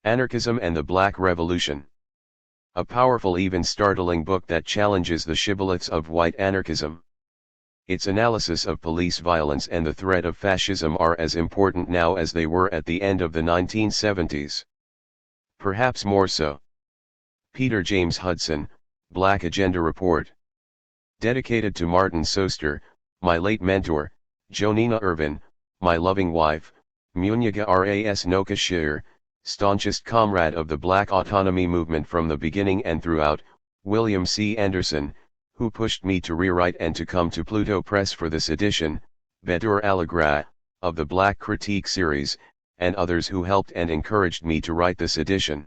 Anarchism and the Black Revolution. A powerful, even startling book that challenges the shibboleths of white anarchism. Its analysis of police violence and the threat of fascism are as important now as they were at the end of the 1970s. Perhaps more so. Peter James Hudson, Black Agenda Report. Dedicated to Martin Soester, my late mentor, Jonina Ervin, my loving wife, Munyaga Ras Noka Shir, staunchest comrade of the Black autonomy movement from the beginning and throughout, William C. Anderson, who pushed me to rewrite and to come to Pluto Press for this edition, Bedur Allegra, of the Black Critique series, and others who helped and encouraged me to write this edition.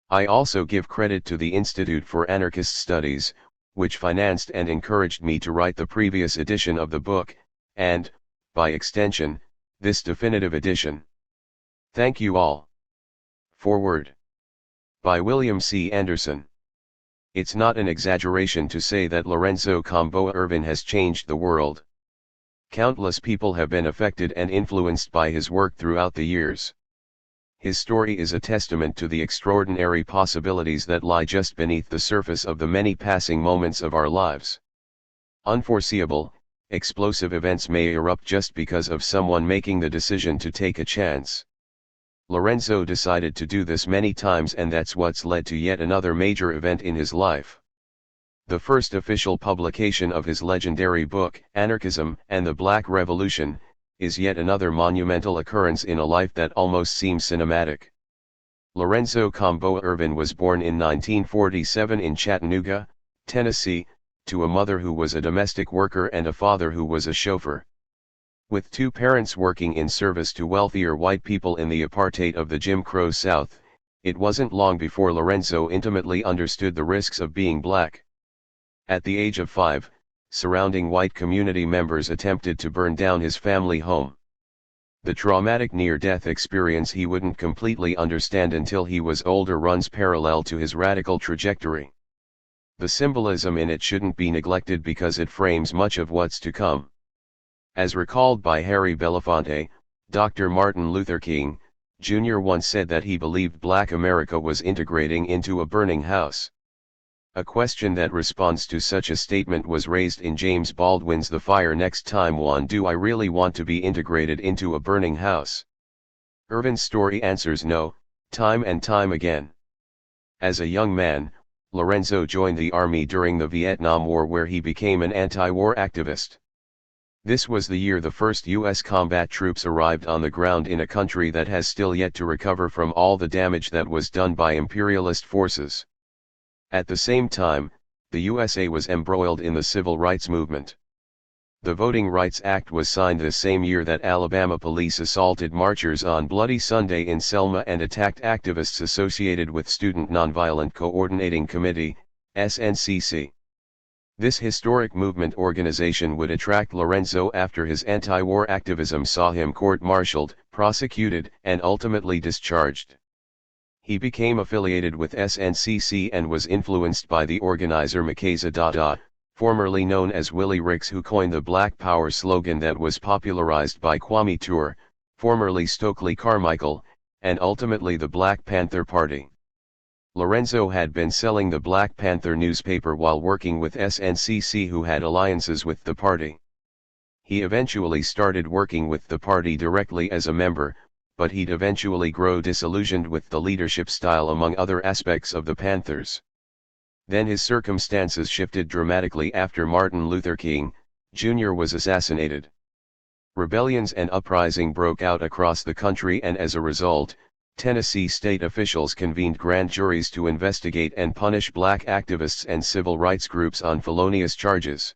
I also give credit to the Institute for Anarchist Studies, which financed and encouraged me to write the previous edition of the book, and, by extension, this definitive edition. Thank you all. Foreword. By William C. Anderson. It's not an exaggeration to say that Lorenzo Kom'boa Ervin has changed the world. Countless people have been affected and influenced by his work throughout the years. His story is a testament to the extraordinary possibilities that lie just beneath the surface of the many passing moments of our lives. Unforeseeable, explosive events may erupt just because of someone making the decision to take a chance. Lorenzo decided to do this many times, and that's what's led to yet another major event in his life. The first official publication of his legendary book, Anarchism and the Black Revolution, is yet another monumental occurrence in a life that almost seems cinematic. Lorenzo Kom'boa Ervin was born in 1947 in Chattanooga, Tennessee, to a mother who was a domestic worker and a father who was a chauffeur. With two parents working in service to wealthier white people in the apartheid of the Jim Crow South, it wasn't long before Lorenzo intimately understood the risks of being black. At the age of 5, surrounding white community members attempted to burn down his family home. The traumatic near-death experience he wouldn't completely understand until he was older runs parallel to his radical trajectory. The symbolism in it shouldn't be neglected because it frames much of what's to come. As recalled by Harry Belafonte, Dr. Martin Luther King, Jr. once said that he believed Black America was integrating into a burning house. A question that responds to such a statement was raised in James Baldwin's The Fire Next Time One. Do I really want to be integrated into a burning house? Ervin's story answers no, time and time again. As a young man, Lorenzo joined the army during the Vietnam War, where he became an anti-war activist. This was the year the first U.S. combat troops arrived on the ground in a country that has still yet to recover from all the damage that was done by imperialist forces. At the same time, the USA was embroiled in the civil rights movement. The Voting Rights Act was signed the same year that Alabama police assaulted marchers on Bloody Sunday in Selma and attacked activists associated with Student Nonviolent Coordinating Committee, SNCC. This historic movement organization would attract Lorenzo after his anti-war activism saw him court-martialed, prosecuted, and ultimately discharged. He became affiliated with SNCC and was influenced by the organizer Makaza Dada, formerly known as Willie Ricks, who coined the Black Power slogan that was popularized by Kwame Ture, formerly Stokely Carmichael, and ultimately the Black Panther Party. Lorenzo had been selling the Black Panther newspaper while working with SNCC, who had alliances with the party. He eventually started working with the party directly as a member, but he'd eventually grow disillusioned with the leadership style among other aspects of the Panthers. Then his circumstances shifted dramatically after Martin Luther King, Jr. was assassinated. Rebellions and uprising broke out across the country, and as a result, Tennessee state officials convened grand juries to investigate and punish black activists and civil rights groups on felonious charges.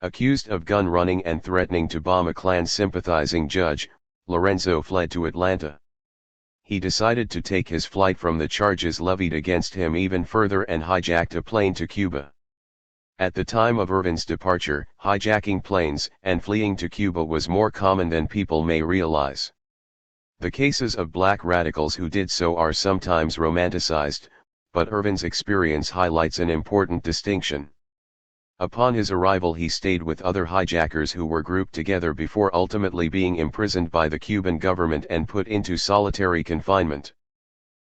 Accused of gun running and threatening to bomb a Klan-sympathizing judge, Lorenzo fled to Atlanta. He decided to take his flight from the charges levied against him even further and hijacked a plane to Cuba. At the time of Ervin's departure, hijacking planes and fleeing to Cuba was more common than people may realize. The cases of black radicals who did so are sometimes romanticized, but Ervin's experience highlights an important distinction. Upon his arrival, he stayed with other hijackers who were grouped together before ultimately being imprisoned by the Cuban government and put into solitary confinement.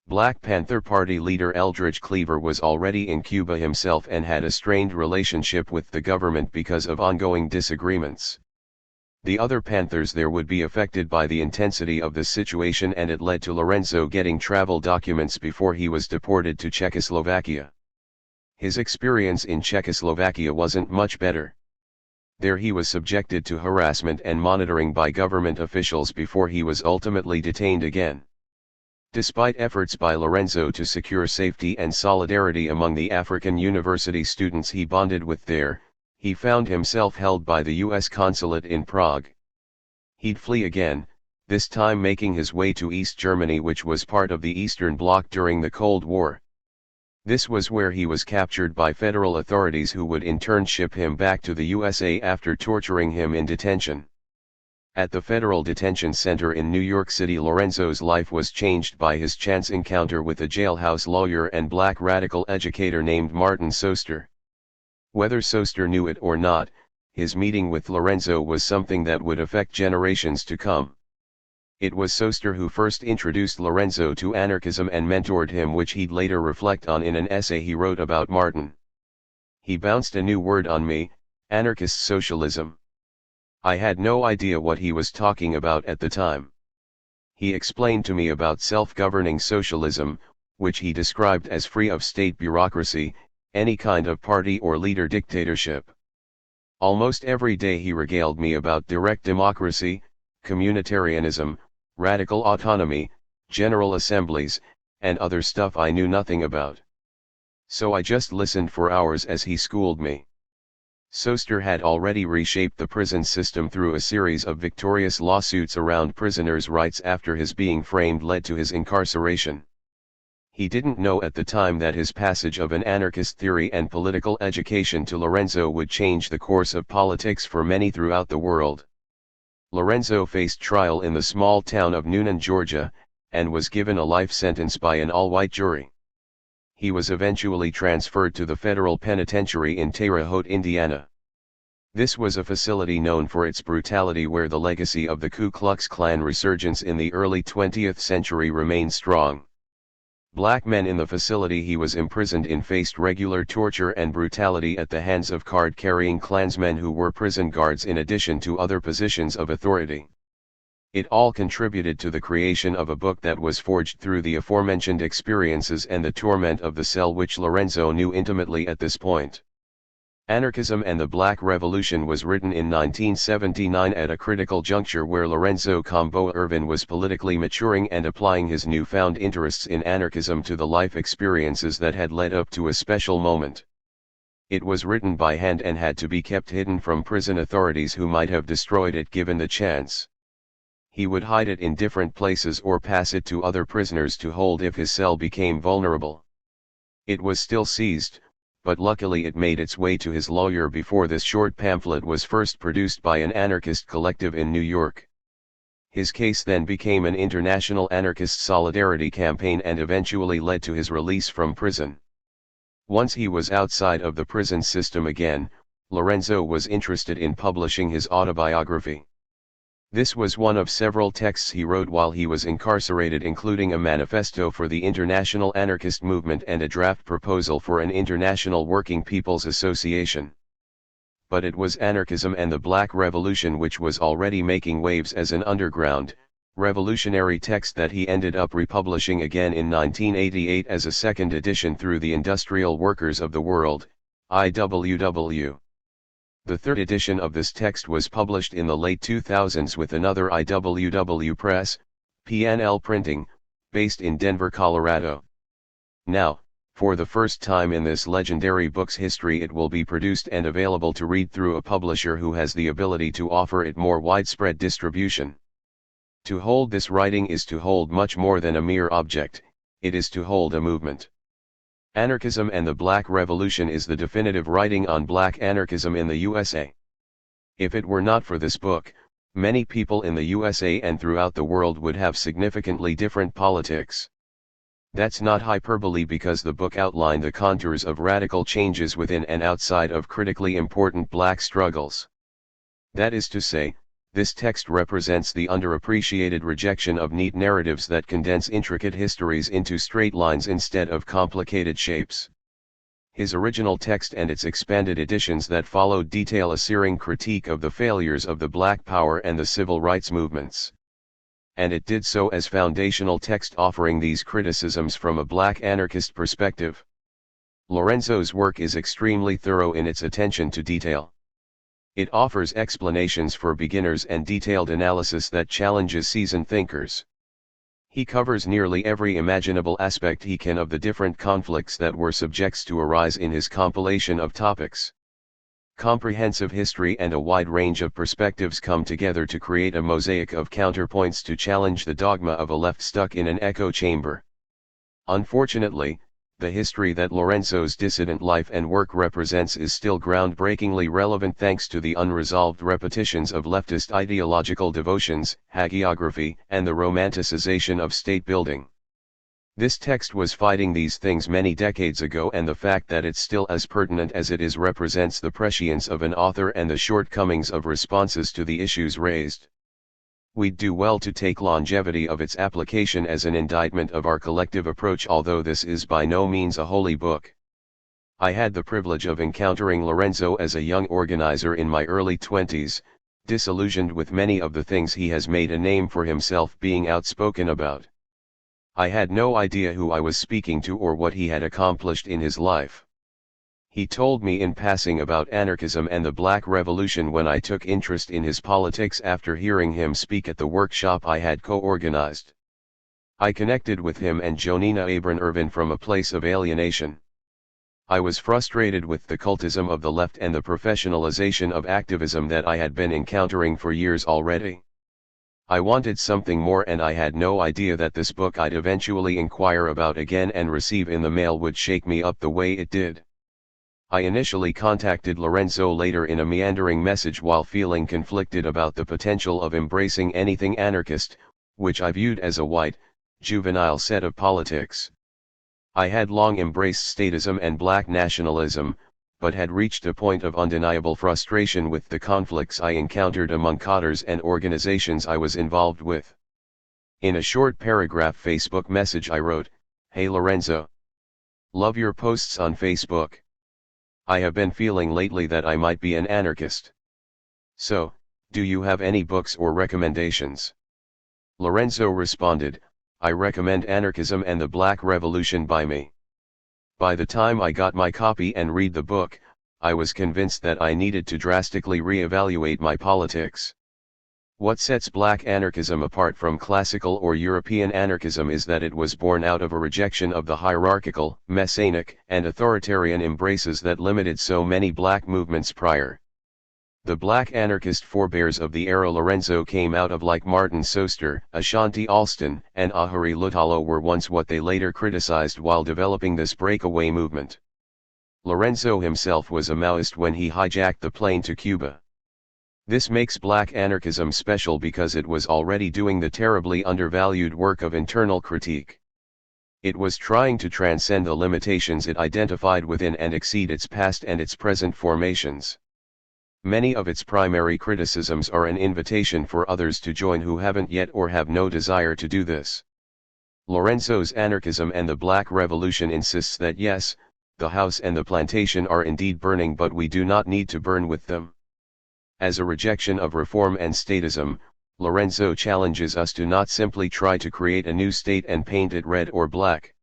Black Panther Party leader Eldridge Cleaver was already in Cuba himself and had a strained relationship with the government because of ongoing disagreements. The other Panthers there would be affected by the intensity of the situation, and it led to Lorenzo getting travel documents before he was deported to Czechoslovakia. His experience in Czechoslovakia wasn't much better. There he was subjected to harassment and monitoring by government officials before he was ultimately detained again. Despite efforts by Lorenzo to secure safety and solidarity among the African university students he bonded with there, he found himself held by the U.S. consulate in Prague. He'd flee again, this time making his way to East Germany, which was part of the Eastern Bloc during the Cold War. This was where he was captured by federal authorities, who would in turn ship him back to the USA after torturing him in detention. At the Federal Detention Center in New York City, Lorenzo's life was changed by his chance encounter with a jailhouse lawyer and black radical educator named Martin Soester. Whether Soester knew it or not, his meeting with Lorenzo was something that would affect generations to come. It was Soester who first introduced Lorenzo to anarchism and mentored him, which he'd later reflect on in an essay he wrote about Martin. He bounced a new word on me, anarchist socialism. I had no idea what he was talking about at the time. He explained to me about self-governing socialism, which he described as free of state bureaucracy, any kind of party or leader dictatorship. Almost every day he regaled me about direct democracy, communitarianism, radical autonomy, general assemblies, and other stuff I knew nothing about. So I just listened for hours as he schooled me. Soester had already reshaped the prison system through a series of victorious lawsuits around prisoners' rights after his being framed led to his incarceration. He didn't know at the time that his passage of an anarchist theory and political education to Lorenzo would change the course of politics for many throughout the world. Lorenzo faced trial in the small town of Noonan, Georgia, and was given a life sentence by an all-white jury. He was eventually transferred to the federal penitentiary in Terre Haute, Indiana. This was a facility known for its brutality, where the legacy of the Ku Klux Klan resurgence in the early 20th century remained strong. Black men in the facility he was imprisoned in faced regular torture and brutality at the hands of card-carrying Klansmen who were prison guards in addition to other positions of authority. It all contributed to the creation of a book that was forged through the aforementioned experiences and the torment of the cell, which Lorenzo knew intimately at this point. Anarchism and the Black Revolution was written in 1979 at a critical juncture where Lorenzo Kom'boa Ervin was politically maturing and applying his newfound interests in anarchism to the life experiences that had led up to a special moment. It was written by hand and had to be kept hidden from prison authorities, who might have destroyed it given the chance. He would hide it in different places or pass it to other prisoners to hold if his cell became vulnerable. It was still seized, but luckily it made its way to his lawyer before this short pamphlet was first produced by an anarchist collective in New York. His case then became an international anarchist solidarity campaign and eventually led to his release from prison. Once he was outside of the prison system again, Lorenzo was interested in publishing his autobiography. This was one of several texts he wrote while he was incarcerated, including a manifesto for the international anarchist movement and a draft proposal for an international working people's association. But it was anarchism and the Black Revolution which was already making waves as an underground, revolutionary text that he ended up republishing again in 1988 as a second edition through the Industrial Workers of the World, IWW. The third edition of this text was published in the late 2000s with another IWW press, PNL Printing, based in Denver, Colorado. Now, for the first time in this legendary book's history, it will be produced and available to read through a publisher who has the ability to offer it more widespread distribution. To hold this writing is to hold much more than a mere object, it is to hold a movement. Anarchism and the Black Revolution is the definitive writing on black anarchism in the USA. If it were not for this book, many people in the USA and throughout the world would have significantly different politics. That's not hyperbole, because the book outlined the contours of radical changes within and outside of critically important black struggles. That is to say, This text represents the underappreciated rejection of neat narratives that condense intricate histories into straight lines instead of complicated shapes. His original text and its expanded editions that followed detail a searing critique of the failures of the Black Power and the civil rights movements. And it did so as foundational text, offering these criticisms from a Black anarchist perspective. Lorenzo's work is extremely thorough in its attention to detail. It offers explanations for beginners and detailed analysis that challenges seasoned thinkers. He covers nearly every imaginable aspect he can of the different conflicts that were subjects to arise in his compilation of topics. Comprehensive history and a wide range of perspectives come together to create a mosaic of counterpoints to challenge the dogma of a left stuck in an echo chamber. Unfortunately, the history that Lorenzo's dissident life and work represents is still groundbreakingly relevant thanks to the unresolved repetitions of leftist ideological devotions, hagiography, and the romanticization of state building. This text was fighting these things many decades ago, and the fact that it's still as pertinent as it is represents the prescience of an author and the shortcomings of responses to the issues raised. We'd do well to take longevity of its application as an indictment of our collective approach, although this is by no means a holy book. I had the privilege of encountering Lorenzo as a young organizer in my early 20s, disillusioned with many of the things he has made a name for himself being outspoken about. I had no idea who I was speaking to or what he had accomplished in his life. He told me in passing about anarchism and the Black Revolution when I took interest in his politics after hearing him speak at the workshop I had co-organized. I connected with him and Jonina Ervin from a place of alienation. I was frustrated with the cultism of the left and the professionalization of activism that I had been encountering for years already. I wanted something more, and I had no idea that this book I'd eventually inquire about again and receive in the mail would shake me up the way it did. I initially contacted Lorenzo later in a meandering message while feeling conflicted about the potential of embracing anything anarchist, which I viewed as a white, juvenile set of politics. I had long embraced statism and black nationalism, but had reached a point of undeniable frustration with the conflicts I encountered among cadres and organizations I was involved with. In a short paragraph Facebook message I wrote, "Hey Lorenzo. Love your posts on Facebook. I have been feeling lately that I might be an anarchist. So, do you have any books or recommendations?" Lorenzo responded, "I recommend Anarchism and the Black Revolution by me." By the time I got my copy and read the book, I was convinced that I needed to drastically re-evaluate my politics. What sets Black anarchism apart from classical or European anarchism is that it was born out of a rejection of the hierarchical, messianic, and authoritarian embraces that limited so many Black movements prior. The Black anarchist forebears of the era Lorenzo came out of, like Martin Soster, Ashanti Alston, and Ahuri Lutalo, were once what they later criticized while developing this breakaway movement. Lorenzo himself was a Maoist when he hijacked the plane to Cuba. This makes Black anarchism special because it was already doing the terribly undervalued work of internal critique. It was trying to transcend the limitations it identified within and exceed its past and its present formations. Many of its primary criticisms are an invitation for others to join who haven't yet or have no desire to do this. Lorenzo's Anarchism and the Black Revolution insists that yes, the house and the plantation are indeed burning, but we do not need to burn with them. As a rejection of reform and statism, Lorenzo challenges us to not simply try to create a new state and paint it red or black.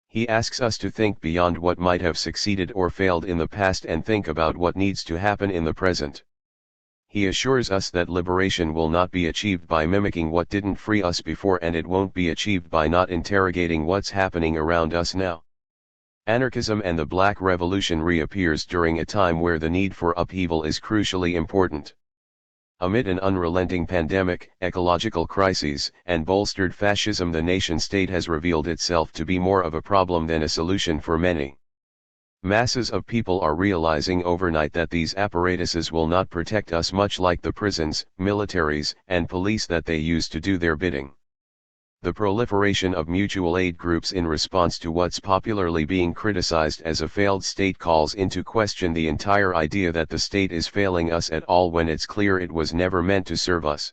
He asks us to think beyond what might have succeeded or failed in the past and think about what needs to happen in the present. He assures us that liberation will not be achieved by mimicking what didn't free us before, and it won't be achieved by not interrogating what's happening around us now. Anarchism and the Black Revolution reappears during a time where the need for upheaval is crucially important. Amid an unrelenting pandemic, ecological crises, and bolstered fascism, the nation-state has revealed itself to be more of a problem than a solution for many. Masses of people are realizing overnight that these apparatuses will not protect us, much like the prisons, militaries, and police that they use to do their bidding. The proliferation of mutual aid groups in response to what's popularly being criticized as a failed state calls into question the entire idea that the state is failing us at all when it's clear it was never meant to serve us.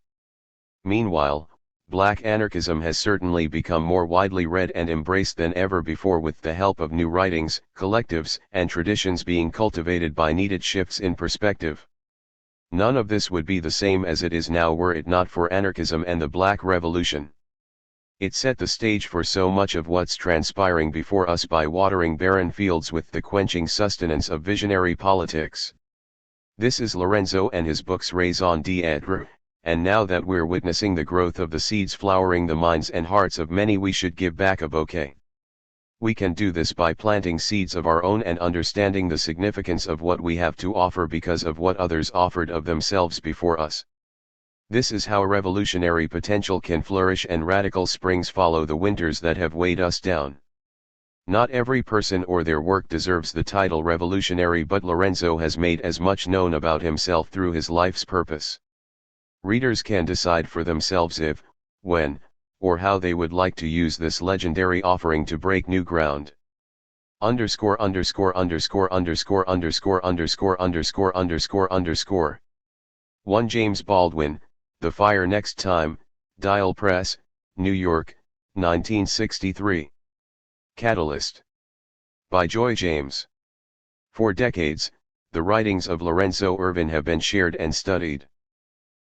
Meanwhile, Black anarchism has certainly become more widely read and embraced than ever before, with the help of new writings, collectives, and traditions being cultivated by needed shifts in perspective. None of this would be the same as it is now were it not for anarchism and the Black Revolution. It set the stage for so much of what's transpiring before us by watering barren fields with the quenching sustenance of visionary politics. This is Lorenzo and his books Raison d'être, and now that we're witnessing the growth of the seeds flowering the minds and hearts of many, we should give back a bouquet. We can do this by planting seeds of our own and understanding the significance of what we have to offer because of what others offered of themselves before us. This is how revolutionary potential can flourish and radical springs follow the winters that have weighed us down. Not every person or their work deserves the title revolutionary, but Lorenzo has made as much known about himself through his life's purpose. Readers can decide for themselves if, when, or how they would like to use this legendary offering to break new ground. Underscore underscore underscore underscore underscore underscore underscore underscore underscore 1 James Baldwin, The Fire Next Time, Dial Press, New York, 1963. Catalyst. By Joy James. For decades, the writings of Lorenzo Ervin have been shared and studied.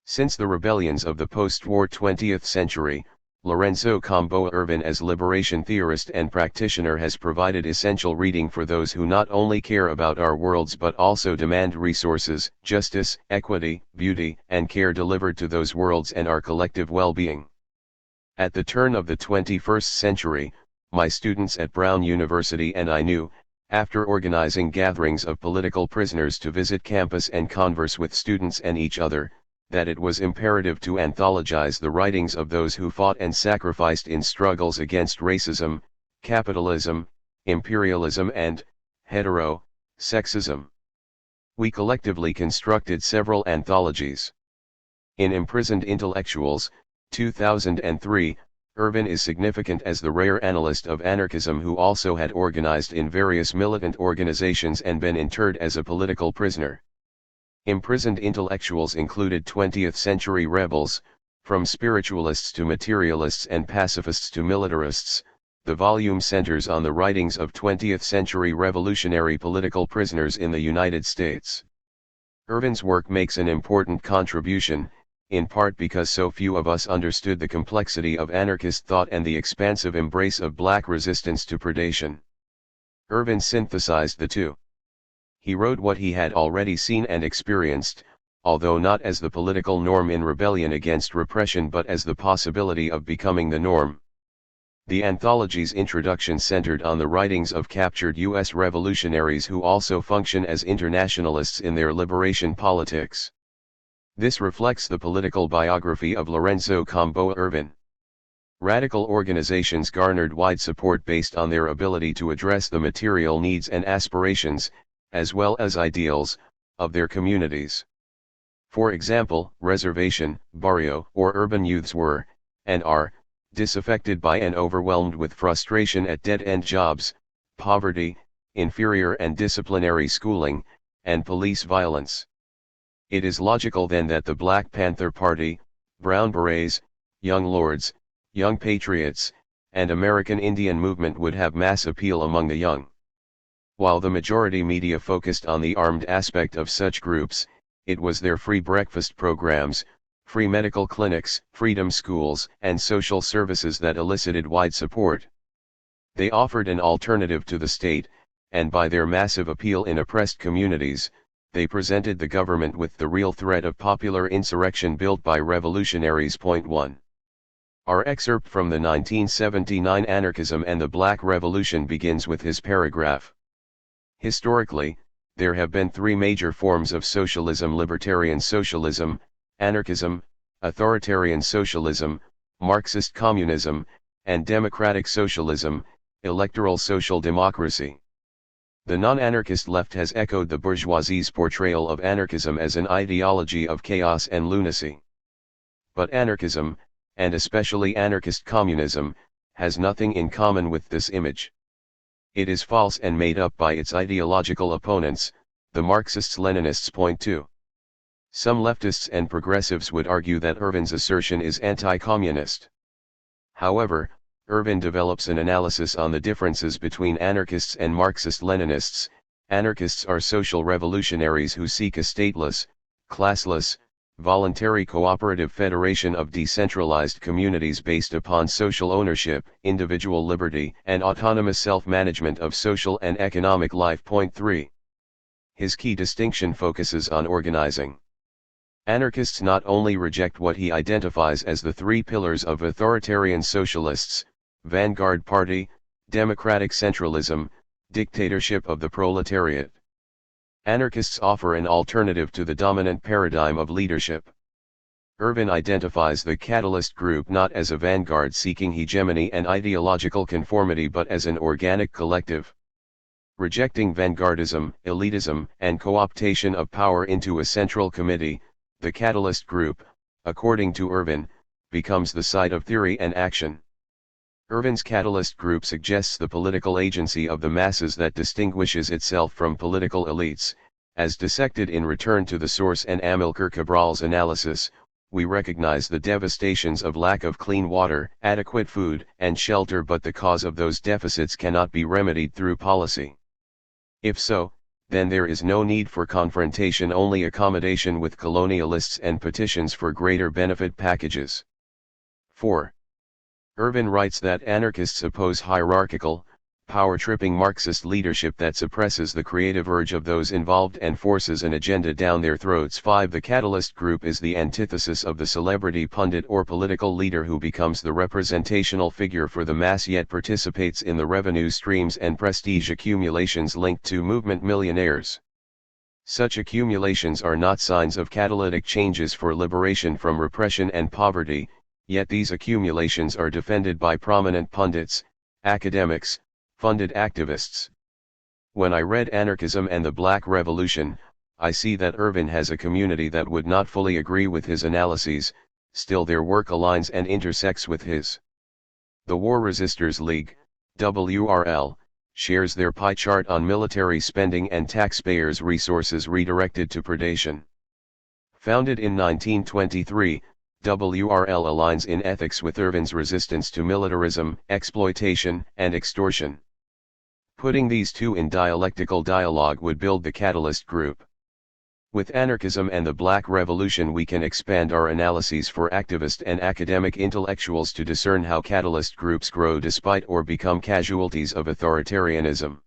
Since the rebellions of the post-war 20th century, Lorenzo Kom'boa Ervin as liberation theorist and practitioner has provided essential reading for those who not only care about our worlds but also demand resources, justice, equity, beauty, and care delivered to those worlds and our collective well-being. At the turn of the 21st century, my students at Brown University and I knew, after organizing gatherings of political prisoners to visit campus and converse with students and each other, that it was imperative to anthologize the writings of those who fought and sacrificed in struggles against racism, capitalism, imperialism and hetero-sexism. We collectively constructed several anthologies. In Imprisoned Intellectuals, 2003, Ervin is significant as the rare analyst of anarchism who also had organized in various militant organizations and been interred as a political prisoner. Imprisoned Intellectuals included 20th-century rebels, from spiritualists to materialists and pacifists to militarists. The volume centers on the writings of 20th-century revolutionary political prisoners in the United States. Ervin's work makes an important contribution, in part because so few of us understood the complexity of anarchist thought and the expansive embrace of Black resistance to predation. Ervin synthesized the two. He wrote what he had already seen and experienced, although not as the political norm in rebellion against repression but as the possibility of becoming the norm. The anthology's introduction centered on the writings of captured U.S. revolutionaries who also function as internationalists in their liberation politics. This reflects the political biography of Lorenzo Kom'boa Ervin. Radical organizations garnered wide support based on their ability to address the material needs and aspirations, as well as ideals, of their communities. For example, reservation, barrio, or urban youths were, and are, disaffected by and overwhelmed with frustration at dead-end jobs, poverty, inferior and disciplinary schooling, and police violence. It is logical then that the Black Panther Party, Brown Berets, Young Lords, Young Patriots, and American Indian Movement would have mass appeal among the young. While the majority media focused on the armed aspect of such groups, it was their free breakfast programs, free medical clinics, freedom schools, and social services that elicited wide support. They offered an alternative to the state, and by their massive appeal in oppressed communities, they presented the government with the real threat of popular insurrection built by revolutionaries. 1. Our excerpt from the 1979 Anarchism and the Black Revolution begins with his paragraph. Historically, there have been three major forms of socialism: libertarian socialism, anarchism, authoritarian socialism, Marxist communism, and democratic socialism, electoral social democracy. The non-anarchist left has echoed the bourgeoisie's portrayal of anarchism as an ideology of chaos and lunacy. But anarchism, and especially anarchist communism, has nothing in common with this image. It is false and made up by its ideological opponents, the Marxists-Leninists. Point 2. Some leftists and progressives would argue that Ervin's assertion is anti-communist. However, Ervin develops an analysis on the differences between anarchists and Marxist-Leninists. Anarchists are social revolutionaries who seek a stateless, classless, voluntary cooperative federation of decentralized communities based upon social ownership, individual liberty, and autonomous self-management of social and economic life. Point 3. His key distinction focuses on organizing. Anarchists not only reject what he identifies as the three pillars of authoritarian socialists, vanguard party, democratic centralism, dictatorship of the proletariat. Anarchists offer an alternative to the dominant paradigm of leadership. Ervin identifies the Catalyst group not as a vanguard seeking hegemony and ideological conformity but as an organic collective. Rejecting vanguardism, elitism, and co-optation of power into a central committee, the Catalyst group, according to Ervin, becomes the site of theory and action. Ervin's Catalyst group suggests the political agency of the masses that distinguishes itself from political elites. As dissected in Return to the Source and Amilcar Cabral's analysis, we recognize the devastations of lack of clean water, adequate food, and shelter, but the cause of those deficits cannot be remedied through policy. If so, then there is no need for confrontation, only accommodation with colonialists and petitions for greater benefit packages. 4. Ervin writes that anarchists oppose hierarchical, power-tripping Marxist leadership that suppresses the creative urge of those involved and forces an agenda down their throats. 5. The Catalyst group is the antithesis of the celebrity pundit or political leader who becomes the representational figure for the mass yet participates in the revenue streams and prestige accumulations linked to movement millionaires. Such accumulations are not signs of catalytic changes for liberation from repression and poverty, yet these accumulations are defended by prominent pundits, academics, funded activists. When I read Anarchism and the Black Revolution, I see that Ervin has a community that would not fully agree with his analyses, still their work aligns and intersects with his. The War Resisters League, WRL, shares their pie chart on military spending and taxpayers' resources redirected to predation. Founded in 1923, WRL aligns in ethics with Ervin's resistance to militarism, exploitation, and extortion. Putting these two in dialectical dialogue would build the Catalyst group. With Anarchism and the Black Revolution we can expand our analyses for activist and academic intellectuals to discern how catalyst groups grow despite or become casualties of authoritarianism.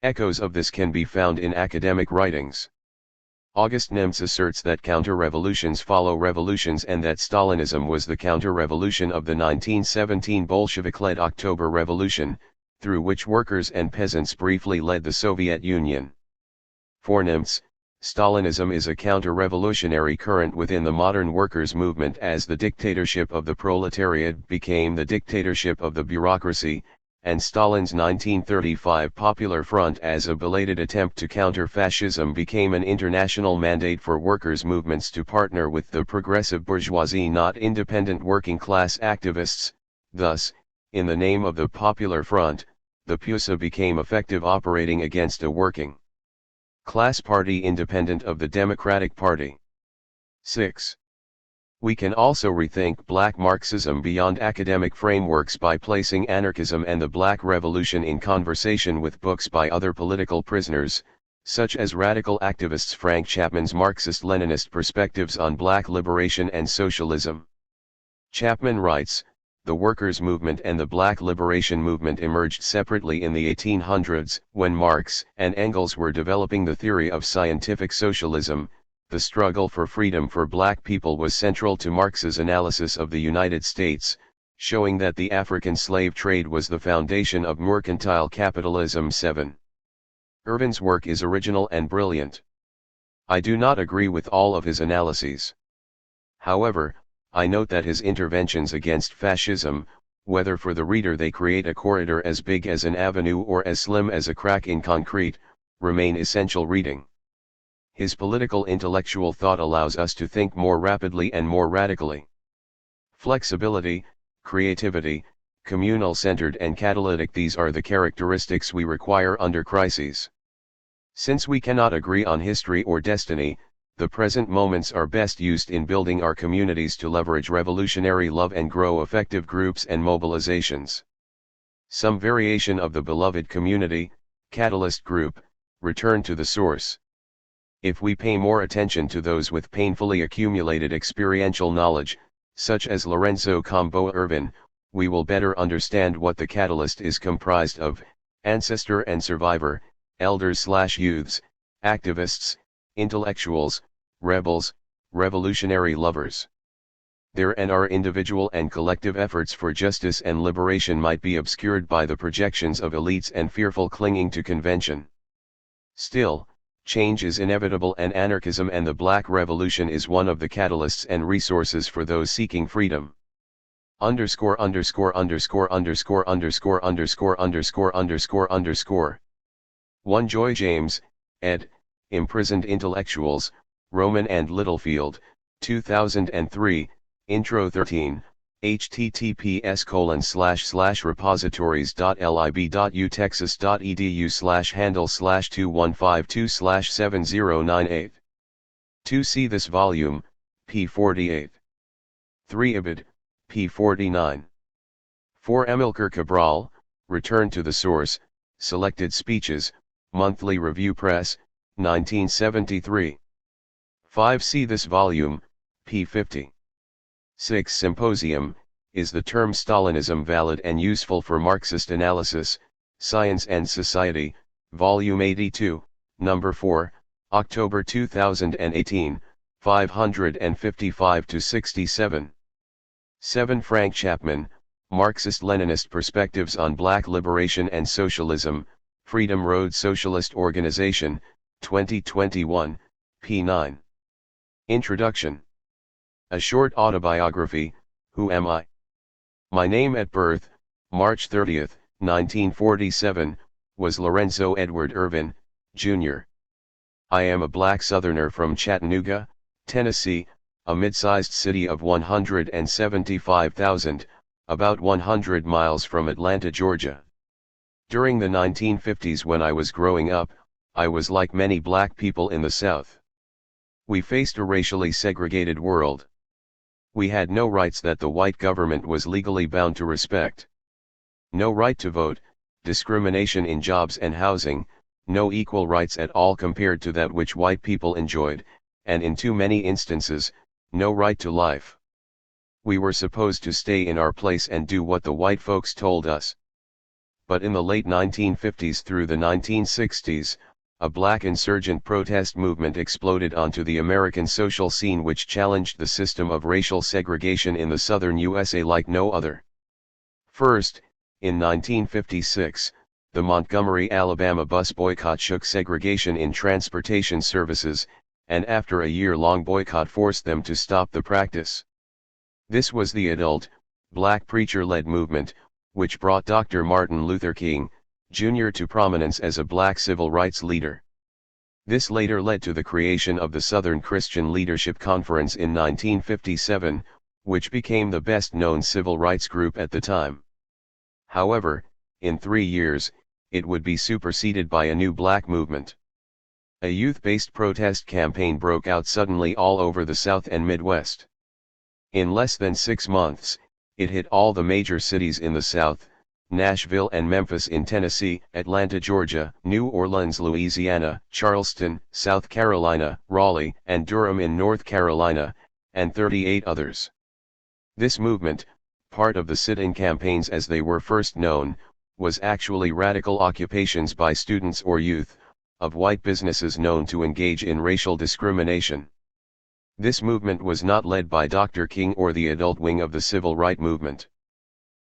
Echoes of this can be found in academic writings. August Nemts asserts that counter-revolutions follow revolutions and that Stalinism was the counter-revolution of the 1917 Bolshevik-led October Revolution, through which workers and peasants briefly led the Soviet Union. For Nemts, Stalinism is a counter-revolutionary current within the modern workers' movement as the dictatorship of the proletariat became the dictatorship of the bureaucracy, and Stalin's 1935 Popular Front as a belated attempt to counter fascism became an international mandate for workers' movements to partner with the progressive bourgeoisie, not independent working class activists. Thus, in the name of the Popular Front, the PUSA became effective, operating against a working class party independent of the Democratic Party. 6. We can also rethink Black Marxism beyond academic frameworks by placing Anarchism and the Black Revolution in conversation with books by other political prisoners, such as radical activists Frank Chapman's Marxist-Leninist Perspectives on Black Liberation and Socialism. Chapman writes, "The workers' movement and the Black liberation movement emerged separately in the 1800s, when Marx and Engels were developing the theory of scientific socialism. The struggle for freedom for black people was central to Marx's analysis of the United States, showing that the African slave trade was the foundation of mercantile capitalism." 7. Ervin's work is original and brilliant. I do not agree with all of his analyses. However, I note that his interventions against fascism, whether for the reader they create a corridor as big as an avenue or as slim as a crack in concrete, remain essential reading. His political intellectual thought allows us to think more rapidly and more radically. Flexibility, creativity, communal-centered and catalytic, these are the characteristics we require under crises. Since we cannot agree on history or destiny, the present moments are best used in building our communities to leverage revolutionary love and grow effective groups and mobilizations. Some variation of the beloved community, catalyst group, return to the source. If we pay more attention to those with painfully accumulated experiential knowledge, such as Lorenzo, Kom'boa, Ervin, we will better understand what the catalyst is comprised of: ancestor and survivor, elders/youths, activists, intellectuals, rebels, revolutionary lovers. Their and our individual and collective efforts for justice and liberation might be obscured by the projections of elites and fearful clinging to convention. Still, change is inevitable, and anarchism and the Black Revolution is one of the catalysts and resources for those seeking freedom. Underscore underscore underscore underscore underscore underscore underscore underscore underscore. 1 Joy James, ed., Imprisoned Intellectuals, Roman and Littlefield, 2003, Intro 13, https://repositories.lib.utexas.edu/handle/2152/7098. 2 See this volume, p. 48. 3 Ibid, p. 49. 4 Amilcar Cabral, Return to the Source, Selected Speeches, Monthly Review Press, 1973. 5 See this volume, p. 50. 6 Symposium, Is the Term Stalinism Valid and Useful for Marxist Analysis, Science and Society, Volume 82, No. 4, October 2018, 555-67. 7 Frank Chapman, Marxist-Leninist Perspectives on Black Liberation and Socialism, Freedom Road Socialist Organization, 2021, p. 9. Introduction. A short autobiography, Who Am I? My name at birth, March 30, 1947, was Lorenzo Edward Ervin, Jr. I am a black Southerner from Chattanooga, Tennessee, a mid-sized city of 175,000, about 100 miles from Atlanta, Georgia. During the 1950s, when I was growing up, I was like many black people in the South. We faced a racially segregated world. We had no rights that the white government was legally bound to respect. No right to vote, discrimination in jobs and housing, no equal rights at all compared to that which white people enjoyed, and in too many instances, no right to life. We were supposed to stay in our place and do what the white folks told us. But in the late 1950s through the 1960s, a black insurgent protest movement exploded onto the American social scene, which challenged the system of racial segregation in the southern USA like no other. First, in 1956, the Montgomery, Alabama bus boycott shook segregation in transportation services, and after a year-long boycott forced them to stop the practice. This was the adult, black preacher-led movement, which brought Dr. Martin Luther King, Jr. to prominence as a black civil rights leader. This later led to the creation of the Southern Christian Leadership Conference in 1957, which became the best-known civil rights group at the time. However, in 3 years, it would be superseded by a new black movement. A youth-based protest campaign broke out suddenly all over the South and Midwest. In less than 6 months, it hit all the major cities in the South: Nashville and Memphis in Tennessee, Atlanta, Georgia, New Orleans, Louisiana, Charleston, South Carolina, Raleigh and Durham in North Carolina, and 38 others. This movement, part of the sit-in campaigns as they were first known, was actually radical occupations by students or youth, of white businesses known to engage in racial discrimination. This movement was not led by Dr. King or the adult wing of the civil rights movement.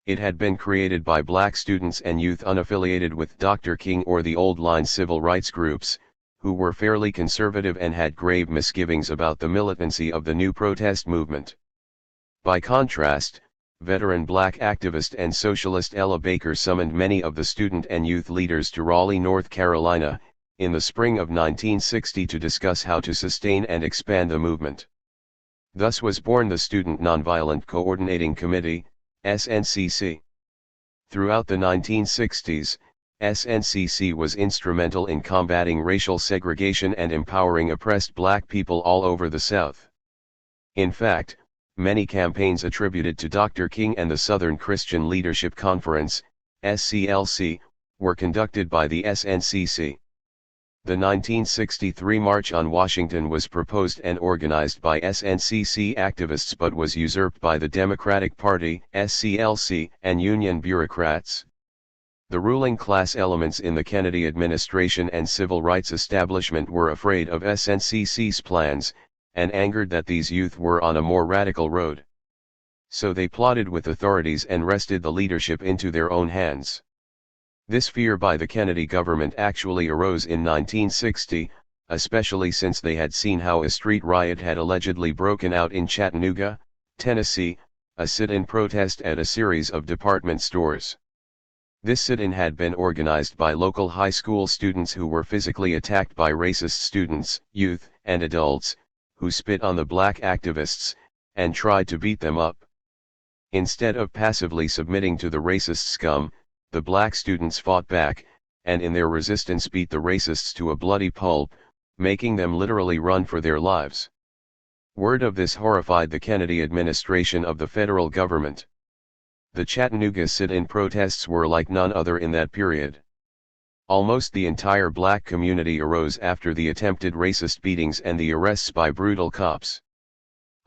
It had been created by black students and youth unaffiliated with Dr. King or the old-line civil rights groups, who were fairly conservative and had grave misgivings about the militancy of the new protest movement. By contrast, veteran black activist and socialist Ella Baker summoned many of the student and youth leaders to Raleigh, North Carolina, in the spring of 1960 to discuss how to sustain and expand the movement. Thus was born the Student Nonviolent Coordinating Committee, SNCC. Throughout the 1960s, SNCC was instrumental in combating racial segregation and empowering oppressed black people all over the South. In fact, many campaigns attributed to Dr. King and the Southern Christian Leadership Conference, SCLC, were conducted by the SNCC. The 1963 March on Washington was proposed and organized by SNCC activists but was usurped by the Democratic Party, SCLC, and union bureaucrats. The ruling class elements in the Kennedy administration and civil rights establishment were afraid of SNCC's plans, and angered that these youth were on a more radical road. So they plotted with authorities and wrested the leadership into their own hands. This fear by the Kennedy government actually arose in 1960, especially since they had seen how a street riot had allegedly broken out in Chattanooga, Tennessee, a sit-in protest at a series of department stores. This sit-in had been organized by local high school students who were physically attacked by racist students, youth, and adults, who spit on the black activists, and tried to beat them up. Instead of passively submitting to the racist scum, the black students fought back, and in their resistance beat the racists to a bloody pulp, making them literally run for their lives. Word of this horrified the Kennedy administration of the federal government. The Chattanooga sit-in protests were like none other in that period. Almost the entire black community arose after the attempted racist beatings and the arrests by brutal cops.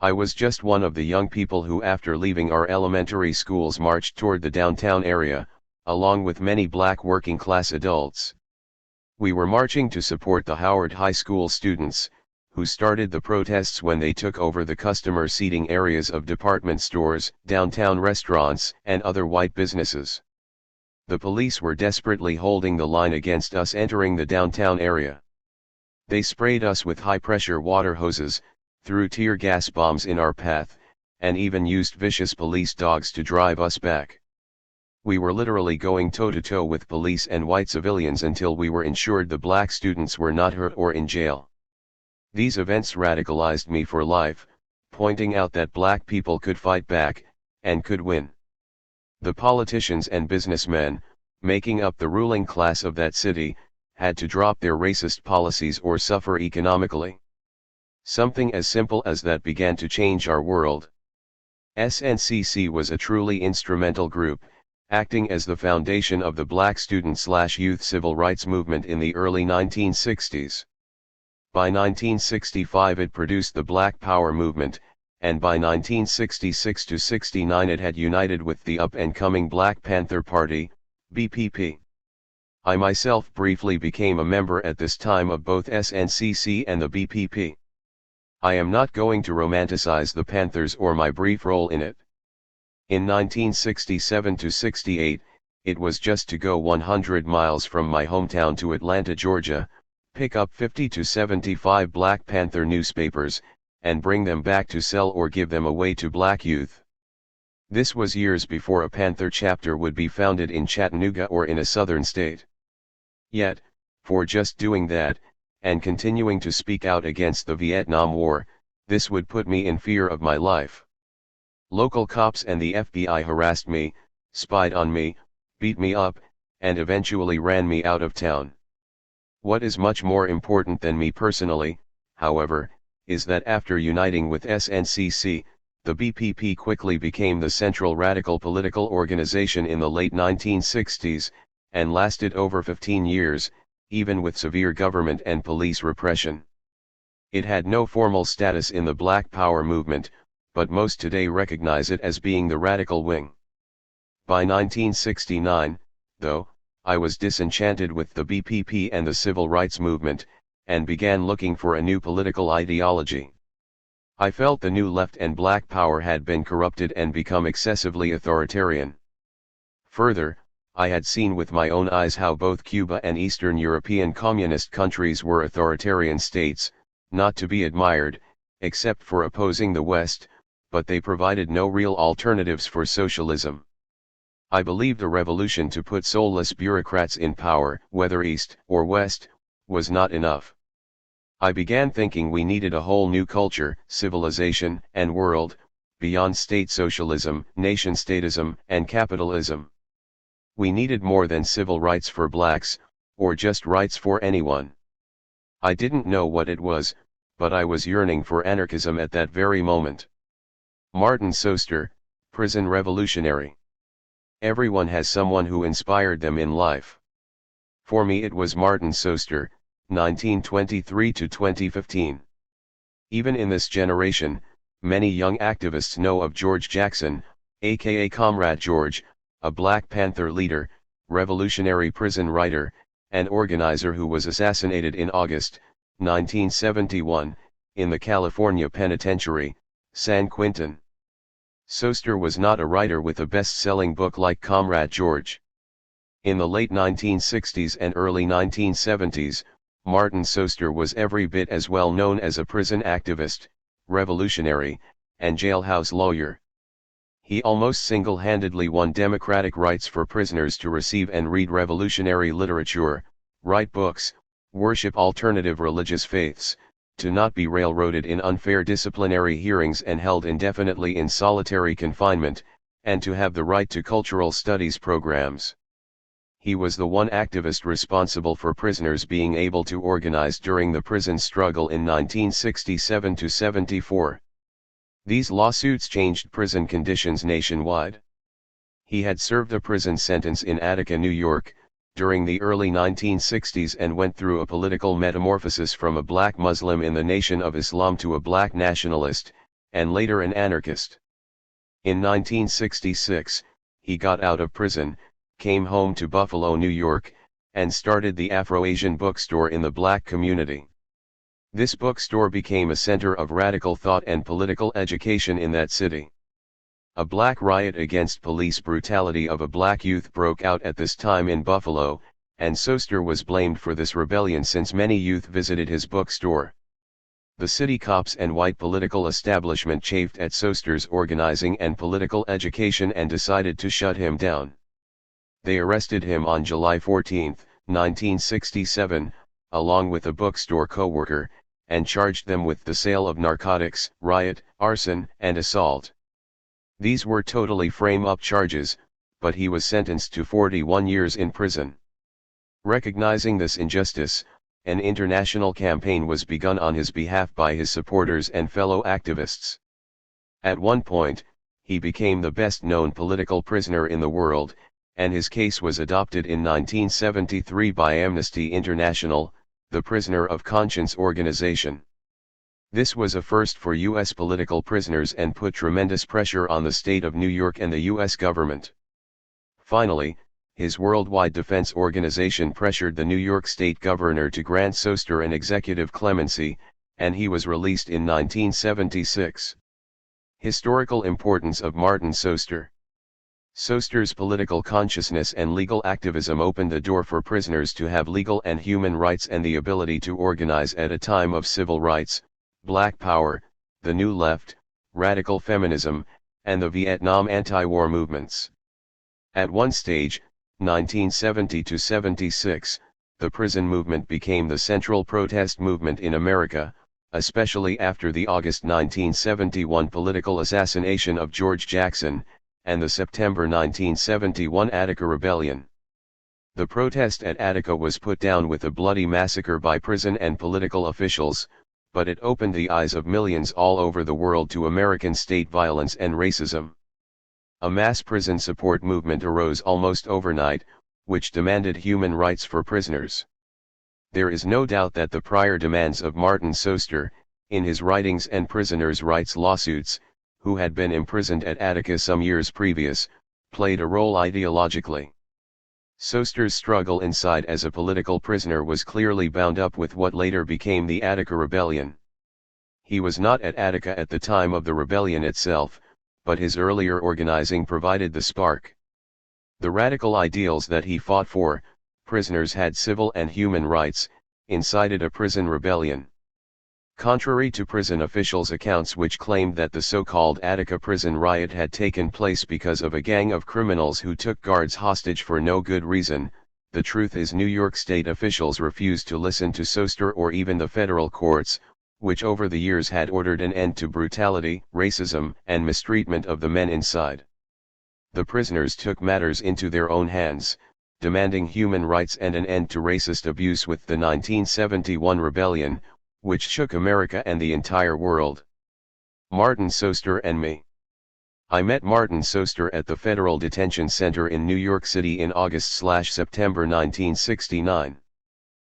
I was just one of the young people who, after leaving our elementary schools, marched toward the downtown area, along with many black working-class adults. We were marching to support the Howard High School students, who started the protests when they took over the customer seating areas of department stores, downtown restaurants, and other white businesses. The police were desperately holding the line against us entering the downtown area. They sprayed us with high-pressure water hoses, threw tear gas bombs in our path, and even used vicious police dogs to drive us back. We were literally going toe-to-toe with police and white civilians until we were ensured the black students were not hurt or in jail. These events radicalized me for life, pointing out that black people could fight back, and could win. The politicians and businessmen, making up the ruling class of that city, had to drop their racist policies or suffer economically. Something as simple as that began to change our world. SNCC was a truly instrumental group, acting as the foundation of the black student/youth civil rights movement in the early 1960s. By 1965 it produced the Black Power movement, and by 1966-69 it had united with the up-and-coming Black Panther Party, BPP. I myself briefly became a member at this time of both SNCC and the BPP. I am not going to romanticize the Panthers or my brief role in it. In 1967-68, it was just to go 100 miles from my hometown to Atlanta, Georgia, pick up 50 to 75 Black Panther newspapers, and bring them back to sell or give them away to black youth. This was years before a Panther chapter would be founded in Chattanooga or in a southern state. Yet, for just doing that, and continuing to speak out against the Vietnam War, this would put me in fear of my life. Local cops and the FBI harassed me, spied on me, beat me up, and eventually ran me out of town. What is much more important than me personally, however, is that after uniting with SNCC, the BPP quickly became the central radical political organization in the late 1960s, and lasted over 15 years, even with severe government and police repression. It had no formal status in the Black Power movement, but most today recognize it as being the radical wing. By 1969, though, I was disenchanted with the BPP and the civil rights movement, and began looking for a new political ideology. I felt the new left and Black Power had been corrupted and become excessively authoritarian. Further, I had seen with my own eyes how both Cuba and Eastern European communist countries were authoritarian states, not to be admired, except for opposing the West, but they provided no real alternatives for socialism. I believe the revolution to put soulless bureaucrats in power, whether East or West, was not enough. I began thinking we needed a whole new culture, civilization, and world, beyond state socialism, nation-statism, and capitalism. We needed more than civil rights for blacks, or just rights for anyone. I didn't know what it was, but I was yearning for anarchism at that very moment. Martin Soester, prison revolutionary. Everyone has someone who inspired them in life. For me it was Martin Soester, 1923 to 2015. Even in this generation, many young activists know of George Jackson, aka Comrade George, a Black Panther leader, revolutionary prison writer, and organizer who was assassinated in August, 1971, in the California penitentiary, San Quentin. Soester was not a writer with a best-selling book like Comrade George. In the late 1960s and early 1970s, Martin Soester was every bit as well known as a prison activist, revolutionary, and jailhouse lawyer. He almost single-handedly won democratic rights for prisoners to receive and read revolutionary literature, write books, worship alternative religious faiths, to not be railroaded in unfair disciplinary hearings and held indefinitely in solitary confinement, and to have the right to cultural studies programs. He was the one activist responsible for prisoners being able to organize during the prison struggle in 1967 to 74. These lawsuits changed prison conditions nationwide. He had served a prison sentence in Attica, New York, during the early 1960s and went through a political metamorphosis from a black Muslim in the Nation of Islam to a black nationalist, and later an anarchist. In 1966, he got out of prison, came home to Buffalo, New York, and started the Afro-Asian bookstore in the black community. This bookstore became a center of radical thought and political education in that city. A black riot against police brutality of a black youth broke out at this time in Buffalo, and Soester was blamed for this rebellion since many youth visited his bookstore. The city cops and white political establishment chafed at Soester's organizing and political education and decided to shut him down. They arrested him on July 14, 1967, along with a bookstore co-worker, and charged them with the sale of narcotics, riot, arson, and assault. These were totally frame-up charges, but he was sentenced to 41 years in prison. Recognizing this injustice, an international campaign was begun on his behalf by his supporters and fellow activists. At one point, he became the best-known political prisoner in the world, and his case was adopted in 1973 by Amnesty International, the Prisoner of Conscience organization. This was a first for U.S. political prisoners and put tremendous pressure on the state of New York and the U.S. government. Finally, his worldwide defense organization pressured the New York State governor to grant Soester an executive clemency, and he was released in 1976. Historical importance of Martin Soester. Soester's political consciousness and legal activism opened the door for prisoners to have legal and human rights and the ability to organize at a time of civil rights, Black Power, the New Left, radical feminism, and the Vietnam anti-war movements. At one stage, 1970 to 76, the prison movement became the central protest movement in America, especially after the August 1971 political assassination of George Jackson, and the September 1971 Attica Rebellion. The protest at Attica was put down with a bloody massacre by prison and political officials, but it opened the eyes of millions all over the world to American state violence and racism. A mass prison support movement arose almost overnight, which demanded human rights for prisoners. There is no doubt that the prior demands of Martin Soester, in his writings and prisoners' rights lawsuits, who had been imprisoned at Attica some years previous, played a role ideologically. Soester's struggle inside as a political prisoner was clearly bound up with what later became the Attica Rebellion. He was not at Attica at the time of the rebellion itself, but his earlier organizing provided the spark. The radical ideals that he fought for, prisoners had civil and human rights, incited a prison rebellion. Contrary to prison officials' accounts which claimed that the so-called Attica prison riot had taken place because of a gang of criminals who took guards hostage for no good reason, The truth is New York State officials refused to listen to Soster or even the federal courts, which over the years had ordered an end to brutality, racism, and mistreatment of the men inside. The prisoners took matters into their own hands, demanding human rights and an end to racist abuse with the 1971 rebellion, which shook America and the entire world. Martin Soster and me. I met Martin Soster at the Federal Detention Center in New York City in August/September 1969.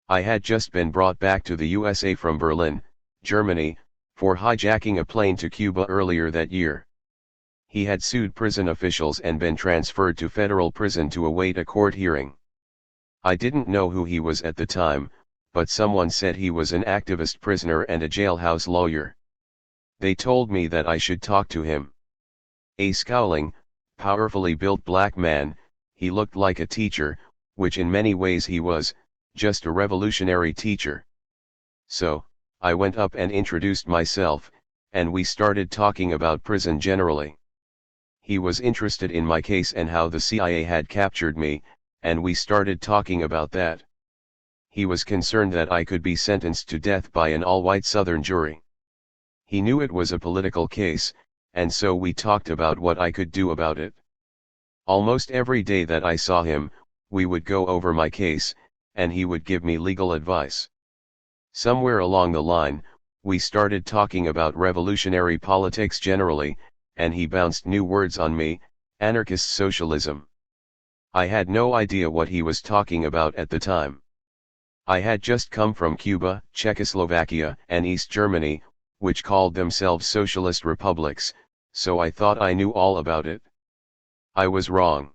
I had just been brought back to the USA from Berlin, Germany, for hijacking a plane to Cuba earlier that year. He had sued prison officials and been transferred to federal prison to await a court hearing. I didn't know who he was at the time, but someone said he was an activist prisoner and a jailhouse lawyer. They told me that I should talk to him. A scowling, powerfully built black man, he looked like a teacher, which in many ways he was, just a revolutionary teacher. So, I went up and introduced myself, and we started talking about prison generally. He was interested in my case and how the CIA had captured me, and we started talking about that. He was concerned that I could be sentenced to death by an all-white Southern jury. He knew it was a political case, and so we talked about what I could do about it. Almost every day that I saw him, we would go over my case, and he would give me legal advice. Somewhere along the line, we started talking about revolutionary politics generally, and he bounced new words on me, anarchist socialism. I had no idea what he was talking about at the time. I had just come from Cuba, Czechoslovakia, and East Germany, which called themselves socialist republics, so I thought I knew all about it. I was wrong.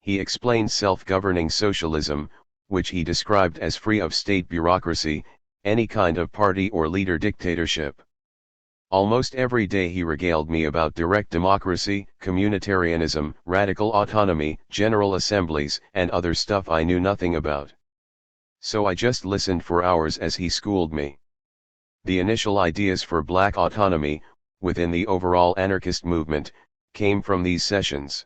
He explained self-governing socialism, which he described as free of state bureaucracy, any kind of party or leader dictatorship. Almost every day he regaled me about direct democracy, communitarianism, radical autonomy, general assemblies, and other stuff I knew nothing about. So I just listened for hours as he schooled me. The initial ideas for black autonomy, within the overall anarchist movement, came from these sessions.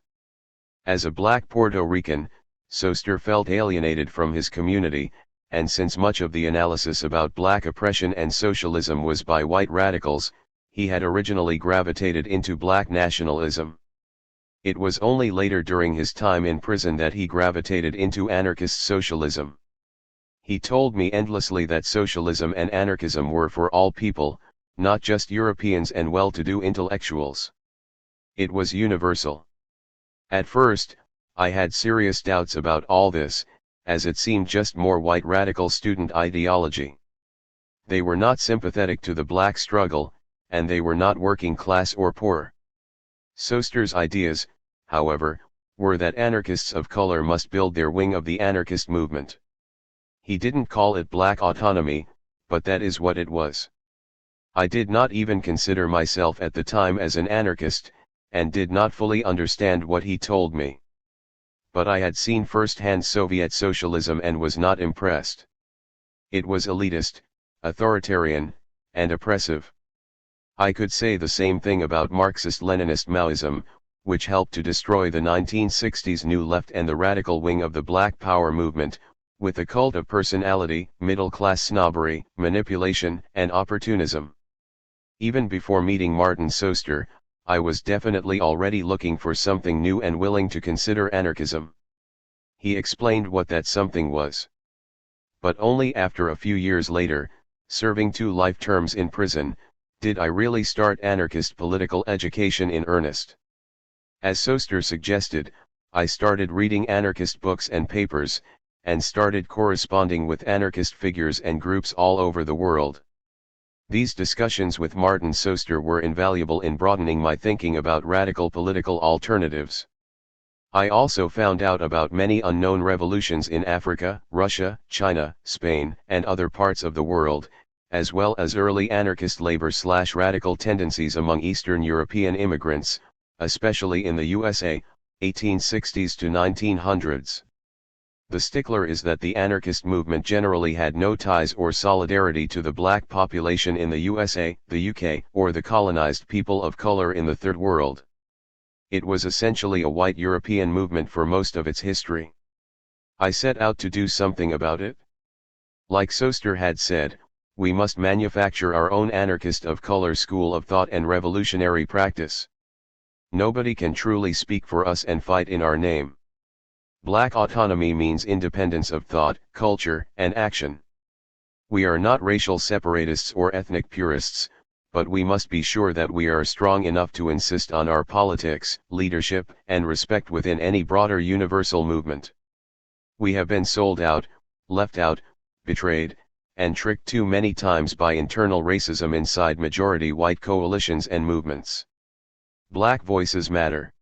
As a black Puerto Rican, Soster felt alienated from his community, and since much of the analysis about black oppression and socialism was by white radicals, he had originally gravitated into black nationalism. It was only later during his time in prison that he gravitated into anarchist socialism. He told me endlessly that socialism and anarchism were for all people, not just Europeans and well-to-do intellectuals. It was universal. At first, I had serious doubts about all this, as it seemed just more white radical student ideology. They were not sympathetic to the black struggle, and they were not working class or poor. Soster's ideas, however, were that anarchists of color must build their wing of the anarchist movement. He didn't call it black autonomy, but that is what it was. I did not even consider myself at the time as an anarchist, and did not fully understand what he told me. But I had seen firsthand Soviet socialism and was not impressed. It was elitist, authoritarian, and oppressive. I could say the same thing about Marxist-Leninist Maoism, which helped to destroy the 1960s New Left and the radical wing of the Black Power movement, with a cult of personality, middle-class snobbery, manipulation, and opportunism. Even before meeting Martin Soster, I was definitely already looking for something new and willing to consider anarchism. He explained what that something was. But only after a few years later, serving 2 life terms in prison, did I really start anarchist political education in earnest. As Soster suggested, I started reading anarchist books and papers, and started corresponding with anarchist figures and groups all over the world. These discussions with Martin Soster were invaluable in broadening my thinking about radical political alternatives. I also found out about many unknown revolutions in Africa, Russia, China, Spain, and other parts of the world, as well as early anarchist labor/radical tendencies among Eastern European immigrants, especially in the USA, 1860s to 1900s. The stickler is that the anarchist movement generally had no ties or solidarity to the black population in the USA, the UK, or the colonized people of color in the Third World. It was essentially a white European movement for most of its history. I set out to do something about it. Like Soster had said, we must manufacture our own anarchist of color school of thought and revolutionary practice. Nobody can truly speak for us and fight in our name. Black autonomy means independence of thought, culture, and action. We are not racial separatists or ethnic purists, but we must be sure that we are strong enough to insist on our politics, leadership, and respect within any broader universal movement. We have been sold out, left out, betrayed, and tricked too many times by internal racism inside majority white coalitions and movements. Black voices matter.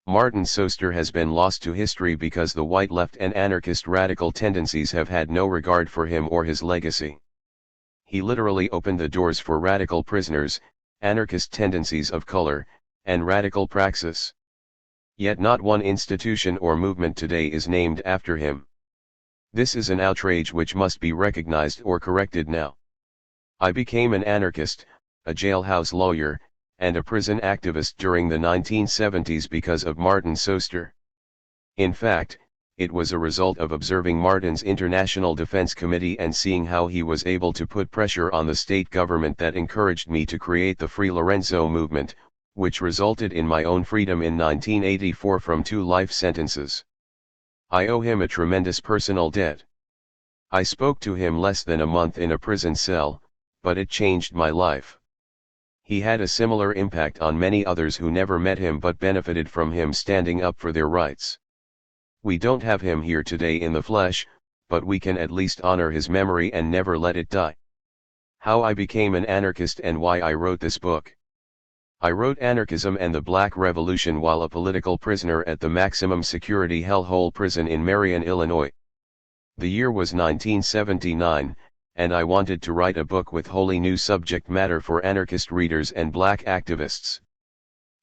Martin Soster has been lost to history because the white left and anarchist radical tendencies have had no regard for him or his legacy. He literally opened the doors for radical prisoners, anarchist tendencies of color, and radical praxis. Yet not one institution or movement today is named after him. This is an outrage which must be recognized or corrected now. I became an anarchist, a jailhouse lawyer, and a prison activist during the 1970s because of Martin Soster. In fact, it was a result of observing Martin's International Defense Committee and seeing how he was able to put pressure on the state government that encouraged me to create the Free Lorenzo movement, which resulted in my own freedom in 1984 from 2 life sentences. I owe him a tremendous personal debt. I spoke to him less than a month in a prison cell, but it changed my life. He had a similar impact on many others who never met him but benefited from him standing up for their rights. We don't have him here today in the flesh, but we can at least honor his memory and never let it die. How I became an anarchist and why I wrote this book. I wrote Anarchism and the Black Revolution while a political prisoner at the maximum security hellhole prison in Marion, Illinois. The year was 1979, and I wanted to write a book with wholly new subject matter for anarchist readers and black activists.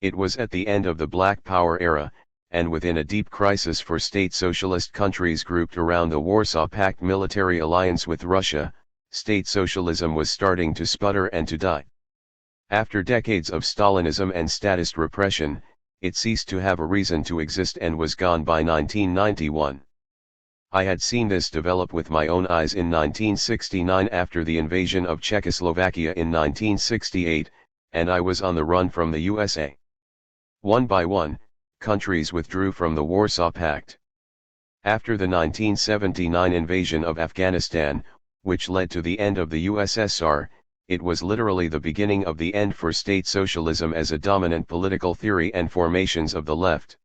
It was at the end of the Black Power era, and within a deep crisis for state socialist countries grouped around the Warsaw Pact military alliance with Russia. State socialism was starting to sputter and to die. After decades of Stalinism and statist repression, it ceased to have a reason to exist and was gone by 1991. I had seen this develop with my own eyes in 1969 after the invasion of Czechoslovakia in 1968, and I was on the run from the USA. One by one, countries withdrew from the Warsaw Pact. After the 1979 invasion of Afghanistan, which led to the end of the USSR, it was literally the beginning of the end for state socialism as a dominant political theory and formations of the left.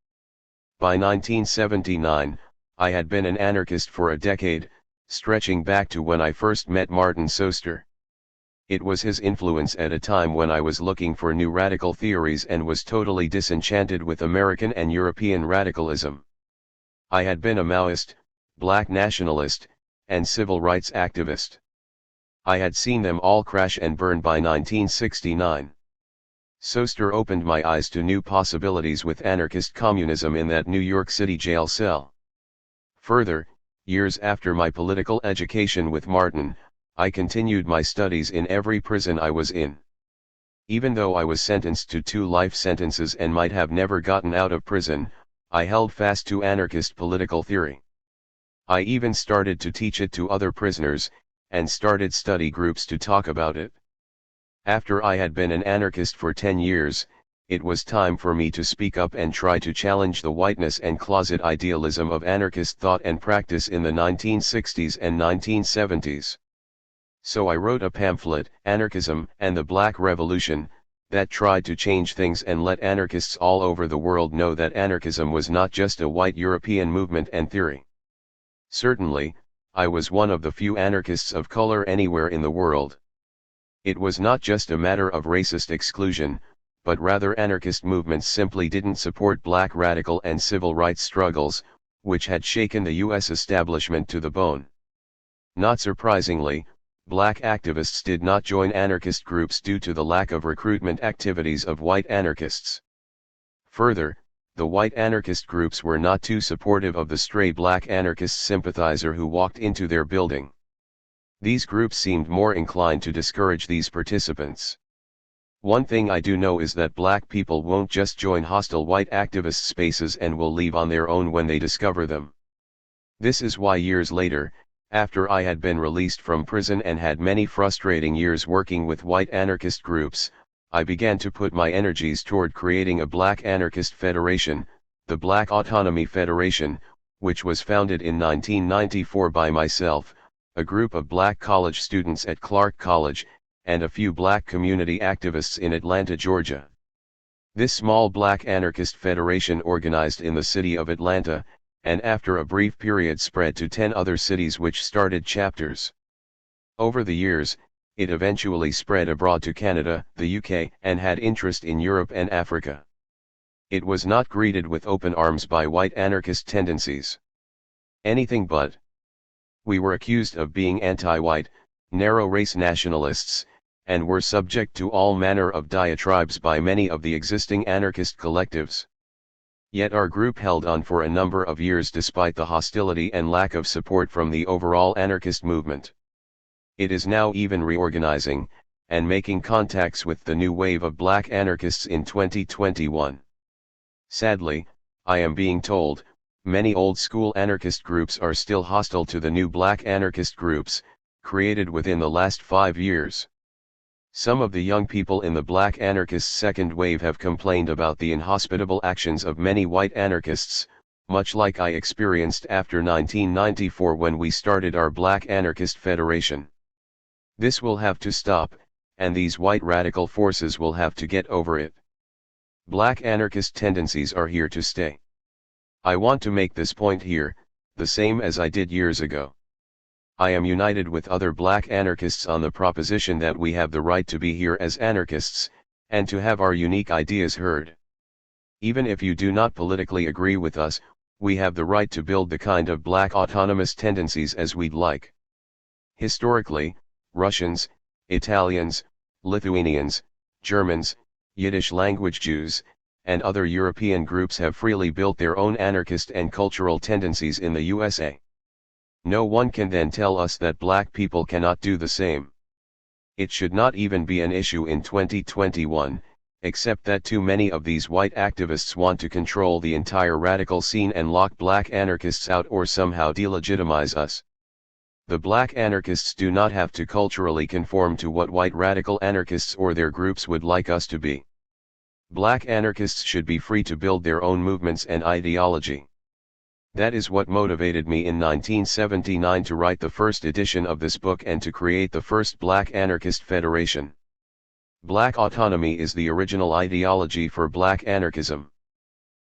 By 1979, I had been an anarchist for a decade, stretching back to when I first met Martin Soster. It was his influence at a time when I was looking for new radical theories and was totally disenchanted with American and European radicalism. I had been a Maoist, black nationalist, and civil rights activist. I had seen them all crash and burn by 1969. Soster opened my eyes to new possibilities with anarchist communism in that New York City jail cell. Further, years after my political education with Martin, I continued my studies in every prison I was in. Even though I was sentenced to 2 life sentences and might have never gotten out of prison, I held fast to anarchist political theory. I even started to teach it to other prisoners, and started study groups to talk about it. After I had been an anarchist for 10 years, it was time for me to speak up and try to challenge the whiteness and closet idealism of anarchist thought and practice in the 1960s and 1970s. So I wrote a pamphlet, Anarchism and the Black Revolution, that tried to change things and let anarchists all over the world know that anarchism was not just a white European movement and theory. Certainly, I was one of the few anarchists of color anywhere in the world. It was not just a matter of racist exclusion, but rather anarchist movements simply didn't support black radical and civil rights struggles, which had shaken the US establishment to the bone. Not surprisingly, black activists did not join anarchist groups due to the lack of recruitment activities of white anarchists. Further, the white anarchist groups were not too supportive of the stray black anarchist sympathizer who walked into their building. These groups seemed more inclined to discourage these participants. One thing I do know is that black people won't just join hostile white activist spaces and will leave on their own when they discover them. This is why years later, after I had been released from prison and had many frustrating years working with white anarchist groups, I began to put my energies toward creating a black anarchist federation, the Black Autonomy Federation, which was founded in 1994 by myself, a group of black college students at Clark College, and a few black community activists in Atlanta, Georgia. This small black anarchist federation organized in the city of Atlanta, and after a brief period spread to 10 other cities which started chapters. Over the years, it eventually spread abroad to Canada, the UK, and had interest in Europe and Africa. It was not greeted with open arms by white anarchist tendencies. Anything but. We were accused of being anti-white, narrow race nationalists, and were subject to all manner of diatribes by many of the existing anarchist collectives. Yet our group held on for a number of years despite the hostility and lack of support from the overall anarchist movement. It is now even reorganizing, and making contacts with the new wave of black anarchists in 2021. Sadly, I am being told, many old-school anarchist groups are still hostile to the new black anarchist groups, created within the last 5 years. Some of the young people in the black anarchist second wave have complained about the inhospitable actions of many white anarchists, much like I experienced after 1994 when we started our Black Anarchist Federation. This will have to stop, and these white radical forces will have to get over it. Black anarchist tendencies are here to stay. I want to make this point here, the same as I did years ago. I am united with other black anarchists on the proposition that we have the right to be here as anarchists, and to have our unique ideas heard. Even if you do not politically agree with us, we have the right to build the kind of black autonomous tendencies as we'd like. Historically, Russians, Italians, Lithuanians, Germans, Yiddish language Jews, and other European groups have freely built their own anarchist and cultural tendencies in the USA. No one can then tell us that black people cannot do the same. It should not even be an issue in 2021, except that too many of these white activists want to control the entire radical scene and lock black anarchists out or somehow delegitimize us. The black anarchists do not have to culturally conform to what white radical anarchists or their groups would like us to be. Black anarchists should be free to build their own movements and ideology. That is what motivated me in 1979 to write the first edition of this book and to create the first Black Anarchist Federation. Black autonomy is the original ideology for black anarchism.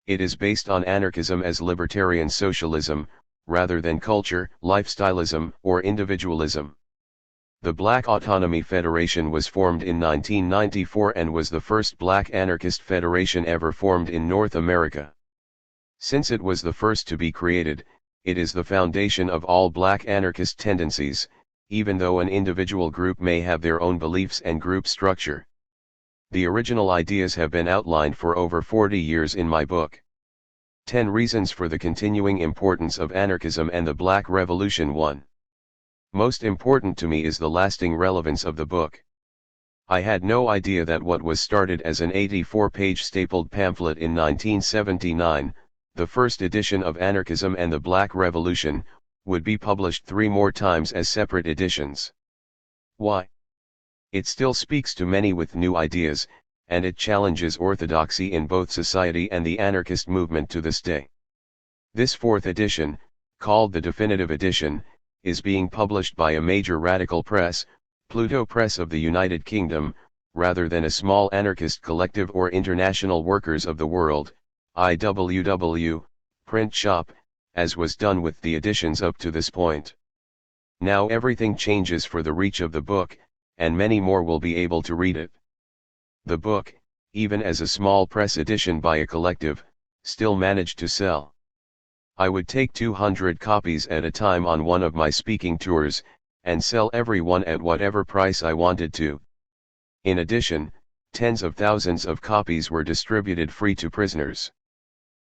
It is based on anarchism as libertarian socialism, rather than culture, lifestyleism, or individualism. The Black Autonomy Federation was formed in 1994 and was the first black anarchist federation ever formed in North America. Since it was the first to be created, it is the foundation of all black anarchist tendencies, even though an individual group may have their own beliefs and group structure. The original ideas have been outlined for over 40 years in my book. 10 Reasons for the Continuing Importance of Anarchism and the Black Revolution. 1. Most important to me is the lasting relevance of the book. I had no idea that what was started as an 84-page stapled pamphlet in 1979, the first edition of Anarchism and the Black Revolution, would be published 3 more times as separate editions. Why? It still speaks to many with new ideas, and it challenges orthodoxy in both society and the anarchist movement to this day. This 4th edition, called the Definitive Edition, is being published by a major radical press, Pluto Press of the United Kingdom, rather than a small anarchist collective or International Workers of the World, IWW, print shop, as was done with the editions up to this point. Now everything changes for the reach of the book, and many more will be able to read it. The book, even as a small press edition by a collective, still managed to sell. I would take 200 copies at a time on one of my speaking tours, and sell every one at whatever price I wanted to. In addition, tens of thousands of copies were distributed free to prisoners.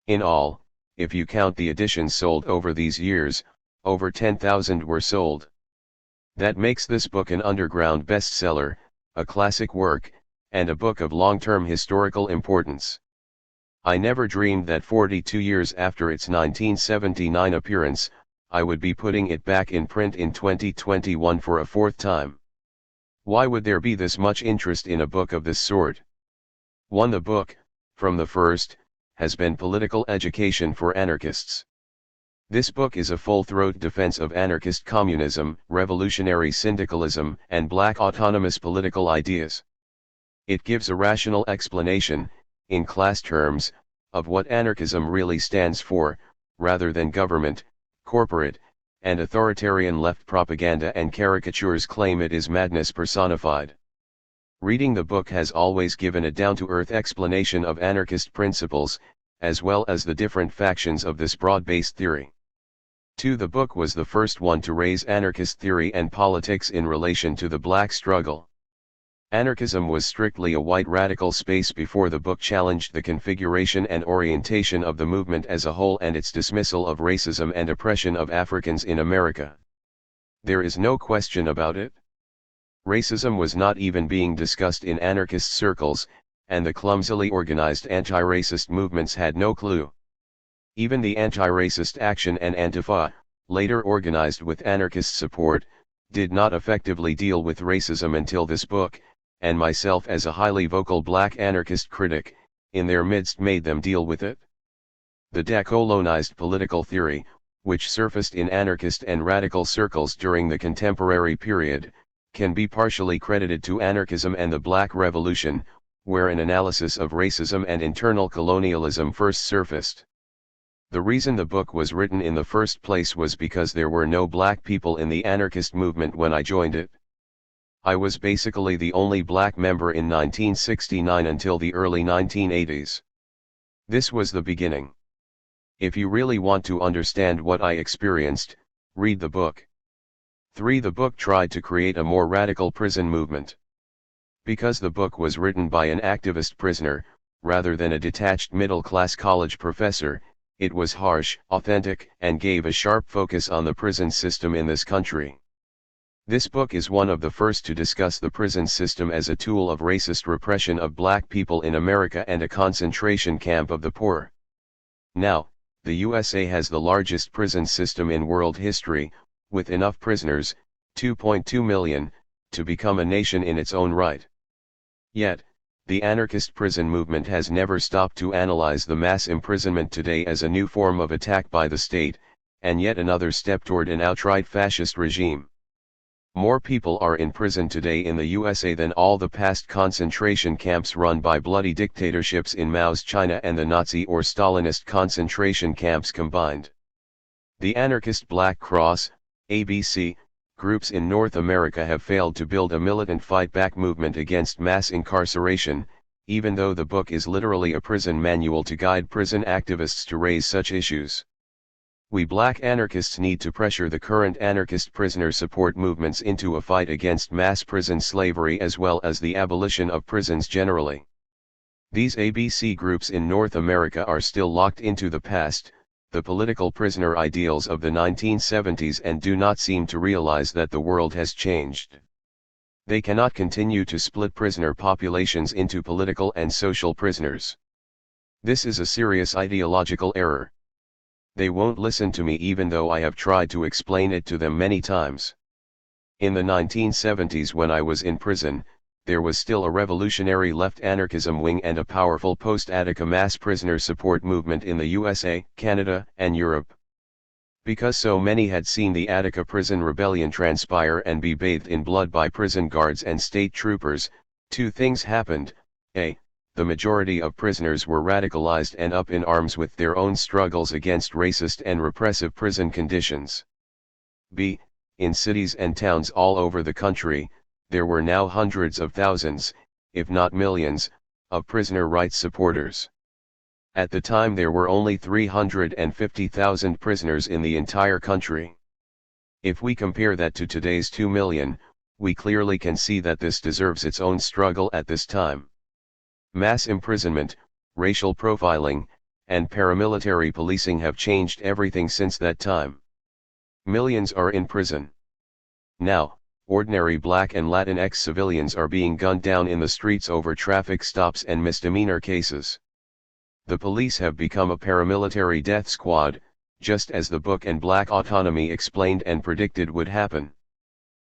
In all, if you count the editions sold over these years, over 10,000 were sold. That makes this book an underground bestseller, a classic work, and a book of long-term historical importance. I never dreamed that 42 years after its 1979 appearance, I would be putting it back in print in 2021 for a fourth time. Why would there be this much interest in a book of this sort? 1. The book, from the first, has been political education for anarchists. This book is a full-throat defense of anarchist communism, revolutionary syndicalism, and black autonomous political ideas. It gives a rational explanation, in class terms, of what anarchism really stands for, rather than government, corporate, and authoritarian left propaganda and caricatures claim it is madness personified. Reading the book has always given a down-to-earth explanation of anarchist principles, as well as the different factions of this broad-based theory. 2. The book was the first one to raise anarchist theory and politics in relation to the black struggle. Anarchism was strictly a white radical space before the book challenged the configuration and orientation of the movement as a whole and its dismissal of racism and oppression of Africans in America. There is no question about it. Racism was not even being discussed in anarchist circles, and the clumsily organized anti-racist movements had no clue. Even the Anti-Racist Action and Antifa, later organized with anarchist support, did not effectively deal with racism until this book, and myself as a highly vocal black anarchist critic, in their midst made them deal with it. The decolonized political theory, which surfaced in anarchist and radical circles during the contemporary period, can be partially credited to anarchism and the Black Revolution, where an analysis of racism and internal colonialism first surfaced. The reason the book was written in the first place was because there were no black people in the anarchist movement when I joined it. I was basically the only black member in 1969 until the early 1980s. This was the beginning. If you really want to understand what I experienced, read the book. 3. The book tried to create a more radical prison movement. Because the book was written by an activist prisoner, rather than a detached middle-class college professor, it was harsh, authentic, and gave a sharp focus on the prison system in this country. This book is one of the first to discuss the prison system as a tool of racist repression of black people in America and a concentration camp of the poor. Now, the USA has the largest prison system in world history, with enough prisoners, 2.2 million, to become a nation in its own right. Yet, the anarchist prison movement has never stopped to analyze the mass imprisonment today as a new form of attack by the state, and yet another step toward an outright fascist regime. More people are in prison today in the USA than all the past concentration camps run by bloody dictatorships in Mao's China and the Nazi or Stalinist concentration camps combined. The anarchist Black Cross, ABC, groups in North America have failed to build a militant fight-back movement against mass incarceration, even though the book is literally a prison manual to guide prison activists to raise such issues. We black anarchists need to pressure the current anarchist prisoner support movements into a fight against mass prison slavery as well as the abolition of prisons generally. These ABC groups in North America are still locked into the past, the political prisoner ideals of the 1970s, and do not seem to realize that the world has changed. They cannot continue to split prisoner populations into political and social prisoners. This is a serious ideological error. They won't listen to me even though I have tried to explain it to them many times. In the 1970s when I was in prison, there was still a revolutionary left anarchism wing and a powerful post-Attica mass prisoner support movement in the USA, Canada, and Europe. Because so many had seen the Attica prison rebellion transpire and be bathed in blood by prison guards and state troopers, two things happened: A. The majority of prisoners were radicalized and up in arms with their own struggles against racist and repressive prison conditions. B. In cities and towns all over the country, there were now hundreds of thousands, if not millions, of prisoner rights supporters. At the time there were only 350,000 prisoners in the entire country. If we compare that to today's 2 million, we clearly can see that this deserves its own struggle at this time. Mass imprisonment, racial profiling, and paramilitary policing have changed everything since that time. Millions are in prison. Now, ordinary black and Latinx civilians are being gunned down in the streets over traffic stops and misdemeanor cases. The police have become a paramilitary death squad, just as the book and black autonomy explained and predicted would happen.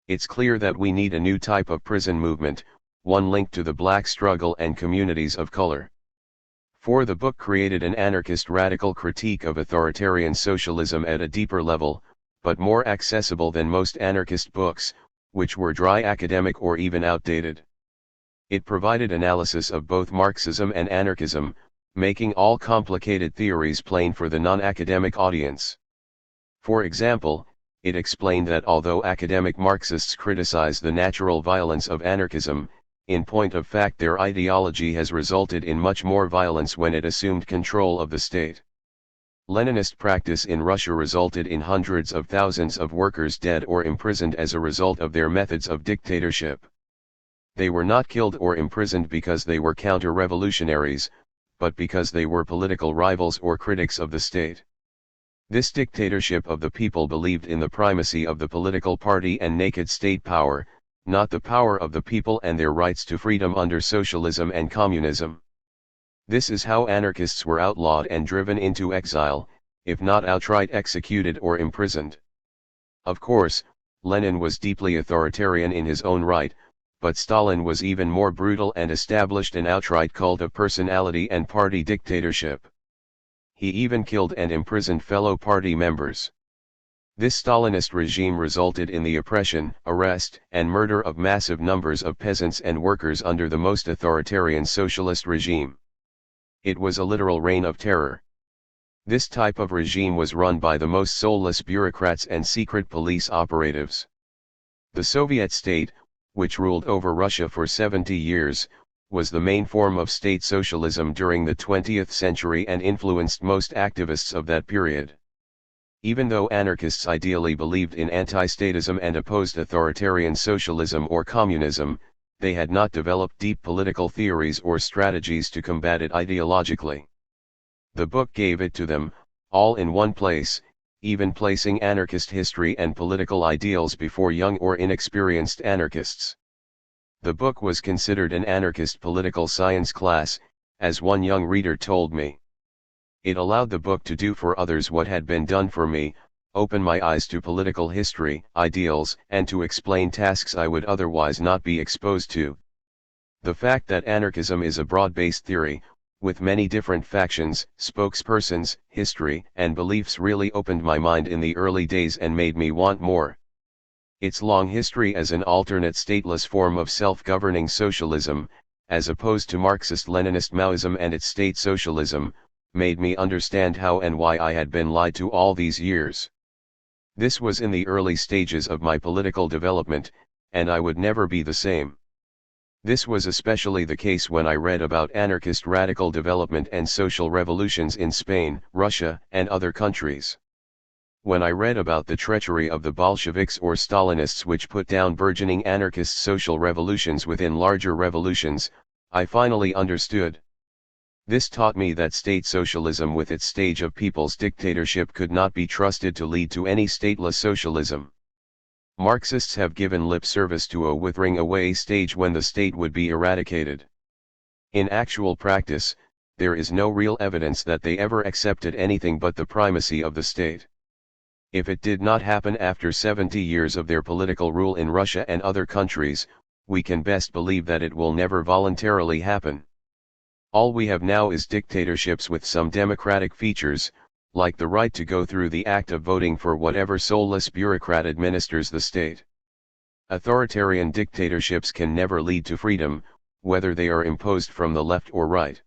It's clear that we need a new type of prison movement, one linked to the black struggle and communities of color. For the book created an anarchist radical critique of authoritarian socialism at a deeper level, but more accessible than most anarchist books, which were dry academic or even outdated. It provided analysis of both Marxism and anarchism, making all complicated theories plain for the non-academic audience. For example, it explained that although academic Marxists criticize the natural violence of anarchism, in point of fact their ideology has resulted in much more violence when it assumed control of the state. Leninist practice in Russia resulted in hundreds of thousands of workers dead or imprisoned as a result of their methods of dictatorship. They were not killed or imprisoned because they were counter-revolutionaries, but because they were political rivals or critics of the state. This dictatorship of the people believed in the primacy of the political party and naked state power, not the power of the people and their rights to freedom under socialism and communism. This is how anarchists were outlawed and driven into exile, if not outright executed or imprisoned. Of course, Lenin was deeply authoritarian in his own right, but Stalin was even more brutal and established an outright cult of personality and party dictatorship. He even killed and imprisoned fellow party members. This Stalinist regime resulted in the oppression, arrest, and murder of massive numbers of peasants and workers under the most authoritarian socialist regime. It was a literal reign of terror. This type of regime was run by the most soulless bureaucrats and secret police operatives. The Soviet state, which ruled over Russia for 70 years, was the main form of state socialism during the 20th century and influenced most activists of that period. Even though anarchists ideally believed in anti-statism and opposed authoritarian socialism or communism, they had not developed deep political theories or strategies to combat it ideologically. The book gave it to them, all in one place, even placing anarchist history and political ideals before young or inexperienced anarchists. The book was considered an anarchist political science class, as one young reader told me. It allowed the book to do for others what had been done for me, open my eyes to political history, ideals, and to explain tasks I would otherwise not be exposed to. The fact that anarchism is a broad-based theory, with many different factions, spokespersons, history, and beliefs really opened my mind in the early days and made me want more. Its long history as an alternate stateless form of self-governing socialism, as opposed to Marxist-Leninist Maoism and its state socialism, made me understand how and why I had been lied to all these years. This was in the early stages of my political development, and I would never be the same. This was especially the case when I read about anarchist radical development and social revolutions in Spain, Russia, and other countries. When I read about the treachery of the Bolsheviks or Stalinists which put down burgeoning anarchist social revolutions within larger revolutions, I finally understood. This taught me that state socialism with its stage of people's dictatorship could not be trusted to lead to any stateless socialism. Marxists have given lip service to a withering away stage when the state would be eradicated. In actual practice, there is no real evidence that they ever accepted anything but the primacy of the state. If it did not happen after 70 years of their political rule in Russia and other countries, we can best believe that it will never voluntarily happen. All we have now is dictatorships with some democratic features, like the right to go through the act of voting for whatever soulless bureaucrat administers the state. Authoritarian dictatorships can never lead to freedom, whether they are imposed from the left or right.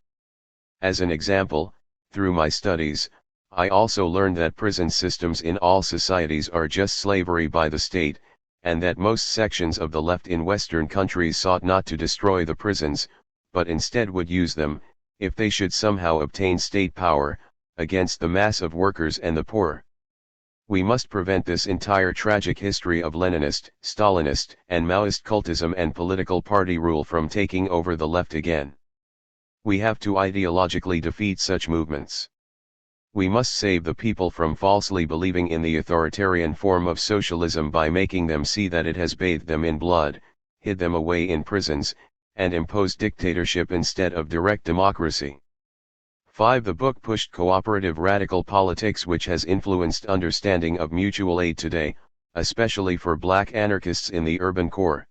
As an example, through my studies, I also learned that prison systems in all societies are just slavery by the state, and that most sections of the left in Western countries sought not to destroy the prisons, but instead would use them, if they should somehow obtain state power, against the mass of workers and the poor. We must prevent this entire tragic history of Leninist, Stalinist, and Maoist cultism and political party rule from taking over the left again. We have to ideologically defeat such movements. We must save the people from falsely believing in the authoritarian form of socialism by making them see that it has bathed them in blood, hid them away in prisons, and imposed dictatorship instead of direct democracy. 5. The book pushed cooperative radical politics, which has influenced understanding of mutual aid today, especially for black anarchists in the urban core.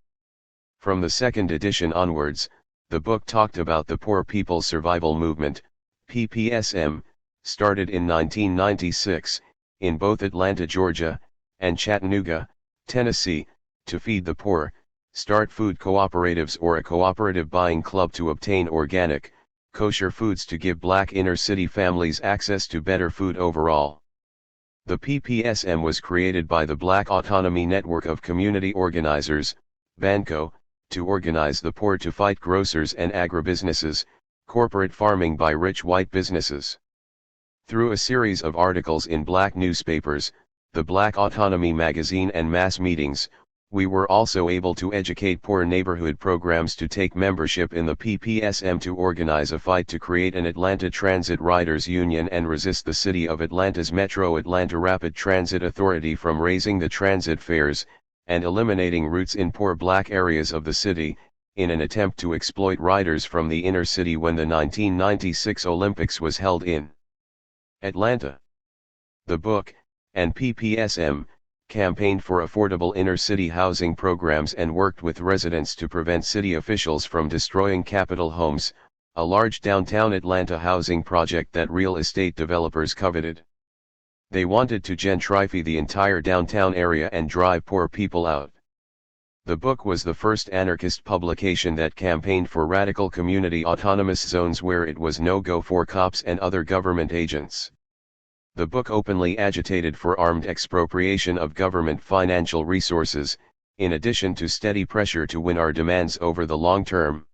From the second edition onwards, the book talked about the Poor People's Survival Movement, PPSM, started in 1996, in both Atlanta, Georgia, and Chattanooga, Tennessee, to feed the poor, start food cooperatives or a cooperative buying club to obtain organic, kosher foods to give black inner-city families access to better food overall. The PPSM was created by the Black Autonomy Network of Community Organizers, BANCO, to organize the poor to fight grocers and agribusinesses, corporate farming by rich white businesses. Through a series of articles in black newspapers, the Black Autonomy magazine and mass meetings, we were also able to educate poor neighborhood programs to take membership in the PPSM, to organize a fight to create an Atlanta Transit Riders Union and resist the City of Atlanta's Metro Atlanta Rapid Transit Authority from raising the transit fares, and eliminating routes in poor black areas of the city, in an attempt to exploit riders from the inner city when the 1996 Olympics was held in Atlanta. The book, and PPSM, campaigned for affordable inner-city housing programs and worked with residents to prevent city officials from destroying Capitol Homes, a large downtown Atlanta housing project that real estate developers coveted. They wanted to gentrify the entire downtown area and drive poor people out. The book was the first anarchist publication that campaigned for radical community autonomous zones where it was no-go for cops and other government agents. The book openly agitated for armed expropriation of government financial resources, in addition to steady pressure to win our demands over the long term.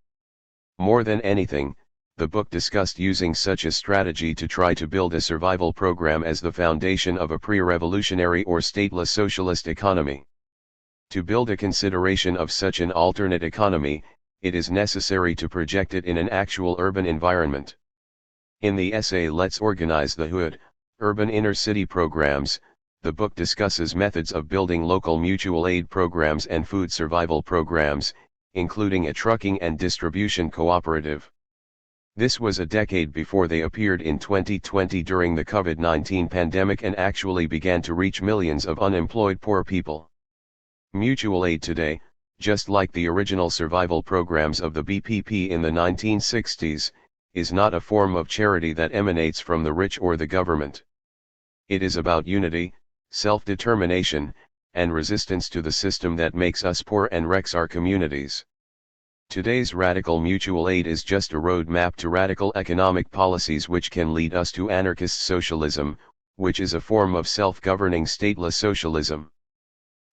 More than anything, the book discussed using such a strategy to try to build a survival program as the foundation of a pre-revolutionary or stateless socialist economy. To build a consideration of such an alternate economy, it is necessary to project it in an actual urban environment. In the essay Let's Organize the Hood, Urban Inner-City Programs, the book discusses methods of building local mutual aid programs and food survival programs, including a trucking and distribution cooperative. This was a decade before they appeared in 2020 during the COVID-19 pandemic and actually began to reach millions of unemployed poor people. Mutual aid today, just like the original survival programs of the BPP in the 1960s, is not a form of charity that emanates from the rich or the government. It is about unity, self-determination, and resistance to the system that makes us poor and wrecks our communities. Today's radical mutual aid is just a roadmap to radical economic policies which can lead us to anarchist socialism, which is a form of self-governing stateless socialism.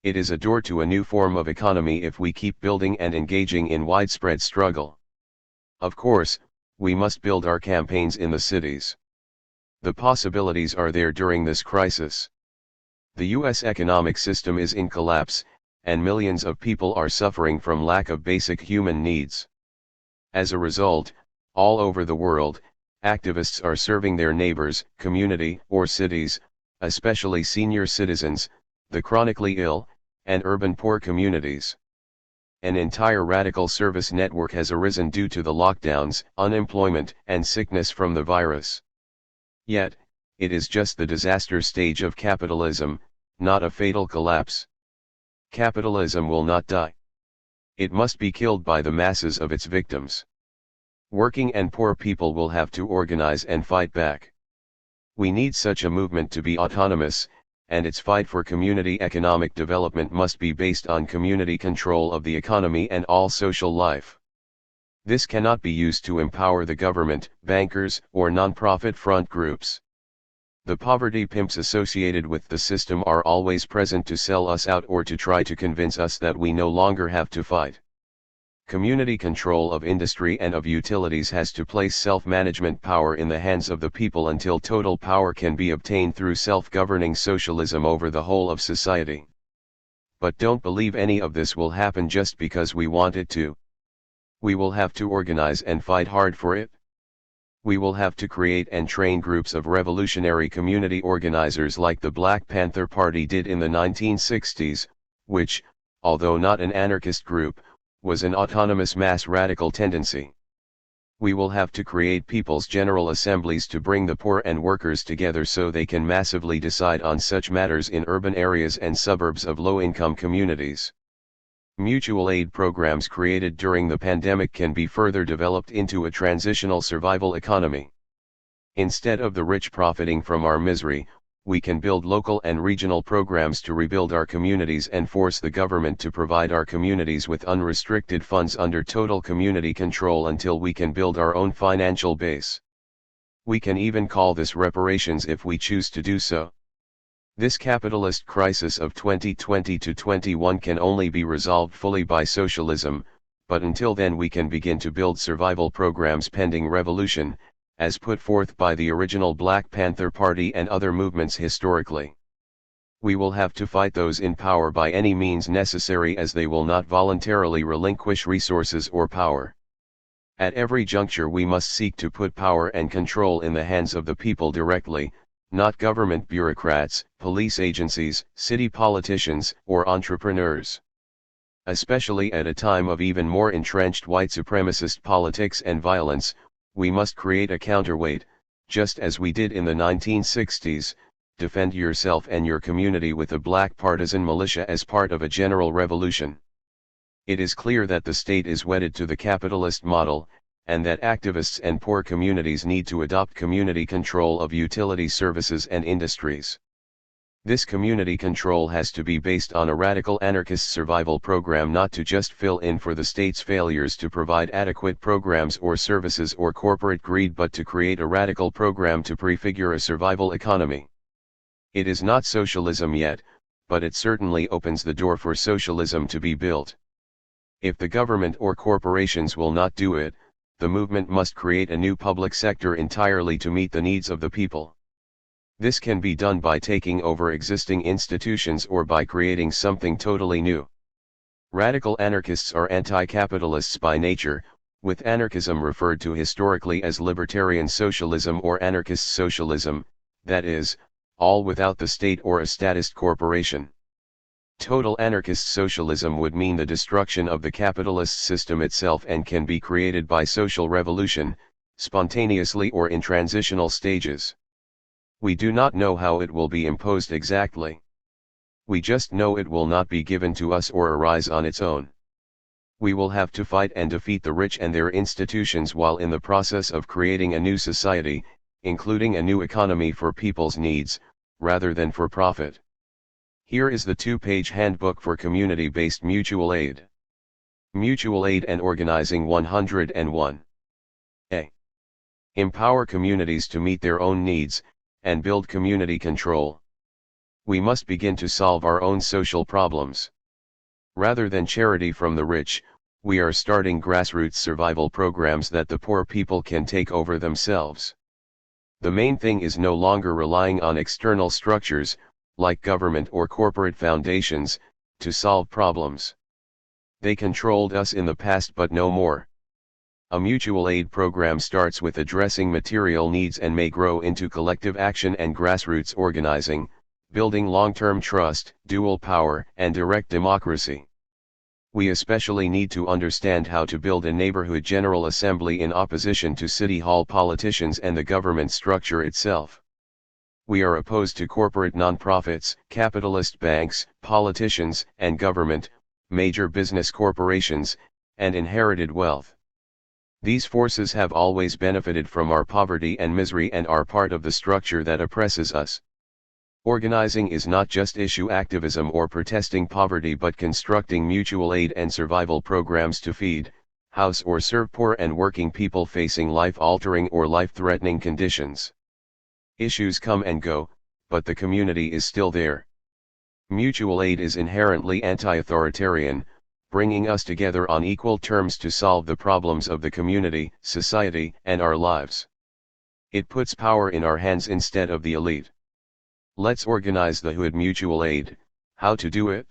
It is a door to a new form of economy if we keep building and engaging in widespread struggle. Of course, we must build our campaigns in the cities. The possibilities are there during this crisis. The U.S. economic system is in collapse, and millions of people are suffering from lack of basic human needs. As a result, all over the world, activists are serving their neighbors, community, or cities, especially senior citizens, the chronically ill, and urban poor communities. An entire radical service network has arisen due to the lockdowns, unemployment, and sickness from the virus. Yet, it is just the disaster stage of capitalism, not a fatal collapse. Capitalism will not die. It must be killed by the masses of its victims. Working and poor people will have to organize and fight back. We need such a movement to be autonomous, and its fight for community economic development must be based on community control of the economy and all social life. This cannot be used to empower the government, bankers, or non-profit front groups. The poverty pimps associated with the system are always present to sell us out or to try to convince us that we no longer have to fight. Community control of industry and of utilities has to place self-management power in the hands of the people until total power can be obtained through self-governing socialism over the whole of society. But don't believe any of this will happen just because we want it to. We will have to organize and fight hard for it. We will have to create and train groups of revolutionary community organizers like the Black Panther Party did in the 1960s, which, although not an anarchist group, was an autonomous mass radical tendency. We will have to create people's general assemblies to bring the poor and workers together so they can massively decide on such matters in urban areas and suburbs of low-income communities. Mutual aid programs created during the pandemic can be further developed into a transitional survival economy. Instead of the rich profiting from our misery, we can build local and regional programs to rebuild our communities and force the government to provide our communities with unrestricted funds under total community control until we can build our own financial base. We can even call this reparations if we choose to do so. This capitalist crisis of 2020-21 can only be resolved fully by socialism, but until then we can begin to build survival programs pending revolution, as put forth by the original Black Panther Party and other movements historically. We will have to fight those in power by any means necessary, as they will not voluntarily relinquish resources or power. At every juncture we must seek to put power and control in the hands of the people directly, not government bureaucrats, police agencies, city politicians, or entrepreneurs. Especially at a time of even more entrenched white supremacist politics and violence, we must create a counterweight, just as we did in the 1960s, defend yourself and your community with a black partisan militia as part of a general revolution. It is clear that the state is wedded to the capitalist model, and that activists and poor communities need to adopt community control of utility services and industries. This community control has to be based on a radical anarchist survival program, not to just fill in for the state's failures to provide adequate programs or services or corporate greed, but to create a radical program to prefigure a survival economy. It is not socialism yet, but it certainly opens the door for socialism to be built. If the government or corporations will not do it, the movement must create a new public sector entirely to meet the needs of the people. This can be done by taking over existing institutions or by creating something totally new. Radical anarchists are anti-capitalists by nature, with anarchism referred to historically as libertarian socialism or anarchist socialism, that is, all without the state or a statist corporation. Total anarchist socialism would mean the destruction of the capitalist system itself and can be created by social revolution, spontaneously or in transitional stages. We do not know how it will be imposed exactly. We just know it will not be given to us or arise on its own. We will have to fight and defeat the rich and their institutions while in the process of creating a new society, including a new economy for people's needs, rather than for profit. Here is the 2-page handbook for community-based mutual aid. Mutual Aid and Organizing 101. A. Empower communities to meet their own needs, and build community control. We must begin to solve our own social problems. Rather than charity from the rich, we are starting grassroots survival programs that the poor people can take over themselves. The main thing is no longer relying on external structures, like government or corporate foundations, to solve problems. They controlled us in the past, but no more. A mutual aid program starts with addressing material needs and may grow into collective action and grassroots organizing, building long-term trust, dual power, and direct democracy. We especially need to understand how to build a neighborhood general assembly in opposition to city hall politicians and the government structure itself. We are opposed to corporate nonprofits, capitalist banks, politicians, and government, major business corporations, and inherited wealth. These forces have always benefited from our poverty and misery and are part of the structure that oppresses us. Organizing is not just issue activism or protesting poverty, but constructing mutual aid and survival programs to feed, house or serve poor and working people facing life-altering or life-threatening conditions. Issues come and go, but the community is still there. Mutual aid is inherently anti-authoritarian, bringing us together on equal terms to solve the problems of the community, society, and our lives. It puts power in our hands instead of the elite. Let's organize the hood mutual aid. How to do it?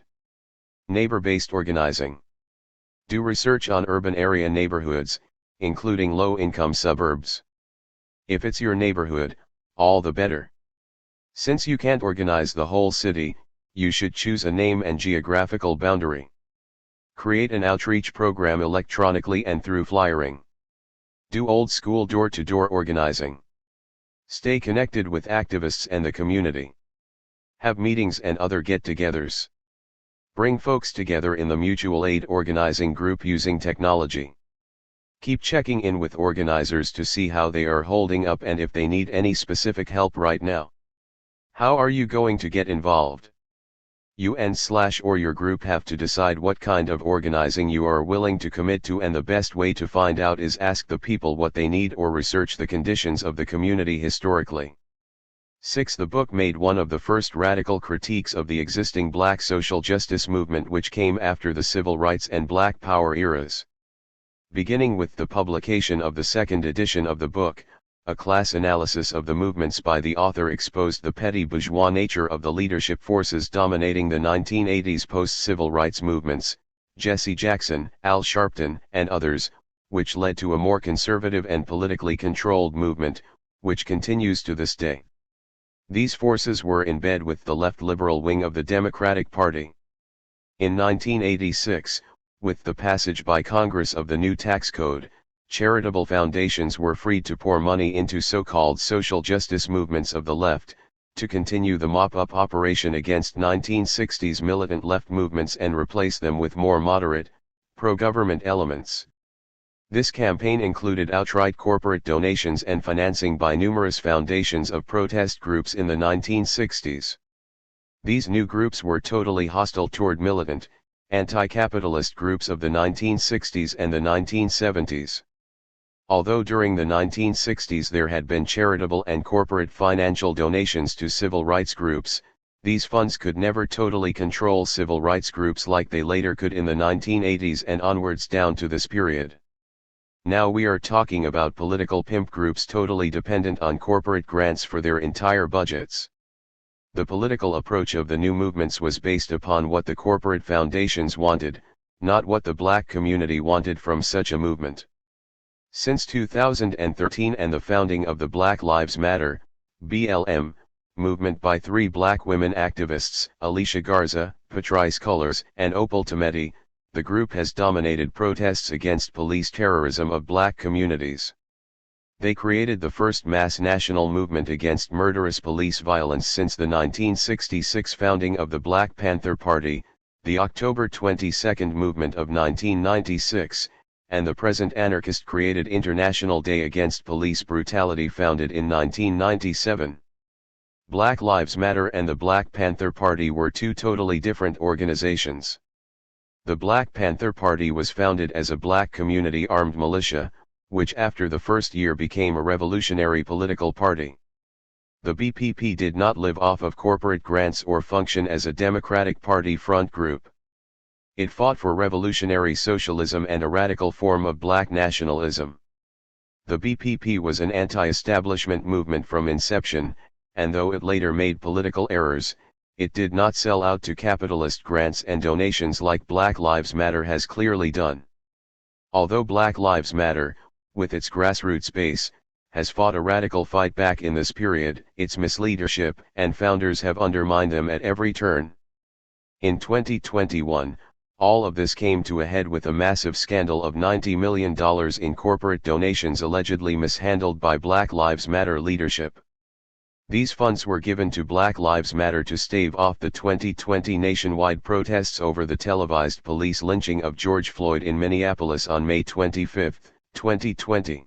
Neighbor-based organizing. Do research on urban area neighborhoods, including low-income suburbs. If it's your neighborhood, all the better. Since you can't organize the whole city, you should choose a name and geographical boundary. Create an outreach program electronically and through flyering. Do old school door-to-door organizing. Stay connected with activists and the community. Have meetings and other get-togethers. Bring folks together in the mutual aid organizing group using technology. Keep checking in with organizers to see how they are holding up and if they need any specific help right now. How are you going to get involved? You and/or your group have to decide what kind of organizing you are willing to commit to, and the best way to find out is ask the people what they need or research the conditions of the community historically. 6. The book made one of the first radical critiques of the existing black social justice movement, which came after the civil rights and black power eras. Beginning with the publication of the second edition of the book, a class analysis of the movements by the author exposed the petty bourgeois nature of the leadership forces dominating the 1980s post-civil rights movements, Jesse Jackson, Al Sharpton, and others, which led to a more conservative and politically controlled movement, which continues to this day. These forces were in bed with the left liberal wing of the Democratic Party. In 1986, with the passage by Congress of the new tax code, charitable foundations were freed to pour money into so-called social justice movements of the left, to continue the mop-up operation against 1960s militant left movements and replace them with more moderate, pro-government elements. This campaign included outright corporate donations and financing by numerous foundations of protest groups in the 1960s. These new groups were totally hostile toward militant, anti-capitalist groups of the 1960s and the 1970s. Although during the 1960s there had been charitable and corporate financial donations to civil rights groups, these funds could never totally control civil rights groups like they later could in the 1980s and onwards down to this period. Now we are talking about political pimp groups totally dependent on corporate grants for their entire budgets. The political approach of the new movements was based upon what the corporate foundations wanted, not what the black community wanted from such a movement. Since 2013 and the founding of the Black Lives Matter, BLM, movement by 3 black women activists, Alicia Garza, Patrice Cullors, and Opal Tometi, the group has dominated protests against police terrorism of black communities. They created the first mass national movement against murderous police violence since the 1966 founding of the Black Panther Party, the October 22 movement of 1996, and the present anarchist-created International Day Against Police Brutality founded in 1997. Black Lives Matter and the Black Panther Party were 2 totally different organizations. The Black Panther Party was founded as a black community armed militia, which after the first year became a revolutionary political party. The BPP did not live off of corporate grants or function as a Democratic Party front group. It fought for revolutionary socialism and a radical form of black nationalism. The BPP was an anti-establishment movement from inception, and though it later made political errors, it did not sell out to capitalist grants and donations like Black Lives Matter has clearly done. Although Black Lives Matter, with its grassroots base, has fought a radical fight back in this period, its misleadership and founders have undermined them at every turn. In 2021, all of this came to a head with a massive scandal of $90 million in corporate donations allegedly mishandled by Black Lives Matter leadership. These funds were given to Black Lives Matter to stave off the 2020 nationwide protests over the televised police lynching of George Floyd in Minneapolis on May 25, 2020.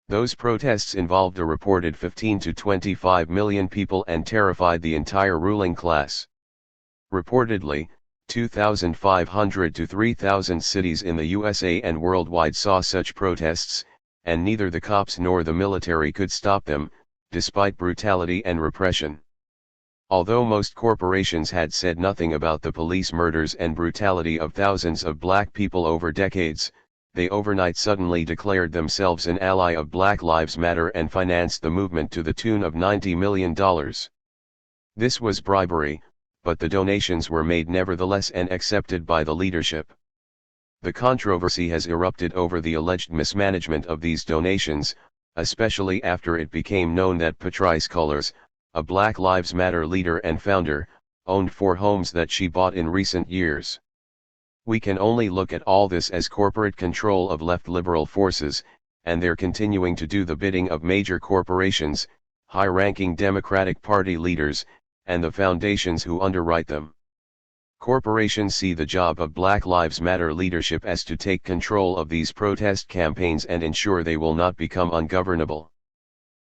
Those protests involved a reported 15 to 25 million people and terrified the entire ruling class. Reportedly, 2,500 to 3,000 cities in the USA and worldwide saw such protests, and neither the cops nor the military could stop them, despite brutality and repression. Although most corporations had said nothing about the police murders and brutality of thousands of black people over decades, they overnight suddenly declared themselves an ally of Black Lives Matter and financed the movement to the tune of $90 million. This was bribery, but the donations were made nevertheless and accepted by the leadership. The controversy has erupted over the alleged mismanagement of these donations, especially after it became known that Patrice Cullors, a Black Lives Matter leader and founder, owned 4 homes that she bought in recent years. We can only look at all this as corporate control of left liberal forces, and they're continuing to do the bidding of major corporations, high-ranking Democratic Party leaders, and the foundations who underwrite them. Corporations see the job of Black Lives Matter leadership as to take control of these protest campaigns and ensure they will not become ungovernable.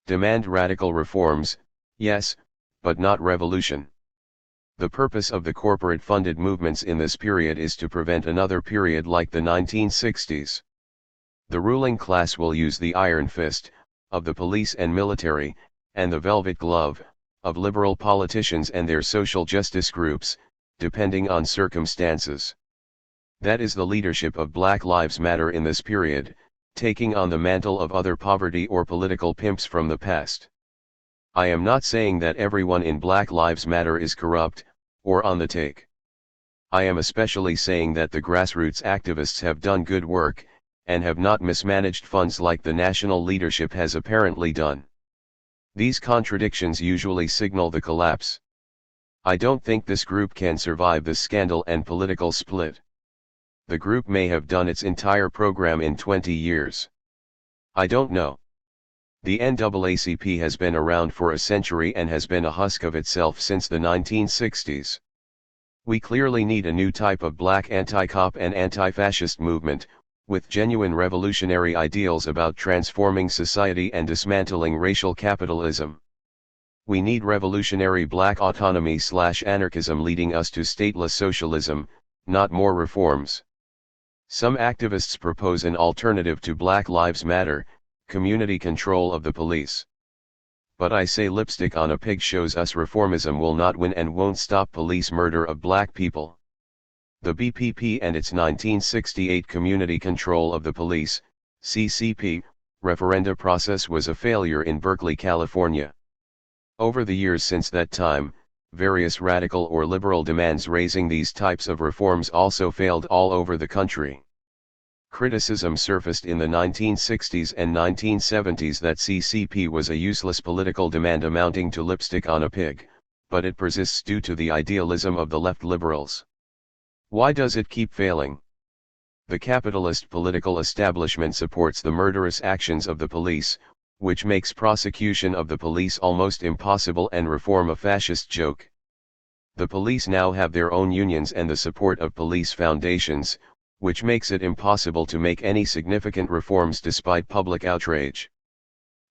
Demand radical reforms, yes, but not revolution. The purpose of the corporate-funded movements in this period is to prevent another period like the 1960s. The ruling class will use the iron fist of the police and military, and the velvet glove of liberal politicians and their social justice groups, depending on circumstances. That is the leadership of Black Lives Matter in this period, taking on the mantle of other poverty or political pimps from the past. I am not saying that everyone in Black Lives Matter is corrupt, or on the take. I am especially saying that the grassroots activists have done good work, and have not mismanaged funds like the national leadership has apparently done. These contradictions usually signal the collapse. I don't think this group can survive the scandal and political split. The group may have done its entire program in 20 years. I don't know. The NAACP has been around for a century and has been a husk of itself since the 1960s. We clearly need a new type of black anti-cop and anti-fascist movement, with genuine revolutionary ideals about transforming society and dismantling racial capitalism. We need revolutionary black autonomy/anarchism leading us to stateless socialism, not more reforms. Some activists propose an alternative to Black Lives Matter, community control of the police. But I say lipstick on a pig shows us reformism will not win and won't stop police murder of black people. The BPP and its 1968 Community Control of the Police, CCP, referenda process was a failure in Berkeley, California. Over the years since that time, various radical or liberal demands raising these types of reforms also failed all over the country. Criticism surfaced in the 1960s and 1970s that CCP was a useless political demand amounting to lipstick on a pig, but it persists due to the idealism of the left liberals. Why does it keep failing? The capitalist political establishment supports the murderous actions of the police, which makes prosecution of the police almost impossible and reform a fascist joke. The police now have their own unions and the support of police foundations, which makes it impossible to make any significant reforms despite public outrage.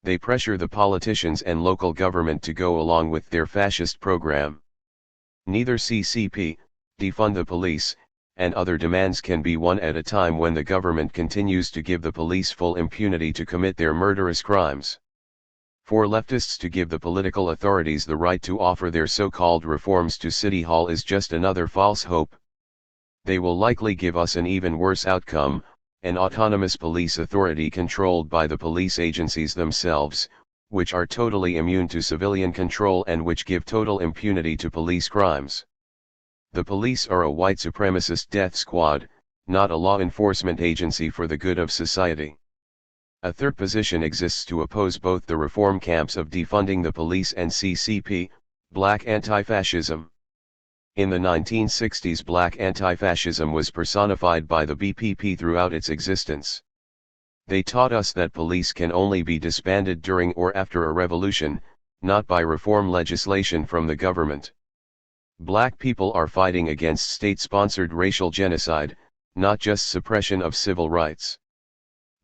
They pressure the politicians and local government to go along with their fascist program. Neither CCP, defund the police, and other demands can be won at a time when the government continues to give the police full impunity to commit their murderous crimes. For leftists to give the political authorities the right to offer their so-called reforms to City Hall is just another false hope. They will likely give us an even worse outcome, an autonomous police authority controlled by the police agencies themselves, which are totally immune to civilian control and which give total impunity to police crimes. The police are a white supremacist death squad, not a law enforcement agency for the good of society. A third position exists to oppose both the reform camps of defunding the police and CCP, black anti-fascism. In the 1960s, black anti-fascism was personified by the BPP throughout its existence. They taught us that police can only be disbanded during or after a revolution, not by reform legislation from the government. Black people are fighting against state-sponsored racial genocide, not just suppression of civil rights.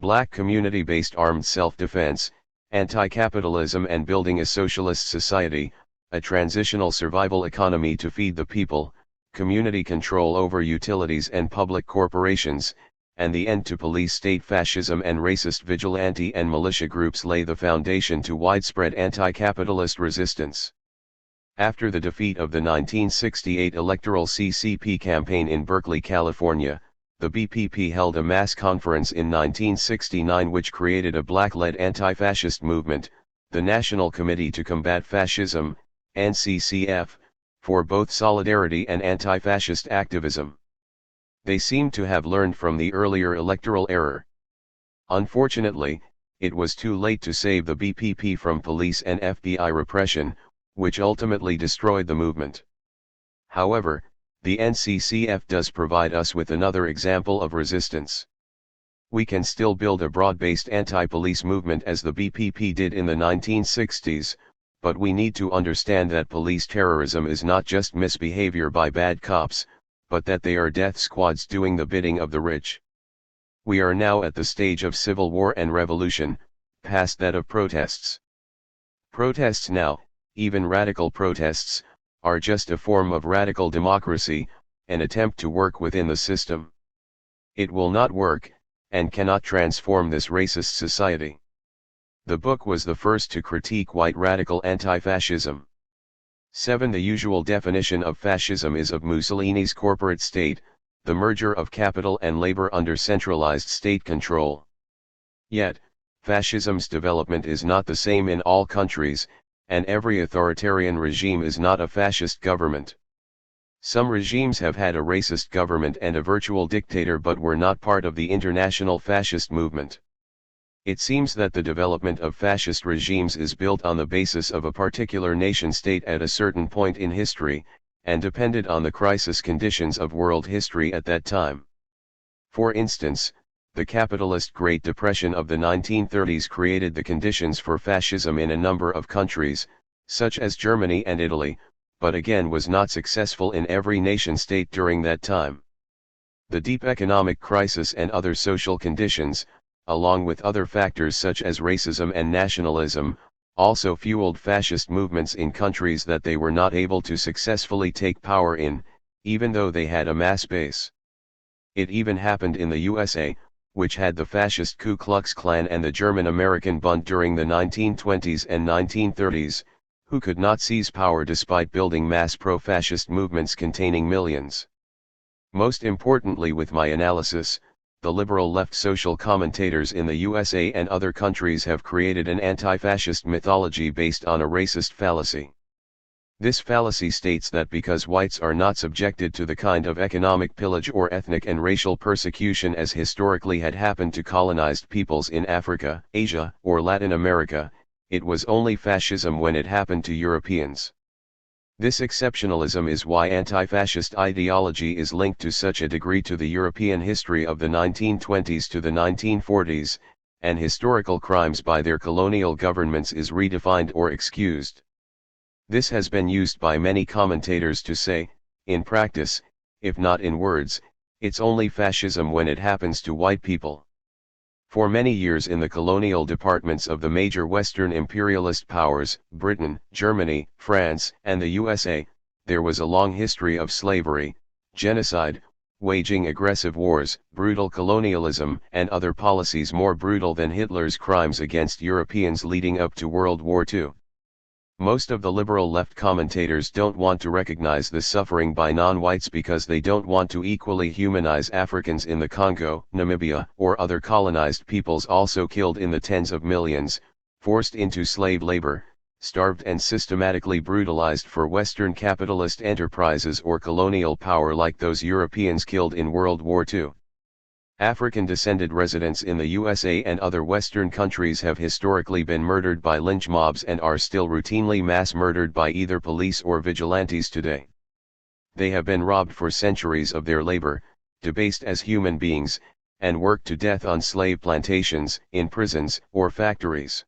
Black community-based armed self-defense, anti-capitalism and building a socialist society, a transitional survival economy to feed the people, community control over utilities and public corporations, and the end to police state fascism and racist vigilante and militia groups lay the foundation to widespread anti-capitalist resistance. After the defeat of the 1968 electoral CCP campaign in Berkeley, California, the BPP held a mass conference in 1969 which created a black-led anti-fascist movement, the National Committee to Combat Fascism, NCCF, for both solidarity and anti-fascist activism. They seem to have learned from the earlier electoral error. Unfortunately, it was too late to save the BPP from police and FBI repression, which ultimately destroyed the movement. However, the NCCF does provide us with another example of resistance. We can still build a broad-based anti-police movement as the BPP did in the 1960s, but we need to understand that police terrorism is not just misbehavior by bad cops, but that they are death squads doing the bidding of the rich. We are now at the stage of civil war and revolution, past that of protests. Protests now, even radical protests, are just a form of radical democracy, an attempt to work within the system. It will not work, and cannot transform this racist society. The book was the first to critique white radical anti-fascism. 7. The usual definition of fascism is of Mussolini's corporate state, the merger of capital and labor under centralized state control. Yet, fascism's development is not the same in all countries, and every authoritarian regime is not a fascist government. Some regimes have had a racist government and a virtual dictator but were not part of the international fascist movement. It seems that the development of fascist regimes is built on the basis of a particular nation-state at a certain point in history, and depended on the crisis conditions of world history at that time. For instance, the capitalist Great Depression of the 1930s created the conditions for fascism in a number of countries, such as Germany and Italy, but again was not successful in every nation-state during that time. The deep economic crisis and other social conditions, along with other factors such as racism and nationalism, also fueled fascist movements in countries that they were not able to successfully take power in, even though they had a mass base. It even happened in the USA, which had the fascist Ku Klux Klan and the German-American Bund during the 1920s and 1930s, who could not seize power despite building mass pro-fascist movements containing millions. Most importantly with my analysis, the liberal left social commentators in the USA and other countries have created an anti-fascist mythology based on a racist fallacy. This fallacy states that because whites are not subjected to the kind of economic pillage or ethnic and racial persecution as historically had happened to colonized peoples in Africa, Asia, or Latin America, it was only fascism when it happened to Europeans. This exceptionalism is why anti-fascist ideology is linked to such a degree to the European history of the 1920s to the 1940s, and historical crimes by their colonial governments is redefined or excused. This has been used by many commentators to say, in practice, if not in words, it's only fascism when it happens to white people. For many years in the colonial departments of the major Western imperialist powers, Britain, Germany, France, and the USA, there was a long history of slavery, genocide, waging aggressive wars, brutal colonialism, and other policies more brutal than Hitler's crimes against Europeans leading up to World War II. Most of the liberal left commentators don't want to recognize this suffering by non-whites because they don't want to equally humanize Africans in the Congo, Namibia, or other colonized peoples also killed in the tens of millions, forced into slave labor, starved and systematically brutalized for Western capitalist enterprises or colonial power like those Europeans killed in World War II. African-descended residents in the USA and other Western countries have historically been murdered by lynch mobs and are still routinely mass murdered by either police or vigilantes today. They have been robbed for centuries of their labor, debased as human beings, and worked to death on slave plantations, in prisons, or factories.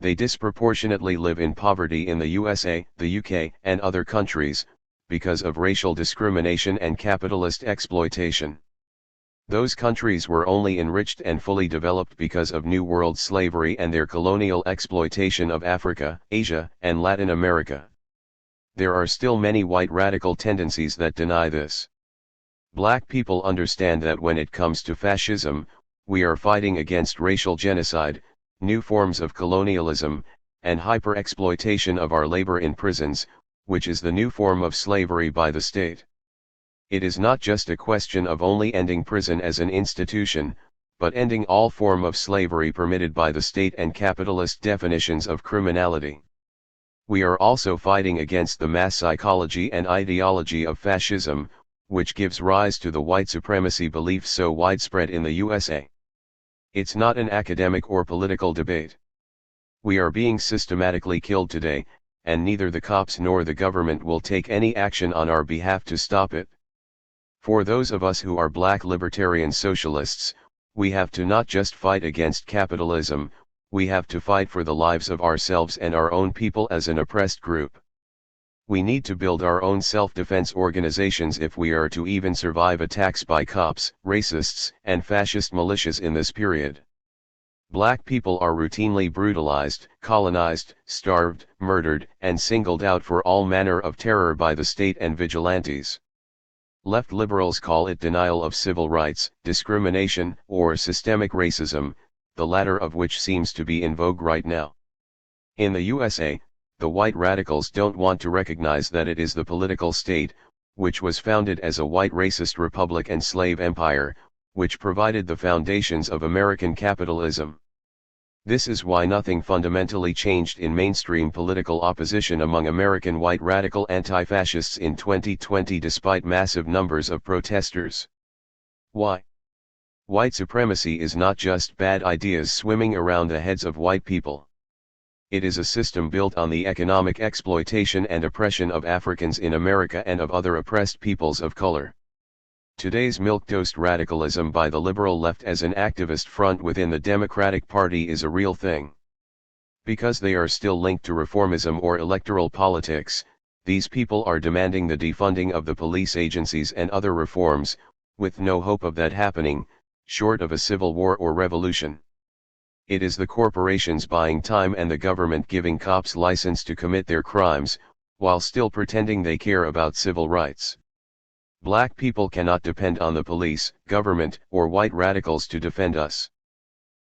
They disproportionately live in poverty in the USA, the UK, and other countries, because of racial discrimination and capitalist exploitation. Those countries were only enriched and fully developed because of New World slavery and their colonial exploitation of Africa, Asia, and Latin America. There are still many white radical tendencies that deny this. Black people understand that when it comes to fascism, we are fighting against racial genocide, new forms of colonialism, and hyper-exploitation of our labor in prisons, which is the new form of slavery by the state. It is not just a question of only ending prison as an institution, but ending all form of slavery permitted by the state and capitalist definitions of criminality. We are also fighting against the mass psychology and ideology of fascism, which gives rise to the white supremacy belief so widespread in the USA. It's not an academic or political debate. We are being systematically killed today, and neither the cops nor the government will take any action on our behalf to stop it. For those of us who are black libertarian socialists, We have to not just fight against capitalism, we have to fight for the lives of ourselves and our own people as an oppressed group. We need to build our own self-defense organizations if we are to even survive attacks by cops, racists, and fascist militias in this period. Black people are routinely brutalized, colonized, starved, murdered, and singled out for all manner of terror by the state and vigilantes. Left liberals call it denial of civil rights, discrimination, or systemic racism, the latter of which seems to be in vogue right now. In the USA, the white radicals don't want to recognize that it is the political state, which was founded as a white racist republic and slave empire, which provided the foundations of American capitalism. This is why nothing fundamentally changed in mainstream political opposition among American white radical anti-fascists in 2020 despite massive numbers of protesters. Why? White supremacy is not just bad ideas swimming around the heads of white people. It is a system built on the economic exploitation and oppression of Africans in America and of other oppressed peoples of color. Today's milquetoast radicalism by the liberal left as an activist front within the Democratic Party is a real thing. Because they are still linked to reformism or electoral politics, these people are demanding the defunding of the police agencies and other reforms, with no hope of that happening, short of a civil war or revolution. It is the corporations buying time and the government giving cops license to commit their crimes, while still pretending they care about civil rights. Black people cannot depend on the police, government, or white radicals to defend us.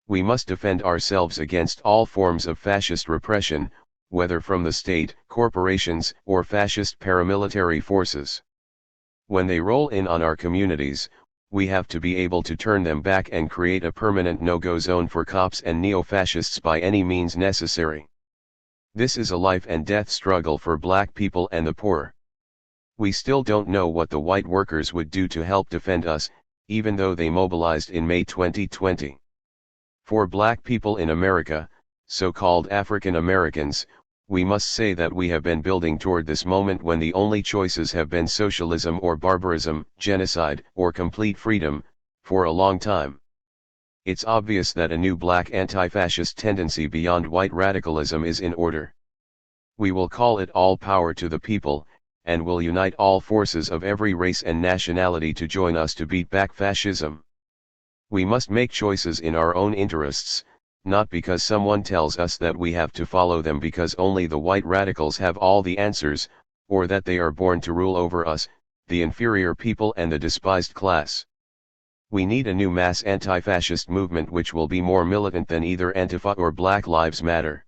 We must defend ourselves against all forms of fascist repression, whether from the state, corporations, or fascist paramilitary forces. When they roll in on our communities, we have to be able to turn them back and create a permanent no-go zone for cops and neo-fascists by any means necessary. This is a life and death struggle for black people and the poor. We still don't know what the white workers would do to help defend us, even though they mobilized in May 2020. For black people in America, so-called African Americans, we must say that we have been building toward this moment when the only choices have been socialism or barbarism, genocide, or complete freedom, for a long time. It's obvious that a new black anti-fascist tendency beyond white radicalism is in order. We will call it all power to the people, and will unite all forces of every race and nationality to join us to beat back fascism. We must make choices in our own interests, not because someone tells us that we have to follow them because only the white radicals have all the answers, or that they are born to rule over us, the inferior people and the despised class. We need a new mass anti-fascist movement which will be more militant than either Antifa or Black Lives Matter.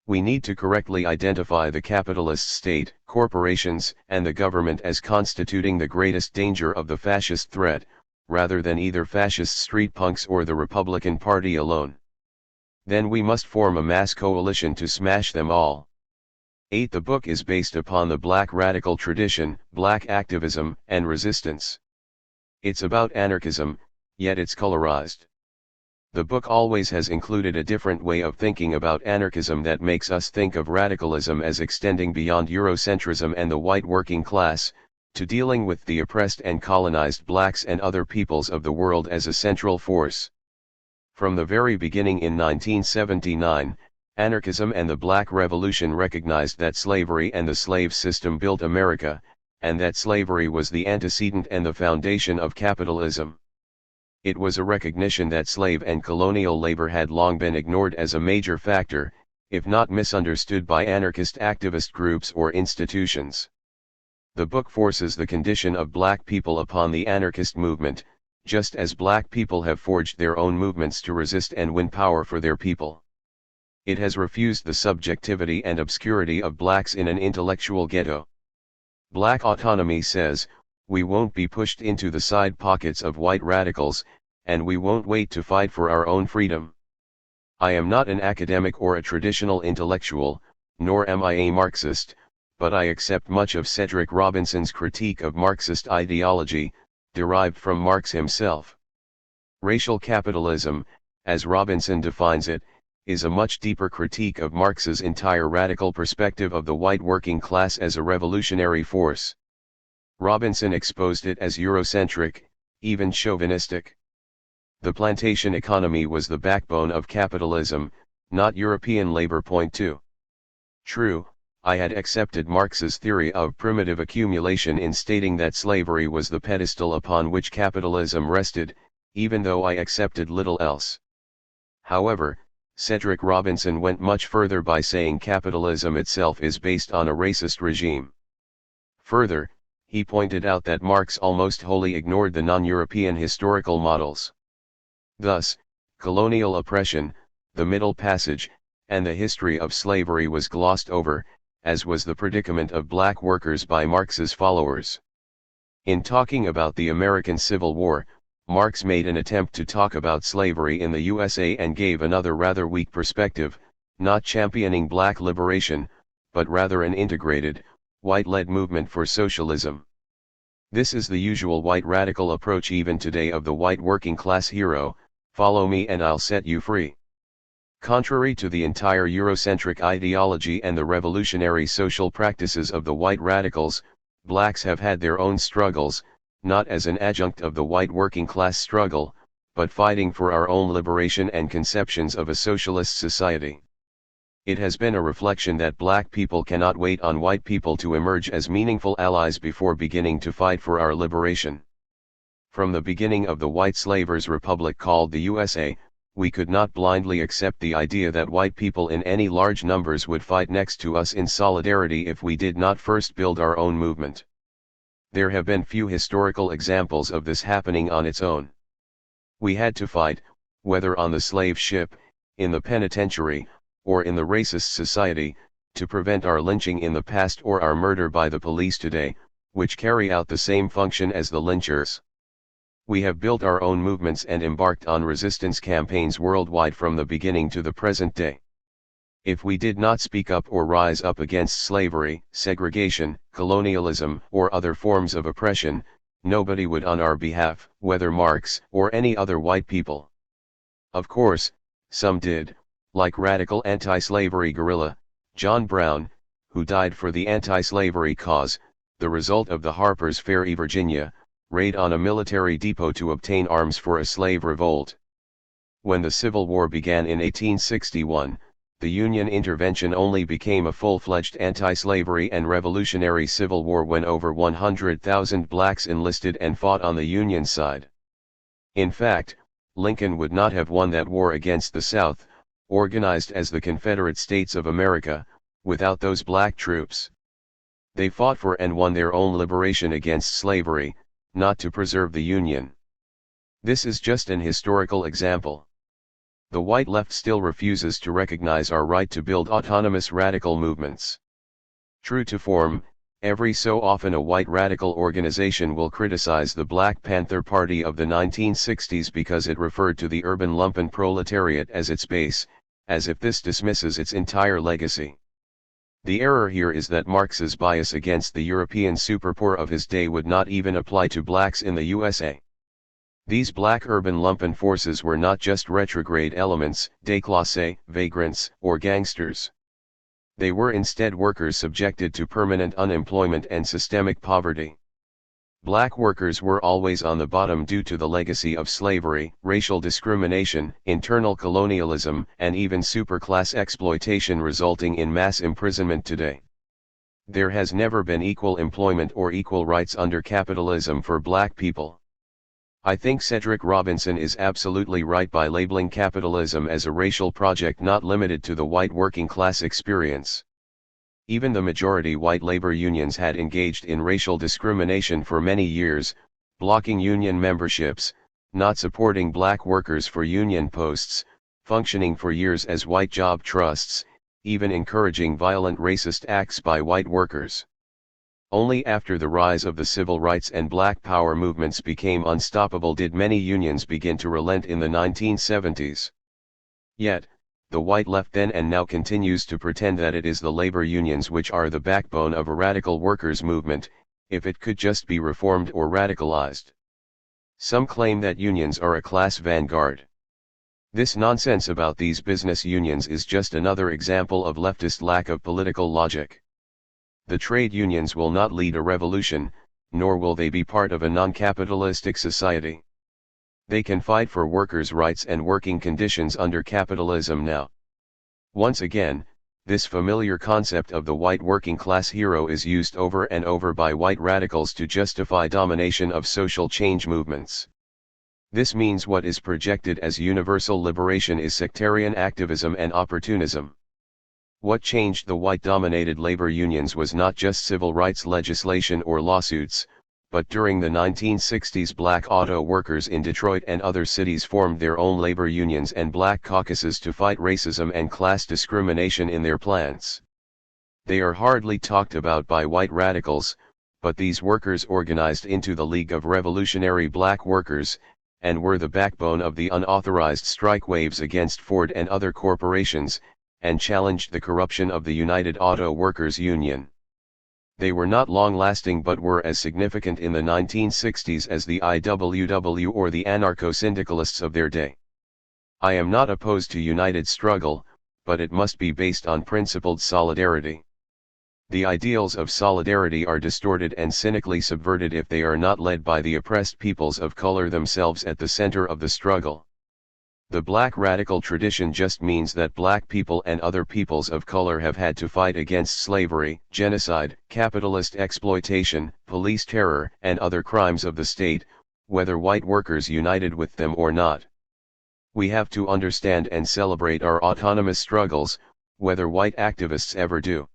We need to correctly identify the capitalist state, corporations, and the government as constituting the greatest danger of the fascist threat, rather than either fascist street punks or the Republican Party alone. Then we must form a mass coalition to smash them all. 8. The book is based upon the black radical tradition, black activism, and resistance. It's about anarchism, yet it's colorized. The book always has included a different way of thinking about anarchism that makes us think of radicalism as extending beyond Eurocentrism and the white working class, to dealing with the oppressed and colonized blacks and other peoples of the world as a central force. From the very beginning in 1979, anarchism and the Black Revolution recognized that slavery and the slave system built America, and that slavery was the antecedent and the foundation of capitalism. It was a recognition that slave and colonial labor had long been ignored as a major factor, if not misunderstood by anarchist activist groups or institutions. The book forces the condition of black people upon the anarchist movement, just as black people have forged their own movements to resist and win power for their people. It has refused the subjectivity and obscurity of blacks in an intellectual ghetto. Black autonomy says, we won't be pushed into the side pockets of white radicals, and we won't wait to fight for our own freedom. I am not an academic or a traditional intellectual, nor am I a Marxist, but I accept much of Cedric Robinson's critique of Marxist ideology, derived from Marx himself. Racial capitalism, as Robinson defines it, is a much deeper critique of Marx's entire radical perspective of the white working class as a revolutionary force. Robinson exposed it as Eurocentric, even chauvinistic. The plantation economy was the backbone of capitalism, not European labor. Point 2. True, I had accepted Marx's theory of primitive accumulation in stating that slavery was the pedestal upon which capitalism rested, even though I accepted little else. However, Cedric Robinson went much further by saying capitalism itself is based on a racist regime. Further, he pointed out that Marx almost wholly ignored the non-European historical models. Thus, colonial oppression, the Middle Passage, and the history of slavery was glossed over, as was the predicament of black workers by Marx's followers. In talking about the American Civil War, Marx made an attempt to talk about slavery in the USA and gave another rather weak perspective, not championing black liberation, but rather an integrated, white-led movement for socialism. This is the usual white radical approach even today of the white working class hero, follow me and I'll set you free. Contrary to the entire Eurocentric ideology and the revolutionary social practices of the white radicals, blacks have had their own struggles, not as an adjunct of the white working class struggle, but fighting for our own liberation and conceptions of a socialist society. It has been a reflection that black people cannot wait on white people to emerge as meaningful allies before beginning to fight for our liberation. From the beginning of the white slavers' republic called the USA, we could not blindly accept the idea that white people in any large numbers would fight next to us in solidarity if we did not first build our own movement. There have been few historical examples of this happening on its own. We had to fight, whether on the slave ship, in the penitentiary, or in the racist society, to prevent our lynching in the past or our murder by the police today, which carry out the same function as the lynchers. We have built our own movements and embarked on resistance campaigns worldwide from the beginning to the present day. If we did not speak up or rise up against slavery, segregation, colonialism, or other forms of oppression, nobody would on our behalf, whether Marx or any other white people. Of course, some did, like radical anti-slavery guerrilla, John Brown, who died for the anti-slavery cause, the result of the Harper's Ferry, Virginia, raid on a military depot to obtain arms for a slave revolt. When the Civil War began in 1861, the Union intervention only became a full-fledged anti-slavery and revolutionary civil war when over 100,000 blacks enlisted and fought on the Union side. In fact, Lincoln would not have won that war against the South, organized as the Confederate States of America, without those black troops. They fought for and won their own liberation against slavery, not to preserve the Union. This is just an historical example. The white left still refuses to recognize our right to build autonomous radical movements. True to form, every so often a white radical organization will criticize the Black Panther Party of the 1960s because it referred to the urban lumpen proletariat as its base, as if this dismisses its entire legacy. The error here is that Marx's bias against the European superpoor of his day would not even apply to blacks in the USA. These black urban lumpen forces were not just retrograde elements, déclassés, vagrants, or gangsters. They were instead workers subjected to permanent unemployment and systemic poverty. Black workers were always on the bottom due to the legacy of slavery, racial discrimination, internal colonialism, and even superclass exploitation resulting in mass imprisonment today. There has never been equal employment or equal rights under capitalism for black people. I think Cedric Robinson is absolutely right by labeling capitalism as a racial project not limited to the white working class experience. Even the majority white labor unions had engaged in racial discrimination for many years, blocking union memberships, not supporting black workers for union posts, functioning for years as white job trusts, even encouraging violent racist acts by white workers. Only after the rise of the civil rights and black power movements became unstoppable did many unions begin to relent in the 1970s. Yet, the white left then and now continues to pretend that it is the labor unions which are the backbone of a radical workers' movement, if it could just be reformed or radicalized. Some claim that unions are a class vanguard. This nonsense about these business unions is just another example of leftist lack of political logic. The trade unions will not lead a revolution, nor will they be part of a non-capitalistic society. They can fight for workers' rights and working conditions under capitalism now. Once again, this familiar concept of the white working class hero is used over and over by white radicals to justify domination of social change movements. This means what is projected as universal liberation is sectarian activism and opportunism. What changed the white-dominated labor unions was not just civil rights legislation or lawsuits, but during the 1960s black auto workers in Detroit and other cities formed their own labor unions and black caucuses to fight racism and class discrimination in their plants. They are hardly talked about by white radicals, but these workers organized into the League of Revolutionary Black Workers, and were the backbone of the unauthorized strike waves against Ford and other corporations, and challenged the corruption of the United Auto Workers Union. They were not long-lasting but were as significant in the 1960s as the IWW or the anarcho-syndicalists of their day. I am not opposed to united struggle, but it must be based on principled solidarity. The ideals of solidarity are distorted and cynically subverted if they are not led by the oppressed peoples of color themselves at the center of the struggle. The black radical tradition just means that black people and other peoples of color have had to fight against slavery, genocide, capitalist exploitation, police terror, and other crimes of the state, whether white workers united with them or not. We have to understand and celebrate our autonomous struggles, whether white activists ever do.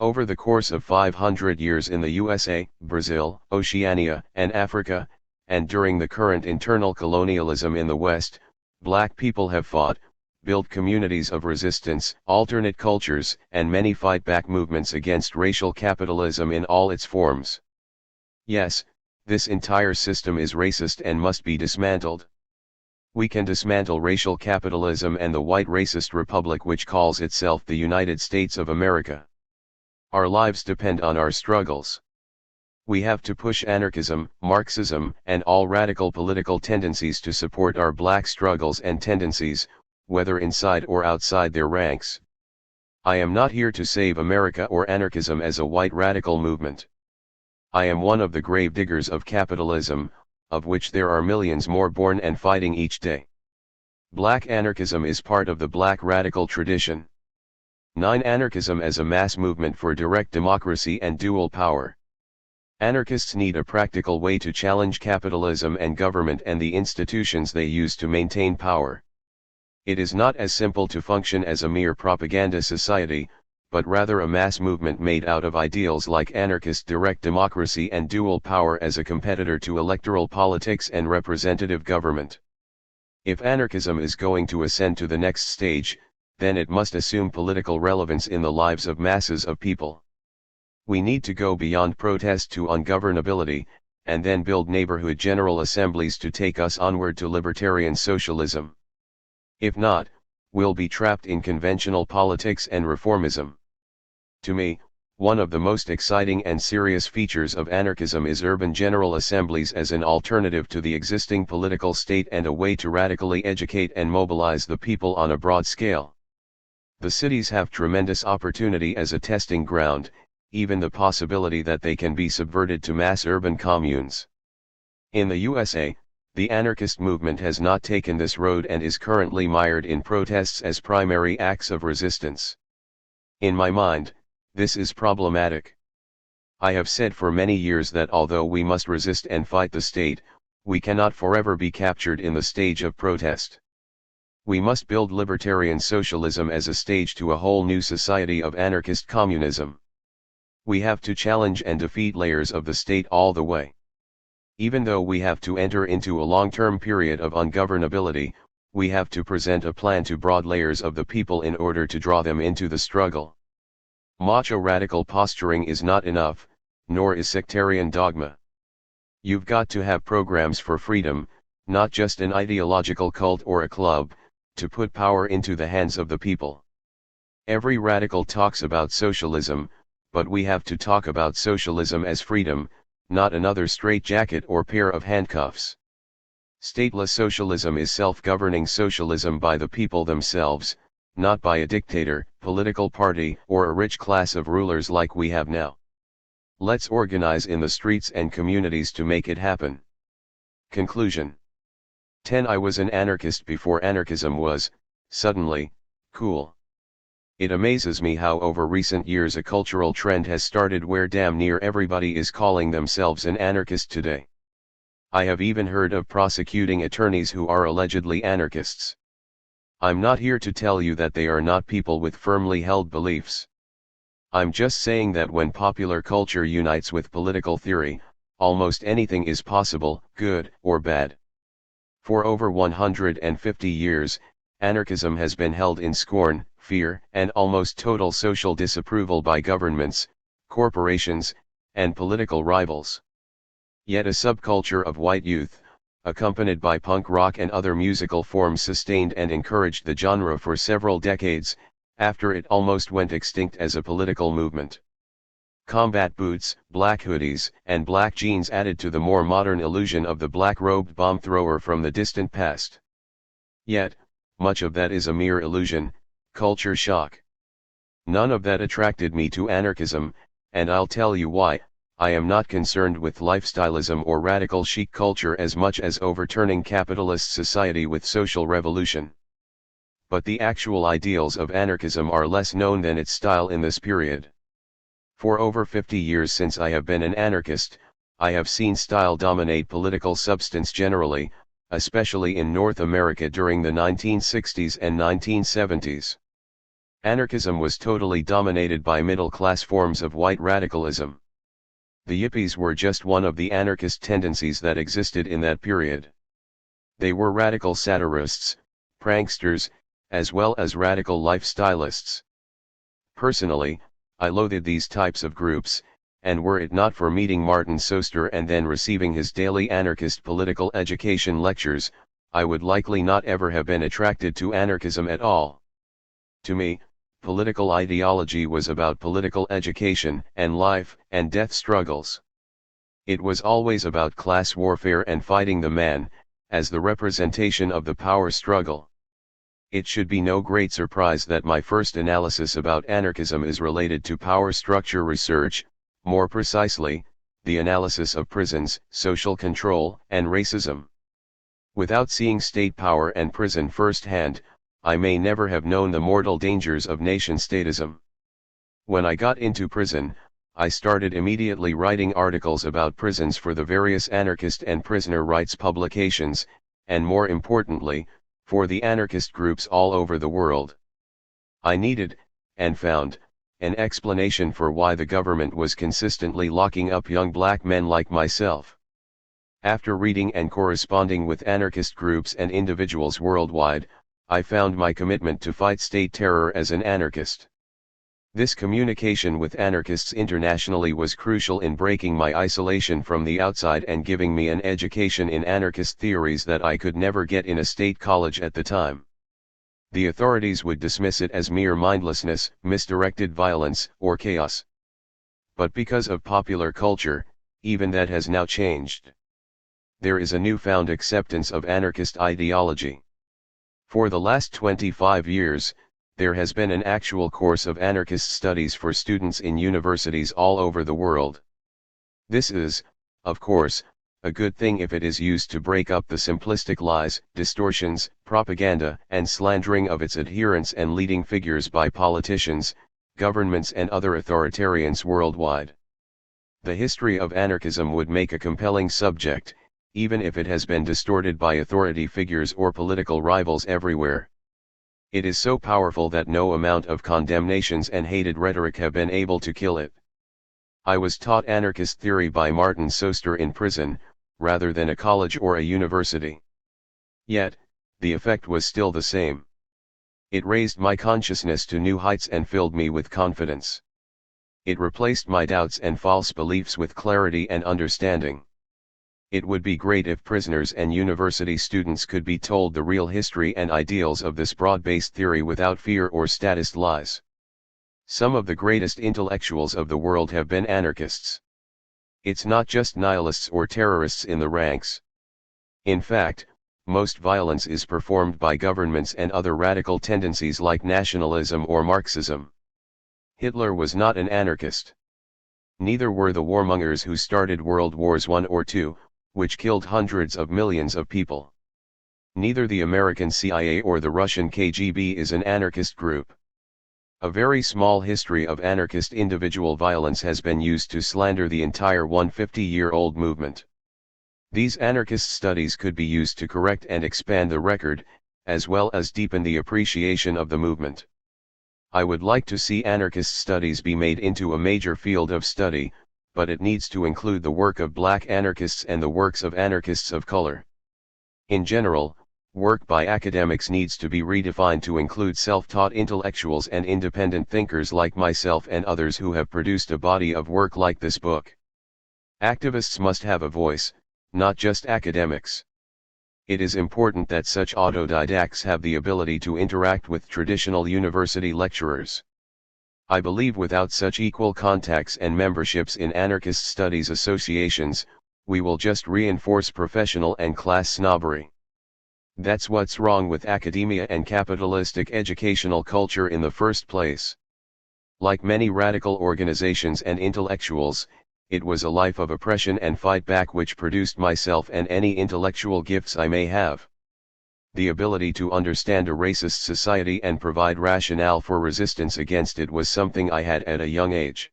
Over the course of 500 years in the USA, Brazil, Oceania, and Africa, and during the current internal colonialism in the West, black people have fought, built communities of resistance, alternate cultures, and many fight-back movements against racial capitalism in all its forms. Yes, this entire system is racist and must be dismantled. We can dismantle racial capitalism and the white racist republic which calls itself the United States of America. Our lives depend on our struggles. We have to push anarchism, Marxism, and all radical political tendencies to support our black struggles and tendencies, whether inside or outside their ranks. I am not here to save America or anarchism as a white radical movement. I am one of the grave diggers of capitalism, of which there are millions more born and fighting each day. Black anarchism is part of the black radical tradition. 9. Anarchism as a mass movement for direct democracy and dual power. Anarchists need a practical way to challenge capitalism and government and the institutions they use to maintain power. It is not as simple to function as a mere propaganda society, but rather a mass movement made out of ideals like anarchist direct democracy and dual power as a competitor to electoral politics and representative government. If anarchism is going to ascend to the next stage, then it must assume political relevance in the lives of masses of people. We need to go beyond protest to ungovernability, and then build neighborhood general assemblies to take us onward to libertarian socialism. If not, we'll be trapped in conventional politics and reformism. To me, one of the most exciting and serious features of anarchism is urban general assemblies as an alternative to the existing political state and a way to radically educate and mobilize the people on a broad scale. The cities have tremendous opportunity as a testing ground, even the possibility that they can be subverted to mass urban communes. In the USA, the anarchist movement has not taken this road and is currently mired in protests as primary acts of resistance. In my mind, this is problematic. I have said for many years that although we must resist and fight the state, we cannot forever be captured in the stage of protest. We must build libertarian socialism as a stage to a whole new society of anarchist communism. We have to challenge and defeat layers of the state all the way. Even though we have to enter into a long-term period of ungovernability, we have to present a plan to broad layers of the people in order to draw them into the struggle. Macho radical posturing is not enough, nor is sectarian dogma. You've got to have programs for freedom, not just an ideological cult or a club, to put power into the hands of the people. Every radical talks about socialism, but we have to talk about socialism as freedom, not another straitjacket or pair of handcuffs. Stateless socialism is self-governing socialism by the people themselves, not by a dictator, political party, or a rich class of rulers like we have now. Let's organize in the streets and communities to make it happen. Conclusion. 10. I was an anarchist before anarchism was, suddenly, cool. It amazes me how over recent years a cultural trend has started where damn near everybody is calling themselves an anarchist today. I have even heard of prosecuting attorneys who are allegedly anarchists. I'm not here to tell you that they are not people with firmly held beliefs. I'm just saying that when popular culture unites with political theory, almost anything is possible, good or bad. For over 150 years, anarchism has been held in scorn, fear, and almost total social disapproval by governments, corporations, and political rivals. Yet a subculture of white youth, accompanied by punk rock and other musical forms, sustained and encouraged the genre for several decades, after it almost went extinct as a political movement. Combat boots, black hoodies, and black jeans added to the more modern illusion of the black-robed bomb thrower from the distant past. Yet, much of that is a mere illusion, culture shock. None of that attracted me to anarchism, and I'll tell you why. I am not concerned with lifestylism or radical chic culture as much as overturning capitalist society with social revolution. But the actual ideals of anarchism are less known than its style in this period. For over 50 years since I have been an anarchist, I have seen style dominate political substance generally, especially in North America during the 1960s and 1970s. Anarchism was totally dominated by middle-class forms of white radicalism. The yippies were just one of the anarchist tendencies that existed in that period. They were radical satirists, pranksters, as well as radical lifestylists. Personally, I loathed these types of groups, and were it not for meeting Martin Soester and then receiving his daily anarchist political education lectures, I would likely not ever have been attracted to anarchism at all. To me, political ideology was about political education and life and death struggles. It was always about class warfare and fighting the man, as the representation of the power struggle. It should be no great surprise that my first analysis about anarchism is related to power structure research, more precisely, the analysis of prisons, social control, and racism. Without seeing state power and prison firsthand, I may never have known the mortal dangers of nation-statism. When I got into prison, I started immediately writing articles about prisons for the various anarchist and prisoner rights publications, and more importantly, for the anarchist groups all over the world. I needed, and found, an explanation for why the government was consistently locking up young black men like myself. After reading and corresponding with anarchist groups and individuals worldwide, I found my commitment to fight state terror as an anarchist. This communication with anarchists internationally was crucial in breaking my isolation from the outside and giving me an education in anarchist theories that I could never get in a state college at the time. The authorities would dismiss it as mere mindlessness, misdirected violence, or chaos. But because of popular culture, even that has now changed. There is a newfound acceptance of anarchist ideology. For the last 25 years, there has been an actual course of anarchist studies for students in universities all over the world. This is, of course, a good thing if it is used to break up the simplistic lies, distortions, propaganda, and slandering of its adherents and leading figures by politicians, governments and other authoritarians worldwide. The history of anarchism would make a compelling subject, even if it has been distorted by authority figures or political rivals everywhere. It is so powerful that no amount of condemnations and hated rhetoric have been able to kill it. I was taught anarchist theory by Martin Soester in prison, rather than a college or a university. Yet, the effect was still the same. It raised my consciousness to new heights and filled me with confidence. It replaced my doubts and false beliefs with clarity and understanding. It would be great if prisoners and university students could be told the real history and ideals of this broad-based theory without fear or statist lies. Some of the greatest intellectuals of the world have been anarchists. It's not just nihilists or terrorists in the ranks. In fact, most violence is performed by governments and other radical tendencies like nationalism or Marxism. Hitler was not an anarchist. Neither were the warmongers who started World Wars I or II, which killed hundreds of millions of people. Neither the American CIA or the Russian KGB is an anarchist group. A very small history of anarchist individual violence has been used to slander the entire 150-year-old movement. These anarchist studies could be used to correct and expand the record, as well as deepen the appreciation of the movement. I would like to see anarchist studies be made into a major field of study, but it needs to include the work of black anarchists and the works of anarchists of color. In general, work by academics needs to be redefined to include self-taught intellectuals and independent thinkers like myself and others who have produced a body of work like this book. Activists must have a voice, not just academics. It is important that such autodidacts have the ability to interact with traditional university lecturers. I believe without such equal contacts and memberships in anarchist studies associations, we will just reinforce professional and class snobbery. That's what's wrong with academia and capitalistic educational culture in the first place. Like many radical organizations and intellectuals, it was a life of oppression and fight back which produced myself and any intellectual gifts I may have. The ability to understand a racist society and provide rationale for resistance against it was something I had at a young age.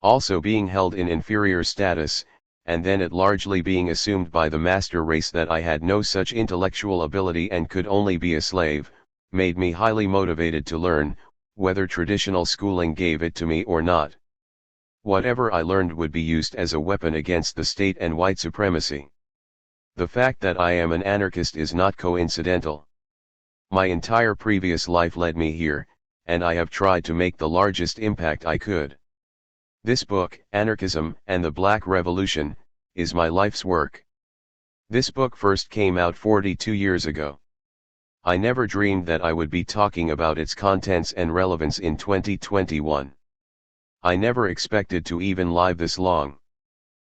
Also being held in inferior status, and then it largely being assumed by the master race that I had no such intellectual ability and could only be a slave, made me highly motivated to learn, whether traditional schooling gave it to me or not. Whatever I learned would be used as a weapon against the state and white supremacy. The fact that I am an anarchist is not coincidental. My entire previous life led me here, and I have tried to make the largest impact I could. This book, Anarchism and the Black Revolution, is my life's work. This book first came out 42 years ago. I never dreamed that I would be talking about its contents and relevance in 2021. I never expected to even live this long.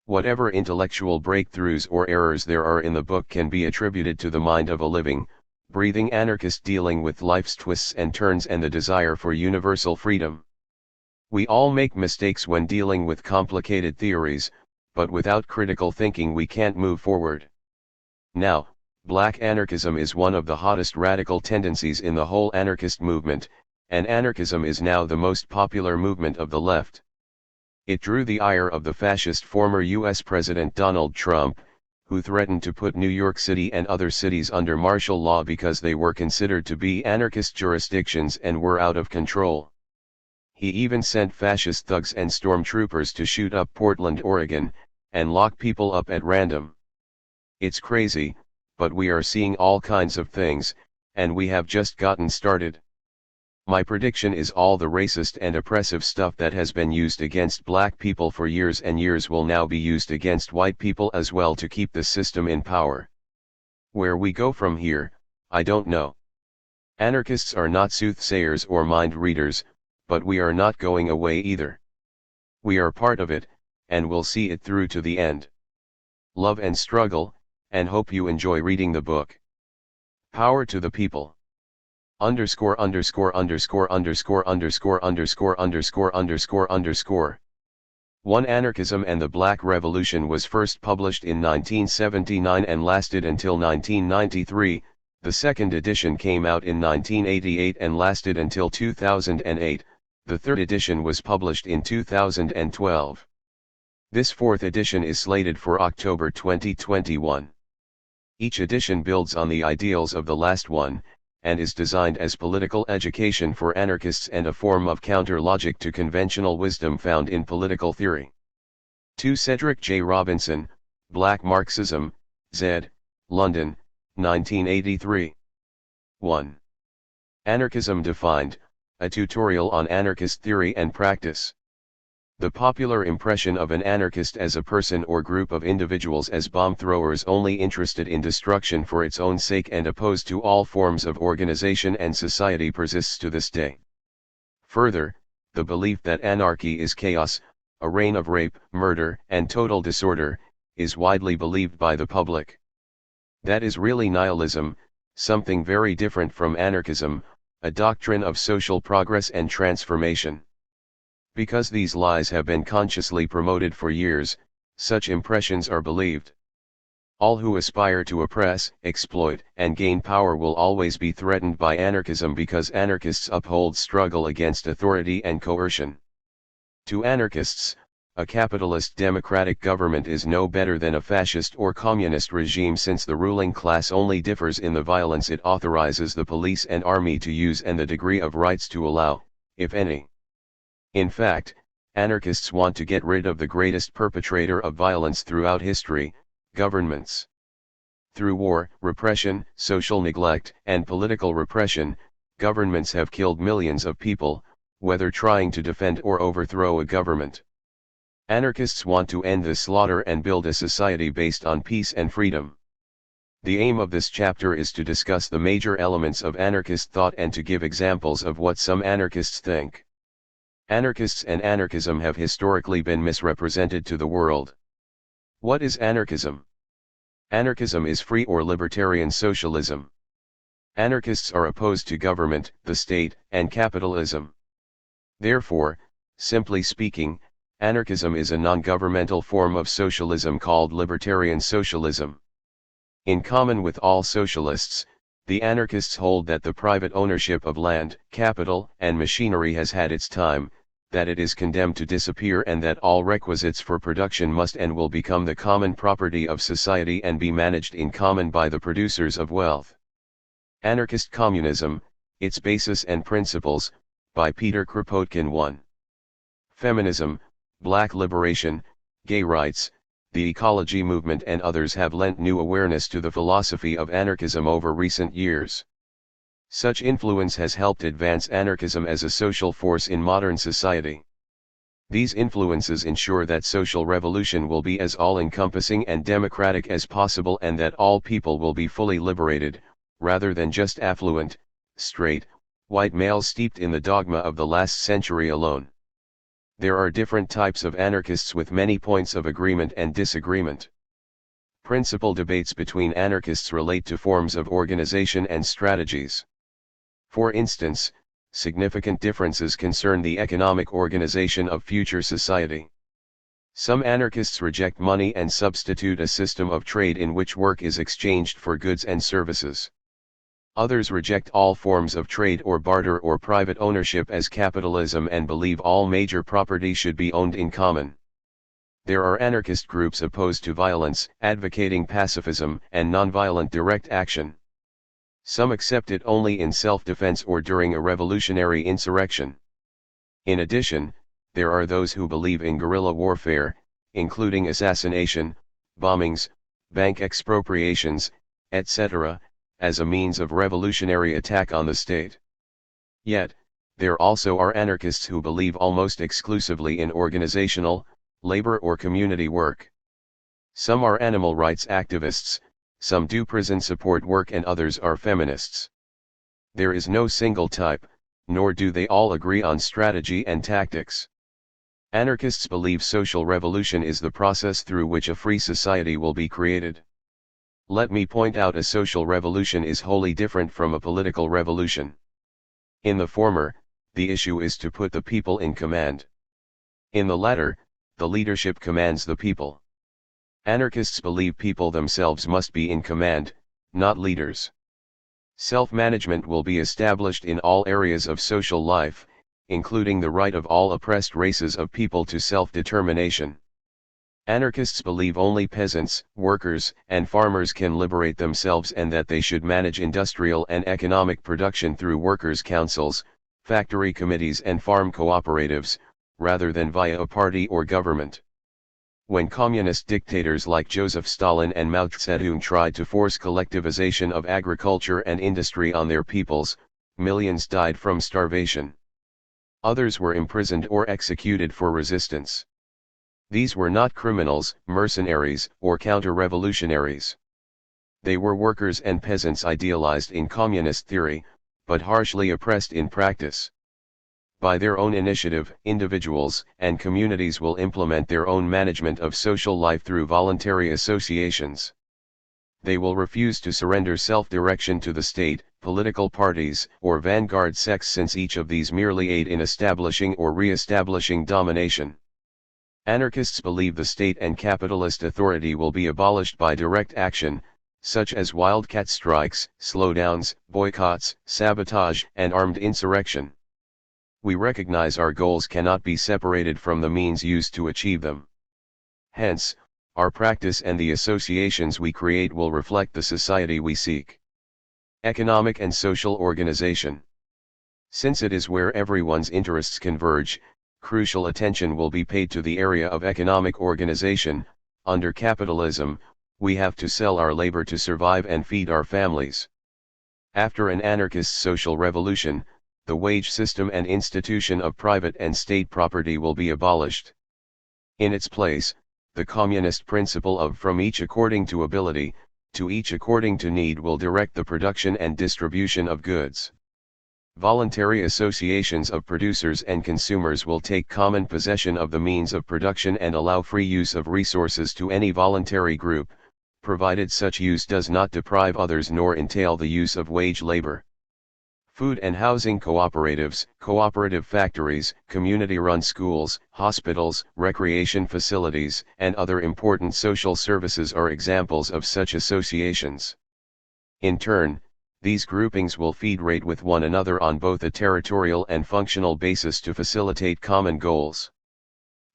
Whatever intellectual breakthroughs or errors there are in the book can be attributed to the mind of a living, breathing anarchist dealing with life's twists and turns and the desire for universal freedom. We all make mistakes when dealing with complicated theories, but without critical thinking we can't move forward. Now, black anarchism is one of the hottest radical tendencies in the whole anarchist movement, and anarchism is now the most popular movement of the left. It drew the ire of the fascist former US President Donald Trump, who threatened to put New York City and other cities under martial law because they were considered to be anarchist jurisdictions and were out of control. He even sent fascist thugs and stormtroopers to shoot up Portland, Oregon, and lock people up at random. It's crazy, but we are seeing all kinds of things, and we have just gotten started. My prediction is all the racist and oppressive stuff that has been used against black people for years and years will now be used against white people as well to keep the system in power. Where we go from here, I don't know. Anarchists are not soothsayers or mind readers, but we are not going away either. We are part of it, and we'll see it through to the end. Love and struggle, and hope you enjoy reading the book. Power to the people. _______________________ 1 Anarchism and the Black Revolution was first published in 1979 and lasted until 1993, the second edition came out in 1988 and lasted until 2008, the third edition was published in 2012. This fourth edition is slated for October 2021. Each edition builds on the ideals of the last one, and is designed as political education for anarchists and a form of counter-logic to conventional wisdom found in political theory. 2 Cedric J. Robinson, Black Marxism, Z., London, 1983. 1. Anarchism Defined, a tutorial on anarchist theory and practice. The popular impression of an anarchist as a person or group of individuals as bomb throwers only interested in destruction for its own sake and opposed to all forms of organization and society persists to this day. Further, the belief that anarchy is chaos, a reign of rape, murder, and total disorder, is widely believed by the public. That is really nihilism, something very different from anarchism, a doctrine of social progress and transformation. Because these lies have been consciously promoted for years, such impressions are believed. All who aspire to oppress, exploit, and gain power will always be threatened by anarchism because anarchists uphold struggle against authority and coercion. To anarchists, a capitalist democratic government is no better than a fascist or communist regime, since the ruling class only differs in the violence it authorizes the police and army to use and the degree of rights to allow, if any. In fact, anarchists want to get rid of the greatest perpetrator of violence throughout history, governments. Through war, repression, social neglect, and political repression, governments have killed millions of people, whether trying to defend or overthrow a government. Anarchists want to end this slaughter and build a society based on peace and freedom. The aim of this chapter is to discuss the major elements of anarchist thought and to give examples of what some anarchists think. Anarchists and anarchism have historically been misrepresented to the world. What is anarchism? Anarchism is free or libertarian socialism. Anarchists are opposed to government, the state, and capitalism. Therefore, simply speaking, anarchism is a non-governmental form of socialism called libertarian socialism. In common with all socialists, the anarchists hold that the private ownership of land, capital, and machinery has had its time, that it is condemned to disappear, and that all requisites for production must and will become the common property of society and be managed in common by the producers of wealth. Anarchist Communism, Its Basis and Principles, by Peter Kropotkin. 1. Feminism, Black liberation, gay rights, the ecology movement and others have lent new awareness to the philosophy of anarchism over recent years. Such influence has helped advance anarchism as a social force in modern society. These influences ensure that social revolution will be as all-encompassing and democratic as possible, and that all people will be fully liberated, rather than just affluent, straight, white males steeped in the dogma of the last century alone. There are different types of anarchists with many points of agreement and disagreement. Principal debates between anarchists relate to forms of organization and strategies. For instance, significant differences concern the economic organization of future society. Some anarchists reject money and substitute a system of trade in which work is exchanged for goods and services. Others reject all forms of trade or barter or private ownership as capitalism and believe all major property should be owned in common. There are anarchist groups opposed to violence, advocating pacifism and nonviolent direct action. Some accept it only in self-defense or during a revolutionary insurrection. In addition, there are those who believe in guerrilla warfare, including assassination, bombings, bank expropriations, etc., as a means of revolutionary attack on the state. Yet, there also are anarchists who believe almost exclusively in organizational, labor or community work. Some are animal rights activists, some do prison support work, and others are feminists. There is no single type, nor do they all agree on strategy and tactics. Anarchists believe social revolution is the process through which a free society will be created. Let me point out, a social revolution is wholly different from a political revolution. In the former, the issue is to put the people in command. In the latter, the leadership commands the people. Anarchists believe people themselves must be in command, not leaders. Self-management will be established in all areas of social life, including the right of all oppressed races of people to self-determination. Anarchists believe only peasants, workers, and farmers can liberate themselves, and that they should manage industrial and economic production through workers' councils, factory committees and farm cooperatives, rather than via a party or government. When communist dictators like Joseph Stalin and Mao Zedong tried to force collectivization of agriculture and industry on their peoples, millions died from starvation. Others were imprisoned or executed for resistance. These were not criminals, mercenaries, or counter-revolutionaries. They were workers and peasants idealized in communist theory, but harshly oppressed in practice. By their own initiative, individuals and communities will implement their own management of social life through voluntary associations. They will refuse to surrender self-direction to the state, political parties, or vanguard sects, since each of these merely aid in establishing or re-establishing domination. Anarchists believe the state and capitalist authority will be abolished by direct action, such as wildcat strikes, slowdowns, boycotts, sabotage, and armed insurrection. We recognize our goals cannot be separated from the means used to achieve them. Hence, our practice and the associations we create will reflect the society we seek. Economic and social organization. Since it is where everyone's interests converge, crucial attention will be paid to the area of economic organization. Under capitalism, we have to sell our labor to survive and feed our families. After an anarchist social revolution, the wage system and institution of private and state property will be abolished. In its place, the communist principle of from each according to ability, to each according to need will direct the production and distribution of goods. Voluntary associations of producers and consumers will take common possession of the means of production and allow free use of resources to any voluntary group, provided such use does not deprive others nor entail the use of wage labor. Food and housing cooperatives, cooperative factories, community-run schools, hospitals, recreation facilities, and other important social services are examples of such associations. In turn, these groupings will federate with one another on both a territorial and functional basis to facilitate common goals.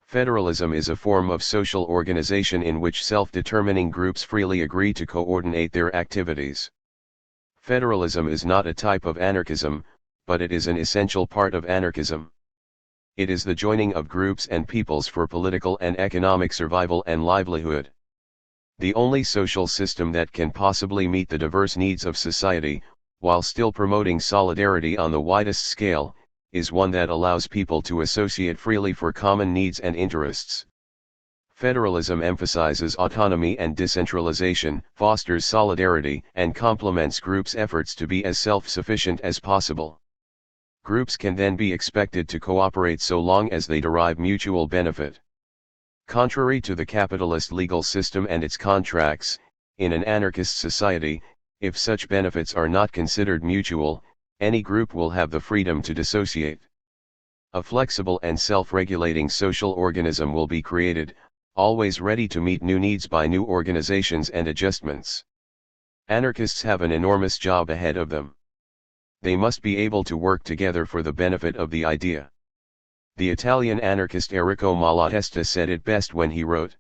Federalism is a form of social organization in which self-determining groups freely agree to coordinate their activities. Federalism is not a type of anarchism, but it is an essential part of anarchism. It is the joining of groups and peoples for political and economic survival and livelihood. The only social system that can possibly meet the diverse needs of society, while still promoting solidarity on the widest scale, is one that allows people to associate freely for common needs and interests. Federalism emphasizes autonomy and decentralization, fosters solidarity, and complements groups' efforts to be as self-sufficient as possible. Groups can then be expected to cooperate so long as they derive mutual benefit. Contrary to the capitalist legal system and its contracts, in an anarchist society, if such benefits are not considered mutual, any group will have the freedom to dissociate. A flexible and self-regulating social organism will be created, always ready to meet new needs by new organizations and adjustments. Anarchists have an enormous job ahead of them. They must be able to work together for the benefit of the idea. The Italian anarchist Enrico Malatesta said it best when he wrote,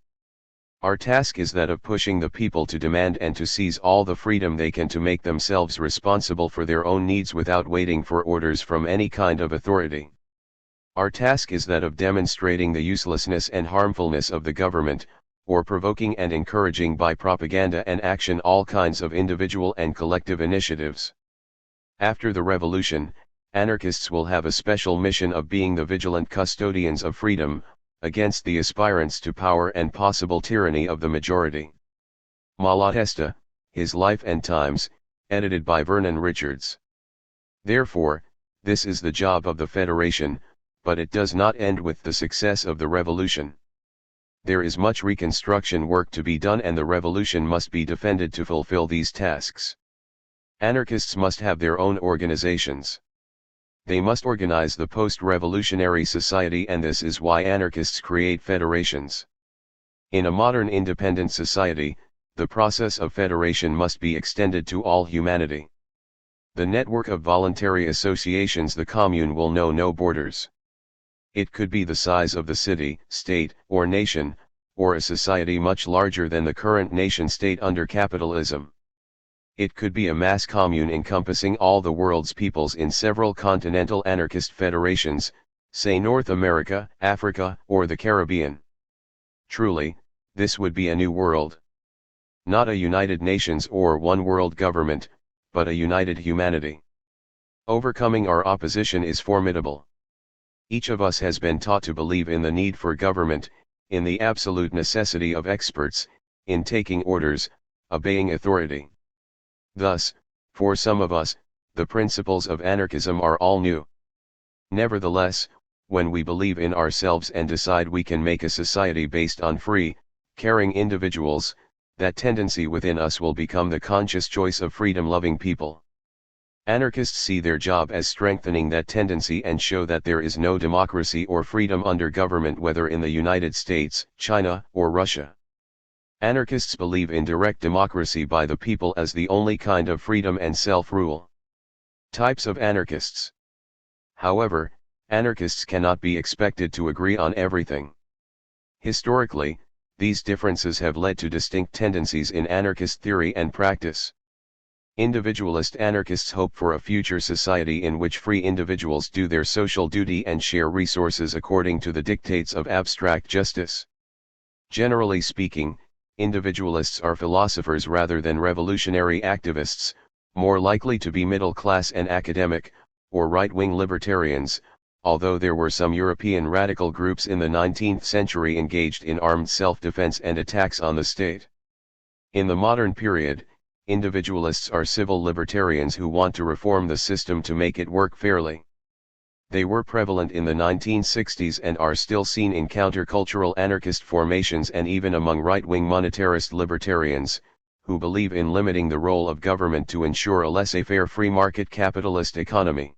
"Our task is that of pushing the people to demand and to seize all the freedom they can to make themselves responsible for their own needs without waiting for orders from any kind of authority. Our task is that of demonstrating the uselessness and harmfulness of the government, or provoking and encouraging by propaganda and action all kinds of individual and collective initiatives." After the revolution, anarchists will have a special mission of being the vigilant custodians of freedom, against the aspirants to power and possible tyranny of the majority. Malatesta, His Life and Times, edited by Vernon Richards. Therefore, this is the job of the Federation, but it does not end with the success of the revolution. There is much reconstruction work to be done and the revolution must be defended to fulfill these tasks. Anarchists must have their own organizations. They must organize the post-revolutionary society, and this is why anarchists create federations. In a modern independent society, the process of federation must be extended to all humanity. The network of voluntary associations, the commune, will know no borders. It could be the size of the city, state, or nation, or a society much larger than the current nation-state under capitalism. It could be a mass commune encompassing all the world's peoples in several continental anarchist federations, say North America, Africa, or the Caribbean. Truly, this would be a new world. Not a United Nations or one world government, but a united humanity. Overcoming our opposition is formidable. Each of us has been taught to believe in the need for government, in the absolute necessity of experts, in taking orders, obeying authority. Thus, for some of us, the principles of anarchism are all new. Nevertheless, when we believe in ourselves and decide we can make a society based on free, caring individuals, that tendency within us will become the conscious choice of freedom-loving people. Anarchists see their job as strengthening that tendency and show that there is no democracy or freedom under government, whether in the United States, China, or Russia. Anarchists believe in direct democracy by the people as the only kind of freedom and self-rule. Types of anarchists. However, anarchists cannot be expected to agree on everything. Historically, these differences have led to distinct tendencies in anarchist theory and practice. Individualist anarchists hope for a future society in which free individuals do their social duty and share resources according to the dictates of abstract justice. Generally speaking, individualists are philosophers rather than revolutionary activists, more likely to be middle class and academic, or right-wing libertarians, although there were some European radical groups in the 19th century engaged in armed self-defense and attacks on the state. In the modern period, individualists are civil libertarians who want to reform the system to make it work fairly. They were prevalent in the 1960s and are still seen in countercultural anarchist formations and even among right-wing monetarist libertarians, who believe in limiting the role of government to ensure a laissez-faire free market capitalist economy.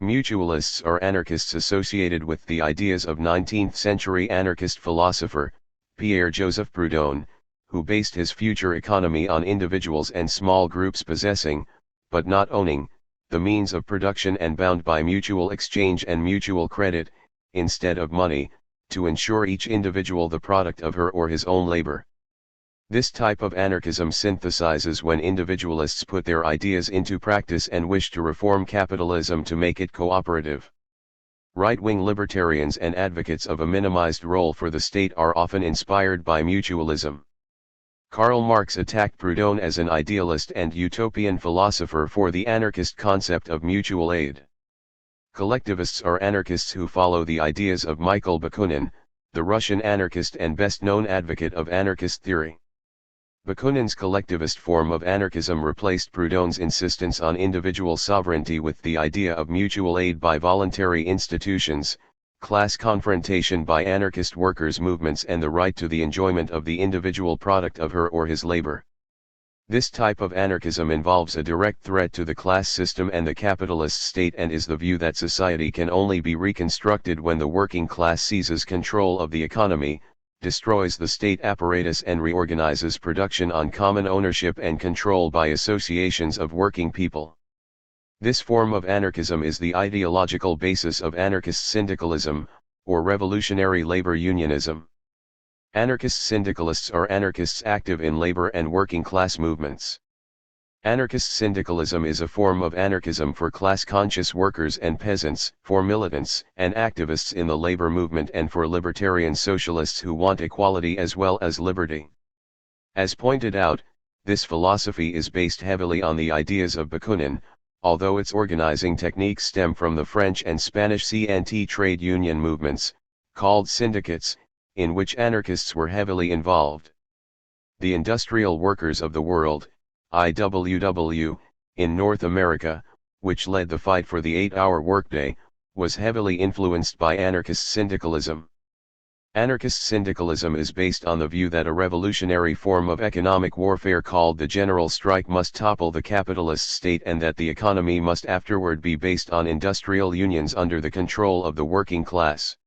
Mutualists are anarchists associated with the ideas of 19th-century anarchist philosopher, Pierre-Joseph Proudhon, who based his future economy on individuals and small groups possessing, but not owning, the means of production and bound by mutual exchange and mutual credit, instead of money, to ensure each individual the product of her or his own labor. This type of anarchism synthesizes when individualists put their ideas into practice and wish to reform capitalism to make it cooperative. Right-wing libertarians and advocates of a minimized role for the state are often inspired by mutualism. Karl Marx attacked Proudhon as an idealist and utopian philosopher for the anarchist concept of mutual aid. Collectivists are anarchists who follow the ideas of Mikhail Bakunin, the Russian anarchist and best-known advocate of anarchist theory. Bakunin's collectivist form of anarchism replaced Proudhon's insistence on individual sovereignty with the idea of mutual aid by voluntary institutions, class confrontation by anarchist workers' movements, and the right to the enjoyment of the individual product of her or his labor. This type of anarchism involves a direct threat to the class system and the capitalist state and is the view that society can only be reconstructed when the working class seizes control of the economy, destroys the state apparatus and reorganizes production on common ownership and control by associations of working people. This form of anarchism is the ideological basis of anarchist syndicalism, or revolutionary labor unionism. Anarchist syndicalists are anarchists active in labor and working class movements. Anarchist syndicalism is a form of anarchism for class-conscious workers and peasants, for militants and activists in the labor movement, and for libertarian socialists who want equality as well as liberty. As pointed out, this philosophy is based heavily on the ideas of Bakunin, although its organizing techniques stem from the French and Spanish CNT trade union movements, called syndicates, in which anarchists were heavily involved. The Industrial Workers of the World, IWW, in North America, which led the fight for the 8-hour workday, was heavily influenced by anarchist syndicalism. Anarchist syndicalism is based on the view that a revolutionary form of economic warfare called the general strike must topple the capitalist state and that the economy must afterward be based on industrial unions under the control of the working class.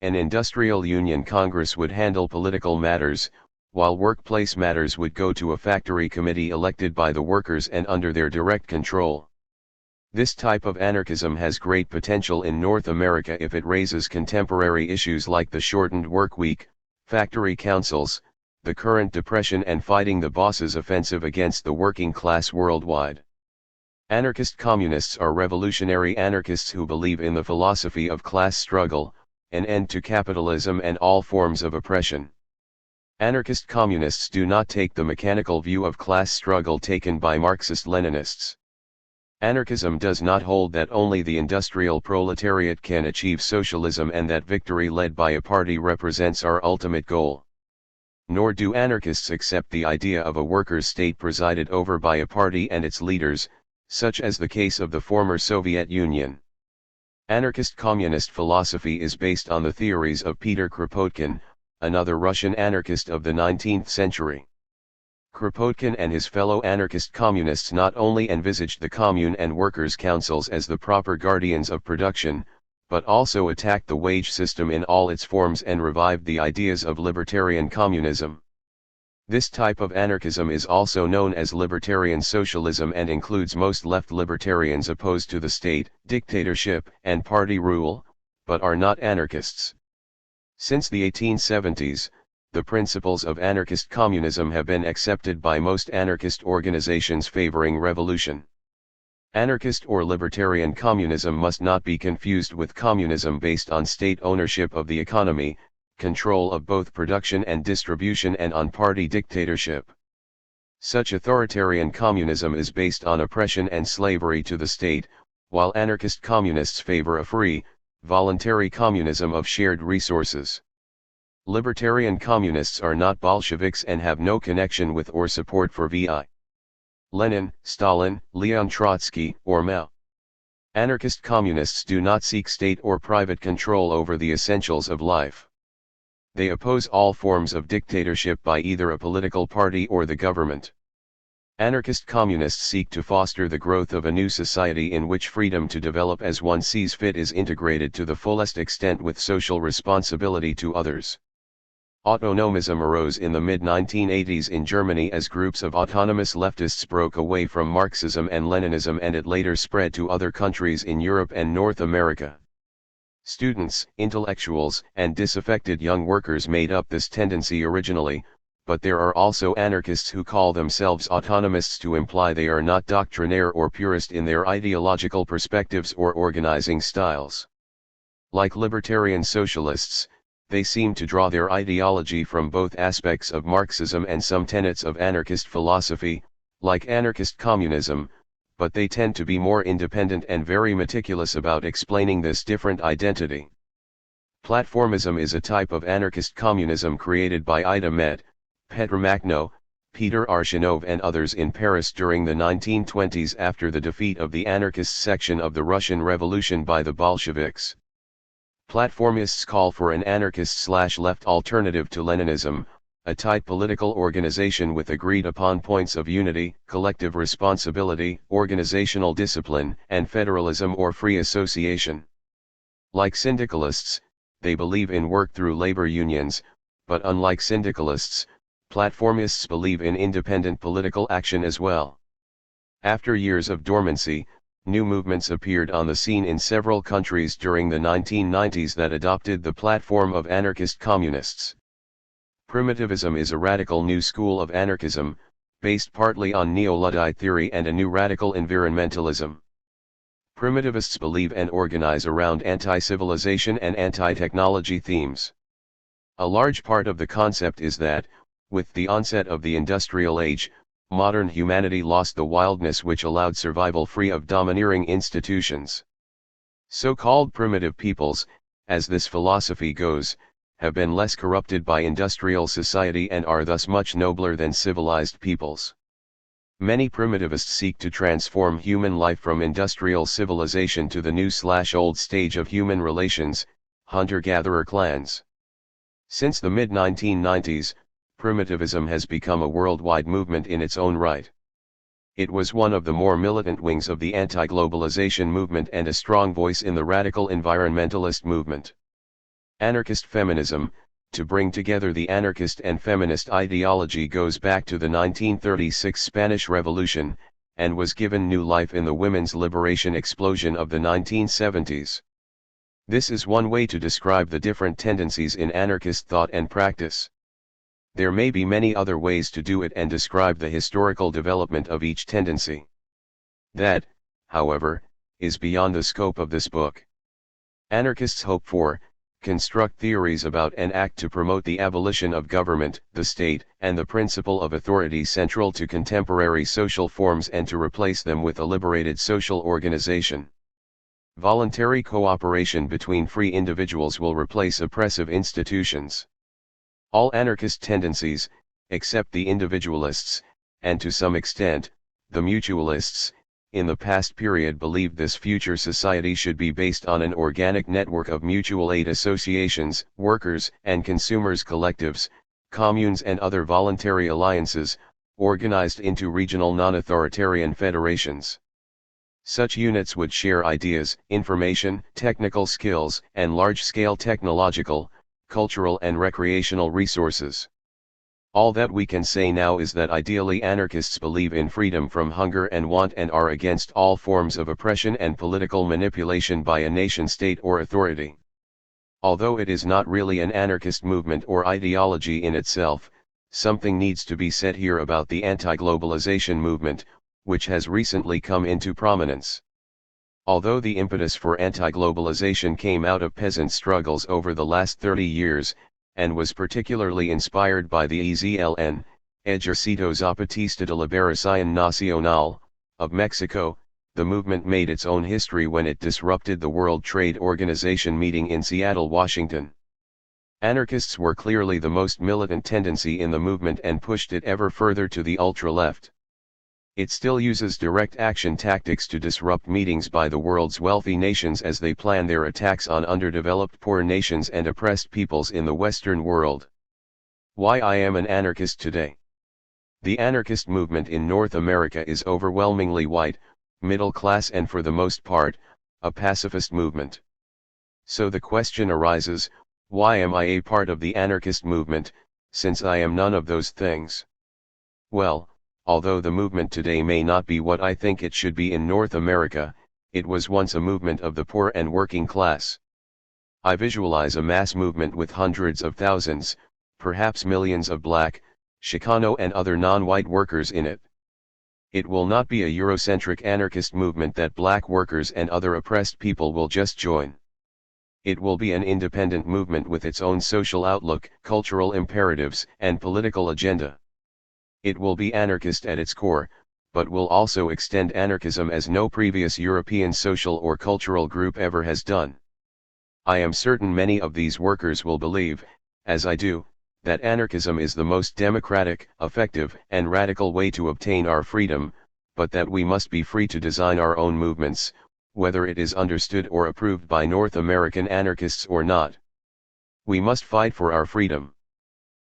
An industrial union Congress would handle political matters, while workplace matters would go to a factory committee elected by the workers and under their direct control. This type of anarchism has great potential in North America if it raises contemporary issues like the shortened workweek, factory councils, the current depression, and fighting the bosses' offensive against the working class worldwide. Anarchist communists are revolutionary anarchists who believe in the philosophy of class struggle, an end to capitalism and all forms of oppression. Anarchist communists do not take the mechanical view of class struggle taken by Marxist-Leninists. Anarchism does not hold that only the industrial proletariat can achieve socialism and that victory led by a party represents our ultimate goal. Nor do anarchists accept the idea of a workers' state presided over by a party and its leaders, such as the case of the former Soviet Union. Anarchist communist philosophy is based on the theories of Peter Kropotkin, another Russian anarchist of the 19th century. Kropotkin and his fellow anarchist communists not only envisaged the commune and workers' councils as the proper guardians of production, but also attacked the wage system in all its forms and revived the ideas of libertarian communism. This type of anarchism is also known as libertarian socialism and includes most left libertarians opposed to the state, dictatorship, and party rule, but are not anarchists. Since the 1870s, the principles of anarchist communism have been accepted by most anarchist organizations favoring revolution. Anarchist or libertarian communism must not be confused with communism based on state ownership of the economy, control of both production and distribution, and on party dictatorship. Such authoritarian communism is based on oppression and slavery to the state, while anarchist communists favor a free, voluntary communism of shared resources. Libertarian communists are not Bolsheviks and have no connection with or support for V.I. Lenin, Stalin, Leon Trotsky, or Mao. Anarchist communists do not seek state or private control over the essentials of life. They oppose all forms of dictatorship by either a political party or the government. Anarchist communists seek to foster the growth of a new society in which freedom to develop as one sees fit is integrated to the fullest extent with social responsibility to others. Autonomism arose in the mid-1980s in Germany as groups of autonomous leftists broke away from Marxism and Leninism, and it later spread to other countries in Europe and North America. Students, intellectuals, and disaffected young workers made up this tendency originally, but there are also anarchists who call themselves autonomists to imply they are not doctrinaire or purist in their ideological perspectives or organizing styles. Like libertarian socialists, they seem to draw their ideology from both aspects of Marxism and some tenets of anarchist philosophy, like anarchist communism, but they tend to be more independent and very meticulous about explaining this different identity. Platformism is a type of anarchist communism created by Ida Met, Petr Machno, Peter Arshinov and others in Paris during the 1920s after the defeat of the anarchist section of the Russian Revolution by the Bolsheviks. Platformists call for an anarchist/left alternative to Leninism, a tight political organization with agreed-upon points of unity, collective responsibility, organizational discipline, and federalism or free association. Like syndicalists, they believe in work through labor unions, but unlike syndicalists, platformists believe in independent political action as well. After years of dormancy, new movements appeared on the scene in several countries during the 1990s that adopted the platform of anarchist communists. Primitivism is a radical new school of anarchism, based partly on neo-Luddite theory and a new radical environmentalism. Primitivists believe and organize around anti-civilization and anti-technology themes. A large part of the concept is that, with the onset of the industrial age, modern humanity lost the wildness which allowed survival free of domineering institutions. So-called primitive peoples, as this philosophy goes, have been less corrupted by industrial society and are thus much nobler than civilized peoples. Many primitivists seek to transform human life from industrial civilization to the new/old stage of human relations, hunter-gatherer clans. Since the mid-1990s, primitivism has become a worldwide movement in its own right. It was one of the more militant wings of the anti-globalization movement and a strong voice in the radical environmentalist movement. Anarchist feminism, to bring together the anarchist and feminist ideology, goes back to the 1936 Spanish Revolution, and was given new life in the women's liberation explosion of the 1970s. This is one way to describe the different tendencies in anarchist thought and practice. There may be many other ways to do it and describe the historical development of each tendency. That, however, is beyond the scope of this book. Anarchists hope for, construct theories about and act to promote the abolition of government, the state, and the principle of authority central to contemporary social forms and to replace them with a liberated social organization. Voluntary cooperation between free individuals will replace oppressive institutions. All anarchist tendencies, except the individualists, and to some extent, the mutualists, in the past period believed this future society should be based on an organic network of mutual aid associations, workers and consumers collectives, communes and other voluntary alliances, organized into regional non-authoritarian federations. Such units would share ideas, information, technical skills, and large-scale technological, cultural and recreational resources. All that we can say now is that ideally anarchists believe in freedom from hunger and want and are against all forms of oppression and political manipulation by a nation-state or authority. Although it is not really an anarchist movement or ideology in itself, something needs to be said here about the anti-globalization movement, which has recently come into prominence. Although the impetus for anti-globalization came out of peasant struggles over the last 30 years, and was particularly inspired by the EZLN, Ejército Zapatista de Liberación Nacional, of Mexico, the movement made its own history when it disrupted the World Trade Organization meeting in Seattle, Washington. Anarchists were clearly the most militant tendency in the movement and pushed it ever further to the ultra-left. It still uses direct action tactics to disrupt meetings by the world's wealthy nations as they plan their attacks on underdeveloped poor nations and oppressed peoples in the Western world. Why I am an anarchist today. The anarchist movement in North America is overwhelmingly white, middle class and for the most part, a pacifist movement. So the question arises, why am I a part of the anarchist movement, since I am none of those things? Well, although the movement today may not be what I think it should be in North America, it was once a movement of the poor and working class. I visualize a mass movement with hundreds of thousands, perhaps millions of black, Chicano and other non-white workers in it. It will not be a Eurocentric anarchist movement that black workers and other oppressed people will just join. It will be an independent movement with its own social outlook, cultural imperatives, and political agenda. It will be anarchist at its core, but will also extend anarchism as no previous European social or cultural group ever has done. I am certain many of these workers will believe, as I do, that anarchism is the most democratic, effective, and radical way to obtain our freedom, but that we must be free to design our own movements, whether it is understood or approved by North American anarchists or not. We must fight for our freedom.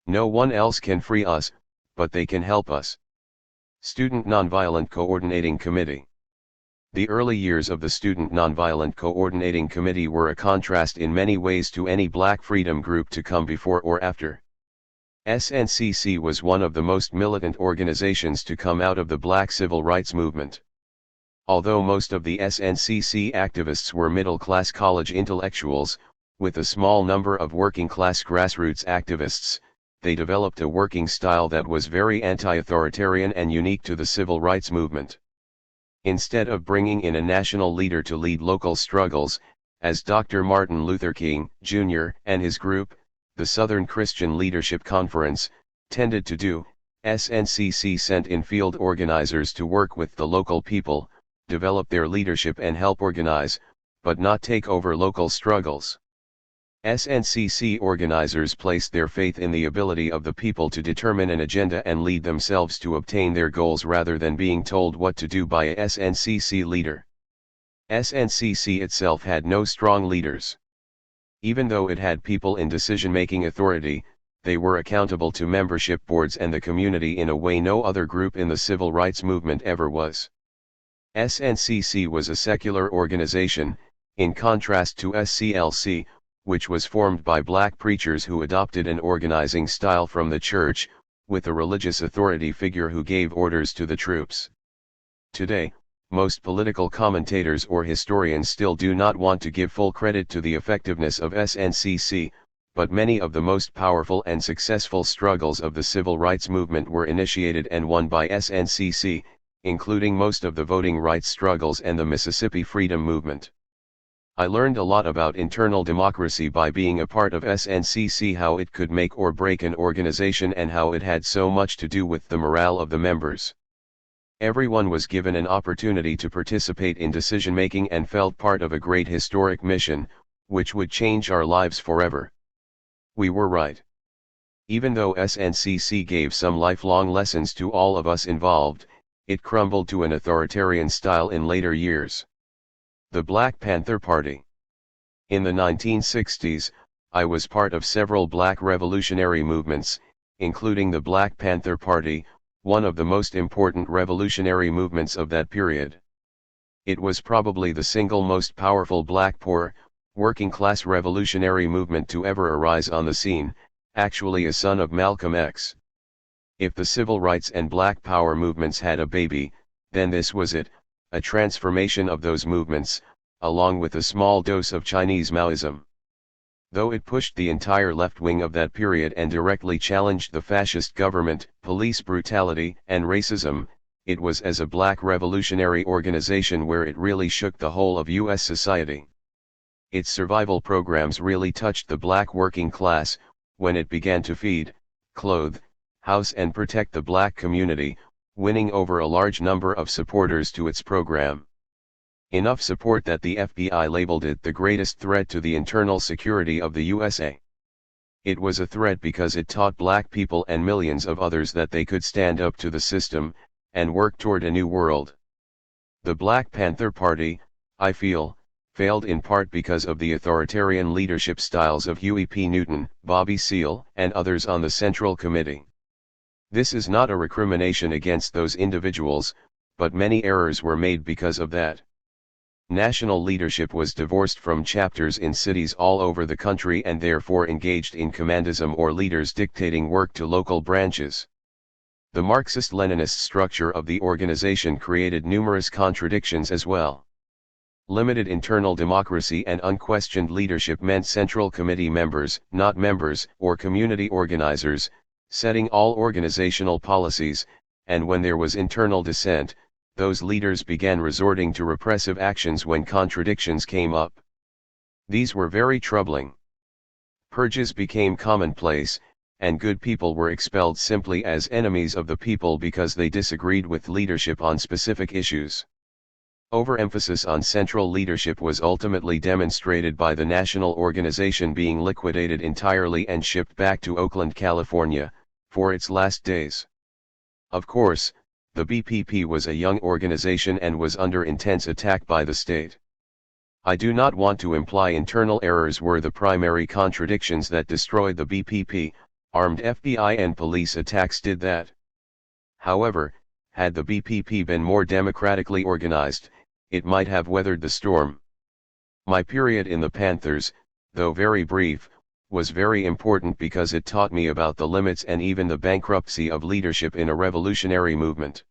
No one else can free us, but they can help us. Student Nonviolent Coordinating Committee. The early years of the Student Nonviolent Coordinating Committee were a contrast in many ways to any black freedom group to come before or after. SNCC was one of the most militant organizations to come out of the black civil rights movement. Although most of the SNCC activists were middle-class college intellectuals, with a small number of working-class grassroots activists, they developed a working style that was very anti-authoritarian and unique to the civil rights movement. Instead of bringing in a national leader to lead local struggles, as Dr. Martin Luther King, Jr., and his group, the Southern Christian Leadership Conference, tended to do, SNCC sent in field organizers to work with the local people, develop their leadership and help organize, but not take over local struggles. SNCC organizers placed their faith in the ability of the people to determine an agenda and lead themselves to obtain their goals rather than being told what to do by a SNCC leader. SNCC itself had no strong leaders. Even though it had people in decision-making authority, they were accountable to membership boards and the community in a way no other group in the civil rights movement ever was. SNCC was a secular organization, in contrast to SCLC, which was formed by black preachers who adopted an organizing style from the church, with a religious authority figure who gave orders to the troops. Today, most political commentators or historians still do not want to give full credit to the effectiveness of SNCC, but many of the most powerful and successful struggles of the civil rights movement were initiated and won by SNCC, including most of the voting rights struggles and the Mississippi Freedom Movement. I learned a lot about internal democracy by being a part of SNCC, how it could make or break an organization and how it had so much to do with the morale of the members. Everyone was given an opportunity to participate in decision-making and felt part of a great historic mission, which would change our lives forever. We were right. Even though SNCC gave some lifelong lessons to all of us involved, it crumbled to an authoritarian style in later years. The Black Panther Party. In the 1960s, I was part of several black revolutionary movements, including the Black Panther Party, one of the most important revolutionary movements of that period. It was probably the single most powerful black poor, working-class revolutionary movement to ever arise on the scene, actually a son of Malcolm X. If the civil rights and black power movements had a baby, then this was it, a transformation of those movements, along with a small dose of Chinese Maoism. Though it pushed the entire left wing of that period and directly challenged the fascist government, police brutality, and racism, it was as a black revolutionary organization where it really shook the whole of U.S. society. Its survival programs really touched the black working class, when it began to feed, clothe, house and protect the black community, winning over a large number of supporters to its program. Enough support that the FBI labeled it the greatest threat to the internal security of the USA. It was a threat because it taught black people and millions of others that they could stand up to the system, and work toward a new world. The Black Panther Party, I feel, failed in part because of the authoritarian leadership styles of Huey P. Newton, Bobby Seale, and others on the Central Committee. This is not a recrimination against those individuals, but many errors were made because of that. National leadership was divorced from chapters in cities all over the country and therefore engaged in commandism or leaders dictating work to local branches. The Marxist-Leninist structure of the organization created numerous contradictions as well. Limited internal democracy and unquestioned leadership meant Central Committee members, not members, or community organizers, setting all organizational policies, and when there was internal dissent, those leaders began resorting to repressive actions when contradictions came up. These were very troubling. Purges became commonplace, and good people were expelled simply as enemies of the people because they disagreed with leadership on specific issues. Overemphasis on central leadership was ultimately demonstrated by the national organization being liquidated entirely and shipped back to Oakland, California, for its last days. Of course, the BPP was a young organization and was under intense attack by the state. I do not want to imply internal errors were the primary contradictions that destroyed the BPP, armed FBI and police attacks did that. However, had the BPP been more democratically organized, it might have weathered the storm. My period in the Panthers, though very brief, was very important because it taught me about the limits and even the bankruptcy of leadership in a revolutionary movement.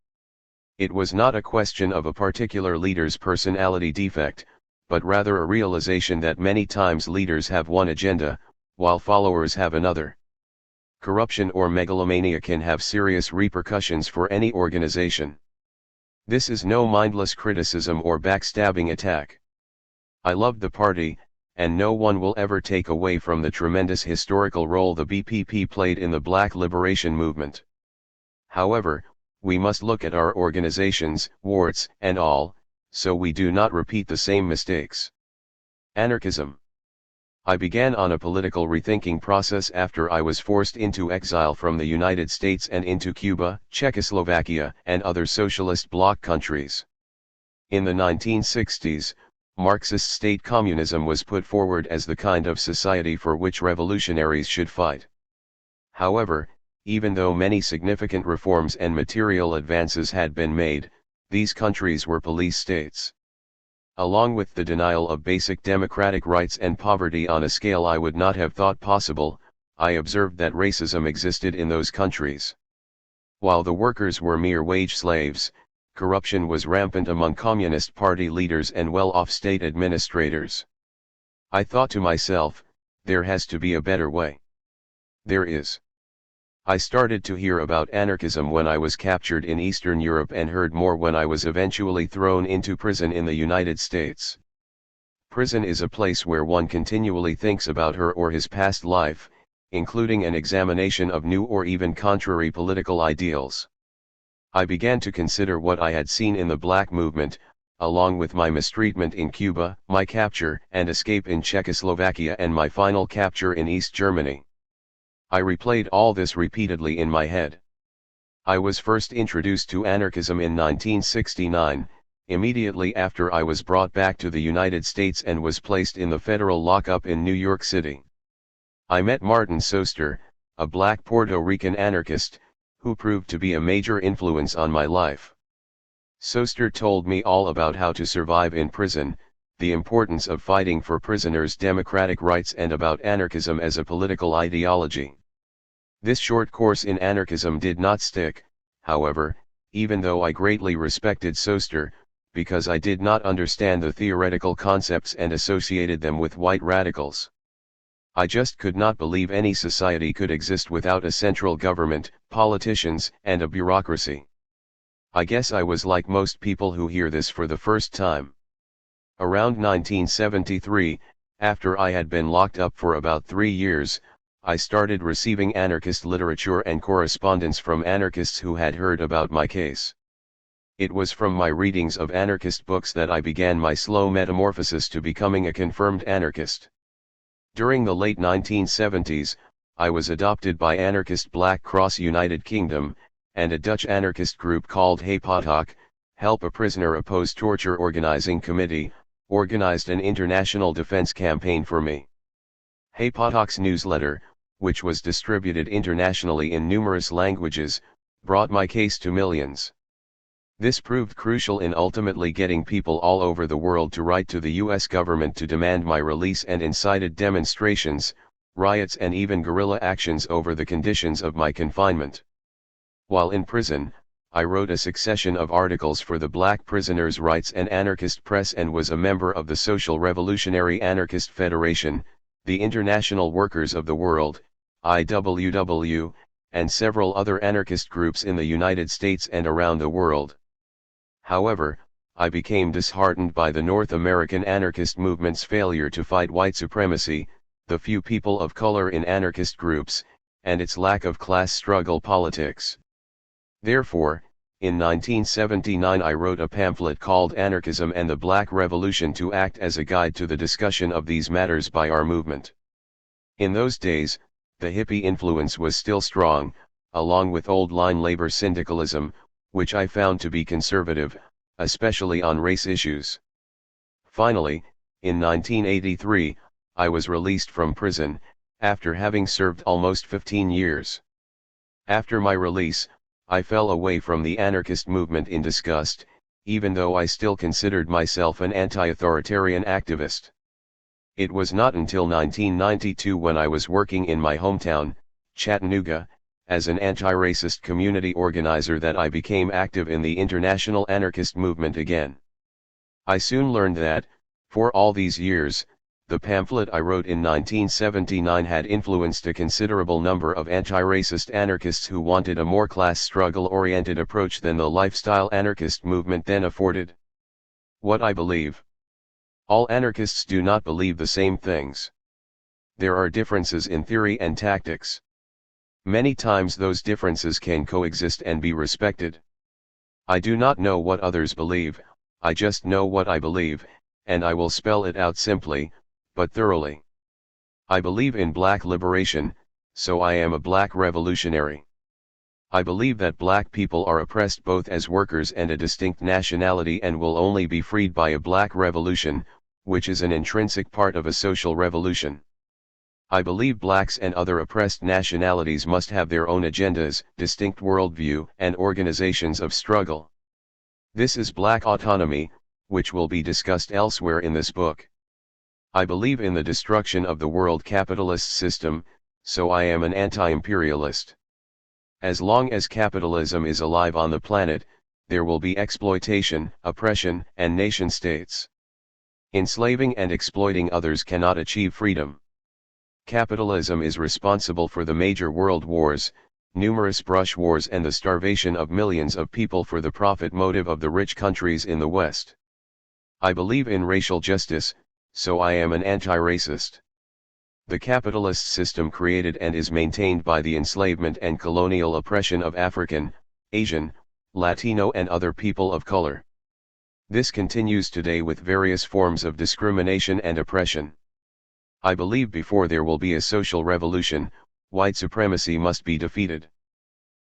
It was not a question of a particular leader's personality defect, but rather a realization that many times leaders have one agenda, while followers have another. Corruption or megalomania can have serious repercussions for any organization. This is no mindless criticism or backstabbing attack. I loved the party, and no one will ever take away from the tremendous historical role the BPP played in the Black liberation movement. However, we must look at our organizations, warts and all, so we do not repeat the same mistakes. Anarchism. I began on a political rethinking process after I was forced into exile from the United States and into Cuba, Czechoslovakia, and other socialist bloc countries. In the 1960s, Marxist state communism was put forward as the kind of society for which revolutionaries should fight. However, even though many significant reforms and material advances had been made, these countries were police states. Along with the denial of basic democratic rights and poverty on a scale I would not have thought possible, I observed that racism existed in those countries. While the workers were mere wage slaves, corruption was rampant among Communist Party leaders and well-off state administrators. I thought to myself, there has to be a better way. There is. I started to hear about anarchism when I was captured in Eastern Europe and heard more when I was eventually thrown into prison in the United States. Prison is a place where one continually thinks about her or his past life, including an examination of new or even contrary political ideals. I began to consider what I had seen in the Black movement, along with my mistreatment in Cuba, my capture and escape in Czechoslovakia and my final capture in East Germany. I replayed all this repeatedly in my head. I was first introduced to anarchism in 1969, immediately after I was brought back to the United States and was placed in the federal lockup in New York City. I met Martin Soester, a black Puerto Rican anarchist, who proved to be a major influence on my life. Soster told me all about how to survive in prison, the importance of fighting for prisoners' democratic rights, and about anarchism as a political ideology. This short course in anarchism did not stick, however, even though I greatly respected Soster, because I did not understand the theoretical concepts and associated them with white radicals. I just could not believe any society could exist without a central government, politicians, and a bureaucracy. I guess I was like most people who hear this for the first time. Around 1973, after I had been locked up for about 3 years, I started receiving anarchist literature and correspondence from anarchists who had heard about my case. It was from my readings of anarchist books that I began my slow metamorphosis to becoming a confirmed anarchist. During the late 1970s, I was adopted by anarchist Black Cross United Kingdom, and a Dutch anarchist group called HEPOTOC, Help a Prisoner Oppose Torture Organizing Committee, organized an international defense campaign for me. HEPOTOC's newsletter, which was distributed internationally in numerous languages, brought my case to millions. This proved crucial in ultimately getting people all over the world to write to the US government to demand my release, and incited demonstrations, riots, and even guerrilla actions over the conditions of my confinement. While in prison, I wrote a succession of articles for the Black Prisoners' Rights and Anarchist Press, and was a member of the Social Revolutionary Anarchist Federation, the International Workers of the World, IWW, and several other anarchist groups in the United States and around the world. However, I became disheartened by the North American anarchist movement's failure to fight white supremacy, the few people of color in anarchist groups, and its lack of class struggle politics. Therefore, in 1979 I wrote a pamphlet called Anarchism and the Black Revolution to act as a guide to the discussion of these matters by our movement. In those days, the hippie influence was still strong, along with old-line labor syndicalism, which I found to be conservative, especially on race issues. Finally, in 1983, I was released from prison, after having served almost 15 years. After my release, I fell away from the anarchist movement in disgust, even though I still considered myself an anti-authoritarian activist. It was not until 1992, when I was working in my hometown, Chattanooga, as an anti-racist community organizer, that I became active in the international anarchist movement again. I soon learned that, for all these years, the pamphlet I wrote in 1979 had influenced a considerable number of anti-racist anarchists who wanted a more class struggle-oriented approach than the lifestyle anarchist movement then afforded. What I believe. All anarchists do not believe the same things. There are differences in theory and tactics. Many times those differences can coexist and be respected. I do not know what others believe, I just know what I believe, and I will spell it out simply, but thoroughly. I believe in black liberation, so I am a black revolutionary. I believe that black people are oppressed both as workers and a distinct nationality, and will only be freed by a black revolution, which is an intrinsic part of a social revolution. I believe blacks and other oppressed nationalities must have their own agendas, distinct worldview, and organizations of struggle. This is black autonomy, which will be discussed elsewhere in this book. I believe in the destruction of the world capitalist system, so I am an anti-imperialist. As long as capitalism is alive on the planet, there will be exploitation, oppression, and nation-states. Enslaving and exploiting others cannot achieve freedom. Capitalism is responsible for the major world wars, numerous brush wars, and the starvation of millions of people for the profit motive of the rich countries in the West. I believe in racial justice, so I am an anti-racist. The capitalist system created and is maintained by the enslavement and colonial oppression of African, Asian, Latino, and other people of color. This continues today with various forms of discrimination and oppression. I believe before there will be a social revolution, white supremacy must be defeated.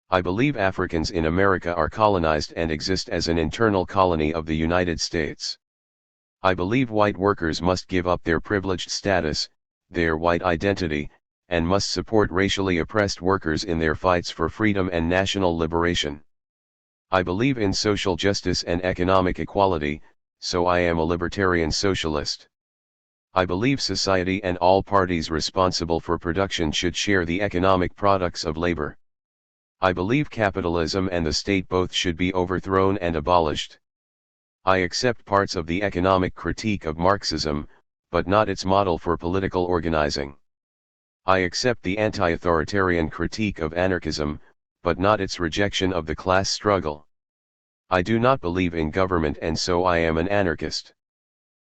I believe Africans in America are colonized and exist as an internal colony of the United States. I believe white workers must give up their privileged status, their white identity, and must support racially oppressed workers in their fights for freedom and national liberation. I believe in social justice and economic equality, so I am a libertarian socialist. I believe society and all parties responsible for production should share the economic products of labor. I believe capitalism and the state both should be overthrown and abolished. I accept parts of the economic critique of Marxism, but not its model for political organizing. I accept the anti-authoritarian critique of anarchism, but not its rejection of the class struggle. I do not believe in government, and so I am an anarchist.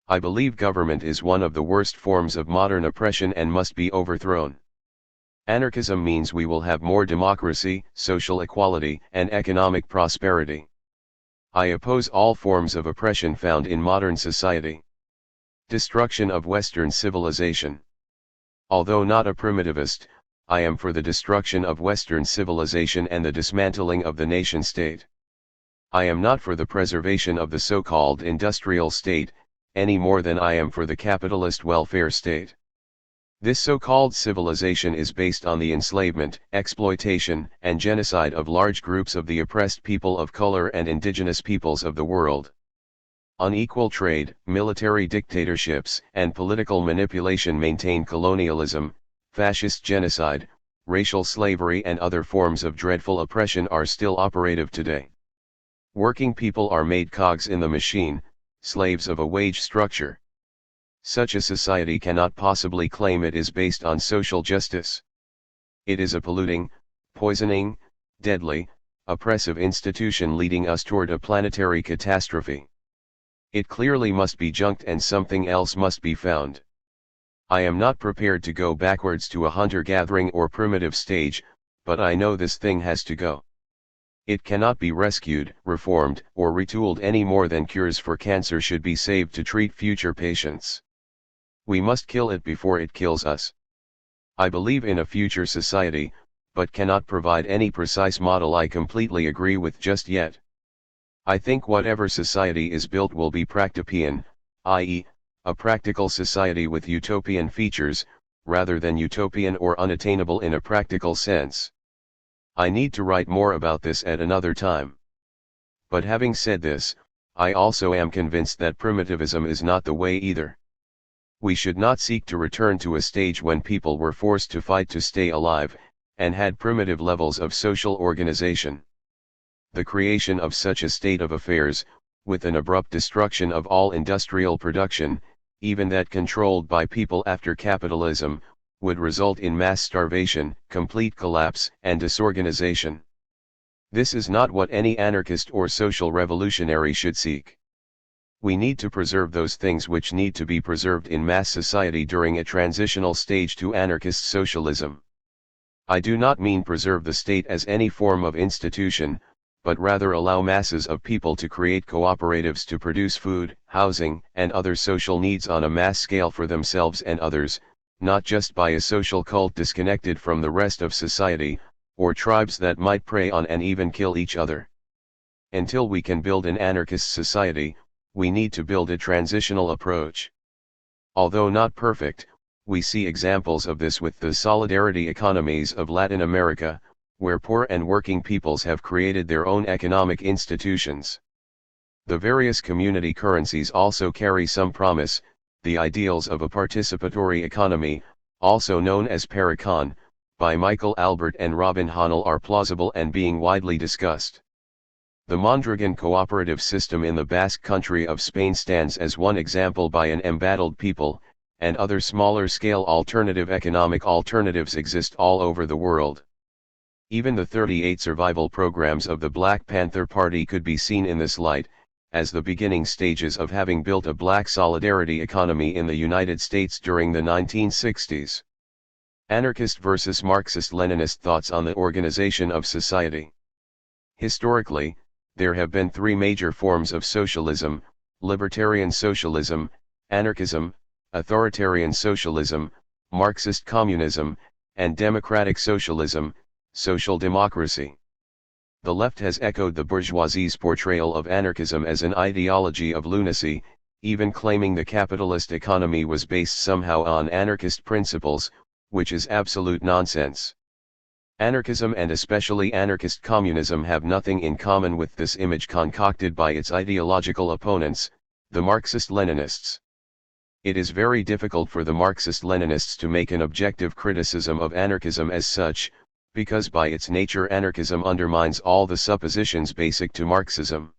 I believe government is one of the worst forms of modern oppression and must be overthrown. Anarchism means we will have more democracy, social equality, and economic prosperity. I oppose all forms of oppression found in modern society. Destruction of Western civilization. Although not a primitivist, I am for the destruction of Western civilization and the dismantling of the nation-state. I am not for the preservation of the so-called industrial state, any more than I am for the capitalist welfare state. This so-called civilization is based on the enslavement, exploitation, and genocide of large groups of the oppressed people of color and indigenous peoples of the world. Unequal trade, military dictatorships, and political manipulation maintain colonialism, fascist genocide, racial slavery, and other forms of dreadful oppression are still operative today. Working people are made cogs in the machine, slaves of a wage structure. Such a society cannot possibly claim it is based on social justice. It is a polluting, poisoning, deadly, oppressive institution leading us toward a planetary catastrophe. It clearly must be junked and something else must be found. I am not prepared to go backwards to a hunter-gathering or primitive stage, but I know this thing has to go. It cannot be rescued, reformed, or retooled any more than cures for cancer should be saved to treat future patients. We must kill it before it kills us. I believe in a future society, but cannot provide any precise model I completely agree with just yet. I think whatever society is built will be practopian, i.e., a practical society with utopian features, rather than utopian or unattainable in a practical sense. I need to write more about this at another time. But having said this, I also am convinced that primitivism is not the way either. We should not seek to return to a stage when people were forced to fight to stay alive, and had primitive levels of social organization. The creation of such a state of affairs, with an abrupt destruction of all industrial production, even that controlled by people after capitalism, would result in mass starvation, complete collapse, and disorganization. This is not what any anarchist or social revolutionary should seek. We need to preserve those things which need to be preserved in mass society during a transitional stage to anarchist socialism. I do not mean preserve the state as any form of institution, but rather allow masses of people to create cooperatives to produce food, housing, and other social needs on a mass scale for themselves and others, not just by a social cult disconnected from the rest of society, or tribes that might prey on and even kill each other. Until we can build an anarchist society, we need to build a transitional approach. Although not perfect, we see examples of this with the solidarity economies of Latin America, where poor and working peoples have created their own economic institutions. The various community currencies also carry some promise. The ideals of a participatory economy, also known as Paracon, by Michael Albert and Robin Hahnel, are plausible and being widely discussed. The Mondragon cooperative system in the Basque Country of Spain stands as one example by an embattled people, and other smaller-scale alternative economic alternatives exist all over the world. Even the 38 survival programs of the Black Panther Party could be seen in this light, as the beginning stages of having built a black solidarity economy in the United States during the 1960s. Anarchist versus Marxist-Leninist thoughts on the organization of society. Historically, there have been three major forms of socialism: libertarian socialism, anarchism, authoritarian socialism, Marxist communism, and democratic socialism, social democracy. The left has echoed the bourgeoisie's portrayal of anarchism as an ideology of lunacy, even claiming the capitalist economy was based somehow on anarchist principles, which is absolute nonsense. Anarchism and especially anarchist communism have nothing in common with this image concocted by its ideological opponents, the Marxist-Leninists. It is very difficult for the Marxist-Leninists to make an objective criticism of anarchism as such, because by its nature anarchism undermines all the suppositions basic to Marxism.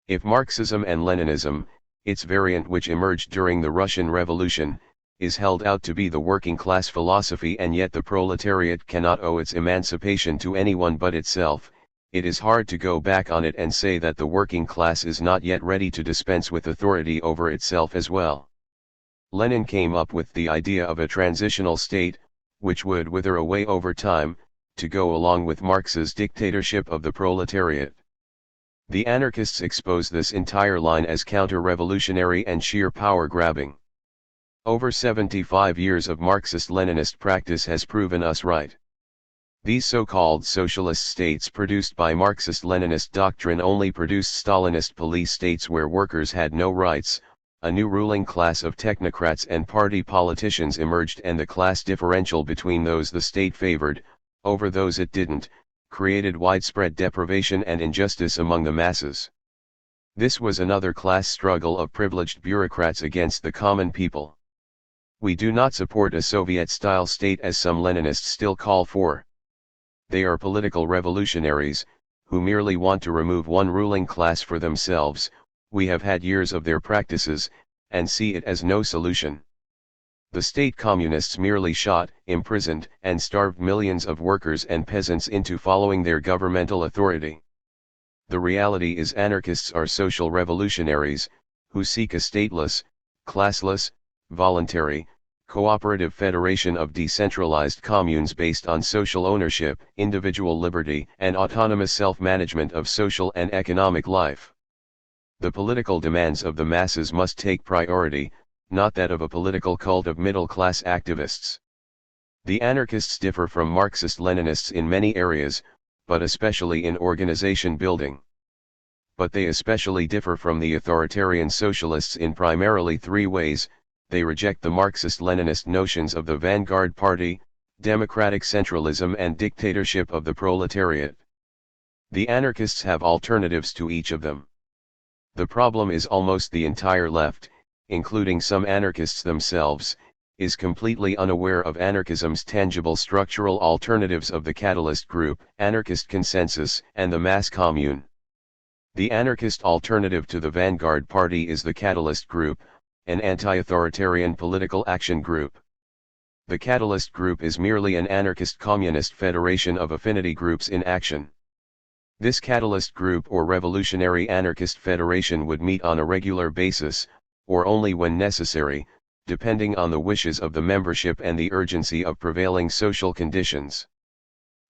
If Marxism and Leninism, its variant which emerged during the Russian Revolution, is held out to be the working class philosophy and yet the proletariat cannot owe its emancipation to anyone but itself, it is hard to go back on it and say that the working class is not yet ready to dispense with authority over itself as well. Lenin came up with the idea of a transitional state, which would wither away over time, to go along with Marx's dictatorship of the proletariat. The anarchists expose this entire line as counter-revolutionary and sheer power-grabbing. Over 75 years of Marxist-Leninist practice has proven us right. These so-called socialist states produced by Marxist-Leninist doctrine only produced Stalinist police states where workers had no rights, a new ruling class of technocrats and party politicians emerged and the class differential between those the state favored, over those it didn't, created widespread deprivation and injustice among the masses. This was another class struggle of privileged bureaucrats against the common people. We do not support a Soviet-style state as some Leninists still call for. They are political revolutionaries, who merely want to remove one ruling class for themselves. We have had years of their practices, and see it as no solution. The state communists merely shot, imprisoned, and starved millions of workers and peasants into following their governmental authority. The reality is anarchists are social revolutionaries, who seek a stateless, classless, voluntary, cooperative federation of decentralized communes based on social ownership, individual liberty, and autonomous self-management of social and economic life. The political demands of the masses must take priority, not that of a political cult of middle-class activists. The anarchists differ from Marxist-Leninists in many areas, but especially in organization building. But they especially differ from the authoritarian socialists in primarily three ways. They reject the Marxist-Leninist notions of the vanguard party, democratic centralism and dictatorship of the proletariat. The anarchists have alternatives to each of them. The problem is almost the entire left, including some anarchists themselves, is completely unaware of anarchism's tangible structural alternatives of the catalyst group, anarchist consensus, and the mass commune. The anarchist alternative to the vanguard party is the catalyst group, an anti-authoritarian political action group. The Catalyst Group is merely an anarchist communist federation of affinity groups in action. This Catalyst Group or Revolutionary Anarchist Federation would meet on a regular basis, or only when necessary, depending on the wishes of the membership and the urgency of prevailing social conditions.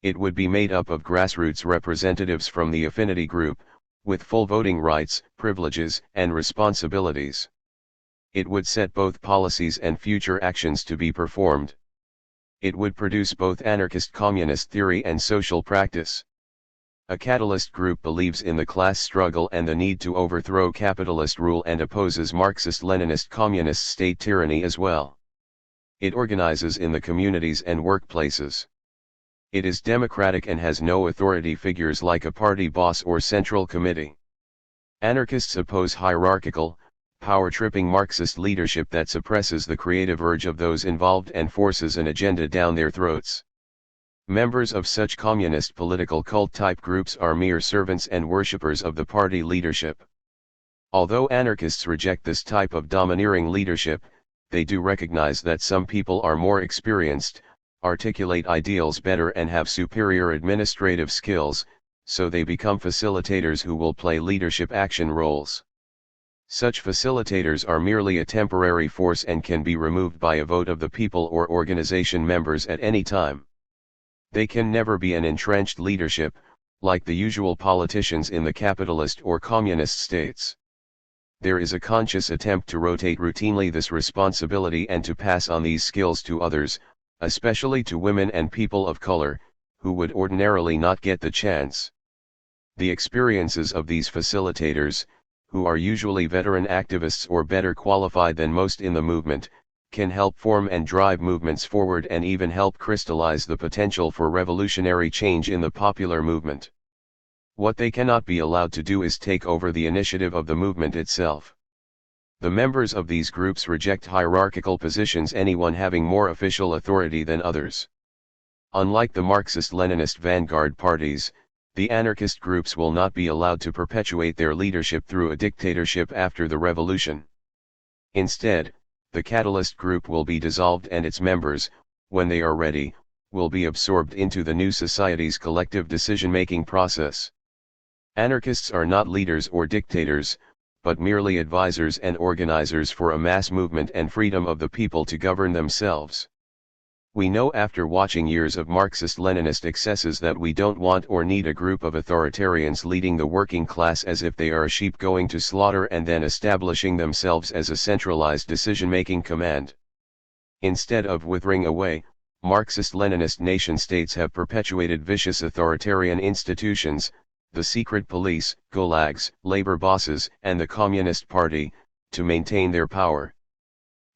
It would be made up of grassroots representatives from the affinity group, with full voting rights, privileges, and responsibilities. It would set both policies and future actions to be performed. It would produce both anarchist communist theory and social practice. A catalyst group believes in the class struggle and the need to overthrow capitalist rule and opposes Marxist-Leninist communist state tyranny as well. It organizes in the communities and workplaces. It is democratic and has no authority figures like a party boss or central committee. Anarchists oppose hierarchical, power-tripping Marxist leadership that suppresses the creative urge of those involved and forces an agenda down their throats. Members of such communist political cult-type groups are mere servants and worshippers of the party leadership. Although anarchists reject this type of domineering leadership, they do recognize that some people are more experienced, articulate ideals better and have superior administrative skills, so they become facilitators who will play leadership action roles. Such facilitators are merely a temporary force and can be removed by a vote of the people or organization members at any time. They can never be an entrenched leadership, like the usual politicians in the capitalist or communist states. There is a conscious attempt to rotate routinely this responsibility and to pass on these skills to others, especially to women and people of color, who would ordinarily not get the chance. The experiences of these facilitators, who are usually veteran activists or better qualified than most in the movement, can help form and drive movements forward and even help crystallize the potential for revolutionary change in the popular movement. What they cannot be allowed to do is take over the initiative of the movement itself. The members of these groups reject hierarchical positions, anyone having more official authority than others. Unlike the Marxist-Leninist vanguard parties, the anarchist groups will not be allowed to perpetuate their leadership through a dictatorship after the revolution. Instead, the catalyst group will be dissolved and its members, when they are ready, will be absorbed into the new society's collective decision-making process. Anarchists are not leaders or dictators, but merely advisors and organizers for a mass movement and freedom of the people to govern themselves. We know after watching years of Marxist-Leninist excesses that we don't want or need a group of authoritarians leading the working class as if they are a sheep going to slaughter and then establishing themselves as a centralized decision-making command. Instead of withering away, Marxist-Leninist nation-states have perpetuated vicious authoritarian institutions, the secret police, gulags, labor bosses, and the Communist Party, to maintain their power.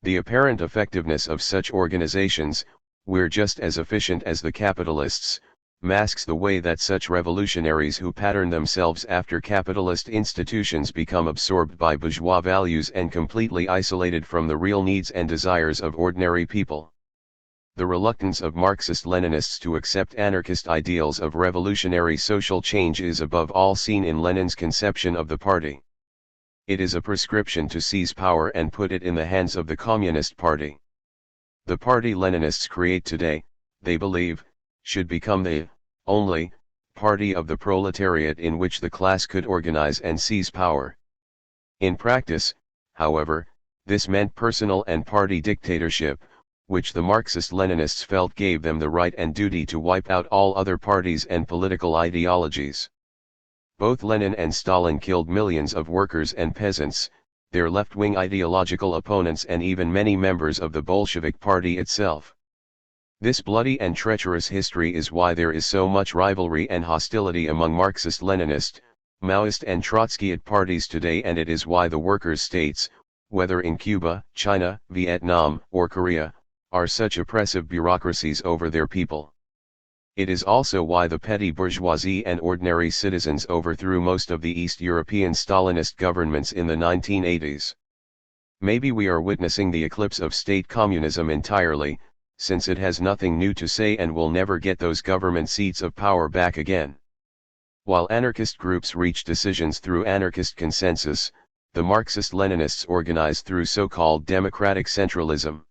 The apparent effectiveness of such organizations, "we're just as efficient as the capitalists," masks the way that such revolutionaries who pattern themselves after capitalist institutions become absorbed by bourgeois values and completely isolated from the real needs and desires of ordinary people. The reluctance of Marxist-Leninists to accept anarchist ideals of revolutionary social change is above all seen in Lenin's conception of the party. It is a prescription to seize power and put it in the hands of the Communist Party. The party Leninists create today, they believe, should become the only party of the proletariat in which the class could organize and seize power. In practice, however, this meant personal and party dictatorship, which the Marxist-Leninists felt gave them the right and duty to wipe out all other parties and political ideologies. Both Lenin and Stalin killed millions of workers and peasants, their left-wing ideological opponents, and even many members of the Bolshevik Party itself. This bloody and treacherous history is why there is so much rivalry and hostility among Marxist-Leninist, Maoist and Trotskyist parties today, and it is why the workers' states, whether in Cuba, China, Vietnam, or Korea, are such oppressive bureaucracies over their people. It is also why the petty bourgeoisie and ordinary citizens overthrew most of the East European Stalinist governments in the 1980s. Maybe we are witnessing the eclipse of state communism entirely, since it has nothing new to say and will never get those government seats of power back again. While anarchist groups reach decisions through anarchist consensus, the Marxist-Leninists organize through so-called democratic centralism.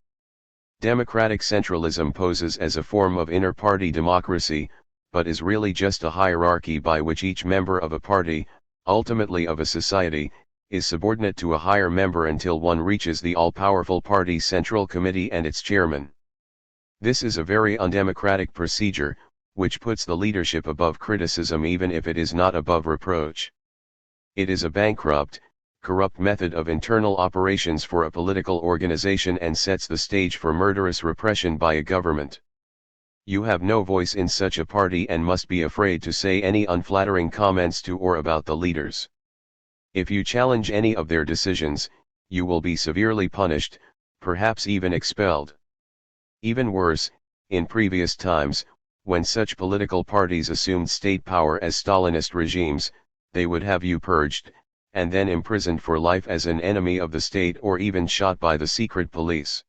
Democratic centralism poses as a form of inter-party democracy, but is really just a hierarchy by which each member of a party, ultimately of a society, is subordinate to a higher member until one reaches the all-powerful party central committee and its chairman. This is a very undemocratic procedure, which puts the leadership above criticism even if it is not above reproach. It is a bankrupt, corrupt method of internal operations for a political organization and sets the stage for murderous repression by a government. You have no voice in such a party and must be afraid to say any unflattering comments to or about the leaders. If you challenge any of their decisions, you will be severely punished, perhaps even expelled. Even worse, in previous times, when such political parties assumed state power as Stalinist regimes, they would have you purged, and then imprisoned for life as an enemy of the state or even shot by the secret police.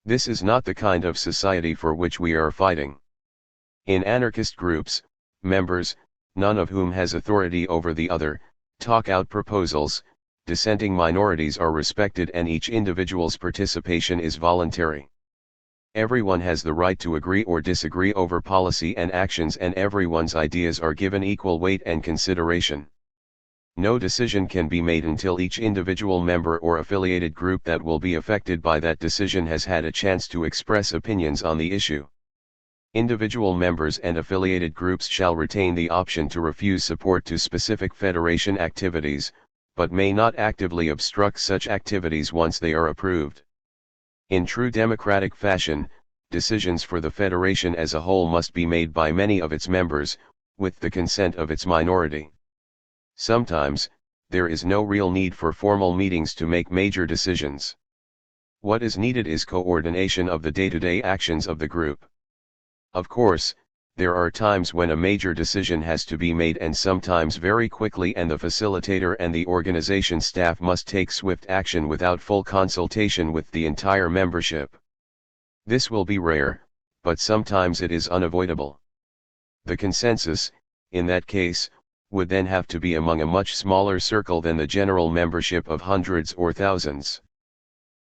This is not the kind of society for which we are fighting. In anarchist groups, members, none of whom has authority over the other, talk out proposals, dissenting minorities are respected and each individual's participation is voluntary. Everyone has the right to agree or disagree over policy and actions, and everyone's ideas are given equal weight and consideration. No decision can be made until each individual member or affiliated group that will be affected by that decision has had a chance to express opinions on the issue. Individual members and affiliated groups shall retain the option to refuse support to specific federation activities, but may not actively obstruct such activities once they are approved. In true democratic fashion, decisions for the federation as a whole must be made by many of its members, with the consent of its minority. Sometimes, there is no real need for formal meetings to make major decisions. What is needed is coordination of the day-to-day actions of the group. Of course, there are times when a major decision has to be made, and sometimes very quickly, and the facilitator and the organization staff must take swift action without full consultation with the entire membership. This will be rare, but sometimes it is unavoidable. The consensus, in that case, would then have to be among a much smaller circle than the general membership of hundreds or thousands.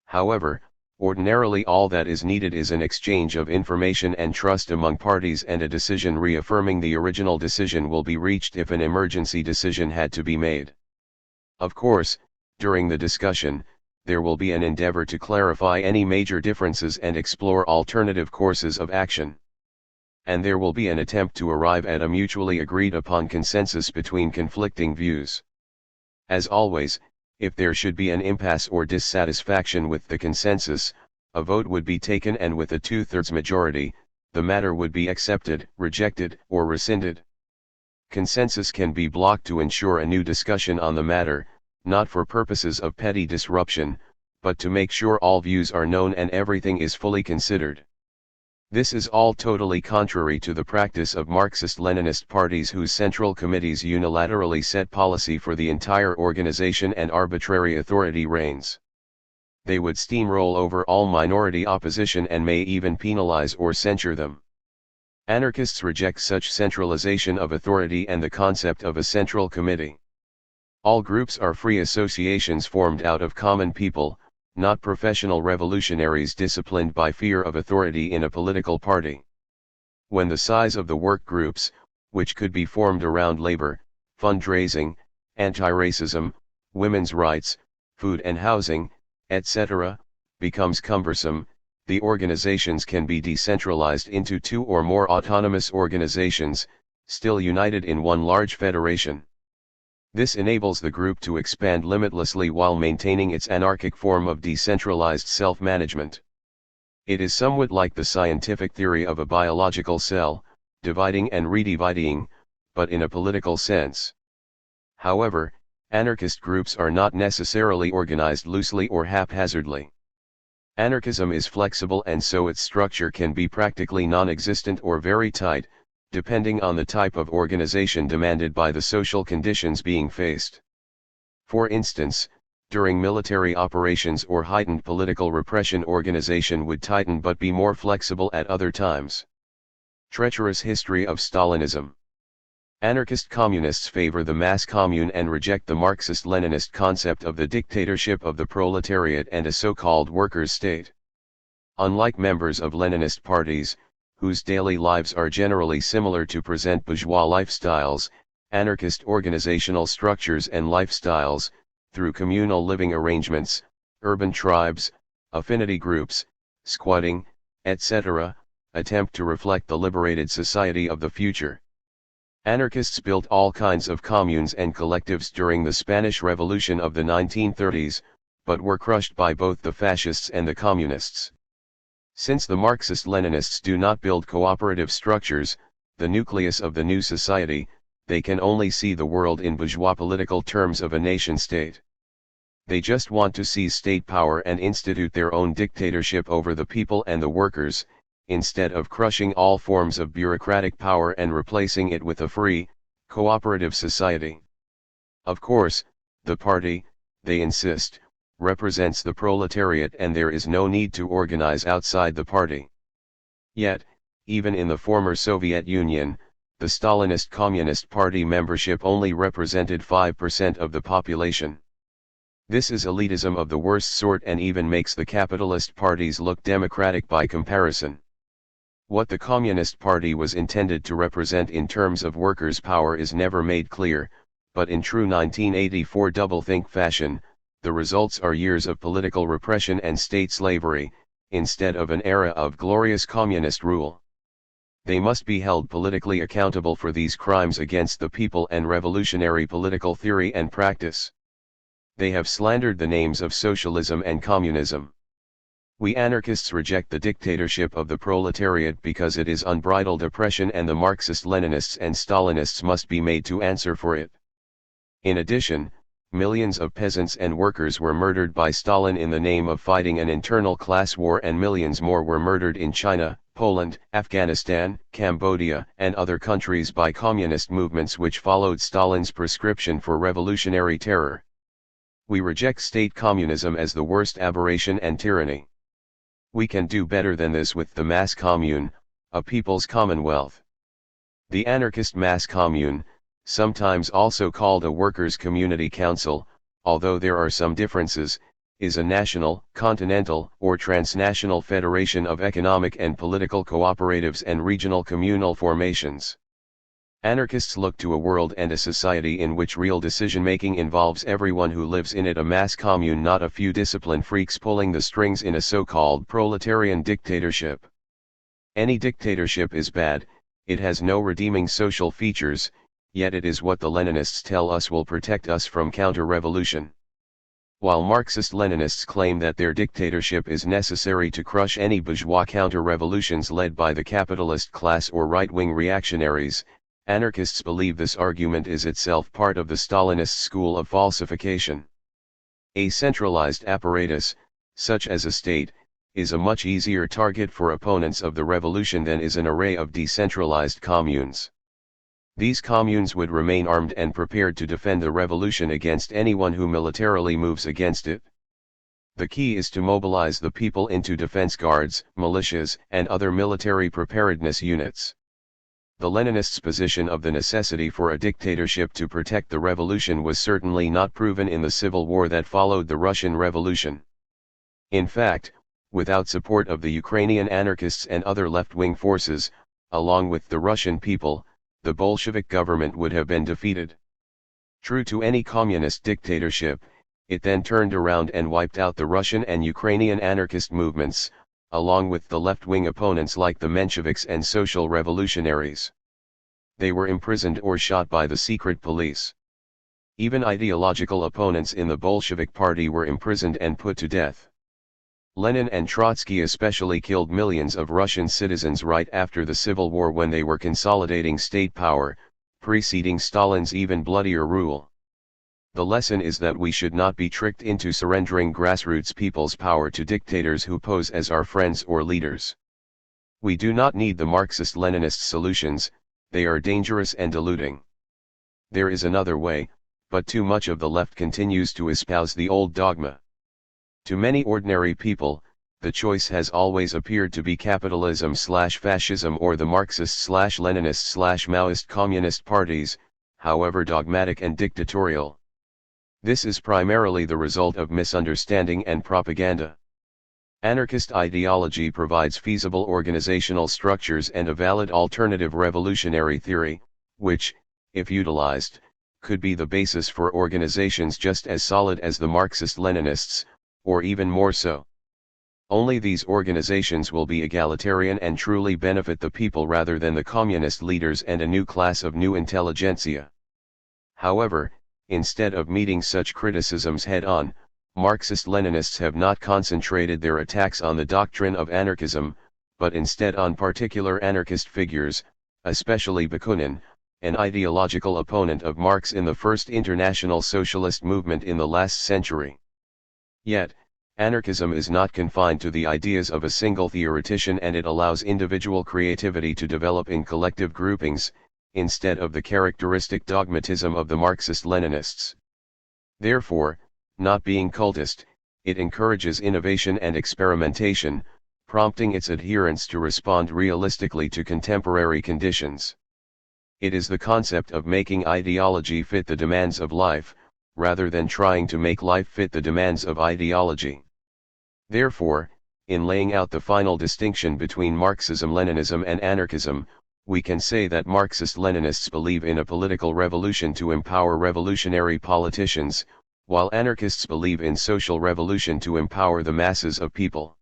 However, ordinarily all that is needed is an exchange of information and trust among parties, and a decision reaffirming the original decision will be reached if an emergency decision had to be made. Of course, during the discussion, there will be an endeavor to clarify any major differences and explore alternative courses of action. And there will be an attempt to arrive at a mutually agreed upon consensus between conflicting views. As always, if there should be an impasse or dissatisfaction with the consensus, a vote would be taken, and with a 2/3 majority, the matter would be accepted, rejected, or rescinded. Consensus can be blocked to ensure a new discussion on the matter, not for purposes of petty disruption, but to make sure all views are known and everything is fully considered. This is all totally contrary to the practice of Marxist-Leninist parties, whose central committees unilaterally set policy for the entire organization and arbitrary authority reigns. They would steamroll over all minority opposition and may even penalize or censure them. Anarchists reject such centralization of authority and the concept of a central committee. All groups are free associations formed out of common people, not professional revolutionaries disciplined by fear of authority in a political party. When the size of the work groups, which could be formed around labor, fundraising, anti-racism, women's rights, food and housing, etc., becomes cumbersome, the organizations can be decentralized into 2 or more autonomous organizations, still united in one large federation. This enables the group to expand limitlessly while maintaining its anarchic form of decentralized self-management. It is somewhat like the scientific theory of a biological cell, dividing and redividing, but in a political sense. However, anarchist groups are not necessarily organized loosely or haphazardly. Anarchism is flexible, and so its structure can be practically non-existent or very tight, depending on the type of organization demanded by the social conditions being faced. For instance, during military operations or heightened political repression, organization would tighten but be more flexible at other times. Treacherous history of Stalinism. Anarchist communists favor the mass commune and reject the Marxist-Leninist concept of the dictatorship of the proletariat and a so-called workers' state. Unlike members of Leninist parties, whose daily lives are generally similar to present bourgeois lifestyles, anarchist organizational structures and lifestyles, through communal living arrangements, urban tribes, affinity groups, squatting, etc., attempt to reflect the liberated society of the future. Anarchists built all kinds of communes and collectives during the Spanish Revolution of the 1930s, but were crushed by both the fascists and the communists. Since the Marxist-Leninists do not build cooperative structures, the nucleus of the new society, they can only see the world in bourgeois political terms of a nation-state. They just want to seize state power and institute their own dictatorship over the people and the workers, instead of crushing all forms of bureaucratic power and replacing it with a free, cooperative society. Of course, the party, they insist, represents the proletariat, and there is no need to organize outside the party. Yet, even in the former Soviet Union, the Stalinist Communist Party membership only represented 5% of the population. This is elitism of the worst sort, and even makes the capitalist parties look democratic by comparison. What the Communist Party was intended to represent in terms of workers' power is never made clear, but in true 1984 doublethink fashion, the results are years of political repression and state slavery, instead of an era of glorious communist rule. They must be held politically accountable for these crimes against the people and revolutionary political theory and practice. They have slandered the names of socialism and communism. We anarchists reject the dictatorship of the proletariat because it is unbridled oppression, and the Marxist-Leninists and Stalinists must be made to answer for it. In addition, millions of peasants and workers were murdered by Stalin in the name of fighting an internal class war, and millions more were murdered in China, Poland, Afghanistan, Cambodia, and other countries by communist movements which followed Stalin's prescription for revolutionary terror. We reject state communism as the worst aberration and tyranny. We can do better than this with the mass commune, a people's commonwealth. The anarchist mass commune, sometimes also called a workers' community council, although there are some differences, is a national, continental, or transnational federation of economic and political cooperatives and regional communal formations. Anarchists look to a world and a society in which real decision-making involves everyone who lives in it, a mass commune, not a few discipline freaks pulling the strings in a so-called proletarian dictatorship. Any dictatorship is bad, it has no redeeming social features, yet it is what the Leninists tell us will protect us from counter-revolution. While Marxist-Leninists claim that their dictatorship is necessary to crush any bourgeois counter-revolutions led by the capitalist class or right-wing reactionaries, anarchists believe this argument is itself part of the Stalinist school of falsification. A centralized apparatus, such as a state, is a much easier target for opponents of the revolution than is an array of decentralized communes. These communes would remain armed and prepared to defend the revolution against anyone who militarily moves against it. The key is to mobilize the people into defense guards, militias, and other military preparedness units. The Leninists' position of the necessity for a dictatorship to protect the revolution was certainly not proven in the civil war that followed the Russian Revolution. In fact, without support of the Ukrainian anarchists and other left-wing forces, along with the Russian people, the Bolshevik government would have been defeated. True to any communist dictatorship, it then turned around and wiped out the Russian and Ukrainian anarchist movements, along with the left-wing opponents like the Mensheviks and social revolutionaries. They were imprisoned or shot by the secret police. Even ideological opponents in the Bolshevik party were imprisoned and put to death. Lenin and Trotsky especially killed millions of Russian citizens right after the Civil War when they were consolidating state power, preceding Stalin's even bloodier rule. The lesson is that we should not be tricked into surrendering grassroots people's power to dictators who pose as our friends or leaders. We do not need the Marxist-Leninist solutions, they are dangerous and deluding. There is another way, but too much of the left continues to espouse the old dogma. To many ordinary people, the choice has always appeared to be capitalism/fascism or the Marxist/Leninist/Maoist communist parties, however dogmatic and dictatorial. This is primarily the result of misunderstanding and propaganda. Anarchist ideology provides feasible organizational structures and a valid alternative revolutionary theory, which, if utilized, could be the basis for organizations just as solid as the Marxist-Leninists, or even more so. Only these organizations will be egalitarian and truly benefit the people rather than the communist leaders and a new class of new intelligentsia. However, instead of meeting such criticisms head-on, Marxist-Leninists have not concentrated their attacks on the doctrine of anarchism, but instead on particular anarchist figures, especially Bakunin, an ideological opponent of Marx in the First International Socialist movement in the last century. Yet, anarchism is not confined to the ideas of a single theoretician, and it allows individual creativity to develop in collective groupings, instead of the characteristic dogmatism of the Marxist-Leninists. Therefore, not being cultist, it encourages innovation and experimentation, prompting its adherents to respond realistically to contemporary conditions. It is the concept of making ideology fit the demands of life, rather than trying to make life fit the demands of ideology. Therefore, in laying out the final distinction between Marxism-Leninism and anarchism, we can say that Marxist-Leninists believe in a political revolution to empower revolutionary politicians, while anarchists believe in social revolution to empower the masses of people.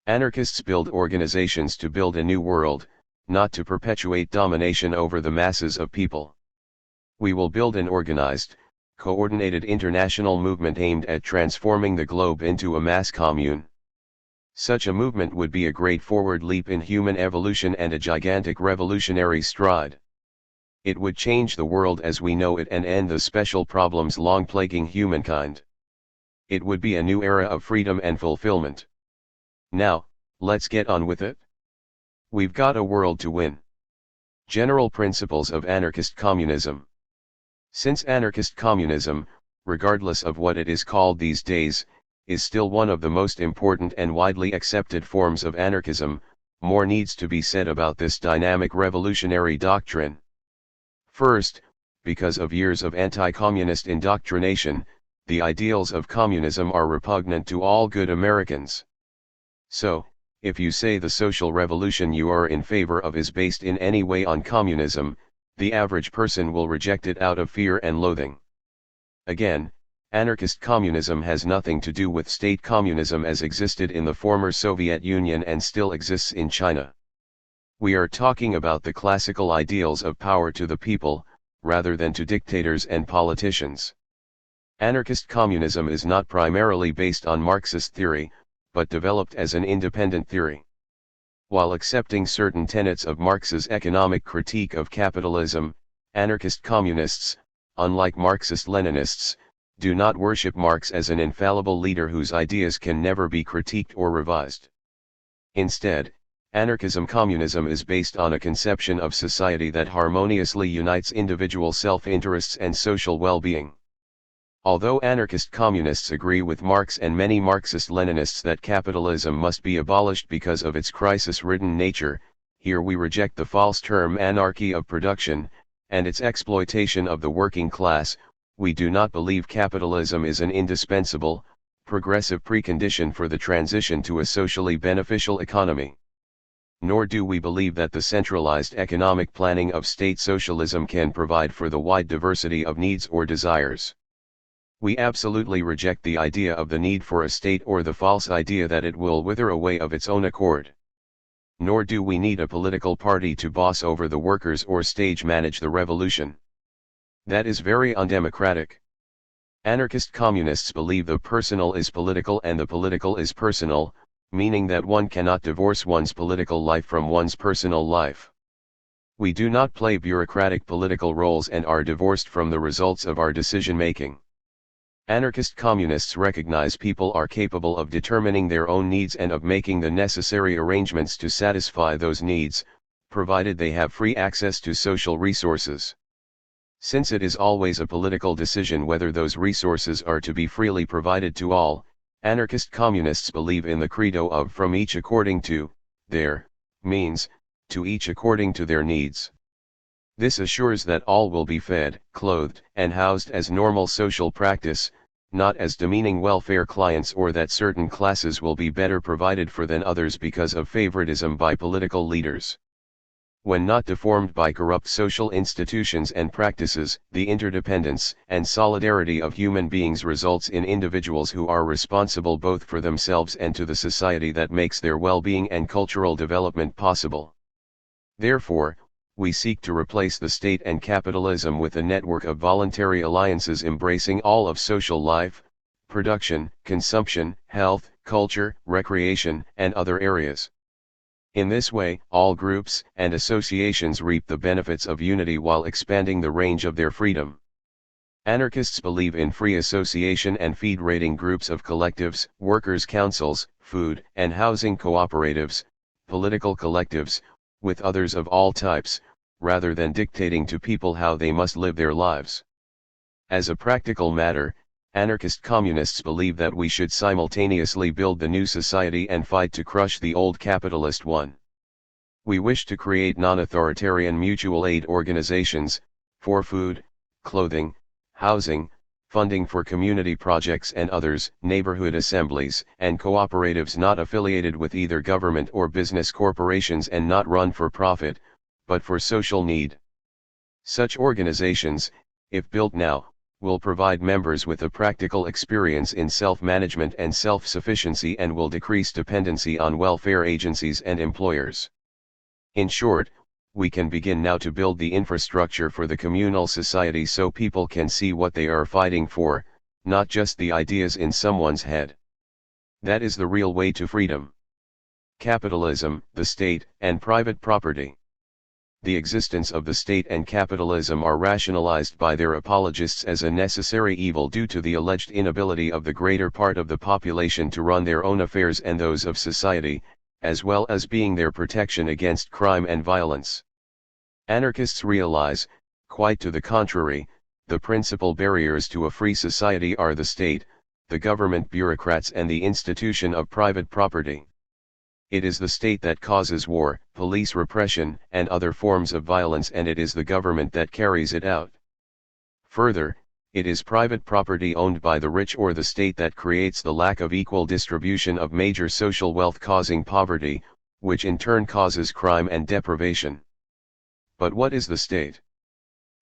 Anarchists build organizations to build a new world, not to perpetuate domination over the masses of people. We will build an organized, coordinated international movement aimed at transforming the globe into a mass commune. Such a movement would be a great forward leap in human evolution and a gigantic revolutionary stride. It would change the world as we know it and end the special problems long plaguing humankind. It would be a new era of freedom and fulfillment. Now, let's get on with it. We've got a world to win. General principles of anarchist communism. Since anarchist communism, regardless of what it is called these days, is still one of the most important and widely accepted forms of anarchism, more needs to be said about this dynamic revolutionary doctrine. First, because of years of anti-communist indoctrination, the ideals of communism are repugnant to all good Americans. So, if you say the social revolution you are in favor of is based in any way on communism, the average person will reject it out of fear and loathing. Again, anarchist communism has nothing to do with state communism as existed in the former Soviet Union and still exists in China. We are talking about the classical ideals of power to the people, rather than to dictators and politicians. Anarchist communism is not primarily based on Marxist theory, but developed as an independent theory. While accepting certain tenets of Marx's economic critique of capitalism, anarchist communists, unlike Marxist-Leninists, do not worship Marx as an infallible leader whose ideas can never be critiqued or revised. Instead, anarchism communism is based on a conception of society that harmoniously unites individual self-interests and social well-being. Although anarchist communists agree with Marx and many Marxist-Leninists that capitalism must be abolished because of its crisis-ridden nature, here we reject the false term anarchy of production, and its exploitation of the working class. We do not believe capitalism is an indispensable, progressive precondition for the transition to a socially beneficial economy. Nor do we believe that the centralized economic planning of state socialism can provide for the wide diversity of needs or desires. We absolutely reject the idea of the need for a state or the false idea that it will wither away of its own accord. Nor do we need a political party to boss over the workers or stage manage the revolution. That is very undemocratic. Anarchist communists believe the personal is political and the political is personal, meaning that one cannot divorce one's political life from one's personal life. We do not play bureaucratic political roles and are divorced from the results of our decision-making. Anarchist communists recognize people are capable of determining their own needs and of making the necessary arrangements to satisfy those needs, provided they have free access to social resources. Since it is always a political decision whether those resources are to be freely provided to all, anarchist communists believe in the credo of from each according to their means, to each according to their needs. This assures that all will be fed, clothed, and housed as normal social practice, not as demeaning welfare clients, or that certain classes will be better provided for than others because of favoritism by political leaders. When not deformed by corrupt social institutions and practices, the interdependence and solidarity of human beings results in individuals who are responsible both for themselves and to the society that makes their well-being and cultural development possible. Therefore, we seek to replace the state and capitalism with a network of voluntary alliances embracing all of social life, production, consumption, health, culture, recreation, and other areas. In this way, all groups and associations reap the benefits of unity while expanding the range of their freedom. Anarchists believe in free association and federating groups of collectives, workers' councils, food and housing cooperatives, political collectives, with others of all types, rather than dictating to people how they must live their lives. As a practical matter, anarchist communists believe that we should simultaneously build the new society and fight to crush the old capitalist one. We wish to create non-authoritarian mutual aid organizations, for food, clothing, housing, funding for community projects and others, neighborhood assemblies and cooperatives not affiliated with either government or business corporations and not run for profit, but for social need. Such organizations, if built now, will provide members with a practical experience in self-management and self-sufficiency and will decrease dependency on welfare agencies and employers. In short, we can begin now to build the infrastructure for the communal society so people can see what they are fighting for, not just the ideas in someone's head. That is the real way to freedom. Capitalism, the state, and private property. The existence of the state and capitalism are rationalized by their apologists as a necessary evil due to the alleged inability of the greater part of the population to run their own affairs and those of society, as well as being their protection against crime and violence. Anarchists realize, quite to the contrary, the principal barriers to a free society are the state, the government bureaucrats and the institution of private property. It is the state that causes war, police repression, and other forms of violence, and it is the government that carries it out. Further, it is private property owned by the rich or the state that creates the lack of equal distribution of major social wealth, causing poverty, which in turn causes crime and deprivation. But what is the state?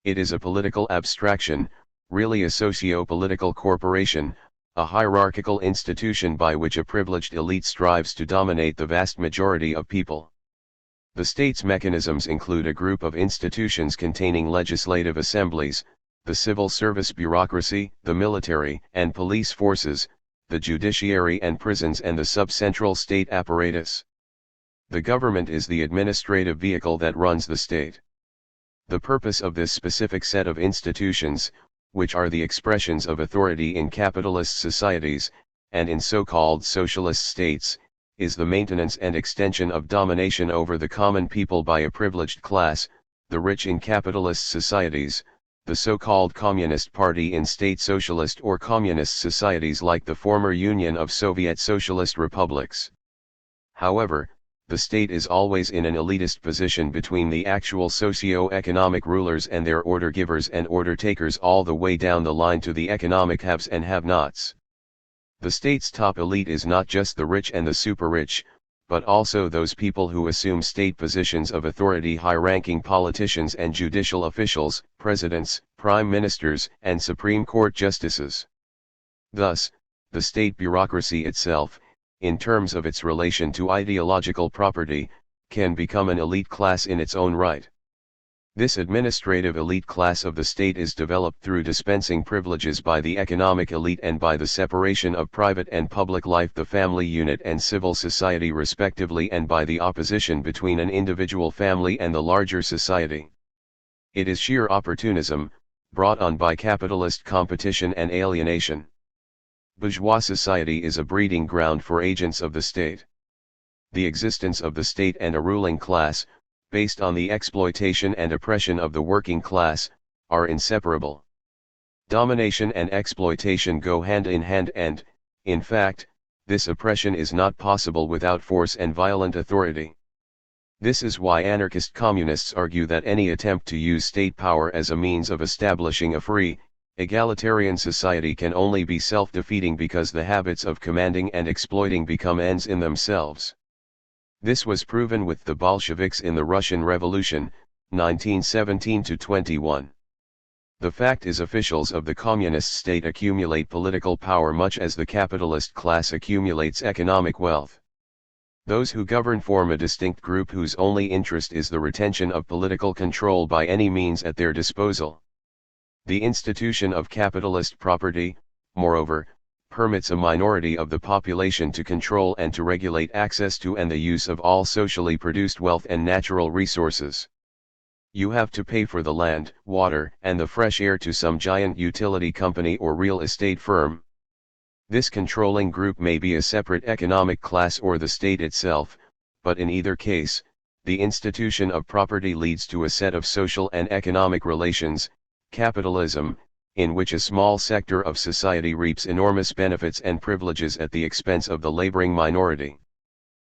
It is a political abstraction, really a socio-political corporation, a hierarchical institution by which a privileged elite strives to dominate the vast majority of people. The state's mechanisms include a group of institutions containing legislative assemblies, the civil service bureaucracy, the military and police forces, the judiciary and prisons, and the subcentral state apparatus. The government is the administrative vehicle that runs the state. The purpose of this specific set of institutions, which are the expressions of authority in capitalist societies, and in so-called socialist states, is the maintenance and extension of domination over the common people by a privileged class, the rich in capitalist societies, the so-called Communist Party in state socialist or communist societies like the former Union of Soviet Socialist Republics. However, the state is always in an elitist position between the actual socio-economic rulers and their order givers and order takers, all the way down the line to the economic haves and have-nots. The state's top elite is not just the rich and the super-rich, but also those people who assume state positions of authority, high-ranking politicians and judicial officials, presidents, prime ministers, and Supreme Court justices. Thus, the state bureaucracy itself, in terms of its relation to ideological property, can become an elite class in its own right. This administrative elite class of the state is developed through dispensing privileges by the economic elite and by the separation of private and public life, the family unit and civil society respectively, and by the opposition between an individual family and the larger society. It is sheer opportunism, brought on by capitalist competition and alienation. Bourgeois society is a breeding ground for agents of the state. The existence of the state and a ruling class, based on the exploitation and oppression of the working class, are inseparable. Domination and exploitation go hand in hand and, in fact, this oppression is not possible without force and violent authority. This is why anarchist communists argue that any attempt to use state power as a means of establishing a free, egalitarian society can only be self-defeating, because the habits of commanding and exploiting become ends in themselves. This was proven with the Bolsheviks in the Russian Revolution, 1917-21. The fact is, officials of the communist state accumulate political power much as the capitalist class accumulates economic wealth. Those who govern form a distinct group whose only interest is the retention of political control by any means at their disposal. The institution of capitalist property, moreover, permits a minority of the population to control and to regulate access to and the use of all socially produced wealth and natural resources. You have to pay for the land, water, and the fresh air to some giant utility company or real estate firm. This controlling group may be a separate economic class or the state itself, but in either case, the institution of property leads to a set of social and economic relations, capitalism, in which a small sector of society reaps enormous benefits and privileges at the expense of the laboring minority.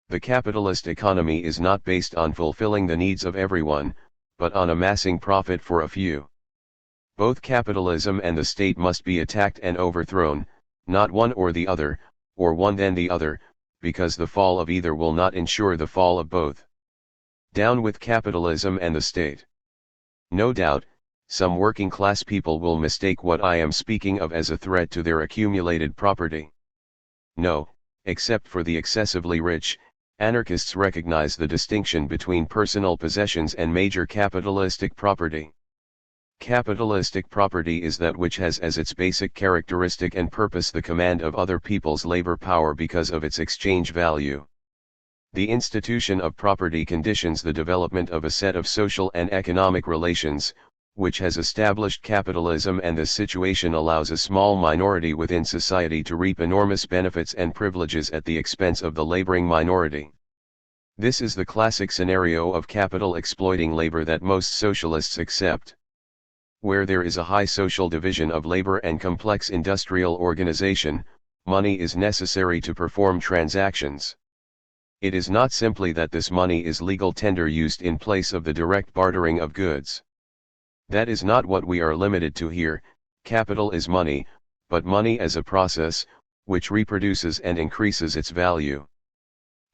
The capitalist economy is not based on fulfilling the needs of everyone, but on amassing profit for a few. Both capitalism and the state must be attacked and overthrown, not one or the other, or one then the other, because the fall of either will not ensure the fall of both. Down with capitalism and the state. No doubt, some working class people will mistake what I am speaking of as a threat to their accumulated property. No, except for the excessively rich, anarchists recognize the distinction between personal possessions and major capitalistic property. Capitalistic property is that which has as its basic characteristic and purpose the command of other people's labor power because of its exchange value. The institution of property conditions the development of a set of social and economic relations, which has established capitalism, and this situation allows a small minority within society to reap enormous benefits and privileges at the expense of the laboring minority. This is the classic scenario of capital exploiting labor that most socialists accept. Where there is a high social division of labor and complex industrial organization, money is necessary to perform transactions. It is not simply that this money is legal tender used in place of the direct bartering of goods. That is not what we are limited to here. Capital is money, but money as a process, which reproduces and increases its value.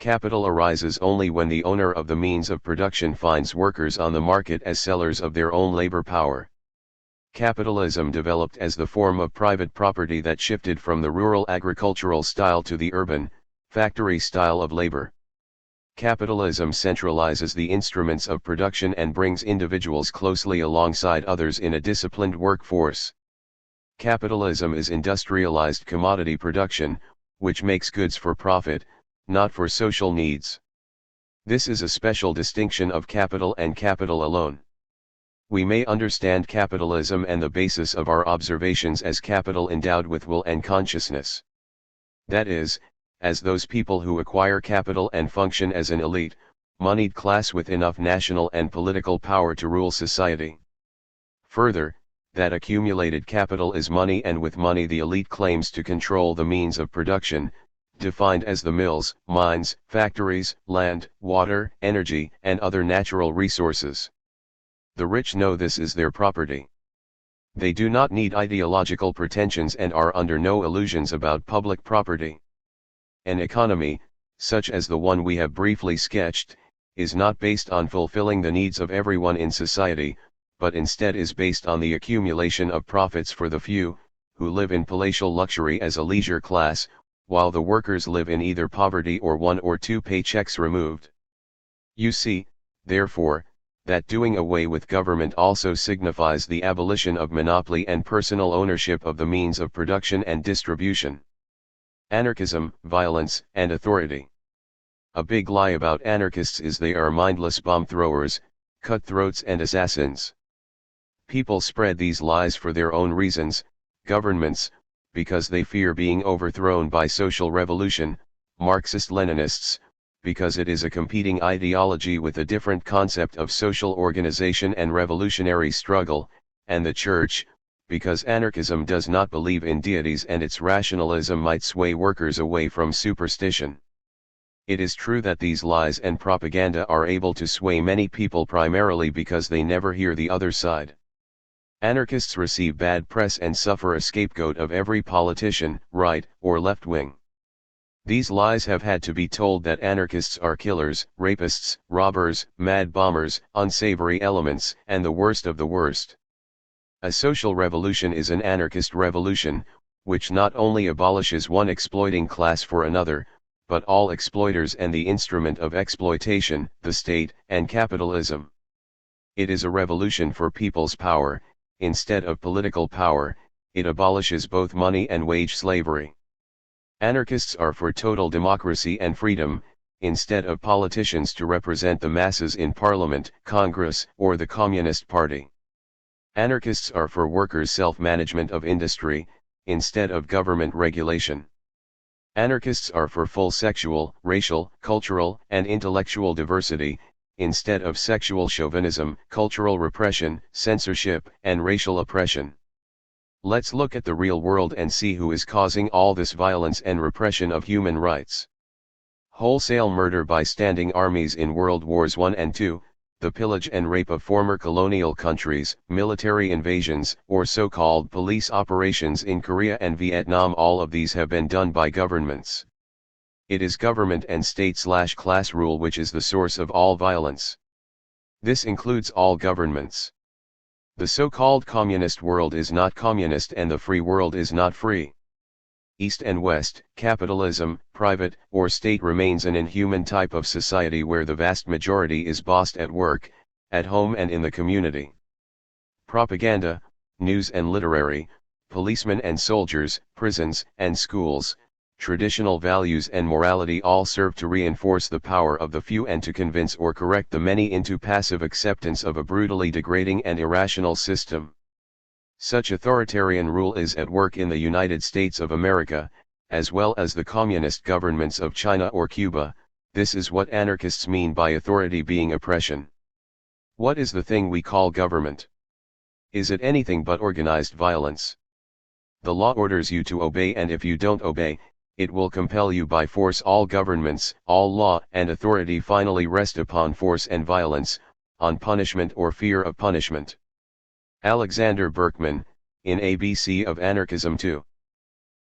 Capital arises only when the owner of the means of production finds workers on the market as sellers of their own labor power. Capitalism developed as the form of private property that shifted from the rural agricultural style to the urban, factory style of labor. Capitalism centralizes the instruments of production and brings individuals closely alongside others in a disciplined workforce. Capitalism is industrialized commodity production, which makes goods for profit, not for social needs. This is a special distinction of capital and capital alone. We may understand capitalism and the basis of our observations as capital endowed with will and consciousness. That is, as those people who acquire capital and function as an elite, moneyed class with enough national and political power to rule society. Further, that accumulated capital is money, and with money the elite claims to control the means of production, defined as the mills, mines, factories, land, water, energy, and other natural resources. The rich know this is their property. They do not need ideological pretensions and are under no illusions about public property. An economy, such as the one we have briefly sketched, is not based on fulfilling the needs of everyone in society, but instead is based on the accumulation of profits for the few, who live in palatial luxury as a leisure class, while the workers live in either poverty or one or two paychecks removed. You see, therefore, that doing away with government also signifies the abolition of monopoly and personal ownership of the means of production and distribution. Anarchism, violence, and authority. A big lie about anarchists is they are mindless bomb throwers, cutthroats and assassins. People spread these lies for their own reasons. Governments, because they fear being overthrown by social revolution; Marxist-Leninists, because it is a competing ideology with a different concept of social organization and revolutionary struggle; and the Church, because anarchism does not believe in deities and its rationalism might sway workers away from superstition. It is true that these lies and propaganda are able to sway many people primarily because they never hear the other side. Anarchists receive bad press and suffer a scapegoat of every politician, right or left wing. These lies have had to be told that anarchists are killers, rapists, robbers, mad bombers, unsavory elements, and the worst of the worst. A social revolution is an anarchist revolution, which not only abolishes one exploiting class for another, but all exploiters and the instrument of exploitation, the state, and capitalism. It is a revolution for people's power. Instead of political power, it abolishes both money and wage slavery. Anarchists are for total democracy and freedom, instead of politicians to represent the masses in Parliament, Congress, or the Communist Party. Anarchists are for workers' self-management of industry, instead of government regulation. Anarchists are for full sexual, racial, cultural, and intellectual diversity, instead of sexual chauvinism, cultural repression, censorship, and racial oppression. Let's look at the real world and see who is causing all this violence and repression of human rights. Wholesale murder by standing armies in World Wars I and II, the pillage and rape of former colonial countries, military invasions, or so-called police operations in Korea and Vietnam, all of these have been done by governments. It is government and state/class rule which is the source of all violence. This includes all governments. The so-called communist world is not communist and the free world is not free. East and West, capitalism, private or state, remains an inhuman type of society where the vast majority is bossed at work, at home and in the community. Propaganda, news and literary, policemen and soldiers, prisons and schools, traditional values and morality all serve to reinforce the power of the few and to convince or correct the many into passive acceptance of a brutally degrading and irrational system. Such authoritarian rule is at work in the United States of America, as well as the communist governments of China or Cuba. This is what anarchists mean by authority being oppression. What is the thing we call government? Is it anything but organized violence? The law orders you to obey, and if you don't obey, it will compel you by force. All governments, all law and authority finally rest upon force and violence, on punishment or fear of punishment. Alexander Berkman, in ABC of Anarchism 2.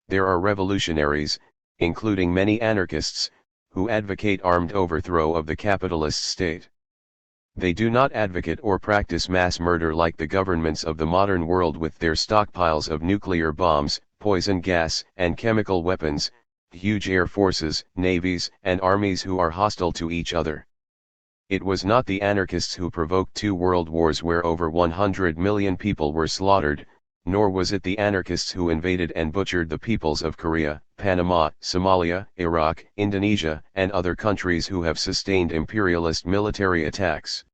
There are revolutionaries, including many anarchists, who advocate armed overthrow of the capitalist state. They do not advocate or practice mass murder like the governments of the modern world with their stockpiles of nuclear bombs, poison gas, and chemical weapons, huge air forces, navies, and armies who are hostile to each other. It was not the anarchists who provoked 2 world wars where over 100 million people were slaughtered, nor was it the anarchists who invaded and butchered the peoples of Korea, Panama, Somalia, Iraq, Indonesia, and other countries who have sustained imperialist military attacks.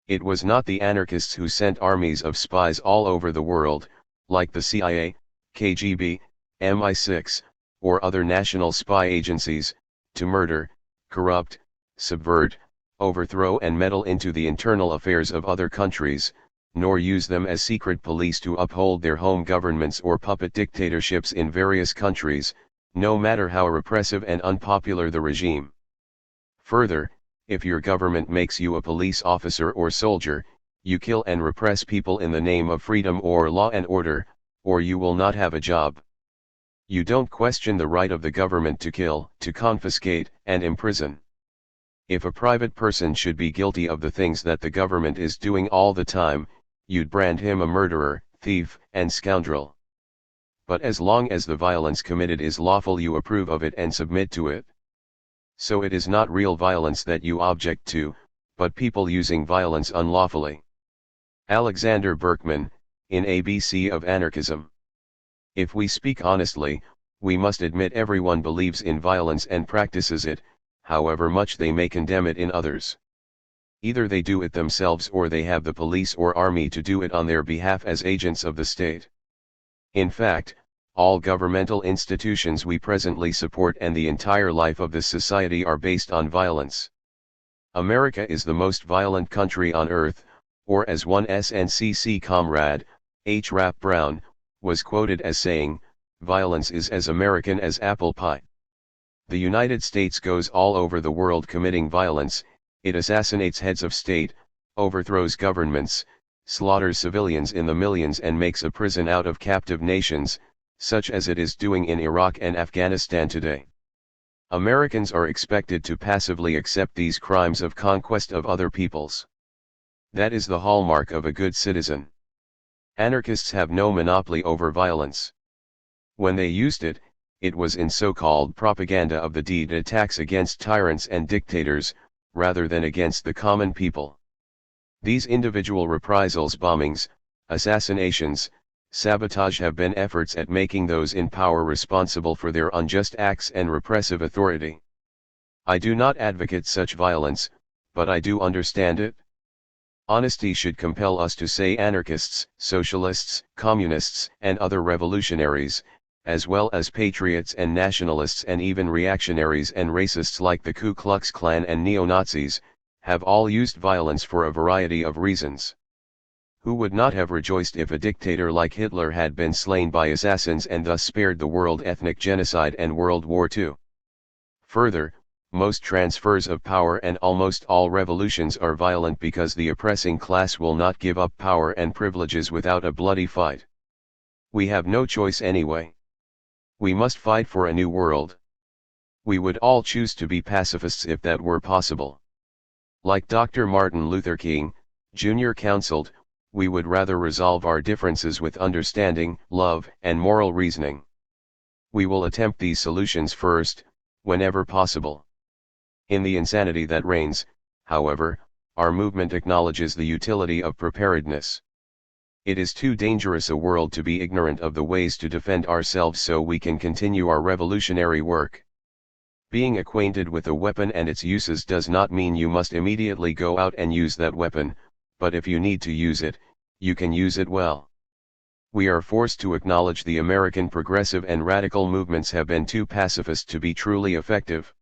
It was not the anarchists who sent armies of spies all over the world, like the CIA, KGB, MI6, or other national spy agencies, to murder, corrupt, subvert, overthrow and meddle into the internal affairs of other countries, nor use them as secret police to uphold their home governments or puppet dictatorships in various countries, no matter how repressive and unpopular the regime. Further, if your government makes you a police officer or soldier, you kill and repress people in the name of freedom or law and order, or you will not have a job. You don't question the right of the government to kill, to confiscate, and imprison. If a private person should be guilty of the things that the government is doing all the time, you'd brand him a murderer, thief, and scoundrel. But as long as the violence committed is lawful, you approve of it and submit to it. So it is not real violence that you object to, but people using violence unlawfully. Alexander Berkman, in ABC of Anarchism. If we speak honestly, we must admit everyone believes in violence and practices it, however much they may condemn it in others. Either they do it themselves or they have the police or army to do it on their behalf as agents of the state. In fact, all governmental institutions we presently support and the entire life of this society are based on violence. America is the most violent country on earth, or as one SNCC comrade, H. Rap Brown, was quoted as saying, "Violence is as American as apple pie." The United States goes all over the world committing violence. It assassinates heads of state, overthrows governments, slaughters civilians in the millions and makes a prison out of captive nations, such as it is doing in Iraq and Afghanistan today. Americans are expected to passively accept these crimes of conquest of other peoples. That is the hallmark of a good citizen. Anarchists have no monopoly over violence. When they used it, it was in so-called propaganda of the deed attacks against tyrants and dictators, rather than against the common people. These individual reprisals, bombings, assassinations, sabotage have been efforts at making those in power responsible for their unjust acts and repressive authority. I do not advocate such violence, but I do understand it. Honesty should compel us to say anarchists, socialists, communists, and other revolutionaries, as well as patriots and nationalists and even reactionaries and racists like the Ku Klux Klan and neo-Nazis, have all used violence for a variety of reasons. Who would not have rejoiced if a dictator like Hitler had been slain by assassins and thus spared the world ethnic genocide and World War II? Further, most transfers of power and almost all revolutions are violent because the oppressing class will not give up power and privileges without a bloody fight. We have no choice anyway. We must fight for a new world. We would all choose to be pacifists if that were possible. Like Dr. Martin Luther King, Jr. counseled, we would rather resolve our differences with understanding, love, and moral reasoning. We will attempt these solutions first, whenever possible. In the insanity that reigns, however, our movement acknowledges the utility of preparedness. It is too dangerous a world to be ignorant of the ways to defend ourselves so we can continue our revolutionary work. Being acquainted with a weapon and its uses does not mean you must immediately go out and use that weapon, but if you need to use it, you can use it well. We are forced to acknowledge the American progressive and radical movements have been too pacifist to be truly effective.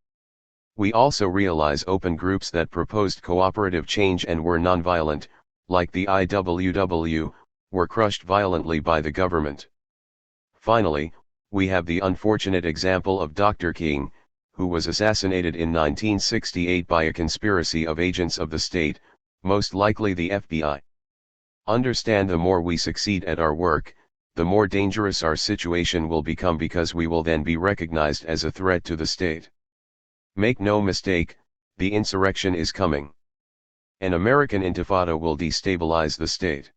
We also realize open groups that proposed cooperative change and were nonviolent, like the IWW, were crushed violently by the government. Finally, we have the unfortunate example of Dr. King, who was assassinated in 1968 by a conspiracy of agents of the state, most likely the FBI. Understand, the more we succeed at our work, the more dangerous our situation will become, because we will then be recognized as a threat to the state. Make no mistake, the insurrection is coming. An American intifada will destabilize the state.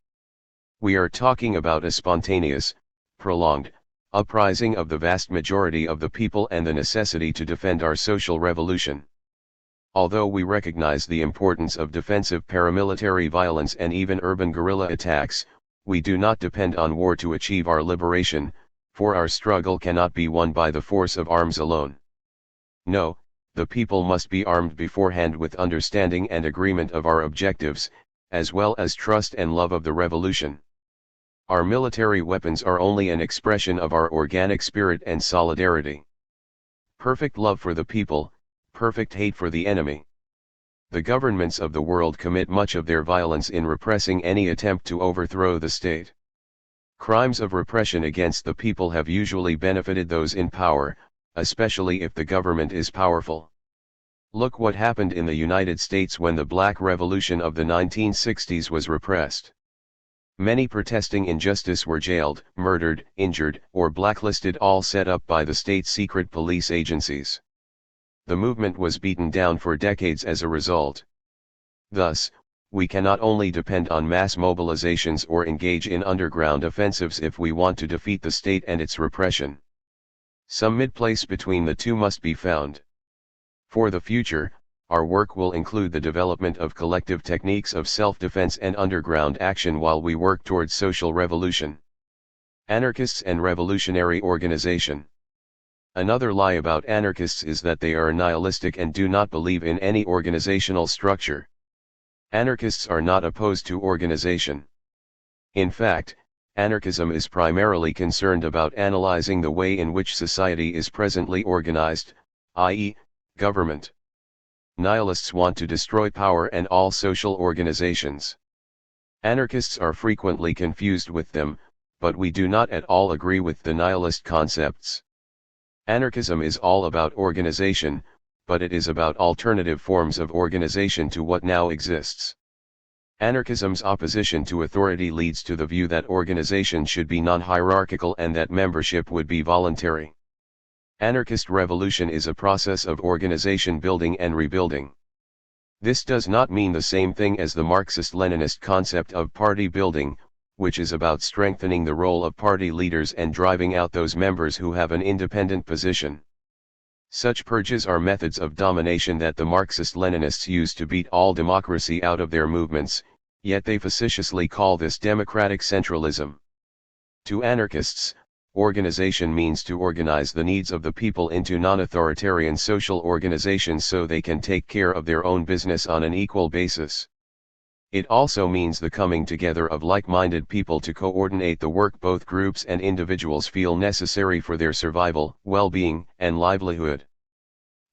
We are talking about a spontaneous, prolonged, uprising of the vast majority of the people and the necessity to defend our social revolution. Although we recognize the importance of defensive paramilitary violence and even urban guerrilla attacks, we do not depend on war to achieve our liberation, for our struggle cannot be won by the force of arms alone. No, the people must be armed beforehand with understanding and agreement of our objectives, as well as trust and love of the revolution. Our military weapons are only an expression of our organic spirit and solidarity. Perfect love for the people, perfect hate for the enemy. The governments of the world commit much of their violence in repressing any attempt to overthrow the state. Crimes of repression against the people have usually benefited those in power, especially if the government is powerful. Look what happened in the United States when the Black Revolution of the 1960s was repressed. Many protesting injustice were jailed, murdered, injured, or blacklisted, all set up by the state's secret police agencies. The movement was beaten down for decades as a result. Thus, we cannot only depend on mass mobilizations or engage in underground offensives if we want to defeat the state and its repression. Some mid-place between the two must be found. For the future, our work will include the development of collective techniques of self-defense and underground action while we work towards social revolution. Anarchists and revolutionary organization. Another lie about anarchists is that they are nihilistic and do not believe in any organizational structure. Anarchists are not opposed to organization. In fact, anarchism is primarily concerned about analyzing the way in which society is presently organized, i.e., government. Nihilists want to destroy power and all social organizations. Anarchists are frequently confused with them, but we do not at all agree with the nihilist concepts. Anarchism is all about organization, but it is about alternative forms of organization to what now exists. Anarchism's opposition to authority leads to the view that organization should be non-hierarchical and that membership would be voluntary. Anarchist revolution is a process of organization building and rebuilding. This does not mean the same thing as the Marxist-Leninist concept of party building, which is about strengthening the role of party leaders and driving out those members who have an independent position. Such purges are methods of domination that the Marxist-Leninists use to beat all democracy out of their movements, yet they facetiously call this democratic centralism. To anarchists, organization means to organize the needs of the people into non-authoritarian social organizations so they can take care of their own business on an equal basis. It also means the coming together of like-minded people to coordinate the work both groups and individuals feel necessary for their survival, well-being, and livelihood.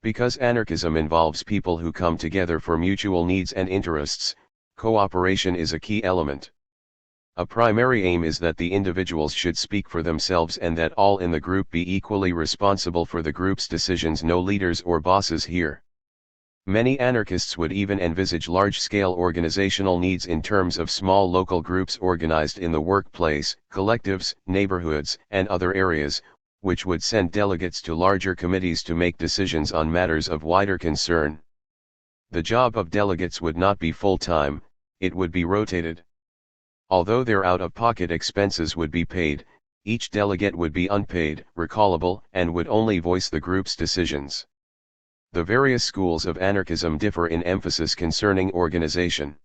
Because anarchism involves people who come together for mutual needs and interests, cooperation is a key element. A primary aim is that the individuals should speak for themselves and that all in the group be equally responsible for the group's decisions, no leaders or bosses here. Many anarchists would even envisage large-scale organizational needs in terms of small local groups organized in the workplace, collectives, neighborhoods, and other areas, which would send delegates to larger committees to make decisions on matters of wider concern. The job of delegates would not be full-time, it would be rotated. Although their out-of-pocket expenses would be paid, each delegate would be unpaid, recallable, and would only voice the group's decisions. The various schools of anarchism differ in emphasis concerning organization.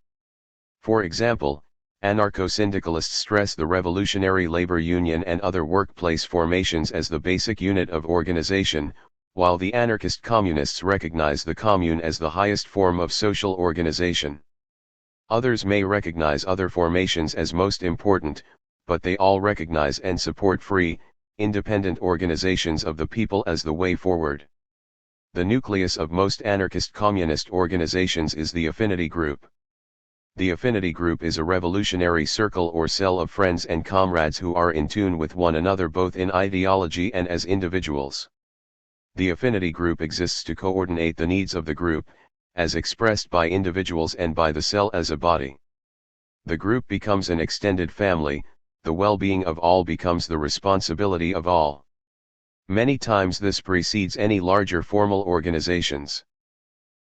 For example, Anarcho-syndicalists stress the revolutionary labor union and other workplace formations as the basic unit of organization, while the anarchist communists recognize the commune as the highest form of social organization. Others may recognize other formations as most important, but they all recognize and support free, independent organizations of the people as the way forward. The nucleus of most anarchist communist organizations is the affinity group. The affinity group is a revolutionary circle or cell of friends and comrades who are in tune with one another both in ideology and as individuals. The affinity group exists to coordinate the needs of the group, as expressed by individuals and by the cell as a body. The group becomes an extended family, the well-being of all becomes the responsibility of all. Many times this precedes any larger formal organizations.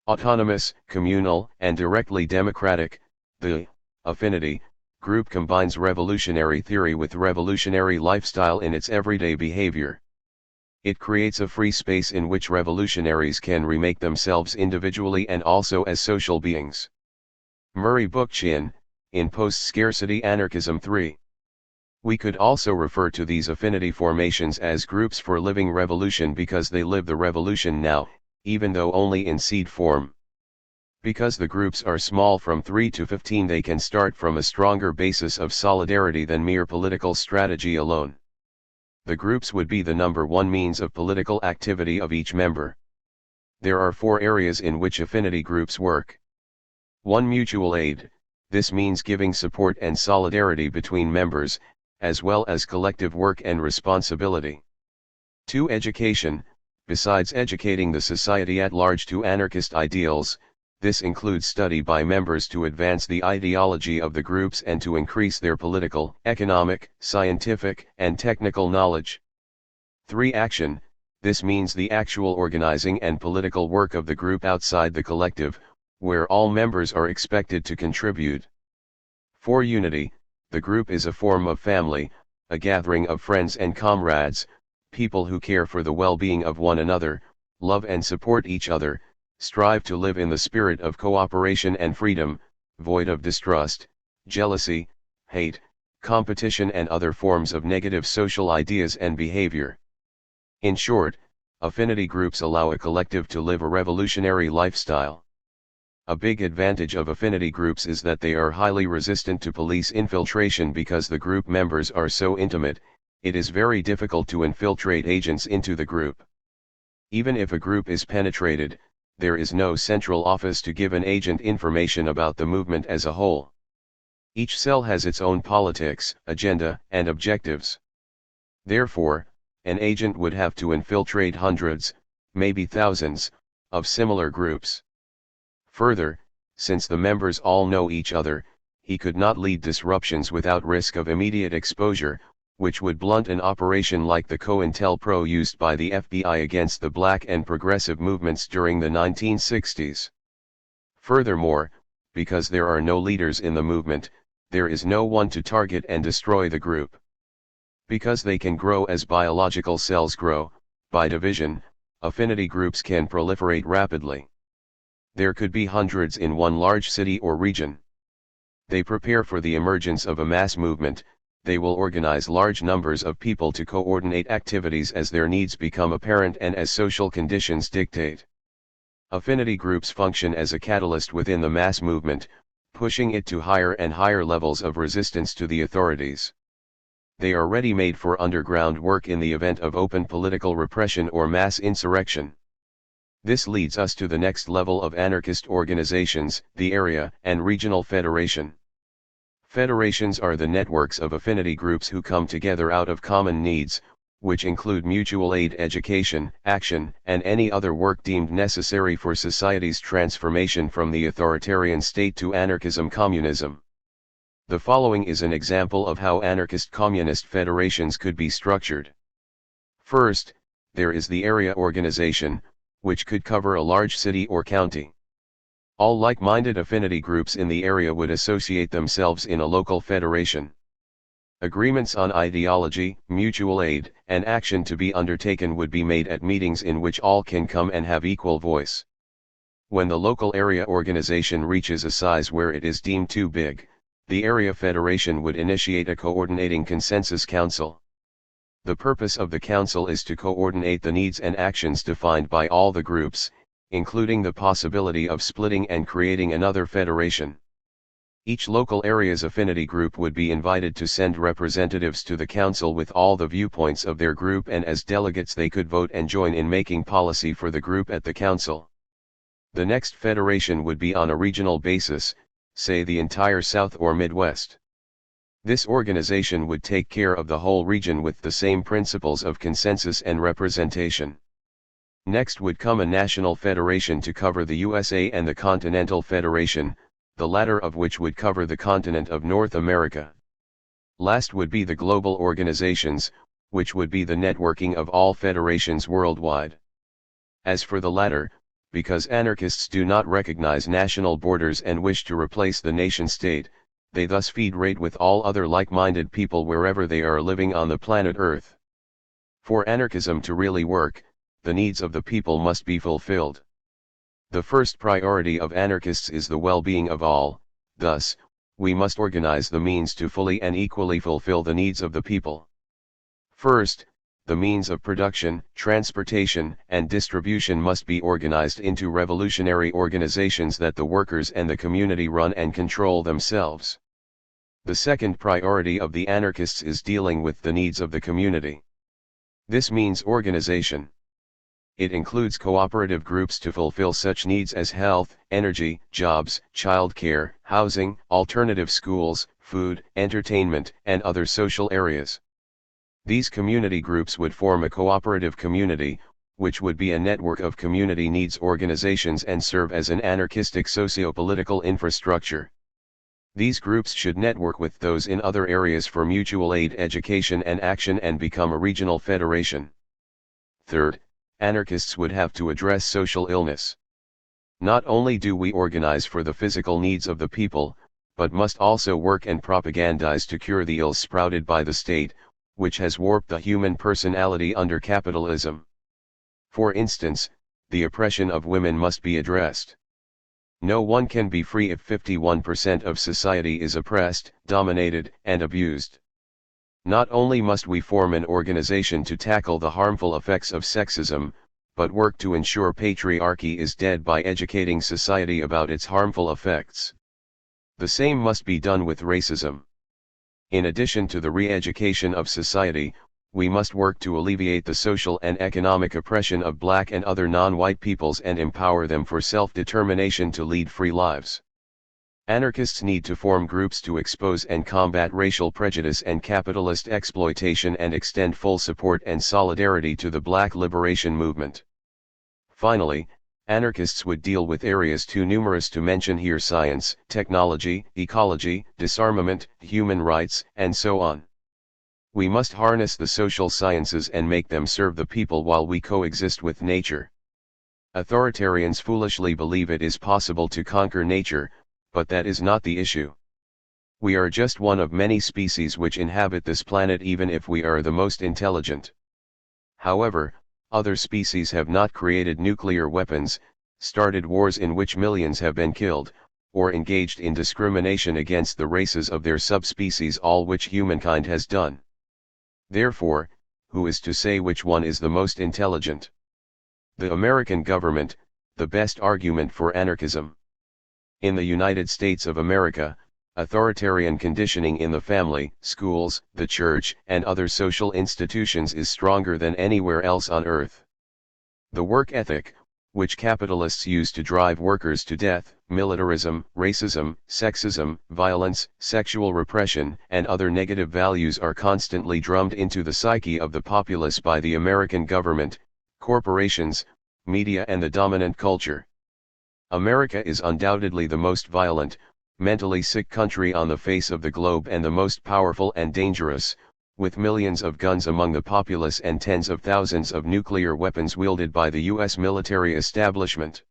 Autonomous, communal, and directly democratic, the affinity group combines revolutionary theory with revolutionary lifestyle in its everyday behavior. It creates a free space in which revolutionaries can remake themselves individually and also as social beings. Murray Bookchin, in Post-Scarcity Anarchism 3. We could also refer to these affinity formations as groups for living revolution because they live the revolution now, even though only in seed form. Because the groups are small from 3 to 15 they can start from a stronger basis of solidarity than mere political strategy alone. The groups would be the number one means of political activity of each member. There are 4 areas in which affinity groups work. 1. Mutual aid. This means giving support and solidarity between members, as well as collective work and responsibility. 2. Education. Besides educating the society at large to anarchist ideals, this includes study by members to advance the ideology of the groups and to increase their political, economic, scientific, and technical knowledge. 3. Action. This means the actual organizing and political work of the group outside the collective, where all members are expected to contribute. 4. Unity. The group is a form of family, a gathering of friends and comrades, people who care for the well-being of one another, love and support each other, strive to live in the spirit of cooperation and freedom, void of distrust, jealousy, hate, competition and other forms of negative social ideas and behavior. In short, affinity groups allow a collective to live a revolutionary lifestyle. A big advantage of affinity groups is that they are highly resistant to police infiltration because the group members are so intimate. It is very difficult to infiltrate agents into the group. Even if a group is penetrated, there is no central office to give an agent information about the movement as a whole. Each cell has its own politics, agenda, and objectives. Therefore, an agent would have to infiltrate hundreds, maybe thousands, of similar groups. Further, since the members all know each other, he could not lead disruptions without risk of immediate exposure, which would blunt an operation like the COINTELPRO used by the FBI against the black and progressive movements during the 1960s. Furthermore, because there are no leaders in the movement, there is no one to target and destroy the group. Because they can grow as biological cells grow, by division, affinity groups can proliferate rapidly. There could be hundreds in one large city or region. They prepare for the emergence of a mass movement. They will organize large numbers of people to coordinate activities as their needs become apparent and as social conditions dictate. Affinity groups function as a catalyst within the mass movement, pushing it to higher and higher levels of resistance to the authorities. They are ready-made for underground work in the event of open political repression or mass insurrection. This leads us to the next level of anarchist organizations, the area and regional federation. Federations are the networks of affinity groups who come together out of common needs, which include mutual aid, education, action, and any other work deemed necessary for society's transformation from the authoritarian state to anarchism communism. The following is an example of how anarchist communist federations could be structured. First, there is the area organization, which could cover a large city or county. All like-minded affinity groups in the area would associate themselves in a local federation. Agreements on ideology, mutual aid, and action to be undertaken would be made at meetings in which all can come and have equal voice. When the local area organization reaches a size where it is deemed too big, The area federation would initiate a coordinating consensus council. The purpose of the council is to coordinate the needs and actions defined by all the groups, including the possibility of splitting and creating another federation. Each local area's affinity group would be invited to send representatives to the council with all the viewpoints of their group, and as delegates they could vote and join in making policy for the group at the council. The next federation would be on a regional basis, say the entire South or Midwest. This organization would take care of the whole region with the same principles of consensus and representation. Next would come a national federation to cover the USA and the Continental Federation, the latter of which would cover the continent of North America. Last would be the global organizations, which would be the networking of all federations worldwide. As for the latter, because anarchists do not recognize national borders and wish to replace the nation-state, they thus federate with all other like-minded people wherever they are living on the planet Earth. For anarchism to really work, the needs of the people must be fulfilled. The first priority of anarchists is the well-being of all, thus, we must organize the means to fully and equally fulfill the needs of the people. First, the means of production, transportation, and distribution must be organized into revolutionary organizations that the workers and the community run and control themselves. The second priority of the anarchists is dealing with the needs of the community. This means organization. It includes cooperative groups to fulfill such needs as health, energy, jobs, childcare, housing, alternative schools, food, entertainment, and other social areas. These community groups would form a cooperative community, which would be a network of community needs organizations and serve as an anarchistic socio-political infrastructure. These groups should network with those in other areas for mutual aid, education, and action and become a regional federation. Third, anarchists would have to address social illness. Not only do we organize for the physical needs of the people, but must also work and propagandize to cure the ills sprouted by the state, which has warped the human personality under capitalism. For instance, the oppression of women must be addressed. No one can be free if 51% of society is oppressed, dominated, and abused. Not only must we form an organization to tackle the harmful effects of sexism, but work to ensure patriarchy is dead by educating society about its harmful effects. The same must be done with racism. In addition to the re-education of society, we must work to alleviate the social and economic oppression of black and other non-white peoples and empower them for self-determination to lead free lives. Anarchists need to form groups to expose and combat racial prejudice and capitalist exploitation and extend full support and solidarity to the Black liberation movement. Finally, anarchists would deal with areas too numerous to mention here: science, technology, ecology, disarmament, human rights, and so on. We must harness the social sciences and make them serve the people while we coexist with nature. Authoritarians foolishly believe it is possible to conquer nature, but that is not the issue. We are just one of many species which inhabit this planet, even if we are the most intelligent. However, other species have not created nuclear weapons, started wars in which millions have been killed, or engaged in discrimination against the races of their subspecies, all which humankind has done. Therefore, who is to say which one is the most intelligent? The American government, the best argument for anarchism. In the United States of America, authoritarian conditioning in the family, schools, the church, and other social institutions is stronger than anywhere else on earth. The work ethic, which capitalists use to drive workers to death, militarism, racism, sexism, violence, sexual repression, and other negative values are constantly drummed into the psyche of the populace by the American government, corporations, media, and the dominant culture. America is undoubtedly the most violent, mentally sick country on the face of the globe, and the most powerful and dangerous, with millions of guns among the populace and tens of thousands of nuclear weapons wielded by the U.S. military establishment.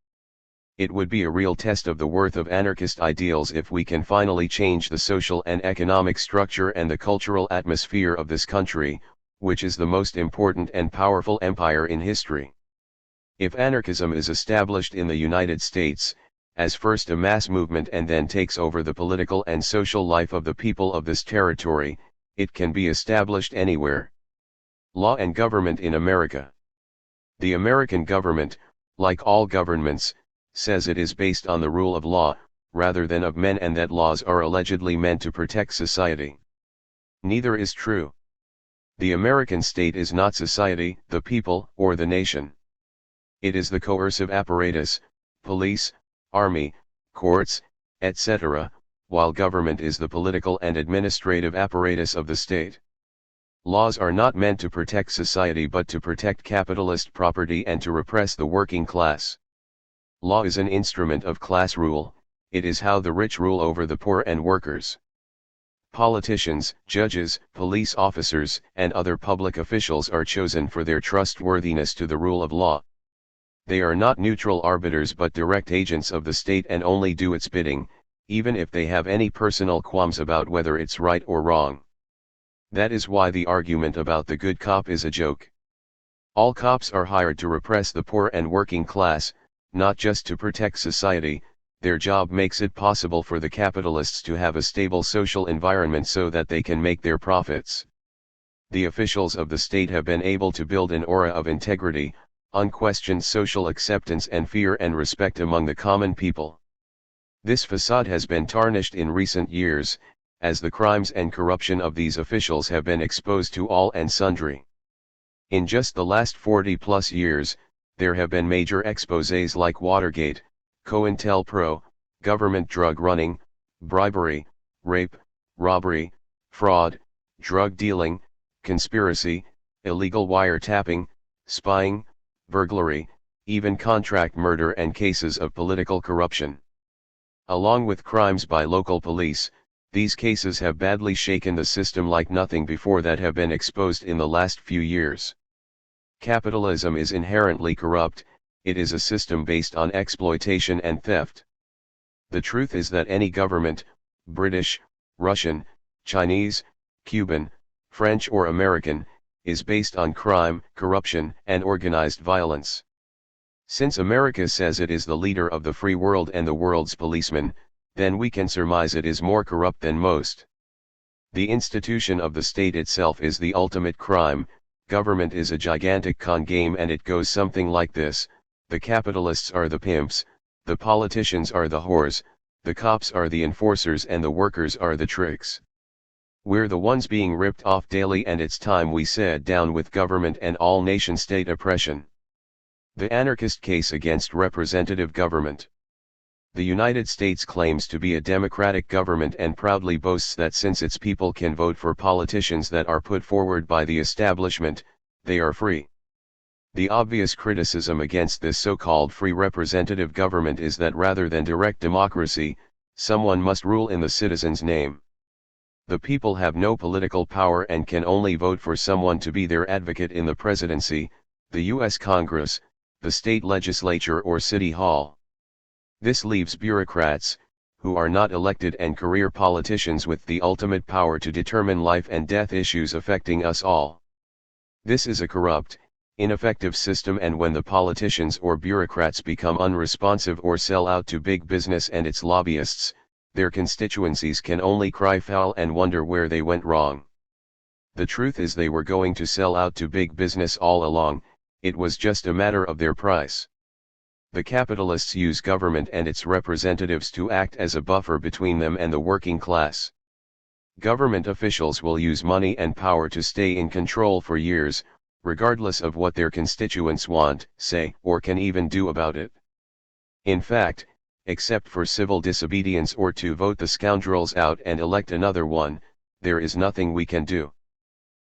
It would be a real test of the worth of anarchist ideals if we can finally change the social and economic structure and the cultural atmosphere of this country, which is the most important and powerful empire in history. If anarchism is established in the United States, as first a mass movement and then takes over the political and social life of the people of this territory, it can be established anywhere. Law and government in America. The American government, like all governments, says it is based on the rule of law, rather than of men, and that laws are allegedly meant to protect society. Neither is true. The American state is not society, the people, or the nation. It is the coercive apparatus, police, army, courts, etc., while government is the political and administrative apparatus of the state. Laws are not meant to protect society but to protect capitalist property and to repress the working class. Law is an instrument of class rule, it is how the rich rule over the poor and workers. Politicians, judges, police officers, and other public officials are chosen for their trustworthiness to the rule of law. They are not neutral arbiters but direct agents of the state and only do its bidding, even if they have any personal qualms about whether it's right or wrong. That is why the argument about the good cop is a joke. All cops are hired to repress the poor and working class, not just to protect society. Their job makes it possible for the capitalists to have a stable social environment so that they can make their profits. The officials of the state have been able to build an aura of integrity, unquestioned social acceptance and fear and respect among the common people. This facade has been tarnished in recent years, as the crimes and corruption of these officials have been exposed to all and sundry. In just the last 40+ years, there have been major exposés like Watergate, COINTELPRO, government drug running, bribery, rape, robbery, fraud, drug dealing, conspiracy, illegal wiretapping, spying, burglary, even contract murder and cases of political corruption. Along with crimes by local police, these cases have badly shaken the system like nothing before that have been exposed in the last few years. Capitalism is inherently corrupt, it is a system based on exploitation and theft. The truth is that any government, British, Russian, Chinese, Cuban, French or American, is based on crime, corruption, and organized violence. Since America says it is the leader of the free world and the world's policeman, then we can surmise it is more corrupt than most. The institution of the state itself is the ultimate crime. Government is a gigantic con game and it goes something like this: the capitalists are the pimps, the politicians are the whores, the cops are the enforcers and the workers are the tricks. We're the ones being ripped off daily and it's time we sat down with government and all nation-state oppression. The anarchist case against representative government. The United States claims to be a democratic government and proudly boasts that since its people can vote for politicians that are put forward by the establishment, they are free. The obvious criticism against this so-called free representative government is that rather than direct democracy, someone must rule in the citizens' name. The people have no political power and can only vote for someone to be their advocate in the presidency, the U.S. Congress, the state legislature or city hall. This leaves bureaucrats, who are not elected, and career politicians with the ultimate power to determine life and death issues affecting us all. This is a corrupt, ineffective system, and when the politicians or bureaucrats become unresponsive or sell out to big business and its lobbyists, their constituencies can only cry foul and wonder where they went wrong. The truth is they were going to sell out to big business all along, it was just a matter of their price. The capitalists use government and its representatives to act as a buffer between them and the working class. Government officials will use money and power to stay in control for years, regardless of what their constituents want, say, or can even do about it. In fact, except for civil disobedience or to vote the scoundrels out and elect another one, there is nothing we can do.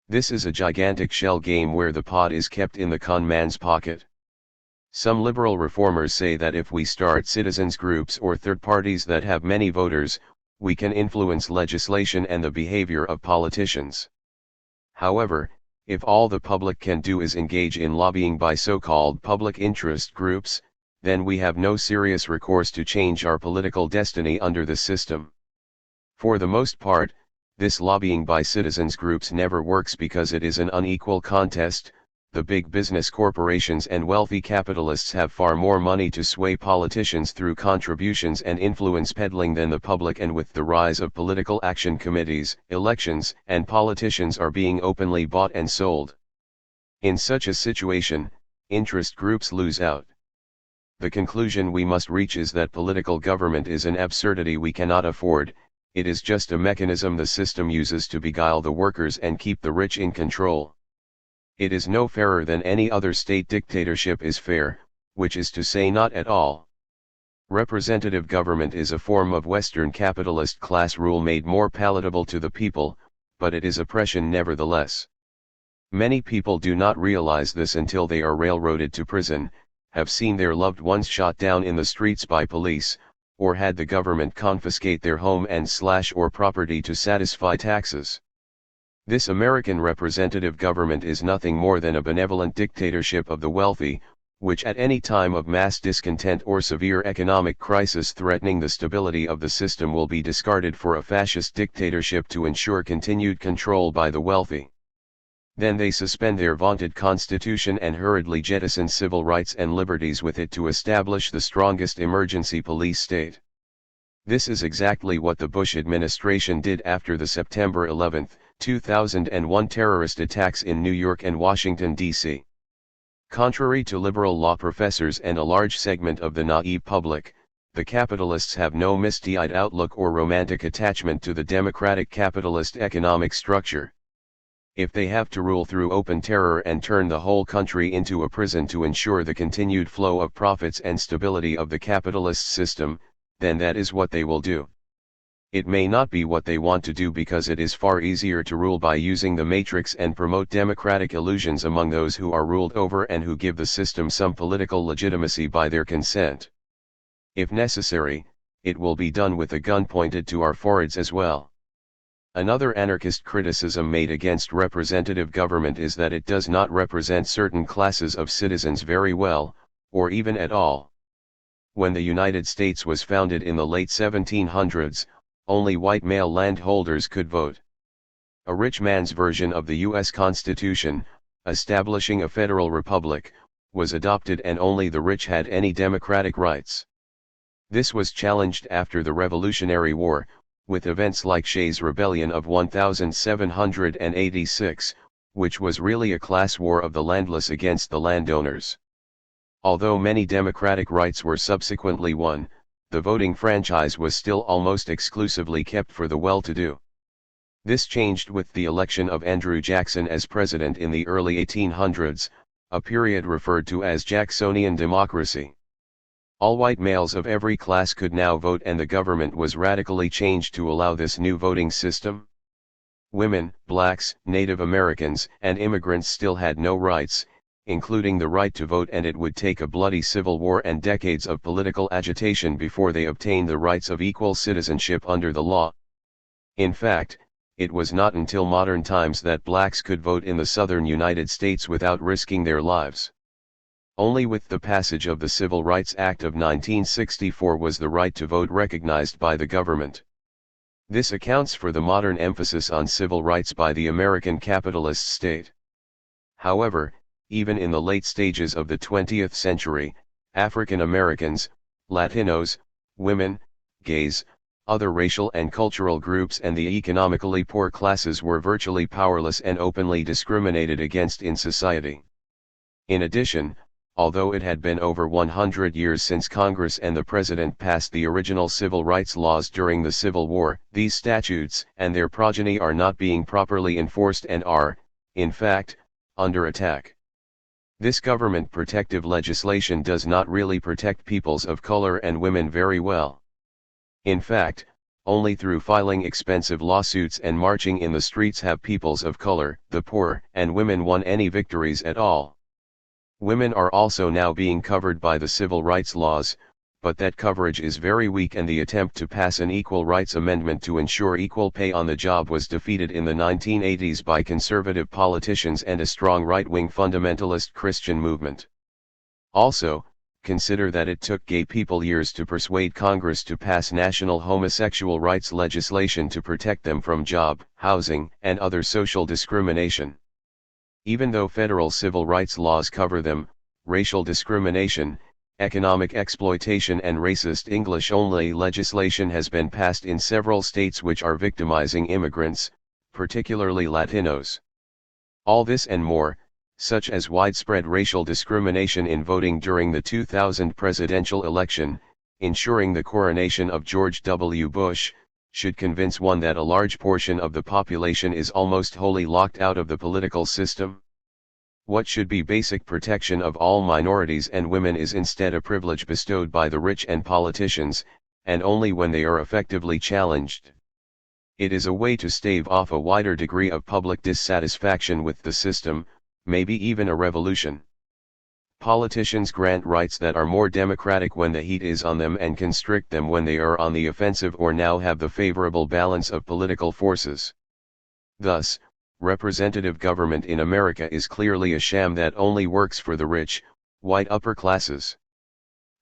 This is a gigantic shell game where the pot is kept in the con man's pocket. Some liberal reformers say that if we start citizens groups or third parties that have many voters, we can influence legislation and the behavior of politicians. However, if all the public can do is engage in lobbying by so-called public interest groups, then we have no serious recourse to change our political destiny under the system. For the most part, this lobbying by citizens groups never works because it is an unequal contest. the big business corporations and wealthy capitalists have far more money to sway politicians through contributions and influence peddling than the public, and with the rise of political action committees, elections and politicians are being openly bought and sold. In such a situation, interest groups lose out. The conclusion we must reach is that political government is an absurdity we cannot afford. It is just a mechanism the system uses to beguile the workers and keep the rich in control. It is no fairer than any other state dictatorship is fair, which is to say not at all. Representative government is a form of Western capitalist class rule made more palatable to the people, but it is oppression nevertheless. Many people do not realize this until they are railroaded to prison, have seen their loved ones shot down in the streets by police, or had the government confiscate their home and or property to satisfy taxes. This American representative government is nothing more than a benevolent dictatorship of the wealthy, which at any time of mass discontent or severe economic crisis threatening the stability of the system will be discarded for a fascist dictatorship to ensure continued control by the wealthy. Then they suspend their vaunted constitution and hurriedly jettison civil rights and liberties with it to establish the strongest emergency police state. This is exactly what the Bush administration did after the September 11, 2001 terrorist attacks in New York and Washington, D.C. Contrary to liberal law professors and a large segment of the naive public, the capitalists have no misty-eyed outlook or romantic attachment to the democratic capitalist economic structure. If they have to rule through open terror and turn the whole country into a prison to ensure the continued flow of profits and stability of the capitalist system, then that is what they will do. It may not be what they want to do because it is far easier to rule by using the matrix and promote democratic illusions among those who are ruled over and who give the system some political legitimacy by their consent. If necessary, it will be done with a gun pointed to our foreheads as well. Another anarchist criticism made against representative government is that it does not represent certain classes of citizens very well, or even at all. When the United States was founded in the late 1700s, only white male landholders could vote. A rich man's version of the U.S. Constitution, establishing a federal republic, was adopted and only the rich had any democratic rights. This was challenged after the Revolutionary War, with events like Shays' Rebellion of 1786, which was really a class war of the landless against the landowners. Although many democratic rights were subsequently won, the voting franchise was still almost exclusively kept for the well-to-do. This changed with the election of Andrew Jackson as president in the early 1800s, a period referred to as Jacksonian democracy. All white males of every class could now vote, and the government was radically changed to allow this new voting system. Women, blacks, Native Americans, and immigrants still had no rights, including the right to vote, and it would take a bloody civil war and decades of political agitation before they obtained the rights of equal citizenship under the law. In fact, it was not until modern times that blacks could vote in the southern United States without risking their lives. Only with the passage of the Civil Rights Act of 1964 was the right to vote recognized by the government. This accounts for the modern emphasis on civil rights by the American capitalist state. However, even in the late stages of the 20th century, African Americans, Latinos, women, gays, other racial and cultural groups and the economically poor classes were virtually powerless and openly discriminated against in society. In addition, although it had been over 100 years since Congress and the President passed the original civil rights laws during the Civil War, these statutes and their progeny are not being properly enforced and are, in fact, under attack. This government protective legislation does not really protect peoples of color and women very well. In fact, only through filing expensive lawsuits and marching in the streets have peoples of color, the poor, and women won any victories at all. Women are also now being covered by the civil rights laws, but that coverage is very weak, and the attempt to pass an equal rights amendment to ensure equal pay on the job was defeated in the 1980s by conservative politicians and a strong right-wing fundamentalist Christian movement. Also, consider that it took gay people years to persuade Congress to pass national homosexual rights legislation to protect them from job, housing, and other social discrimination. Even though federal civil rights laws cover them, racial discrimination, economic exploitation and racist English-only legislation has been passed in several states which are victimizing immigrants, particularly Latinos. All this and more, such as widespread racial discrimination in voting during the 2000 presidential election, ensuring the coronation of George W. Bush, should convince one that a large portion of the population is almost wholly locked out of the political system. What should be basic protection of all minorities and women is instead a privilege bestowed by the rich and politicians, and only when they are effectively challenged. It is a way to stave off a wider degree of public dissatisfaction with the system, maybe even a revolution. Politicians grant rights that are more democratic when the heat is on them and constrict them when they are on the offensive or now have the favorable balance of political forces. Thus, representative government in America is clearly a sham that only works for the rich, white upper classes.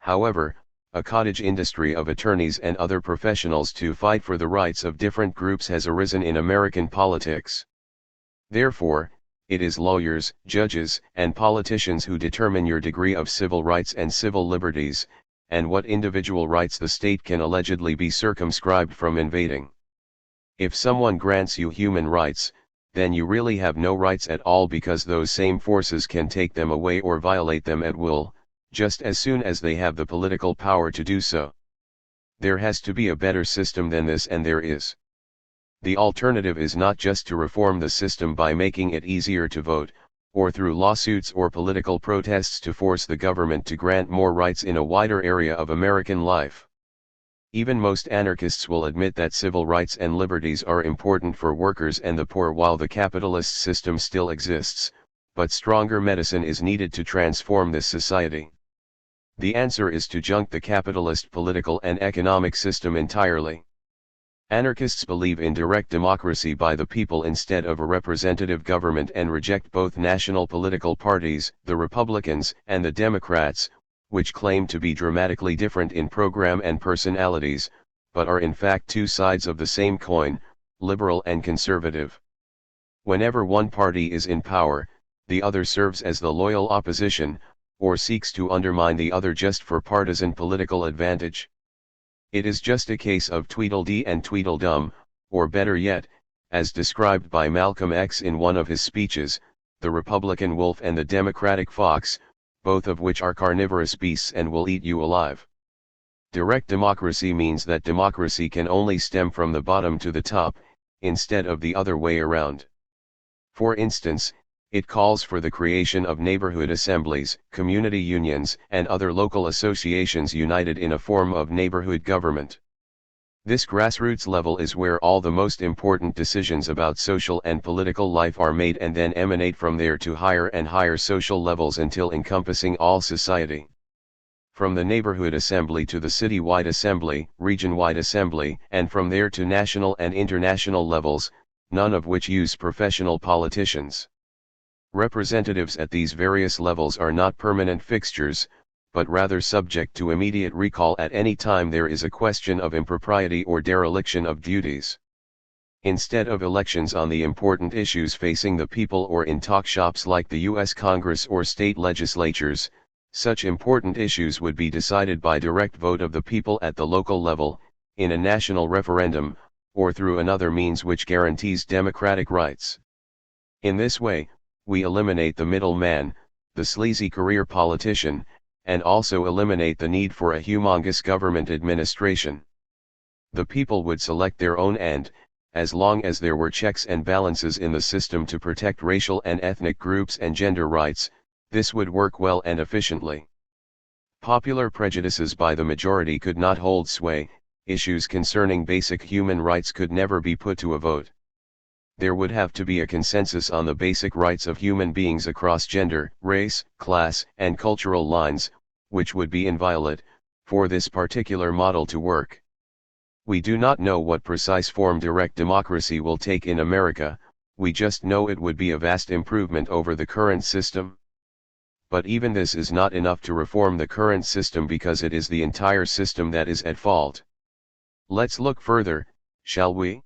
However, a cottage industry of attorneys and other professionals to fight for the rights of different groups has arisen in American politics. Therefore, it is lawyers, judges, and politicians who determine your degree of civil rights and civil liberties, and what individual rights the state can allegedly be circumscribed from invading. If someone grants you human rights, then you really have no rights at all because those same forces can take them away or violate them at will, just as soon as they have the political power to do so. There has to be a better system than this, and there is. The alternative is not just to reform the system by making it easier to vote, or through lawsuits or political protests to force the government to grant more rights in a wider area of American life. Even most anarchists will admit that civil rights and liberties are important for workers and the poor while the capitalist system still exists, but stronger medicine is needed to transform this society. The answer is to junk the capitalist political and economic system entirely. Anarchists believe in direct democracy by the people instead of a representative government and reject both national political parties, the Republicans and the Democrats, which claim to be dramatically different in program and personalities, but are in fact two sides of the same coin, liberal and conservative. Whenever one party is in power, the other serves as the loyal opposition, or seeks to undermine the other just for partisan political advantage. It is just a case of Tweedledee and Tweedledum, or better yet, as described by Malcolm X in one of his speeches, the Republican wolf and the Democratic fox, both of which are carnivorous beasts and will eat you alive. Direct democracy means that democracy can only stem from the bottom to the top, instead of the other way around. For instance, it calls for the creation of neighborhood assemblies, community unions, and other local associations united in a form of neighborhood government. This grassroots level is where all the most important decisions about social and political life are made and then emanate from there to higher and higher social levels until encompassing all society. From the neighborhood assembly to the city-wide assembly, region-wide assembly, and from there to national and international levels, none of which use professional politicians. Representatives at these various levels are not permanent fixtures, but rather subject to immediate recall at any time there is a question of impropriety or dereliction of duties. Instead of elections on the important issues facing the people or in talk shops like the U.S. Congress or state legislatures, such important issues would be decided by direct vote of the people at the local level, in a national referendum, or through another means which guarantees democratic rights. In this way, we eliminate the middleman, the sleazy career politician, and also eliminate the need for a humongous government administration. The people would select their own and, as long as there were checks and balances in the system to protect racial and ethnic groups and gender rights, this would work well and efficiently. Popular prejudices by the majority could not hold sway, issues concerning basic human rights could never be put to a vote. There would have to be a consensus on the basic rights of human beings across gender, race, class, and cultural lines, which would be inviolate, for this particular model to work. We do not know what precise form direct democracy will take in America, we just know it would be a vast improvement over the current system. But even this is not enough to reform the current system because it is the entire system that is at fault. Let's look further, shall we?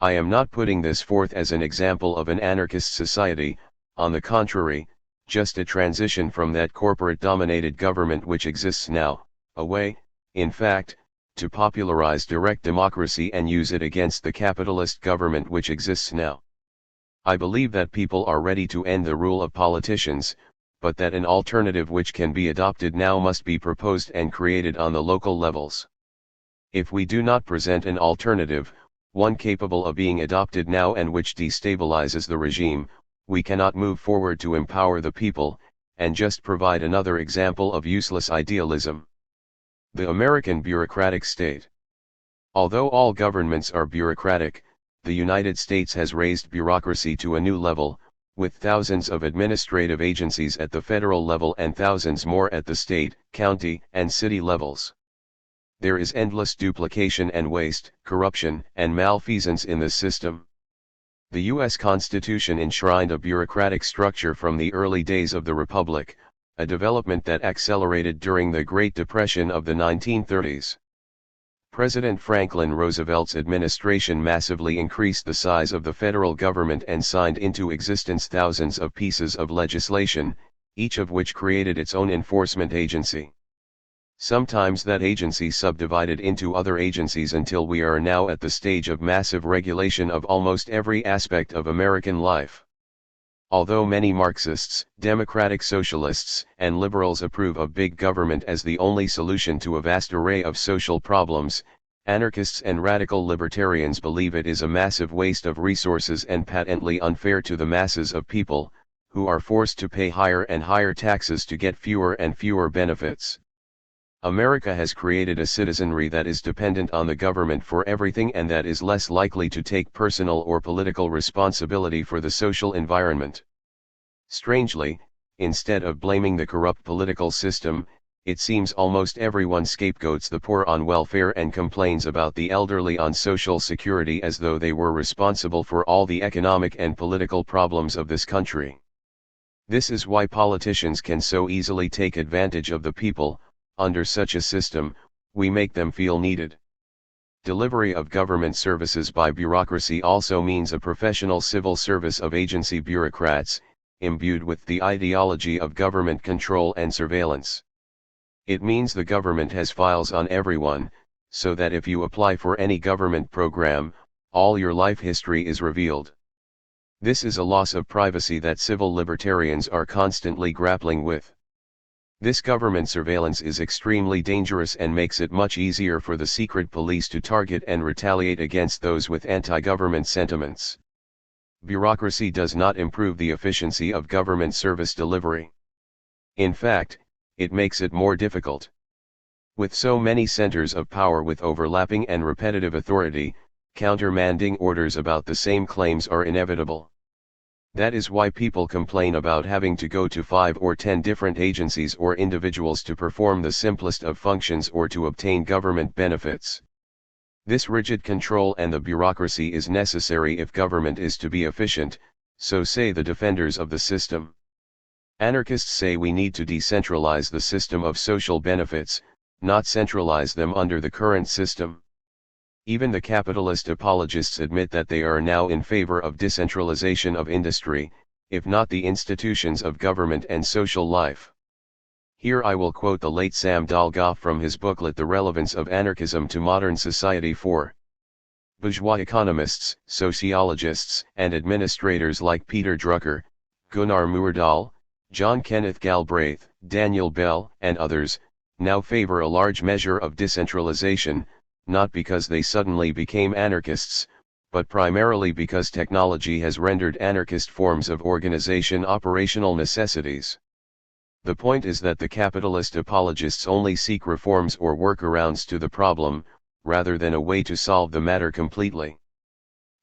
I am not putting this forth as an example of an anarchist society, on the contrary, just a transition from that corporate-dominated government which exists now, a way, in fact, to popularize direct democracy and use it against the capitalist government which exists now. I believe that people are ready to end the rule of politicians, but that an alternative which can be adopted now must be proposed and created on the local levels. If we do not present an alternative, one capable of being adopted now and which destabilizes the regime, we cannot move forward to empower the people, and just provide another example of useless idealism. The American bureaucratic state. Although all governments are bureaucratic, the United States has raised bureaucracy to a new level, with thousands of administrative agencies at the federal level and thousands more at the state, county, and city levels. There is endless duplication and waste, corruption, and malfeasance in this system. The U.S. Constitution enshrined a bureaucratic structure from the early days of the Republic, a development that accelerated during the Great Depression of the 1930s. President Franklin Roosevelt's administration massively increased the size of the federal government and signed into existence thousands of pieces of legislation, each of which created its own enforcement agency. Sometimes that agency subdivided into other agencies until we are now at the stage of massive regulation of almost every aspect of American life. Although many Marxists, democratic socialists, and liberals approve of big government as the only solution to a vast array of social problems, anarchists and radical libertarians believe it is a massive waste of resources and patently unfair to the masses of people, who are forced to pay higher and higher taxes to get fewer and fewer benefits. America has created a citizenry that is dependent on the government for everything and that is less likely to take personal or political responsibility for the social environment. Strangely, instead of blaming the corrupt political system, it seems almost everyone scapegoats the poor on welfare and complains about the elderly on Social Security as though they were responsible for all the economic and political problems of this country. This is why politicians can so easily take advantage of the people. Under such a system, we make them feel needed. Delivery of government services by bureaucracy also means a professional civil service of agency bureaucrats, imbued with the ideology of government control and surveillance. It means the government has files on everyone, so that if you apply for any government program, all your life history is revealed. This is a loss of privacy that civil libertarians are constantly grappling with. This government surveillance is extremely dangerous and makes it much easier for the secret police to target and retaliate against those with anti-government sentiments. Bureaucracy does not improve the efficiency of government service delivery. In fact, it makes it more difficult. With so many centers of power with overlapping and repetitive authority, countermanding orders about the same claims are inevitable. That is why people complain about having to go to 5 or 10 different agencies or individuals to perform the simplest of functions or to obtain government benefits. This rigid control and the bureaucracy is necessary if government is to be efficient, so say the defenders of the system. Anarchists say we need to decentralize the system of social benefits, not centralize them under the current system. Even the capitalist apologists admit that they are now in favor of decentralization of industry, if not the institutions of government and social life. Here I will quote the late Sam Dolgoff from his booklet The Relevance of Anarchism to Modern Society for bourgeois economists, sociologists, and administrators like Peter Drucker, Gunnar Myrdal, John Kenneth Galbraith, Daniel Bell, and others, now favor a large measure of decentralization, not because they suddenly became anarchists, but primarily because technology has rendered anarchist forms of organization operational necessities. The point is that the capitalist apologists only seek reforms or workarounds to the problem, rather than a way to solve the matter completely.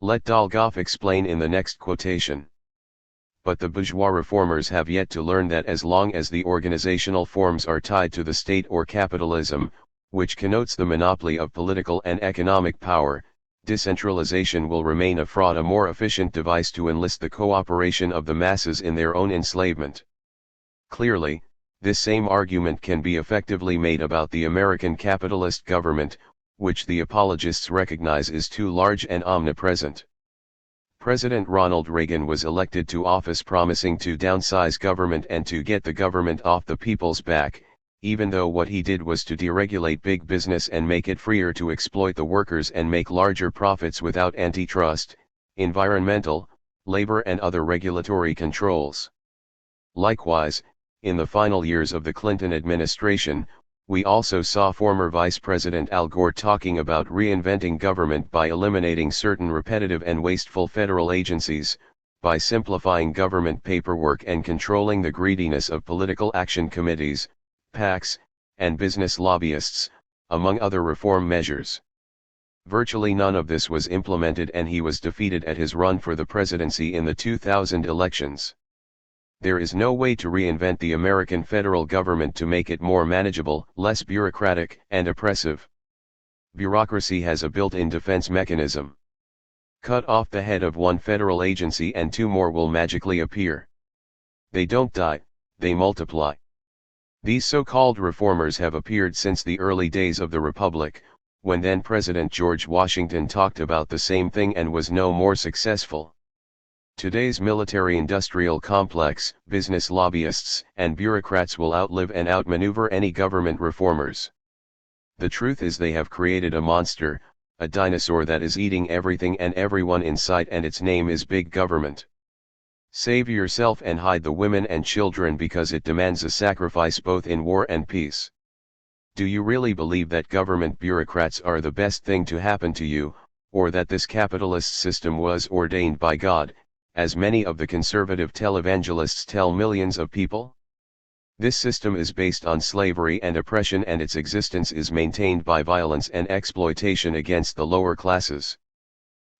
Let Dolgoff explain in the next quotation. But the bourgeois reformers have yet to learn that as long as the organizational forms are tied to the state or capitalism, which connotes the monopoly of political and economic power, decentralization will remain a fraud, a more efficient device to enlist the cooperation of the masses in their own enslavement. Clearly, this same argument can be effectively made about the American capitalist government, which the apologists recognize is too large and omnipresent. President Ronald Reagan was elected to office promising to downsize government and to get the government off the people's back, even though what he did was to deregulate big business and make it freer to exploit the workers and make larger profits without antitrust, environmental, labor and other regulatory controls. Likewise, in the final years of the Clinton administration, we also saw former Vice President Al Gore talking about reinventing government by eliminating certain repetitive and wasteful federal agencies, by simplifying government paperwork and controlling the greediness of political action committees, PACs, and business lobbyists, among other reform measures. Virtually none of this was implemented and he was defeated at his run for the presidency in the 2000 elections. There is no way to reinvent the American federal government to make it more manageable, less bureaucratic, and oppressive. Bureaucracy has a built-in defense mechanism. Cut off the head of one federal agency and two more will magically appear. They don't die, they multiply. These so-called reformers have appeared since the early days of the Republic, when then President George Washington talked about the same thing and was no more successful. Today's military-industrial complex, business lobbyists, and bureaucrats will outlive and outmaneuver any government reformers. The truth is they have created a monster, a dinosaur that is eating everything and everyone in sight, and its name is big government. Save yourself and hide the women and children because it demands a sacrifice both in war and peace. Do you really believe that government bureaucrats are the best thing to happen to you, or that this capitalist system was ordained by God, as many of the conservative televangelists tell millions of people? This system is based on slavery and oppression, and its existence is maintained by violence and exploitation against the lower classes.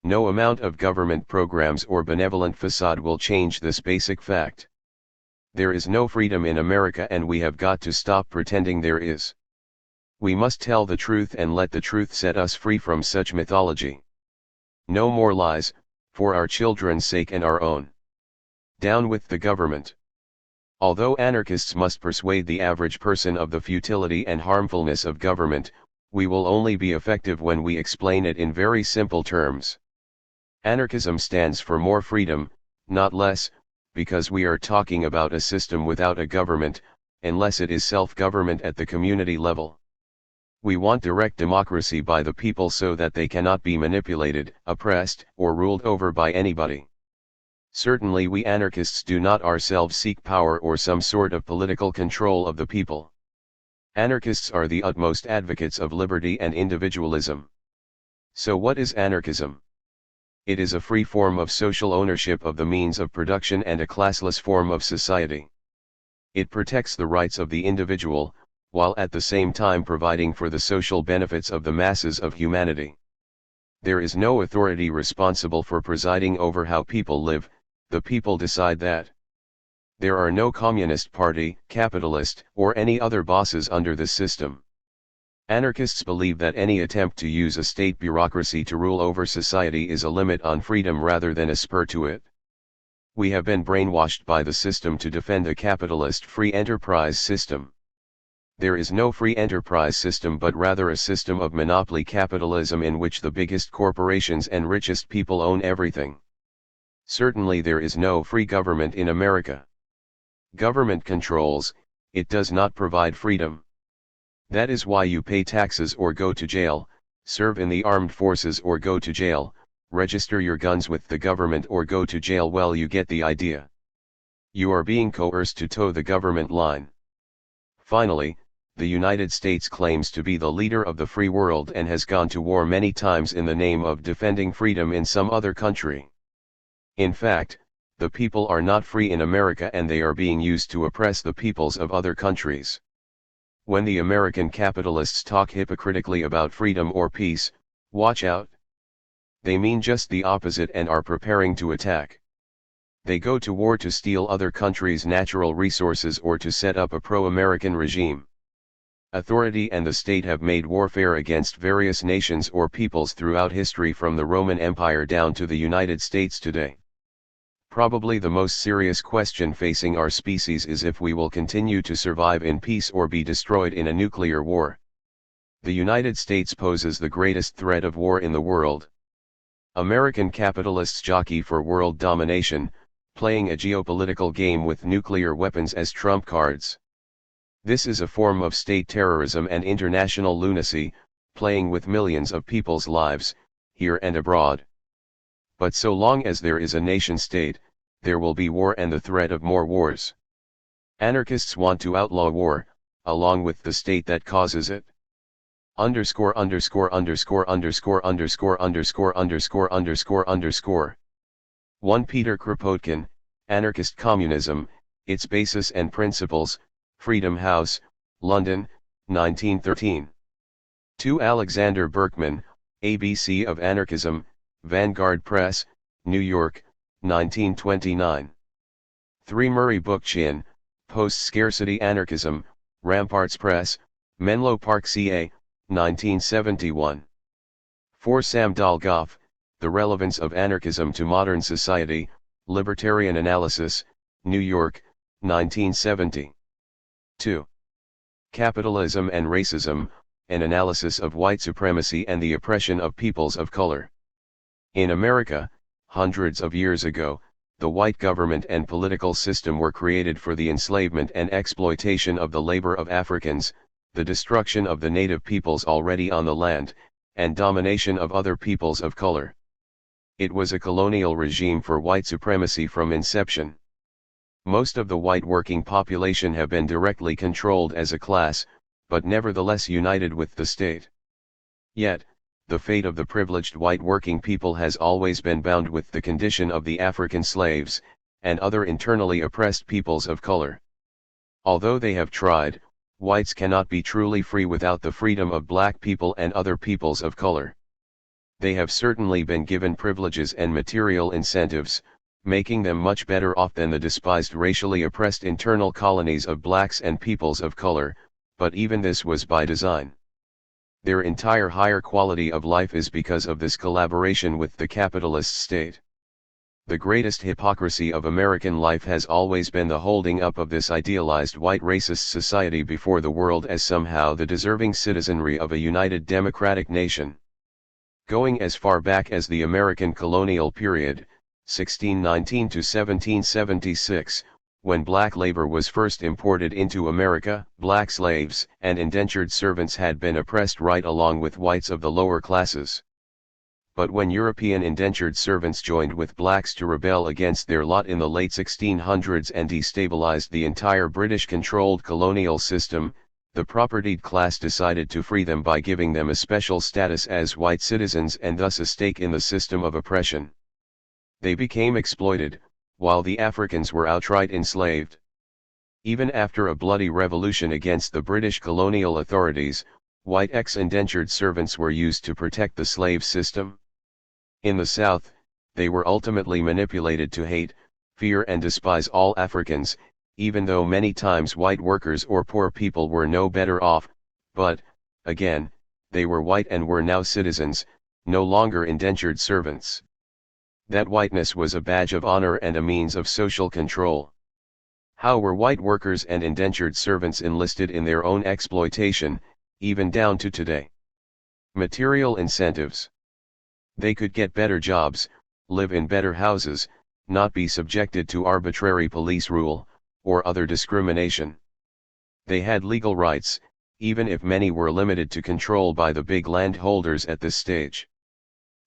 No amount of government programs or benevolent facade will change this basic fact. There is no freedom in America, and we have got to stop pretending there is. We must tell the truth and let the truth set us free from such mythology. No more lies, for our children's sake and our own. Down with the government. Although anarchists must persuade the average person of the futility and harmfulness of government, we will only be effective when we explain it in very simple terms. Anarchism stands for more freedom, not less, because we are talking about a system without a government, unless it is self-government at the community level. We want direct democracy by the people so that they cannot be manipulated, oppressed, or ruled over by anybody. Certainly we anarchists do not ourselves seek power or some sort of political control of the people. Anarchists are the utmost advocates of liberty and individualism. So what is anarchism? It is a free form of social ownership of the means of production and a classless form of society. It protects the rights of the individual, while at the same time providing for the social benefits of the masses of humanity. There is no authority responsible for presiding over how people live, the people decide that. There are no communist party, capitalist, or any other bosses under this system. Anarchists believe that any attempt to use a state bureaucracy to rule over society is a limit on freedom rather than a spur to it. We have been brainwashed by the system to defend a capitalist free enterprise system. There is no free enterprise system but rather a system of monopoly capitalism in which the biggest corporations and richest people own everything. Certainly there is no free government in America. Government controls, it does not provide freedom. That is why you pay taxes or go to jail, serve in the armed forces or go to jail, register your guns with the government or go to jail. Well, you get the idea. You are being coerced to toe the government line. Finally, the United States claims to be the leader of the free world and has gone to war many times in the name of defending freedom in some other country. In fact, the people are not free in America and they are being used to oppress the peoples of other countries. When the American capitalists talk hypocritically about freedom or peace, watch out. They mean just the opposite and are preparing to attack. They go to war to steal other countries' natural resources or to set up a pro-American regime. Authority and the state have made warfare against various nations or peoples throughout history from the Roman Empire down to the United States today. Probably the most serious question facing our species is if we will continue to survive in peace or be destroyed in a nuclear war. The United States poses the greatest threat of war in the world. American capitalists jockey for world domination, playing a geopolitical game with nuclear weapons as trump cards. This is a form of state terrorism and international lunacy, playing with millions of people's lives, here and abroad. But so long as there is a nation-state, there will be war and the threat of more wars. Anarchists want to outlaw war, along with the state that causes it. Underscore underscore underscore underscore underscore underscore underscore underscore underscore. 1 Peter Kropotkin, Anarchist Communism, Its Basis and Principles, Freedom House, London, 1913. 2 Alexander Berkman, ABC of Anarchism, Vanguard Press, New York, 1929. 3 Murray Bookchin, Post-Scarcity Anarchism, Ramparts Press, Menlo Park CA, 1971. 4 Sam Dolgoff, The Relevance of Anarchism to Modern Society, Libertarian Analysis, New York, 1970. 2. Capitalism and Racism, An Analysis of White Supremacy and the Oppression of Peoples of Color. In America, hundreds of years ago, the white government and political system were created for the enslavement and exploitation of the labor of Africans, the destruction of the native peoples already on the land, and domination of other peoples of color. It was a colonial regime for white supremacy from inception. Most of the white working population have been directly controlled as a class, but nevertheless united with the state. Yet, the fate of the privileged white working people has always been bound with the condition of the African slaves, and other internally oppressed peoples of color. Although they have tried, whites cannot be truly free without the freedom of black people and other peoples of color. They have certainly been given privileges and material incentives, making them much better off than the despised racially oppressed internal colonies of blacks and peoples of color, but even this was by design. Their entire higher quality of life is because of this collaboration with the capitalist state. The greatest hypocrisy of American life has always been the holding up of this idealized white racist society before the world as somehow the deserving citizenry of a united democratic nation. Going as far back as the American colonial period, 1619 to 1776, when black labor was first imported into America, black slaves and indentured servants had been oppressed right along with whites of the lower classes. But when European indentured servants joined with blacks to rebel against their lot in the late 1600s and destabilized the entire British-controlled colonial system, the propertied class decided to free them by giving them a special status as white citizens and thus a stake in the system of oppression. They became exploited, while the Africans were outright enslaved. Even after a bloody revolution against the British colonial authorities, white ex-indentured servants were used to protect the slave system. In the South, they were ultimately manipulated to hate, fear and despise all Africans, even though many times white workers or poor people were no better off, but, again, they were white and were now citizens, no longer indentured servants. That whiteness was a badge of honor and a means of social control. How were white workers and indentured servants enlisted in their own exploitation, even down to today? Material incentives. They could get better jobs, live in better houses, not be subjected to arbitrary police rule, or other discrimination. They had legal rights, even if many were limited to control by the big landholders at this stage.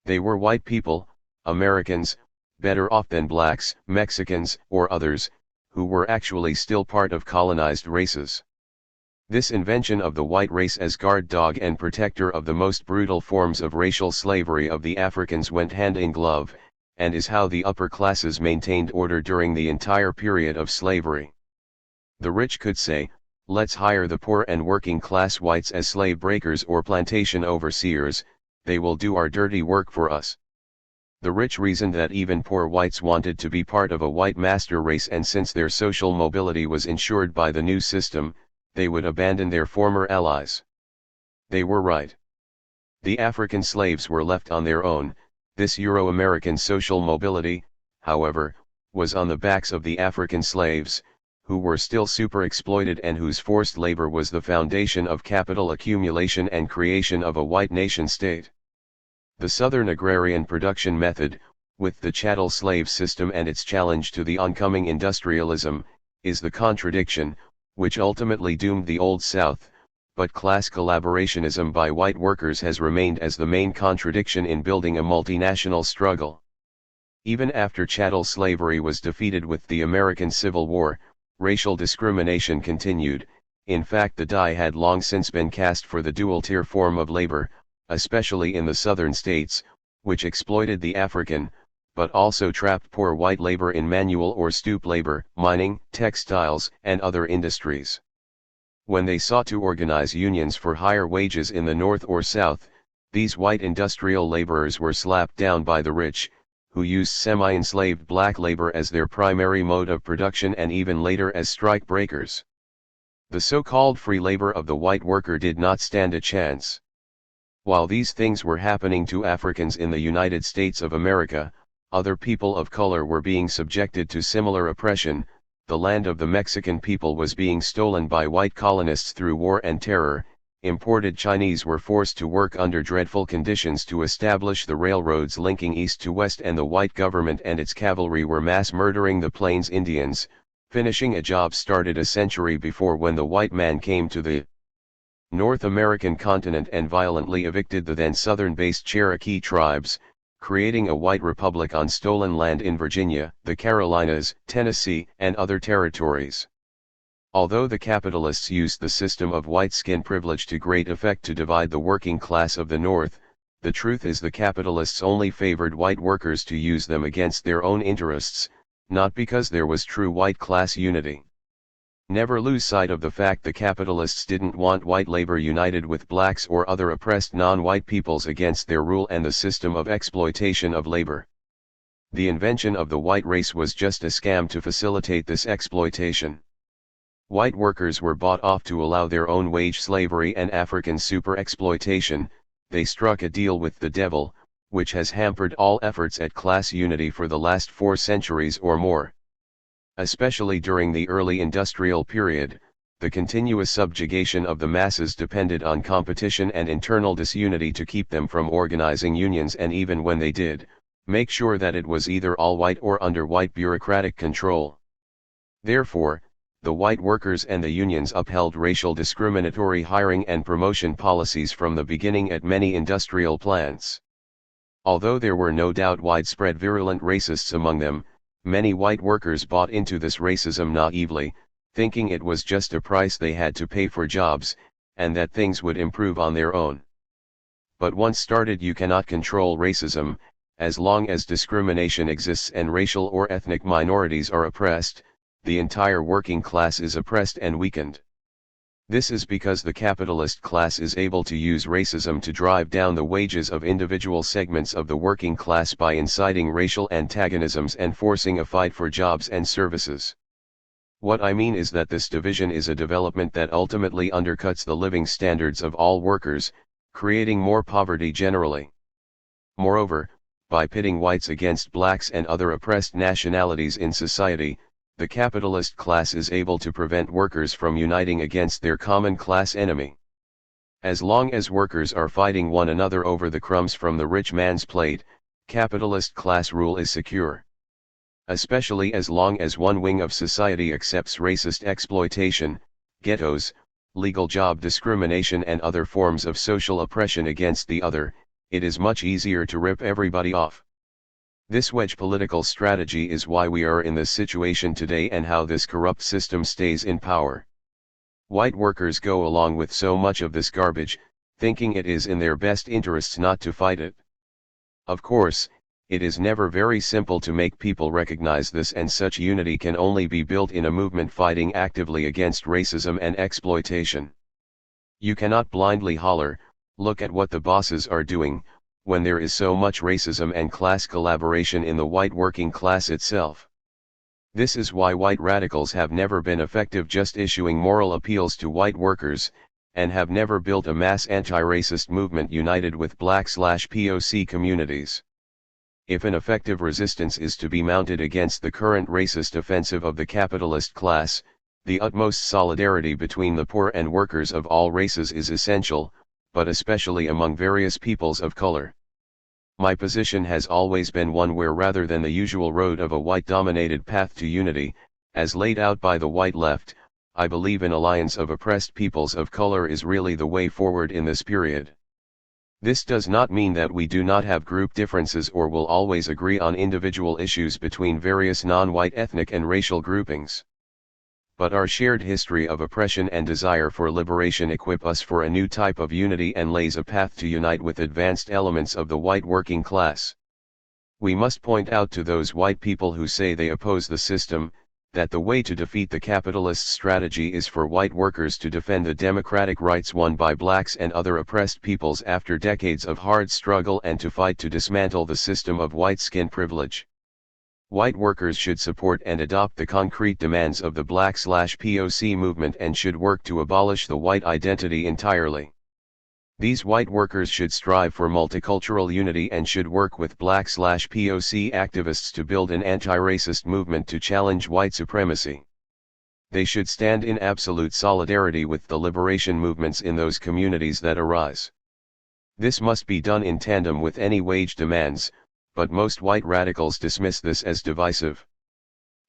They were white people, Americans, better off than blacks, Mexicans, or others, who were actually still part of colonized races. This invention of the white race as guard dog and protector of the most brutal forms of racial slavery of the Africans went hand in glove, and is how the upper classes maintained order during the entire period of slavery. The rich could say, let's hire the poor and working class whites as slave breakers or plantation overseers, they will do our dirty work for us. The rich reasoned that even poor whites wanted to be part of a white master race, and since their social mobility was ensured by the new system, they would abandon their former allies. They were right. The African slaves were left on their own. This Euro-American social mobility, however, was on the backs of the African slaves, who were still super-exploited and whose forced labor was the foundation of capital accumulation and creation of a white nation-state. The Southern agrarian production method, with the chattel slave system and its challenge to the oncoming industrialism, is the contradiction, which ultimately doomed the Old South, but class collaborationism by white workers has remained as the main contradiction in building a multinational struggle. Even after chattel slavery was defeated with the American Civil War, racial discrimination continued. In fact, the die had long since been cast for the dual-tier form of labor, especially in the southern states, which exploited the African, but also trapped poor white labor in manual or stoop labor, mining, textiles, and other industries. When they sought to organize unions for higher wages in the North or South, these white industrial laborers were slapped down by the rich, who used semi-enslaved black labor as their primary mode of production and even later as strike breakers. The so-called free labor of the white worker did not stand a chance. While these things were happening to Africans in the United States of America, other people of color were being subjected to similar oppression. The land of the Mexican people was being stolen by white colonists through war and terror. Imported Chinese were forced to work under dreadful conditions to establish the railroads linking east to west, and the white government and its cavalry were mass murdering the Plains Indians, finishing a job started a century before when the white man came to the North American continent and violently evicted the then southern-based Cherokee tribes, creating a white republic on stolen land in Virginia, the Carolinas, Tennessee, and other territories. Although the capitalists used the system of white skin privilege to great effect to divide the working class of the North, the truth is the capitalists only favored white workers to use them against their own interests, not because there was true white class unity. Never lose sight of the fact the capitalists didn't want white labor united with blacks or other oppressed non-white peoples against their rule and the system of exploitation of labor. The invention of the white race was just a scam to facilitate this exploitation. White workers were bought off to allow their own wage slavery and African super-exploitation. They struck a deal with the devil, which has hampered all efforts at class unity for the last 4 centuries or more. Especially during the early industrial period, the continuous subjugation of the masses depended on competition and internal disunity to keep them from organizing unions, and even when they did, make sure that it was either all white or under white bureaucratic control. Therefore, the white workers and the unions upheld racial discriminatory hiring and promotion policies from the beginning at many industrial plants. Although there were no doubt widespread virulent racists among them, many white workers bought into this racism naively, thinking it was just a price they had to pay for jobs, and that things would improve on their own. But once started, you cannot control racism. As long as discrimination exists and racial or ethnic minorities are oppressed, the entire working class is oppressed and weakened. This is because the capitalist class is able to use racism to drive down the wages of individual segments of the working class by inciting racial antagonisms and forcing a fight for jobs and services. What I mean is that this division is a development that ultimately undercuts the living standards of all workers, creating more poverty generally. Moreover, by pitting whites against blacks and other oppressed nationalities in society, the capitalist class is able to prevent workers from uniting against their common class enemy. As long as workers are fighting one another over the crumbs from the rich man's plate, capitalist class rule is secure. Especially as long as one wing of society accepts racist exploitation, ghettos, legal job discrimination and other forms of social oppression against the other, it is much easier to rip everybody off. This wedge political strategy is why we are in this situation today and how this corrupt system stays in power. White workers go along with so much of this garbage, thinking it is in their best interests not to fight it. Of course, it is never very simple to make people recognize this, and such unity can only be built in a movement fighting actively against racism and exploitation. You cannot blindly holler, "Look at what the bosses are doing," when there is so much racism and class collaboration in the white working class itself. This is why white radicals have never been effective just issuing moral appeals to white workers, and have never built a mass anti-racist movement united with black/POC communities. If an effective resistance is to be mounted against the current racist offensive of the capitalist class, the utmost solidarity between the poor and workers of all races is essential, but especially among various peoples of color. My position has always been one where rather than the usual road of a white-dominated path to unity, as laid out by the white left, I believe an alliance of oppressed peoples of color is really the way forward in this period. This does not mean that we do not have group differences or will always agree on individual issues between various non-white ethnic and racial groupings. But our shared history of oppression and desire for liberation equip us for a new type of unity and lays a path to unite with advanced elements of the white working class. We must point out to those white people who say they oppose the system, that the way to defeat the capitalist strategy is for white workers to defend the democratic rights won by blacks and other oppressed peoples after decades of hard struggle and to fight to dismantle the system of white skin privilege. White workers should support and adopt the concrete demands of the Black/POC movement and should work to abolish the white identity entirely. These white workers should strive for multicultural unity and should work with Black/POC activists to build an anti-racist movement to challenge white supremacy. They should stand in absolute solidarity with the liberation movements in those communities that arise. This must be done in tandem with any wage demands, but most white radicals dismiss this as divisive.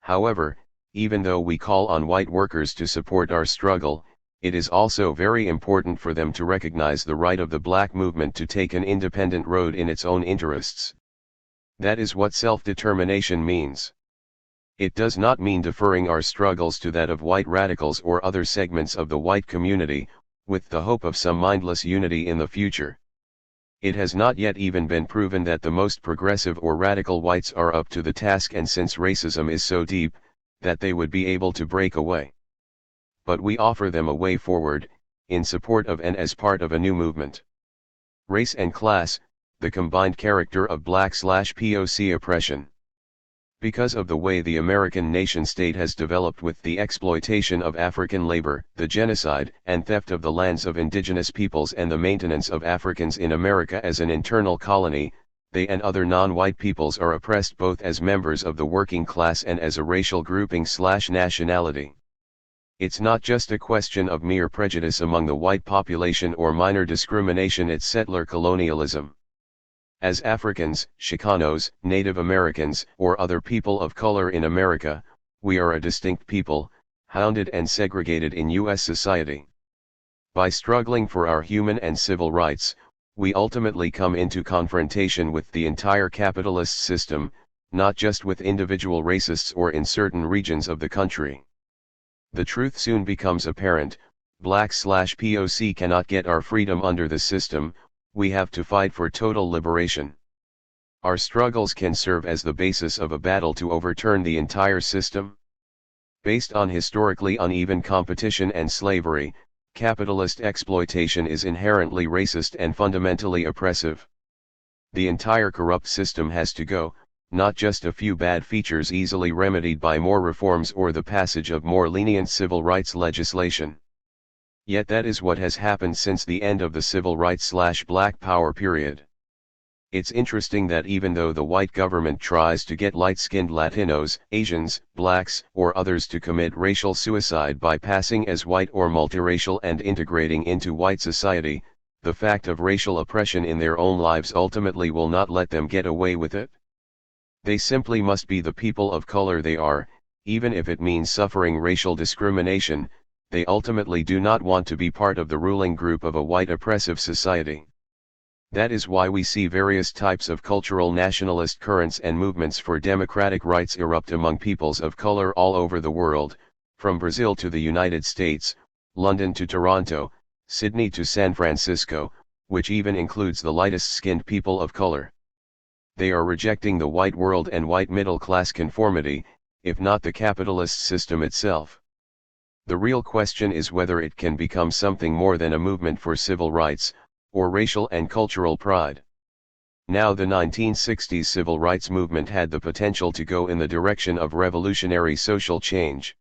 However, even though we call on white workers to support our struggle, it is also very important for them to recognize the right of the black movement to take an independent road in its own interests. That is what self-determination means. It does not mean deferring our struggles to that of white radicals or other segments of the white community, with the hope of some mindless unity in the future. It has not yet even been proven that the most progressive or radical whites are up to the task, and since racism is so deep, that they would be able to break away. But we offer them a way forward, in support of and as part of a new movement. Race and class, the combined character of Black/POC oppression. Because of the way the American nation-state has developed with the exploitation of African labor, the genocide and theft of the lands of indigenous peoples and the maintenance of Africans in America as an internal colony, they and other non-white peoples are oppressed both as members of the working class and as a racial grouping/nationality. It's not just a question of mere prejudice among the white population or minor discrimination, it's settler colonialism. As Africans, Chicanos, Native Americans, or other people of color in America, we are a distinct people, hounded and segregated in U.S. society. By struggling for our human and civil rights, we ultimately come into confrontation with the entire capitalist system, not just with individual racists or in certain regions of the country. The truth soon becomes apparent: Blacks/POC cannot get our freedom under the system, we have to fight for total liberation. Our struggles can serve as the basis of a battle to overturn the entire system. Based on historically uneven competition and slavery, capitalist exploitation is inherently racist and fundamentally oppressive. The entire corrupt system has to go, not just a few bad features easily remedied by more reforms or the passage of more lenient civil rights legislation. Yet that is what has happened since the end of the civil rights/Black Power period. It's interesting that even though the white government tries to get light-skinned Latinos, Asians, blacks, or others to commit racial suicide by passing as white or multiracial and integrating into white society, the fact of racial oppression in their own lives ultimately will not let them get away with it. They simply must be the people of color they are, even if it means suffering racial discrimination. They ultimately do not want to be part of the ruling group of a white oppressive society. That is why we see various types of cultural nationalist currents and movements for democratic rights erupt among peoples of color all over the world, from Brazil to the United States, London to Toronto, Sydney to San Francisco, which even includes the lightest-skinned people of color. They are rejecting the white world and white middle-class conformity, if not the capitalist system itself. The real question is whether it can become something more than a movement for civil rights, or racial and cultural pride. Now, the 1960s civil rights movement had the potential to go in the direction of revolutionary social change.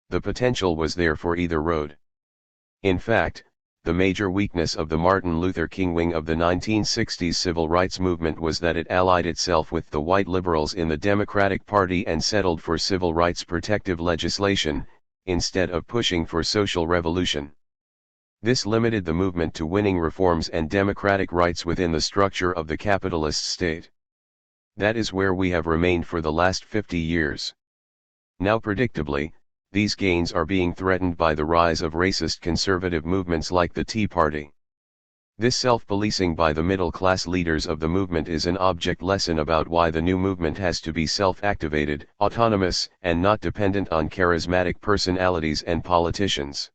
The potential was there for either road. In fact, the major weakness of the Martin Luther King wing of the 1960s civil rights movement was that it allied itself with the white liberals in the Democratic Party and settled for civil rights protective legislation, instead of pushing for social revolution. This limited the movement to winning reforms and democratic rights within the structure of the capitalist state. That is where we have remained for the last 50 years. Now predictably, these gains are being threatened by the rise of racist conservative movements like the Tea Party. This self-policing by the middle-class leaders of the movement is an object lesson about why the new movement has to be self-activated, autonomous, and not dependent on charismatic personalities and politicians.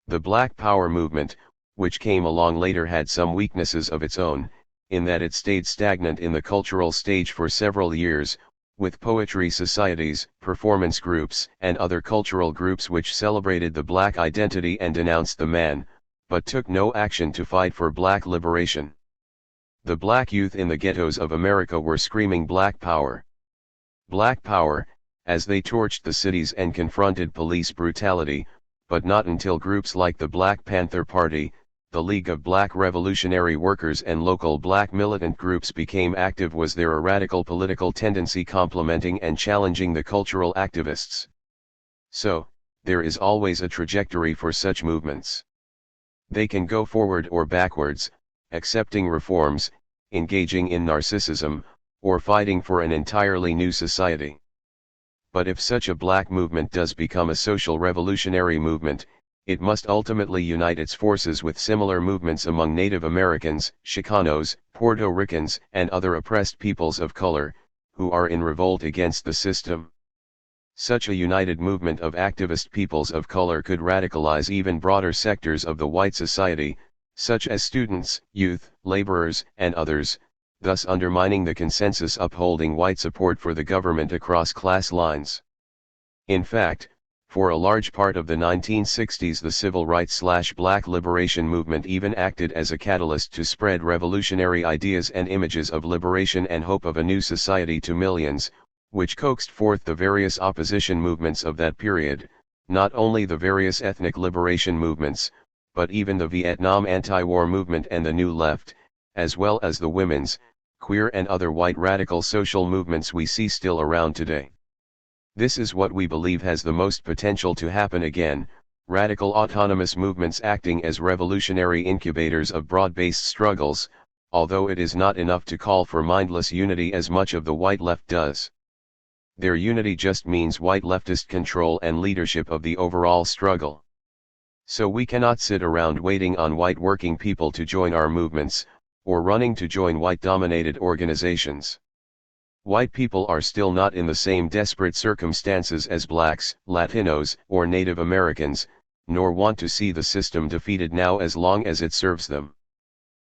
The Black Power movement, which came along later, had some weaknesses of its own, in that it stayed stagnant in the cultural stage for several years, with poetry societies, performance groups, and other cultural groups which celebrated the black identity and denounced the man, but took no action to fight for black liberation. The black youth in the ghettos of America were screaming Black Power. Black Power, as they torched the cities and confronted police brutality, but not until groups like the Black Panther Party, the League of Black Revolutionary Workers, and local black militant groups became active was there a radical political tendency complementing and challenging the cultural activists. So, there is always a trajectory for such movements. They can go forward or backwards, accepting reforms, engaging in narcissism, or fighting for an entirely new society. But if such a black movement does become a social revolutionary movement, it must ultimately unite its forces with similar movements among Native Americans, Chicanos, Puerto Ricans, and other oppressed peoples of color, who are in revolt against the system. Such a united movement of activist peoples of color could radicalize even broader sectors of the white society, such as students, youth, laborers, and others, thus undermining the consensus upholding white support for the government across class lines. In fact, for a large part of the 1960s the civil rights/black liberation movement even acted as a catalyst to spread revolutionary ideas and images of liberation and hope of a new society to millions, which coaxed forth the various opposition movements of that period, not only the various ethnic liberation movements, but even the Vietnam anti-war movement and the New Left, as well as the women's, queer and other white radical social movements we see still around today. This is what we believe has the most potential to happen again, radical autonomous movements acting as revolutionary incubators of broad-based struggles, although it is not enough to call for mindless unity as much of the white left does. Their unity just means white leftist control and leadership of the overall struggle. So we cannot sit around waiting on white working people to join our movements, or running to join white-dominated organizations. White people are still not in the same desperate circumstances as blacks, Latinos, or Native Americans, nor want to see the system defeated now as long as it serves them.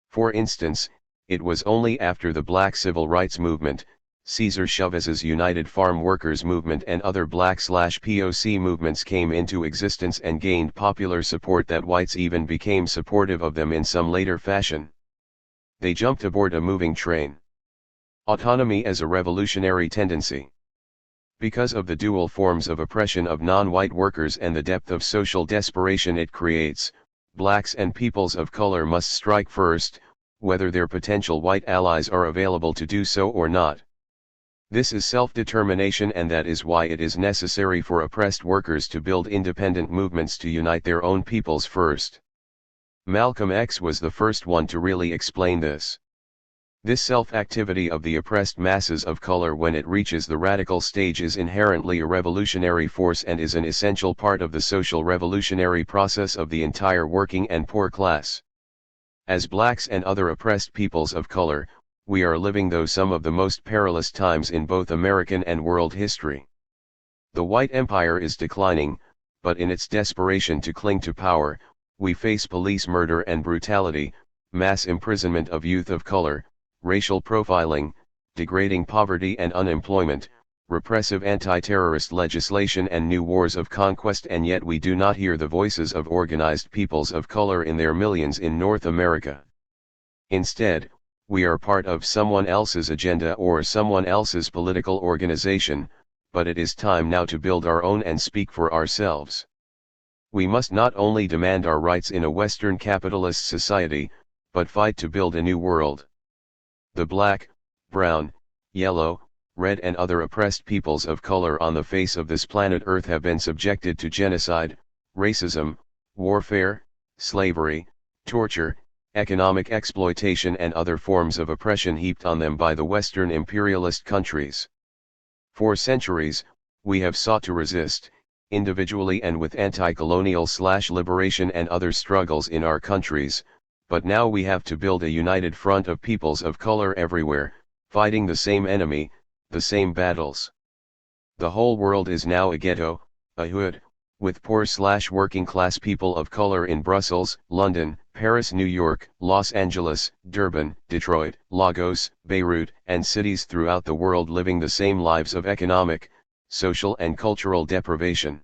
For instance, it was only after the black civil rights movement, Cesar Chavez's United Farm Workers movement and other black/POC movements came into existence and gained popular support that whites even became supportive of them in some later fashion. They jumped aboard a moving train. Autonomy as a revolutionary tendency. Because of the dual forms of oppression of non-white workers and the depth of social desperation it creates, blacks and peoples of color must strike first, whether their potential white allies are available to do so or not. This is self-determination, and that is why it is necessary for oppressed workers to build independent movements to unite their own peoples first. Malcolm X was the first one to really explain this. This self-activity of the oppressed masses of color when it reaches the radical stage is inherently a revolutionary force and is an essential part of the social revolutionary process of the entire working and poor class. As blacks and other oppressed peoples of color, we are living through some of the most perilous times in both American and world history. The white empire is declining, but in its desperation to cling to power, we face police murder and brutality, mass imprisonment of youth of color, racial profiling, degrading poverty and unemployment, repressive anti-terrorist legislation and new wars of conquest, and yet we do not hear the voices of organized peoples of color in their millions in North America. Instead, we are part of someone else's agenda or someone else's political organization, but it is time now to build our own and speak for ourselves. We must not only demand our rights in a Western capitalist society, but fight to build a new world. The black, brown, yellow, red and other oppressed peoples of color on the face of this planet Earth have been subjected to genocide, racism, warfare, slavery, torture, economic exploitation and other forms of oppression heaped on them by the Western imperialist countries. For centuries, we have sought to resist, individually and with anti-colonial/liberation and other struggles in our countries, but now we have to build a united front of peoples of color everywhere, fighting the same enemy, the same battles. The whole world is now a ghetto, a hood, with poor/working class people of color in Brussels, London, Paris, New York, Los Angeles, Durban, Detroit, Lagos, Beirut, and cities throughout the world living the same lives of economic, social and cultural deprivation.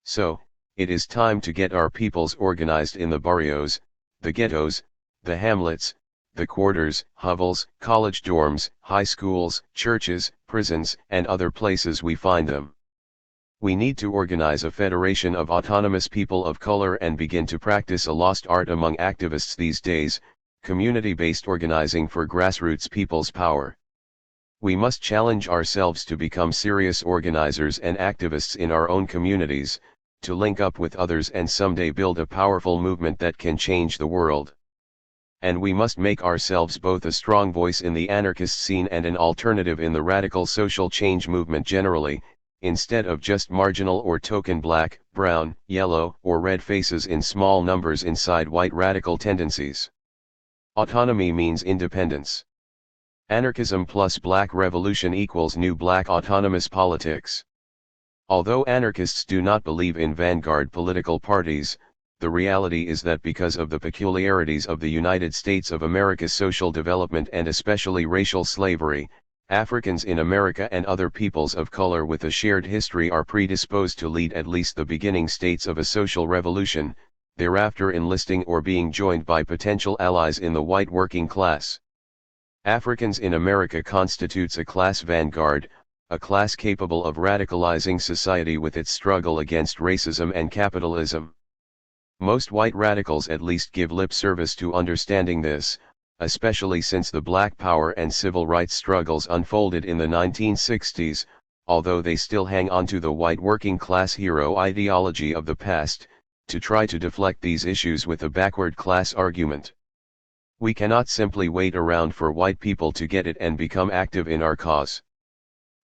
So, it is time to get our peoples organized in the barrios, the ghettos, the hamlets, the quarters, hovels, college dorms, high schools, churches, prisons, and other places we find them. We need to organize a federation of autonomous people of color and begin to practice a lost art among activists these days, community-based organizing for grassroots people's power. We must challenge ourselves to become serious organizers and activists in our own communities, to link up with others and someday build a powerful movement that can change the world. And we must make ourselves both a strong voice in the anarchist scene and an alternative in the radical social change movement generally, instead of just marginal or token black, brown, yellow, or red faces in small numbers inside white radical tendencies. Autonomy means independence. Anarchism plus black revolution equals new black autonomous politics. Although anarchists do not believe in vanguard political parties, the reality is that because of the peculiarities of the United States of America's social development and especially racial slavery, Africans in America and other peoples of color with a shared history are predisposed to lead at least the beginning states of a social revolution, thereafter enlisting or being joined by potential allies in the white working class. Africans in America constitutes a class vanguard, a class capable of radicalizing society with its struggle against racism and capitalism. Most white radicals at least give lip service to understanding this, especially since the Black Power and civil rights struggles unfolded in the 1960s, although they still hang on to the white working class hero ideology of the past, to try to deflect these issues with a backward class argument. We cannot simply wait around for white people to get it and become active in our cause.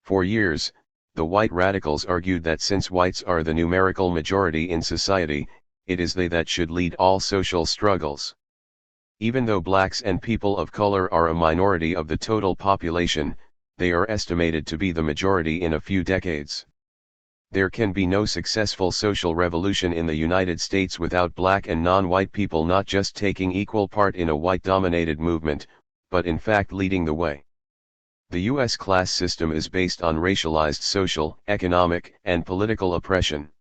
For years, the white radicals argued that since whites are the numerical majority in society, it is they that should lead all social struggles. Even though blacks and people of color are a minority of the total population, they are estimated to be the majority in a few decades. There can be no successful social revolution in the United States without black and non-white people not just taking equal part in a white-dominated movement, but in fact leading the way. The U.S. class system is based on racialized social, economic, and political oppression.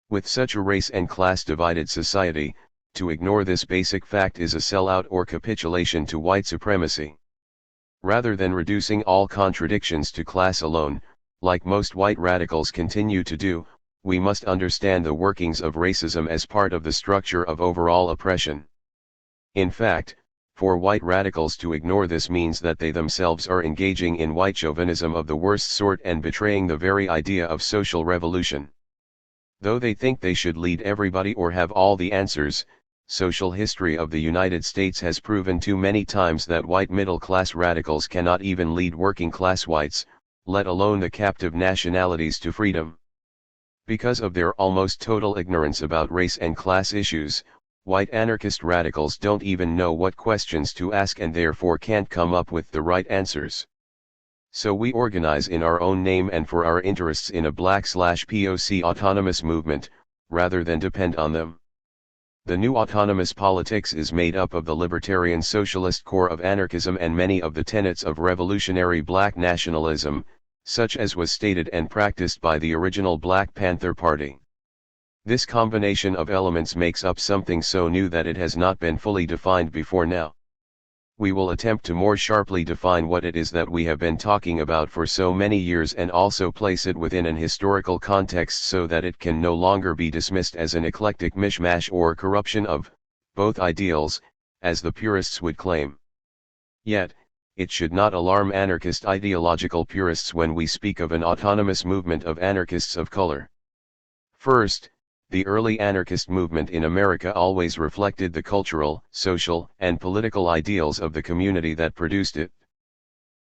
With such a race and class-divided society, to ignore this basic fact is a sellout or capitulation to white supremacy. Rather than reducing all contradictions to class alone, like most white radicals continue to do, we must understand the workings of racism as part of the structure of overall oppression. In fact, for white radicals to ignore this means that they themselves are engaging in white chauvinism of the worst sort and betraying the very idea of social revolution. Though they think they should lead everybody or have all the answers, social history of the United States has proven too many times that white middle-class radicals cannot even lead working-class whites, let alone the captive nationalities to freedom. Because of their almost total ignorance about race and class issues, white anarchist radicals don't even know what questions to ask and therefore can't come up with the right answers. So we organize in our own name and for our interests in a black/POC autonomous movement, rather than depend on them. The new autonomous politics is made up of the libertarian socialist core of anarchism and many of the tenets of revolutionary black nationalism, such as was stated and practiced by the original Black Panther Party. This combination of elements makes up something so new that it has not been fully defined before now. We will attempt to more sharply define what it is that we have been talking about for so many years and also place it within an historical context so that it can no longer be dismissed as an eclectic mishmash or corruption of both ideals, as the purists would claim. Yet, it should not alarm anarchist ideological purists when we speak of an autonomous movement of anarchists of color. First, The early anarchist movement in America always reflected the cultural, social, and political ideals of the community that produced it.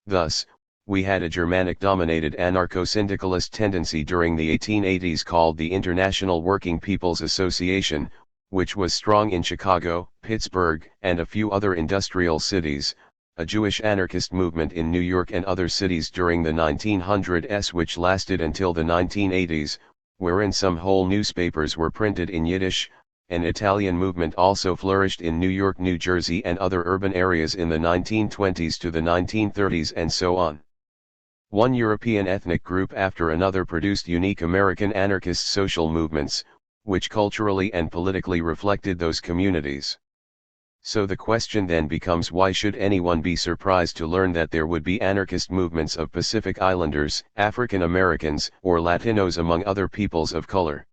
Thus, we had a Germanic-dominated anarcho-syndicalist tendency during the 1880s called the International Working People's Association, which was strong in Chicago, Pittsburgh, and a few other industrial cities, a Jewish anarchist movement in New York and other cities during the 1900s which lasted until the 1980s, wherein some whole newspapers were printed in Yiddish. An Italian movement also flourished in New York, New Jersey and other urban areas in the 1920s to the 1930s and so on. One European ethnic group after another produced unique American anarchist social movements, which culturally and politically reflected those communities. So the question then becomes, why should anyone be surprised to learn that there would be anarchist movements of Pacific Islanders, African Americans, or Latinos among other peoples of color?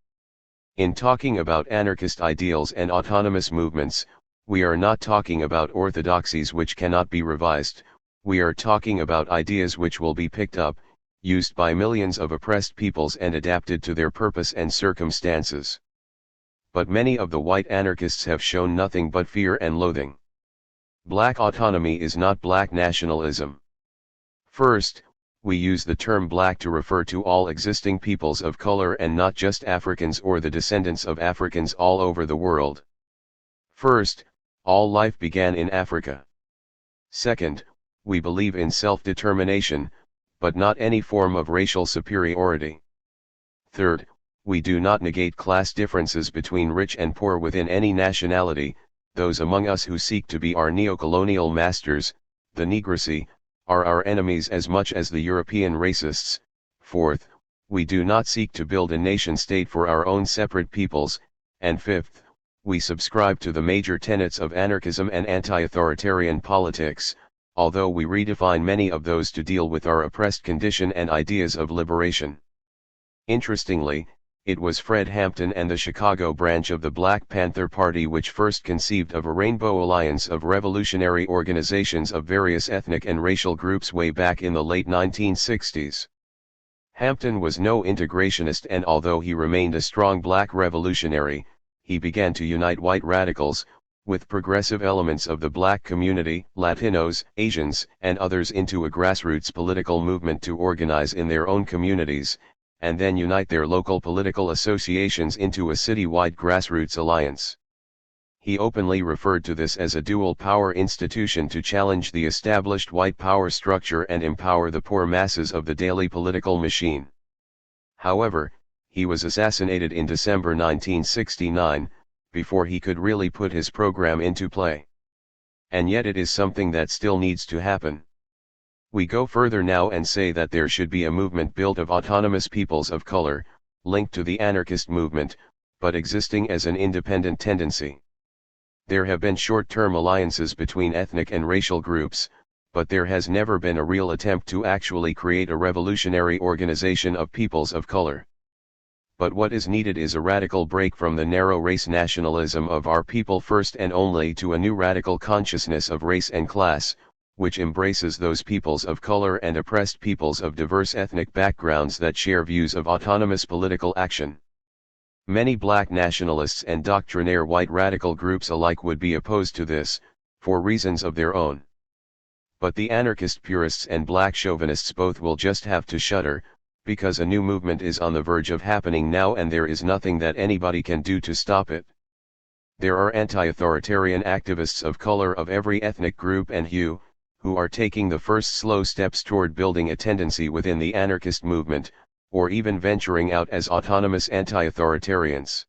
In talking about anarchist ideals and autonomous movements, we are not talking about orthodoxies which cannot be revised, we are talking about ideas which will be picked up, used by millions of oppressed peoples and adapted to their purpose and circumstances. But many of the white anarchists have shown nothing but fear and loathing. Black autonomy is not black nationalism. First, we use the term black to refer to all existing peoples of color and not just Africans or the descendants of Africans all over the world. First, all life began in Africa. Second, we believe in self-determination, but not any form of racial superiority. Third, we do not negate class differences between rich and poor within any nationality. Those among us who seek to be our neo-colonial masters, the Negrocy, are our enemies as much as the European racists. Fourth, we do not seek to build a nation-state for our own separate peoples. And fifth, we subscribe to the major tenets of anarchism and anti-authoritarian politics, although we redefine many of those to deal with our oppressed condition and ideas of liberation. Interestingly, it was Fred Hampton and the Chicago branch of the Black Panther Party which first conceived of a rainbow alliance of revolutionary organizations of various ethnic and racial groups way back in the late 1960s. Hampton was no integrationist, and although he remained a strong black revolutionary, he began to unite white radicals, with progressive elements of the black community, Latinos, Asians, and others into a grassroots political movement to organize in their own communities, and then unite their local political associations into a citywide grassroots alliance. He openly referred to this as a dual power institution to challenge the established white power structure and empower the poor masses of the daily political machine. However, he was assassinated in December 1969, before he could really put his program into play. And yet it is something that still needs to happen. We go further now and say that there should be a movement built of autonomous peoples of color, linked to the anarchist movement, but existing as an independent tendency. There have been short-term alliances between ethnic and racial groups, but there has never been a real attempt to actually create a revolutionary organization of peoples of color. But what is needed is a radical break from the narrow race nationalism of our people first and only to a new radical consciousness of race and class, which embraces those peoples of color and oppressed peoples of diverse ethnic backgrounds that share views of autonomous political action. Many black nationalists and doctrinaire white radical groups alike would be opposed to this, for reasons of their own. But the anarchist purists and black chauvinists both will just have to shudder, because a new movement is on the verge of happening now and there is nothing that anybody can do to stop it. There are anti-authoritarian activists of color of every ethnic group and hue, who are taking the first slow steps toward building a tendency within the anarchist movement, or even venturing out as autonomous anti-authoritarians.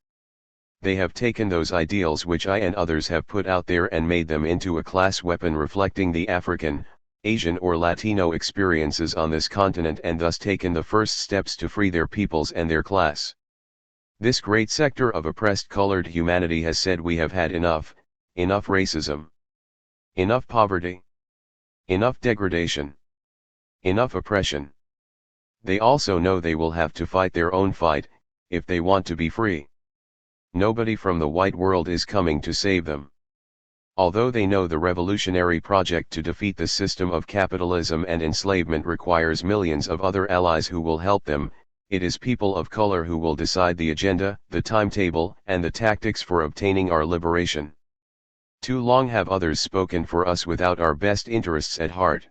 They have taken those ideals which I and others have put out there and made them into a class weapon reflecting the African, Asian or Latino experiences on this continent, and thus taken the first steps to free their peoples and their class. This great sector of oppressed colored humanity has said we have had enough, enough racism, enough poverty, enough degradation, enough oppression. They also know they will have to fight their own fight, if they want to be free. Nobody from the white world is coming to save them. Although they know the revolutionary project to defeat the system of capitalism and enslavement requires millions of other allies who will help them, it is people of color who will decide the agenda, the timetable, and the tactics for obtaining our liberation. Too long have others spoken for us without our best interests at heart.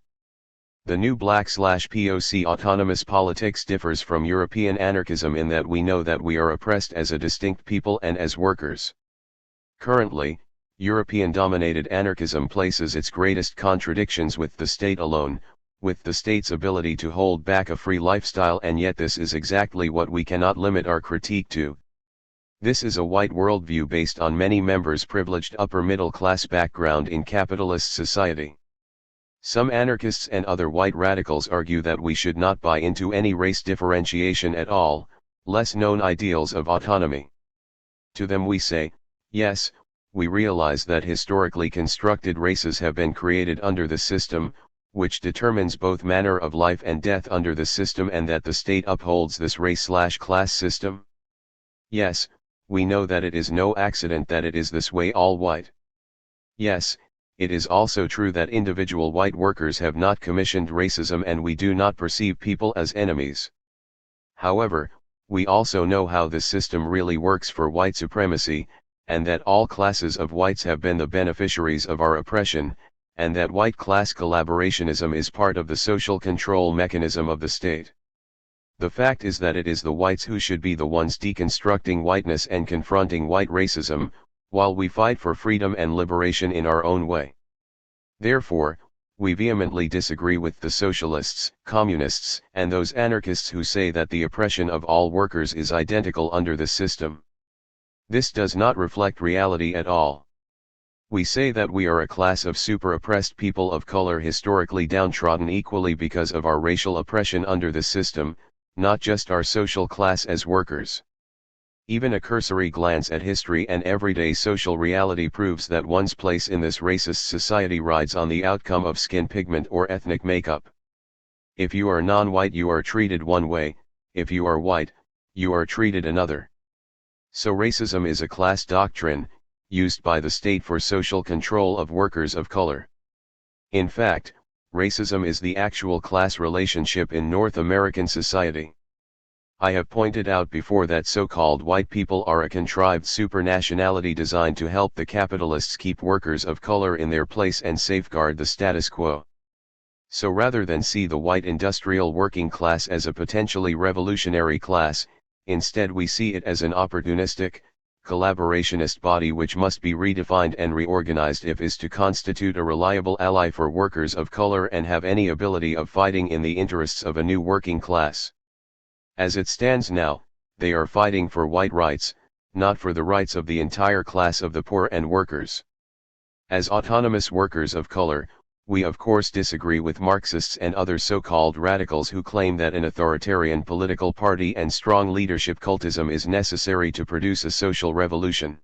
The new Black/POC autonomous politics differs from European anarchism in that we know that we are oppressed as a distinct people and as workers. Currently, European-dominated anarchism places its greatest contradictions with the state alone, with the state's ability to hold back a free lifestyle, and yet this is exactly what we cannot limit our critique to. This is a white worldview based on many members' privileged upper-middle-class background in capitalist society. Some anarchists and other white radicals argue that we should not buy into any race differentiation at all, less known ideals of autonomy. To them we say, yes, we realize that historically constructed races have been created under the system, which determines both manner of life and death under the system, and that the state upholds this race/class system. Yes, we know that it is no accident that it is this way all white. Yes, it is also true that individual white workers have not commissioned racism and we do not perceive people as enemies. However, we also know how this system really works for white supremacy, and that all classes of whites have been the beneficiaries of our oppression, and that white class collaborationism is part of the social control mechanism of the state. The fact is that it is the whites who should be the ones deconstructing whiteness and confronting white racism, while we fight for freedom and liberation in our own way. Therefore, we vehemently disagree with the socialists, communists, and those anarchists who say that the oppression of all workers is identical under the system. This does not reflect reality at all. We say that we are a class of super-oppressed people of color historically downtrodden equally because of our racial oppression under the system, not just our social class as workers. Even a cursory glance at history and everyday social reality proves that one's place in this racist society rides on the outcome of skin pigment or ethnic makeup. If you are non-white, you are treated one way; if you are white, you are treated another. So racism is a class doctrine, used by the state for social control of workers of color. In fact, racism is the actual class relationship in North American society. I have pointed out before that so-called white people are a contrived supranationality designed to help the capitalists keep workers of color in their place and safeguard the status quo. So rather than see the white industrial working class as a potentially revolutionary class, instead we see it as an opportunistic, collaborationist body which must be redefined and reorganized if is to constitute a reliable ally for workers of color and have any ability of fighting in the interests of a new working class. As it stands now, they are fighting for white rights, not for the rights of the entire class of the poor and workers. As autonomous workers of color, we of course disagree with Marxists and other so-called radicals who claim that an authoritarian political party and strong leadership cultism is necessary to produce a social revolution.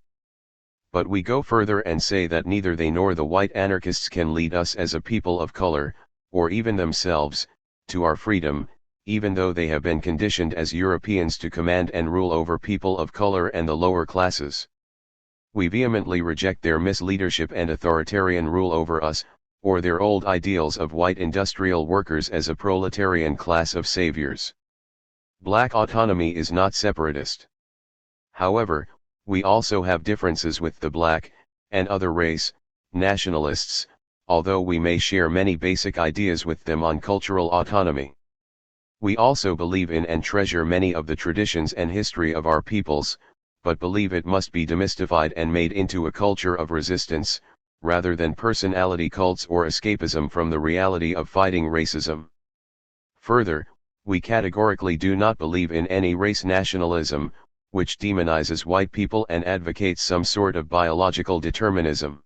But we go further and say that neither they nor the white anarchists can lead us as a people of color, or even themselves, to our freedom, even though they have been conditioned as Europeans to command and rule over people of color and the lower classes. We vehemently reject their misleadership and authoritarian rule over us, or their old ideals of white industrial workers as a proletarian class of saviors. Black autonomy is not separatist. However, we also have differences with the black, and other race, nationalists, although we may share many basic ideas with them on cultural autonomy. We also believe in and treasure many of the traditions and history of our peoples, but believe it must be demystified and made into a culture of resistance, rather than personality cults or escapism from the reality of fighting racism. Further, we categorically do not believe in any race nationalism, which demonizes white people and advocates some sort of biological determinism.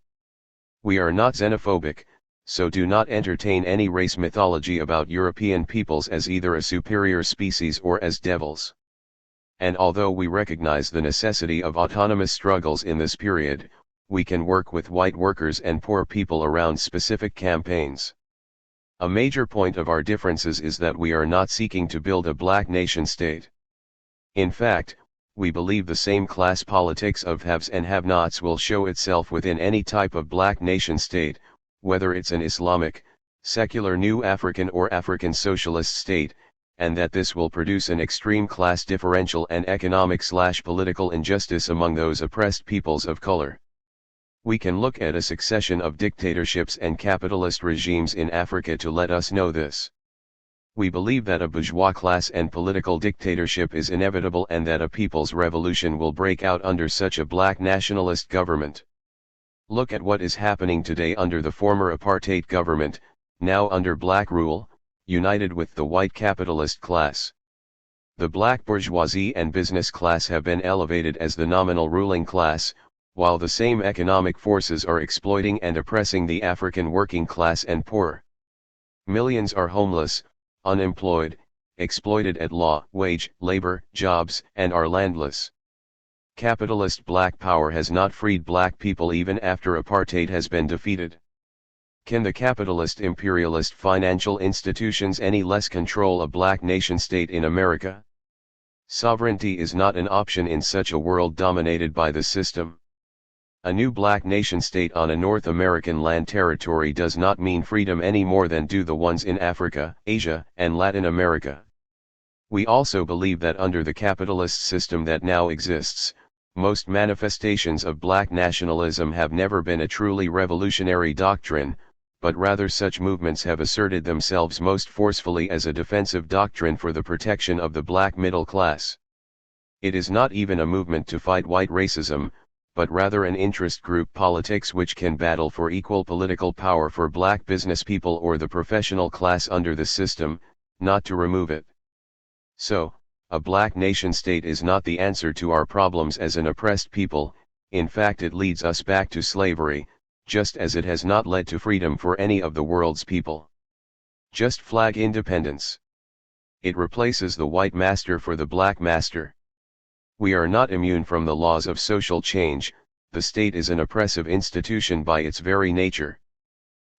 We are not xenophobic, so do not entertain any race mythology about European peoples as either a superior species or as devils. And although we recognize the necessity of autonomous struggles in this period, we can work with white workers and poor people around specific campaigns. A major point of our differences is that we are not seeking to build a black nation state. In fact, we believe the same class politics of haves and have-nots will show itself within any type of black nation state, whether it's an Islamic, secular new African or African socialist state, and that this will produce an extreme class differential and economic/political injustice among those oppressed peoples of color. We can look at a succession of dictatorships and capitalist regimes in Africa to let us know this. We believe that a bourgeois class and political dictatorship is inevitable and that a people's revolution will break out under such a black nationalist government. Look at what is happening today under the former apartheid government, now under black rule, united with the white capitalist class. The black bourgeoisie and business class have been elevated as the nominal ruling class, while the same economic forces are exploiting and oppressing the African working class and poor. Millions are homeless, unemployed, exploited at low wage labor jobs, and are landless. Capitalist black power has not freed black people even after apartheid has been defeated. Can the capitalist imperialist financial institutions any less control a black nation-state in America? Sovereignty is not an option in such a world dominated by the system. A new black nation-state on a North American land territory does not mean freedom any more than do the ones in Africa, Asia, and Latin America. We also believe that under the capitalist system that now exists, most manifestations of black nationalism have never been a truly revolutionary doctrine, but rather such movements have asserted themselves most forcefully as a defensive doctrine for the protection of the black middle class. It is not even a movement to fight white racism, but rather an interest group politics which can battle for equal political power for black business people or the professional class under the system, not to remove it. So, a black nation-state is not the answer to our problems as an oppressed people. In fact it leads us back to slavery, just as it has not led to freedom for any of the world's people. Just flag independence. It replaces the white master for the black master. We are not immune from the laws of social change. The state is an oppressive institution by its very nature.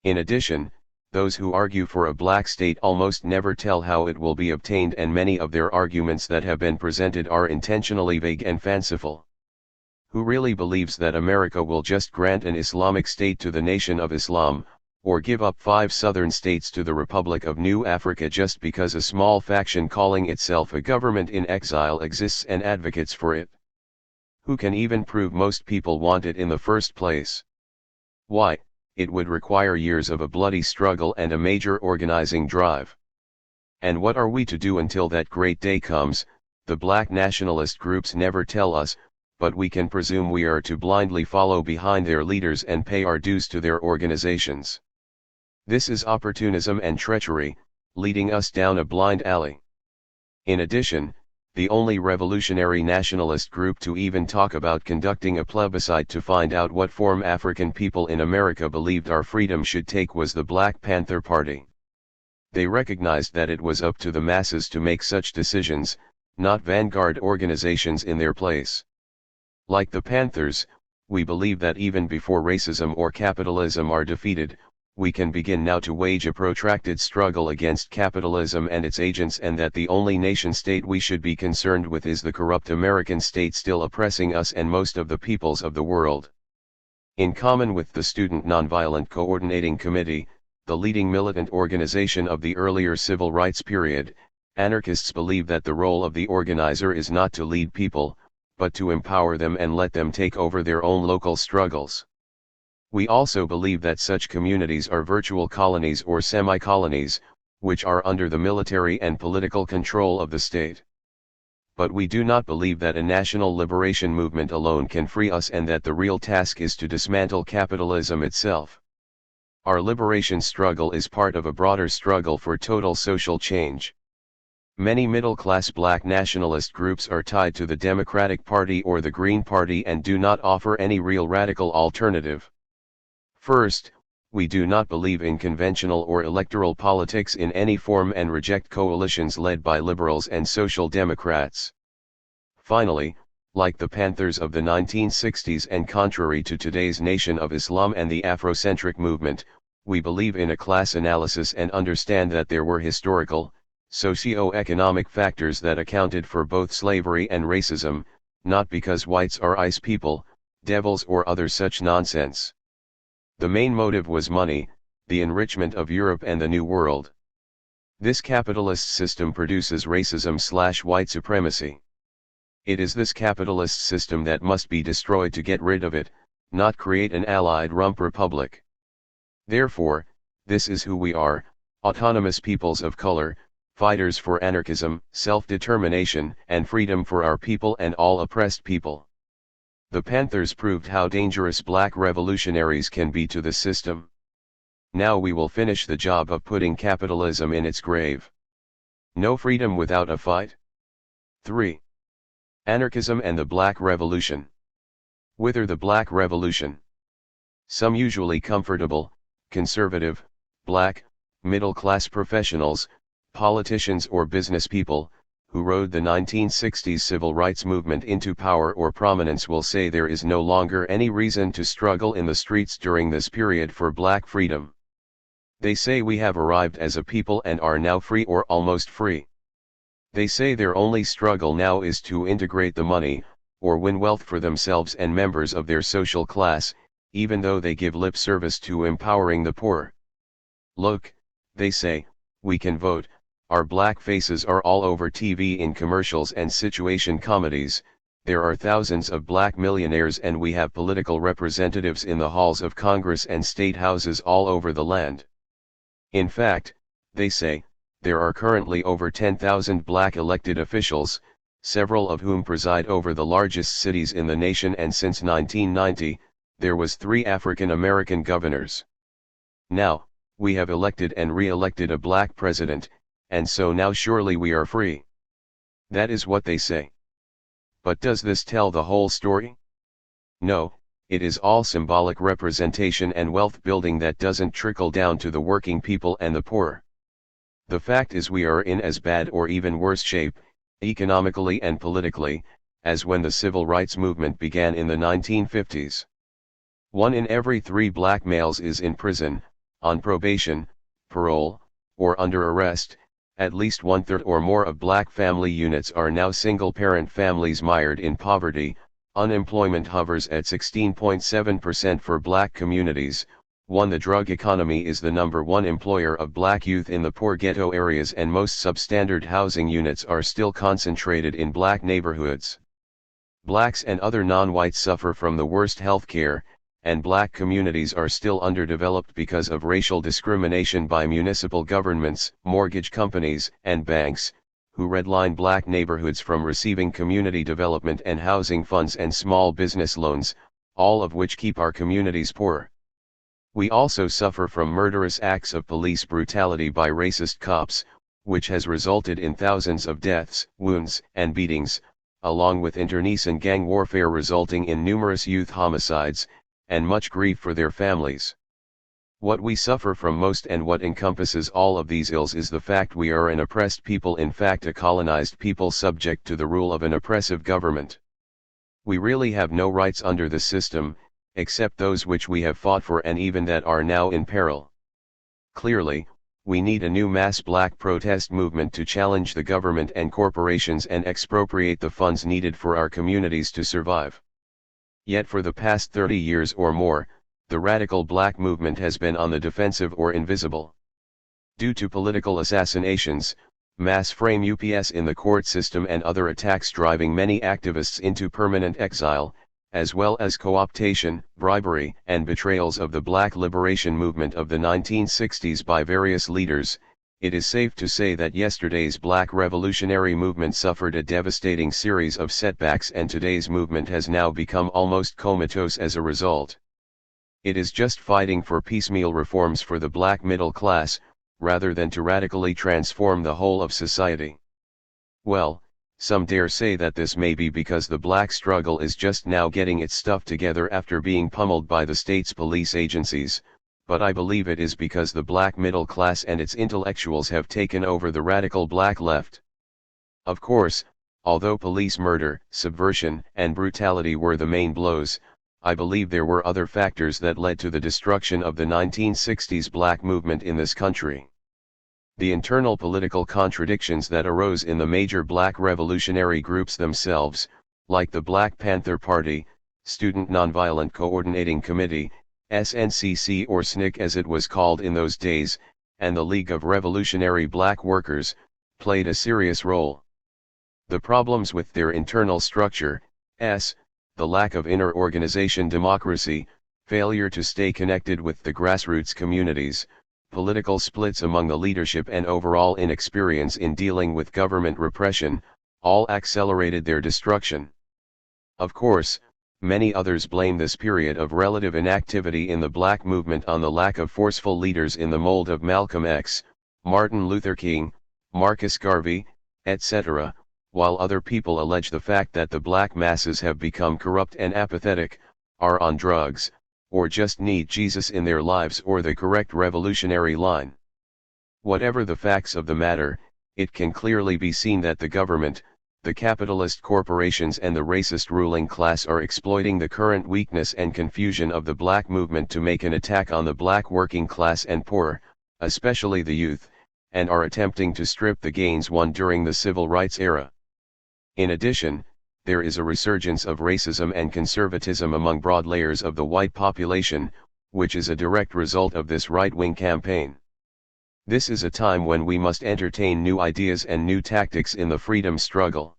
In addition, those who argue for a black state almost never tell how it will be obtained, and many of their arguments that have been presented are intentionally vague and fanciful. Who really believes that America will just grant an Islamic state to the Nation of Islam, or give up 5 southern states to the Republic of New Africa just because a small faction calling itself a government in exile exists and advocates for it? Who can even prove most people want it in the first place? Why, it would require years of a bloody struggle and a major organizing drive. And what are we to do until that great day comes? The black nationalist groups never tell us, but we can presume we are to blindly follow behind their leaders and pay our dues to their organizations. This is opportunism and treachery, leading us down a blind alley. In addition, the only revolutionary nationalist group to even talk about conducting a plebiscite to find out what form African people in America believed our freedom should take was the Black Panther Party. They recognized that it was up to the masses to make such decisions, not vanguard organizations in their place. Like the Panthers, we believe that even before racism or capitalism are defeated, we can begin now to wage a protracted struggle against capitalism and its agents, and that the only nation-state we should be concerned with is the corrupt American state still oppressing us and most of the peoples of the world. In common with the Student Nonviolent Coordinating Committee, the leading militant organization of the earlier civil rights period, anarchists believe that the role of the organizer is not to lead people, but to empower them and let them take over their own local struggles. We also believe that such communities are virtual colonies or semi-colonies, which are under the military and political control of the state. But we do not believe that a national liberation movement alone can free us, and that the real task is to dismantle capitalism itself. Our liberation struggle is part of a broader struggle for total social change. Many middle-class black nationalist groups are tied to the Democratic Party or the Green Party and do not offer any real radical alternative. First, we do not believe in conventional or electoral politics in any form and reject coalitions led by liberals and social democrats. Finally, like the Panthers of the 1960s and contrary to today's Nation of Islam and the Afrocentric movement, we believe in a class analysis and understand that there were historical, socio-economic factors that accounted for both slavery and racism, not because whites are ice people, devils or other such nonsense. The main motive was money, the enrichment of Europe and the New World. This capitalist system produces racism/white supremacy. It is this capitalist system that must be destroyed to get rid of it, not create an allied rump republic. Therefore, this is who we are, autonomous peoples of color, fighters for anarchism, self-determination, and freedom for our people and all oppressed people. The Panthers proved how dangerous black revolutionaries can be to the system. Now we will finish the job of putting capitalism in its grave. No freedom without a fight. 3. Anarchism and the Black Revolution. Whither the Black Revolution? Some usually comfortable, conservative, black, middle-class professionals, politicians or business people, who rode the 1960s civil rights movement into power or prominence will say there is no longer any reason to struggle in the streets during this period for black freedom. They say we have arrived as a people and are now free or almost free. They say their only struggle now is to integrate the money, or win wealth for themselves and members of their social class, even though they give lip service to empowering the poor. Look, they say, we can vote, our black faces are all over TV in commercials and situation comedies, there are thousands of black millionaires and we have political representatives in the halls of Congress and state houses all over the land. In fact, they say, there are currently over 10,000 black elected officials, several of whom preside over the largest cities in the nation, and since 1990, there was 3 African American governors. Now, we have elected and re-elected a black president, and so now surely we are free. That is what they say. But does this tell the whole story? No, it is all symbolic representation and wealth building that doesn't trickle down to the working people and the poor. The fact is we are in as bad or even worse shape, economically and politically, as when the civil rights movement began in the 1950s. 1 in every 3 black males is in prison, on probation, parole, or under arrest. At least 1/3 or more of black family units are now single-parent families mired in poverty. Unemployment hovers at 16.7% for black communities. 1. The drug economy is the #1 employer of black youth in the poor ghetto areas, and most substandard housing units are still concentrated in black neighborhoods. Blacks and other non-whites suffer from the worst health care, and black communities are still underdeveloped because of racial discrimination by municipal governments, mortgage companies, and banks, who redline black neighborhoods from receiving community development and housing funds and small business loans, all of which keep our communities poor. We also suffer from murderous acts of police brutality by racist cops, which has resulted in thousands of deaths, wounds, and beatings, along with internecine gang warfare resulting in numerous youth homicides, and much grief for their families. What we suffer from most and what encompasses all of these ills is the fact we are an oppressed people, in fact a colonized people subject to the rule of an oppressive government. We really have no rights under the system, except those which we have fought for and even that are now in peril. Clearly, we need a new mass black protest movement to challenge the government and corporations and expropriate the funds needed for our communities to survive. Yet for the past 30 years or more, the radical black movement has been on the defensive or invisible. Due to political assassinations, mass frame UPS in the court system and other attacks driving many activists into permanent exile, as well as co-optation, bribery, and betrayals of the black liberation movement of the 1960s by various leaders, it is safe to say that yesterday's black revolutionary movement suffered a devastating series of setbacks, and today's movement has now become almost comatose as a result. It is just fighting for piecemeal reforms for the black middle class, rather than to radically transform the whole of society. Well, some dare say that this may be because the black struggle is just now getting its stuff together after being pummeled by the state's police agencies, but I believe it is because the black middle class and its intellectuals have taken over the radical black left. Of course, although police murder, subversion, and brutality were the main blows, I believe there were other factors that led to the destruction of the 1960s black movement in this country. The internal political contradictions that arose in the major black revolutionary groups themselves, like the Black Panther Party, Student Nonviolent Coordinating Committee, SNCC or SNCC as it was called in those days, and the League of Revolutionary Black Workers, played a serious role. The problems with their internal structure, the lack of inner organization democracy, failure to stay connected with the grassroots communities, political splits among the leadership and overall inexperience in dealing with government repression, all accelerated their destruction. Of course, many others blame this period of relative inactivity in the black movement on the lack of forceful leaders in the mold of Malcolm X, Martin Luther King, Marcus Garvey, etc., while other people allege the fact that the black masses have become corrupt and apathetic, are on drugs, or just need Jesus in their lives or the correct revolutionary line. Whatever the facts of the matter, it can clearly be seen that the government, the capitalist corporations and the racist ruling class are exploiting the current weakness and confusion of the black movement to make an attack on the black working class and poor, especially the youth, and are attempting to strip the gains won during the civil rights era. In addition, there is a resurgence of racism and conservatism among broad layers of the white population, which is a direct result of this right-wing campaign. This is a time when we must entertain new ideas and new tactics in the freedom struggle.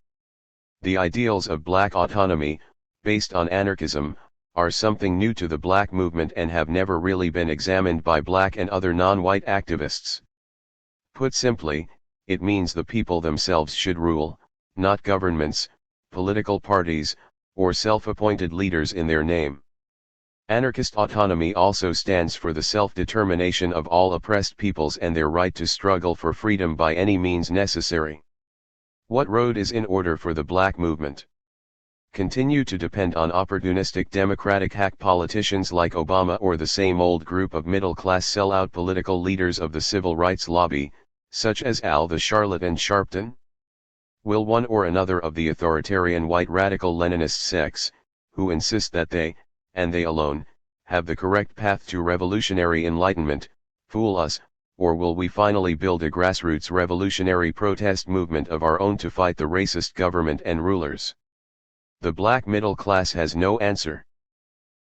The ideals of black autonomy, based on anarchism, are something new to the black movement and have never really been examined by black and other non-white activists. Put simply, it means the people themselves should rule, not governments, political parties, or self-appointed leaders in their name. Anarchist autonomy also stands for the self-determination of all oppressed peoples and their right to struggle for freedom by any means necessary. What road is in order for the black movement? Continue to depend on opportunistic democratic hack politicians like Obama or the same old group of middle-class sellout political leaders of the civil rights lobby, such as Al the Charlatan Sharpton? Will one or another of the authoritarian white radical Leninist sects, who insist that they, and they alone, have the correct path to revolutionary enlightenment, fool us, or will we finally build a grassroots revolutionary protest movement of our own to fight the racist government and rulers? The black middle class has no answer.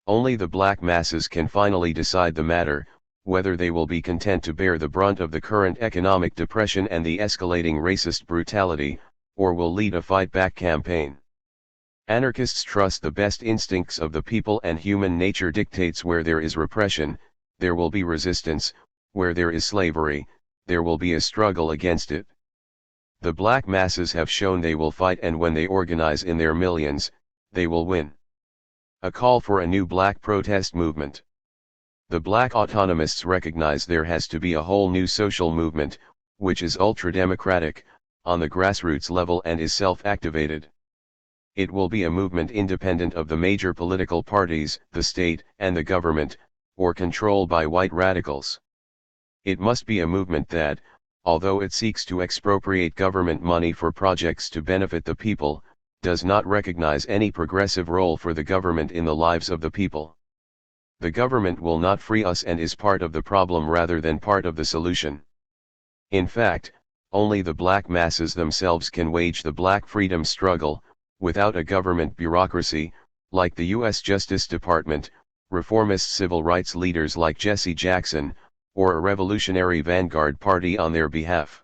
Only the black masses can finally decide the matter, whether they will be content to bear the brunt of the current economic depression and the escalating racist brutality, or will lead a fight-back campaign. Anarchists trust the best instincts of the people, and human nature dictates where there is repression, there will be resistance, where there is slavery, there will be a struggle against it. The black masses have shown they will fight, and when they organize in their millions, they will win. A call for a new black protest movement. The black autonomists recognize there has to be a whole new social movement, which is ultra-democratic, on the grassroots level and is self-activated. It will be a movement independent of the major political parties, the state, and the government, or controlled by white radicals. It must be a movement that, although it seeks to expropriate government money for projects to benefit the people, does not recognize any progressive role for the government in the lives of the people. The government will not free us and is part of the problem rather than part of the solution. In fact, only the black masses themselves can wage the black freedom struggle, without a government bureaucracy, like the U.S. Justice Department, reformist civil rights leaders like Jesse Jackson, or a revolutionary vanguard party on their behalf.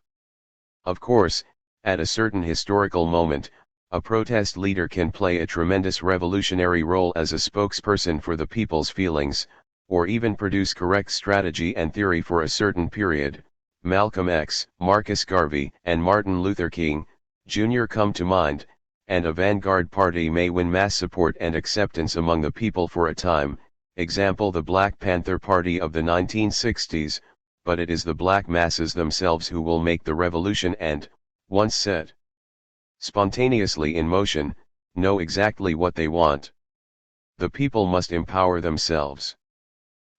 Of course, at a certain historical moment, a protest leader can play a tremendous revolutionary role as a spokesperson for the people's feelings, or even produce correct strategy and theory for a certain period. Malcolm X, Marcus Garvey, and Martin Luther King, Jr. come to mind, and a vanguard party may win mass support and acceptance among the people for a time, example the Black Panther Party of the 1960s, but it is the black masses themselves who will make the revolution and, once set spontaneously in motion, know exactly what they want. The people must empower themselves.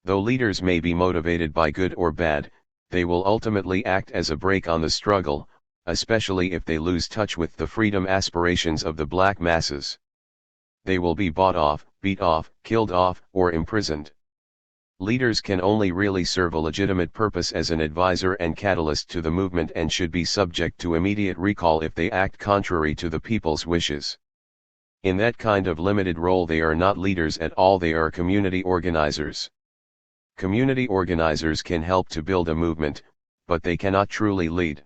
Though leaders may be motivated by good or bad, they will ultimately act as a brake on the struggle, especially if they lose touch with the freedom aspirations of the black masses. They will be bought off, beat off, killed off, or imprisoned. Leaders can only really serve a legitimate purpose as an advisor and catalyst to the movement, and should be subject to immediate recall if they act contrary to the people's wishes. In that kind of limited role they are not leaders at all, they are community organizers. Community organizers can help to build a movement, but they cannot truly lead.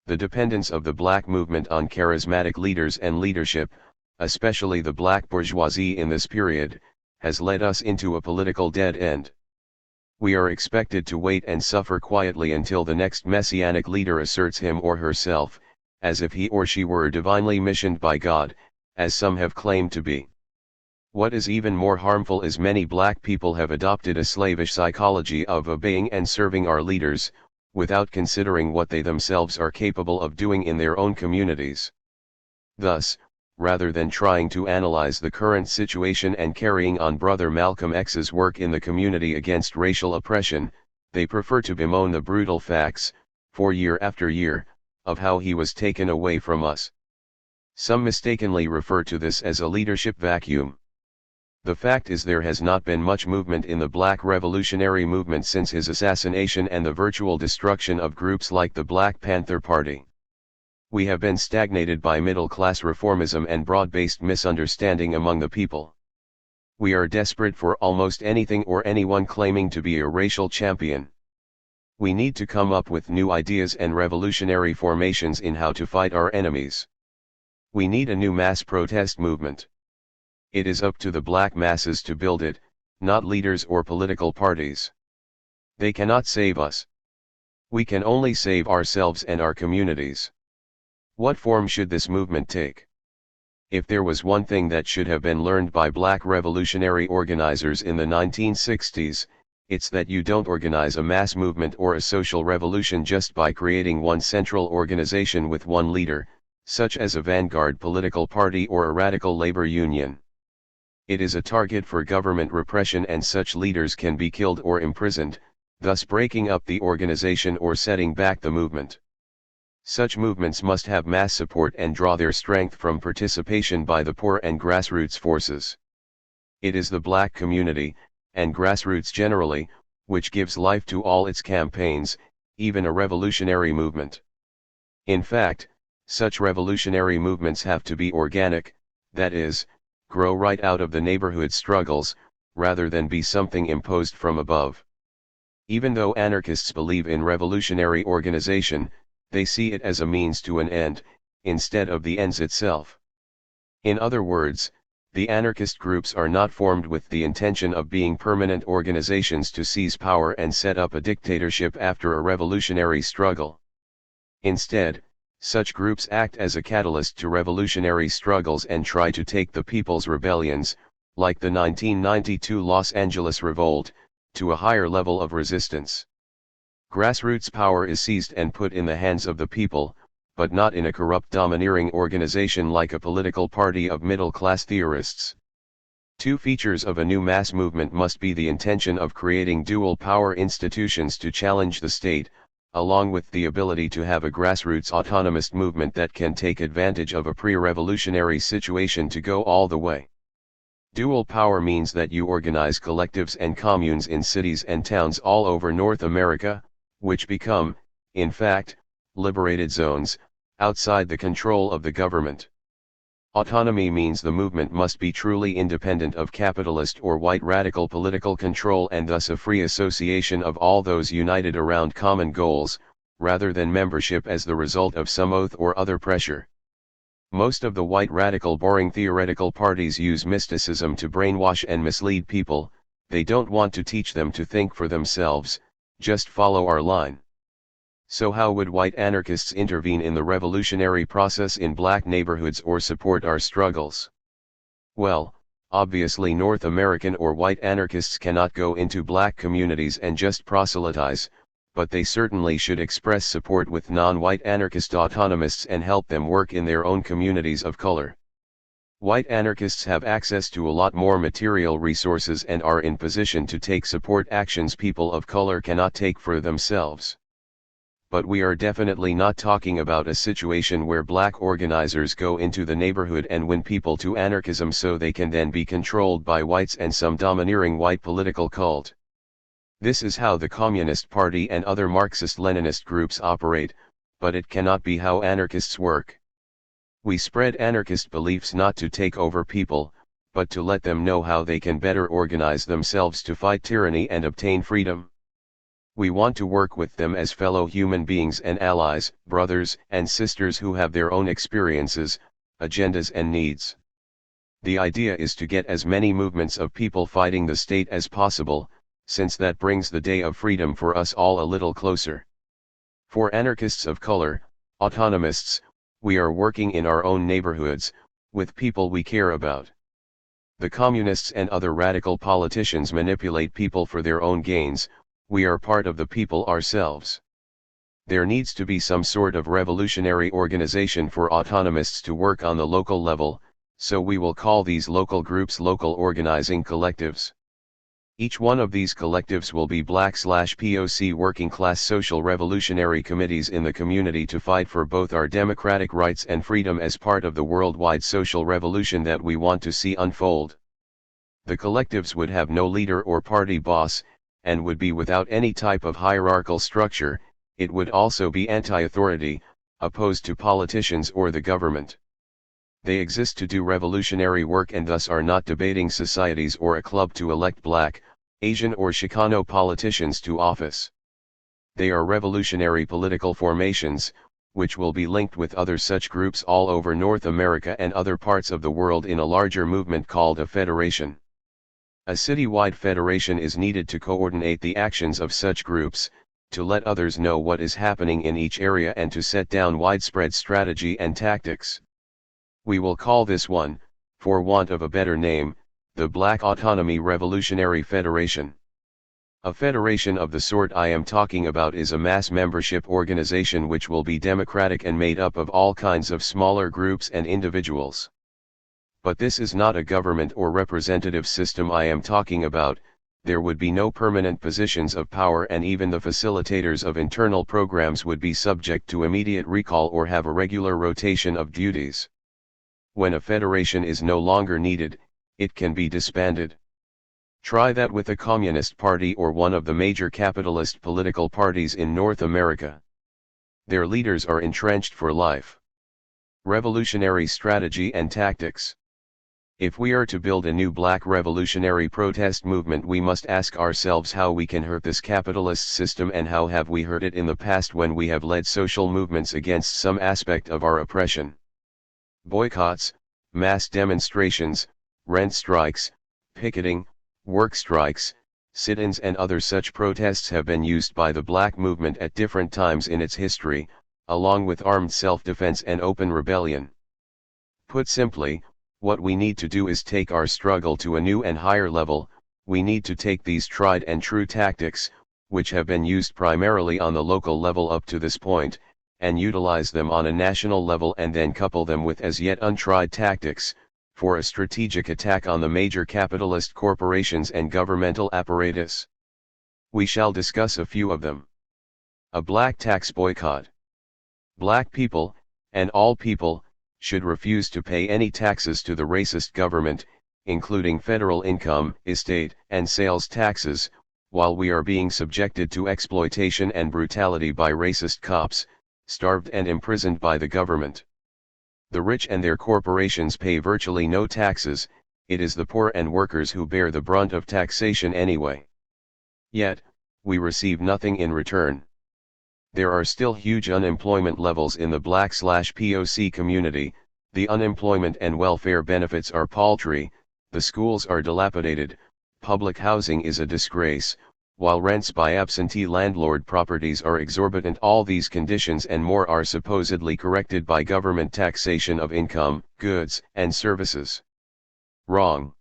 The dependence of the black movement on charismatic leaders and leadership, especially the black bourgeoisie in this period, has led us into a political dead end. We are expected to wait and suffer quietly until the next messianic leader asserts him or herself, as if he or she were divinely missioned by God, as some have claimed to be. What is even more harmful is many black people have adopted a slavish psychology of obeying and serving our leaders, without considering what they themselves are capable of doing in their own communities. Thus, rather than trying to analyze the current situation and carrying on Brother Malcolm X's work in the community against racial oppression, they prefer to bemoan the brutal facts, for year after year, of how he was taken away from us. Some mistakenly refer to this as a leadership vacuum. The fact is there has not been much movement in the Black revolutionary movement since his assassination and the virtual destruction of groups like the Black Panther Party. We have been stagnated by middle-class reformism and broad-based misunderstanding among the people. We are desperate for almost anything or anyone claiming to be a racial champion. We need to come up with new ideas and revolutionary formations in how to fight our enemies. We need a new mass protest movement. It is up to the black masses to build it, not leaders or political parties. They cannot save us. We can only save ourselves and our communities. What form should this movement take? If there was one thing that should have been learned by black revolutionary organizers in the 1960s, it's that you don't organize a mass movement or a social revolution just by creating one central organization with one leader, such as a vanguard political party or a radical labor union. It is a target for government repression and such leaders can be killed or imprisoned, thus breaking up the organization or setting back the movement. Such movements must have mass support and draw their strength from participation by the poor and grassroots forces. It is the black community, and grassroots generally, which gives life to all its campaigns, even a revolutionary movement. In fact, such revolutionary movements have to be organic, that is, grow right out of the neighborhood struggles, rather than be something imposed from above. Even though anarchists believe in revolutionary organization, they see it as a means to an end, instead of the ends itself. In other words, the anarchist groups are not formed with the intention of being permanent organizations to seize power and set up a dictatorship after a revolutionary struggle. Instead, such groups act as a catalyst to revolutionary struggles and try to take the people's rebellions, like the 1992 Los Angeles Revolt, to a higher level of resistance. Grassroots power is seized and put in the hands of the people, but not in a corrupt domineering organization like a political party of middle-class theorists. Two features of a new mass movement must be the intention of creating dual power institutions to challenge the state, along with the ability to have a grassroots autonomous movement that can take advantage of a pre-revolutionary situation to go all the way. Dual power means that you organize collectives and communes in cities and towns all over North America, which become, in fact, liberated zones, outside the control of the government. Autonomy means the movement must be truly independent of capitalist or white radical political control and thus a free association of all those united around common goals, rather than membership as the result of some oath or other pressure. Most of the white radical boring theoretical parties use mysticism to brainwash and mislead people. They don't want to teach them to think for themselves, just follow our line. So how would white anarchists intervene in the revolutionary process in black neighborhoods or support our struggles? Well, obviously North American or white anarchists cannot go into black communities and just proselytize, but they certainly should express support with non-white anarchist autonomists and help them work in their own communities of color. White anarchists have access to a lot more material resources and are in position to take support actions people of color cannot take for themselves. But we are definitely not talking about a situation where black organizers go into the neighborhood and win people to anarchism so they can then be controlled by whites and some domineering white political cult. This is how the Communist Party and other Marxist-Leninist groups operate, but it cannot be how anarchists work. We spread anarchist beliefs not to take over people, but to let them know how they can better organize themselves to fight tyranny and obtain freedom. We want to work with them as fellow human beings and allies, brothers and sisters who have their own experiences, agendas and needs. The idea is to get as many movements of people fighting the state as possible, since that brings the day of freedom for us all a little closer. For anarchists of color, autonomists, we are working in our own neighborhoods, with people we care about. The communists and other radical politicians manipulate people for their own gains. We are part of the people ourselves. There needs to be some sort of revolutionary organization for autonomists to work on the local level, so we will call these local groups local organizing collectives. Each one of these collectives will be Black/POC working class social revolutionary committees in the community to fight for both our democratic rights and freedom as part of the worldwide social revolution that we want to see unfold. The collectives would have no leader or party boss, and would be without any type of hierarchical structure. It would also be anti-authority, opposed to politicians or the government. They exist to do revolutionary work and thus are not debating societies or a club to elect Black, Asian or Chicano politicians to office. They are revolutionary political formations, which will be linked with other such groups all over North America and other parts of the world in a larger movement called a federation. A citywide federation is needed to coordinate the actions of such groups, to let others know what is happening in each area and to set down widespread strategy and tactics. We will call this one, for want of a better name, the Black Autonomy Revolutionary Federation. A federation of the sort I am talking about is a mass membership organization which will be democratic and made up of all kinds of smaller groups and individuals. But this is not a government or representative system I am talking about. There would be no permanent positions of power and even the facilitators of internal programs would be subject to immediate recall or have a regular rotation of duties. When a federation is no longer needed, it can be disbanded. Try that with a Communist Party or one of the major capitalist political parties in North America. Their leaders are entrenched for life. Revolutionary strategy and tactics. If we are to build a new Black revolutionary protest movement, we must ask ourselves how we can hurt this capitalist system and how have we hurt it in the past when we have led social movements against some aspect of our oppression. Boycotts, mass demonstrations, rent strikes, picketing, work strikes, sit-ins and other such protests have been used by the Black movement at different times in its history, along with armed self-defense and open rebellion. Put simply, what we need to do is take our struggle to a new and higher level. We need to take these tried and true tactics, which have been used primarily on the local level up to this point, and utilize them on a national level and then couple them with as yet untried tactics, for a strategic attack on the major capitalist corporations and governmental apparatus. We shall discuss a few of them. A Black tax boycott. Black people, and all people, should refuse to pay any taxes to the racist government, including federal income, estate, and sales taxes, while we are being subjected to exploitation and brutality by racist cops, starved and imprisoned by the government. The rich and their corporations pay virtually no taxes. It is the poor and workers who bear the brunt of taxation anyway. Yet, we receive nothing in return. There are still huge unemployment levels in the Black/POC community, the unemployment and welfare benefits are paltry, the schools are dilapidated, public housing is a disgrace, while rents by absentee landlord properties are exorbitant. All these conditions and more are supposedly corrected by government taxation of income, goods, and services. Wrong.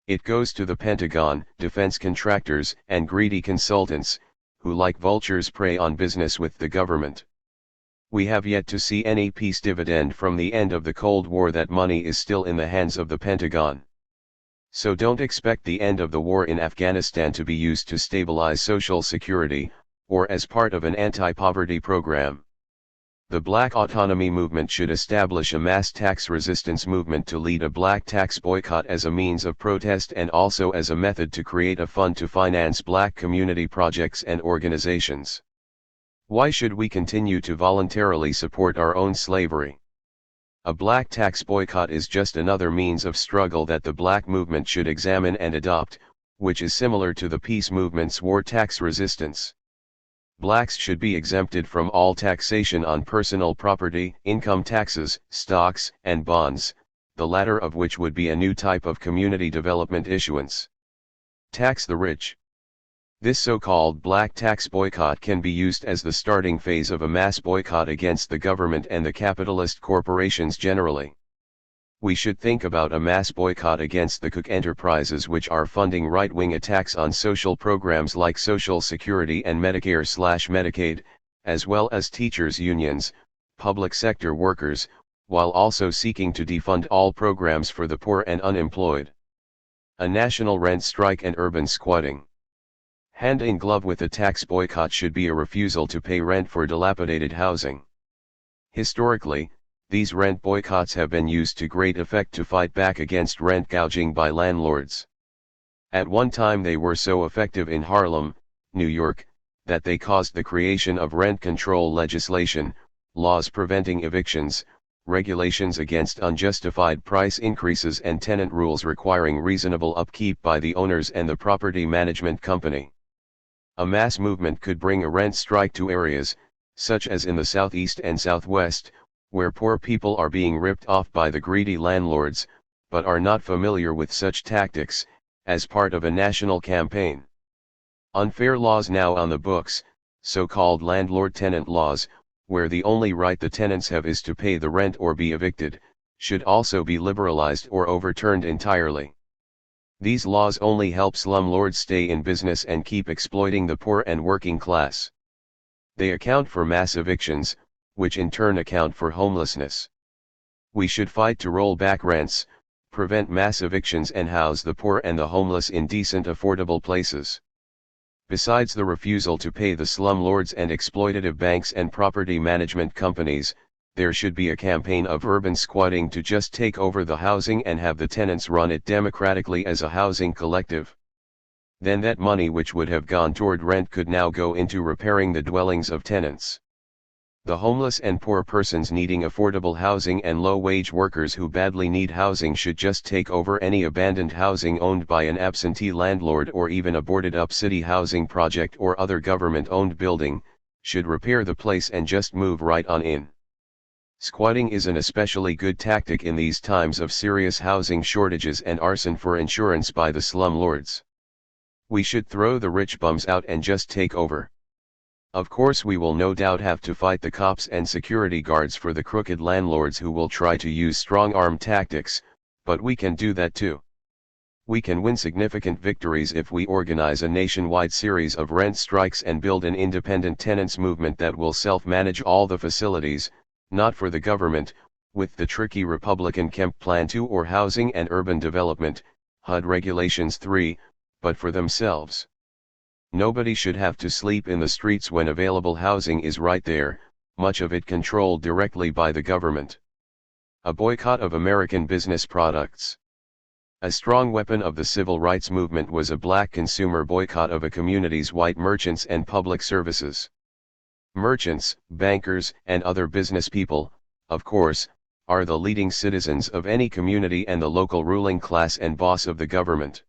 It goes to the Pentagon, defense contractors, and greedy consultants, who like vultures prey on business with the government. We have yet to see any peace dividend from the end of the Cold War. That money is still in the hands of the Pentagon. So don't expect the end of the war in Afghanistan to be used to stabilize social security, or as part of an anti-poverty program. The Black autonomy movement should establish a mass tax resistance movement to lead a Black tax boycott as a means of protest and also as a method to create a fund to finance Black community projects and organizations. Why should we continue to voluntarily support our own slavery? A Black tax boycott is just another means of struggle that the Black movement should examine and adopt, which is similar to the peace movement's war tax resistance. Blacks should be exempted from all taxation on personal property, income taxes, stocks, and bonds, the latter of which would be a new type of community development issuance. Tax the rich. This so-called black tax boycott can be used as the starting phase of a mass boycott against the government and the capitalist corporations generally. We should think about a mass boycott against the Cook enterprises which are funding right-wing attacks on social programs like Social Security and Medicare/Medicaid, as well as teachers' unions, public sector workers, while also seeking to defund all programs for the poor and unemployed. A national rent strike and urban squatting. Hand in glove with a tax boycott should be a refusal to pay rent for dilapidated housing. Historically, these rent boycotts have been used to great effect to fight back against rent gouging by landlords. At one time they were so effective in Harlem, New York, that they caused the creation of rent control legislation, laws preventing evictions, regulations against unjustified price increases and tenant rules requiring reasonable upkeep by the owners and the property management company. A mass movement could bring a rent strike to areas, such as in the Southeast and Southwest, where poor people are being ripped off by the greedy landlords, but are not familiar with such tactics, as part of a national campaign. Unfair laws now on the books, so-called landlord-tenant laws, where the only right the tenants have is to pay the rent or be evicted, should also be liberalized or overturned entirely. These laws only help slumlords stay in business and keep exploiting the poor and working class. They account for mass evictions, which in turn account for homelessness. We should fight to roll back rents, prevent mass evictions and house the poor and the homeless in decent affordable places. Besides the refusal to pay the slumlords and exploitative banks and property management companies, there should be a campaign of urban squatting to just take over the housing and have the tenants run it democratically as a housing collective. Then that money which would have gone toward rent could now go into repairing the dwellings of tenants. The homeless and poor persons needing affordable housing and low-wage workers who badly need housing should just take over any abandoned housing owned by an absentee landlord or even a boarded-up city housing project or other government-owned building, should repair the place and just move right on in. Squatting is an especially good tactic in these times of serious housing shortages and arson for insurance by the slumlords. We should throw the rich bums out and just take over. Of course we will no doubt have to fight the cops and security guards for the crooked landlords who will try to use strong-arm tactics, but we can do that too. We can win significant victories if we organize a nationwide series of rent strikes and build an independent tenants movement that will self-manage all the facilities, not for the government, with the tricky Republican Kemp Plan 2 or Housing and Urban Development, HUD Regulations 3, but for themselves. Nobody should have to sleep in the streets when available housing is right there, much of it controlled directly by the government. A boycott of American business products. A strong weapon of the civil rights movement was a black consumer boycott of a community's white merchants and public services. Merchants, bankers, and other business people, of course, are the leading citizens of any community and the local ruling class and boss of the government.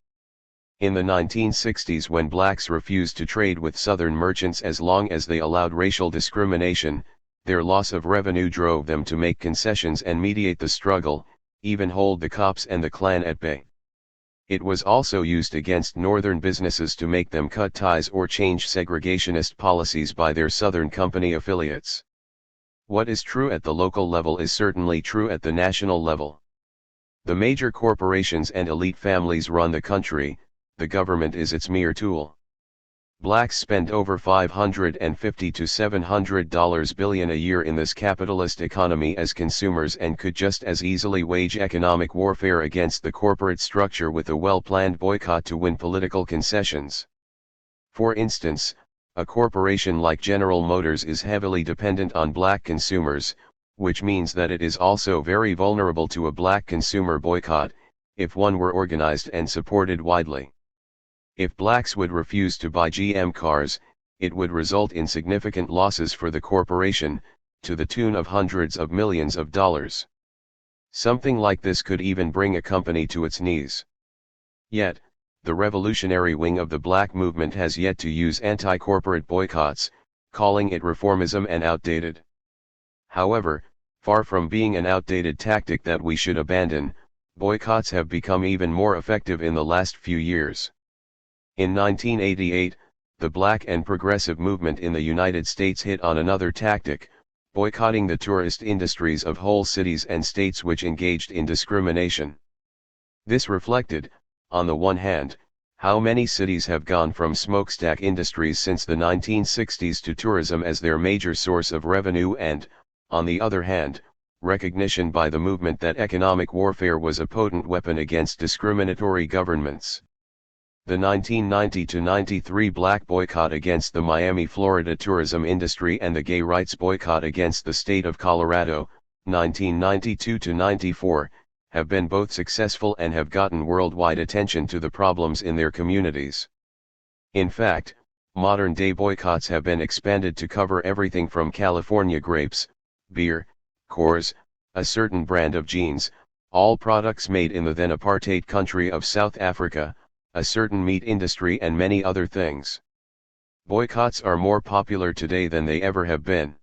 In the 1960s, when blacks refused to trade with Southern merchants as long as they allowed racial discrimination, their loss of revenue drove them to make concessions and mediate the struggle, even hold the cops and the Klan at bay. It was also used against Northern businesses to make them cut ties or change segregationist policies by their Southern company affiliates. What is true at the local level is certainly true at the national level. The major corporations and elite families run the country. The government is its mere tool. Blacks spend over $550 to $700 billion a year in this capitalist economy as consumers and could just as easily wage economic warfare against the corporate structure with a well-planned boycott to win political concessions. For instance, a corporation like General Motors is heavily dependent on black consumers, which means that it is also very vulnerable to a black consumer boycott, if one were organized and supported widely. If blacks would refuse to buy GM cars, it would result in significant losses for the corporation, to the tune of hundreds of millions of dollars. Something like this could even bring a company to its knees. Yet, the revolutionary wing of the black movement has yet to use anti-corporate boycotts, calling it reformism and outdated. However, far from being an outdated tactic that we should abandon, boycotts have become even more effective in the last few years. In 1988, the Black and progressive movement in the United States hit on another tactic, boycotting the tourist industries of whole cities and states which engaged in discrimination. This reflected, on the one hand, how many cities have gone from smokestack industries since the 1960s to tourism as their major source of revenue and, on the other hand, recognition by the movement that economic warfare was a potent weapon against discriminatory governments. The 1990-93 black boycott against the Miami, Florida tourism industry and the gay rights boycott against the state of Colorado, 1992-94, have been both successful and have gotten worldwide attention to the problems in their communities. In fact, modern-day boycotts have been expanded to cover everything from California grapes, beer, Coors, a certain brand of jeans, all products made in the then apartheid country of South Africa, a certain meat industry and many other things. Boycotts are more popular today than they ever have been.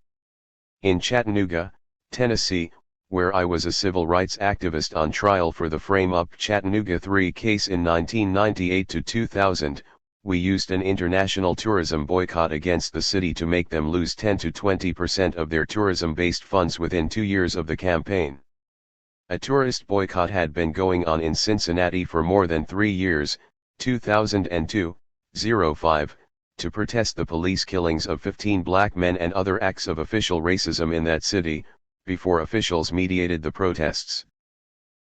In Chattanooga, Tennessee, where I was a civil rights activist on trial for the frame-up Chattanooga 3 case in 1998-2000, we used an international tourism boycott against the city to make them lose 10 to 20% of their tourism-based funds within 2 years of the campaign. A tourist boycott had been going on in Cincinnati for more than 3 years, 2002-05, to protest the police killings of 15 black men and other acts of official racism in that city, before officials mediated the protests.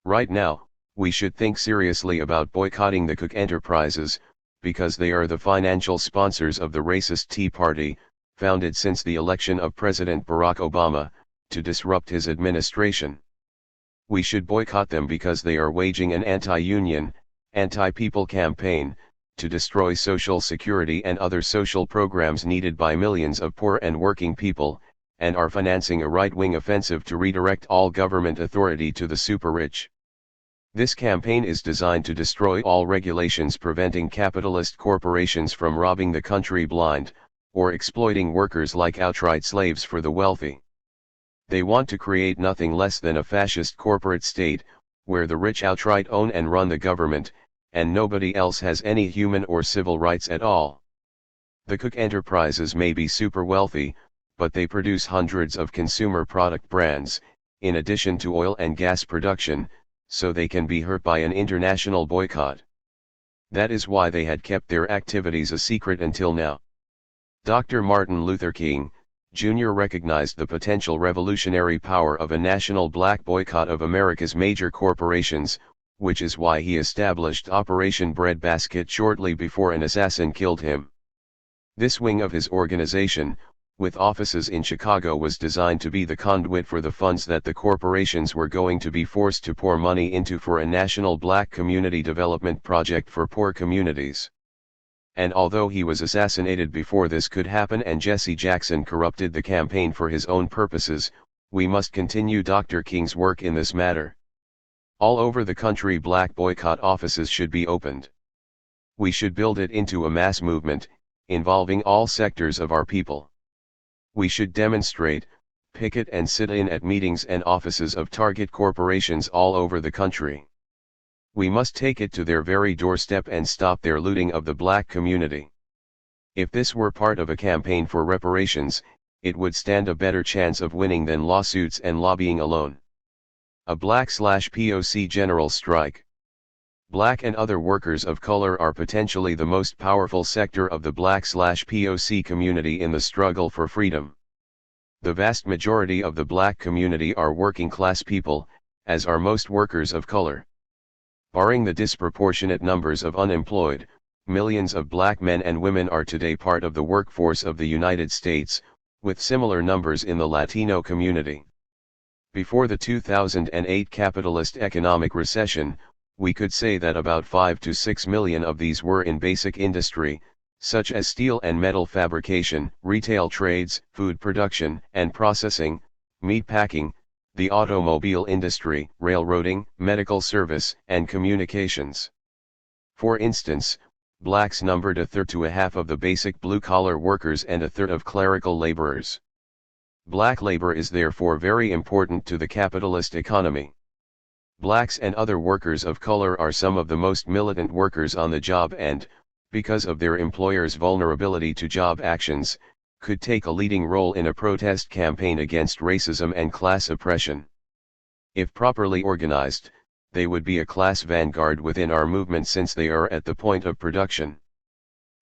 Right now, we should think seriously about boycotting the Cook Enterprises, because they are the financial sponsors of the racist Tea Party, founded since the election of President Barack Obama, to disrupt his administration. We should boycott them because they are waging an anti-union, anti-people campaign, to destroy Social Security and other social programs needed by millions of poor and working people, and are financing a right-wing offensive to redirect all government authority to the super-rich. This campaign is designed to destroy all regulations preventing capitalist corporations from robbing the country blind, or exploiting workers like outright slaves for the wealthy. They want to create nothing less than a fascist corporate state, where the rich outright own and run the government, and nobody else has any human or civil rights at all. The Cook Enterprises may be super wealthy, but they produce hundreds of consumer product brands, in addition to oil and gas production, so they can be hurt by an international boycott. That is why they had kept their activities a secret until now. Dr. Martin Luther King, Jr. recognized the potential revolutionary power of a national black boycott of America's major corporations, which is why he established Operation Breadbasket shortly before an assassin killed him. This wing of his organization, with offices in Chicago, was designed to be the conduit for the funds that the corporations were going to be forced to pour money into for a national black community development project for poor communities. And although he was assassinated before this could happen and Jesse Jackson corrupted the campaign for his own purposes, we must continue Dr. King's work in this matter. All over the country black boycott offices should be opened. We should build it into a mass movement, involving all sectors of our people. We should demonstrate, picket and sit in at meetings and offices of target corporations all over the country. We must take it to their very doorstep and stop their looting of the black community. If this were part of a campaign for reparations, it would stand a better chance of winning than lawsuits and lobbying alone. A black/POC general strike. Black and other workers of color are potentially the most powerful sector of the black/POC community in the struggle for freedom. The vast majority of the black community are working class people, as are most workers of color. Barring the disproportionate numbers of unemployed, millions of black men and women are today part of the workforce of the United States, with similar numbers in the Latino community. Before the 2008 capitalist economic recession, we could say that about 5 to 6 million of these were in basic industry, such as steel and metal fabrication, retail trades, food production and processing, meat packing, the automobile industry, railroading, medical service, and communications. For instance, Blacks numbered a third to a half of the basic blue-collar workers and a third of clerical laborers. Black labor is therefore very important to the capitalist economy. Blacks and other workers of color are some of the most militant workers on the job and, because of their employers' vulnerability to job actions, could take a leading role in a protest campaign against racism and class oppression. If properly organized, they would be a class vanguard within our movement since they are at the point of production.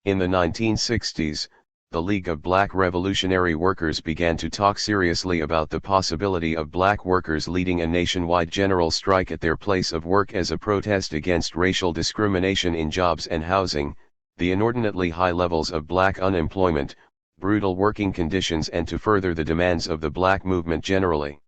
In the 1960s, the League of Black Revolutionary Workers began to talk seriously about the possibility of black workers leading a nationwide general strike at their place of work as a protest against racial discrimination in jobs and housing, the inordinately high levels of black unemployment, brutal working conditions, and to further the demands of the black movement generally.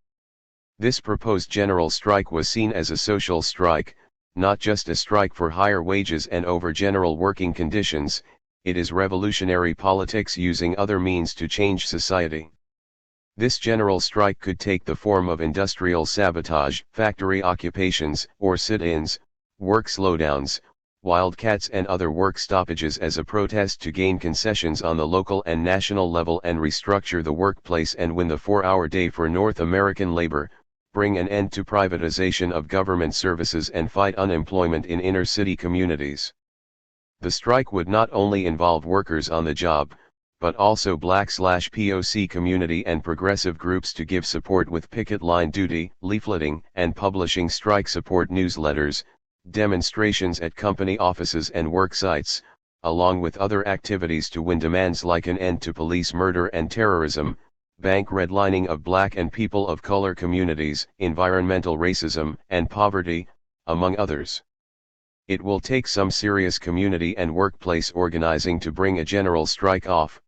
This proposed general strike was seen as a social strike, not just a strike for higher wages and over general working conditions. It is revolutionary politics using other means to change society. This general strike could take the form of industrial sabotage, factory occupations, or sit-ins, work slowdowns, wildcats and other work stoppages as a protest to gain concessions on the local and national level and restructure the workplace and win the 4-hour day for North American labor, bring an end to privatization of government services and fight unemployment in inner-city communities. The strike would not only involve workers on the job, but also Black/POC community and progressive groups to give support with picket line duty, leafleting and publishing strike support newsletters, demonstrations at company offices and work sites, along with other activities to win demands like an end to police murder and terrorism, bank redlining of black and people of color communities, environmental racism and poverty, among others. It will take some serious community and workplace organizing to bring a general strike off.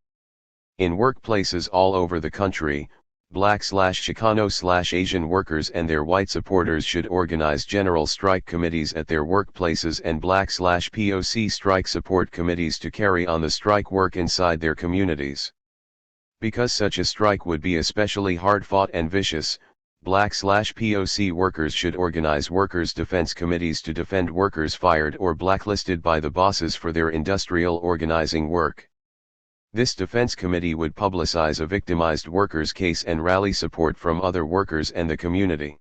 In workplaces all over the country, Black/Chicano/Asian workers and their white supporters should organize general strike committees at their workplaces and Black/POC strike support committees to carry on the strike work inside their communities. Because such a strike would be especially hard-fought and vicious, Black/POC workers should organize workers' defense committees to defend workers fired or blacklisted by the bosses for their industrial organizing work. This defense committee would publicize a victimized worker's case and rally support from other workers and the community.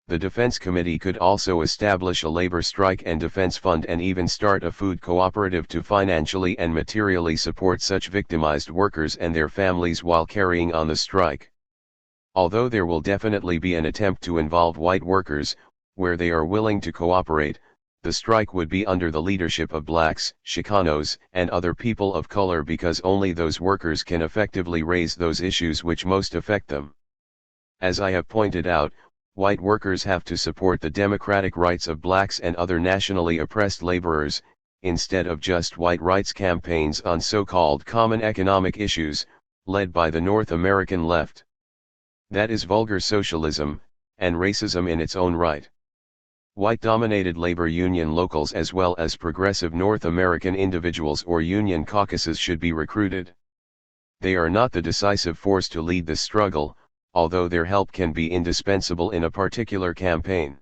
The defense committee could also establish a labor strike and defense fund and even start a food cooperative to financially and materially support such victimized workers and their families while carrying on the strike. Although there will definitely be an attempt to involve white workers, where they are willing to cooperate, the strike would be under the leadership of blacks, Chicanos, and other people of color because only those workers can effectively raise those issues which most affect them. As I have pointed out, white workers have to support the democratic rights of blacks and other nationally oppressed laborers, instead of just white rights campaigns on so-called common economic issues, led by the North American left. That is vulgar socialism, and racism in its own right. White-dominated labor union locals as well as progressive North American individuals or union caucuses should be recruited. They are not the decisive force to lead this struggle, although their help can be indispensable in a particular campaign.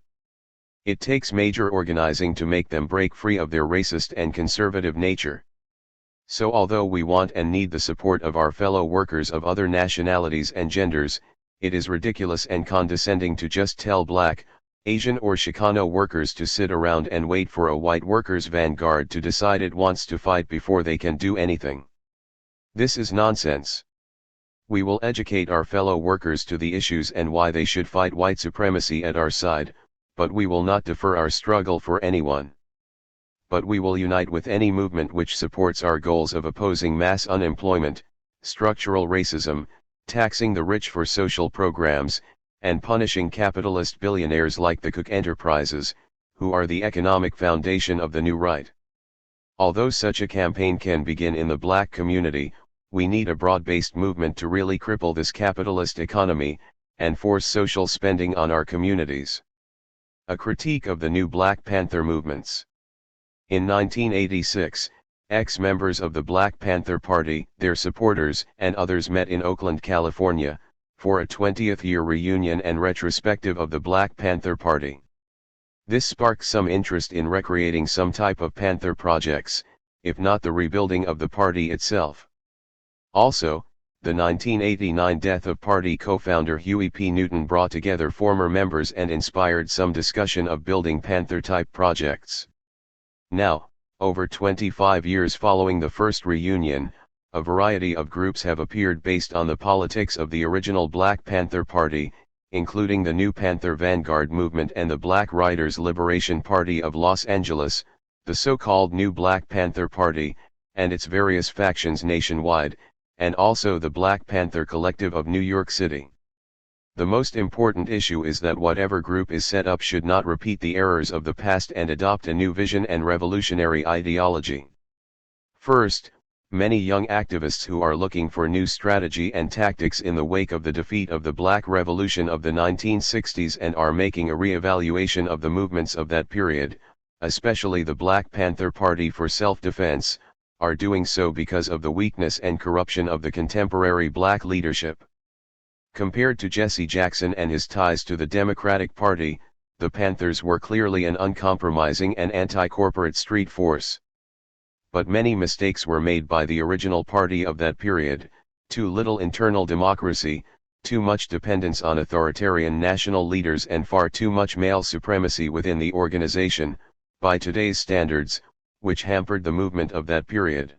It takes major organizing to make them break free of their racist and conservative nature. So although we want and need the support of our fellow workers of other nationalities and genders, it is ridiculous and condescending to just tell black, Asian or Chicano workers to sit around and wait for a white workers' vanguard to decide it wants to fight before they can do anything. This is nonsense. We will educate our fellow workers to the issues and why they should fight white supremacy at our side, but we will not defer our struggle for anyone. But we will unite with any movement which supports our goals of opposing mass unemployment, structural racism, taxing the rich for social programs, and punishing capitalist billionaires like the Cook Enterprises, who are the economic foundation of the new right. Although such a campaign can begin in the black community, we need a broad-based movement to really cripple this capitalist economy, and force social spending on our communities. A critique of the new Black Panther movements. In 1986, ex-members of the Black Panther Party, their supporters, and others met in Oakland, California, for a 20th-year reunion and retrospective of the Black Panther Party. This sparked some interest in recreating some type of Panther projects, if not the rebuilding of the party itself. Also, the 1989 death of party co-founder Huey P. Newton brought together former members and inspired some discussion of building Panther-type projects. Now, over 25 years following the first reunion, a variety of groups have appeared based on the politics of the original Black Panther Party, including the New Panther Vanguard Movement and the Black Riders Liberation Party of Los Angeles, the so-called New Black Panther Party, and its various factions nationwide, and also the Black Panther Collective of New York City. The most important issue is that whatever group is set up should not repeat the errors of the past and adopt a new vision and revolutionary ideology. First, many young activists who are looking for new strategy and tactics in the wake of the defeat of the Black Revolution of the 1960s and are making a re-evaluation of the movements of that period, especially the Black Panther Party for Self-Defense, are doing so because of the weakness and corruption of the contemporary black leadership. Compared to Jesse Jackson and his ties to the Democratic Party, the Panthers were clearly an uncompromising and anti-corporate street force. But many mistakes were made by the original party of that period: too little internal democracy, too much dependence on authoritarian national leaders and far too much male supremacy within the organization, by today's standards, which hampered the movement of that period.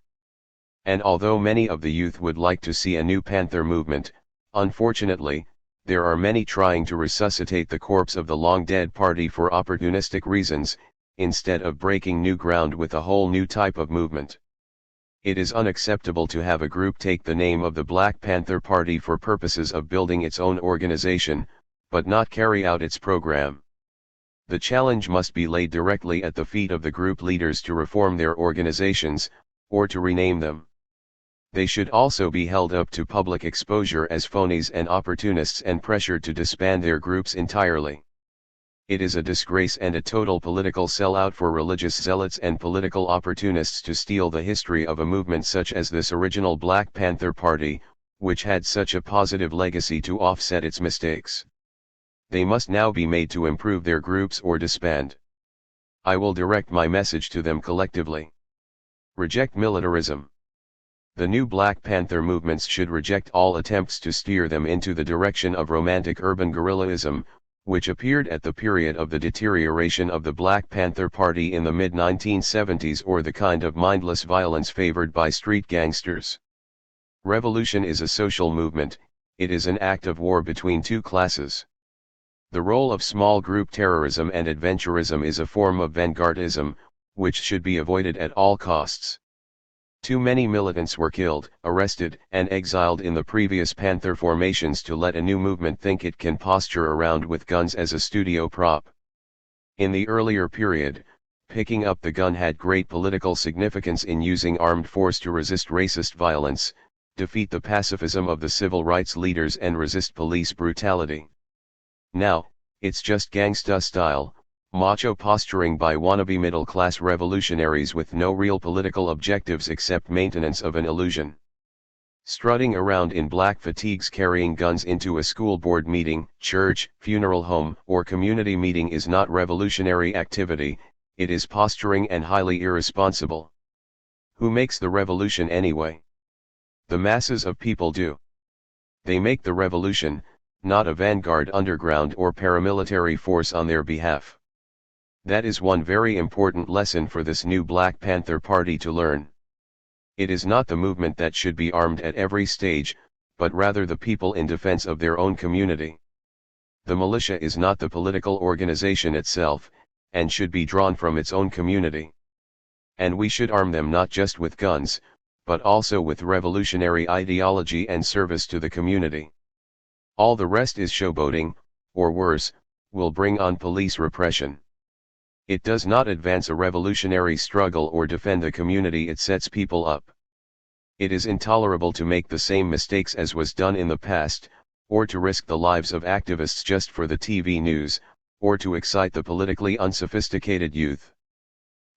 And although many of the youth would like to see a new Panther movement, unfortunately, there are many trying to resuscitate the corpse of the long-dead party for opportunistic reasons, instead of breaking new ground with a whole new type of movement. It is unacceptable to have a group take the name of the Black Panther Party for purposes of building its own organization, but not carry out its program. The challenge must be laid directly at the feet of the group leaders to reform their organizations, or to rename them. They should also be held up to public exposure as phonies and opportunists and pressured to disband their groups entirely. It is a disgrace and a total political sellout for religious zealots and political opportunists to steal the history of a movement such as this original Black Panther Party, which had such a positive legacy, to offset its mistakes. They must now be made to improve their groups or disband. I will direct my message to them collectively. Reject militarism. The new Black Panther movements should reject all attempts to steer them into the direction of romantic urban guerrillaism, which appeared at the period of the deterioration of the Black Panther Party in the mid-1970s, or the kind of mindless violence favored by street gangsters. Revolution is a social movement, it is an act of war between two classes. The role of small group terrorism and adventurism is a form of vanguardism, which should be avoided at all costs. Too many militants were killed, arrested, and exiled in the previous Panther formations to let a new movement think it can posture around with guns as a studio prop. In the earlier period, picking up the gun had great political significance in using armed force to resist racist violence, defeat the pacifism of the civil rights leaders, and resist police brutality. Now, it's just gangsta style, macho posturing by wannabe middle-class revolutionaries with no real political objectives except maintenance of an illusion. Strutting around in black fatigues carrying guns into a school board meeting, church, funeral home, or community meeting is not revolutionary activity, it is posturing and highly irresponsible. Who makes the revolution anyway? The masses of people do. They make the revolution, not a vanguard underground or paramilitary force on their behalf. That is one very important lesson for this new Black Panther Party to learn. It is not the movement that should be armed at every stage, but rather the people in defense of their own community. The militia is not the political organization itself, and should be drawn from its own community. And we should arm them not just with guns, but also with revolutionary ideology and service to the community. All the rest is showboating, or worse, will bring on police repression. It does not advance a revolutionary struggle or defend the community, it sets people up. It is intolerable to make the same mistakes as was done in the past, or to risk the lives of activists just for the TV news, or to excite the politically unsophisticated youth.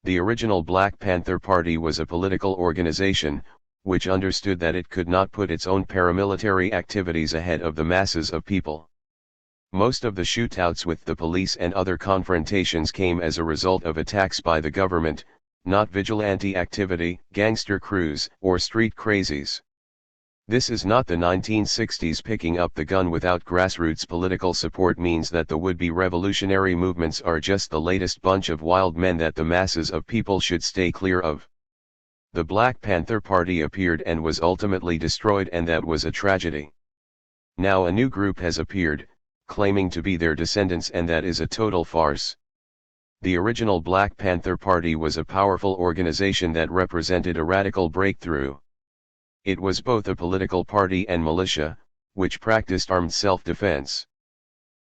The original Black Panther Party was a political organization, which understood that it could not put its own paramilitary activities ahead of the masses of people. Most of the shootouts with the police and other confrontations came as a result of attacks by the government, not vigilante activity, gangster crews, or street crazies. This is not the 1960s. Picking up the gun without grassroots political support means that the would-be revolutionary movements are just the latest bunch of wild men that the masses of people should stay clear of. The Black Panther Party appeared and was ultimately destroyed, and that was a tragedy. Now a new group has appeared, claiming to be their descendants, and that is a total farce. The original Black Panther Party was a powerful organization that represented a radical breakthrough. It was both a political party and militia, which practiced armed self-defense.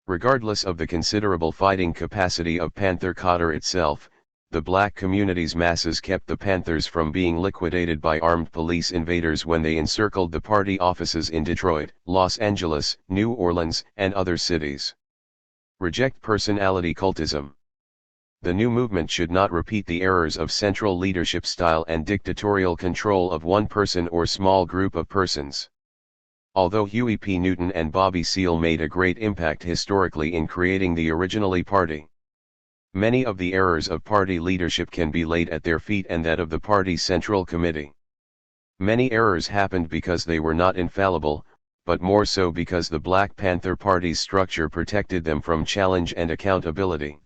Regardless of the considerable fighting capacity of Panther Cotter itself, the black community's masses kept the Panthers from being liquidated by armed police invaders when they encircled the party offices in Detroit, Los Angeles, New Orleans, and other cities. Reject personality cultism. The new movement should not repeat the errors of central leadership style and dictatorial control of one person or small group of persons. Although Huey P. Newton and Bobby Seale made a great impact historically in creating the originally party, many of the errors of party leadership can be laid at their feet and that of the party's central committee. Many errors happened because they were not infallible, but more so because the Black Panther Party's structure protected them from challenge and accountability.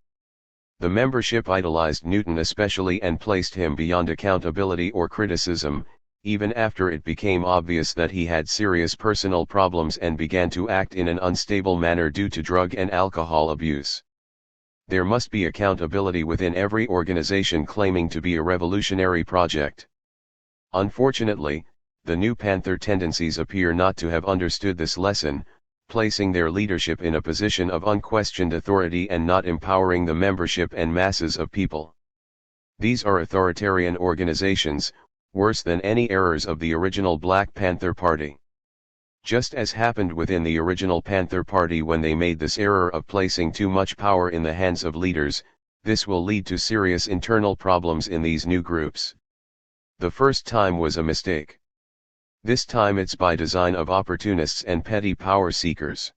The membership idolized Newton especially and placed him beyond accountability or criticism, even after it became obvious that he had serious personal problems and began to act in an unstable manner due to drug and alcohol abuse. There must be accountability within every organization claiming to be a revolutionary project. Unfortunately, the new Panther tendencies appear not to have understood this lesson, placing their leadership in a position of unquestioned authority and not empowering the membership and masses of people. These are authoritarian organizations, worse than any errors of the original Black Panther Party. Just as happened within the original Panther Party when they made this error of placing too much power in the hands of leaders, this will lead to serious internal problems in these new groups. The first time was a mistake. This time it's by design of opportunists and petty power seekers.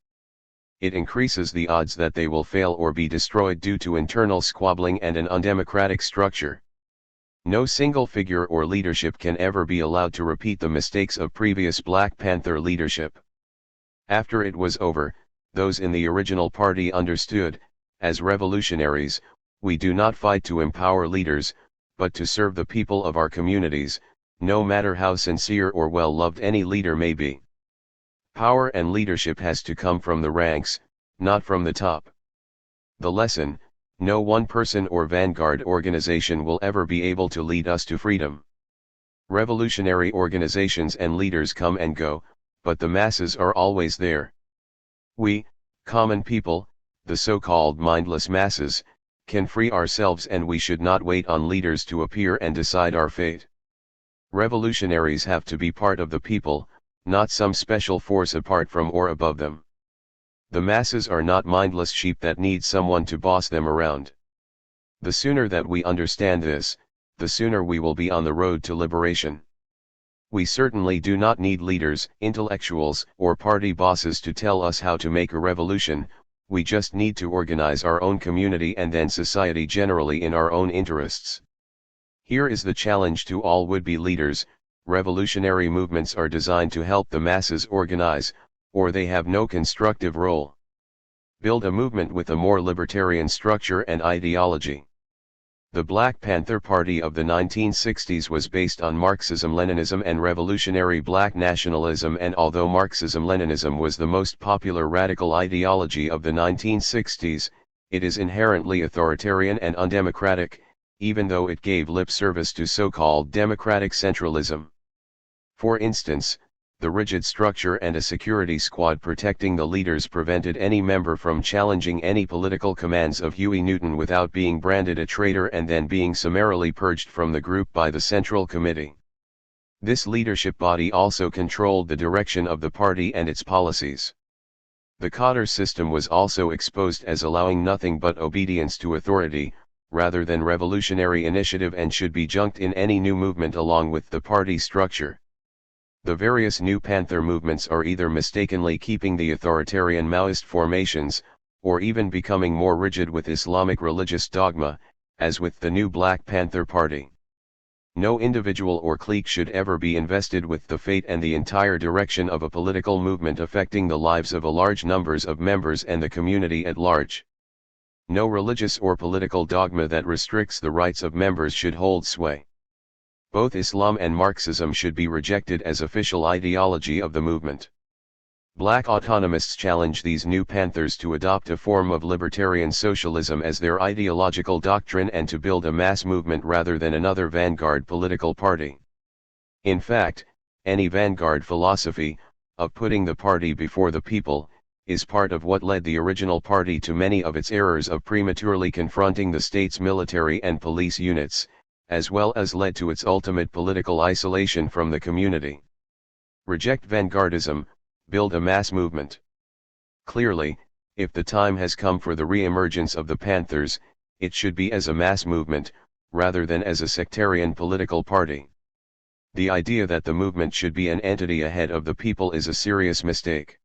It increases the odds that they will fail or be destroyed due to internal squabbling and an undemocratic structure. No single figure or leadership can ever be allowed to repeat the mistakes of previous Black Panther leadership. After it was over, those in the original party understood, as revolutionaries, we do not fight to empower leaders, but to serve the people of our communities, no matter how sincere or well-loved any leader may be. Power and leadership has to come from the ranks, not from the top. The lesson: no one person or vanguard organization will ever be able to lead us to freedom. Revolutionary organizations and leaders come and go, but the masses are always there. We, common people, the so-called mindless masses, can free ourselves, and we should not wait on leaders to appear and decide our fate. Revolutionaries have to be part of the people, not some special force apart from or above them. The masses are not mindless sheep that need someone to boss them around. The sooner that we understand this, the sooner we will be on the road to liberation. We certainly do not need leaders, intellectuals, or party bosses to tell us how to make a revolution. We just need to organize our own community and then society generally in our own interests. Here is the challenge to all would-be leaders: revolutionary movements are designed to help the masses organize, or they have no constructive role. Build a movement with a more libertarian structure and ideology. The Black Panther Party of the 1960s was based on Marxism-Leninism and revolutionary black nationalism, and although Marxism-Leninism was the most popular radical ideology of the 1960s, it is inherently authoritarian and undemocratic, even though it gave lip service to so-called democratic centralism. For instance, the rigid structure and a security squad protecting the leaders prevented any member from challenging any political commands of Huey Newton without being branded a traitor and then being summarily purged from the group by the Central Committee. This leadership body also controlled the direction of the party and its policies. The Cotter system was also exposed as allowing nothing but obedience to authority, rather than revolutionary initiative, and should be junked in any new movement along with the party structure. The various new Panther movements are either mistakenly keeping the authoritarian Maoist formations, or even becoming more rigid with Islamic religious dogma, as with the new Black Panther Party. No individual or clique should ever be invested with the fate and the entire direction of a political movement affecting the lives of a large numbers of members and the community at large. No religious or political dogma that restricts the rights of members should hold sway. Both Islam and Marxism should be rejected as official ideology of the movement. Black autonomists challenge these new panthers to adopt a form of libertarian socialism as their ideological doctrine and to build a mass movement rather than another vanguard political party. In fact, any vanguard philosophy, of putting the party before the people, is part of what led the original party to many of its errors of prematurely confronting the state's military and police units, as well as led to its ultimate political isolation from the community. Reject vanguardism, build a mass movement. Clearly, if the time has come for the re-emergence of the Panthers, it should be as a mass movement, rather than as a sectarian political party. The idea that the movement should be an entity ahead of the people is a serious mistake.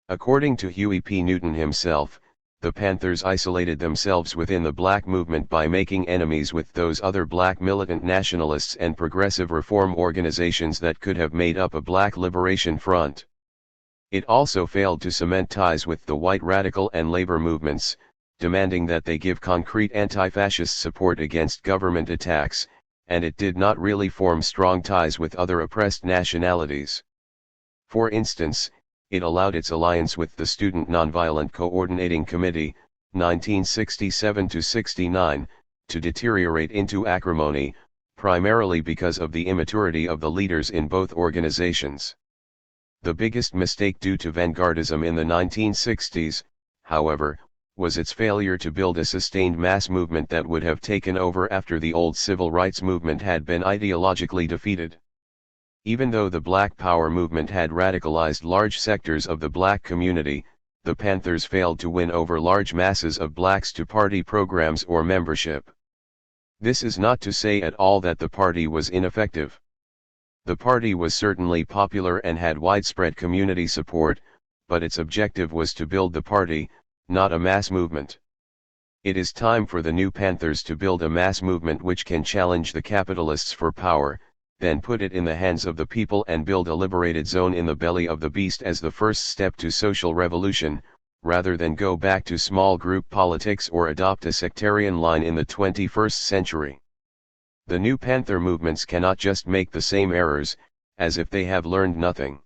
According to Huey P. Newton himself, the Panthers isolated themselves within the black movement by making enemies with those other black militant nationalists and progressive reform organizations that could have made up a black liberation front. It also failed to cement ties with the white radical and labor movements, demanding that they give concrete anti-fascist support against government attacks, and it did not really form strong ties with other oppressed nationalities. For instance, it allowed its alliance with the Student Nonviolent Coordinating Committee, 1967-69, to deteriorate into acrimony, primarily because of the immaturity of the leaders in both organizations. The biggest mistake due to vanguardism in the 1960s, however, was its failure to build a sustained mass movement that would have taken over after the old civil rights movement had been ideologically defeated. Even though the Black Power movement had radicalized large sectors of the black community, the Panthers failed to win over large masses of blacks to party programs or membership. This is not to say at all that the party was ineffective. The party was certainly popular and had widespread community support, but its objective was to build the party, not a mass movement. It is time for the new Panthers to build a mass movement which can challenge the capitalists for power, then put it in the hands of the people and build a liberated zone in the belly of the beast as the first step to social revolution, rather than go back to small group politics or adopt a sectarian line in the 21st century. The new Panther movements cannot just make the same errors, as if they have learned nothing.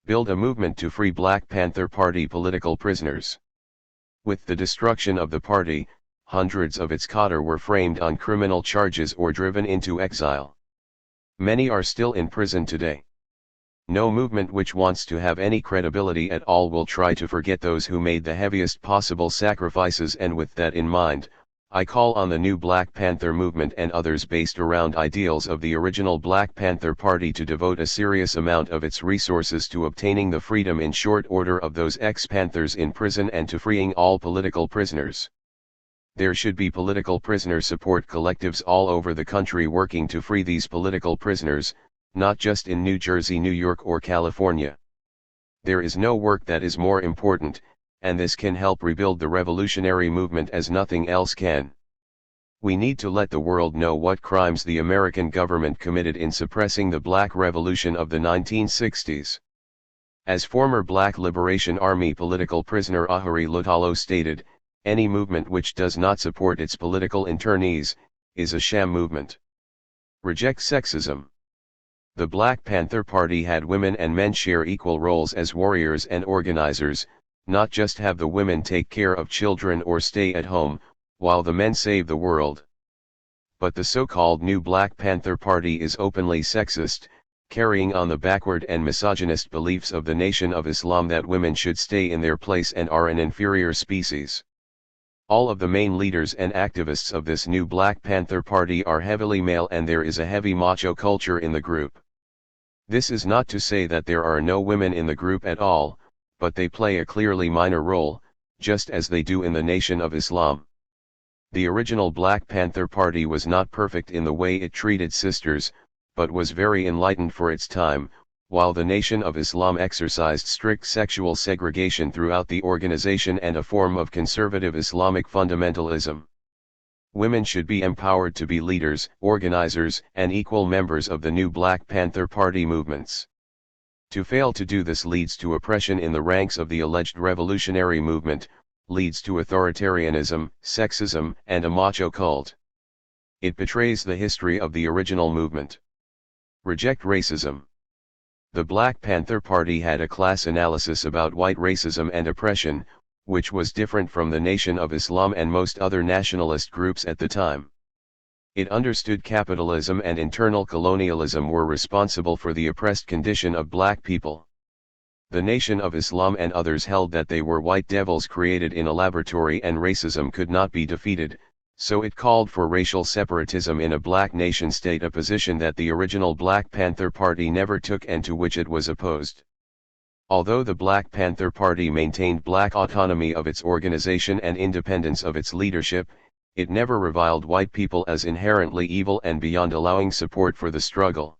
Build a movement to free Black Panther Party political prisoners. With the destruction of the party, hundreds of its cadre were framed on criminal charges or driven into exile. Many are still in prison today. No movement which wants to have any credibility at all will try to forget those who made the heaviest possible sacrifices, and with that in mind, I call on the new Black Panther movement and others based around ideals of the original Black Panther Party to devote a serious amount of its resources to obtaining the freedom in short order of those ex-Panthers in prison and to freeing all political prisoners. There should be political prisoner support collectives all over the country working to free these political prisoners, not just in New Jersey, New York, or California. There is no work that is more important, and this can help rebuild the revolutionary movement as nothing else can. We need to let the world know what crimes the American government committed in suppressing the Black Revolution of the 1960s. As former Black Liberation Army political prisoner Ahuri Lutalo stated, any movement which does not support its political internees, is a sham movement. Reject sexism. The Black Panther Party had women and men share equal roles as warriors and organizers, not just have the women take care of children or stay at home, while the men save the world. But the so-called new Black Panther Party is openly sexist, carrying on the backward and misogynist beliefs of the Nation of Islam that women should stay in their place and are an inferior species. All of the main leaders and activists of this new Black Panther Party are heavily male, and there is a heavy macho culture in the group. This is not to say that there are no women in the group at all, but they play a clearly minor role, just as they do in the Nation of Islam. The original Black Panther Party was not perfect in the way it treated sisters, but was very enlightened for its time, while the Nation of Islam exercised strict sexual segregation throughout the organization and a form of conservative Islamic fundamentalism. Women should be empowered to be leaders, organizers, and equal members of the new Black Panther Party movements. To fail to do this leads to oppression in the ranks of the alleged revolutionary movement, leads to authoritarianism, sexism, and a macho cult. It betrays the history of the original movement. Reject racism. The Black Panther Party had a class analysis about white racism and oppression, which was different from the Nation of Islam and most other nationalist groups at the time. It understood capitalism and internal colonialism were responsible for the oppressed condition of black people. The Nation of Islam and others held that they were white devils created in a laboratory and racism could not be defeated, so it called for racial separatism in a black nation-state, a position that the original Black Panther Party never took and to which it was opposed. Although the Black Panther Party maintained black autonomy of its organization and independence of its leadership, it never reviled white people as inherently evil and beyond allowing support for the struggle.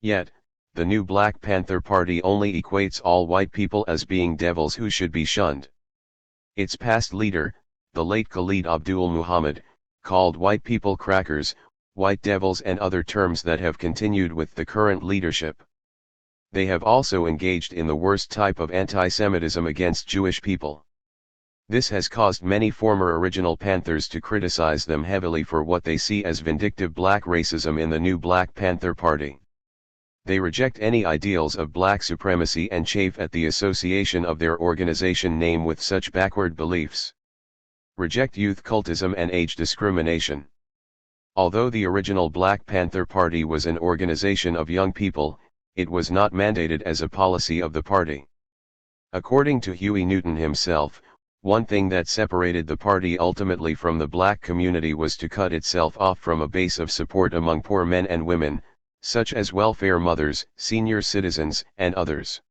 Yet, the new Black Panther Party only equates all white people as being devils who should be shunned. Its past leader, the late Khalid Abdul Muhammad, called white people crackers, white devils and other terms that have continued with the current leadership. They have also engaged in the worst type of anti-Semitism against Jewish people. This has caused many former original Panthers to criticize them heavily for what they see as vindictive black racism in the new Black Panther Party. They reject any ideals of black supremacy and chafe at the association of their organization name with such backward beliefs. Reject youth cultism and age discrimination. Although the original Black Panther Party was an organization of young people, it was not mandated as a policy of the party. According to Huey Newton himself, one thing that separated the party ultimately from the black community was to cut itself off from a base of support among poor men and women, such as welfare mothers, senior citizens, and others.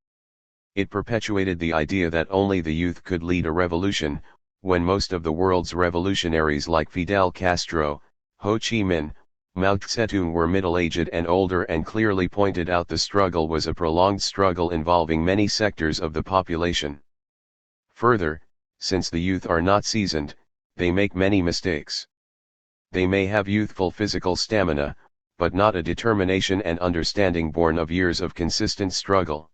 It perpetuated the idea that only the youth could lead a revolution, when most of the world's revolutionaries like Fidel Castro, Ho Chi Minh, Mao Zedong were middle-aged and older and clearly pointed out the struggle was a prolonged struggle involving many sectors of the population. Further, since the youth are not seasoned, they make many mistakes. They may have youthful physical stamina, but not a determination and understanding born of years of consistent struggle.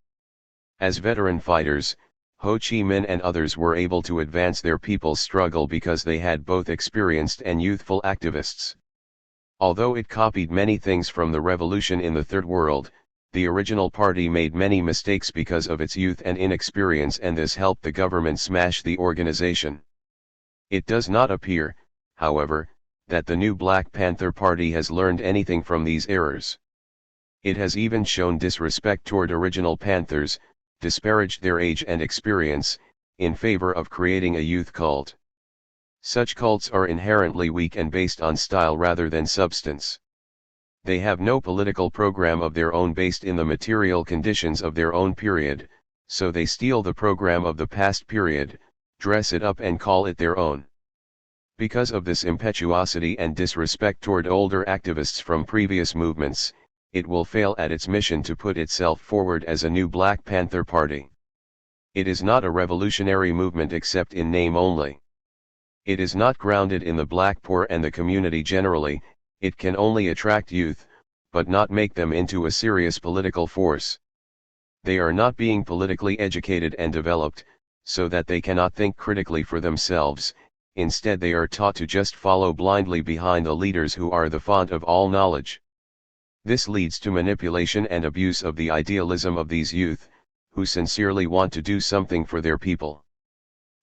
As veteran fighters, Ho Chi Minh and others were able to advance their people's struggle because they had both experienced and youthful activists. Although it copied many things from the revolution in the Third World, the original party made many mistakes because of its youth and inexperience, and this helped the government smash the organization. It does not appear, however, that the new Black Panther Party has learned anything from these errors. It has even shown disrespect toward original Panthers, disparaged their age and experience, in favor of creating a youth cult. Such cults are inherently weak and based on style rather than substance. They have no political program of their own based in the material conditions of their own period, so they steal the program of the past period, dress it up and call it their own. Because of this impetuosity and disrespect toward older activists from previous movements, it will fail at its mission to put itself forward as a new Black Panther Party. It is not a revolutionary movement except in name only. It is not grounded in the black poor and the community generally. It can only attract youth, but not make them into a serious political force. They are not being politically educated and developed, so that they cannot think critically for themselves. Instead they are taught to just follow blindly behind the leaders who are the font of all knowledge. This leads to manipulation and abuse of the idealism of these youth, who sincerely want to do something for their people.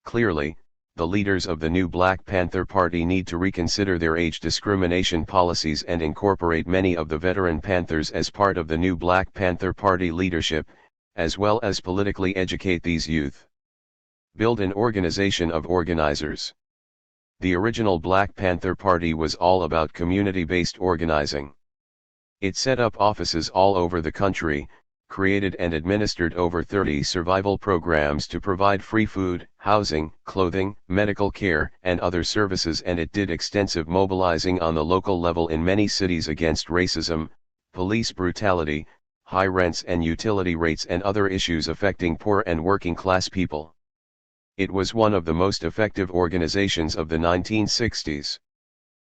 Clearly, the leaders of the new Black Panther Party need to reconsider their age discrimination policies and incorporate many of the veteran Panthers as part of the new Black Panther Party leadership, as well as politically educate these youth. Build an organization of organizers. The original Black Panther Party was all about community-based organizing. It set up offices all over the country, created and administered over 30 survival programs to provide free food, housing, clothing, medical care, and other services, and it did extensive mobilizing on the local level in many cities against racism, police brutality, high rents and utility rates, and other issues affecting poor and working class people. It was one of the most effective organizations of the 1960s.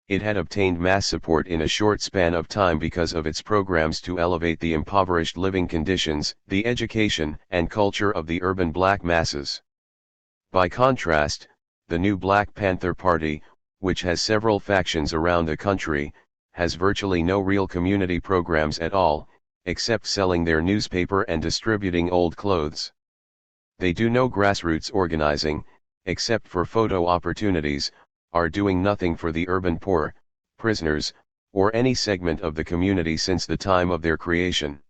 It had obtained mass support in a short span of time because of its programs to elevate the impoverished living conditions, the education and culture of the urban black masses. By contrast, the new Black Panther Party, which has several factions around the country, has virtually no real community programs at all, except selling their newspaper and distributing old clothes. They do no grassroots organizing, except for photo opportunities, are doing nothing for the urban poor, prisoners, or any segment of the community since the time of their creation.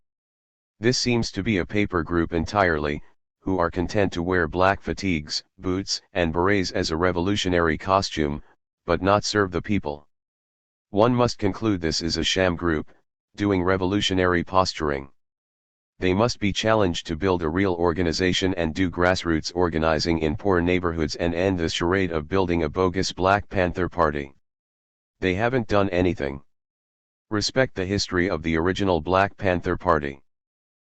This seems to be a paper group entirely, who are content to wear black fatigues, boots, and berets as a revolutionary costume, but not serve the people. One must conclude this is a sham group, doing revolutionary posturing. They must be challenged to build a real organization and do grassroots organizing in poor neighborhoods and end the charade of building a bogus Black Panther Party. They haven't done anything. Respect the history of the original Black Panther Party.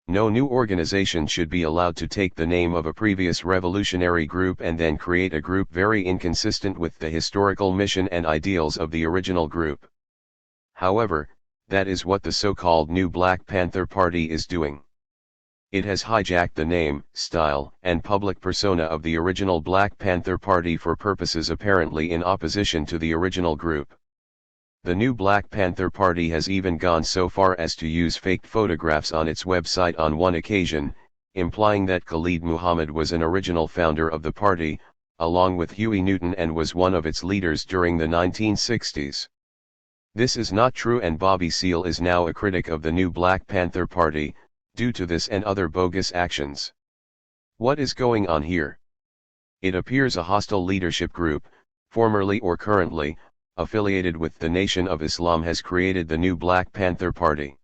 No new organization should be allowed to take the name of a previous revolutionary group and then create a group very inconsistent with the historical mission and ideals of the original group. However, that is what the so-called new Black Panther Party is doing. It has hijacked the name, style, and public persona of the original Black Panther Party for purposes apparently in opposition to the original group. The new Black Panther Party has even gone so far as to use fake photographs on its website on one occasion, implying that Khalid Muhammad was an original founder of the party, along with Huey Newton, and was one of its leaders during the 1960s. This is not true, and Bobby Seale is now a critic of the new Black Panther Party, due to this and other bogus actions. What is going on here? It appears a hostile leadership group, formerly or currently, affiliated with the Nation of Islam, has created the new Black Panther Party.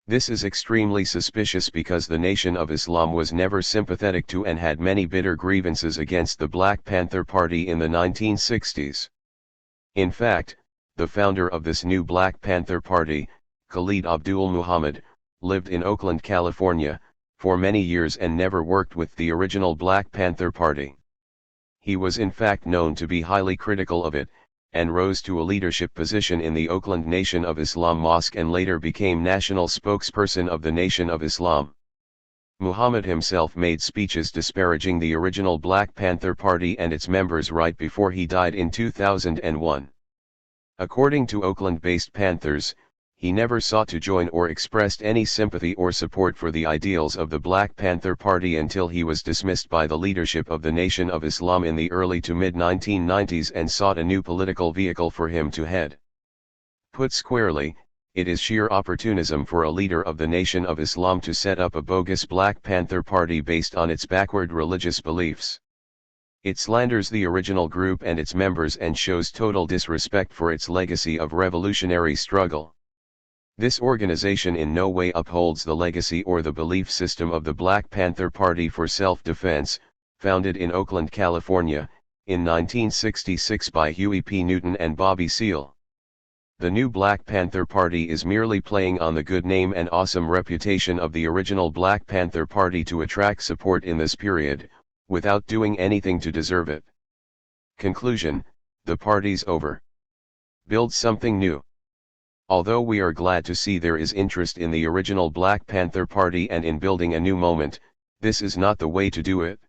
This is extremely suspicious because the Nation of Islam was never sympathetic to and had many bitter grievances against the Black Panther Party in the 1960s. In fact, the founder of this new Black Panther Party, Khalid Abdul Muhammad, lived in Oakland, California, for many years and never worked with the original Black Panther Party. He was in fact known to be highly critical of it, and rose to a leadership position in the Oakland Nation of Islam Mosque and later became national spokesperson of the Nation of Islam. Muhammad himself made speeches disparaging the original Black Panther Party and its members right before he died in 2001. According to Oakland-based Panthers, he never sought to join or expressed any sympathy or support for the ideals of the Black Panther Party until he was dismissed by the leadership of the Nation of Islam in the early to mid-1990s and sought a new political vehicle for him to head. Put squarely, it is sheer opportunism for a leader of the Nation of Islam to set up a bogus Black Panther Party based on its backward religious beliefs. It slanders the original group and its members and shows total disrespect for its legacy of revolutionary struggle. This organization in no way upholds the legacy or the belief system of the Black Panther Party for Self-Defense, founded in Oakland, California, in 1966 by Huey P. Newton and Bobby Seale. The new Black Panther Party is merely playing on the good name and awesome reputation of the original Black Panther Party to attract support in this period, without doing anything to deserve it. Conclusion: the party's over. Build something new. Although we are glad to see there is interest in the original Black Panther Party and in building a new moment, this is not the way to do it.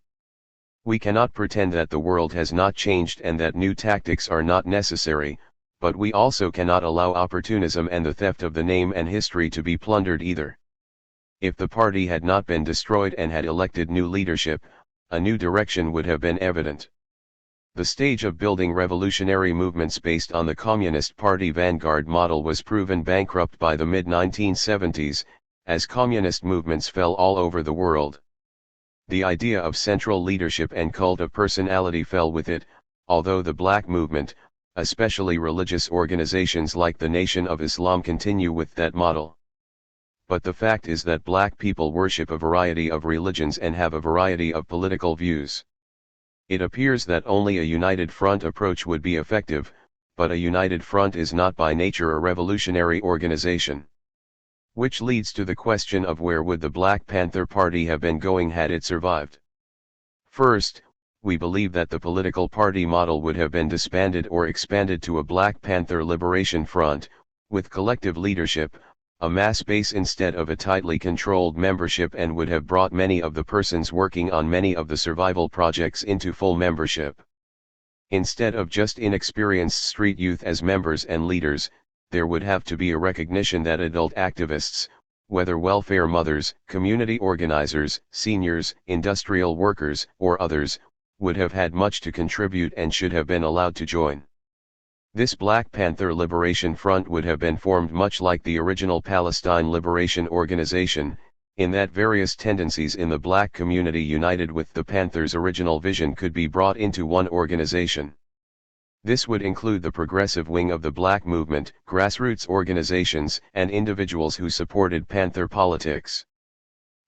We cannot pretend that the world has not changed and that new tactics are not necessary, but we also cannot allow opportunism and the theft of the name and history to be plundered either. If the party had not been destroyed and had elected new leadership, a new direction would have been evident. The stage of building revolutionary movements based on the Communist Party vanguard model was proven bankrupt by the mid-1970s, as communist movements fell all over the world. The idea of central leadership and cult of personality fell with it, although the black movement, especially religious organizations like the Nation of Islam, continue with that model. But the fact is that black people worship a variety of religions and have a variety of political views. It appears that only a united front approach would be effective, but a united front is not by nature a revolutionary organization. Which leads to the question of where would the Black Panther Party have been going had it survived. First, we believe that the political party model would have been disbanded or expanded to a Black Panther Liberation Front, with collective leadership, a mass base instead of a tightly controlled membership, and would have brought many of the persons working on many of the survival projects into full membership. Instead of just inexperienced street youth as members and leaders, there would have to be a recognition that adult activists, whether welfare mothers, community organizers, seniors, industrial workers, or others, would have had much to contribute and should have been allowed to join. This Black Panther Liberation Front would have been formed much like the original Palestine Liberation Organization, in that various tendencies in the black community united with the Panthers' original vision could be brought into one organization. This would include the progressive wing of the black movement, grassroots organizations, and individuals who supported Panther politics.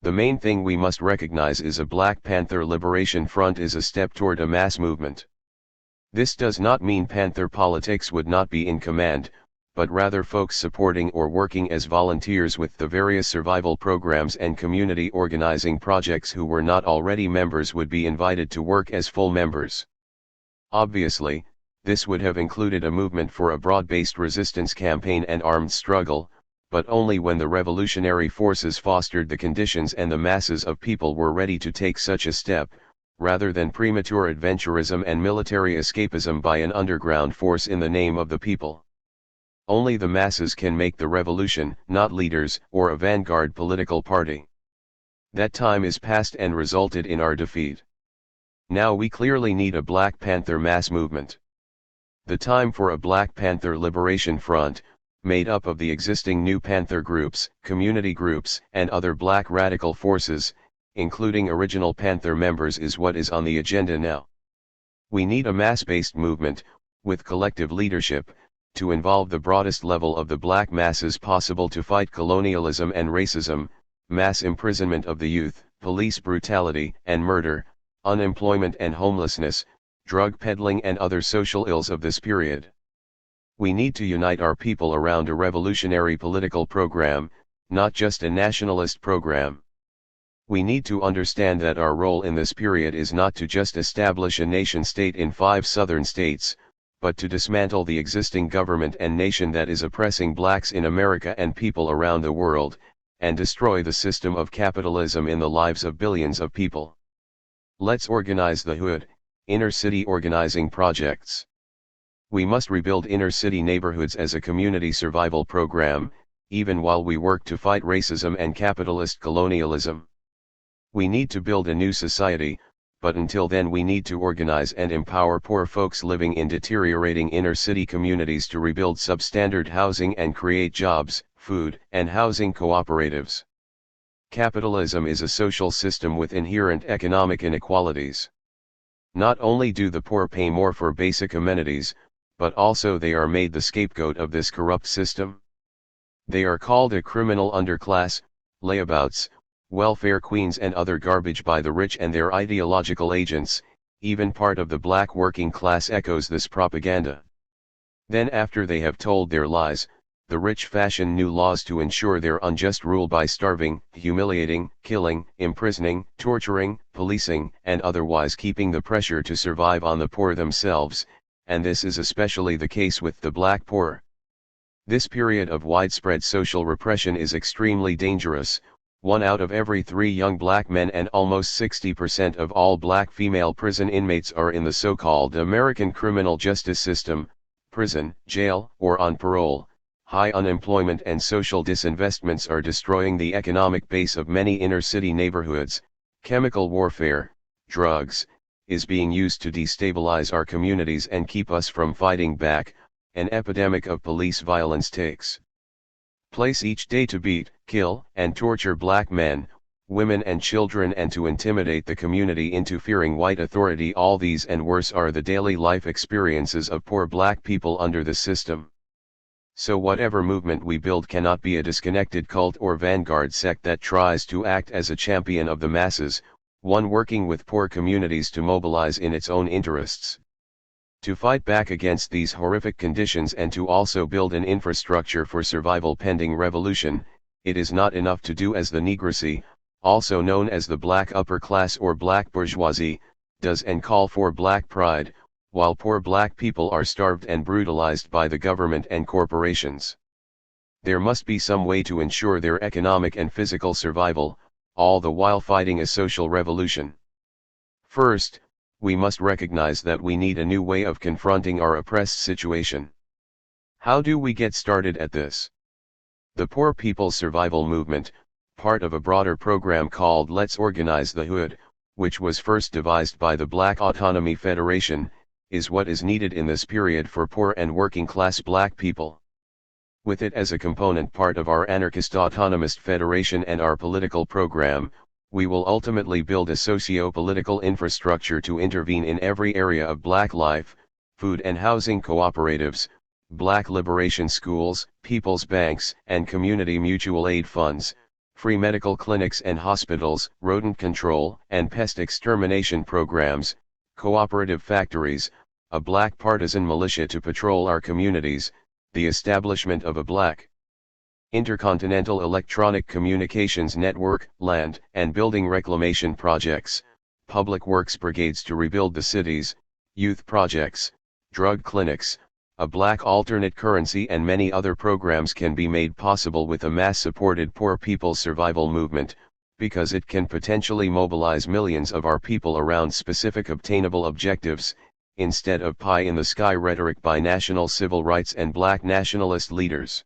The main thing we must recognize is a Black Panther Liberation Front is a step toward a mass movement. This does not mean Panther politics would not be in command, but rather folks supporting or working as volunteers with the various survival programs and community organizing projects who were not already members would be invited to work as full members. Obviously, this would have included a movement for a broad-based resistance campaign and armed struggle, but only when the revolutionary forces fostered the conditions and the masses of people were ready to take such a step, rather than premature adventurism and military escapism by an underground force in the name of the people. Only the masses can make the revolution, not leaders or a vanguard political party. That time is past and resulted in our defeat. Now we clearly need a Black Panther mass movement. The time for a Black Panther Liberation Front, made up of the existing New Panther groups, community groups, and other black radical forces, including original Panther members, is what is on the agenda now. We need a mass-based movement, with collective leadership, to involve the broadest level of the black masses possible to fight colonialism and racism, mass imprisonment of the youth, police brutality and murder, unemployment and homelessness, drug peddling and other social ills of this period. We need to unite our people around a revolutionary political program, not just a nationalist program. We need to understand that our role in this period is not to just establish a nation-state in 5 southern states, but to dismantle the existing government and nation that is oppressing blacks in America and people around the world, and destroy the system of capitalism in the lives of billions of people. Let's organize the hood, inner city organizing projects. We must rebuild inner city neighborhoods as a community survival program, even while we work to fight racism and capitalist colonialism. We need to build a new society, but until then we need to organize and empower poor folks living in deteriorating inner city communities to rebuild substandard housing and create jobs, food, and housing cooperatives. Capitalism is a social system with inherent economic inequalities. Not only do the poor pay more for basic amenities, but also they are made the scapegoat of this corrupt system. They are called a criminal underclass, layabouts, welfare queens and other garbage by the rich and their ideological agents. Even part of the black working class echoes this propaganda. Then after they have told their lies, the rich fashion new laws to ensure their unjust rule by starving, humiliating, killing, imprisoning, torturing, policing, and otherwise keeping the pressure to survive on the poor themselves, and this is especially the case with the black poor. This period of widespread social repression is extremely dangerous. 1 out of every 3 young black men and almost 60% of all black female prison inmates are in the so-called American criminal justice system, prison, jail, or on parole. High unemployment and social disinvestments are destroying the economic base of many inner-city neighborhoods. Chemical warfare, drugs, is being used to destabilize our communities and keep us from fighting back. An epidemic of police violence takes place each day to beat, kill, and torture black men, women and children, and to intimidate the community into fearing white authority. All these and worse are the daily life experiences of poor black people under the system. So whatever movement we build cannot be a disconnected cult or vanguard sect that tries to act as a champion of the masses, one working with poor communities to mobilize in its own interests. To fight back against these horrific conditions and to also build an infrastructure for survival pending revolution, it is not enough to do as the Negrocy, also known as the black upper class or black bourgeoisie, does and call for black pride, while poor black people are starved and brutalized by the government and corporations. There must be some way to ensure their economic and physical survival, all the while fighting a social revolution. First, we must recognize that we need a new way of confronting our oppressed situation. How do we get started at this? The Poor People's Survival Movement, part of a broader program called Let's Organize the Hood, which was first devised by the Black Autonomy Federation, is what is needed in this period for poor and working class black people. With it as a component part of our anarchist autonomist federation and our political program, we will ultimately build a socio-political infrastructure to intervene in every area of black life: food and housing cooperatives, black liberation schools, people's banks and community mutual aid funds, free medical clinics and hospitals, rodent control and pest extermination programs, cooperative factories, a black partisan militia to patrol our communities, the establishment of a black intercontinental electronic communications network, land and building reclamation projects, public works brigades to rebuild the cities, youth projects, drug clinics, a black alternate currency, and many other programs can be made possible with a mass-supported Poor People's Survival Movement, because it can potentially mobilize millions of our people around specific obtainable objectives, instead of pie-in-the-sky rhetoric by national civil rights and black nationalist leaders.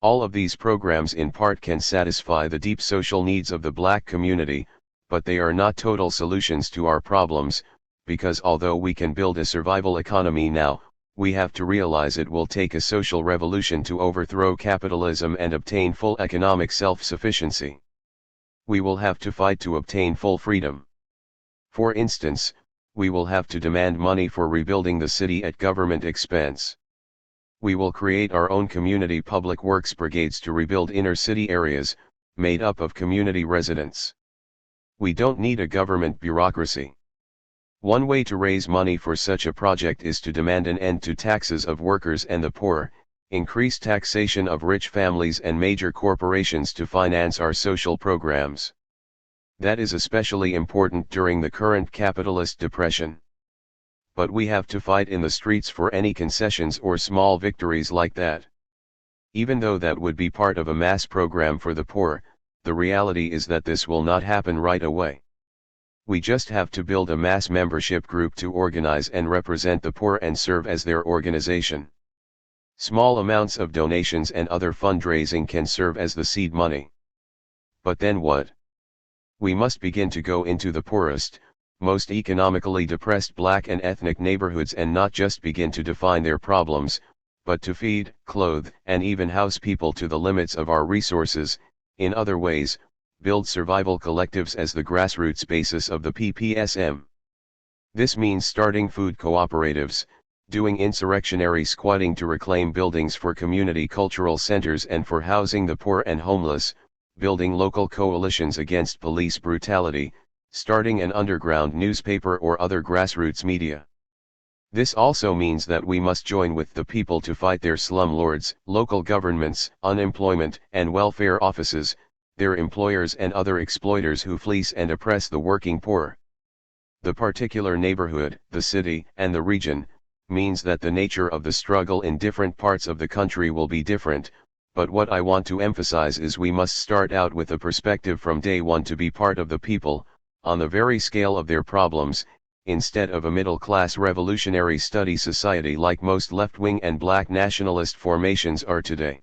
All of these programs in part can satisfy the deep social needs of the black community, but they are not total solutions to our problems, because although we can build a survival economy now, we have to realize it will take a social revolution to overthrow capitalism and obtain full economic self-sufficiency. We will have to fight to obtain full freedom. For instance, we will have to demand money for rebuilding the city at government expense. We will create our own community public works brigades to rebuild inner city areas, made up of community residents. We don't need a government bureaucracy. One way to raise money for such a project is to demand an end to taxes of workers and the poor, increase taxation of rich families and major corporations to finance our social programs. That is especially important during the current capitalist depression. But we have to fight in the streets for any concessions or small victories like that. Even though that would be part of a mass program for the poor, the reality is that this will not happen right away. We just have to build a mass membership group to organize and represent the poor and serve as their organization. Small amounts of donations and other fundraising can serve as the seed money. But then what? We must begin to go into the poorest, most economically depressed black and ethnic neighborhoods and not just begin to define their problems, but to feed, clothe, and even house people to the limits of our resources. In other ways, build survival collectives as the grassroots basis of the PPSM. This means starting food cooperatives, doing insurrectionary squatting to reclaim buildings for community cultural centers and for housing the poor and homeless, building local coalitions against police brutality, starting an underground newspaper or other grassroots media. This also means that we must join with the people to fight their slumlords, local governments, unemployment and welfare offices, their employers and other exploiters who fleece and oppress the working poor. The particular neighborhood, the city, and the region, means that the nature of the struggle in different parts of the country will be different, but what I want to emphasize is we must start out with a perspective from day one to be part of the people, on the very scale of their problems, instead of a middle-class revolutionary study society like most left-wing and black nationalist formations are today.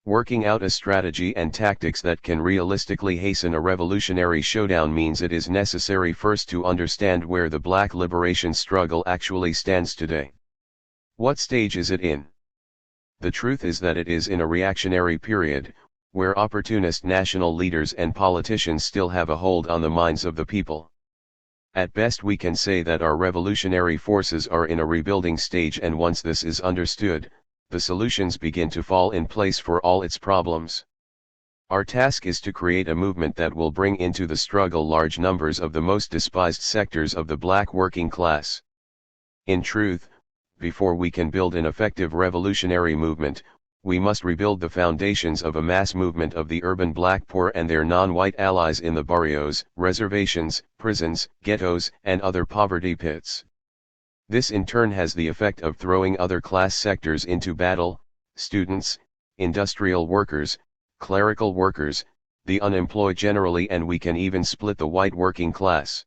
Working out a strategy and tactics that can realistically hasten a revolutionary showdown means it is necessary first to understand where the black liberation struggle actually stands today. What stage is it in? The truth is that it is in a reactionary period, where opportunist national leaders and politicians still have a hold on the minds of the people. At best we can say that our revolutionary forces are in a rebuilding stage, and once this is understood, the solutions begin to fall in place for all its problems. Our task is to create a movement that will bring into the struggle large numbers of the most despised sectors of the black working class. In truth, before we can build an effective revolutionary movement, we must rebuild the foundations of a mass movement of the urban black poor and their non-white allies in the barrios, reservations, prisons, ghettos, and other poverty pits. This in turn has the effect of throwing other class sectors into battle: students, industrial workers, clerical workers, the unemployed generally, and we can even split the white working class.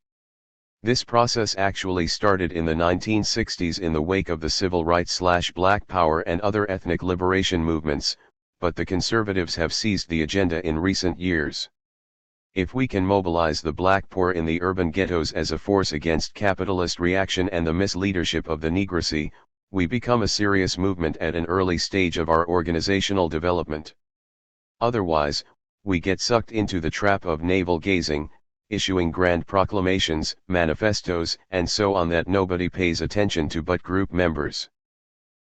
This process actually started in the 1960s in the wake of the civil rights/black power and other ethnic liberation movements, but the conservatives have seized the agenda in recent years. If we can mobilize the black poor in the urban ghettos as a force against capitalist reaction and the misleadership of the Negrocy, we become a serious movement at an early stage of our organizational development. Otherwise, we get sucked into the trap of navel-gazing, issuing grand proclamations, manifestos, and so on that nobody pays attention to but group members.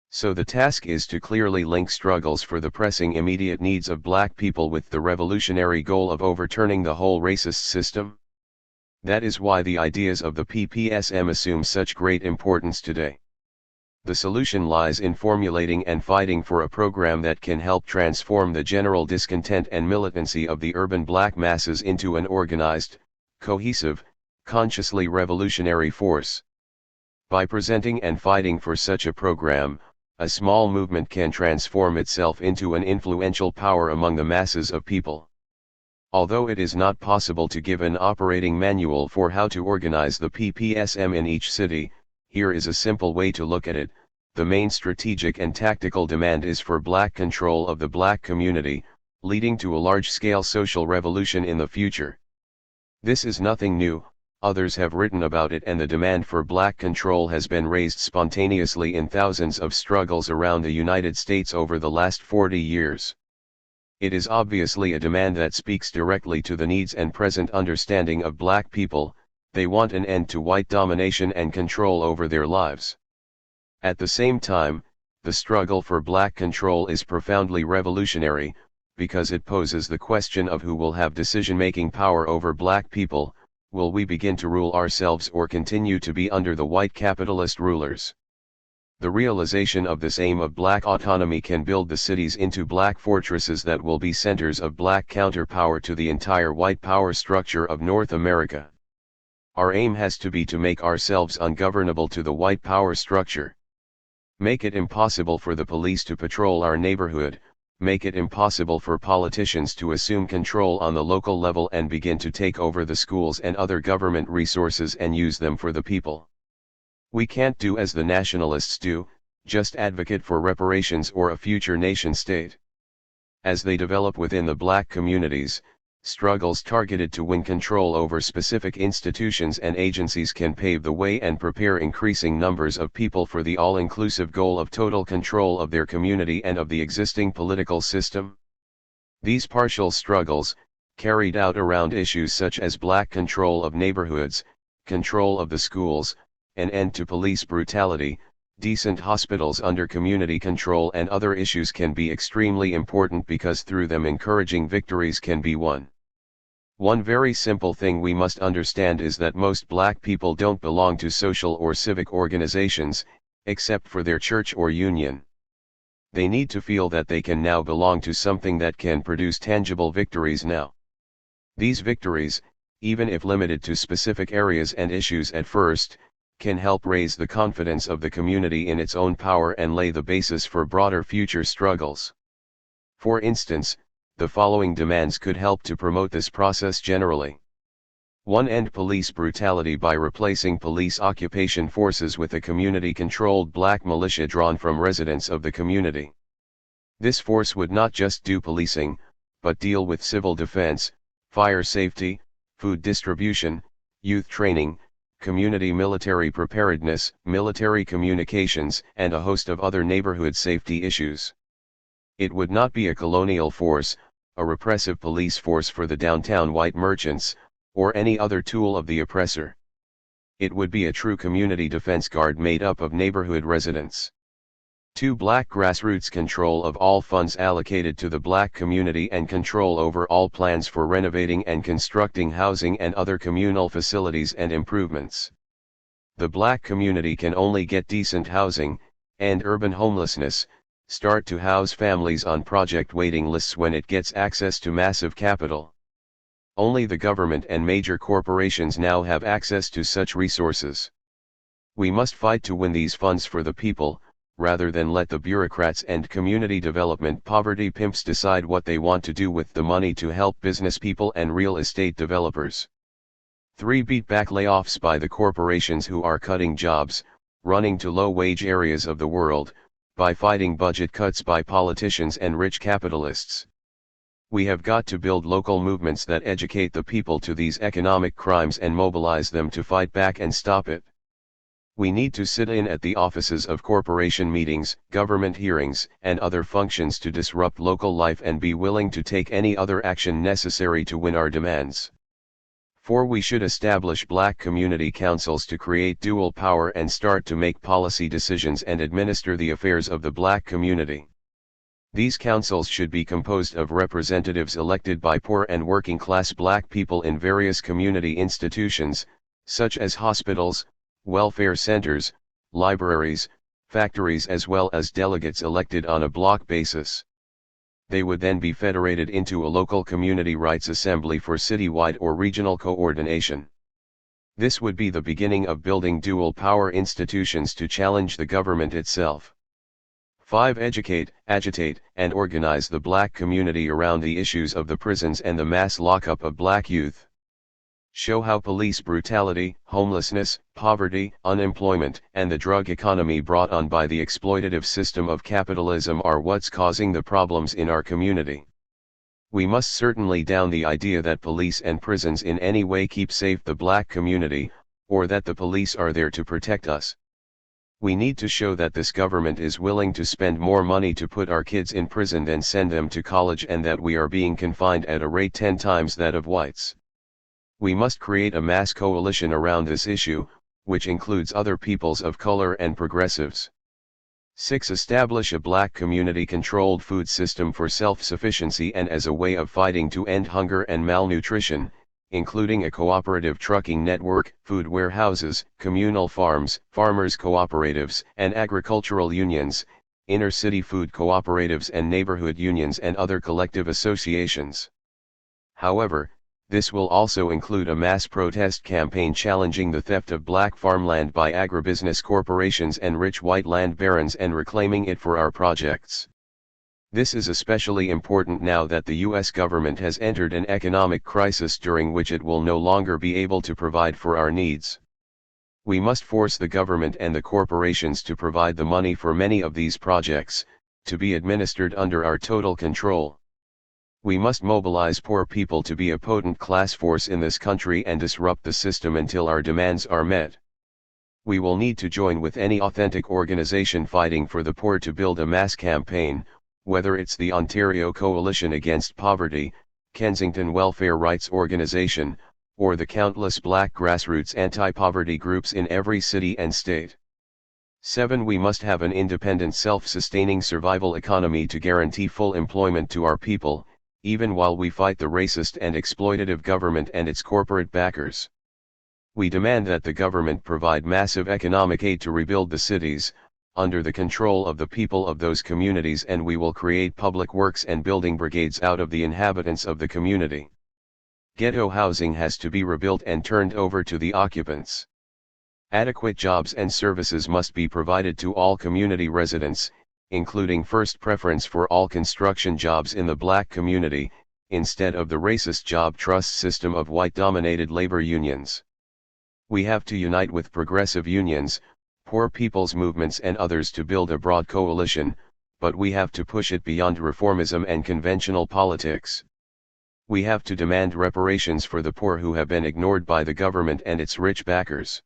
So the task is to clearly link struggles for the pressing immediate needs of black people with the revolutionary goal of overturning the whole racist system. That is why the ideas of the PPSM assume such great importance today. The solution lies in formulating and fighting for a program that can help transform the general discontent and militancy of the urban black masses into an organized, cohesive, consciously revolutionary force. By presenting and fighting for such a program, a small movement can transform itself into an influential power among the masses of people. Although it is not possible to give an operating manual for how to organize the PPSM in each city, here is a simple way to look at it. The main strategic and tactical demand is for black control of the black community, leading to a large-scale social revolution in the future. This is nothing new. Others have written about it, and the demand for black control has been raised spontaneously in thousands of struggles around the United States over the last 40 years. It is obviously a demand that speaks directly to the needs and present understanding of black people. They want an end to white domination and control over their lives. At the same time, the struggle for black control is profoundly revolutionary, because it poses the question of who will have decision-making power over black people. Will we begin to rule ourselves or continue to be under the white capitalist rulers? The realization of this aim of black autonomy can build the cities into black fortresses that will be centers of black counterpower to the entire white power structure of North America. Our aim has to be to make ourselves ungovernable to the white power structure. Make it impossible for the police to patrol our neighborhood, make it impossible for politicians to assume control on the local level and begin to take over the schools and other government resources and use them for the people. We can't do as the nationalists do, just advocate for reparations or a future nation-state. As they develop within the black communities, struggles targeted to win control over specific institutions and agencies can pave the way and prepare increasing numbers of people for the all-inclusive goal of total control of their community and of the existing political system. These partial struggles, carried out around issues such as black control of neighborhoods, control of the schools, an end to police brutality, decent hospitals under community control and other issues can be extremely important because through them encouraging victories can be won. One very simple thing we must understand is that most black people don't belong to social or civic organizations, except for their church or union. They need to feel that they can now belong to something that can produce tangible victories now. These victories, even if limited to specific areas and issues at first, can help raise the confidence of the community in its own power and lay the basis for broader future struggles. For instance, the following demands could help to promote this process generally. 1. End police brutality by replacing police occupation forces with a community-controlled black militia drawn from residents of the community. This force would not just do policing, but deal with civil defense, fire safety, food distribution, youth training, community military preparedness, military communications, and a host of other neighborhood safety issues. It would not be a colonial force, a repressive police force for the downtown white merchants, or any other tool of the oppressor. It would be a true community defense guard made up of neighborhood residents. 2. Black grassroots control of all funds allocated to the black community and control over all plans for renovating and constructing housing and other communal facilities and improvements. The black community can only get decent housing, and urban homelessness, start to house families on project waiting lists when it gets access to massive capital. Only the government and major corporations now have access to such resources. We must fight to win these funds for the people, rather than let the bureaucrats and community development poverty pimps decide what they want to do with the money to help business people and real estate developers. 3. Beat back layoffs by the corporations who are cutting jobs, running to low-wage areas of the world, by fighting budget cuts by politicians and rich capitalists. We have got to build local movements that educate the people to these economic crimes and mobilize them to fight back and stop it. We need to sit in at the offices of corporation meetings, government hearings, and other functions to disrupt local life and be willing to take any other action necessary to win our demands. 4. We should establish black community councils to create dual power and start to make policy decisions and administer the affairs of the black community. These councils should be composed of representatives elected by poor and working class black people in various community institutions, such as hospitals, welfare centers, libraries, factories, as well as delegates elected on a block basis. They would then be federated into a local community rights assembly for citywide or regional coordination. This would be the beginning of building dual power institutions to challenge the government itself. 5. Educate, agitate, and organize the black community around the issues of the prisons and the mass lockup of black youth. Show how police brutality, homelessness, poverty, unemployment, and the drug economy brought on by the exploitative system of capitalism are what's causing the problems in our community. We must certainly down the idea that police and prisons in any way keep safe the black community, or that the police are there to protect us. We need to show that this government is willing to spend more money to put our kids in prison than send them to college, and that we are being confined at a rate 10 times that of whites. We must create a mass coalition around this issue, which includes other peoples of color and progressives. 6. Establish a black community-controlled food system for self-sufficiency and as a way of fighting to end hunger and malnutrition, including a cooperative trucking network, food warehouses, communal farms, farmers' cooperatives, and agricultural unions, inner-city food cooperatives and neighborhood unions and other collective associations. However, this will also include a mass protest campaign challenging the theft of black farmland by agribusiness corporations and rich white land barons and reclaiming it for our projects. This is especially important now that the U.S. government has entered an economic crisis during which it will no longer be able to provide for our needs. We must force the government and the corporations to provide the money for many of these projects, to be administered under our total control. We must mobilize poor people to be a potent class force in this country and disrupt the system until our demands are met. We will need to join with any authentic organization fighting for the poor to build a mass campaign, whether it's the Ontario Coalition Against Poverty, Kensington Welfare Rights Organization, or the countless black grassroots anti-poverty groups in every city and state. 7. We must have an independent self-sustaining survival economy to guarantee full employment to our people, even while we fight the racist and exploitative government and its corporate backers. We demand that the government provide massive economic aid to rebuild the cities, under the control of the people of those communities, and we will create public works and building brigades out of the inhabitants of the community. Ghetto housing has to be rebuilt and turned over to the occupants. Adequate jobs and services must be provided to all community residents, including first preference for all construction jobs in the black community, instead of the racist job trust system of white-dominated labor unions. We have to unite with progressive unions, poor people's movements and others to build a broad coalition, but we have to push it beyond reformism and conventional politics. We have to demand reparations for the poor who have been ignored by the government and its rich backers.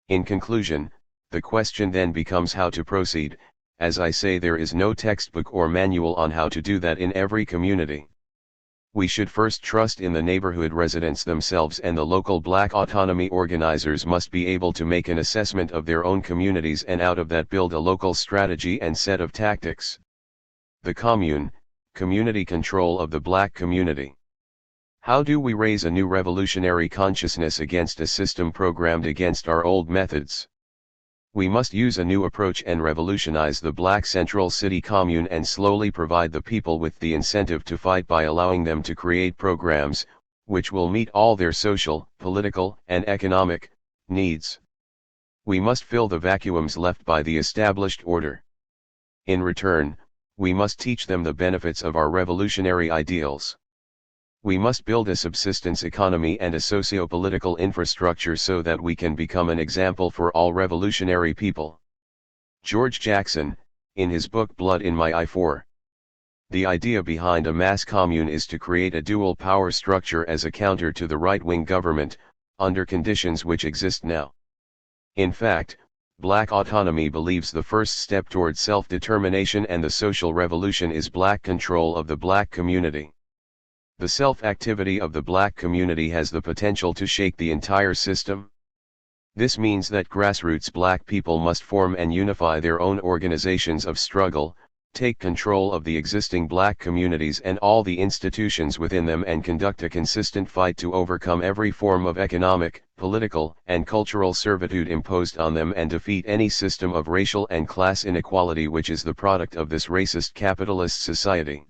In conclusion, the question then becomes how to proceed. As I say, there is no textbook or manual on how to do that in every community. We should first trust in the neighborhood residents themselves, and the local black autonomy organizers must be able to make an assessment of their own communities and out of that build a local strategy and set of tactics. The commune, community control of the black community. How do we raise a new revolutionary consciousness against a system programmed against our old methods? We must use a new approach and revolutionize the black central city commune and slowly provide the people with the incentive to fight by allowing them to create programs, which will meet all their social, political, and economic needs. We must fill the vacuums left by the established order. In return, we must teach them the benefits of our revolutionary ideals. We must build a subsistence economy and a socio-political infrastructure so that we can become an example for all revolutionary people. George Jackson, in his book Blood in My Eye 4. The idea behind a mass commune is to create a dual power structure as a counter to the right-wing government, under conditions which exist now. In fact, Black autonomy believes the first step toward self-determination and the social revolution is black control of the black community. The self-activity of the black community has the potential to shake the entire system. This means that grassroots black people must form and unify their own organizations of struggle, take control of the existing black communities and all the institutions within them and conduct a consistent fight to overcome every form of economic, political, and cultural servitude imposed on them and defeat any system of racial and class inequality which is the product of this racist capitalist society.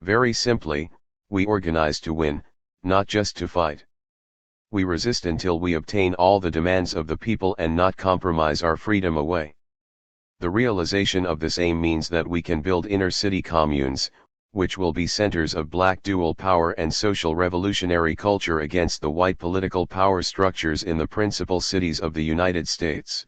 Very simply, we organize to win, not just to fight. We resist until we obtain all the demands of the people and not compromise our freedom away. The realization of this aim means that we can build inner-city communes, which will be centers of black dual power and social revolutionary culture against the white political power structures in the principal cities of the United States.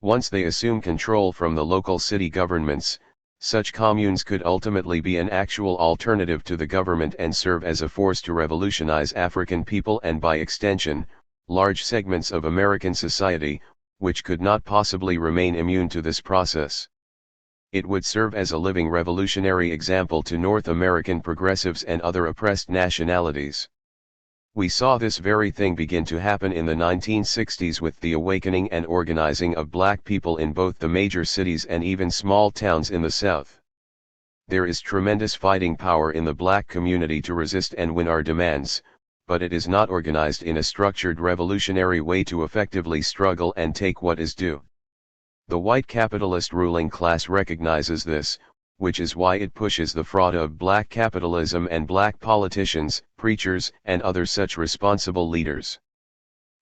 Once they assume control from the local city governments, such communes could ultimately be an actual alternative to the government and serve as a force to revolutionize African people and by extension, large segments of American society, which could not possibly remain immune to this process. It would serve as a living revolutionary example to North American progressives and other oppressed nationalities. We saw this very thing begin to happen in the 1960s with the awakening and organizing of black people in both the major cities and even small towns in the South. There is tremendous fighting power in the black community to resist and win our demands, but it is not organized in a structured revolutionary way to effectively struggle and take what is due. The white capitalist ruling class recognizes this, which is why it pushes the fraud of black capitalism and black politicians, preachers, and other such responsible leaders.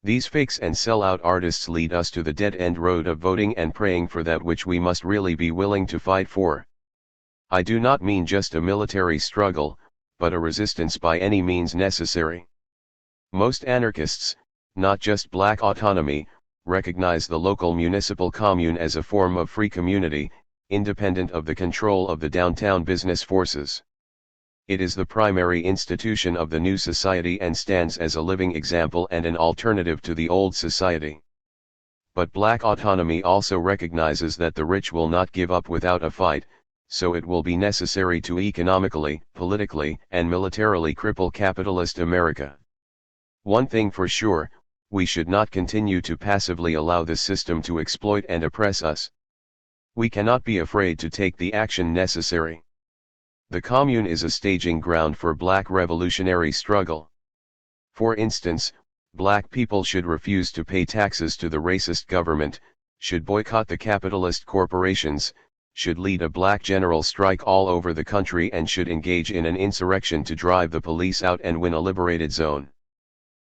These fakes and sellout artists lead us to the dead-end road of voting and praying for that which we must really be willing to fight for. I do not mean just a military struggle, but a resistance by any means necessary. Most anarchists, not just black autonomy, recognize the local municipal commune as a form of free community, independent of the control of the downtown business forces. It is the primary institution of the new society and stands as a living example and an alternative to the old society. But black autonomy also recognizes that the rich will not give up without a fight, so it will be necessary to economically, politically, and militarily cripple capitalist America. One thing for sure, we should not continue to passively allow the system to exploit and oppress us. We cannot be afraid to take the action necessary. The commune is a staging ground for black revolutionary struggle. For instance, black people should refuse to pay taxes to the racist government, should boycott the capitalist corporations, should lead a black general strike all over the country and should engage in an insurrection to drive the police out and win a liberated zone.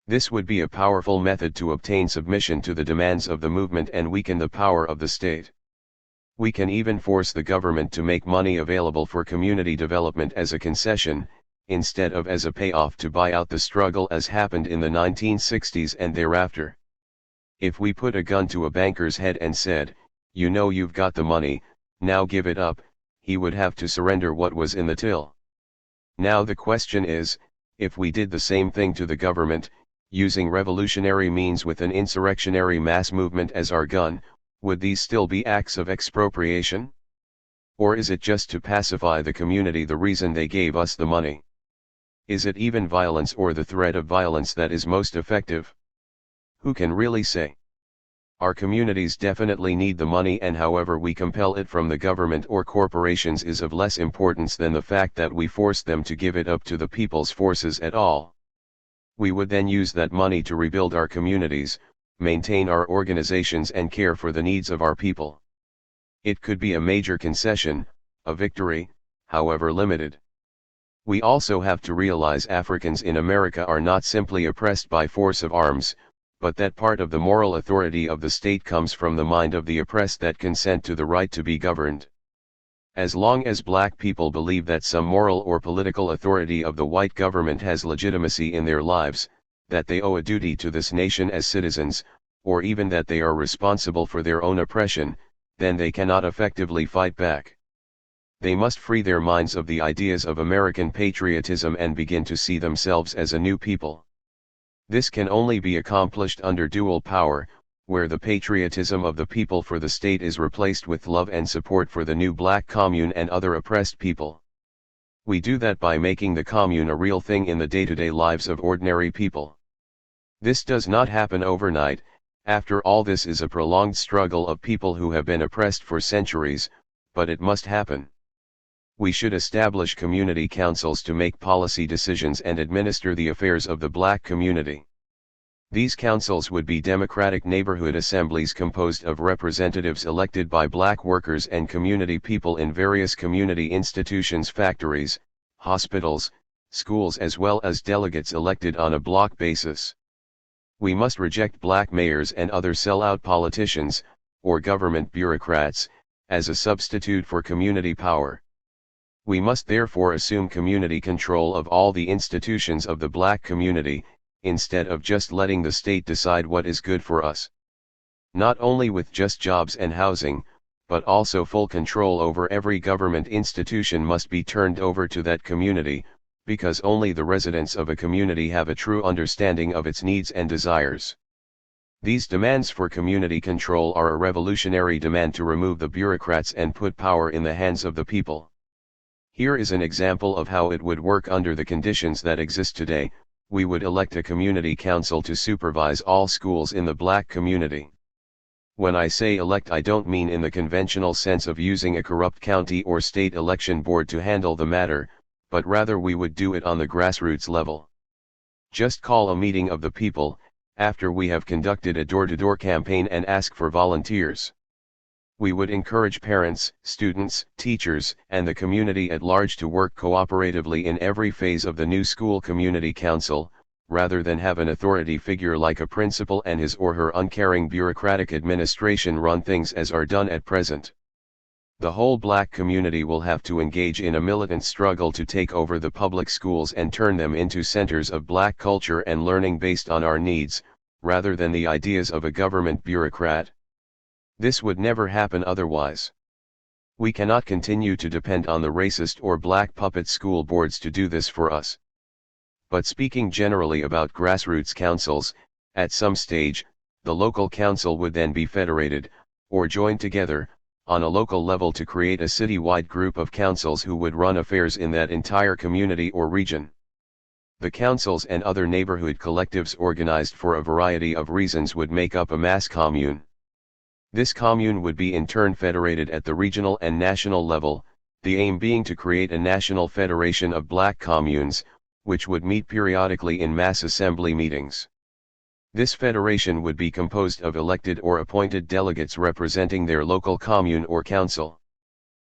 This would be a powerful method to obtain submission to the demands of the movement and weaken the power of the state. We can even force the government to make money available for community development as a concession, instead of as a payoff to buy out the struggle as happened in the 1960s and thereafter. If we put a gun to a banker's head and said, "You know you've got the money, now give it up," he would have to surrender what was in the till. Now the question is, if we did the same thing to the government, using revolutionary means with an insurrectionary mass movement as our gun, would these still be acts of expropriation? Or is it just to pacify the community the reason they gave us the money? Is it even violence or the threat of violence that is most effective? Who can really say? Our communities definitely need the money, and however we compel it from the government or corporations is of less importance than the fact that we force them to give it up to the people's forces at all. We would then use that money to rebuild our communities, maintain our organizations and care for the needs of our people. It could be a major concession, a victory, however limited. We also have to realize Africans in America are not simply oppressed by force of arms, but that part of the moral authority of the state comes from the mind of the oppressed that consent to the right to be governed. As long as black people believe that some moral or political authority of the white government has legitimacy in their lives, that they owe a duty to this nation as citizens, or even that they are responsible for their own oppression, then they cannot effectively fight back. They must free their minds of the ideas of American patriotism and begin to see themselves as a new people. This can only be accomplished under dual power, where the patriotism of the people for the state is replaced with love and support for the new black commune and other oppressed people. We do that by making the commune a real thing in the day-to-day lives of ordinary people. This does not happen overnight. After all, this is a prolonged struggle of people who have been oppressed for centuries, but it must happen. We should establish community councils to make policy decisions and administer the affairs of the black community. These councils would be democratic neighborhood assemblies composed of representatives elected by black workers and community people in various community institutions, factories, hospitals, schools, as well as delegates elected on a block basis. We must reject black mayors and other sellout politicians, or government bureaucrats, as a substitute for community power. We must therefore assume community control of all the institutions of the black community, instead of just letting the state decide what is good for us. Not only with just jobs and housing, but also full control over every government institution must be turned over to that community, because only the residents of a community have a true understanding of its needs and desires. These demands for community control are a revolutionary demand to remove the bureaucrats and put power in the hands of the people. Here is an example of how it would work under the conditions that exist today. We would elect a community council to supervise all schools in the black community. When I say elect, I don't mean in the conventional sense of using a corrupt county or state election board to handle the matter, but rather we would do it on the grassroots level. Just call a meeting of the people, after we have conducted a door-to-door campaign, and ask for volunteers. We would encourage parents, students, teachers, and the community at large to work cooperatively in every phase of the new school community council, rather than have an authority figure like a principal and his or her uncaring bureaucratic administration run things as are done at present. The whole black community will have to engage in a militant struggle to take over the public schools and turn them into centers of black culture and learning based on our needs, rather than the ideas of a government bureaucrat. This would never happen otherwise. We cannot continue to depend on the racist or black puppet school boards to do this for us. But speaking generally about grassroots councils, at some stage, the local council would then be federated, or joined together, on a local level to create a city-wide group of councils who would run affairs in that entire community or region. The councils and other neighborhood collectives organized for a variety of reasons would make up a mass commune. This commune would be in turn federated at the regional and national level, the aim being to create a national federation of black communes, which would meet periodically in mass assembly meetings. This federation would be composed of elected or appointed delegates representing their local commune or council.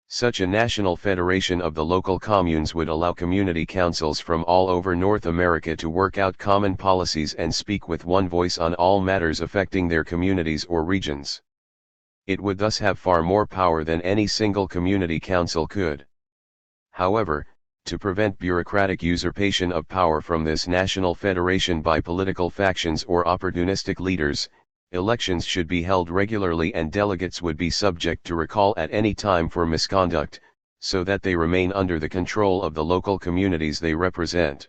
Such a national federation of the local communes would allow community councils from all over North America to work out common policies and speak with one voice on all matters affecting their communities or regions. It would thus have far more power than any single community council could. However, to prevent bureaucratic usurpation of power from this national federation by political factions or opportunistic leaders, elections should be held regularly and delegates would be subject to recall at any time for misconduct, so that they remain under the control of the local communities they represent.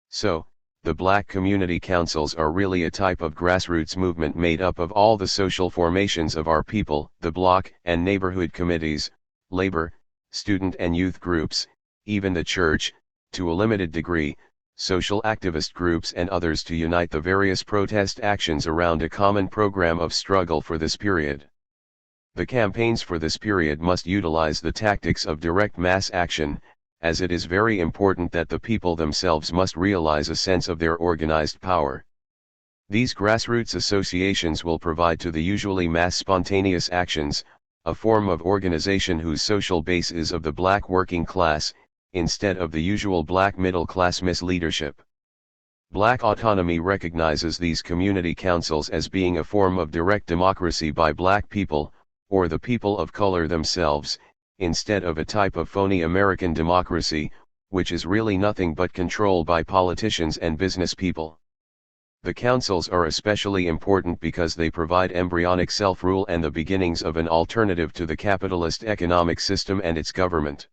So, the black community councils are really a type of grassroots movement made up of all the social formations of our people, the block and neighborhood committees, labor, student and youth groups, even the church, to a limited degree, social activist groups and others to unite the various protest actions around a common program of struggle for this period. The campaigns for this period must utilize the tactics of direct mass action, as it is very important that the people themselves must realize a sense of their organized power. These grassroots associations will provide to the usually mass spontaneous actions, a form of organization whose social base is of the black working class, instead of the usual black middle class misleadership. Black autonomy recognizes these community councils as being a form of direct democracy by black people, or the people of color themselves, instead of a type of phony American democracy, which is really nothing but control by politicians and business people. The councils are especially important because they provide embryonic self-rule and the beginnings of an alternative to the capitalist economic system and its government.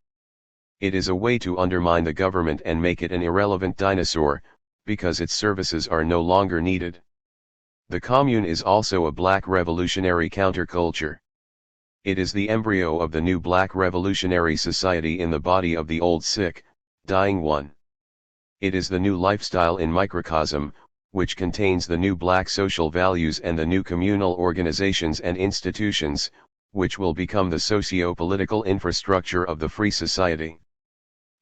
It is a way to undermine the government and make it an irrelevant dinosaur, because its services are no longer needed. The commune is also a black revolutionary counterculture. It is the embryo of the new black revolutionary society in the body of the old sick, dying one. It is the new lifestyle in microcosm, which contains the new black social values and the new communal organizations and institutions, which will become the socio-political infrastructure of the free society.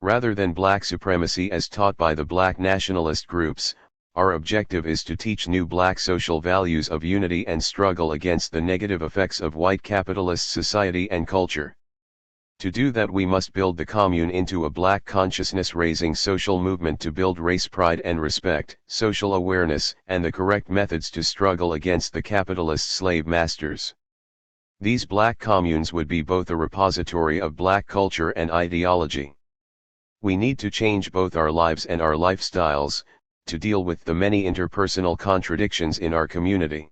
Rather than black supremacy as taught by the black nationalist groups, our objective is to teach new black social values of unity and struggle against the negative effects of white capitalist society and culture. To do that we must build the commune into a black consciousness-raising social movement to build race pride and respect, social awareness, and the correct methods to struggle against the capitalist slave masters. These black communes would be both a repository of black culture and ideology. We need to change both our lives and our lifestyles, to deal with the many interpersonal contradictions in our community.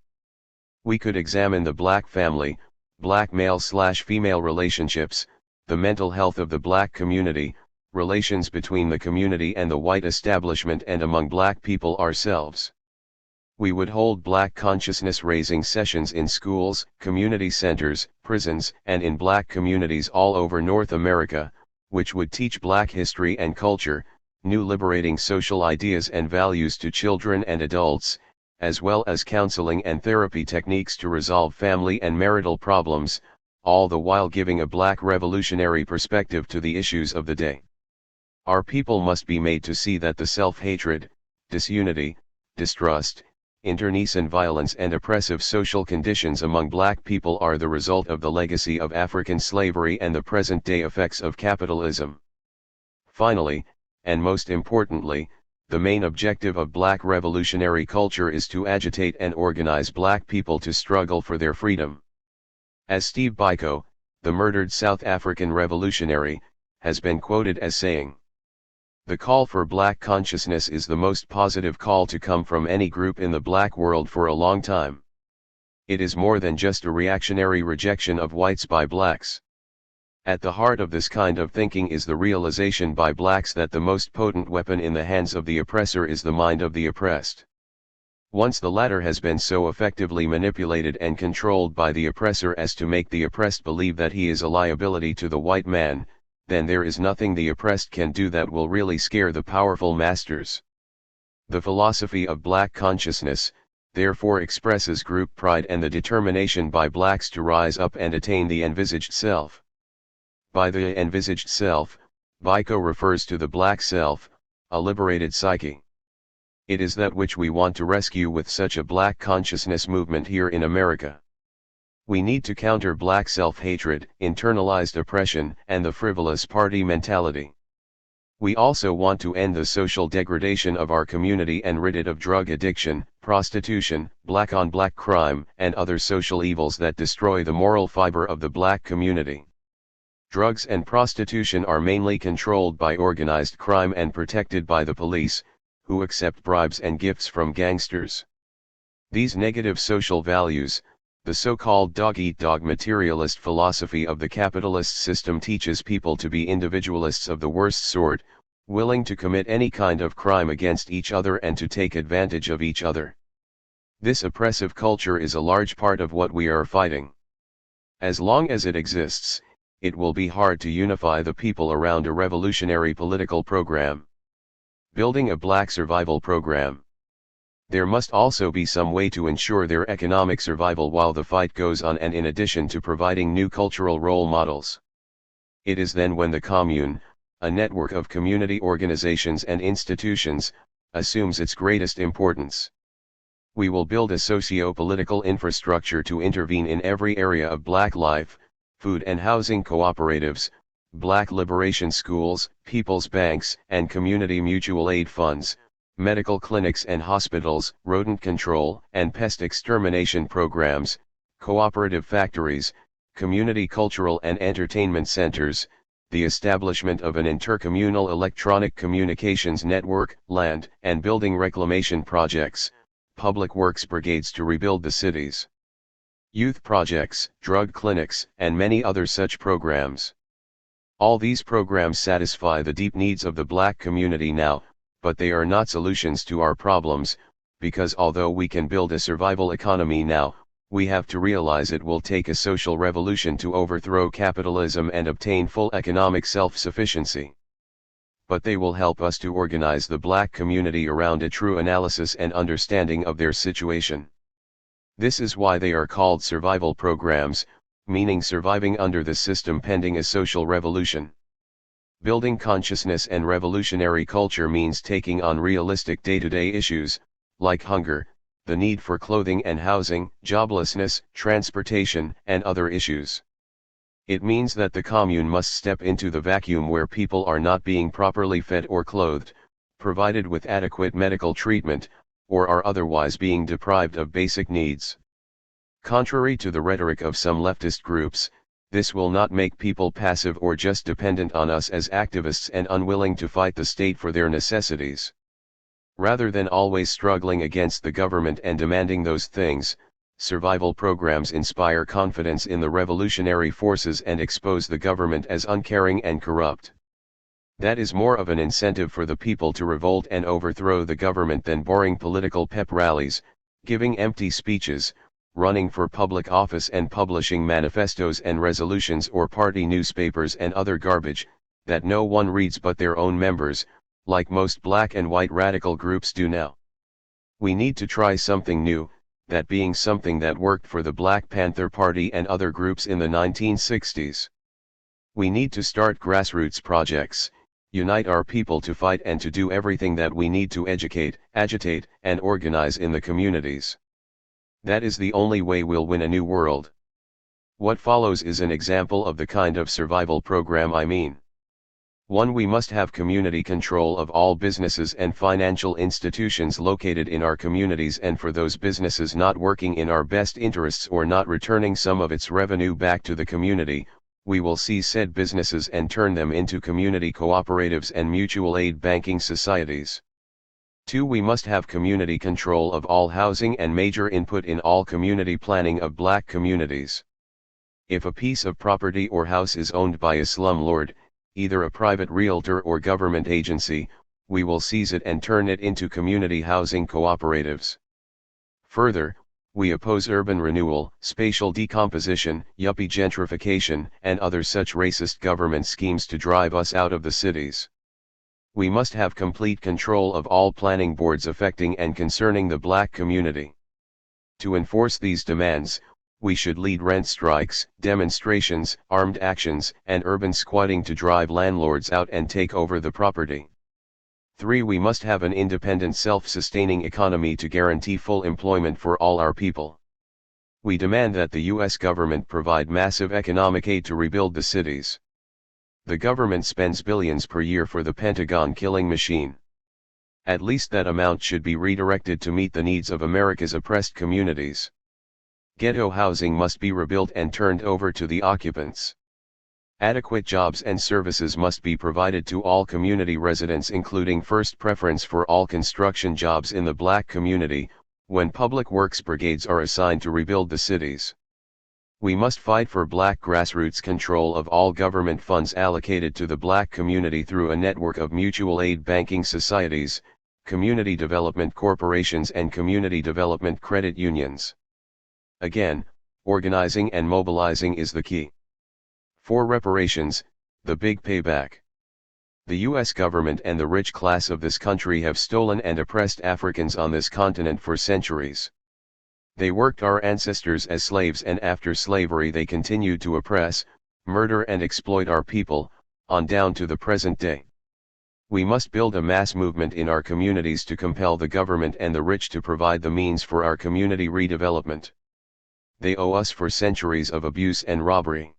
We could examine the black family, black male/female relationships, the mental health of the black community, relations between the community and the white establishment and among black people ourselves. We would hold black consciousness-raising sessions in schools, community centers, prisons, and in black communities all over North America, which would teach black history and culture, new liberating social ideas and values to children and adults, as well as counseling and therapy techniques to resolve family and marital problems, all the while giving a black revolutionary perspective to the issues of the day. Our people must be made to see that the self-hatred, disunity, distrust, internecine violence and oppressive social conditions among black people are the result of the legacy of African slavery and the present-day effects of capitalism. Finally, and most importantly, the main objective of black revolutionary culture is to agitate and organize black people to struggle for their freedom. As Steve Biko, the murdered South African revolutionary, has been quoted as saying, "The call for black consciousness is the most positive call to come from any group in the black world for a long time. It is more than just a reactionary rejection of whites by blacks. At the heart of this kind of thinking is the realization by blacks that the most potent weapon in the hands of the oppressor is the mind of the oppressed. Once the latter has been so effectively manipulated and controlled by the oppressor as to make the oppressed believe that he is a liability to the white man, then there is nothing the oppressed can do that will really scare the powerful masters. The philosophy of black consciousness, therefore expresses group pride and the determination by blacks to rise up and attain the envisaged self. By the envisaged self, Biko refers to the black self, a liberated psyche. It is that which we want to rescue with such a black consciousness movement here in America. We need to counter black self-hatred, internalized oppression, and the frivolous party mentality. We also want to end the social degradation of our community and rid it of drug addiction, prostitution, black-on-black crime, and other social evils that destroy the moral fiber of the black community. Drugs and prostitution are mainly controlled by organized crime and protected by the police, who accept bribes and gifts from gangsters. These negative social values, the so-called dog-eat-dog materialist philosophy of the capitalist system, teaches people to be individualists of the worst sort, willing to commit any kind of crime against each other and to take advantage of each other. This oppressive culture is a large part of what we are fighting. As long as it exists, it will be hard to unify the people around a revolutionary political program. Building a black survival program. There must also be some way to ensure their economic survival while the fight goes on, and in addition to providing new cultural role models. It is then when the commune, a network of community organizations and institutions, assumes its greatest importance. We will build a socio-political infrastructure to intervene in every area of black life: food and housing cooperatives, black liberation schools, people's banks and community mutual aid funds, medical clinics and hospitals, rodent control and pest extermination programs, cooperative factories, community cultural and entertainment centers, the establishment of an intercommunal electronic communications network, land and building reclamation projects, public works brigades to rebuild the cities, youth projects, drug clinics, and many other such programs. All these programs satisfy the deep needs of the black community now, but they are not solutions to our problems, because although we can build a survival economy now, we have to realize it will take a social revolution to overthrow capitalism and obtain full economic self-sufficiency. But they will help us to organize the black community around a true analysis and understanding of their situation. This is why they are called survival programs, meaning surviving under the system pending a social revolution. Building consciousness and revolutionary culture means taking on realistic day-to-day issues, like hunger, the need for clothing and housing, joblessness, transportation, and other issues. It means that the commune must step into the vacuum where people are not being properly fed or clothed, provided with adequate medical treatment, or are otherwise being deprived of basic needs. Contrary to the rhetoric of some leftist groups, this will not make people passive or just dependent on us as activists and unwilling to fight the state for their necessities. Rather than always struggling against the government and demanding those things, survival programs inspire confidence in the revolutionary forces and expose the government as uncaring and corrupt. That is more of an incentive for the people to revolt and overthrow the government than boring political pep rallies, giving empty speeches, running for public office and publishing manifestos and resolutions or party newspapers and other garbage, that no one reads but their own members, like most black and white radical groups do now. We need to try something new, that being something that worked for the Black Panther Party and other groups in the 1960s. We need to start grassroots projects, unite our people to fight and to do everything that we need to educate, agitate, and organize in the communities. That is the only way we'll win a new world. What follows is an example of the kind of survival program I mean. 1. We must have community control of all businesses and financial institutions located in our communities, and for those businesses not working in our best interests or not returning some of its revenue back to the community, we will seize said businesses and turn them into community cooperatives and mutual aid banking societies. 2. We must have community control of all housing and major input in all community planning of black communities. If a piece of property or house is owned by a slumlord, either a private realtor or government agency, we will seize it and turn it into community housing cooperatives. Further, we oppose urban renewal, spatial decomposition, yuppie gentrification, and other such racist government schemes to drive us out of the cities. We must have complete control of all planning boards affecting and concerning the black community. To enforce these demands, we should lead rent strikes, demonstrations, armed actions, and urban squatting to drive landlords out and take over the property. 3. We must have an independent self-sustaining economy to guarantee full employment for all our people. We demand that the U.S. government provide massive economic aid to rebuild the cities. The government spends billions per year for the Pentagon killing machine. At least that amount should be redirected to meet the needs of America's oppressed communities. Ghetto housing must be rebuilt and turned over to the occupants. Adequate jobs and services must be provided to all community residents, including first preference for all construction jobs in the black community, when public works brigades are assigned to rebuild the cities. We must fight for black grassroots control of all government funds allocated to the black community through a network of mutual aid banking societies, community development corporations, and community development credit unions. Again, organizing and mobilizing is the key. 4. Reparations, the big payback. The U.S. government and the rich class of this country have stolen and oppressed Africans on this continent for centuries. They worked our ancestors as slaves, and after slavery they continued to oppress, murder and exploit our people, on down to the present day. We must build a mass movement in our communities to compel the government and the rich to provide the means for our community redevelopment. They owe us for centuries of abuse and robbery.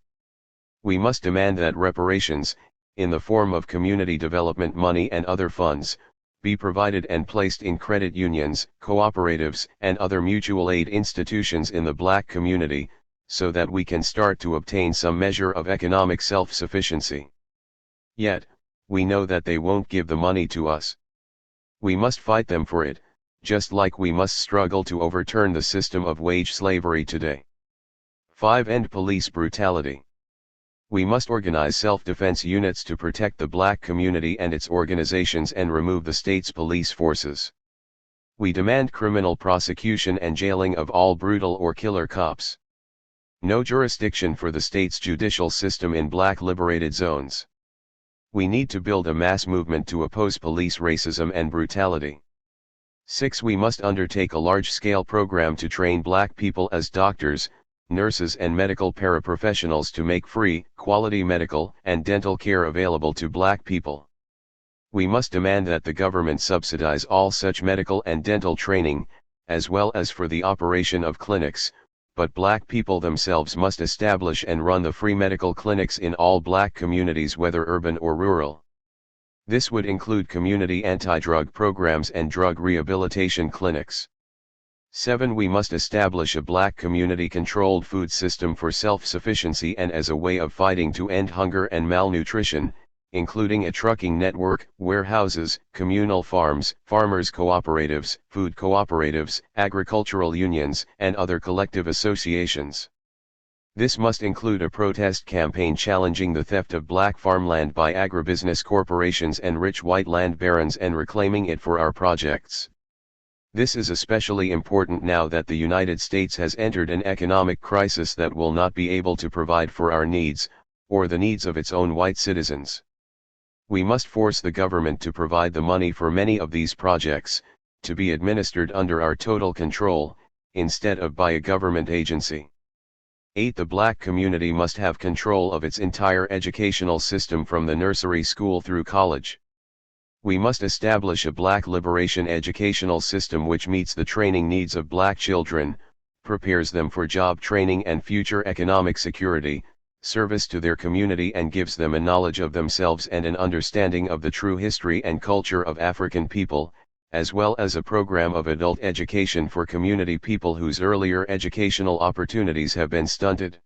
We must demand that reparations, in the form of community development money and other funds, be provided and placed in credit unions, cooperatives, and other mutual aid institutions in the black community, so that we can start to obtain some measure of economic self-sufficiency. Yet, we know that they won't give the money to us. We must fight them for it, just like we must struggle to overturn the system of wage slavery today. 5. End police brutality. We must organize self-defense units to protect the black community and its organizations and remove the state's police forces. We demand criminal prosecution and jailing of all brutal or killer cops. No jurisdiction for the state's judicial system in black liberated zones. We need to build a mass movement to oppose police racism and brutality. 6. We must undertake a large-scale program to train black people as doctors, nurses and medical paraprofessionals to make free, quality medical and dental care available to black people. We must demand that the government subsidize all such medical and dental training, as well as for the operation of clinics, but black people themselves must establish and run the free medical clinics in all black communities, whether urban or rural. This would include community anti-drug programs and drug rehabilitation clinics. 7. We must establish a black community-controlled food system for self-sufficiency and as a way of fighting to end hunger and malnutrition, including a trucking network, warehouses, communal farms, farmers' cooperatives, food cooperatives, agricultural unions, and other collective associations. This must include a protest campaign challenging the theft of black farmland by agribusiness corporations and rich white land barons and reclaiming it for our projects. This is especially important now that the United States has entered an economic crisis that will not be able to provide for our needs, or the needs of its own white citizens. We must force the government to provide the money for many of these projects, to be administered under our total control, instead of by a government agency. 8. The black community must have control of its entire educational system from the nursery school through college. We must establish a black liberation educational system which meets the training needs of black children, prepares them for job training and future economic security, service to their community, and gives them a knowledge of themselves and an understanding of the true history and culture of African people, as well as a program of adult education for community people whose earlier educational opportunities have been stunted.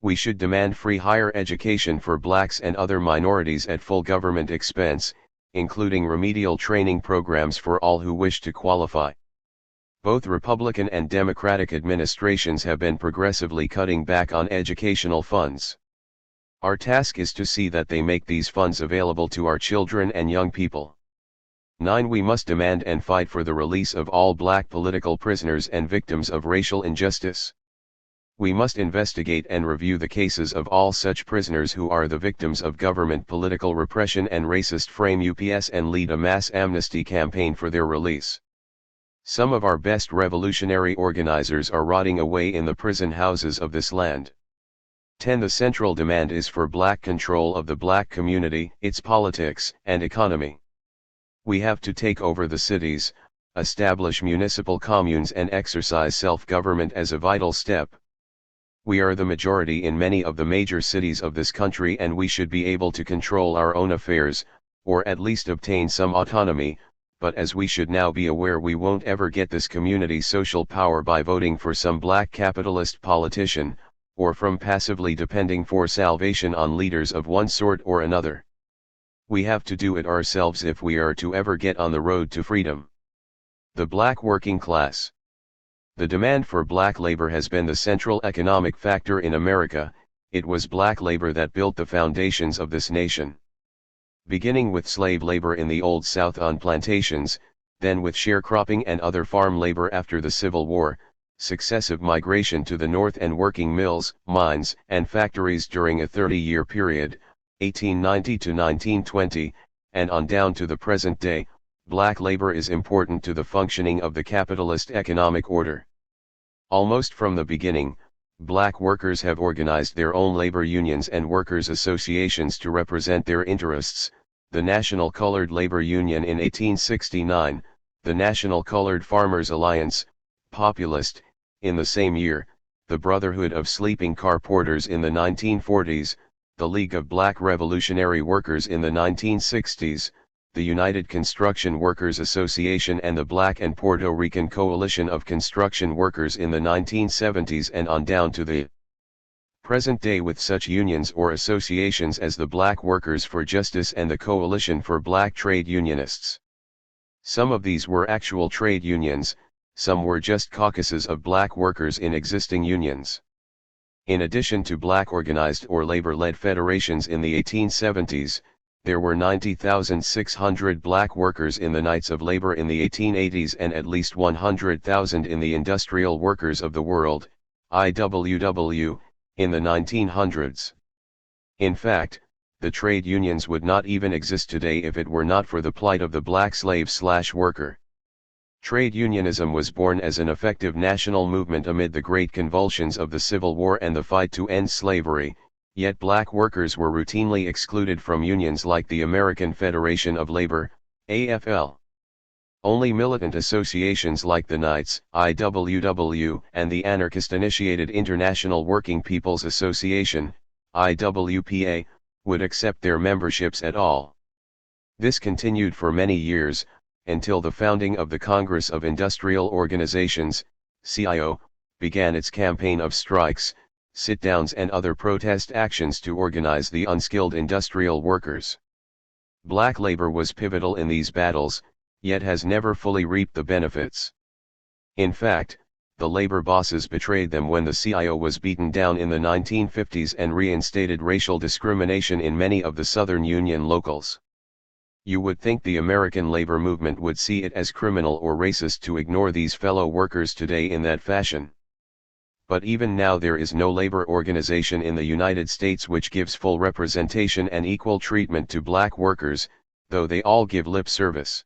We should demand free higher education for blacks and other minorities at full government expense, including remedial training programs for all who wish to qualify. Both Republican and Democratic administrations have been progressively cutting back on educational funds. Our task is to see that they make these funds available to our children and young people. 9. We must demand and fight for the release of all black political prisoners and victims of racial injustice. We must investigate and review the cases of all such prisoners who are the victims of government political repression and racist frame UPS and lead a mass amnesty campaign for their release. Some of our best revolutionary organizers are rotting away in the prison houses of this land. 10. The central demand is for black control of the black community, its politics and economy. We have to take over the cities, establish municipal communes and exercise self-government as a vital step. We are the majority in many of the major cities of this country and we should be able to control our own affairs, or at least obtain some autonomy, but as we should now be aware, we won't ever get this community social power by voting for some black capitalist politician, or from passively depending for salvation on leaders of one sort or another. We have to do it ourselves if we are to ever get on the road to freedom. The black working class. The demand for black labor has been the central economic factor in America. It was black labor that built the foundations of this nation. Beginning with slave labor in the Old South on plantations, then with sharecropping and other farm labor after the Civil War, successive migration to the North and working mills, mines, and factories during a 30-year period, 1890 to 1920, and on down to the present day, black labor is important to the functioning of the capitalist economic order. Almost from the beginning, black workers have organized their own labor unions and workers' associations to represent their interests, the National Colored Labor Union in 1869, the National Colored Farmers Alliance, Populist, in the same year, the Brotherhood of Sleeping Car Porters in the 1940s, the League of Black Revolutionary Workers in the 1960s, the United Construction Workers Association and the Black and Puerto Rican Coalition of Construction Workers in the 1970s and on down to the present day, with such unions or associations as the Black Workers for Justice and the Coalition for Black Trade Unionists. Some of these were actual trade unions, some were just caucuses of black workers in existing unions. In addition to black organized or labor-led federations in the 1870s, there were 90,600 black workers in the Knights of Labor in the 1880s and at least 100,000 in the Industrial Workers of the World, IWW, in the 1900s. In fact, the trade unions would not even exist today if it were not for the plight of the black slave/worker. Trade unionism was born as an effective national movement amid the great convulsions of the Civil War and the fight to end slavery, yet black workers were routinely excluded from unions like the American Federation of Labor, AFL. Only militant associations like the Knights, IWW, and the anarchist-initiated International Working People's Association, IWPA, would accept their memberships at all. This continued for many years, until the founding of the Congress of Industrial Organizations, CIO, began its campaign of strikes, sit-downs and other protest actions to organize the unskilled industrial workers. Black labor was pivotal in these battles, yet has never fully reaped the benefits. In fact, the labor bosses betrayed them when the CIO was beaten down in the 1950s and reinstated racial discrimination in many of the Southern Union locals. You would think the American labor movement would see it as criminal or racist to ignore these fellow workers today in that fashion. But even now there is no labor organization in the United States which gives full representation and equal treatment to black workers, though they all give lip service.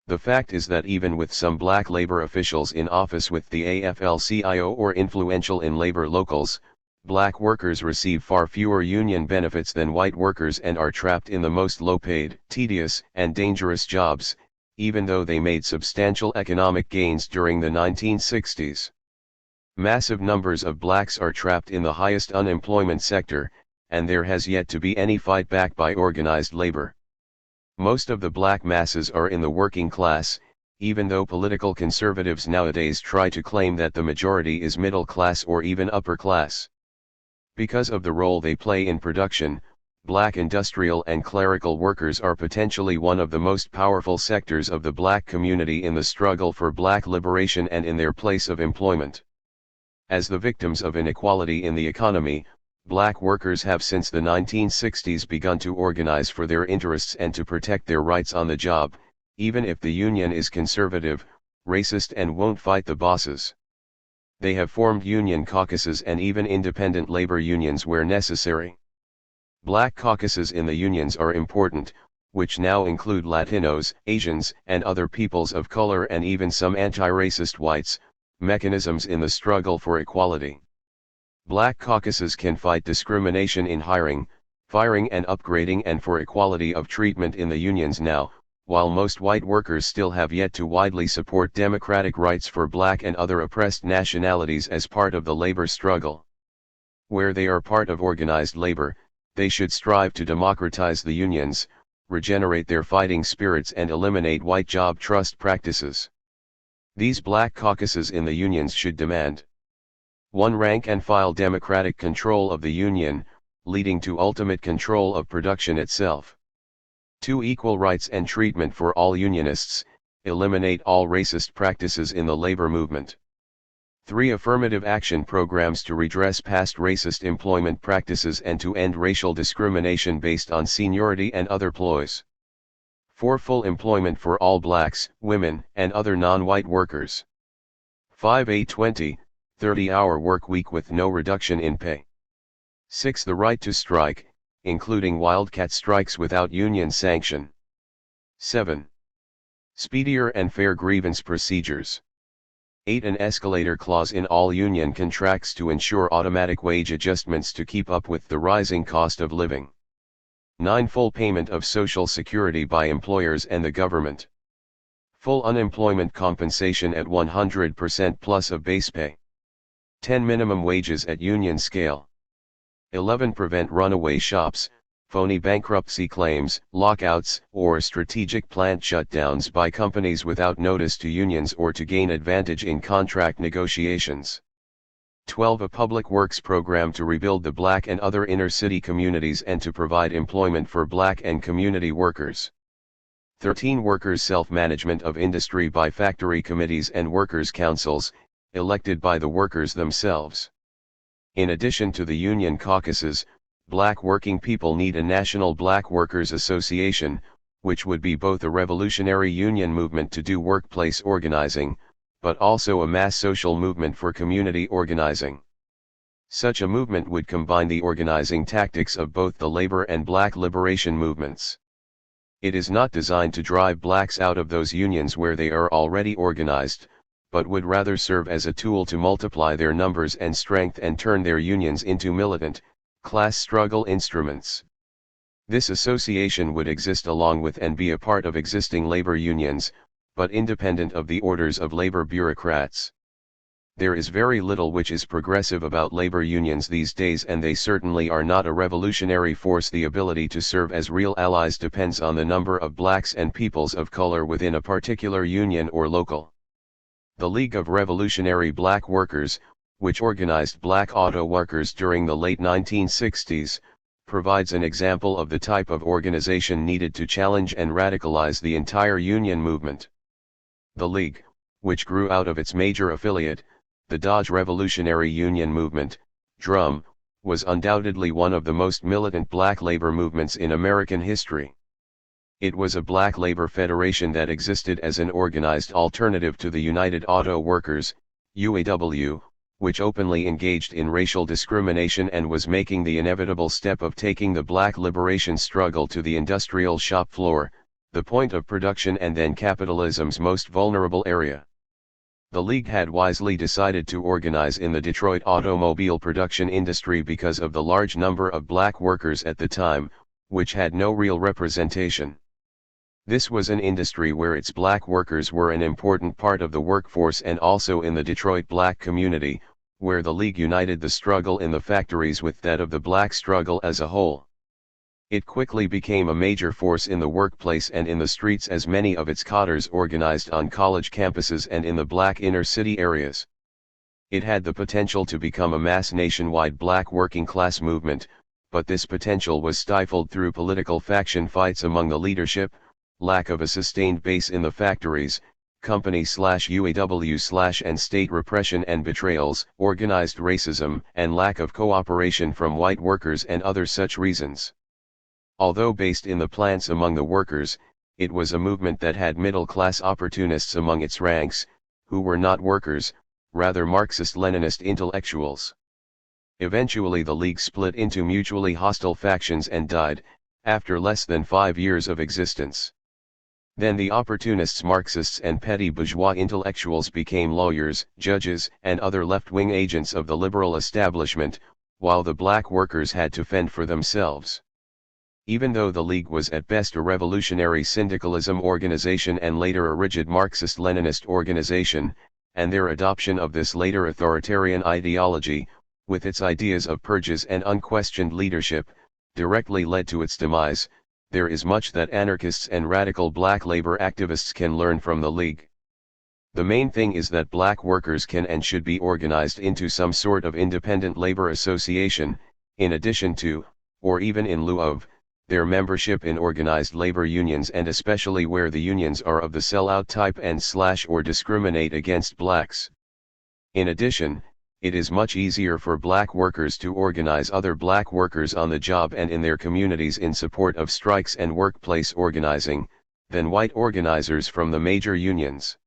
The fact is that even with some black labor officials in office with the AFL-CIO or influential in labor locals, black workers receive far fewer union benefits than white workers and are trapped in the most low-paid, tedious, and dangerous jobs, even though they made substantial economic gains during the 1960s. Massive numbers of blacks are trapped in the highest unemployment sector, and there has yet to be any fight back by organized labor. Most of the black masses are in the working class, even though political conservatives nowadays try to claim that the majority is middle class or even upper class. Because of the role they play in production, black industrial and clerical workers are potentially one of the most powerful sectors of the black community in the struggle for black liberation and in their place of employment. As the victims of inequality in the economy, black workers have since the 1960s begun to organize for their interests and to protect their rights on the job, even if the union is conservative, racist and won't fight the bosses. They have formed union caucuses and even independent labor unions where necessary. Black caucuses in the unions are important, which now include Latinos, Asians, and other peoples of color and even some anti-racist whites, mechanisms in the struggle for equality. Black caucuses can fight discrimination in hiring, firing and upgrading and for equality of treatment in the unions now, while most white workers still have yet to widely support democratic rights for black and other oppressed nationalities as part of the labor struggle. Where they are part of organized labor, they should strive to democratize the unions, regenerate their fighting spirits and eliminate white job trust practices. These black caucuses in the unions should demand 1. Rank and file democratic control of the union, leading to ultimate control of production itself. 2. Equal rights and treatment for all unionists, eliminate all racist practices in the labor movement. 3. Affirmative action programs to redress past racist employment practices and to end racial discrimination based on seniority and other ploys. 4. Full employment for all blacks, women, and other non-white workers. 5. A 20, 30-hour work week with no reduction in pay. 6. The right to strike, including wildcat strikes without union sanction. 7. Speedier and fair grievance procedures. 8. An escalator clause in all union contracts to ensure automatic wage adjustments to keep up with the rising cost of living. 9. Full payment of Social Security by employers and the government. Full unemployment compensation at 100% plus of base pay. 10. Minimum wages at union scale. 11. Prevent runaway shops, phony bankruptcy claims, lockouts, or strategic plant shutdowns by companies without notice to unions or to gain advantage in contract negotiations. 12. A public works program to rebuild the black and other inner-city communities and to provide employment for black and community workers. 13. Workers' self-management of industry by factory committees and workers' councils, elected by the workers themselves. In addition to the union caucuses, black working people need a national Black Workers Association, which would be both a revolutionary union movement to do workplace organizing, but also a mass social movement for community organizing. Such a movement would combine the organizing tactics of both the labor and black liberation movements. It is not designed to drive blacks out of those unions where they are already organized, but would rather serve as a tool to multiply their numbers and strength and turn their unions into militant, class struggle instruments. This association would exist along with and be a part of existing labor unions, but independent of the orders of labor bureaucrats. There is very little which is progressive about labor unions these days, and they certainly are not a revolutionary force. The ability to serve as real allies depends on the number of blacks and peoples of color within a particular union or local. The League of Revolutionary Black Workers, which organized black auto workers during the late 1960s, provides an example of the type of organization needed to challenge and radicalize the entire union movement. The League, which grew out of its major affiliate, the Dodge Revolutionary Union Movement, DRUM, was undoubtedly one of the most militant black labor movements in American history. It was a black labor federation that existed as an organized alternative to the United Auto Workers, UAW, which openly engaged in racial discrimination and was making the inevitable step of taking the black liberation struggle to the industrial shop floor, the point of production and then capitalism's most vulnerable area. The League had wisely decided to organize in the Detroit automobile production industry because of the large number of black workers at the time, which had no real representation. This was an industry where its black workers were an important part of the workforce, and also in the Detroit black community, where the League united the struggle in the factories with that of the black struggle as a whole. It quickly became a major force in the workplace and in the streets, as many of its cadres organized on college campuses and in the black inner city areas. It had the potential to become a mass nationwide black working class movement, but this potential was stifled through political faction fights among the leadership, lack of a sustained base in the factories, company/UAW/ and state repression and betrayals, organized racism, and lack of cooperation from white workers and other such reasons. Although based in the plants among the workers, it was a movement that had middle-class opportunists among its ranks, who were not workers, rather Marxist-Leninist intellectuals. Eventually the League split into mutually hostile factions and died, after less than 5 years of existence. Then the opportunists, Marxists and petty bourgeois intellectuals became lawyers, judges, and other left-wing agents of the liberal establishment, while the black workers had to fend for themselves. Even though the League was at best a revolutionary syndicalism organization and later a rigid Marxist-Leninist organization, and their adoption of this later authoritarian ideology, with its ideas of purges and unquestioned leadership, directly led to its demise, there is much that anarchists and radical black labor activists can learn from the League. The main thing is that black workers can and should be organized into some sort of independent labor association, in addition to, or even in lieu of, their membership in organized labor unions, and especially where the unions are of the sellout type and or discriminate against blacks. In addition, it is much easier for black workers to organize other black workers on the job and in their communities in support of strikes and workplace organizing, than white organizers from the major unions.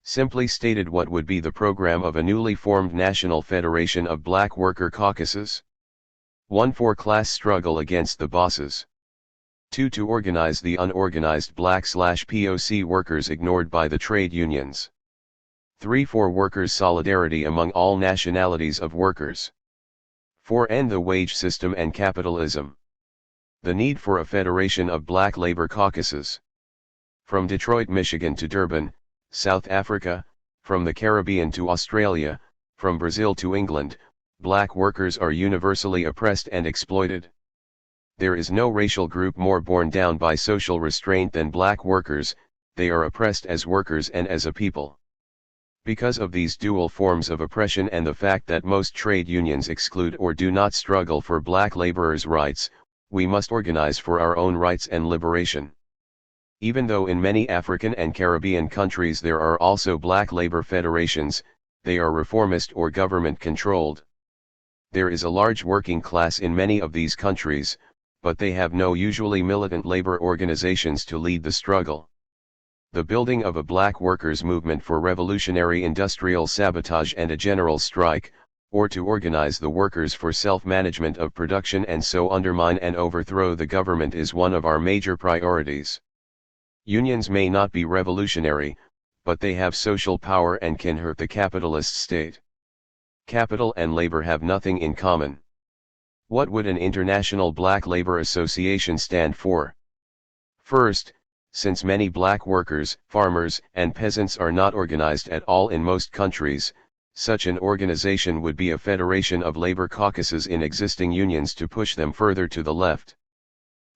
Simply stated, what would be the program of a newly formed National Federation of Black Worker Caucuses? 1. For class struggle against the bosses. 2. To organize the unorganized black/POC workers ignored by the trade unions. 3. For workers' solidarity among all nationalities of workers. 4. End the wage system and capitalism. The need for a federation of black labor caucuses. From Detroit, Michigan to Durban, South Africa, from the Caribbean to Australia, from Brazil to England, black workers are universally oppressed and exploited. There is no racial group more borne down by social restraint than black workers. They are oppressed as workers and as a people. Because of these dual forms of oppression and the fact that most trade unions exclude or do not struggle for black laborers' rights, we must organize for our own rights and liberation. Even though in many African and Caribbean countries there are also black labor federations, they are reformist or government-controlled. There is a large working class in many of these countries, but they have no usually militant labor organizations to lead the struggle. The building of a black workers' movement for revolutionary industrial sabotage and a general strike, or to organize the workers for self-management of production and so undermine and overthrow the government is one of our major priorities. Unions may not be revolutionary, but they have social power and can hurt the capitalist state. Capital and labor have nothing in common. What would an international black labor association stand for? First, since many black workers, farmers, and peasants are not organized at all in most countries, such an organization would be a federation of labor caucuses in existing unions to push them further to the left.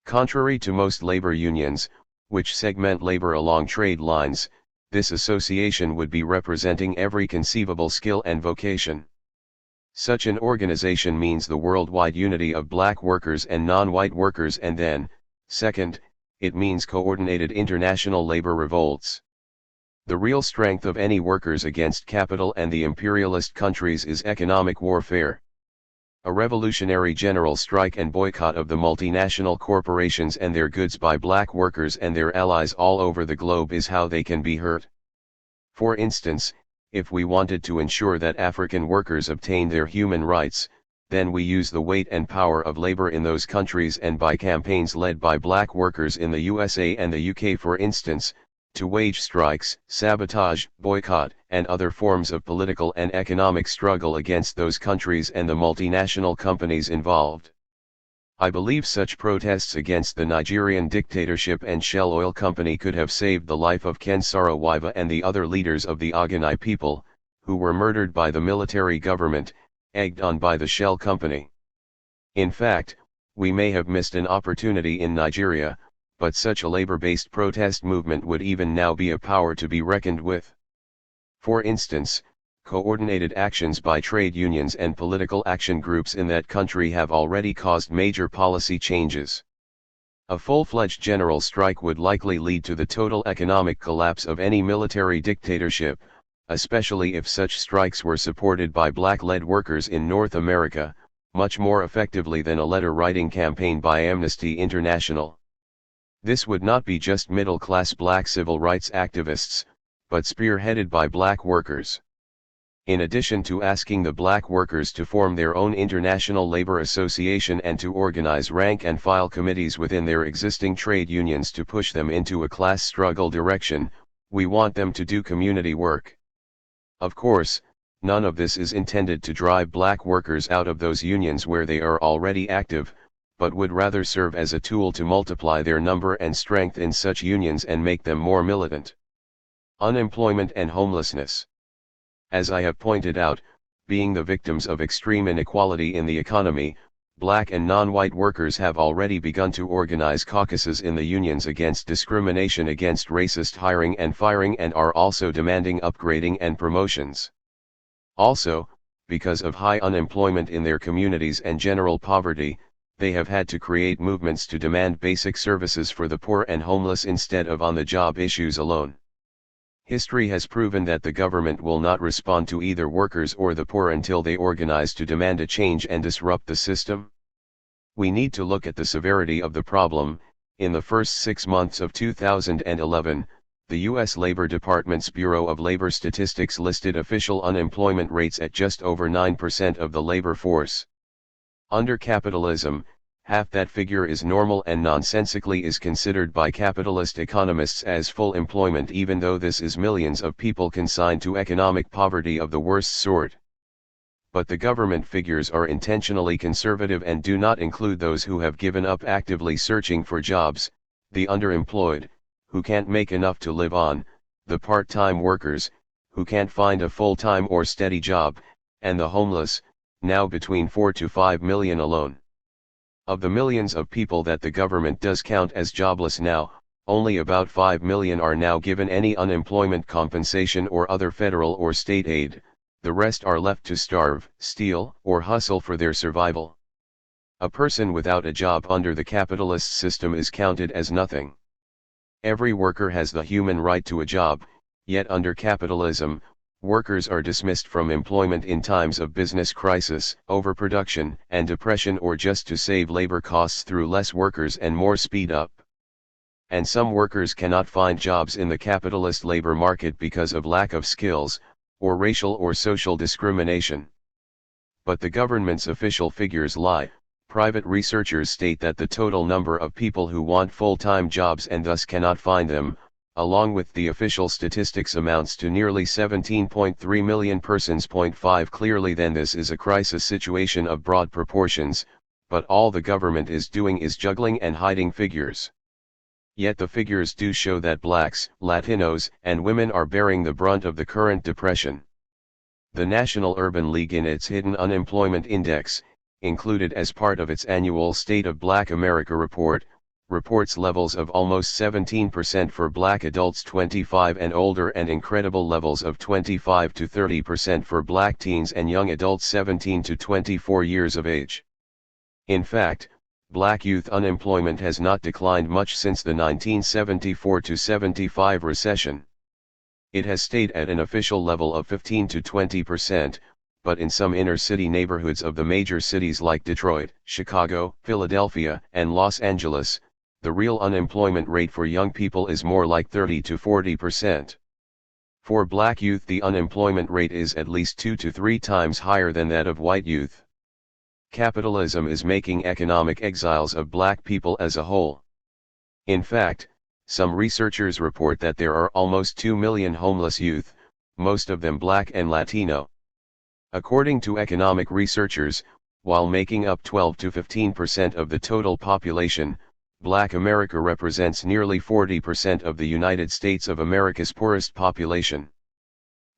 Contrary to most labor unions, which segment labor along trade lines, this association would be representing every conceivable skill and vocation. Such an organization means the worldwide unity of black workers and non-white workers, and then, second, it means coordinated international labor revolts. The real strength of any workers against capital and the imperialist countries is economic warfare. A revolutionary general strike and boycott of the multinational corporations and their goods by black workers and their allies all over the globe is how they can be hurt. For instance, if we wanted to ensure that African workers obtain their human rights, then we use the weight and power of labor in those countries and by campaigns led by black workers in the USA and the UK, for instance, to wage strikes, sabotage, boycott, and other forms of political and economic struggle against those countries and the multinational companies involved. I believe such protests against the Nigerian dictatorship and Shell Oil Company could have saved the life of Ken Saro-Wiwa and the other leaders of the Ogoni people, who were murdered by the military government, egged on by the Shell Company. In fact, we may have missed an opportunity in Nigeria, but such a labor-based protest movement would even now be a power to be reckoned with. For instance, coordinated actions by trade unions and political action groups in that country have already caused major policy changes. A full-fledged general strike would likely lead to the total economic collapse of any military dictatorship, especially if such strikes were supported by black-led workers in North America, much more effectively than a letter-writing campaign by Amnesty International. This would not be just middle-class black civil rights activists, but spearheaded by black workers. In addition to asking the black workers to form their own international labor association and to organize rank-and-file committees within their existing trade unions to push them into a class struggle direction, we want them to do community work. Of course, none of this is intended to drive black workers out of those unions where they are already active, but would rather serve as a tool to multiply their number and strength in such unions and make them more militant. Unemployment and homelessness. As I have pointed out, being the victims of extreme inequality in the economy, black and non-white workers have already begun to organize caucuses in the unions against discrimination against racist hiring and firing and are also demanding upgrading and promotions. Also, because of high unemployment in their communities and general poverty, they have had to create movements to demand basic services for the poor and homeless instead of on-the-job issues alone. History has proven that the government will not respond to either workers or the poor until they organize to demand a change and disrupt the system. We need to look at the severity of the problem. In the first 6 months of 2011, the U.S. Labor Department's Bureau of Labor Statistics listed official unemployment rates at just over 9% of the labor force. Under capitalism, half that figure is normal and nonsensically is considered by capitalist economists as full employment, even though this is millions of people consigned to economic poverty of the worst sort. But the government figures are intentionally conservative and do not include those who have given up actively searching for jobs, the underemployed, who can't make enough to live on, the part-time workers, who can't find a full-time or steady job, and the homeless, now between 4 to 5 million alone. Of the millions of people that the government does count as jobless now, only about 5 million are now given any unemployment compensation or other federal or state aid. The rest are left to starve, steal, or hustle for their survival. A person without a job under the capitalist system is counted as nothing. Every worker has the human right to a job, yet under capitalism, workers are dismissed from employment in times of business crisis, overproduction, and depression, or just to save labor costs through less workers and more speed up. And some workers cannot find jobs in the capitalist labor market because of lack of skills, or racial or social discrimination. But the government's official figures lie. Private researchers state that the total number of people who want full-time jobs and thus cannot find them, along with the official statistics, amounts to nearly 17.3 million persons. 5 Clearly then this is a crisis situation of broad proportions, but all the government is doing is juggling and hiding figures. Yet the figures do show that blacks, Latinos, and women are bearing the brunt of the current depression. The National Urban League, in its Hidden Unemployment Index, included as part of its annual State of Black America report, reports levels of almost 17% for black adults 25 and older and incredible levels of 25 to 30% for black teens and young adults 17 to 24 years of age. In fact, black youth unemployment has not declined much since the 1974-75 recession. It has stayed at an official level of 15 to 20%, but in some inner-city neighborhoods of the major cities like Detroit, Chicago, Philadelphia, and Los Angeles, the real unemployment rate for young people is more like 30 to 40%. For black youth, the unemployment rate is at least 2 to 3 times higher than that of white youth. Capitalism is making economic exiles of black people as a whole. In fact, some researchers report that there are almost 2 million homeless youth, most of them black and Latino. According to economic researchers, while making up 12 to 15% of the total population, Black America represents nearly 40% of the United States of America's poorest population.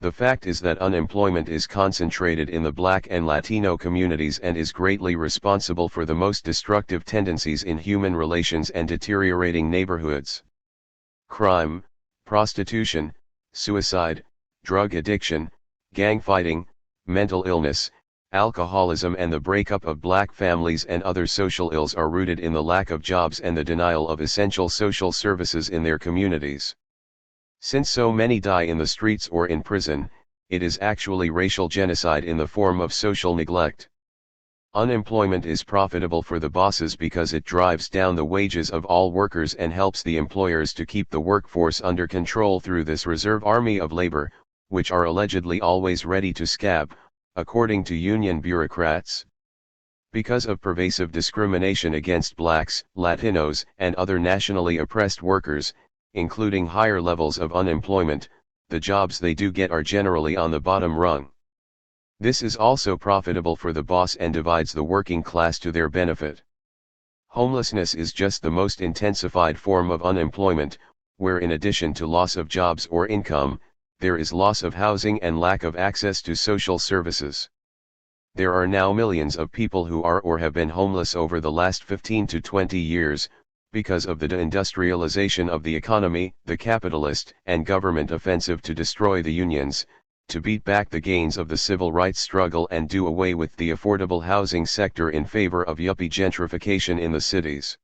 The fact is that unemployment is concentrated in the Black and Latino communities and is greatly responsible for the most destructive tendencies in human relations and deteriorating neighborhoods. Crime, prostitution, suicide, drug addiction, gang fighting, mental illness, alcoholism, and the breakup of black families and other social ills are rooted in the lack of jobs and the denial of essential social services in their communities. Since so many die in the streets or in prison, it is actually racial genocide in the form of social neglect. Unemployment is profitable for the bosses because it drives down the wages of all workers and helps the employers to keep the workforce under control through this reserve army of labor, which are allegedly always ready to scab, according to union bureaucrats. Because of pervasive discrimination against blacks, Latinos, and other nationally oppressed workers, including higher levels of unemployment, the jobs they do get are generally on the bottom rung. This is also profitable for the boss and divides the working class to their benefit. Homelessness is just the most intensified form of unemployment, where in addition to loss of jobs or income, there is loss of housing and lack of access to social services. There are now millions of people who are or have been homeless over the last 15 to 20 years, because of the deindustrialization of the economy, the capitalist and government offensive to destroy the unions, to beat back the gains of the civil rights struggle and do away with the affordable housing sector in favor of yuppie gentrification in the cities.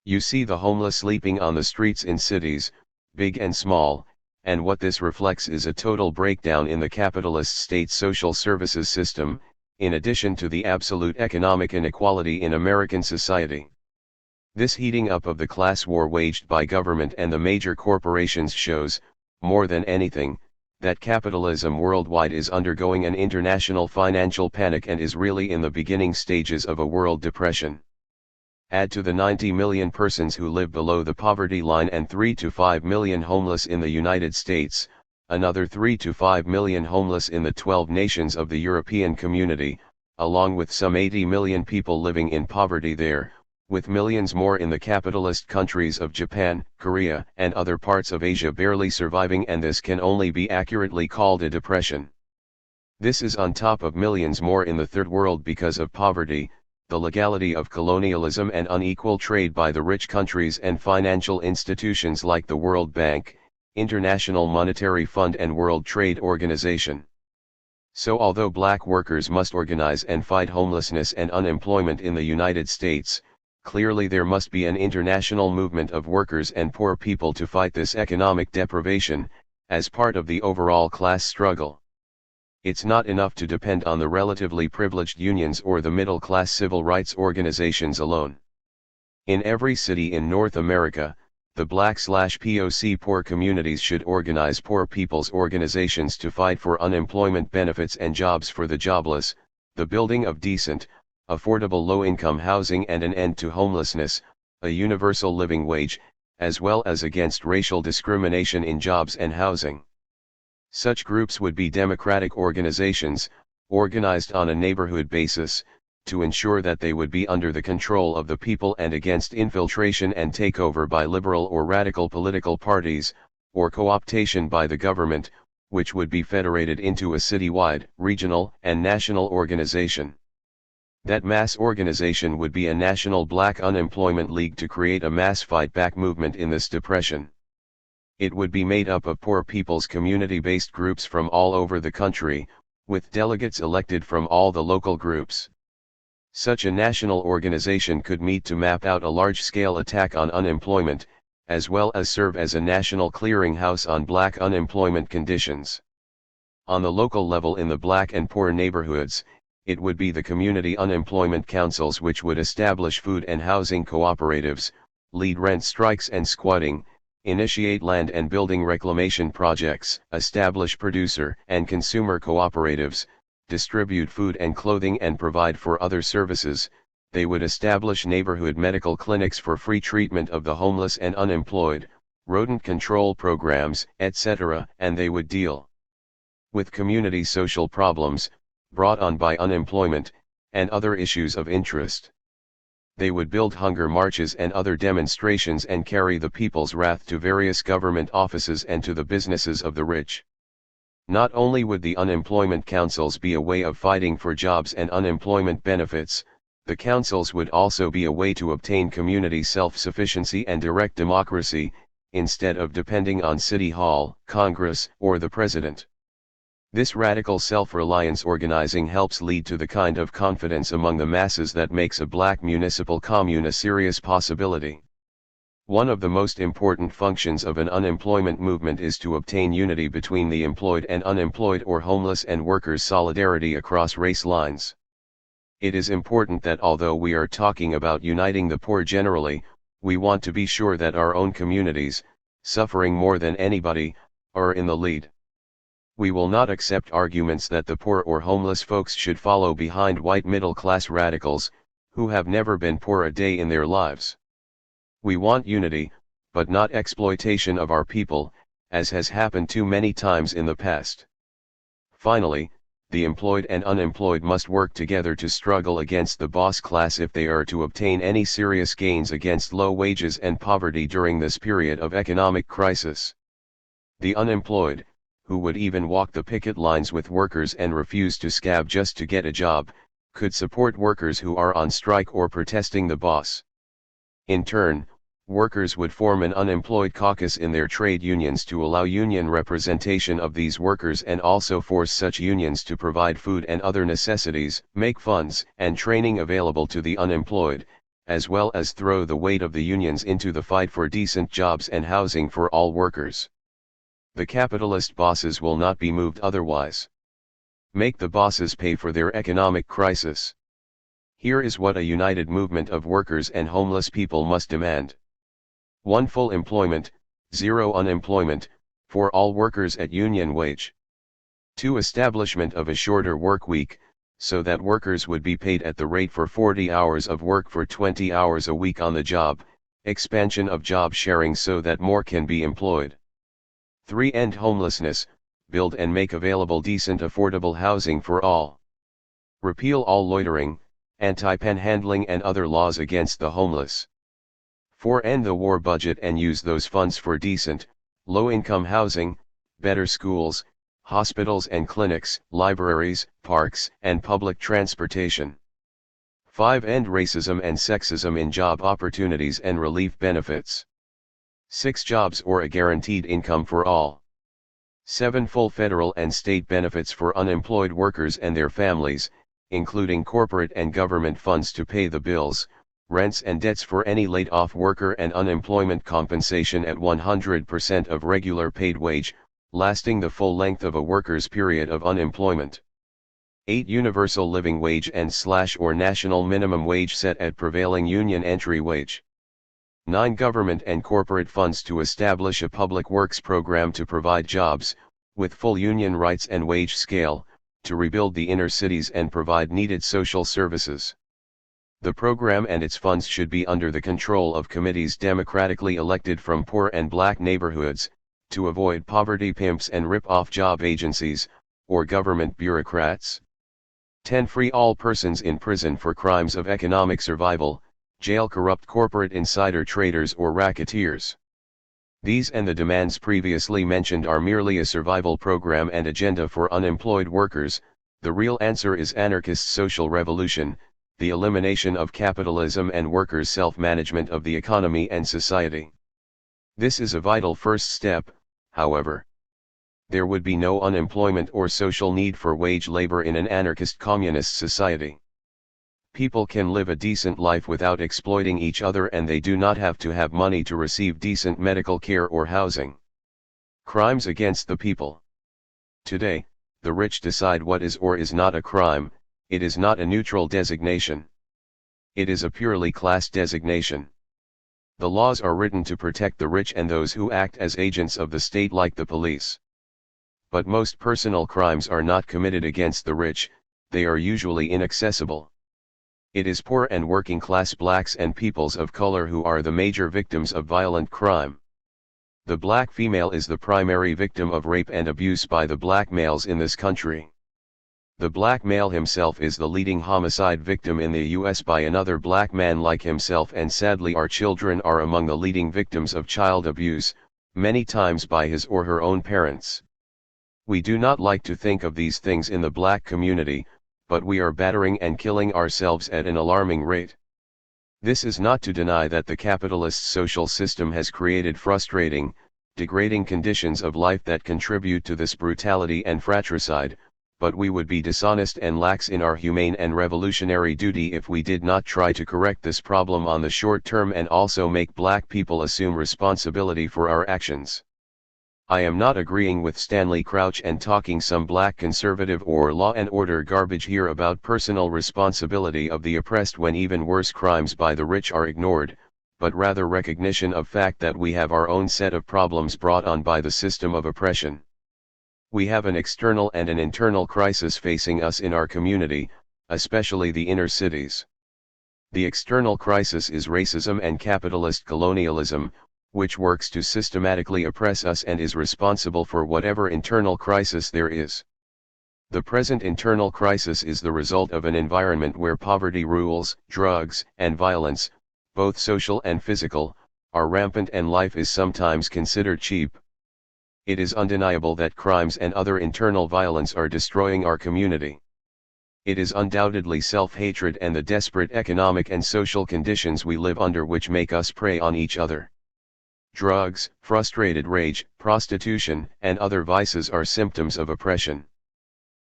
You see the homeless sleeping on the streets in cities, big and small, and what this reflects is a total breakdown in the capitalist state social services system, in addition to the absolute economic inequality in American society. This heating up of the class war waged by government and the major corporations shows, more than anything, that capitalism worldwide is undergoing an international financial panic and is really in the beginning stages of a world depression. Add to the 90 million persons who live below the poverty line and 3 to 5 million homeless in the United States, another 3 to 5 million homeless in the 12 nations of the European Community, along with some 80 million people living in poverty there, with millions more in the capitalist countries of Japan, Korea, and other parts of Asia barely surviving, and this can only be accurately called a depression. This is on top of millions more in the Third World because of poverty, the legality of colonialism, and unequal trade by the rich countries and financial institutions like the World Bank, International Monetary Fund, and World Trade Organization. So although black workers must organize and fight homelessness and unemployment in the United States, clearly there must be an international movement of workers and poor people to fight this economic deprivation, as part of the overall class struggle. It's not enough to depend on the relatively privileged unions or the middle-class civil rights organizations alone. In every city in North America, the Black/POC poor communities should organize poor people's organizations to fight for unemployment benefits and jobs for the jobless, the building of decent, affordable low-income housing, and an end to homelessness, a universal living wage, as well as against racial discrimination in jobs and housing. Such groups would be democratic organizations, organized on a neighborhood basis, to ensure that they would be under the control of the people and against infiltration and takeover by liberal or radical political parties, or co-optation by the government, which would be federated into a citywide, regional, and national organization. That mass organization would be a national Black Unemployment League to create a mass fight-back movement in this depression. It would be made up of poor people's community-based groups from all over the country, with delegates elected from all the local groups. Such a national organization could meet to map out a large-scale attack on unemployment, as well as serve as a national clearinghouse on black unemployment conditions. On the local level in the black and poor neighborhoods, it would be the community unemployment councils which would establish food and housing cooperatives, lead rent strikes and squatting, initiate land and building reclamation projects, establish producer and consumer cooperatives, distribute food and clothing, and provide for other services. They would establish neighborhood medical clinics for free treatment of the homeless and unemployed, rodent control programs, etc., and they would deal with community social problems, brought on by unemployment, and other issues of interest. They would build hunger marches and other demonstrations and carry the people's wrath to various government offices and to the businesses of the rich. Not only would the unemployment councils be a way of fighting for jobs and unemployment benefits, the councils would also be a way to obtain community self-sufficiency and direct democracy, instead of depending on City Hall, Congress, or the President. This radical self-reliance organizing helps lead to the kind of confidence among the masses that makes a black municipal commune a serious possibility. One of the most important functions of an unemployment movement is to obtain unity between the employed and unemployed, or homeless and workers' solidarity across race lines. It is important that although we are talking about uniting the poor generally, we want to be sure that our own communities, suffering more than anybody, are in the lead. We will not accept arguments that the poor or homeless folks should follow behind white middle-class radicals, who have never been poor a day in their lives. We want unity, but not exploitation of our people, as has happened too many times in the past. Finally, the employed and unemployed must work together to struggle against the boss class if they are to obtain any serious gains against low wages and poverty during this period of economic crisis. The unemployed, who would even walk the picket lines with workers and refuse to scab just to get a job, could support workers who are on strike or protesting the boss. In turn, workers would form an unemployed caucus in their trade unions to allow union representation of these workers, and also force such unions to provide food and other necessities, make funds and training available to the unemployed, as well as throw the weight of the unions into the fight for decent jobs and housing for all workers. The capitalist bosses will not be moved otherwise. Make the bosses pay for their economic crisis. Here is what a united movement of workers and homeless people must demand. 1. Full employment, 0 unemployment, for all workers at union wage. 2. Establishment of a shorter work week, so that workers would be paid at the rate for 40 hours of work for 20 hours a week on the job, expansion of job sharing so that more can be employed. 3. End homelessness, build and make available decent affordable housing for all. Repeal all loitering, anti-panhandling and other laws against the homeless. 4. End the war budget and use those funds for decent, low-income housing, better schools, hospitals and clinics, libraries, parks, and public transportation. 5. End racism and sexism in job opportunities and relief benefits. 6. Jobs or a guaranteed income for all. 7. Full federal and state benefits for unemployed workers and their families, including corporate and government funds to pay the bills, rents and debts for any laid-off worker, and unemployment compensation at 100% of regular paid wage, lasting the full length of a worker's period of unemployment. 8. Universal living wage and / or national minimum wage set at prevailing union entry wage. 9. Government and corporate funds to establish a public works program to provide jobs, with full union rights and wage scale, to rebuild the inner cities and provide needed social services. The program and its funds should be under the control of committees democratically elected from poor and black neighborhoods, to avoid poverty pimps and rip-off job agencies, or government bureaucrats. 10. Free all persons in prison for crimes of economic survival, jail corrupt corporate insider traders or racketeers. These and the demands previously mentioned are merely a survival program and agenda for unemployed workers. The real answer is anarchist social revolution, the elimination of capitalism and workers' self-management of the economy and society. This is a vital first step, however. There would be no unemployment or social need for wage labor in an anarchist communist society. People can live a decent life without exploiting each other, and they do not have to have money to receive decent medical care or housing. Crimes against the people. Today, the rich decide what is or is not a crime. It is not a neutral designation. It is a purely class designation. The laws are written to protect the rich and those who act as agents of the state like the police. But most personal crimes are not committed against the rich, they are usually inaccessible. It is poor and working class blacks and peoples of color who are the major victims of violent crime. The black female is the primary victim of rape and abuse by the black males in this country. The black male himself is the leading homicide victim in the U.S. by another black man like himself, and sadly our children are among the leading victims of child abuse, many times by his or her own parents. We do not like to think of these things in the black community, but we are battering and killing ourselves at an alarming rate. This is not to deny that the capitalist social system has created frustrating, degrading conditions of life that contribute to this brutality and fratricide, but we would be dishonest and lax in our humane and revolutionary duty if we did not try to correct this problem on the short term and also make black people assume responsibility for our actions. I am not agreeing with Stanley Crouch and talking some black conservative or law and order garbage here about personal responsibility of the oppressed when even worse crimes by the rich are ignored, but rather recognition of fact that we have our own set of problems brought on by the system of oppression. We have an external and an internal crisis facing us in our community, especially the inner cities. The external crisis is racism and capitalist colonialism, which works to systematically oppress us and is responsible for whatever internal crisis there is. The present internal crisis is the result of an environment where poverty rules, drugs and violence, both social and physical, are rampant and life is sometimes considered cheap. It is undeniable that crimes and other internal violence are destroying our community. It is undoubtedly self-hatred and the desperate economic and social conditions we live under which make us prey on each other. Drugs, frustrated rage, prostitution, and other vices are symptoms of oppression.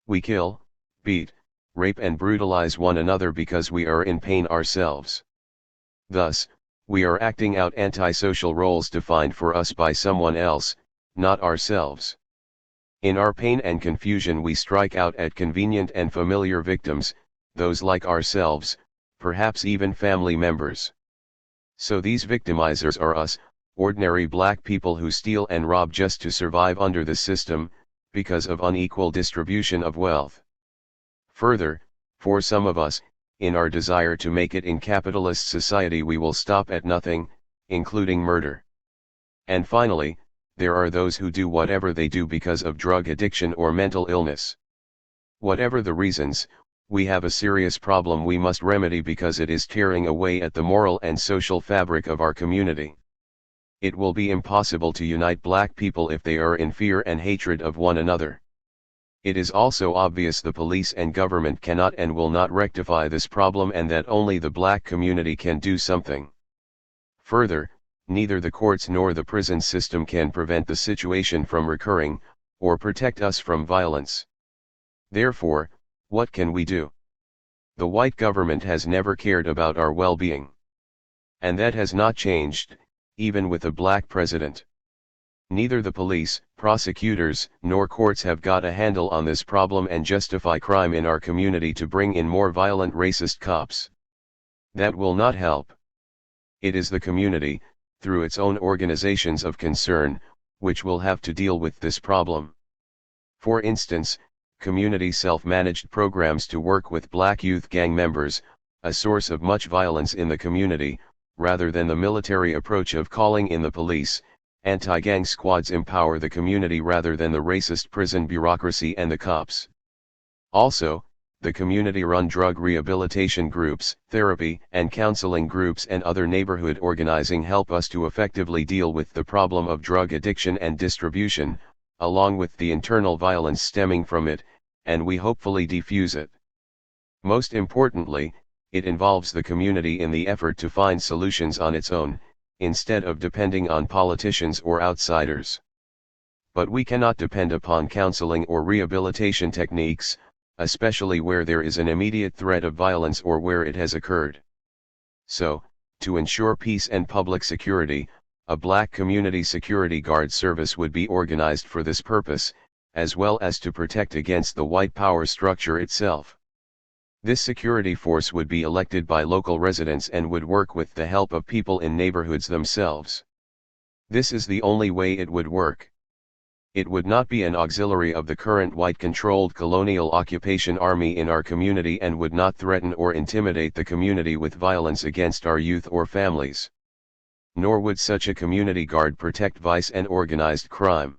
We kill, beat, rape and brutalize one another because we are in pain ourselves. Thus, we are acting out antisocial roles defined for us by someone else, not ourselves. In our pain and confusion we strike out at convenient and familiar victims, those like ourselves, perhaps even family members. So these victimizers are us, ordinary black people who steal and rob just to survive under the system, because of unequal distribution of wealth. Further, for some of us, in our desire to make it in capitalist society we will stop at nothing, including murder. And finally, there are those who do whatever they do because of drug addiction or mental illness. Whatever the reasons, we have a serious problem we must remedy because it is tearing away at the moral and social fabric of our community. It will be impossible to unite black people if they are in fear and hatred of one another. It is also obvious the police and government cannot and will not rectify this problem and that only the black community can do something. Further, neither the courts nor the prison system can prevent the situation from recurring, or protect us from violence. Therefore, what can we do? The white government has never cared about our well-being. And that has not changed, even with a black president. Neither the police, prosecutors, nor courts have got a handle on this problem and justify crime in our community to bring in more violent racist cops. That will not help. It is the community, through its own organizations of concern, which will have to deal with this problem. For instance, community self-managed programs to work with black youth gang members, a source of much violence in the community, rather than the military approach of calling in the police. Anti-gang squads empower the community rather than the racist prison bureaucracy and the cops. Also, the community-run drug rehabilitation groups, therapy and counseling groups and other neighborhood organizing help us to effectively deal with the problem of drug addiction and distribution, along with the internal violence stemming from it, and we hopefully defuse it. Most importantly, it involves the community in the effort to find solutions on its own, instead of depending on politicians or outsiders. But we cannot depend upon counseling or rehabilitation techniques, especially where there is an immediate threat of violence or where it has occurred. So, to ensure peace and public security, a black community security guard service would be organized for this purpose, as well as to protect against the white power structure itself. This security force would be elected by local residents and would work with the help of people in neighborhoods themselves. This is the only way it would work. It would not be an auxiliary of the current white-controlled colonial occupation army in our community and would not threaten or intimidate the community with violence against our youth or families. Nor would such a community guard protect vice and organized crime.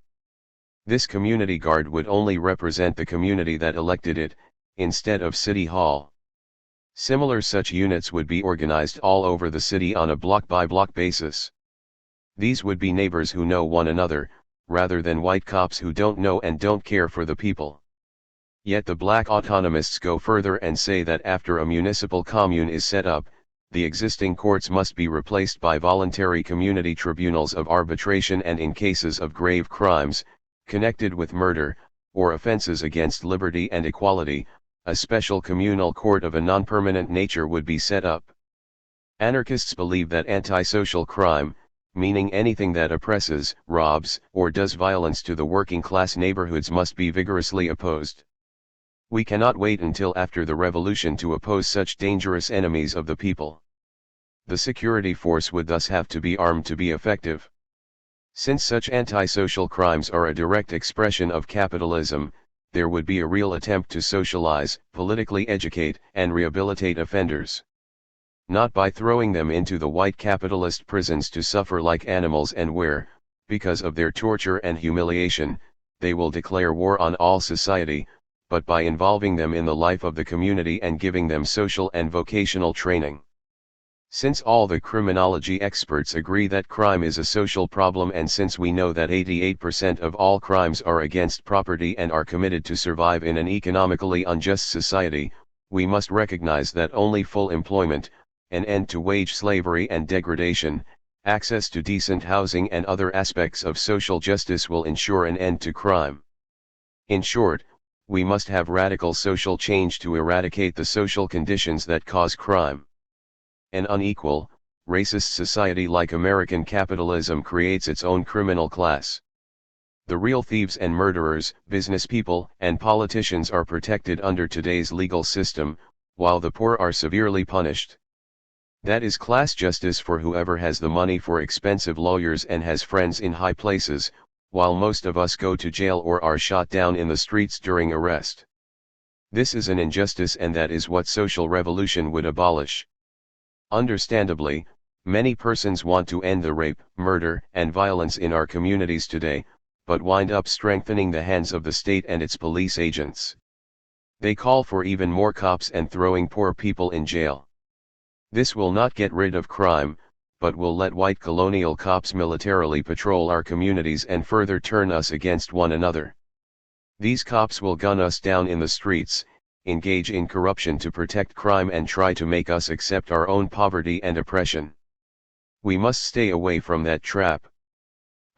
This community guard would only represent the community that elected it, instead of City Hall. Similar such units would be organized all over the city on a block-by-block basis. These would be neighbors who know one another, rather than white cops who don't know and don't care for the people. Yet the black autonomists go further and say that after a municipal commune is set up, the existing courts must be replaced by voluntary community tribunals of arbitration, and in cases of grave crimes, connected with murder, or offenses against liberty and equality, a special communal court of a non-permanent nature would be set up. Anarchists believe that antisocial crime, meaning anything that oppresses, robs, or does violence to the working-class neighborhoods, must be vigorously opposed. We cannot wait until after the revolution to oppose such dangerous enemies of the people. The security force would thus have to be armed to be effective. Since such antisocial crimes are a direct expression of capitalism, there would be a real attempt to socialize, politically educate, and rehabilitate offenders. Not by throwing them into the white capitalist prisons to suffer like animals and where, because of their torture and humiliation, they will declare war on all society, but by involving them in the life of the community and giving them social and vocational training. Since all the criminology experts agree that crime is a social problem, and since we know that 88% of all crimes are against property and are committed to survive in an economically unjust society, we must recognize that only full employment, an end to wage slavery and degradation, access to decent housing and other aspects of social justice will ensure an end to crime. In short, we must have radical social change to eradicate the social conditions that cause crime. An unequal, racist society like American capitalism creates its own criminal class. The real thieves and murderers, business people, and politicians are protected under today's legal system, while the poor are severely punished. That is class justice for whoever has the money for expensive lawyers and has friends in high places, while most of us go to jail or are shot down in the streets during arrest. This is an injustice, and that is what social revolution would abolish. Understandably, Many persons want to end the rape, murder, and violence in our communities today, but wind up strengthening the hands of the state and its police agents. They call for even more cops and throwing poor people in jail. This will not get rid of crime, but will let white colonial cops militarily patrol our communities and further turn us against one another. These cops will gun us down in the streets, engage in corruption to protect crime and try to make us accept our own poverty and oppression. We must stay away from that trap.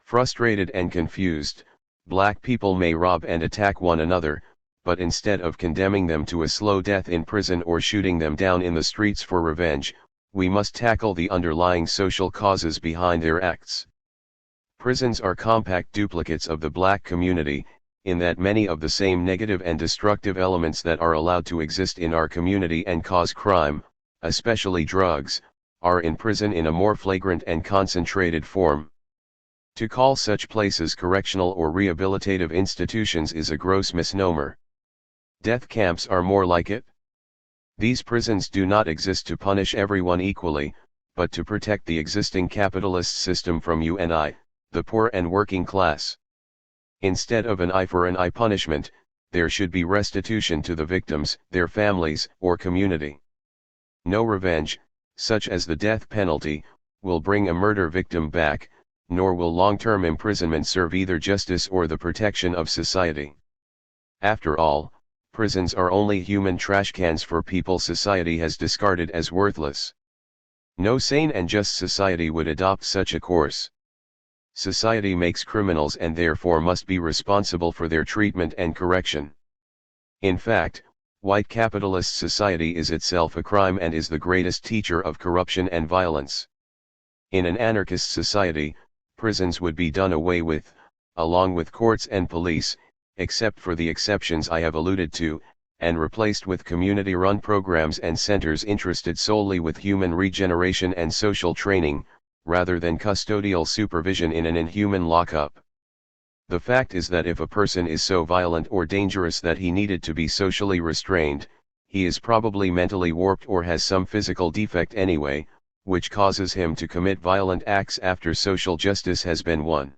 Frustrated and confused, black people may rob and attack one another, but instead of condemning them to a slow death in prison or shooting them down in the streets for revenge, we must tackle the underlying social causes behind their acts. Prisons are compact duplicates of the black community, in that many of the same negative and destructive elements that are allowed to exist in our community and cause crime, especially drugs, are in prison in a more flagrant and concentrated form. To call such places correctional or rehabilitative institutions is a gross misnomer. Death camps are more like it. These prisons do not exist to punish everyone equally, but to protect the existing capitalist system from you and I, the poor and working class. Instead of an eye for an eye punishment, there should be restitution to the victims, their families, or community. No revenge, such as the death penalty, will bring a murder victim back, nor will long-term imprisonment serve either justice or the protection of society. After all, prisons are only human trash cans for people society has discarded as worthless. No sane and just society would adopt such a course. Society makes criminals and therefore must be responsible for their treatment and correction. In fact, white capitalist society is itself a crime and is the greatest teacher of corruption and violence. In an anarchist society, prisons would be done away with, along with courts and police, except for the exceptions I have alluded to, and replaced with community-run programs and centers interested solely with human regeneration and social training, rather than custodial supervision in an inhuman lockup. The fact is that if a person is so violent or dangerous that he needed to be socially restrained, he is probably mentally warped or has some physical defect anyway, which causes him to commit violent acts after social justice has been won.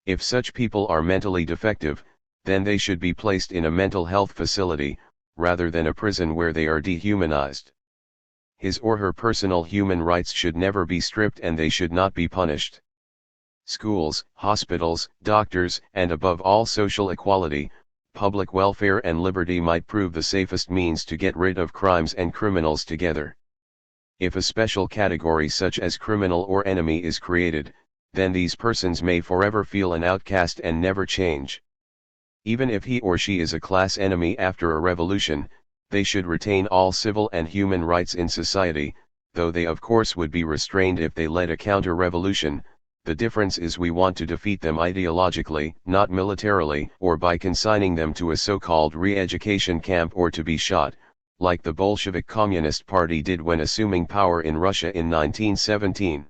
If such people are mentally defective, then they should be placed in a mental health facility, rather than a prison where they are dehumanized. His or her personal human rights should never be stripped and they should not be punished. Schools, hospitals, doctors, and above all social equality, public welfare and liberty might prove the safest means to get rid of crimes and criminals together. If a special category such as criminal or enemy is created, then these persons may forever feel an outcast and never change. Even if he or she is a class enemy after a revolution, they should retain all civil and human rights in society, though they of course would be restrained if they led a counter-revolution. The difference is we want to defeat them ideologically, not militarily, or by consigning them to a so-called re-education camp or to be shot, like the Bolshevik Communist Party did when assuming power in Russia in 1917.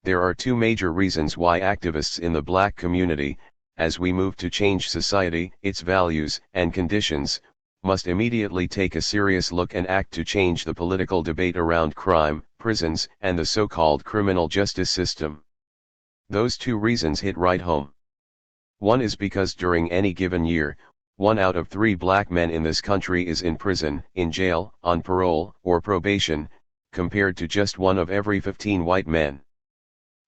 There are two major reasons why activists in the black community, as we move to change society, its values and conditions, must immediately take a serious look and act to change the political debate around crime, prisons, and the so-called criminal justice system. Those two reasons hit right home. One is because during any given year, 1 out of 3 black men in this country is in prison, in jail, on parole, or probation, compared to just 1 of every 15 white men.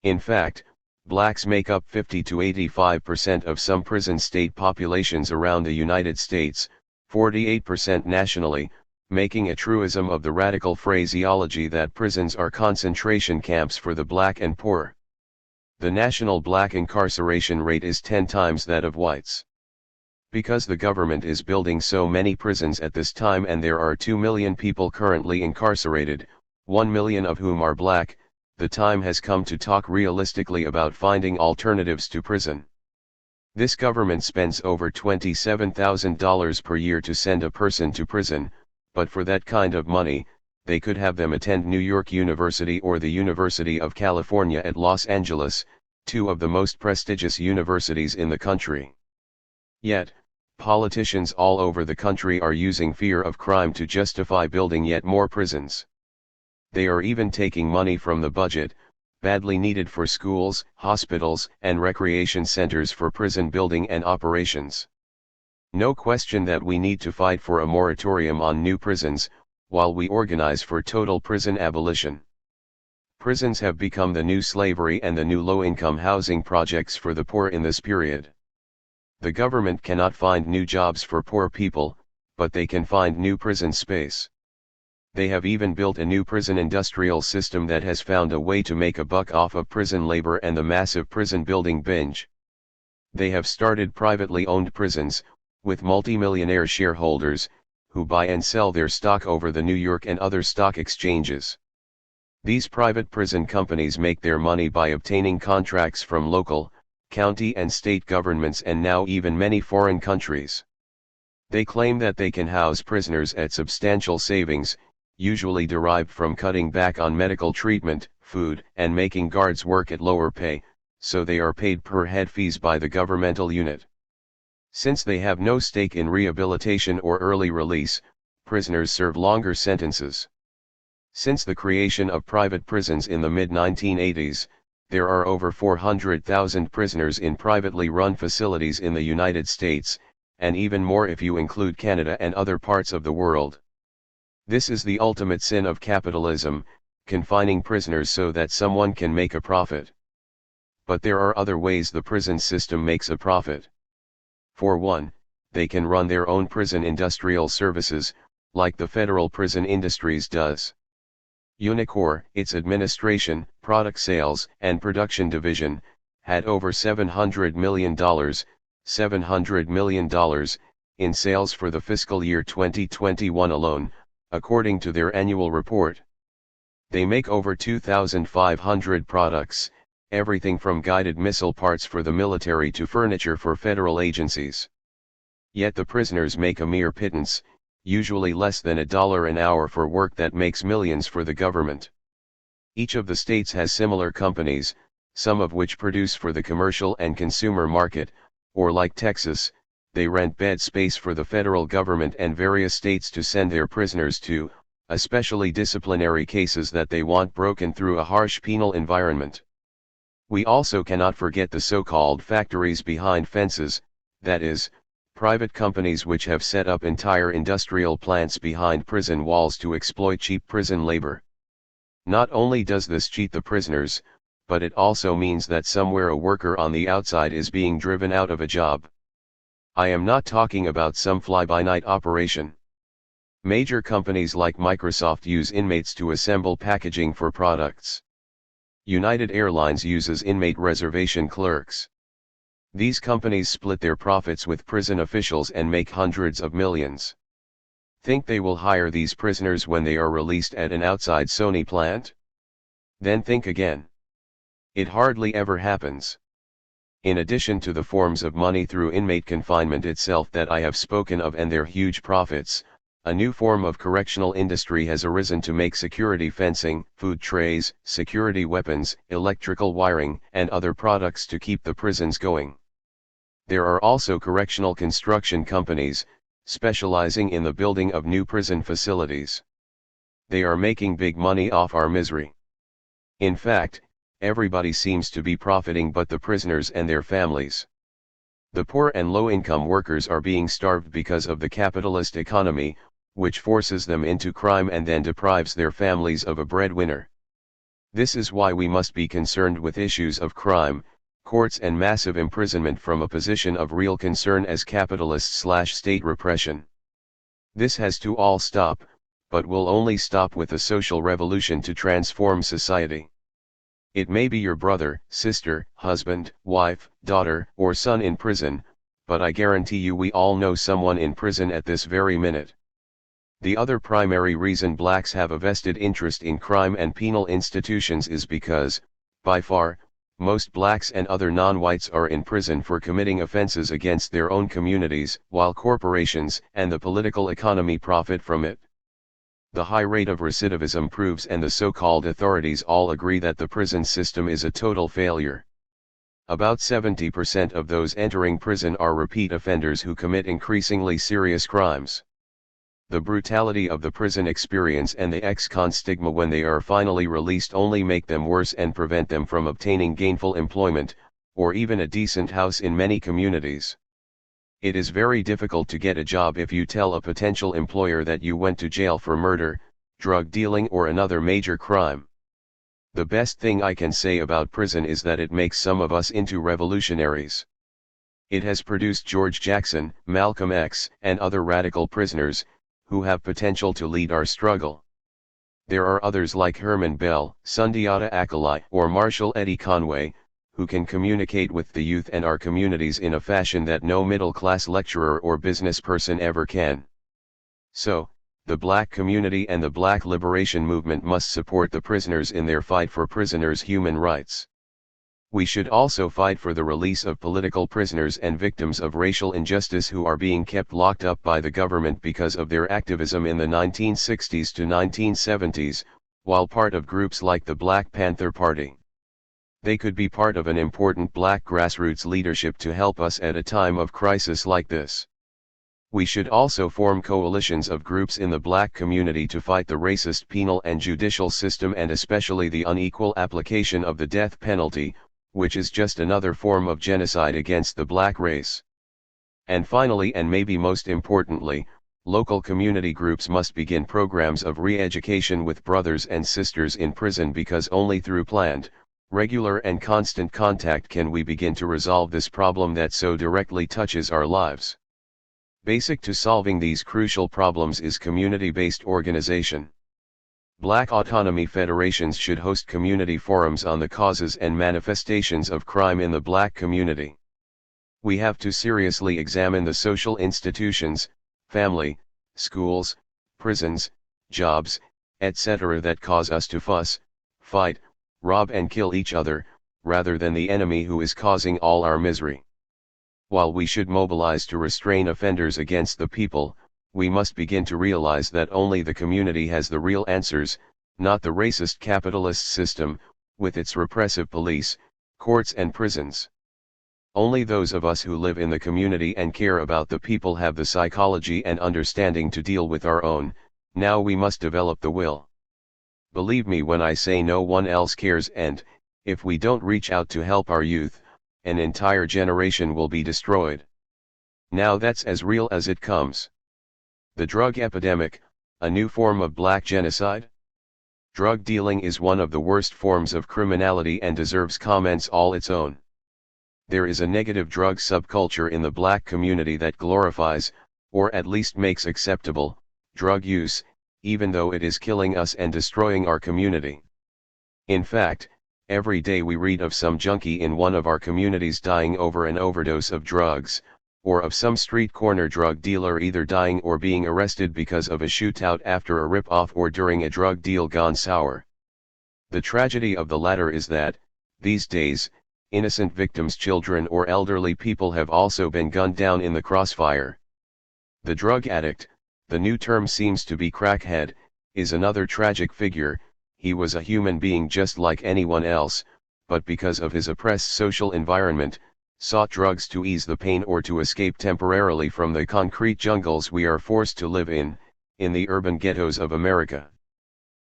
In fact, blacks make up 50 to 85% of some prison state populations around the United States, 48% nationally, making a truism of the radical phraseology that prisons are concentration camps for the black and poor. The national black incarceration rate is 10 times that of whites. Because the government is building so many prisons at this time and there are 2 million people currently incarcerated, 1 million of whom are black, the time has come to talk realistically about finding alternatives to prison. This government spends over $27,000 per year to send a person to prison, but for that kind of money, they could have them attend New York University or the University of California at Los Angeles, 2 of the most prestigious universities in the country. Yet, politicians all over the country are using fear of crime to justify building yet more prisons. They are even taking money from the budget, badly needed for schools, hospitals, and recreation centers for prison building and operations. No question that we need to fight for a moratorium on new prisons, while we organize for total prison abolition. Prisons have become the new slavery and the new low-income housing projects for the poor in this period. The government cannot find new jobs for poor people, but they can find new prison space. They have even built a new prison industrial system that has found a way to make a buck off of prison labor and the massive prison building binge. They have started privately owned prisons, with multimillionaire shareholders, who buy and sell their stock over the New York and other stock exchanges. These private prison companies make their money by obtaining contracts from local, county and state governments and now even many foreign countries. They claim that they can house prisoners at substantial savings, usually derived from cutting back on medical treatment, food, and making guards work at lower pay, so they are paid per head fees by the governmental unit. Since they have no stake in rehabilitation or early release, prisoners serve longer sentences. Since the creation of private prisons in the mid-1980s, there are over 400,000 prisoners in privately run facilities in the United States, and even more if you include Canada and other parts of the world. This is the ultimate sin of capitalism, confining prisoners so that someone can make a profit. But there are other ways the prison system makes a profit. For one, they can run their own prison industrial services, like the Federal Prison Industries does. Unicor, its administration, product sales, and production division, had over $700 million in sales for the fiscal year 2021 alone, according to their annual report. They make over 2,500 products, everything from guided missile parts for the military to furniture for federal agencies. Yet the prisoners make a mere pittance, usually less than $1 an hour for work that makes millions for the government. Each of the states has similar companies, some of which produce for the commercial and consumer market, or like Texas, they rent bed space for the federal government and various states to send their prisoners to, especially disciplinary cases that they want broken through a harsh penal environment. We also cannot forget the so-called factories behind fences, that is, private companies which have set up entire industrial plants behind prison walls to exploit cheap prison labor. Not only does this cheat the prisoners, but it also means that somewhere a worker on the outside is being driven out of a job. I am not talking about some fly-by-night operation. Major companies like Microsoft use inmates to assemble packaging for products. United Airlines uses inmate reservation clerks. These companies split their profits with prison officials and make hundreds of millions. Think they will hire these prisoners when they are released at an outside Sony plant? Then think again. It hardly ever happens. In addition to the forms of money through inmate confinement itself that I have spoken of and their huge profits, a new form of correctional industry has arisen to make security fencing, food trays, security weapons, electrical wiring, and other products to keep the prisons going. There are also correctional construction companies, specializing in the building of new prison facilities. They are making big money off our misery. In fact, everybody seems to be profiting but the prisoners and their families. The poor and low-income workers are being starved because of the capitalist economy, which forces them into crime and then deprives their families of a breadwinner. This is why we must be concerned with issues of crime, courts and massive imprisonment from a position of real concern as capitalist/state repression. This has to all stop, but will only stop with a social revolution to transform society. It may be your brother, sister, husband, wife, daughter, or son in prison, but I guarantee you we all know someone in prison at this very minute. The other primary reason blacks have a vested interest in crime and penal institutions is because, by far, most blacks and other non-whites are in prison for committing offenses against their own communities, while corporations and the political economy profit from it. The high rate of recidivism proves and the so-called authorities all agree that the prison system is a total failure. About 70% of those entering prison are repeat offenders who commit increasingly serious crimes. The brutality of the prison experience and the ex-con stigma when they are finally released only make them worse and prevent them from obtaining gainful employment, or even a decent house in many communities. It is very difficult to get a job if you tell a potential employer that you went to jail for murder, drug dealing or another major crime. The best thing I can say about prison is that it makes some of us into revolutionaries. It has produced George Jackson, Malcolm X, and other radical prisoners, who have potential to lead our struggle. There are others like Herman Bell, Sundiata Acoli, or Marshall Eddie Conway, who can communicate with the youth and our communities in a fashion that no middle-class lecturer or business person ever can. So, the Black community and the Black liberation movement must support the prisoners in their fight for prisoners' human rights. We should also fight for the release of political prisoners and victims of racial injustice who are being kept locked up by the government because of their activism in the 1960s to 1970s, while part of groups like the Black Panther Party. They could be part of an important Black grassroots leadership to help us at a time of crisis like this. We should also form coalitions of groups in the Black community to fight the racist penal and judicial system and especially the unequal application of the death penalty, which is just another form of genocide against the Black race. And finally, and maybe most importantly, local community groups must begin programs of re-education with brothers and sisters in prison because only through planned, regular and constant contact can we begin to resolve this problem that so directly touches our lives. Basic to solving these crucial problems is community-based organization. Black autonomy federations should host community forums on the causes and manifestations of crime in the Black community. We have to seriously examine the social institutions, family, schools, prisons, jobs, etc. that cause us to fuss, fight, rob and kill each other, rather than the enemy who is causing all our misery. While we should mobilize to restrain offenders against the people, we must begin to realize that only the community has the real answers, not the racist capitalist system, with its repressive police, courts and prisons. Only those of us who live in the community and care about the people have the psychology and understanding to deal with our own. Now we must develop the will. Believe me when I say no one else cares, and, if we don't reach out to help our youth, an entire generation will be destroyed. Now that's as real as it comes. The drug epidemic, a new form of Black genocide? Drug dealing is one of the worst forms of criminality and deserves comments all its own. There is a negative drug subculture in the Black community that glorifies, or at least makes acceptable, drug use, even though it is killing us and destroying our community. In fact, every day we read of some junkie in one of our communities dying over an overdose of drugs, or of some street corner drug dealer either dying or being arrested because of a shootout after a rip-off or during a drug deal gone sour. The tragedy of the latter is that, these days, innocent victims, children or elderly people have also been gunned down in the crossfire. The drug addict, the new term seems to be crackhead, is another tragic figure. He was a human being just like anyone else, but because of his oppressed social environment, sought drugs to ease the pain or to escape temporarily from the concrete jungles we are forced to live in the urban ghettos of America.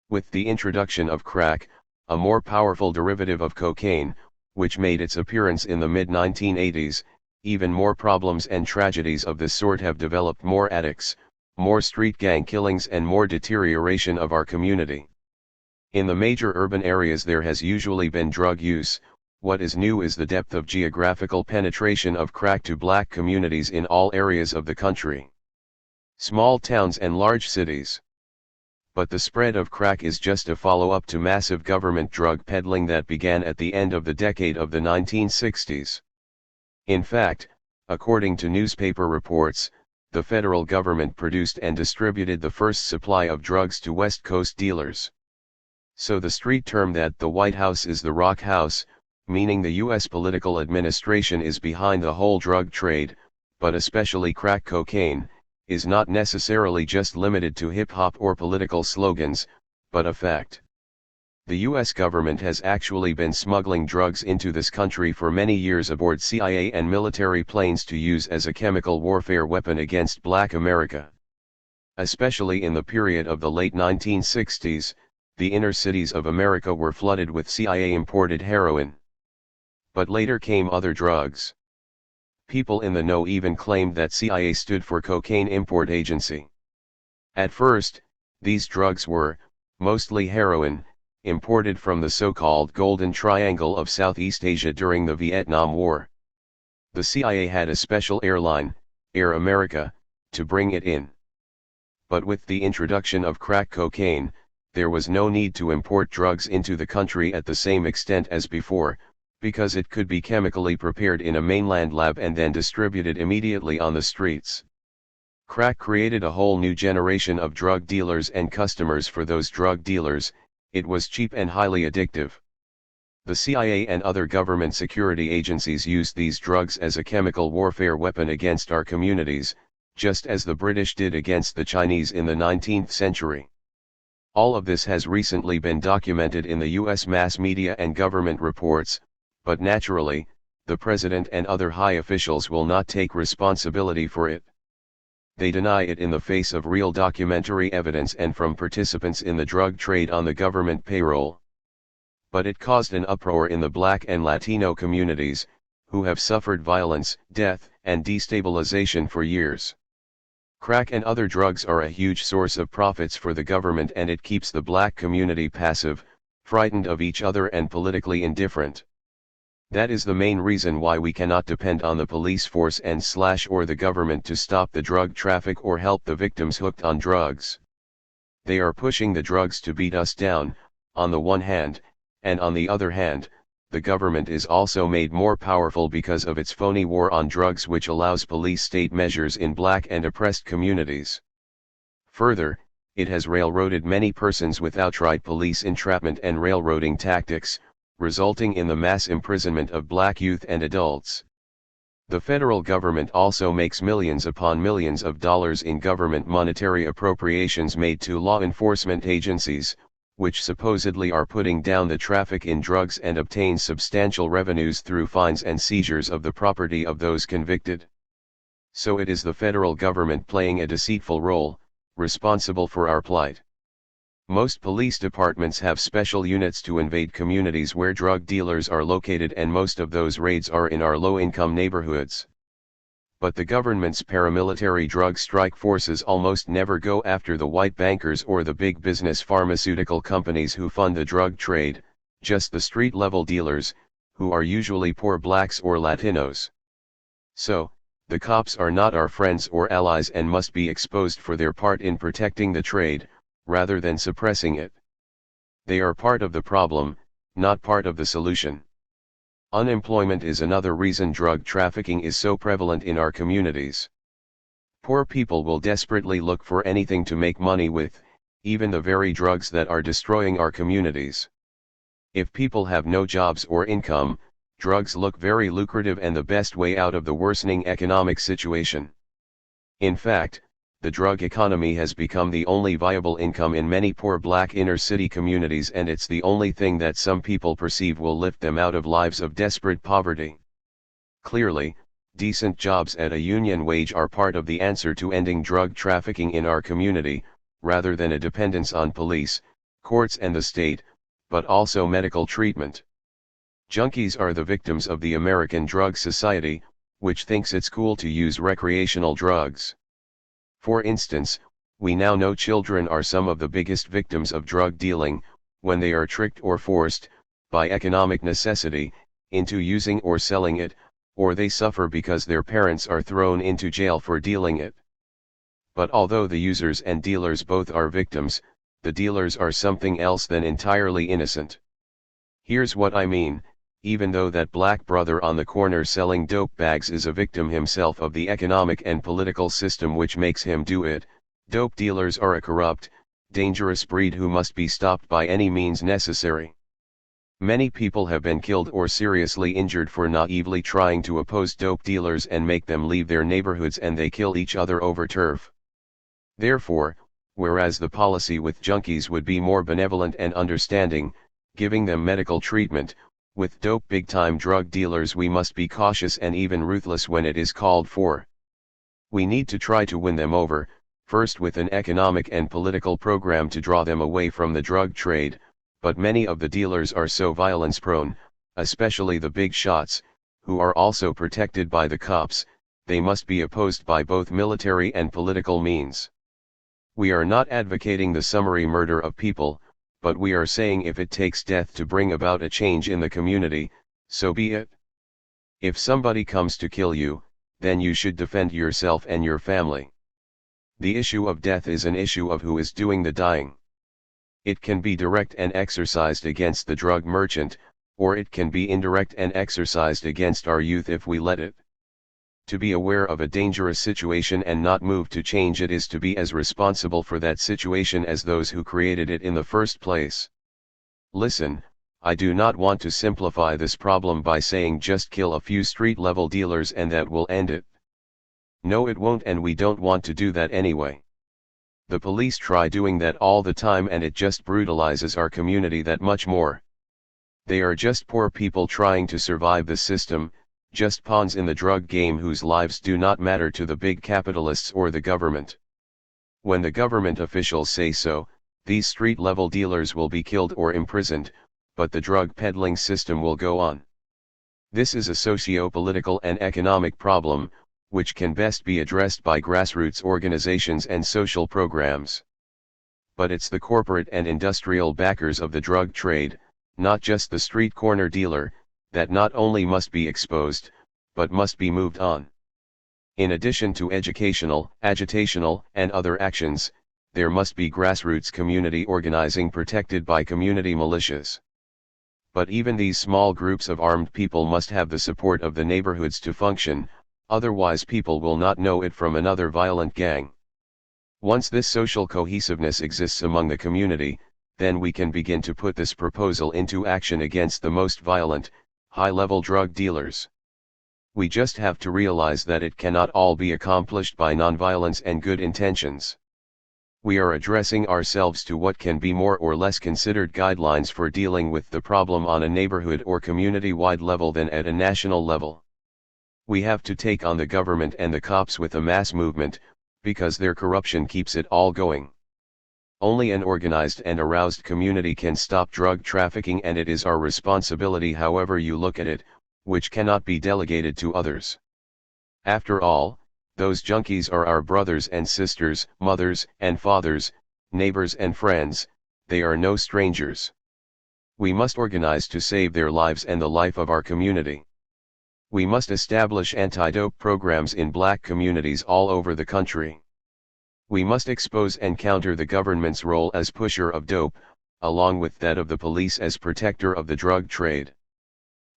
With the introduction of crack, a more powerful derivative of cocaine, which made its appearance in the mid-1980s, even more problems and tragedies of this sort have developed: more addicts, more street gang killings and more deterioration of our community. In the major urban areas there has usually been drug use. What is new is the depth of geographical penetration of crack to Black communities in all areas of the country. Small towns and large cities. But the spread of crack is just a follow-up to massive government drug peddling that began at the end of the decade of the 1960s. In fact, according to newspaper reports, the federal government produced and distributed the first supply of drugs to West Coast dealers. So the street term that the White House is the rock house, meaning the U.S. political administration is behind the whole drug trade, but especially crack cocaine, is not necessarily just limited to hip-hop or political slogans, but a fact. The U.S. government has actually been smuggling drugs into this country for many years aboard CIA and military planes to use as a chemical warfare weapon against Black America. Especially in the period of the late 1960s, the inner cities of America were flooded with CIA-imported heroin. But later came other drugs. People in the know even claimed that CIA stood for Cocaine Import Agency. At first, these drugs were, mostly heroin, imported from the so-called Golden Triangle of Southeast Asia during the Vietnam War. The CIA had a special airline, Air America, to bring it in. But with the introduction of crack cocaine, there was no need to import drugs into the country at the same extent as before, because it could be chemically prepared in a mainland lab and then distributed immediately on the streets. Crack created a whole new generation of drug dealers and customers for those drug dealers. It was cheap and highly addictive. The CIA and other government security agencies used these drugs as a chemical warfare weapon against our communities, just as the British did against the Chinese in the 19th century. All of this has recently been documented in the US mass media and government reports, but naturally, the president and other high officials will not take responsibility for it. They deny it in the face of real documentary evidence and from participants in the drug trade on the government payroll. But it caused an uproar in the Black and Latino communities, who have suffered violence, death, and destabilization for years. Crack and other drugs are a huge source of profits for the government, and it keeps the Black community passive, frightened of each other and politically indifferent. That is the main reason why we cannot depend on the police force or the government to stop the drug traffic or help the victims hooked on drugs. They are pushing the drugs to beat us down, on the one hand, and on the other hand, the government is also made more powerful because of its phony war on drugs, which allows police state measures in Black and oppressed communities. Further, it has railroaded many persons with outright police entrapment and railroading tactics, resulting in the mass imprisonment of Black youth and adults. The federal government also makes millions upon millions of dollars in government monetary appropriations made to law enforcement agencies, which supposedly are putting down the traffic in drugs, and obtains substantial revenues through fines and seizures of the property of those convicted. So it is the federal government playing a deceitful role, responsible for our plight. Most police departments have special units to invade communities where drug dealers are located, and most of those raids are in our low-income neighborhoods. But the government's paramilitary drug strike forces almost never go after the white bankers or the big business pharmaceutical companies who fund the drug trade, just the street-level dealers, who are usually poor Blacks or Latinos. So, the cops are not our friends or allies and must be exposed for their part in protecting the trade, rather than suppressing it. They are part of the problem, not part of the solution. Unemployment is another reason drug trafficking is so prevalent in our communities. Poor people will desperately look for anything to make money with, even the very drugs that are destroying our communities. If people have no jobs or income, drugs look very lucrative and the best way out of the worsening economic situation. In fact, the drug economy has become the only viable income in many poor Black inner-city communities, and it's the only thing that some people perceive will lift them out of lives of desperate poverty. Clearly, decent jobs at a union wage are part of the answer to ending drug trafficking in our community, rather than a dependence on police, courts and the state, but also medical treatment. Junkies are the victims of the American drug society, which thinks it's cool to use recreational drugs. For instance, we now know children are some of the biggest victims of drug dealing, when they are tricked or forced, by economic necessity, into using or selling it, or they suffer because their parents are thrown into jail for dealing it. But although the users and dealers both are victims, the dealers are something else than entirely innocent. Here's what I mean: even though that Black brother on the corner selling dope bags is a victim himself of the economic and political system which makes him do it, dope dealers are a corrupt, dangerous breed who must be stopped by any means necessary. Many people have been killed or seriously injured for naively trying to oppose dope dealers and make them leave their neighborhoods, and they kill each other over turf. Therefore, whereas the policy with junkies would be more benevolent and understanding, giving them medical treatment, with dope big-time drug dealers we must be cautious and even ruthless when it is called for. We need to try to win them over, first with an economic and political program to draw them away from the drug trade, but many of the dealers are so violence-prone, especially the big shots, who are also protected by the cops, they must be opposed by both military and political means. We are not advocating the summary murder of people, but we are saying if it takes death to bring about a change in the community, so be it. If somebody comes to kill you, then you should defend yourself and your family. The issue of death is an issue of who is doing the dying. It can be direct and exercised against the drug merchant, or it can be indirect and exercised against our youth if we let it. To be aware of a dangerous situation and not move to change it is to be as responsible for that situation as those who created it in the first place. Listen, I do not want to simplify this problem by saying just kill a few street-level dealers and that will end it. No, it won't, and we don't want to do that anyway. The police try doing that all the time and it just brutalizes our community that much more. They are just poor people trying to survive the system, just pawns in the drug game whose lives do not matter to the big capitalists or the government. When the government officials say so, these street-level dealers will be killed or imprisoned, but the drug peddling system will go on. This is a socio-political and economic problem, which can best be addressed by grassroots organizations and social programs. But it's the corporate and industrial backers of the drug trade, not just the street corner dealer, that not only must be exposed, but must be moved on. In addition to educational, agitational, and other actions, there must be grassroots community organizing protected by community militias. But even these small groups of armed people must have the support of the neighborhoods to function, otherwise people will not know it from another violent gang. Once this social cohesiveness exists among the community, then we can begin to put this proposal into action against the most violent, high-level drug dealers. We just have to realize that it cannot all be accomplished by nonviolence and good intentions. We are addressing ourselves to what can be more or less considered guidelines for dealing with the problem on a neighborhood or community-wide level than at a national level. We have to take on the government and the cops with a mass movement, because their corruption keeps it all going. Only an organized and aroused community can stop drug trafficking, and it is our responsibility however you look at it, which cannot be delegated to others. After all, those junkies are our brothers and sisters, mothers and fathers, neighbors and friends, they are no strangers. We must organize to save their lives and the life of our community. We must establish anti-dope programs in black communities all over the country. We must expose and counter the government's role as pusher of dope, along with that of the police as protector of the drug trade.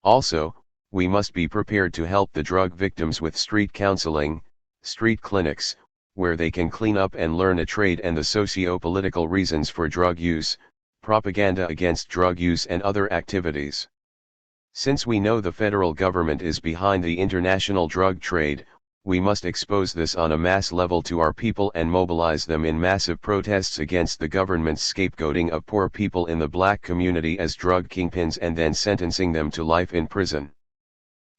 Also, we must be prepared to help the drug victims with street counseling, street clinics, where they can clean up and learn a trade, and the socio-political reasons for drug use, propaganda against drug use and other activities. Since we know the federal government is behind the international drug trade, we must expose this on a mass level to our people and mobilize them in massive protests against the government's scapegoating of poor people in the black community as drug kingpins and then sentencing them to life in prison.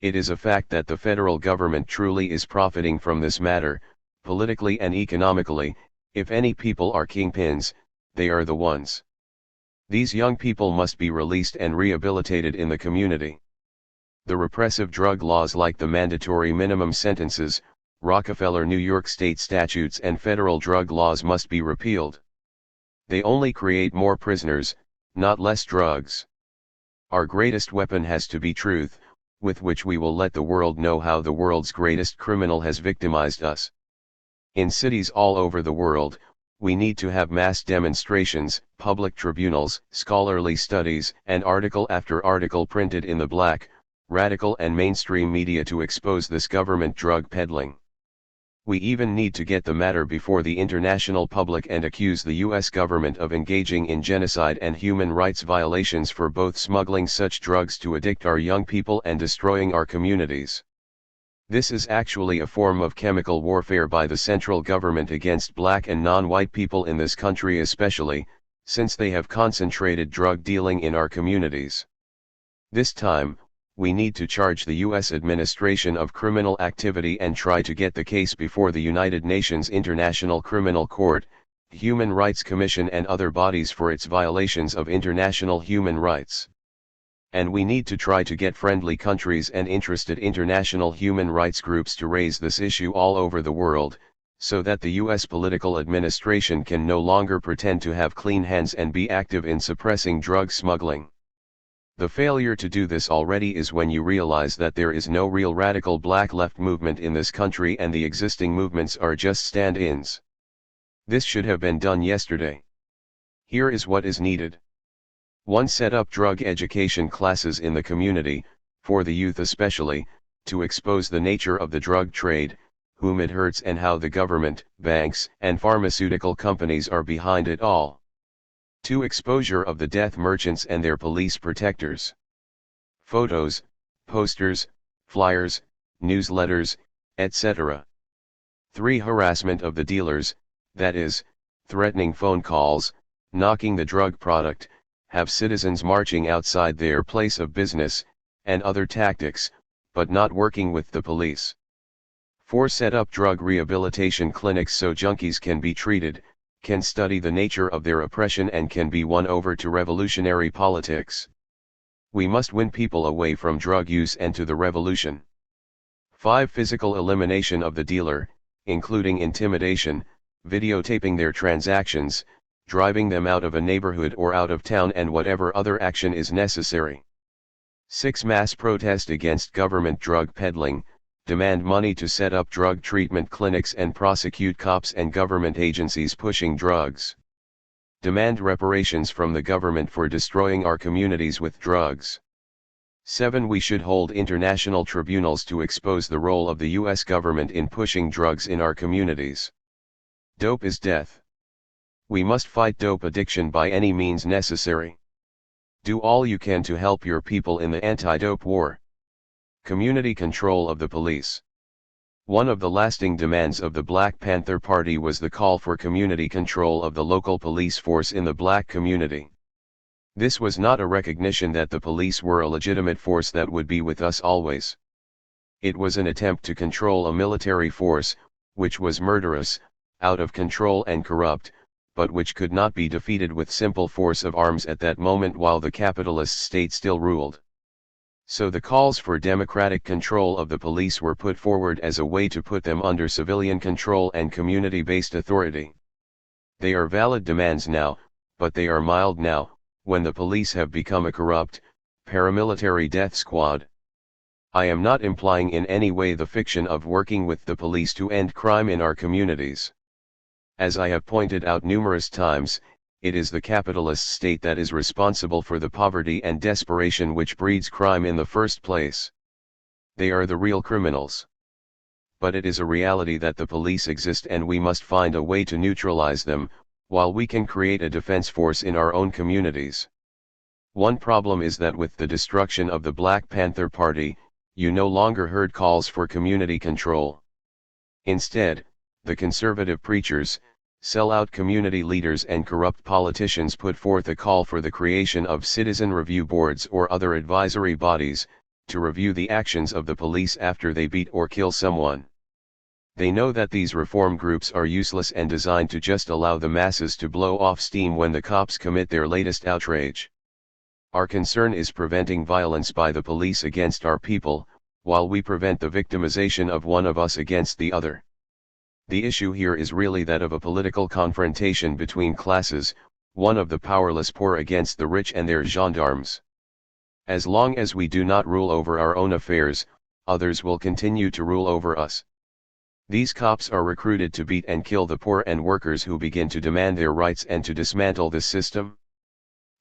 It is a fact that the federal government truly is profiting from this matter, politically and economically. If any people are kingpins, they are the ones. These young people must be released and rehabilitated in the community. The repressive drug laws like the mandatory minimum sentences, Rockefeller New York state statutes and federal drug laws must be repealed. They only create more prisoners, not less drugs. Our greatest weapon has to be truth, with which we will let the world know how the world's greatest criminal has victimized us. In cities all over the world, we need to have mass demonstrations, public tribunals, scholarly studies, and article after article printed in the black, radical and mainstream media to expose this government drug peddling. We even need to get the matter before the international public and accuse the US government of engaging in genocide and human rights violations for both smuggling such drugs to addict our young people and destroying our communities. This is actually a form of chemical warfare by the central government against black and non-white people in this country, especially, since they have concentrated drug dealing in our communities. This time, we need to charge the U.S. administration of criminal activity and try to get the case before the United Nations International Criminal Court, Human Rights Commission and other bodies for its violations of international human rights. And we need to try to get friendly countries and interested international human rights groups to raise this issue all over the world, so that the U.S. political administration can no longer pretend to have clean hands and be active in suppressing drug smuggling. The failure to do this already is when you realize that there is no real radical black left movement in this country and the existing movements are just stand-ins. This should have been done yesterday. Here is what is needed. 1. Set up drug education classes in the community, for the youth especially, to expose the nature of the drug trade, whom it hurts and how the government, banks, and pharmaceutical companies are behind it all. 2. Exposure of the death merchants and their police protectors. Photos, posters, flyers, newsletters, etc. 3. Harassment of the dealers, that is, threatening phone calls, knocking the drug product, have citizens marching outside their place of business, and other tactics, but not working with the police. 4. Set up drug rehabilitation clinics so junkies can be treated, can study the nature of their oppression and can be won over to revolutionary politics. We must win people away from drug use and to the revolution. 5. Physical elimination of the dealer, including intimidation, videotaping their transactions, driving them out of a neighborhood or out of town and whatever other action is necessary. 6. Mass protest against government drug peddling, demand money to set up drug treatment clinics and prosecute cops and government agencies pushing drugs. Demand reparations from the government for destroying our communities with drugs. 7. We should hold international tribunals to expose the role of the U.S. government in pushing drugs in our communities. Dope is death. We must fight dope addiction by any means necessary. Do all you can to help your people in the anti-dope war. Community control of the police. One of the lasting demands of the Black Panther Party was the call for community control of the local police force in the black community. This was not a recognition that the police were a legitimate force that would be with us always. It was an attempt to control a military force, which was murderous, out of control and corrupt, but which could not be defeated with simple force of arms at that moment while the capitalist state still ruled. So the calls for democratic control of the police were put forward as a way to put them under civilian control and community-based authority. They are valid demands now, but they are mild now, when the police have become a corrupt, paramilitary death squad. I am not implying in any way the fiction of working with the police to end crime in our communities. As I have pointed out numerous times, it is the capitalist state that is responsible for the poverty and desperation which breeds crime in the first place. They are the real criminals. But it is a reality that the police exist and we must find a way to neutralize them, while we can create a defense force in our own communities. One problem is that with the destruction of the Black Panther Party, you no longer heard calls for community control. Instead, the conservative preachers, sellout community leaders and corrupt politicians put forth a call for the creation of citizen review boards or other advisory bodies, to review the actions of the police after they beat or kill someone. They know that these reform groups are useless and designed to just allow the masses to blow off steam when the cops commit their latest outrage. Our concern is preventing violence by the police against our people, while we prevent the victimization of one of us against the other. The issue here is really that of a political confrontation between classes, one of the powerless poor against the rich and their gendarmes. As long as we do not rule over our own affairs, others will continue to rule over us. These cops are recruited to beat and kill the poor and workers who begin to demand their rights and to dismantle the system.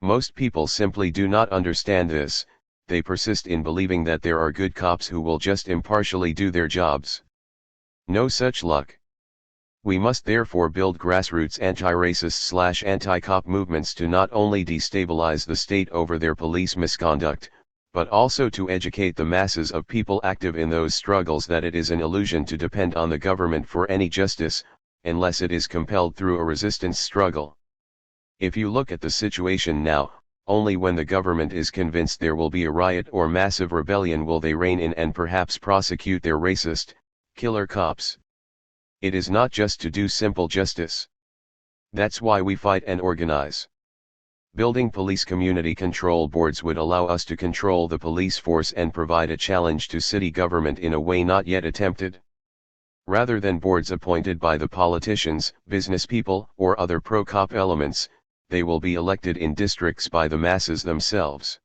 Most people simply do not understand this. They persist in believing that there are good cops who will just impartially do their jobs. No such luck. We must therefore build grassroots anti-racist/anti-cop movements to not only destabilize the state over their police misconduct, but also to educate the masses of people active in those struggles that it is an illusion to depend on the government for any justice, unless it is compelled through a resistance struggle. If you look at the situation now, Only when the government is convinced there will be a riot or massive rebellion will they rein in and perhaps prosecute their racist, killer cops. It is not just to do simple justice. That's why we fight and organize. Building police community control boards would allow us to control the police force and provide a challenge to city government in a way not yet attempted. Rather than boards appointed by the politicians, business people, or other pro-cop elements, they will be elected in districts by the masses themselves.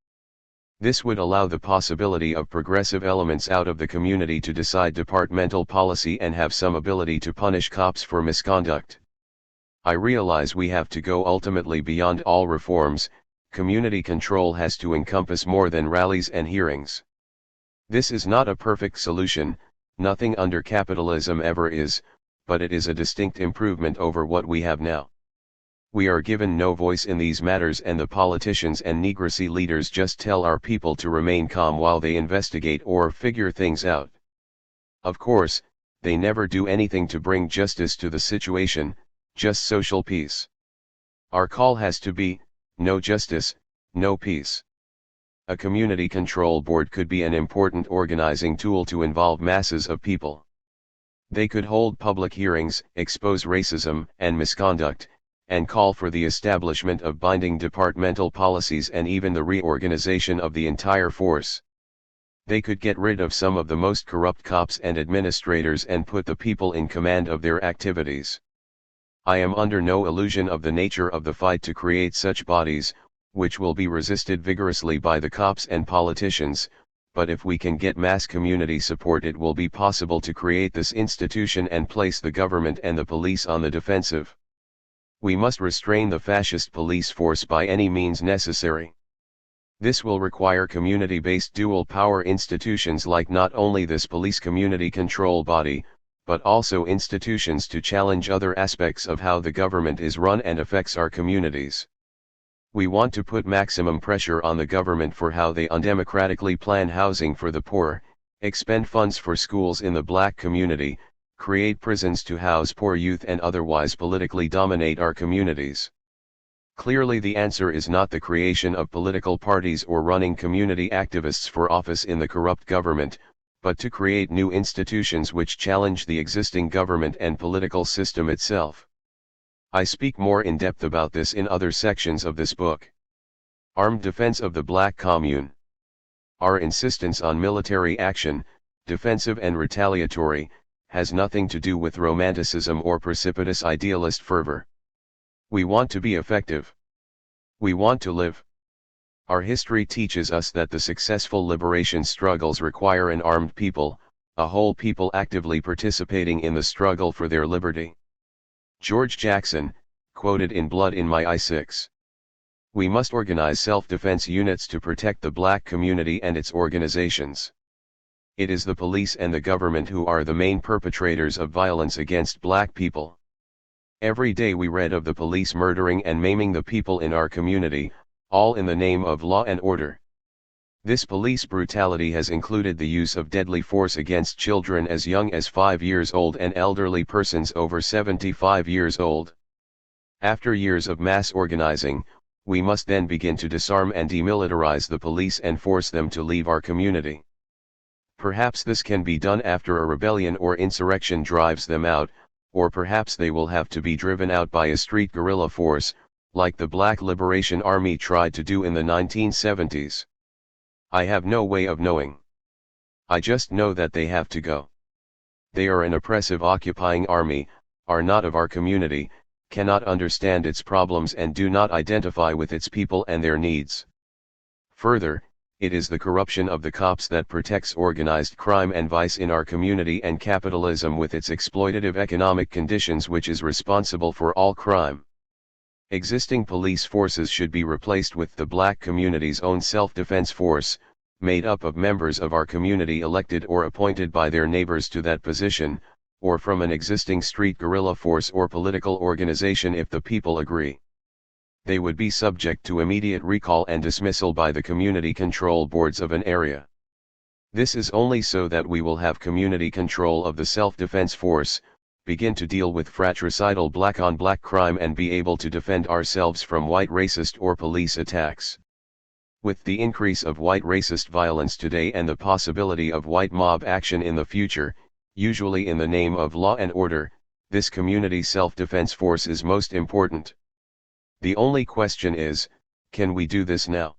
This would allow the possibility of progressive elements out of the community to decide departmental policy and have some ability to punish cops for misconduct. I realize we have to go ultimately beyond all reforms. Community control has to encompass more than rallies and hearings. This is not a perfect solution, nothing under capitalism ever is, but it is a distinct improvement over what we have now. We are given no voice in these matters, and the politicians and Negrocy leaders just tell our people to remain calm while they investigate or figure things out. Of course, they never do anything to bring justice to the situation, just social peace. Our call has to be, no justice, no peace. A community control board could be an important organizing tool to involve masses of people. They could hold public hearings, expose racism and misconduct, and call for the establishment of binding departmental policies and even the reorganization of the entire force. They could get rid of some of the most corrupt cops and administrators and put the people in command of their activities. I am under no illusion of the nature of the fight to create such bodies, which will be resisted vigorously by the cops and politicians, but if we can get mass community support, it will be possible to create this institution and place the government and the police on the defensive. We must restrain the fascist police force by any means necessary. This will require community-based dual-power institutions like not only this police community control body, but also institutions to challenge other aspects of how the government is run and affects our communities. We want to put maximum pressure on the government for how they undemocratically plan housing for the poor, expend funds for schools in the black community, create prisons to house poor youth, and otherwise politically dominate our communities. Clearly, the answer is not the creation of political parties or running community activists for office in the corrupt government, but to create new institutions which challenge the existing government and political system itself. I speak more in depth about this in other sections of this book. Armed defense of the Black Commune. Our insistence on military action, defensive and retaliatory, has nothing to do with romanticism or precipitous idealist fervor. We want to be effective. We want to live. Our history teaches us that the successful liberation struggles require an armed people, a whole people actively participating in the struggle for their liberty. George Jackson, quoted in Blood in My Eye 6. We must organize self-defense units to protect the black community and its organizations. It is the police and the government who are the main perpetrators of violence against black people. Every day we read of the police murdering and maiming the people in our community, all in the name of law and order. This police brutality has included the use of deadly force against children as young as 5 years old and elderly persons over 75 years old. After years of mass organizing, we must then begin to disarm and demilitarize the police and force them to leave our community. Perhaps this can be done after a rebellion or insurrection drives them out, or perhaps they will have to be driven out by a street guerrilla force, like the Black Liberation Army tried to do in the 1970s. I have no way of knowing. I just know that they have to go. They are an oppressive occupying army, are not of our community, cannot understand its problems and do not identify with its people and their needs. Further, it is the corruption of the cops that protects organized crime and vice in our community and capitalism with its exploitative economic conditions which is responsible for all crime. Existing police forces should be replaced with the black community's own self-defense force, made up of members of our community elected or appointed by their neighbors to that position, or from an existing street guerrilla force or political organization if the people agree. They would be subject to immediate recall and dismissal by the community control boards of an area. This is only so that we will have community control of the self-defense force, begin to deal with fratricidal black-on-black crime and be able to defend ourselves from white racist or police attacks. With the increase of white racist violence today and the possibility of white mob action in the future, usually in the name of law and order, this community self-defense force is most important. The only question is, can we do this now?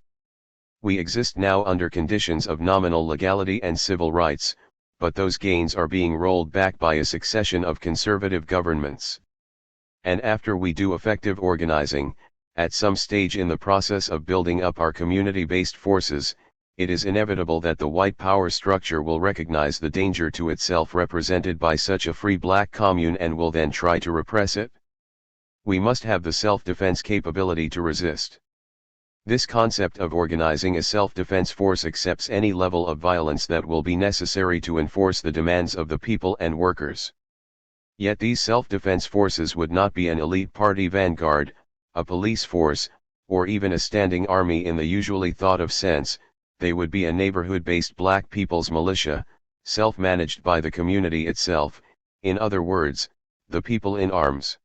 We exist now under conditions of nominal legality and civil rights, but those gains are being rolled back by a succession of conservative governments. And after we do effective organizing, at some stage in the process of building up our community-based forces, it is inevitable that the white power structure will recognize the danger to itself represented by such a free black commune and will then try to repress it. We must have the self-defense capability to resist. This concept of organizing a self-defense force accepts any level of violence that will be necessary to enforce the demands of the people and workers. Yet these self-defense forces would not be an elite party vanguard, a police force, or even a standing army in the usually thought of sense. They would be a neighborhood-based black people's militia, self-managed by the community itself, in other words, the people in arms.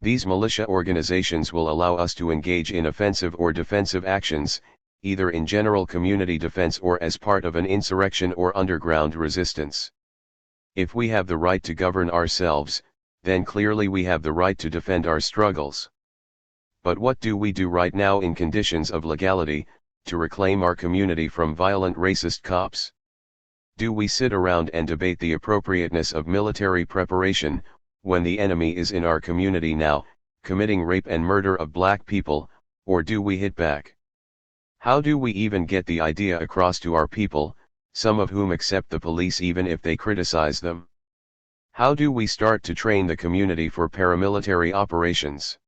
These militia organizations will allow us to engage in offensive or defensive actions, either in general community defense or as part of an insurrection or underground resistance. If we have the right to govern ourselves, then clearly we have the right to defend our struggles. But what do we do right now in conditions of legality, to reclaim our community from violent racist cops? Do we sit around and debate the appropriateness of military preparation, when the enemy is in our community now, committing rape and murder of black people, or do we hit back? How do we even get the idea across to our people, some of whom accept the police even if they criticize them? How do we start to train the community for paramilitary operations?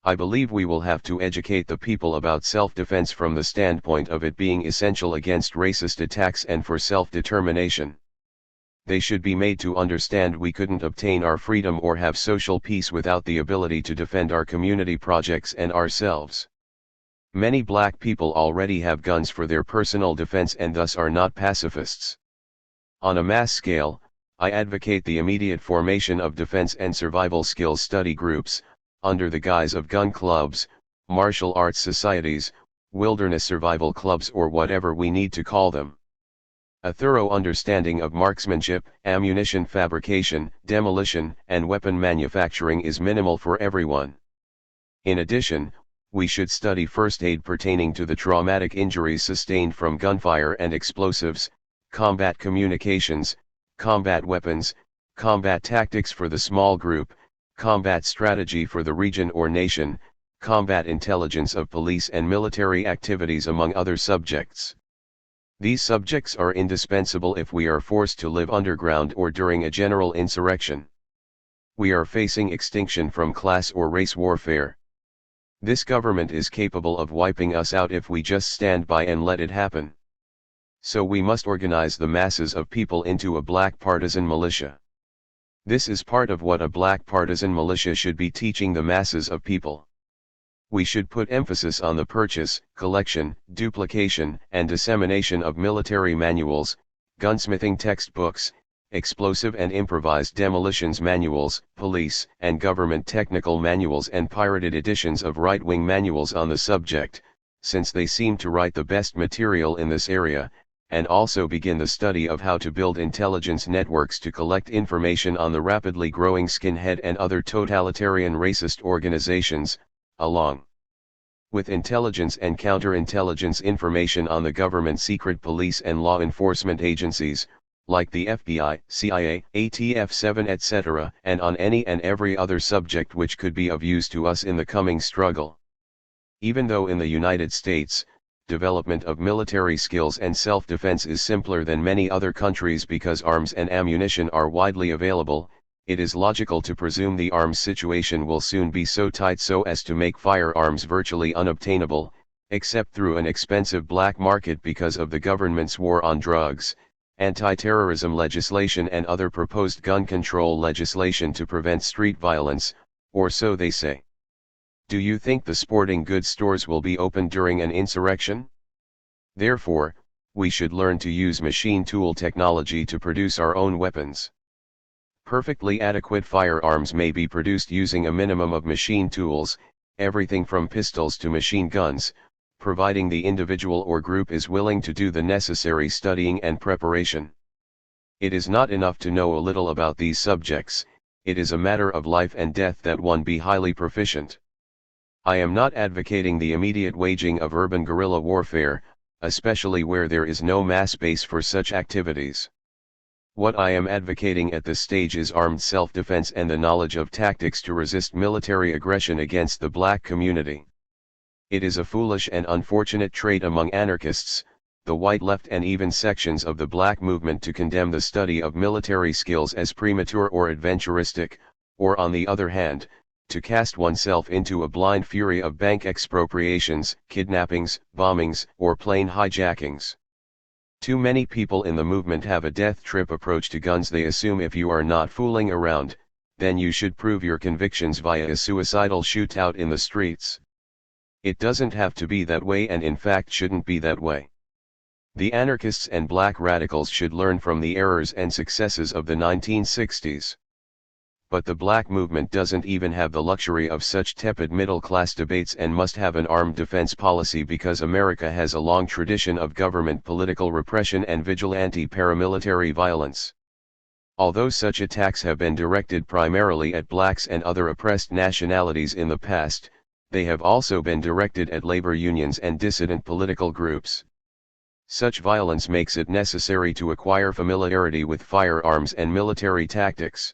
I believe we will have to educate the people about self-defense from the standpoint of it being essential against racist attacks and for self-determination. They should be made to understand we couldn't obtain our freedom or have social peace without the ability to defend our community projects and ourselves. Many black people already have guns for their personal defense and thus are not pacifists. On a mass scale, I advocate the immediate formation of defense and survival skills study groups, under the guise of gun clubs, martial arts societies, wilderness survival clubs or whatever we need to call them. A thorough understanding of marksmanship, ammunition fabrication, demolition, and weapon manufacturing is minimal for everyone. In addition, we should study first aid pertaining to the traumatic injuries sustained from gunfire and explosives, combat communications, combat weapons, combat tactics for the small group, combat strategy for the region or nation, combat intelligence of police and military activities among other subjects. These subjects are indispensable if we are forced to live underground or during a general insurrection. We are facing extinction from class or race warfare. This government is capable of wiping us out if we just stand by and let it happen. So we must organize the masses of people into a black partisan militia. This is part of what a black partisan militia should be teaching the masses of people. We should put emphasis on the purchase, collection, duplication, and dissemination of military manuals, gunsmithing textbooks, explosive and improvised demolitions manuals, police and government technical manuals and pirated editions of right-wing manuals on the subject, since they seem to write the best material in this area, and also begin the study of how to build intelligence networks to collect information on the rapidly growing skinhead and other totalitarian racist organizations, along with intelligence and counterintelligence information on the government secret police and law enforcement agencies, like the FBI, CIA, ATF-7 etc., and on any and every other subject which could be of use to us in the coming struggle. Even though in the United States, development of military skills and self-defense is simpler than many other countries because arms and ammunition are widely available, it is logical to presume the arms situation will soon be so tight so as to make firearms virtually unobtainable, except through an expensive black market because of the government's war on drugs, anti-terrorism legislation and other proposed gun control legislation to prevent street violence, or so they say. Do you think the sporting goods stores will be open during an insurrection? Therefore, we should learn to use machine tool technology to produce our own weapons. Perfectly adequate firearms may be produced using a minimum of machine tools, everything from pistols to machine guns, providing the individual or group is willing to do the necessary studying and preparation. It is not enough to know a little about these subjects, it is a matter of life and death that one be highly proficient. I am not advocating the immediate waging of urban guerrilla warfare, especially where there is no mass base for such activities. What I am advocating at this stage is armed self-defense and the knowledge of tactics to resist military aggression against the black community. It is a foolish and unfortunate trait among anarchists, the white left and even sections of the black movement to condemn the study of military skills as premature or adventuristic, or on the other hand, to cast oneself into a blind fury of bank expropriations, kidnappings, bombings, or plane hijackings. Too many people in the movement have a death trip approach to guns. They assume if you are not fooling around, then you should prove your convictions via a suicidal shootout in the streets. It doesn't have to be that way, and in fact shouldn't be that way. The anarchists and black radicals should learn from the errors and successes of the 1960s. But the black movement doesn't even have the luxury of such tepid middle-class debates and must have an armed defense policy because America has a long tradition of government political repression and vigilante paramilitary violence. Although such attacks have been directed primarily at blacks and other oppressed nationalities in the past, they have also been directed at labor unions and dissident political groups. Such violence makes it necessary to acquire familiarity with firearms and military tactics.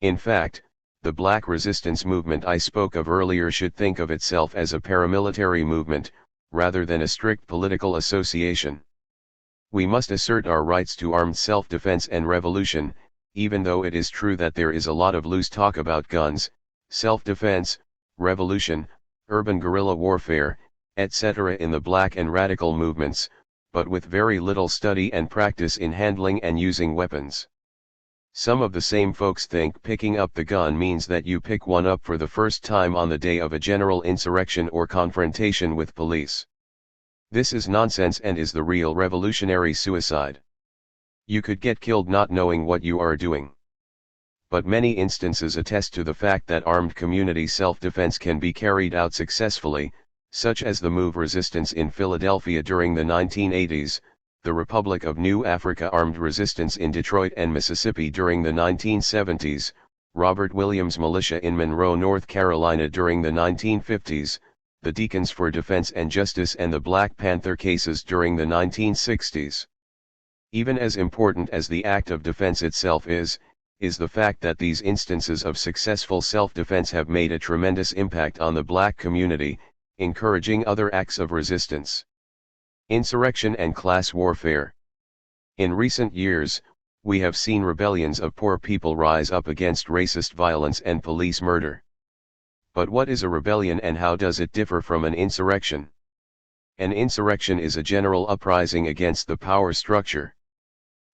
In fact, the black resistance movement I spoke of earlier should think of itself as a paramilitary movement, rather than a strict political association. We must assert our rights to armed self-defense and revolution, even though it is true that there is a lot of loose talk about guns, self-defense, revolution, urban guerrilla warfare, etc. in the black and radical movements, but with very little study and practice in handling and using weapons. Some of the same folks think picking up the gun means that you pick one up for the first time on the day of a general insurrection or confrontation with police. This is nonsense and is the real revolutionary suicide. You could get killed not knowing what you are doing. But many instances attest to the fact that armed community self-defense can be carried out successfully, such as the MOVE resistance in Philadelphia during the 1980s, the Republic of New Africa armed resistance in Detroit and Mississippi during the 1970s, Robert Williams militia in Monroe, North Carolina during the 1950s, the Deacons for Defense and Justice and the Black Panther cases during the 1960s. Even as important as the act of defense itself is the fact that these instances of successful self-defense have made a tremendous impact on the black community, encouraging other acts of resistance. Insurrection and class warfare. In recent years, we have seen rebellions of poor people rise up against racist violence and police murder. But what is a rebellion and how does it differ from an insurrection? An insurrection is a general uprising against the power structure.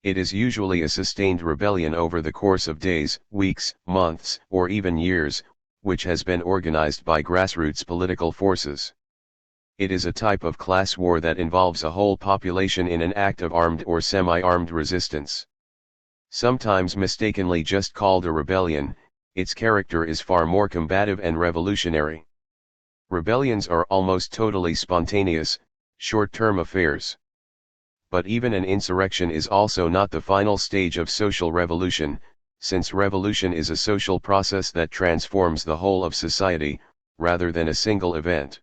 It is usually a sustained rebellion over the course of days, weeks, months, or even years, which has been organized by grassroots political forces. It is a type of class war that involves a whole population in an act of armed or semi-armed resistance. Sometimes mistakenly just called a rebellion, its character is far more combative and revolutionary. Rebellions are almost totally spontaneous, short-term affairs. But even an insurrection is also not the final stage of social revolution, since revolution is a social process that transforms the whole of society, rather than a single event.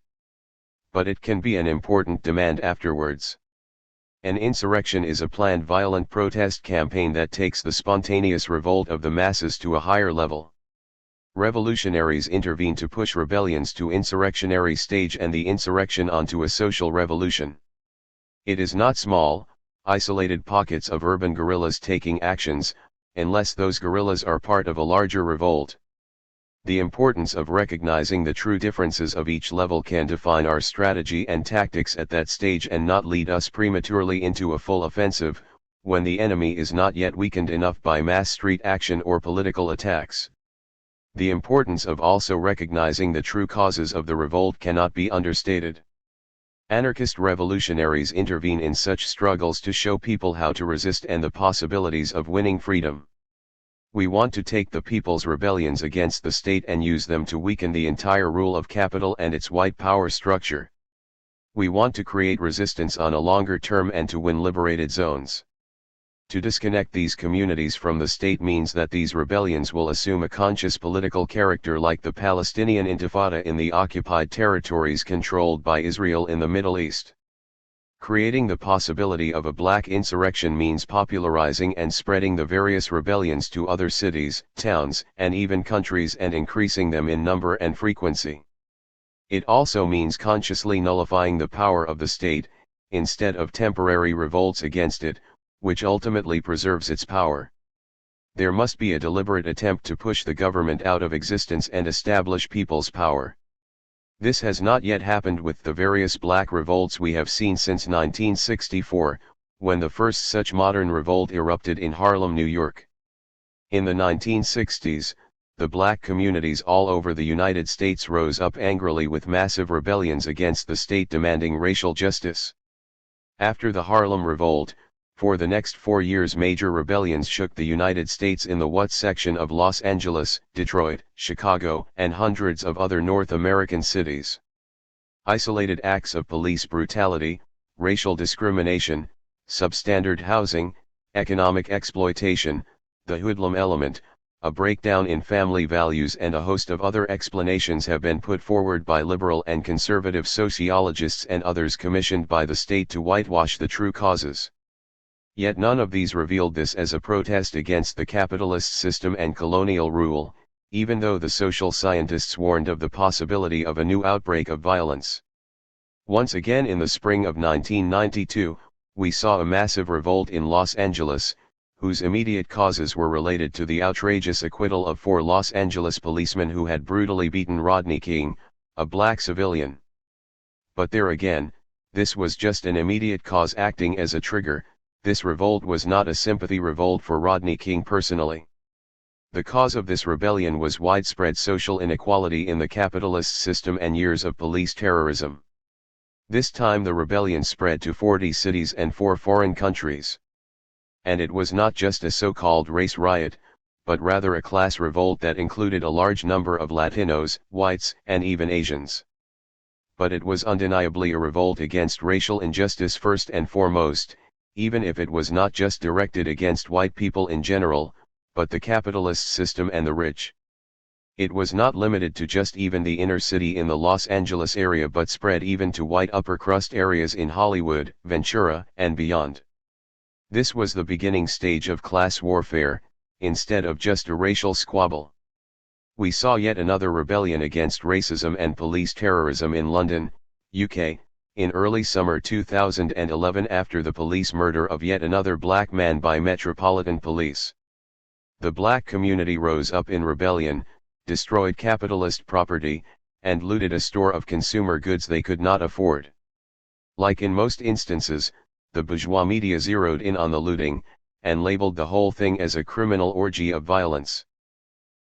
But it can be an important demand afterwards. An insurrection is a planned violent protest campaign that takes the spontaneous revolt of the masses to a higher level. Revolutionaries intervene to push rebellions to insurrectionary stage and the insurrection onto a social revolution. It is not small, isolated pockets of urban guerrillas taking actions, unless those guerrillas are part of a larger revolt. The importance of recognizing the true differences of each level can define our strategy and tactics at that stage and not lead us prematurely into a full offensive, when the enemy is not yet weakened enough by mass street action or political attacks. The importance of also recognizing the true causes of the revolt cannot be understated. Anarchist revolutionaries intervene in such struggles to show people how to resist and the possibilities of winning freedom. We want to take the people's rebellions against the state and use them to weaken the entire rule of capital and its white power structure. We want to create resistance on a longer term and to win liberated zones. To disconnect these communities from the state means that these rebellions will assume a conscious political character like the Palestinian Intifada in the occupied territories controlled by Israel in the Middle East. Creating the possibility of a black insurrection means popularizing and spreading the various rebellions to other cities, towns, and even countries and increasing them in number and frequency. It also means consciously nullifying the power of the state, instead of temporary revolts against it, which ultimately preserves its power. There must be a deliberate attempt to push the government out of existence and establish people's power. This has not yet happened with the various black revolts we have seen since 1964, when the first such modern revolt erupted in Harlem, New York. In the 1960s, the black communities all over the United States rose up angrily with massive rebellions against the state demanding racial justice. After the Harlem Revolt, for the next 4 years major rebellions shook the United States in the What section of Los Angeles, Detroit, Chicago, and hundreds of other North American cities. Isolated acts of police brutality, racial discrimination, substandard housing, economic exploitation, the hoodlum element, a breakdown in family values and a host of other explanations have been put forward by liberal and conservative sociologists and others commissioned by the state to whitewash the true causes. Yet none of these revealed this as a protest against the capitalist system and colonial rule, even though the social scientists warned of the possibility of a new outbreak of violence. Once again in the spring of 1992, we saw a massive revolt in Los Angeles, whose immediate causes were related to the outrageous acquittal of 4 Los Angeles policemen who had brutally beaten Rodney King, a black civilian. But there again, this was just an immediate cause acting as a trigger. This revolt was not a sympathy revolt for Rodney King personally. The cause of this rebellion was widespread social inequality in the capitalist system and years of police terrorism. This time the rebellion spread to 40 cities and 4 foreign countries. And it was not just a so-called race riot, but rather a class revolt that included a large number of Latinos, whites, and even Asians. But it was undeniably a revolt against racial injustice first and foremost, even if it was not just directed against white people in general, but the capitalist system and the rich. It was not limited to just even the inner city in the Los Angeles area but spread even to white upper crust areas in Hollywood, Ventura, and beyond. This was the beginning stage of class warfare, instead of just a racial squabble. We saw yet another rebellion against racism and police terrorism in London, UK, in early summer 2011 after the police murder of yet another black man by Metropolitan Police. The black community rose up in rebellion, destroyed capitalist property, and looted a store of consumer goods they could not afford. Like in most instances, the bourgeois media zeroed in on the looting, and labeled the whole thing as a criminal orgy of violence.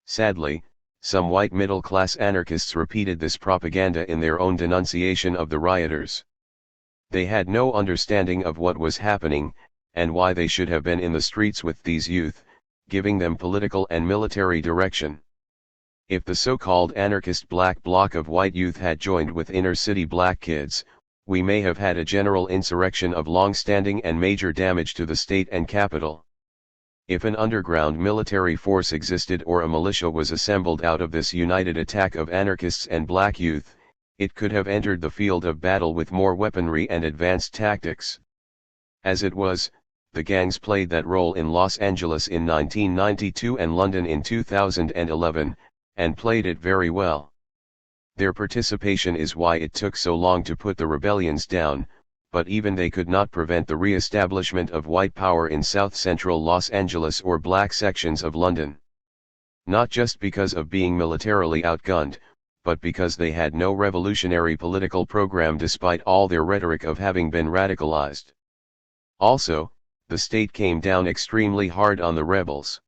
Sadly, some white middle-class anarchists repeated this propaganda in their own denunciation of the rioters. They had no understanding of what was happening, and why they should have been in the streets with these youth, giving them political and military direction. If the so-called anarchist black bloc of white youth had joined with inner-city black kids, we may have had a general insurrection of long-standing and major damage to the state and capital. If an underground military force existed or a militia was assembled out of this united attack of anarchists and black youth, it could have entered the field of battle with more weaponry and advanced tactics. As it was, the gangs played that role in Los Angeles in 1992 and London in 2011, and played it very well. Their participation is why it took so long to put the rebellions down, but even they could not prevent the re-establishment of white power in south-central Los Angeles or black sections of London. Not just because of being militarily outgunned, but because they had no revolutionary political program despite all their rhetoric of having been radicalized. Also, the state came down extremely hard on the rebels.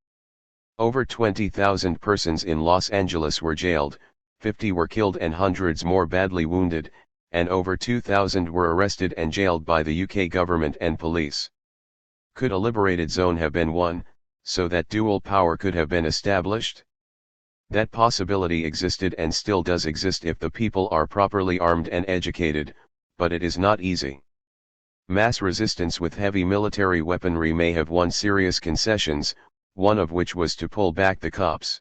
Over 20,000 persons in Los Angeles were jailed, 50 were killed and hundreds more badly wounded, and over 2,000 were arrested and jailed by the UK government and police. Could a liberated zone have been won, so that dual power could have been established? That possibility existed and still does exist if the people are properly armed and educated, but it is not easy. Mass resistance with heavy military weaponry may have won serious concessions, one of which was to pull back the cops.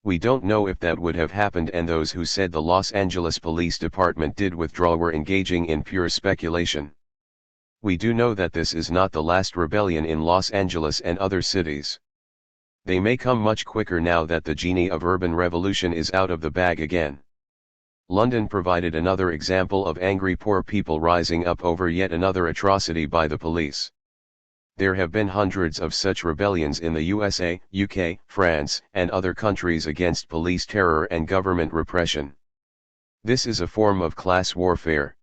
We don't know if that would have happened, and those who said the Los Angeles Police Department did withdraw were engaging in pure speculation. We do know that this is not the last rebellion in Los Angeles and other cities. They may come much quicker now that the genie of urban revolution is out of the bag again. London provided another example of angry poor people rising up over yet another atrocity by the police. There have been hundreds of such rebellions in the USA, UK, France, and other countries against police terror and government repression. This is a form of class warfare.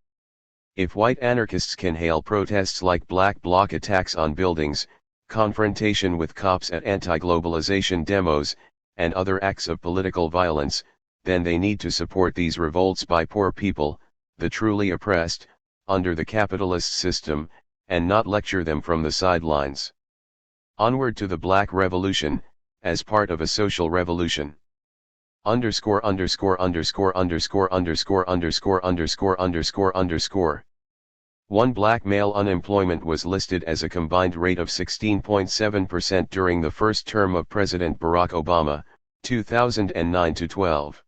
If white anarchists can hail protests like black bloc attacks on buildings, confrontation with cops at anti-globalization demos, and other acts of political violence, then they need to support these revolts by poor people, the truly oppressed, under the capitalist system, and not lecture them from the sidelines. Onward to the Black Revolution, as part of a social revolution. Underscore. One black male unemployment was listed as a combined rate of 16.7% during the first term of President Barack Obama, 2009-12.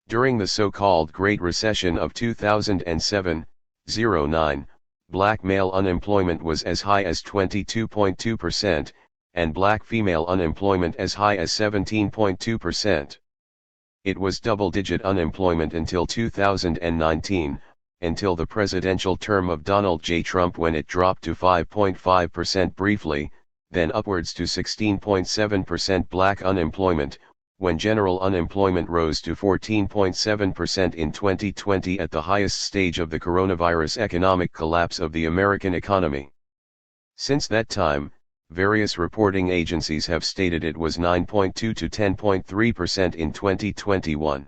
During the so-called Great Recession of 2007-09, black male unemployment was as high as 22.2%, and black female unemployment as high as 17.2%. It was double-digit unemployment until 2019, until the presidential term of Donald J. Trump, when it dropped to 5.5% briefly, then upwards to 16.7% black unemployment, when general unemployment rose to 14.7% in 2020 at the highest stage of the coronavirus economic collapse of the American economy. Since that time, various reporting agencies have stated it was 9.2 to 10.3% in 2021.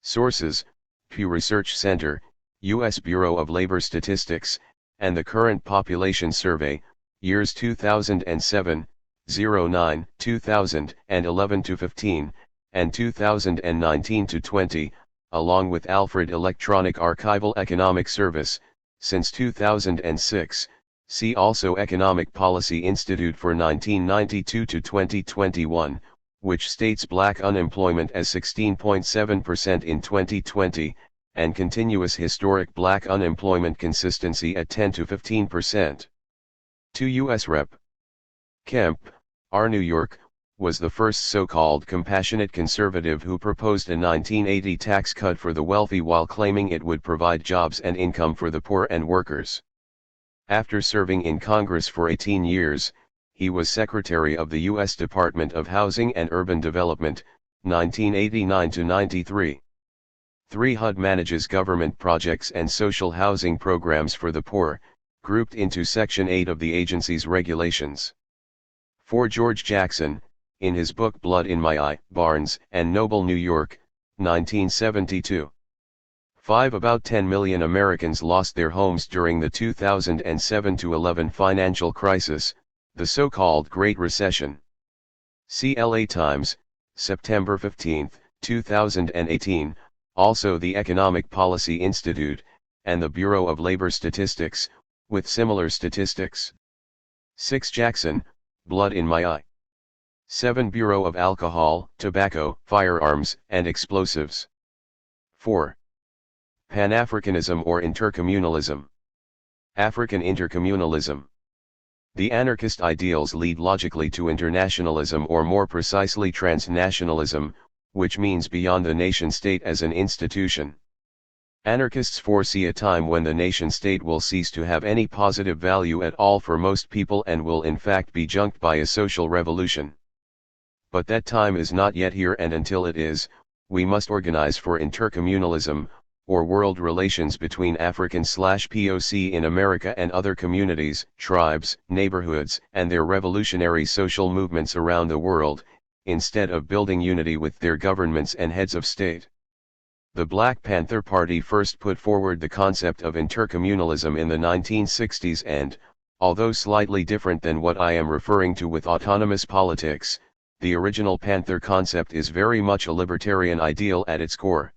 Sources: Pew Research Center, U.S. Bureau of Labor Statistics, and the Current Population Survey, years 2007, 09, 2011 to 15, and 2019 to 20, along with Alfred Electronic Archival Economic Service, since 2006. See also Economic Policy Institute for 1992 to 2021, which states black unemployment as 16.7% in 2020, and continuous historic black unemployment consistency at 10 to 15%. 2 U.S. Rep. Kemp, R. New York, was the first so-called compassionate conservative who proposed a 1980 tax cut for the wealthy while claiming it would provide jobs and income for the poor and workers. After serving in Congress for 18 years, he was Secretary of the U.S. Department of Housing and Urban Development, 1989 to 93. 3 HUD manages government projects and social housing programs for the poor, grouped into Section 8 of the agency's regulations. 4 George Jackson, in his book Blood in My Eye, Barnes and Noble, New York, 1972. 5 About 10 million Americans lost their homes during the 2007-11 financial crisis, the so-called Great Recession. See LA Times, September 15, 2018, also the Economic Policy Institute, and the Bureau of Labor Statistics, with similar statistics. 6 Jackson, Blood in My Eye. 7 Bureau of Alcohol, Tobacco, Firearms, and Explosives. 4. Pan-Africanism or Intercommunalism. African Intercommunalism. The anarchist ideals lead logically to internationalism, or more precisely transnationalism, which means beyond the nation-state as an institution. Anarchists foresee a time when the nation-state will cease to have any positive value at all for most people and will in fact be junked by a social revolution. But that time is not yet here, and until it is, we must organize for intercommunalism, or world relations between African/POC in America and other communities, tribes, neighborhoods, and their revolutionary social movements around the world, instead of building unity with their governments and heads of state. The Black Panther Party first put forward the concept of intercommunalism in the 1960s and, although slightly different than what I am referring to with autonomous politics, the original Panther concept is very much a libertarian ideal at its core.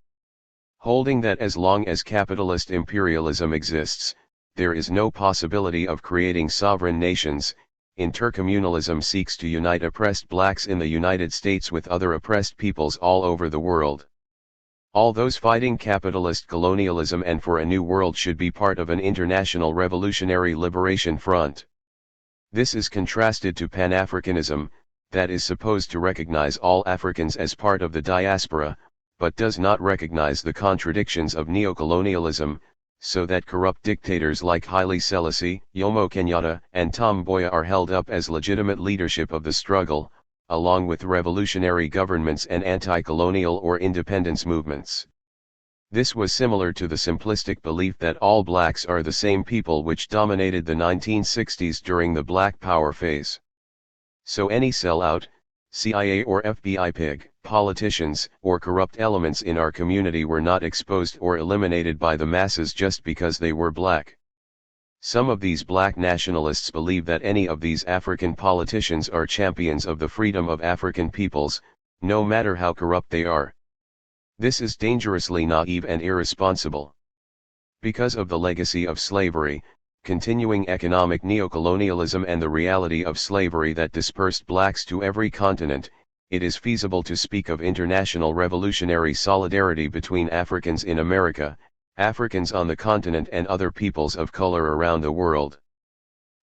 holding that as long as capitalist imperialism exists, there is no possibility of creating sovereign nations. Intercommunalism seeks to unite oppressed blacks in the United States with other oppressed peoples all over the world. All those fighting capitalist colonialism and for a new world should be part of an international revolutionary liberation front. This is contrasted to Pan-Africanism, that is supposed to recognize all Africans as part of the diaspora, but does not recognize the contradictions of neocolonialism, so that corrupt dictators like Haile Selassie, Jomo Kenyatta, and Kom'boa are held up as legitimate leadership of the struggle, along with revolutionary governments and anti-colonial or independence movements. This was similar to the simplistic belief that all blacks are the same people which dominated the 1960s during the Black Power phase. So any sellout, CIA or FBI pig, politicians, or corrupt elements in our community were not exposed or eliminated by the masses just because they were black. Some of these black nationalists believe that any of these African politicians are champions of the freedom of African peoples, no matter how corrupt they are. This is dangerously naive and irresponsible. Because of the legacy of slavery, continuing economic neocolonialism and the reality of slavery that dispersed blacks to every continent, it is feasible to speak of international revolutionary solidarity between Africans in America, Africans on the continent and other peoples of color around the world.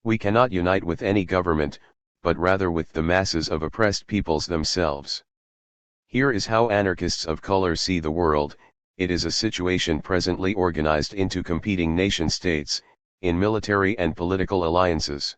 We cannot unite with any government, but rather with the masses of oppressed peoples themselves. Here is how anarchists of color see the world. It is a situation presently organized into competing nation-states, in military and political alliances.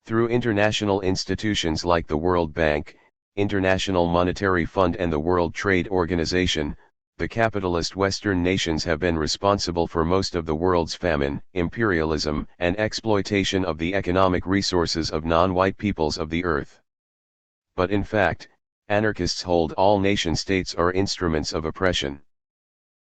Through international institutions like the World Bank, International Monetary Fund and the World Trade Organization, the capitalist Western nations have been responsible for most of the world's famine, imperialism, and exploitation of the economic resources of non-white peoples of the earth. But in fact, anarchists hold all nation-states are instruments of oppression.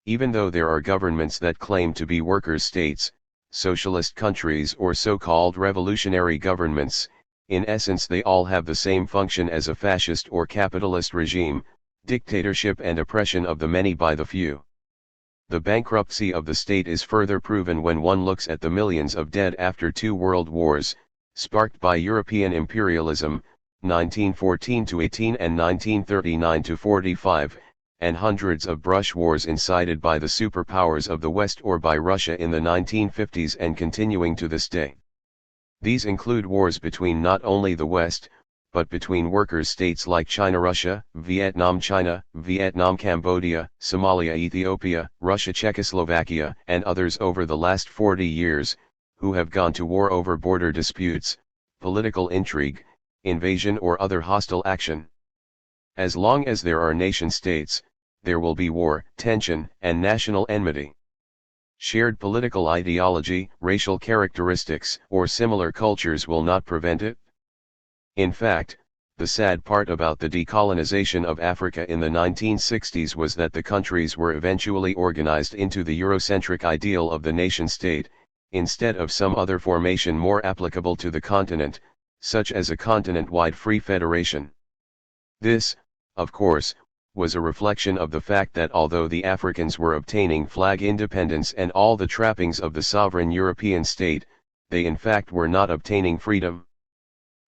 Even though there are governments that claim to be workers' states, socialist countries or so-called revolutionary governments, in essence they all have the same function as a fascist or capitalist regime, dictatorship and oppression of the many by the few. The bankruptcy of the state is further proven when one looks at the millions of dead after 2 world wars, sparked by European imperialism, 1914-18 and 1939-45, and hundreds of brush wars incited by the superpowers of the West or by Russia in the 1950s and continuing to this day. These include wars between not only the West, but between workers' states like China-Russia, Vietnam-China, Vietnam-Cambodia, Somalia-Ethiopia, Russia-Czechoslovakia, and others over the last 40 years, who have gone to war over border disputes, political intrigue, invasion or other hostile action. As long as there are nation-states, there will be war, tension, and national enmity. Shared political ideology, racial characteristics, or similar cultures will not prevent it. In fact, the sad part about the decolonization of Africa in the 1960s was that the countries were eventually organized into the Eurocentric ideal of the nation-state, instead of some other formation more applicable to the continent, such as a continent-wide free federation. This, of course, was a reflection of the fact that although the Africans were obtaining flag independence and all the trappings of the sovereign European state, they in fact were not obtaining freedom.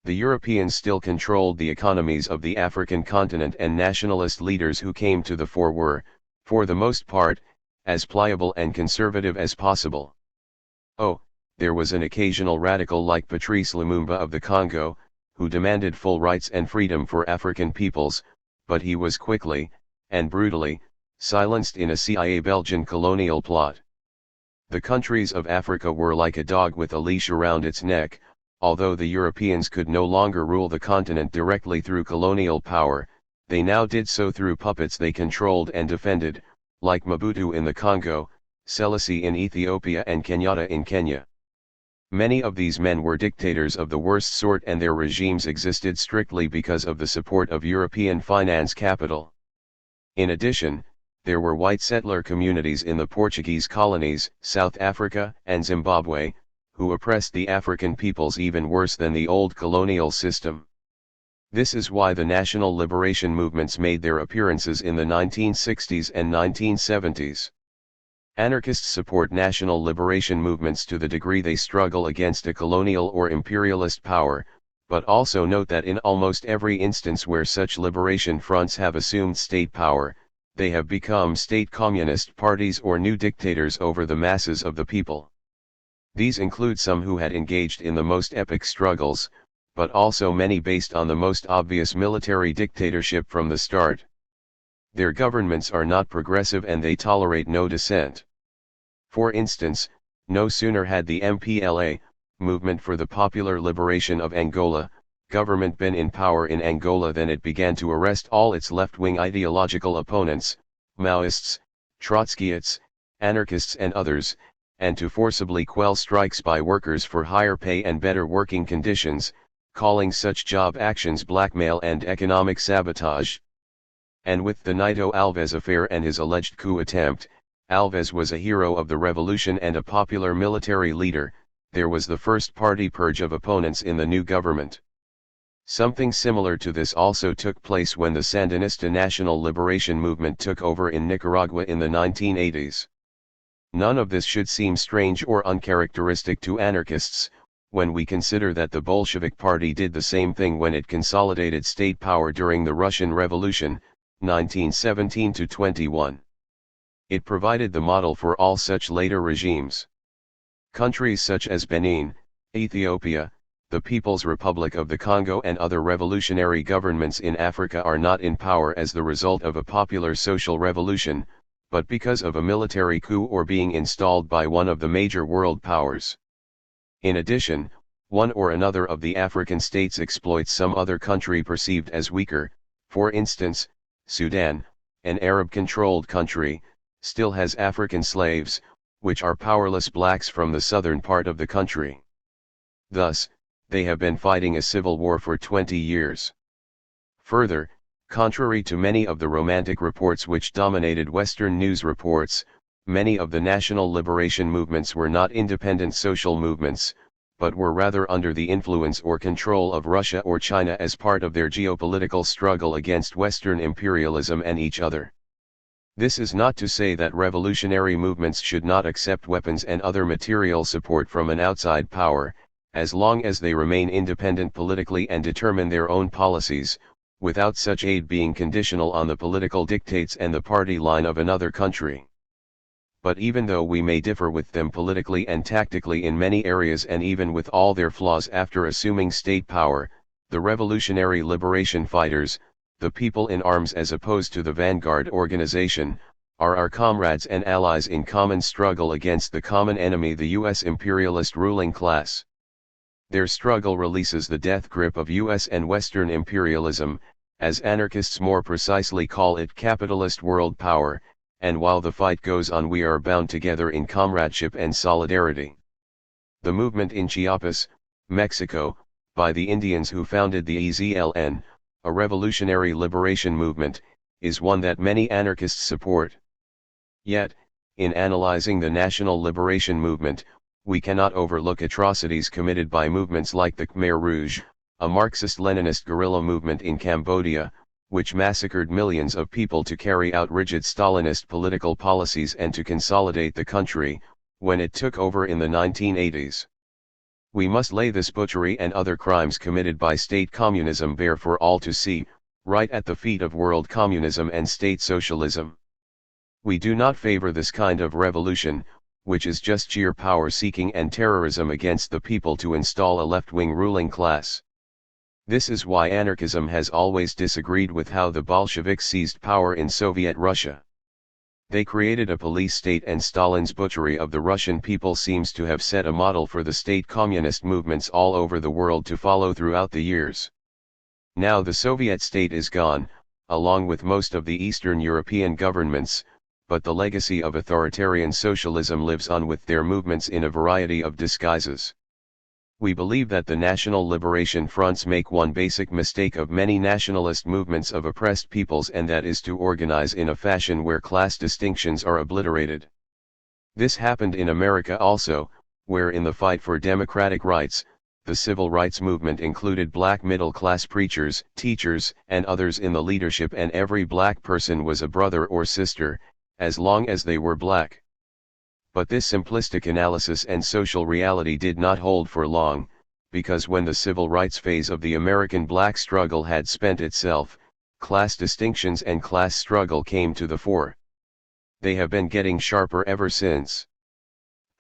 The Europeans still controlled the economies of the African continent, and nationalist leaders who came to the fore were, for the most part, as pliable and conservative as possible. Oh, there was an occasional radical like Patrice Lumumba of the Congo, who demanded full rights and freedom for African peoples, but he was quickly, and brutally, silenced in a CIA Belgian colonial plot. The countries of Africa were like a dog with a leash around its neck. Although the Europeans could no longer rule the continent directly through colonial power, they now did so through puppets they controlled and defended, like Mobutu in the Congo, Selassie in Ethiopia and Kenyatta in Kenya. Many of these men were dictators of the worst sort, and their regimes existed strictly because of the support of European finance capital. In addition, there were white settler communities in the Portuguese colonies, South Africa, and Zimbabwe, who oppressed the African peoples even worse than the old colonial system. This is why the national liberation movements made their appearances in the 1960s and 1970s. Anarchists support national liberation movements to the degree they struggle against a colonial or imperialist power, but also note that in almost every instance where such liberation fronts have assumed state power, they have become state communist parties or new dictators over the masses of the people. These include some who had engaged in the most epic struggles, but also many based on the most obvious military dictatorship from the start. Their governments are not progressive and they tolerate no dissent. For instance, no sooner had the MPLA, Movement for the Popular Liberation of Angola, government been in power in Angola than it began to arrest all its left-wing ideological opponents, Maoists, Trotskyists, anarchists and others, and to forcibly quell strikes by workers for higher pay and better working conditions, calling such job actions blackmail and economic sabotage. And with the Nito Alves affair and his alleged coup attempt, Alves was a hero of the revolution and a popular military leader. There was the first party purge of opponents in the new government. Something similar to this also took place when the Sandinista National Liberation Movement took over in Nicaragua in the 1980s. None of this should seem strange or uncharacteristic to anarchists, when we consider that the Bolshevik Party did the same thing when it consolidated state power during the Russian Revolution, 1917-21. It provided the model for all such later regimes. Countries such as Benin, Ethiopia, the People's Republic of the Congo and other revolutionary governments in Africa are not in power as the result of a popular social revolution, but because of a military coup or being installed by one of the major world powers. In addition, one or another of the African states exploits some other country perceived as weaker. For instance, Sudan, an Arab-controlled country, still has African slaves, which are powerless blacks from the southern part of the country. Thus, they have been fighting a civil war for 20 years. Further, contrary to many of the romantic reports which dominated Western news reports, many of the national liberation movements were not independent social movements, but were rather under the influence or control of Russia or China as part of their geopolitical struggle against Western imperialism and each other. This is not to say that revolutionary movements should not accept weapons and other material support from an outside power, as long as they remain independent politically and determine their own policies, without such aid being conditional on the political dictates and the party line of another country. But even though we may differ with them politically and tactically in many areas and even with all their flaws after assuming state power, the revolutionary liberation fighters, the people in arms as opposed to the vanguard organization, are our comrades and allies in common struggle against the common enemy, the U.S. imperialist ruling class. Their struggle releases the death grip of U.S. and Western imperialism, as anarchists more precisely call it capitalist world power, and while the fight goes on we are bound together in comradeship and solidarity. The movement in Chiapas, Mexico, by the Indians who founded the EZLN, a revolutionary liberation movement, is one that many anarchists support. Yet, in analyzing the national liberation movement, we cannot overlook atrocities committed by movements like the Khmer Rouge, a Marxist-Leninist guerrilla movement in Cambodia, which massacred millions of people to carry out rigid Stalinist political policies and to consolidate the country, when it took over in the 1980s. We must lay this butchery and other crimes committed by state communism bare for all to see, right at the feet of world communism and state socialism. We do not favor this kind of revolution, which is just sheer power-seeking and terrorism against the people to install a left-wing ruling class. This is why anarchism has always disagreed with how the Bolsheviks seized power in Soviet Russia. They created a police state, and Stalin's butchery of the Russian people seems to have set a model for the state communist movements all over the world to follow throughout the years. Now the Soviet state is gone, along with most of the Eastern European governments, but the legacy of authoritarian socialism lives on with their movements in a variety of disguises. We believe that the national liberation fronts make one basic mistake of many nationalist movements of oppressed peoples, and that is to organize in a fashion where class distinctions are obliterated. This happened in America also, where in the fight for democratic rights, the civil rights movement included black middle-class preachers, teachers, and others in the leadership, and every black person was a brother or sister, as long as they were black. But this simplistic analysis and social reality did not hold for long, because when the civil rights phase of the American black struggle had spent itself, class distinctions and class struggle came to the fore. They have been getting sharper ever since.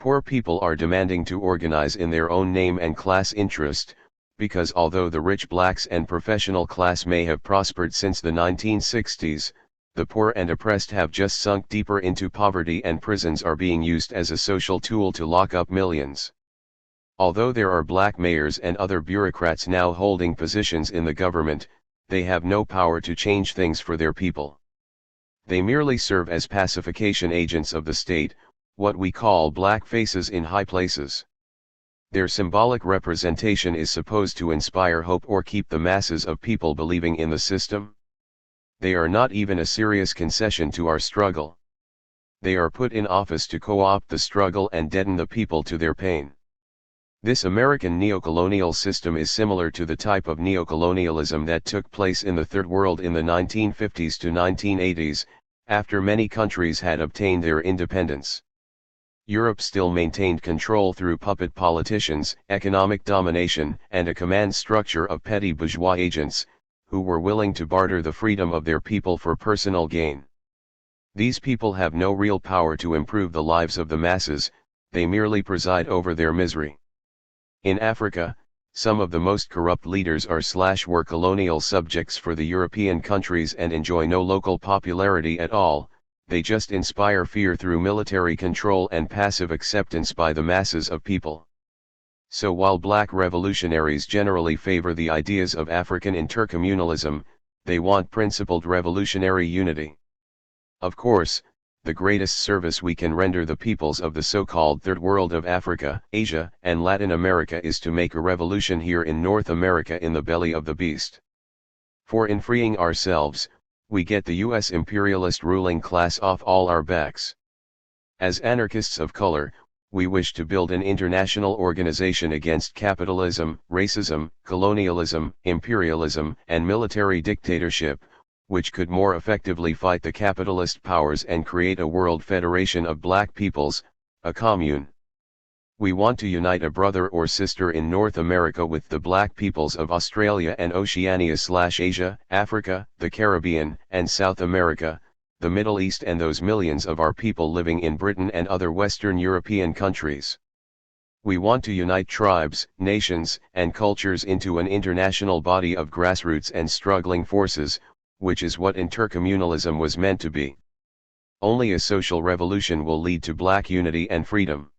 Poor people are demanding to organize in their own name and class interest, because although the rich blacks and professional class may have prospered since the 1960s, the poor and oppressed have just sunk deeper into poverty, and prisons are being used as a social tool to lock up millions. Although there are black mayors and other bureaucrats now holding positions in the government, they have no power to change things for their people. They merely serve as pacification agents of the state, what we call black faces in high places. Their symbolic representation is supposed to inspire hope or keep the masses of people believing in the system. They are not even a serious concession to our struggle. They are put in office to co-opt the struggle and deaden the people to their pain. This American neocolonial system is similar to the type of neocolonialism that took place in the Third World in the 1950s to 1980s, after many countries had obtained their independence. Europe still maintained control through puppet politicians, economic domination, and a command structure of petty bourgeois agents, who were willing to barter the freedom of their people for personal gain. These people have no real power to improve the lives of the masses, they merely preside over their misery. In Africa, some of the most corrupt leaders are/were colonial subjects for the European countries and enjoy no local popularity at all. They just inspire fear through military control and passive acceptance by the masses of people. So while black revolutionaries generally favor the ideas of African intercommunalism, they want principled revolutionary unity. Of course, the greatest service we can render the peoples of the so-called Third World of Africa, Asia, and Latin America is to make a revolution here in North America in the belly of the beast. For in freeing ourselves, we get the US imperialist ruling class off all our backs. As anarchists of color, we wish to build an international organization against capitalism, racism, colonialism, imperialism, and military dictatorship, which could more effectively fight the capitalist powers and create a world federation of black peoples, a commune. We want to unite a brother or sister in North America with the black peoples of Australia and Oceania/Asia, Africa, the Caribbean, and South America, the Middle East, and those millions of our people living in Britain and other Western European countries. We want to unite tribes, nations, and cultures into an international body of grassroots and struggling forces, which is what intercommunalism was meant to be. Only a social revolution will lead to black unity and freedom.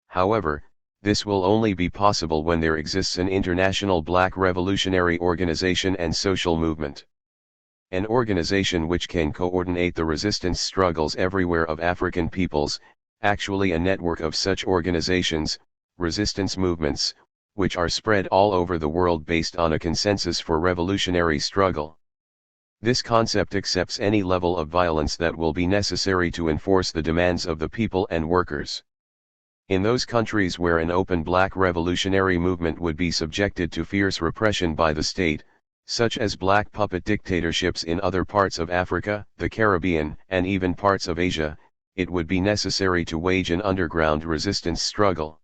However, this will only be possible when there exists an international black revolutionary organization and social movement. An organization which can coordinate the resistance struggles everywhere of African peoples, actually a network of such organizations, resistance movements, which are spread all over the world based on a consensus for revolutionary struggle. This concept accepts any level of violence that will be necessary to enforce the demands of the people and workers. In those countries where an open black revolutionary movement would be subjected to fierce repression by the state, such as black puppet dictatorships in other parts of Africa, the Caribbean, and even parts of Asia, it would be necessary to wage an underground resistance struggle.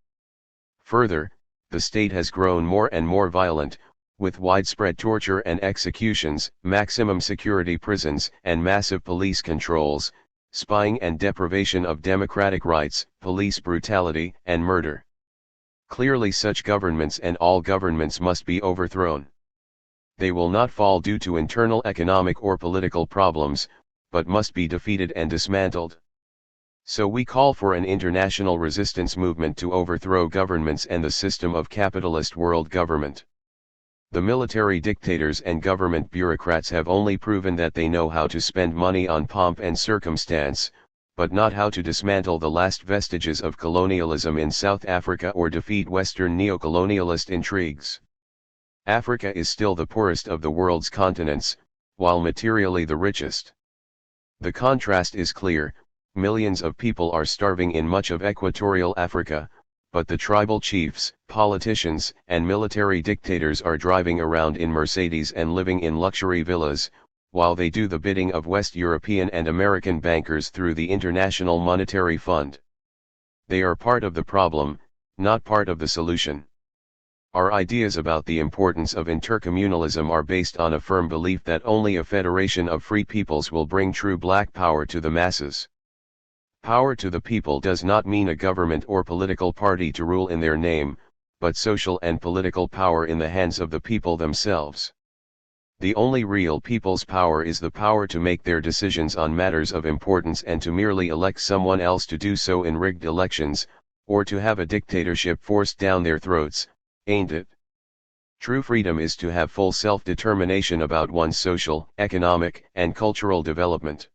Further, the state has grown more and more violent, with widespread torture and executions, maximum security prisons, and massive police controls, spying and deprivation of democratic rights, police brutality, and murder. Clearly such governments and all governments must be overthrown. They will not fall due to internal economic or political problems, but must be defeated and dismantled. So we call for an international resistance movement to overthrow governments and the system of capitalist world government. The military dictators and government bureaucrats have only proven that they know how to spend money on pomp and circumstance, but not how to dismantle the last vestiges of colonialism in South Africa or defeat Western neocolonialist intrigues. Africa is still the poorest of the world's continents, while materially the richest. The contrast is clear, millions of people are starving in much of equatorial Africa, but the tribal chiefs, politicians, and military dictators are driving around in Mercedes and living in luxury villas, while they do the bidding of West European and American bankers through the International Monetary Fund. They are part of the problem, not part of the solution. Our ideas about the importance of intercommunalism are based on a firm belief that only a federation of free peoples will bring true black power to the masses. Power to the people does not mean a government or political party to rule in their name, but social and political power in the hands of the people themselves. The only real people's power is the power to make their decisions on matters of importance and to merely elect someone else to do so in rigged elections, or to have a dictatorship forced down their throats, ain't it? True freedom is to have full self-determination about one's social, economic, and cultural development.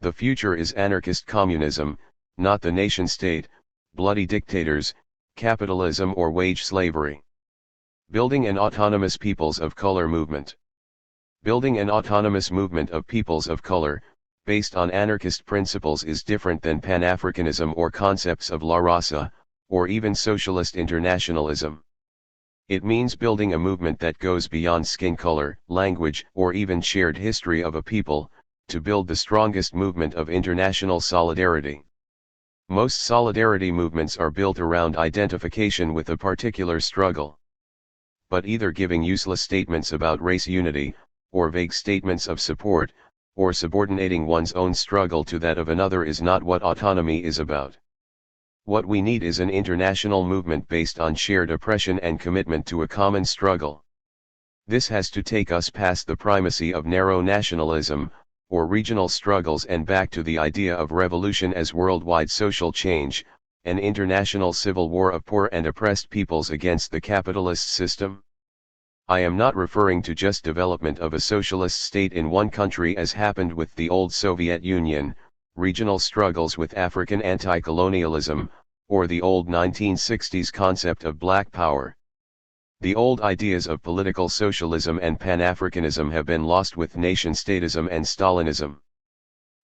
The future is anarchist communism, not the nation-state, bloody dictators, capitalism or wage slavery. Building an autonomous peoples of color movement. Building an autonomous movement of peoples of color, based on anarchist principles is different than Pan-Africanism or concepts of La Raza, or even socialist internationalism. It means building a movement that goes beyond skin color, language, or even shared history of a people, to build the strongest movement of international solidarity. Most solidarity movements are built around identification with a particular struggle. But either giving useless statements about race unity, or vague statements of support, or subordinating one's own struggle to that of another is not what autonomy is about. What we need is an international movement based on shared oppression and commitment to a common struggle. This has to take us past the primacy of narrow nationalism, or regional struggles and back to the idea of revolution as worldwide social change, an international civil war of poor and oppressed peoples against the capitalist system. I am not referring to just development of a socialist state in one country as happened with the old Soviet Union, regional struggles with African anti-colonialism, or the old 1960s concept of black power. The old ideas of political socialism and Pan-Africanism have been lost with nation-statism and Stalinism.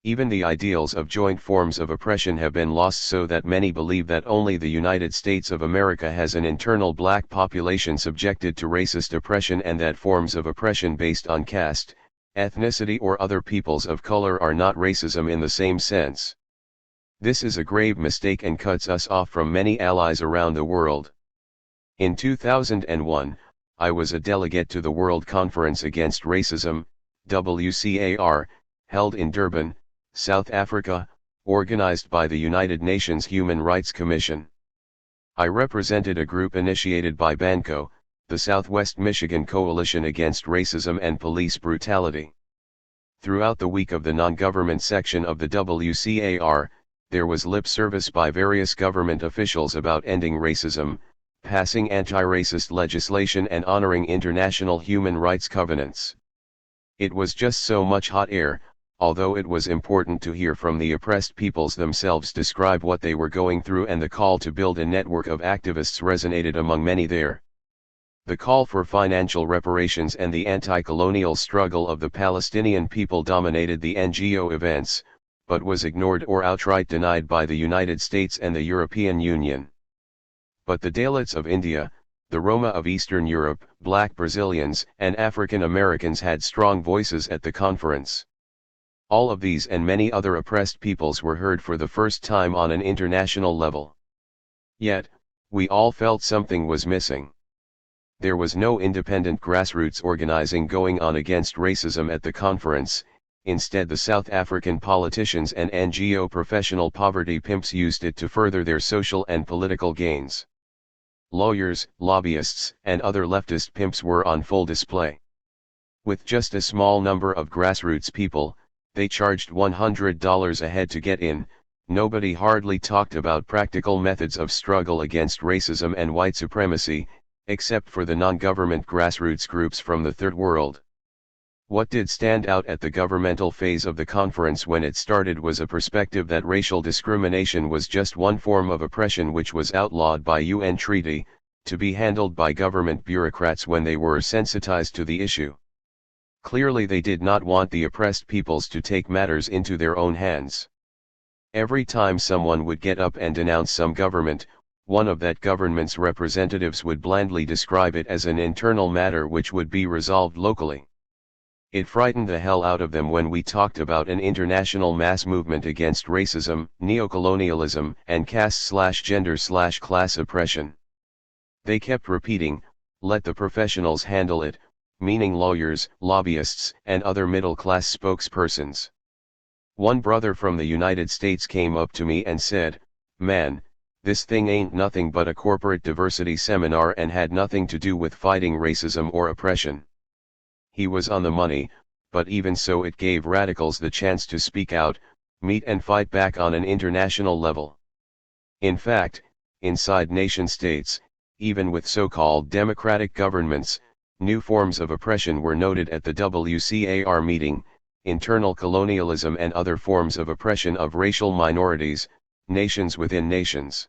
Even the ideals of joint forms of oppression have been lost so that many believe that only the United States of America has an internal black population subjected to racist oppression and that forms of oppression based on caste, ethnicity or other peoples of color are not racism in the same sense. This is a grave mistake and cuts us off from many allies around the world. In 2001, I was a delegate to the World Conference Against Racism, WCAR, held in Durban, South Africa, organized by the United Nations Human Rights Commission. I represented a group initiated by BANCO, the Southwest Michigan Coalition Against Racism and Police Brutality. Throughout the week of the non-government section of the WCAR, there was lip service by various government officials about ending racism, passing anti-racist legislation and honoring international human rights covenants. It was just so much hot air, although it was important to hear from the oppressed peoples themselves describe what they were going through, and the call to build a network of activists resonated among many there. The call for financial reparations and the anti-colonial struggle of the Palestinian people dominated the NGO events, but was ignored or outright denied by the United States and the European Union. But the Dalits of India, the Roma of Eastern Europe, Black Brazilians, and African Americans had strong voices at the conference. All of these and many other oppressed peoples were heard for the first time on an international level. Yet, we all felt something was missing. There was no independent grassroots organizing going on against racism at the conference. Instead, the South African politicians and NGO professional poverty pimps used it to further their social and political gains. Lawyers, lobbyists, and other leftist pimps were on full display. With just a small number of grassroots people, they charged $100 a head to get in. Nobody hardly talked about practical methods of struggle against racism and white supremacy, except for the non-government grassroots groups from the Third World. What did stand out at the governmental phase of the conference when it started was a perspective that racial discrimination was just one form of oppression which was outlawed by UN treaty, to be handled by government bureaucrats when they were sensitized to the issue. Clearly they did not want the oppressed peoples to take matters into their own hands. Every time someone would get up and denounce some government, one of that government's representatives would blandly describe it as an internal matter which would be resolved locally. It frightened the hell out of them when we talked about an international mass movement against racism, neocolonialism, and caste/gender/class oppression. They kept repeating, "Let the professionals handle it," meaning lawyers, lobbyists, and other middle-class spokespersons. One brother from the United States came up to me and said, "Man, this thing ain't nothing but a corporate diversity seminar and had nothing to do with fighting racism or oppression." He was on the money, but even so it gave radicals the chance to speak out, meet and fight back on an international level. In fact, inside nation-states, even with so-called democratic governments, new forms of oppression were noted at the WCAR meeting: internal colonialism and other forms of oppression of racial minorities, nations within nations.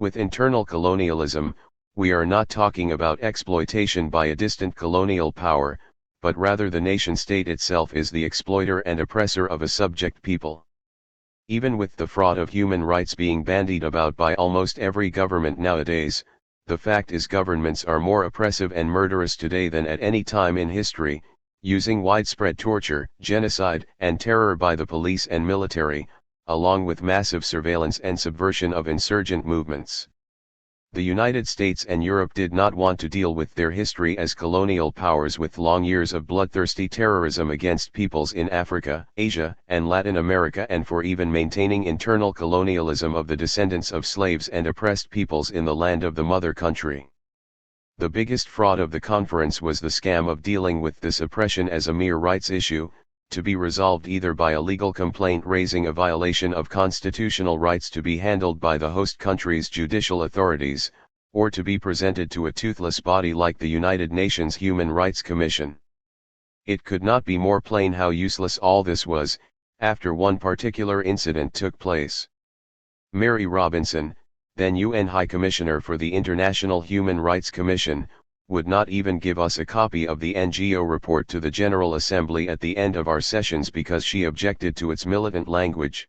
With internal colonialism, we are not talking about exploitation by a distant colonial power, but rather the nation-state itself is the exploiter and oppressor of a subject people. Even with the fraud of human rights being bandied about by almost every government nowadays, the fact is governments are more oppressive and murderous today than at any time in history, using widespread torture, genocide, and terror by the police and military, along with massive surveillance and subversion of insurgent movements. The United States and Europe did not want to deal with their history as colonial powers with long years of bloodthirsty terrorism against peoples in Africa, Asia, and Latin America, and for even maintaining internal colonialism of the descendants of slaves and oppressed peoples in the land of the mother country. The biggest fraud of the conference was the scam of dealing with this oppression as a mere rights issue, to be resolved either by a legal complaint raising a violation of constitutional rights to be handled by the host country's judicial authorities, or to be presented to a toothless body like the United Nations Human Rights Commission. It could not be more plain how useless all this was, after one particular incident took place. Mary Robinson, then UN High Commissioner for the International Human Rights Commission, would not even give us a copy of the NGO report to the General Assembly at the end of our sessions because she objected to its militant language.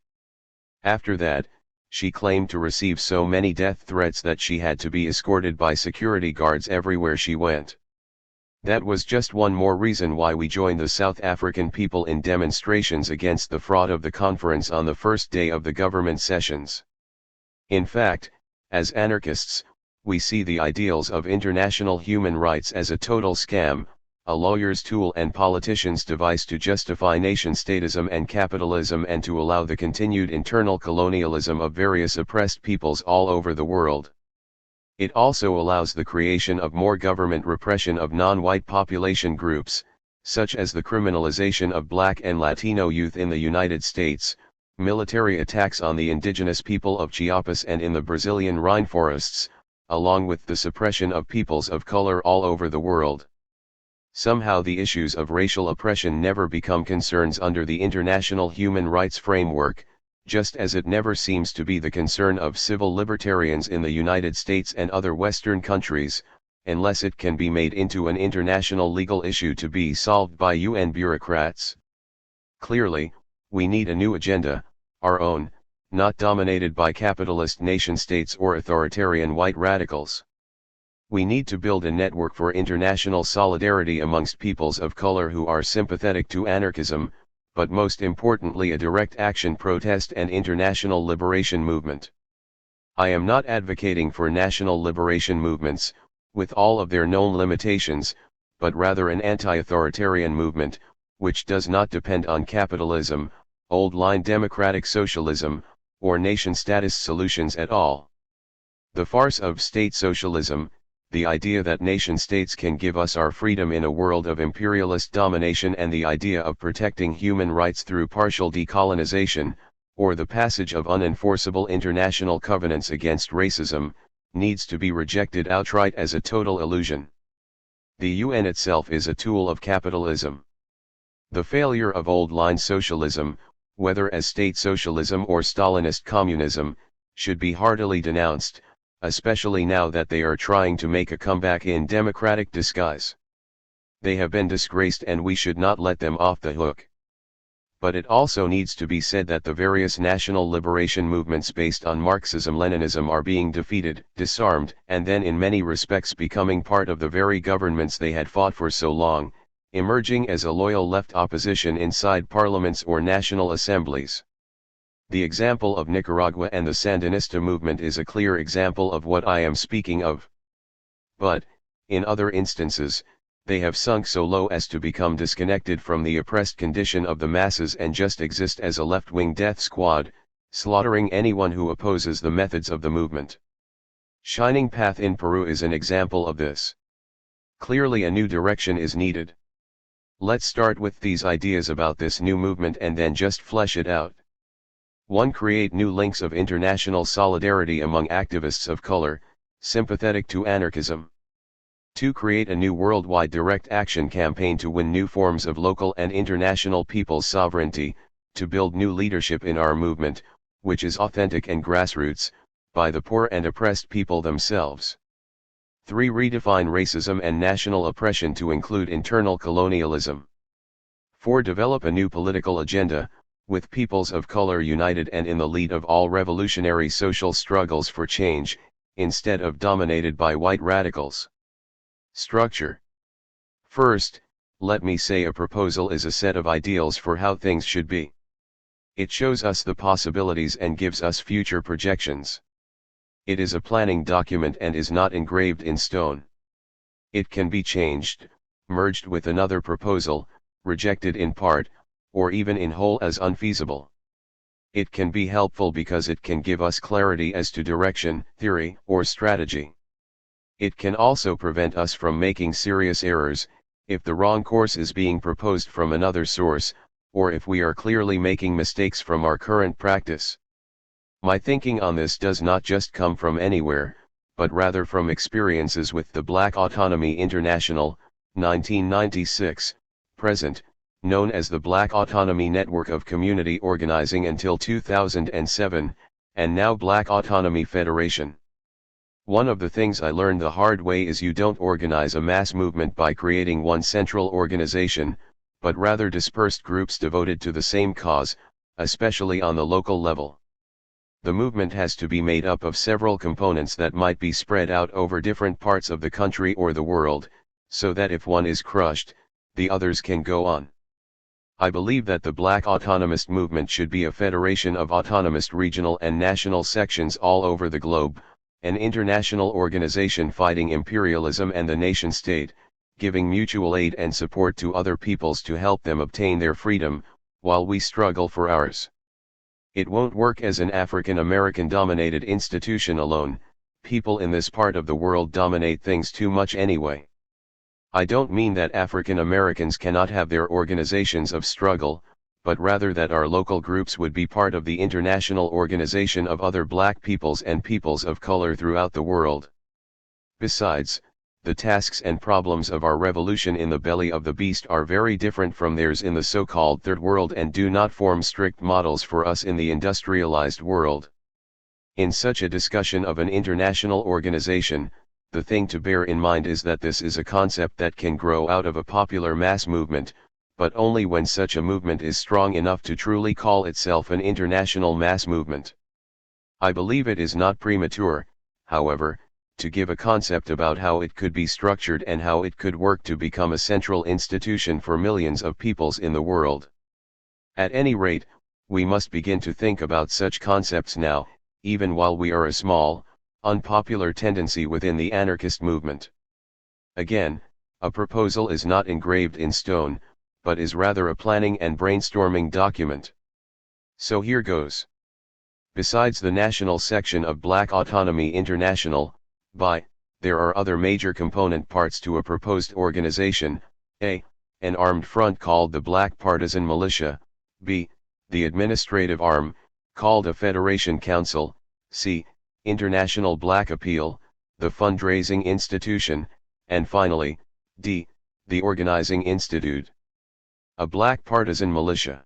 After that, she claimed to receive so many death threats that she had to be escorted by security guards everywhere she went. That was just one more reason why we joined the South African people in demonstrations against the fraud of the conference on the first day of the government sessions. In fact, as anarchists, we see the ideals of international human rights as a total scam, a lawyer's tool and politician's device to justify nation-statism and capitalism and to allow the continued internal colonialism of various oppressed peoples all over the world. It also allows the creation of more government repression of non-white population groups, such as the criminalization of Black and Latino youth in the United States, military attacks on the indigenous people of Chiapas and in the Brazilian rainforests, along with the suppression of peoples of color all over the world. Somehow the issues of racial oppression never become concerns under the international human rights framework, just as it never seems to be the concern of civil libertarians in the United States and other Western countries, unless it can be made into an international legal issue to be solved by UN bureaucrats. Clearly, we need a new agenda, our own, not dominated by capitalist nation-states or authoritarian white radicals. We need to build a network for international solidarity amongst peoples of color who are sympathetic to anarchism, but most importantly a direct action protest and international liberation movement. I am not advocating for national liberation movements, with all of their known limitations, but rather an anti-authoritarian movement, which does not depend on capitalism, old-line democratic socialism, or nation-status solutions at all. The farce of state socialism, the idea that nation-states can give us our freedom in a world of imperialist domination, and the idea of protecting human rights through partial decolonization, or the passage of unenforceable international covenants against racism, needs to be rejected outright as a total illusion. The UN itself is a tool of capitalism. The failure of old-line socialism, whether as state socialism or Stalinist communism, should be heartily denounced, especially now that they are trying to make a comeback in democratic disguise. They have been disgraced and we should not let them off the hook. But it also needs to be said that the various national liberation movements based on Marxism-Leninism are being defeated, disarmed, and then in many respects becoming part of the very governments they had fought for so long, emerging as a loyal left opposition inside parliaments or national assemblies. The example of Nicaragua and the Sandinista movement is a clear example of what I am speaking of. But, in other instances, they have sunk so low as to become disconnected from the oppressed condition of the masses and just exist as a left-wing death squad, slaughtering anyone who opposes the methods of the movement. Shining Path in Peru is an example of this. Clearly a new direction is needed. Let's start with these ideas about this new movement and then just flesh it out. 1. Create new links of international solidarity among activists of color, sympathetic to anarchism. 2. Create a new worldwide direct action campaign to win new forms of local and international people's sovereignty, to build new leadership in our movement, which is authentic and grassroots, by the poor and oppressed people themselves. 3. Redefine racism and national oppression to include internal colonialism. 4. Develop a new political agenda, with peoples of color united and in the lead of all revolutionary social struggles for change, instead of dominated by white radicals. Structure. First, let me say a proposal is a set of ideals for how things should be. It shows us the possibilities and gives us future projections. It is a planning document and is not engraved in stone. It can be changed, merged with another proposal, rejected in part, or even in whole as unfeasible. It can be helpful because it can give us clarity as to direction, theory, or strategy. It can also prevent us from making serious errors, if the wrong course is being proposed from another source, or if we are clearly making mistakes from our current practice. My thinking on this does not just come from anywhere, but rather from experiences with the Black Autonomy International, 1996, present, known as the Black Autonomy Network of Community Organizing until 2007, and now Black Autonomy Federation. One of the things I learned the hard way is you don't organize a mass movement by creating one central organization, but rather dispersed groups devoted to the same cause, especially on the local level. The movement has to be made up of several components that might be spread out over different parts of the country or the world, so that if one is crushed, the others can go on. I believe that the Black autonomist movement should be a federation of autonomist regional and national sections all over the globe, an international organization fighting imperialism and the nation-state, giving mutual aid and support to other peoples to help them obtain their freedom, while we struggle for ours. It won't work as an African American dominated institution alone. People in this part of the world dominate things too much anyway. I don't mean that African Americans cannot have their organizations of struggle, but rather that our local groups would be part of the international organization of other black peoples and peoples of color throughout the world. Besides, the tasks and problems of our revolution in the belly of the beast are very different from theirs in the so-called Third World and do not form strict models for us in the industrialized world. In such a discussion of an international organization, the thing to bear in mind is that this is a concept that can grow out of a popular mass movement, but only when such a movement is strong enough to truly call itself an international mass movement. I believe it is not premature, however, to give a concept about how it could be structured and how it could work to become a central institution for millions of peoples in the world. At any rate, we must begin to think about such concepts now, even while we are a small, unpopular tendency within the anarchist movement. Again, a proposal is not engraved in stone, but is rather a planning and brainstorming document. So here goes. Besides the national section of Black Autonomy International, there are other major component parts to a proposed organization: a. An armed front called the Black Partisan Militia; b. The administrative arm, called a Federation Council; c. International Black Appeal, the fundraising institution; and finally, d. The organizing institute. A Black Partisan Militia.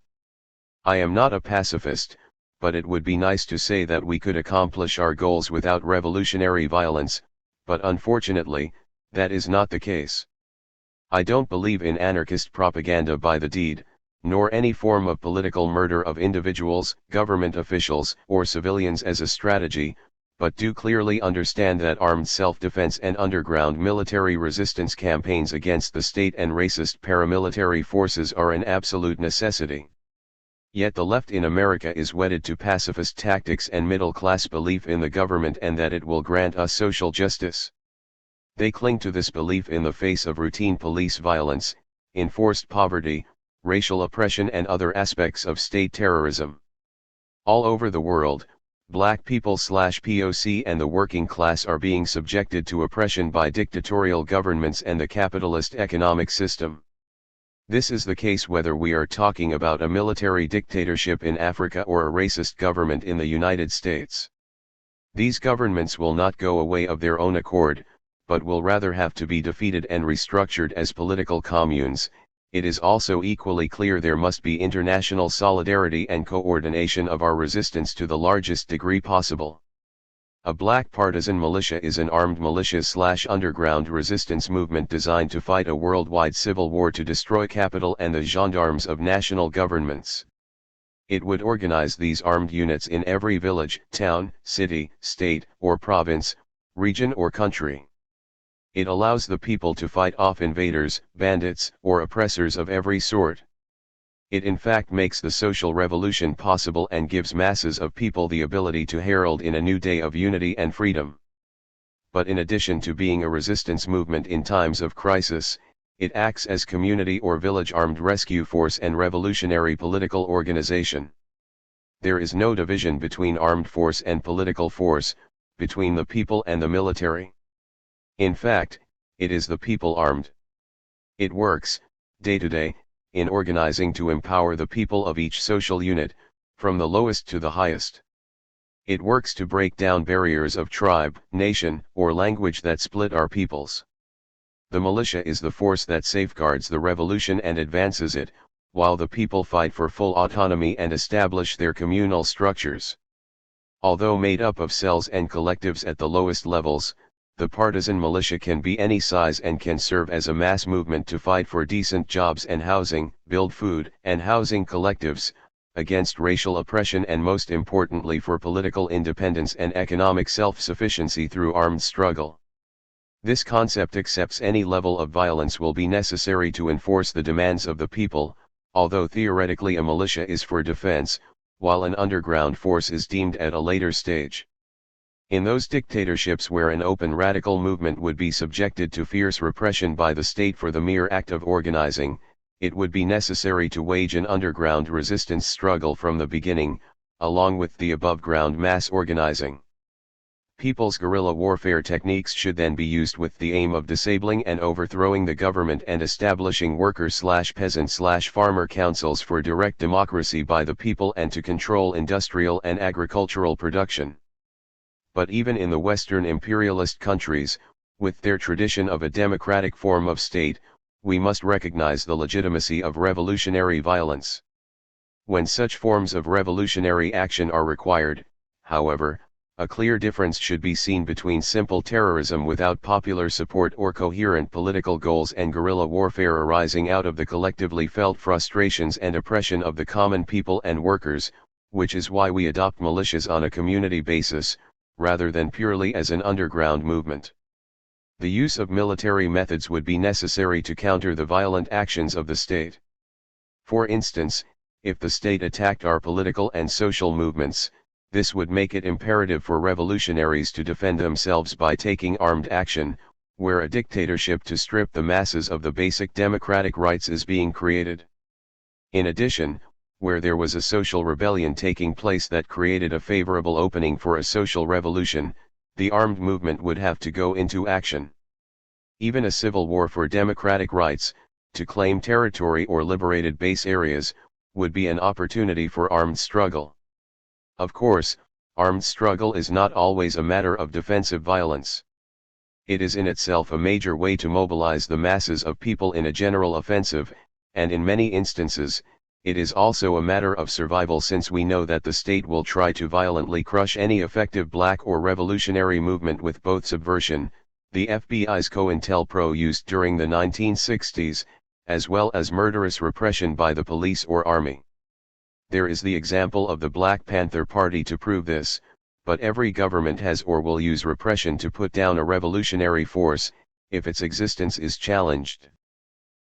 I am not a pacifist, but it would be nice to say that we could accomplish our goals without revolutionary violence, but unfortunately, that is not the case. I don't believe in anarchist propaganda by the deed, nor any form of political murder of individuals, government officials, or civilians as a strategy, but do clearly understand that armed self-defense and underground military resistance campaigns against the state and racist paramilitary forces are an absolute necessity. Yet the left in America is wedded to pacifist tactics and middle-class belief in the government and that it will grant us social justice. They cling to this belief in the face of routine police violence, enforced poverty, racial oppression and other aspects of state terrorism. All over the world, Black people/POC and the working class are being subjected to oppression by dictatorial governments and the capitalist economic system. This is the case whether we are talking about a military dictatorship in Africa or a racist government in the United States. These governments will not go away of their own accord, but will rather have to be defeated and restructured as political communes. It is also equally clear there must be international solidarity and coordination of our resistance to the largest degree possible. A black partisan militia is an armed militia/underground resistance movement designed to fight a worldwide civil war to destroy capital and the gendarmes of national governments. It would organize these armed units in every village, town, city, state, or province, region or country. It allows the people to fight off invaders, bandits, or oppressors of every sort. It in fact makes the social revolution possible and gives masses of people the ability to herald in a new day of unity and freedom. But in addition to being a resistance movement in times of crisis, it acts as community or village armed rescue force and revolutionary political organization. There is no division between armed force and political force, between the people and the military. In fact, it is the people armed. It works, day to day, in organizing to empower the people of each social unit, from the lowest to the highest. It works to break down barriers of tribe, nation, or language that split our peoples. The militia is the force that safeguards the revolution and advances it, while the people fight for full autonomy and establish their communal structures. Although made up of cells and collectives at the lowest levels, the partisan militia can be any size and can serve as a mass movement to fight for decent jobs and housing, build food and housing collectives, against racial oppression and most importantly for political independence and economic self-sufficiency through armed struggle. This concept accepts any level of violence will be necessary to enforce the demands of the people, although theoretically a militia is for defense, while an underground force is deemed at a later stage. In those dictatorships where an open radical movement would be subjected to fierce repression by the state for the mere act of organizing, it would be necessary to wage an underground resistance struggle from the beginning, along with the above-ground mass organizing. People's guerrilla warfare techniques should then be used with the aim of disabling and overthrowing the government and establishing worker/peasant/farmer councils for direct democracy by the people and to control industrial and agricultural production. But even in the Western imperialist countries, with their tradition of a democratic form of state, we must recognize the legitimacy of revolutionary violence. When such forms of revolutionary action are required, however, a clear difference should be seen between simple terrorism without popular support or coherent political goals and guerrilla warfare arising out of the collectively felt frustrations and oppression of the common people and workers, which is why we adopt militias on a community basis, rather than purely as an underground movement. The use of military methods would be necessary to counter the violent actions of the state. For instance, if the state attacked our political and social movements, this would make it imperative for revolutionaries to defend themselves by taking armed action, where a dictatorship to strip the masses of the basic democratic rights is being created. In addition, where there was a social rebellion taking place that created a favorable opening for a social revolution, the armed movement would have to go into action. Even a civil war for democratic rights, to claim territory or liberated base areas, would be an opportunity for armed struggle. Of course, armed struggle is not always a matter of defensive violence. It is in itself a major way to mobilize the masses of people in a general offensive, and in many instances, it is also a matter of survival since we know that the state will try to violently crush any effective black or revolutionary movement with both subversion, the FBI's COINTELPRO used during the 1960s, as well as murderous repression by the police or army. There is the example of the Black Panther Party to prove this, but every government has or will use repression to put down a revolutionary force, if its existence is challenged.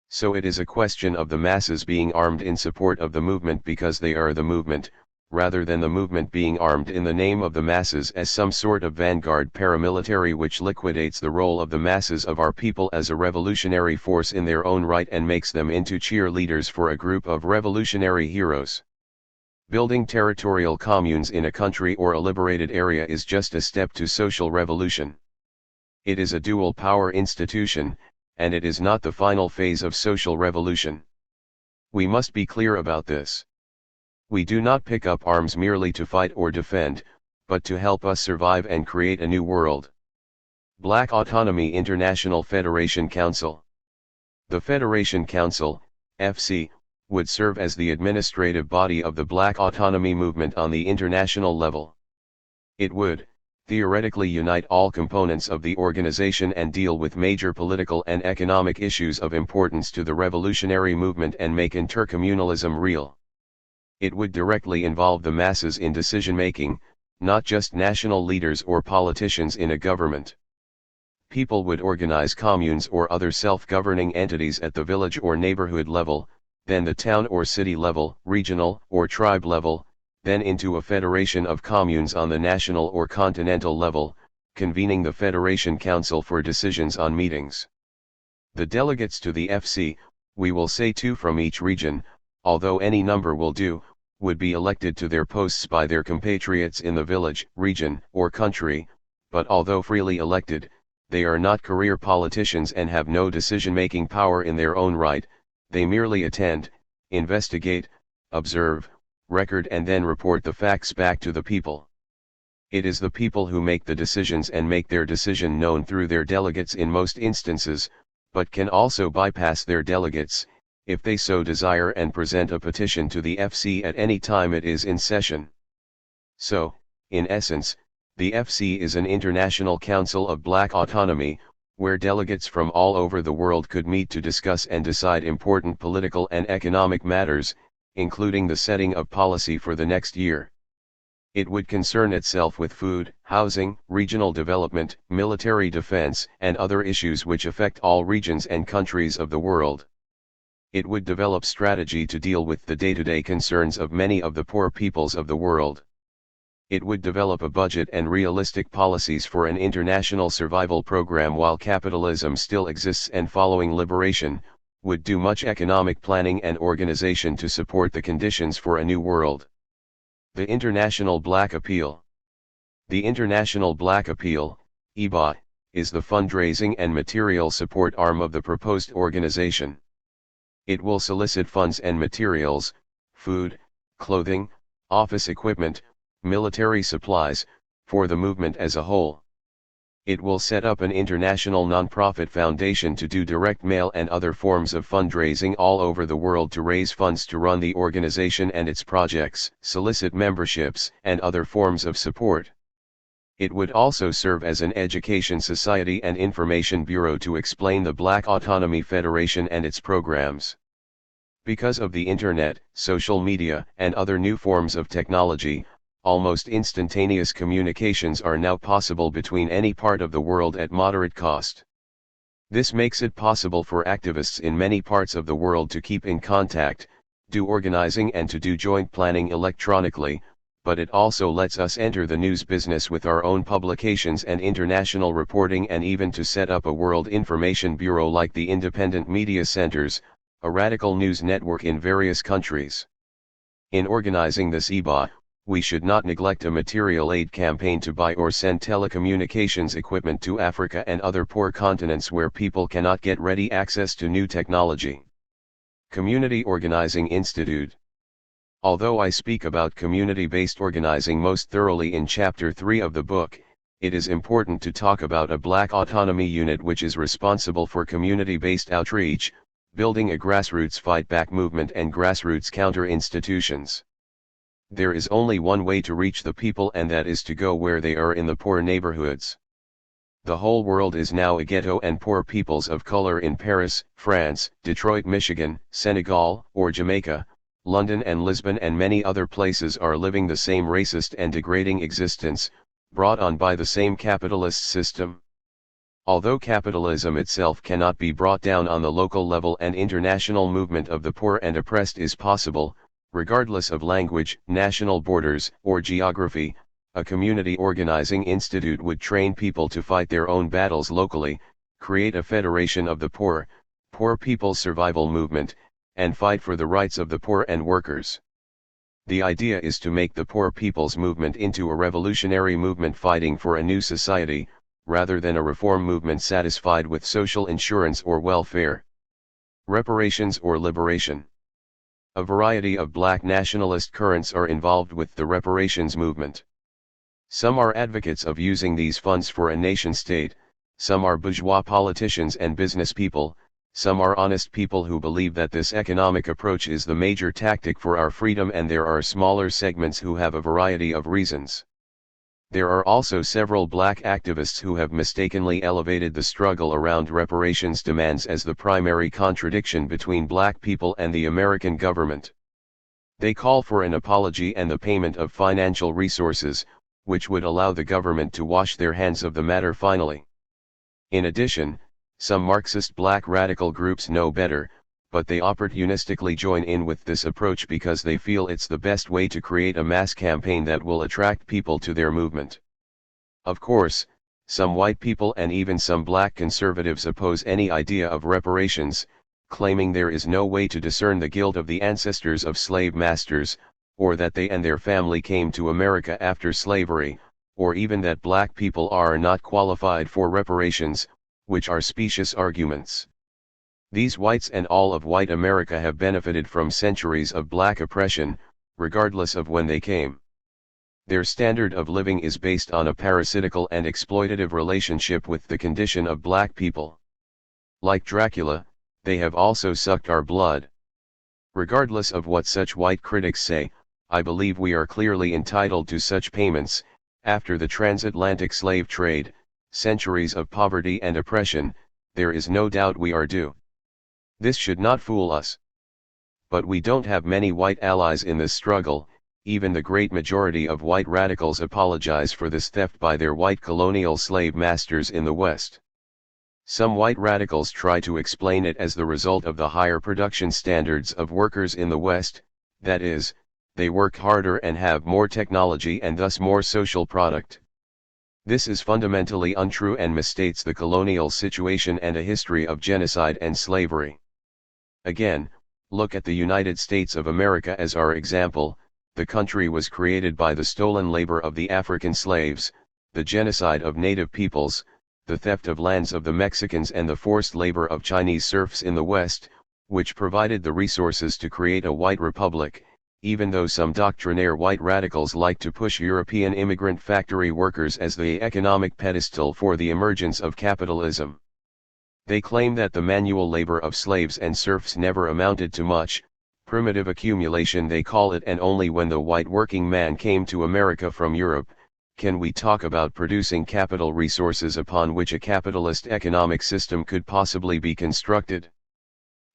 So it is a question of the masses being armed in support of the movement because they are the movement, rather than the movement being armed in the name of the masses as some sort of vanguard paramilitary which liquidates the role of the masses of our people as a revolutionary force in their own right and makes them into cheerleaders for a group of revolutionary heroes. Building territorial communes in a country or a liberated area is just a step to social revolution. It is a dual power institution, and it is not the final phase of social revolution. We must be clear about this. We do not pick up arms merely to fight or defend, but to help us survive and create a new world. Black Autonomy International Federation Council. The Federation Council, FC, would serve as the administrative body of the Black Autonomy movement on the international level. It would, theoretically, unite all components of the organization and deal with major political and economic issues of importance to the revolutionary movement and make intercommunalism real. It would directly involve the masses in decision-making, not just national leaders or politicians in a government. People would organize communes or other self-governing entities at the village or neighborhood level, then the town or city level, regional or tribe level, then into a federation of communes on the national or continental level, convening the Federation Council for decisions on meetings. The delegates to the FC, we will say 2 from each region, although any number will do, would be elected to their posts by their compatriots in the village, region, or country, but although freely elected, they are not career politicians and have no decision-making power in their own right. They merely attend, investigate, observe, record and then report the facts back to the people. It is the people who make the decisions and make their decision known through their delegates in most instances, but can also bypass their delegates, if they so desire, and present a petition to the FC at any time it is in session. So, in essence, the FC is an international council of black autonomy, where delegates from all over the world could meet to discuss and decide important political and economic matters, including the setting of policy for the next year. It would concern itself with food, housing, regional development, military defense, and other issues which affect all regions and countries of the world. It would develop strategy to deal with the day-to-day concerns of many of the poor peoples of the world. It would develop a budget and realistic policies for an international survival program while capitalism still exists, and following liberation, would do much economic planning and organization to support the conditions for a new world. The International Black Appeal. The International Black Appeal, IBA, is the fundraising and material support arm of the proposed organization. It will solicit funds and materials, food, clothing, office equipment, military supplies, for the movement as a whole. It will set up an international non-profit foundation to do direct mail and other forms of fundraising all over the world to raise funds to run the organization and its projects, solicit memberships, and other forms of support. It would also serve as an education society and information bureau to explain the Black Autonomy Federation and its programs. Because of the internet, social media, and other new forms of technology, almost instantaneous communications are now possible between any part of the world at moderate cost. This makes it possible for activists in many parts of the world to keep in contact, do organizing and to do joint planning electronically, but it also lets us enter the news business with our own publications and international reporting, and even to set up a world information bureau like the Independent Media Centers, a radical news network in various countries. In organizing this IBA, we should not neglect a material aid campaign to buy or send telecommunications equipment to Africa and other poor continents where people cannot get ready access to new technology. Community Organizing Institute. Although I speak about community-based organizing most thoroughly in Chapter 3 of the book, it is important to talk about a Black Autonomy unit which is responsible for community-based outreach, building a grassroots fight-back movement and grassroots counter-institutions. There is only one way to reach the people, and that is to go where they are, in the poor neighborhoods. The whole world is now a ghetto, and poor peoples of color in Paris, France, Detroit, Michigan, Senegal, or Jamaica, London and Lisbon and many other places are living the same racist and degrading existence, brought on by the same capitalist system. Although capitalism itself cannot be brought down on the local level, and international movement of the poor and oppressed is possible, regardless of language, national borders, or geography, a community organizing institute would train people to fight their own battles locally, create a federation of the poor, poor people's survival movement, and fight for the rights of the poor and workers. The idea is to make the poor people's movement into a revolutionary movement fighting for a new society, rather than a reform movement satisfied with social insurance or welfare. Reparations or liberation. A variety of black nationalist currents are involved with the reparations movement. Some are advocates of using these funds for a nation-state, some are bourgeois politicians and business people, some are honest people who believe that this economic approach is the major tactic for our freedom, and there are smaller segments who have a variety of reasons. There are also several black activists who have mistakenly elevated the struggle around reparations demands as the primary contradiction between black people and the American government. They call for an apology and the payment of financial resources, which would allow the government to wash their hands of the matter finally. In addition, some Marxist black radical groups know better, but they opportunistically join in with this approach because they feel it's the best way to create a mass campaign that will attract people to their movement. Of course, some white people and even some black conservatives oppose any idea of reparations, claiming there is no way to discern the guilt of the ancestors of slave masters, or that they and their family came to America after slavery, or even that black people are not qualified for reparations, which are specious arguments. These whites and all of white America have benefited from centuries of black oppression, regardless of when they came. Their standard of living is based on a parasitical and exploitative relationship with the condition of black people. Like Dracula, they have also sucked our blood. Regardless of what such white critics say, I believe we are clearly entitled to such payments. After the transatlantic slave trade, centuries of poverty and oppression, there is no doubt we are due. This should not fool us. But we don't have many white allies in this struggle. Even the great majority of white radicals apologize for this theft by their white colonial slave masters in the West. Some white radicals try to explain it as the result of the higher production standards of workers in the West, that is, they work harder and have more technology and thus more social product. This is fundamentally untrue and misstates the colonial situation and a history of genocide and slavery. Again, look at the United States of America as our example. The country was created by the stolen labor of the African slaves, the genocide of native peoples, the theft of lands of the Mexicans, and the forced labor of Chinese serfs in the West, which provided the resources to create a white republic, even though some doctrinaire white radicals like to push European immigrant factory workers as the economic pedestal for the emergence of capitalism. They claim that the manual labor of slaves and serfs never amounted to much, primitive accumulation they call it, and only when the white working man came to America from Europe, can we talk about producing capital resources upon which a capitalist economic system could possibly be constructed.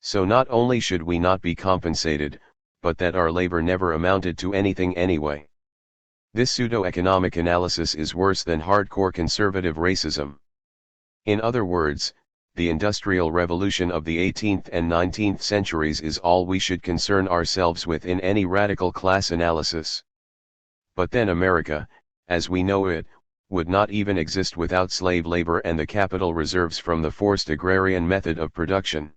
So not only should we not be compensated, but that our labor never amounted to anything anyway. This pseudo-economic analysis is worse than hardcore conservative racism. In other words, the Industrial Revolution of the 18th and 19th centuries is all we should concern ourselves with in any radical class analysis. But then America, as we know it, would not even exist without slave labor and the capital reserves from the forced agrarian method of production.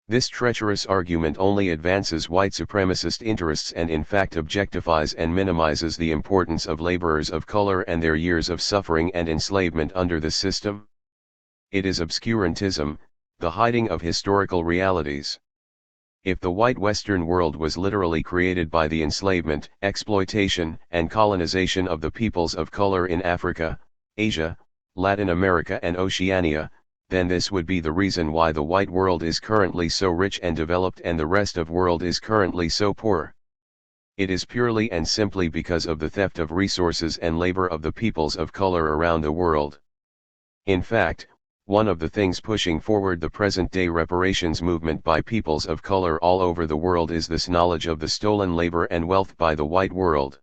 This treacherous argument only advances white supremacist interests and in fact objectifies and minimizes the importance of laborers of color and their years of suffering and enslavement under the system. It is obscurantism, the hiding of historical realities. If the white Western world was literally created by the enslavement, exploitation, and colonization of the peoples of color in Africa, Asia, Latin America and Oceania, then this would be the reason why the white world is currently so rich and developed and the rest of world is currently so poor. It is purely and simply because of the theft of resources and labor of the peoples of color around the world. In fact, one of the things pushing forward the present-day reparations movement by peoples of color all over the world is this knowledge of the stolen labor and wealth by the white world.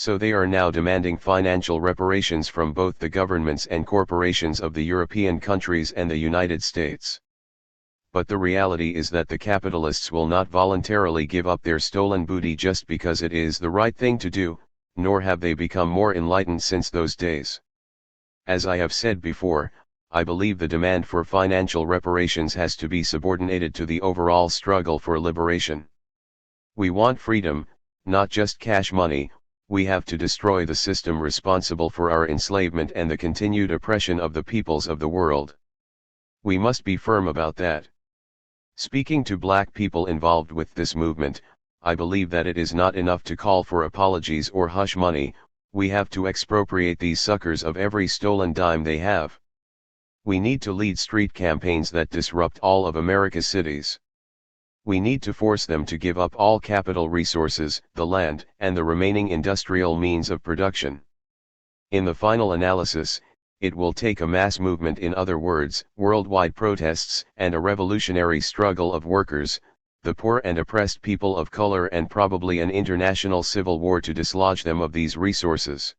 So they are now demanding financial reparations from both the governments and corporations of the European countries and the United States. But the reality is that the capitalists will not voluntarily give up their stolen booty just because it is the right thing to do, nor have they become more enlightened since those days. As I have said before, I believe the demand for financial reparations has to be subordinated to the overall struggle for liberation. We want freedom, not just cash money. We have to destroy the system responsible for our enslavement and the continued oppression of the peoples of the world. We must be firm about that. Speaking to black people involved with this movement, I believe that it is not enough to call for apologies or hush money. We have to expropriate these suckers of every stolen dime they have. We need to lead street campaigns that disrupt all of America's cities. We need to force them to give up all capital resources, the land, and the remaining industrial means of production. In the final analysis, it will take a mass movement, in other words, worldwide protests, and a revolutionary struggle of workers, the poor and oppressed people of color, and probably an international civil war to dislodge them of these resources.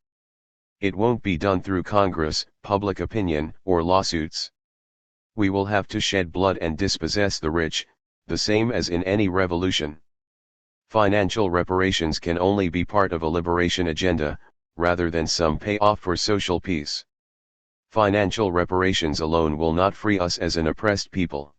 It won't be done through Congress, public opinion, or lawsuits. We will have to shed blood and dispossess the rich, the same as in any revolution. Financial reparations can only be part of a liberation agenda, rather than some payoff for social peace. Financial reparations alone will not free us as an oppressed people.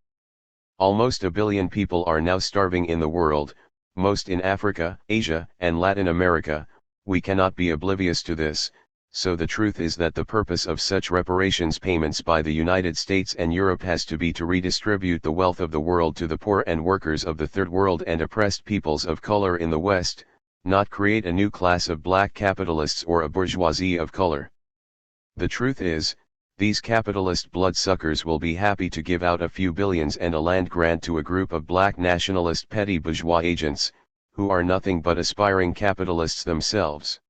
Almost 1 billion people are now starving in the world, most in Africa, Asia, and Latin America. We cannot be oblivious to this, so the truth is that the purpose of such reparations payments by the United States and Europe has to be to redistribute the wealth of the world to the poor and workers of the Third World and oppressed peoples of color in the West, not create a new class of black capitalists or a bourgeoisie of color. The truth is, these capitalist bloodsuckers will be happy to give out a few billions and a land grant to a group of black nationalist petty bourgeois agents, who are nothing but aspiring capitalists themselves.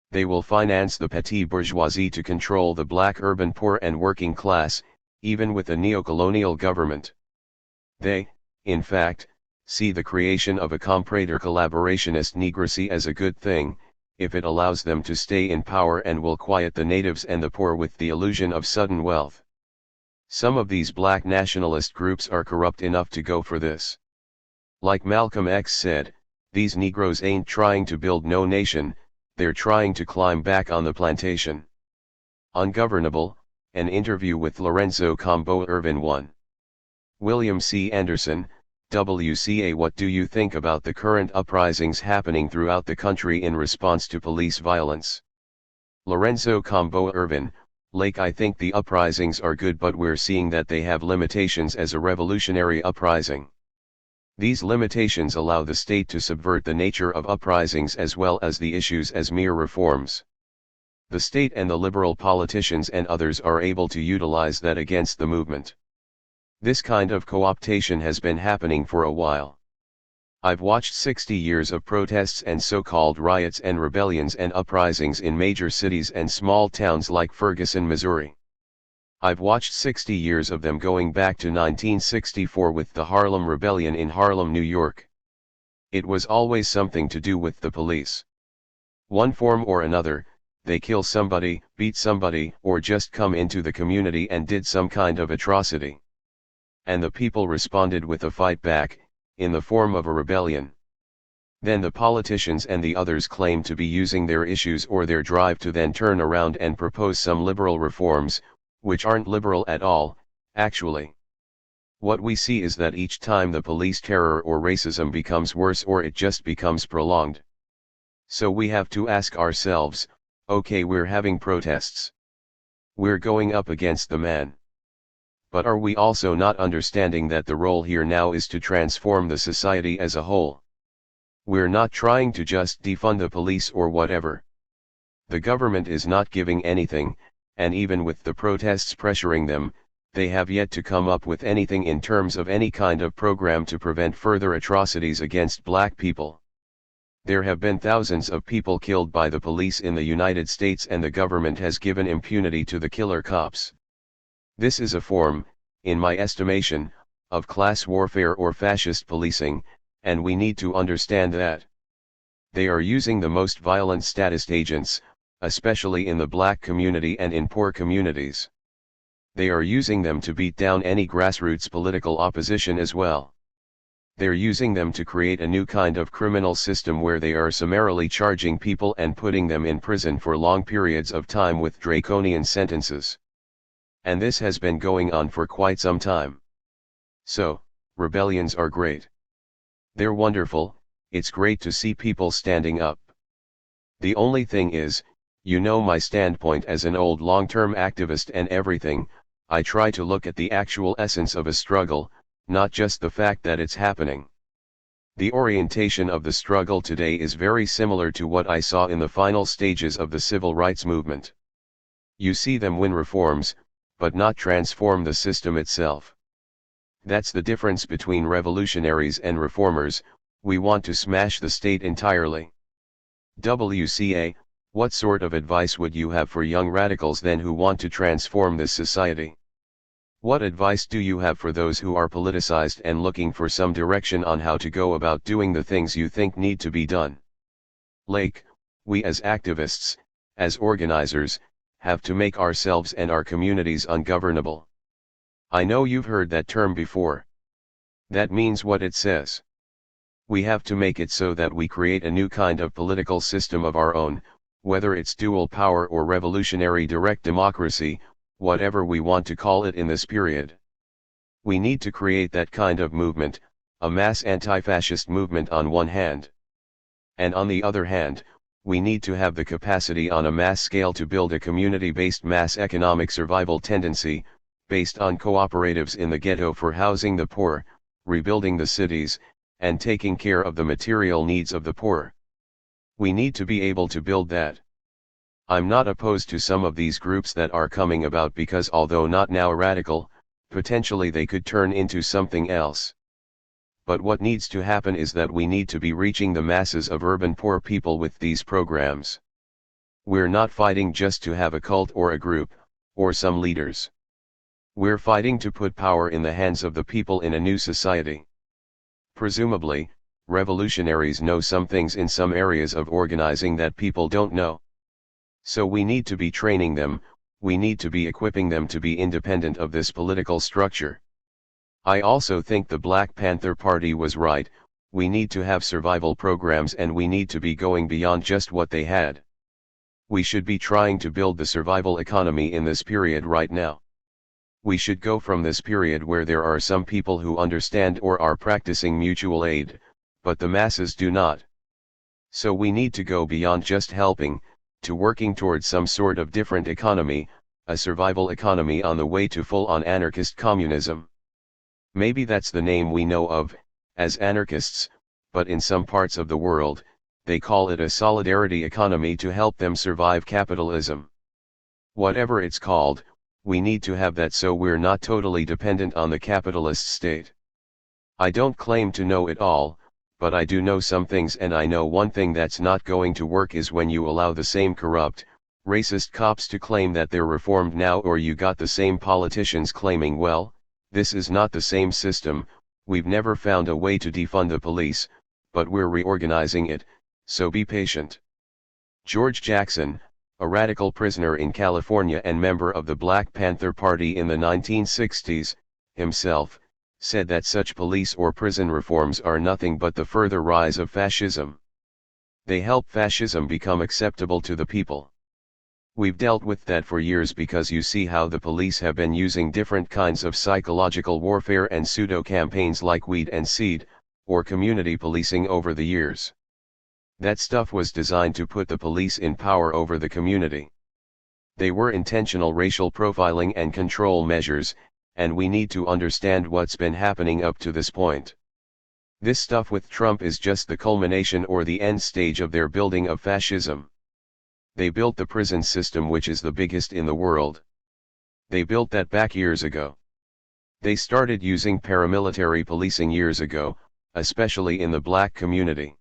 They will finance the petty bourgeoisie to control the black urban poor and working class, even with a neocolonial government. They, in fact, see the creation of a comprador collaborationist negrocy as a good thing, if it allows them to stay in power, and will quiet the natives and the poor with the illusion of sudden wealth. Some of these black nationalist groups are corrupt enough to go for this. Like Malcolm X said, these Negroes ain't trying to build no nation, they're trying to climb back on the plantation. Ungovernable, an interview with Lorenzo Kom'boa. Ervin 1. William C. Anderson, WCA. What do you think about the current uprisings happening throughout the country in response to police violence? Lorenzo Kom'boa. Ervin, Lake. I think the uprisings are good, but we're seeing that they have limitations as a revolutionary uprising. These limitations allow the state to subvert the nature of uprisings as well as the issues as mere reforms. The state and the liberal politicians and others are able to utilize that against the movement. This kind of co-optation has been happening for a while. I've watched 60 years of protests and so-called riots and rebellions and uprisings in major cities and small towns like Ferguson, Missouri. I've watched 60 years of them going back to 1964 with the Harlem Rebellion in Harlem, New York. It was always something to do with the police. One form or another, they kill somebody, beat somebody, or just come into the community and did some kind of atrocity. And the people responded with a fight back, in the form of a rebellion. Then the politicians and the others claim to be using their issues or their drive to then turn around and propose some liberal reforms, which aren't liberal at all, actually. What we see is that each time the police terror or racism becomes worse or it just becomes prolonged. So we have to ask ourselves, okay, we're having protests. We're going up against the man. But are we also not understanding that the role here now is to transform the society as a whole? We're not trying to just defund the police or whatever. The government is not giving anything, and even with the protests pressuring them, they have yet to come up with anything in terms of any kind of program to prevent further atrocities against black people. There have been thousands of people killed by the police in the United States, and the government has given impunity to the killer cops. This is a form, in my estimation, of class warfare or fascist policing, and we need to understand that. They are using the most violent statist agents, especially in the black community and in poor communities. They are using them to beat down any grassroots political opposition as well. They're using them to create a new kind of criminal system where they are summarily charging people and putting them in prison for long periods of time with draconian sentences. And this has been going on for quite some time. So, rebellions are great. They're wonderful. It's great to see people standing up. The only thing is, you know my standpoint as an old long-term activist and everything, I try to look at the actual essence of a struggle, not just the fact that it's happening. The orientation of the struggle today is very similar to what I saw in the final stages of the civil rights movement. You see them win reforms, but not transform the system itself. That's the difference between revolutionaries and reformers. We want to smash the state entirely. WCA, what sort of advice would you have for young radicals then who want to transform this society? What advice do you have for those who are politicized and looking for some direction on how to go about doing the things you think need to be done? We as activists, as organizers, have to make ourselves and our communities ungovernable. I know you've heard that term before. That means what it says. We have to make it so that we create a new kind of political system of our own, whether it's dual power or revolutionary direct democracy, whatever we want to call it in this period. We need to create that kind of movement, a mass anti-fascist movement on one hand. And on the other hand, we need to have the capacity on a mass scale to build a community-based mass economic survival tendency, based on cooperatives in the ghetto for housing the poor, rebuilding the cities, and taking care of the material needs of the poor. We need to be able to build that. I'm not opposed to some of these groups that are coming about because although not now radical, potentially they could turn into something else. But what needs to happen is that we need to be reaching the masses of urban poor people with these programs. We're not fighting just to have a cult or a group, or some leaders. We're fighting to put power in the hands of the people in a new society. Presumably, revolutionaries know some things in some areas of organizing that people don't know. So we need to be training them, we need to be equipping them to be independent of this political structure. I also think the Black Panther Party was right, we need to have survival programs and we need to be going beyond just what they had. We should be trying to build the survival economy in this period right now. We should go from this period where there are some people who understand or are practicing mutual aid, but the masses do not. So we need to go beyond just helping, to working towards some sort of different economy, a survival economy on the way to full-on anarchist communism. Maybe that's the name we know of, as anarchists, but in some parts of the world, they call it a solidarity economy to help them survive capitalism. Whatever it's called, we need to have that so we're not totally dependent on the capitalist state. I don't claim to know it all, but I do know some things, and I know one thing that's not going to work is when you allow the same corrupt, racist cops to claim that they're reformed now, or you got the same politicians claiming, well, this is not the same system, we've never found a way to defund the police, but we're reorganizing it, so be patient. George Jackson, a radical prisoner in California and member of the Black Panther Party in the 1960s, himself, said that such police or prison reforms are nothing but the further rise of fascism. They help fascism become acceptable to the people. We've dealt with that for years because you see how the police have been using different kinds of psychological warfare and pseudo-campaigns like weed and seed, or community policing over the years. That stuff was designed to put the police in power over the community. They were intentional racial profiling and control measures, and we need to understand what's been happening up to this point. This stuff with Trump is just the culmination or the end stage of their building of fascism. They built the prison system, which is the biggest in the world. They built that back years ago. They started using paramilitary policing years ago, especially in the black community.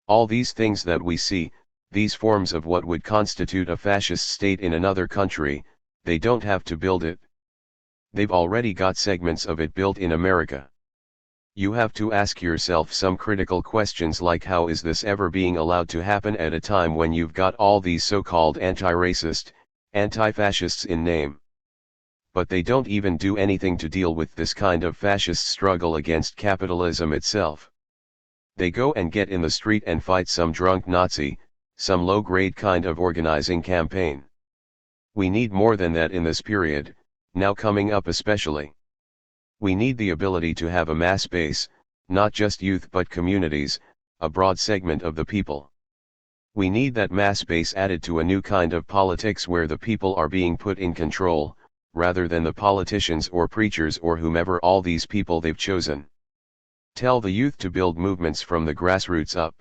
All these things that we see, these forms of what would constitute a fascist state in another country, they don't have to build it. They've already got segments of it built in America. You have to ask yourself some critical questions like how is this ever being allowed to happen at a time when you've got all these so-called anti-racist, anti-fascists in name. But they don't even do anything to deal with this kind of fascist struggle against capitalism itself. They go and get in the street and fight some drunk Nazi, some low-grade kind of organizing campaign. We need more than that in this period, now coming up especially. We need the ability to have a mass base, not just youth but communities, a broad segment of the people. We need that mass base added to a new kind of politics where the people are being put in control, rather than the politicians or preachers or whomever all these people they've chosen. Tell the youth to build movements from the grassroots up.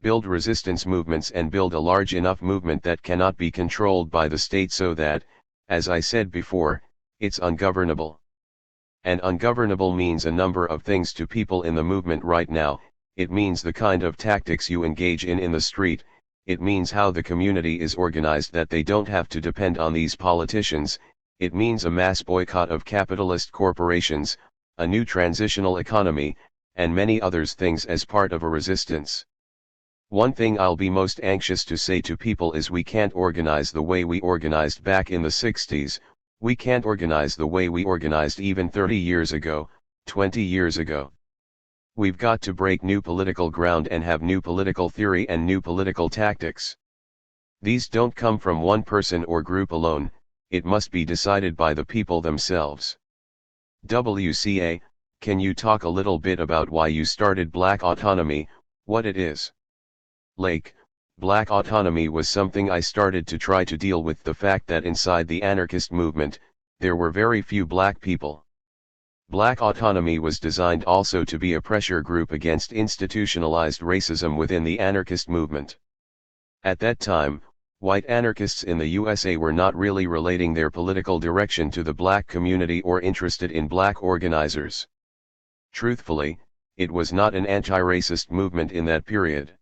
Build resistance movements and build a large enough movement that cannot be controlled by the state so that, as I said before, it's ungovernable. And ungovernable means a number of things to people in the movement right now. It means the kind of tactics you engage in the street, it means how the community is organized that they don't have to depend on these politicians, it means a mass boycott of capitalist corporations, a new transitional economy, and many others things as part of a resistance. One thing I'll be most anxious to say to people is we can't organize the way we organized back in the 60s, we can't organize the way we organized even 30 years ago, 20 years ago. We've got to break new political ground and have new political theory and new political tactics. These don't come from one person or group alone, it must be decided by the people themselves. WCA, can you talk a little bit about why you started Black Autonomy, what it is? Black autonomy was something I started to try to deal with the fact that inside the anarchist movement, there were very few black people. Black autonomy was designed also to be a pressure group against institutionalized racism within the anarchist movement. At that time, white anarchists in the USA were not really relating their political direction to the black community or interested in black organizers. Truthfully, it was not an anti-racist movement in that period.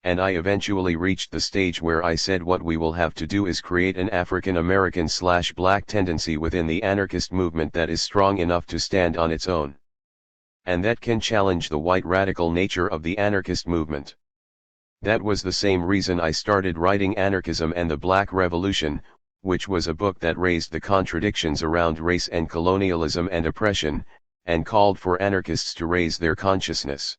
And I eventually reached the stage where I said what we will have to do is create an African American/black tendency within the anarchist movement that is strong enough to stand on its own. And that can challenge the white radical nature of the anarchist movement. That was the same reason I started writing Anarchism and the Black Revolution, which was a book that raised the contradictions around race and colonialism and oppression, and called for anarchists to raise their consciousness.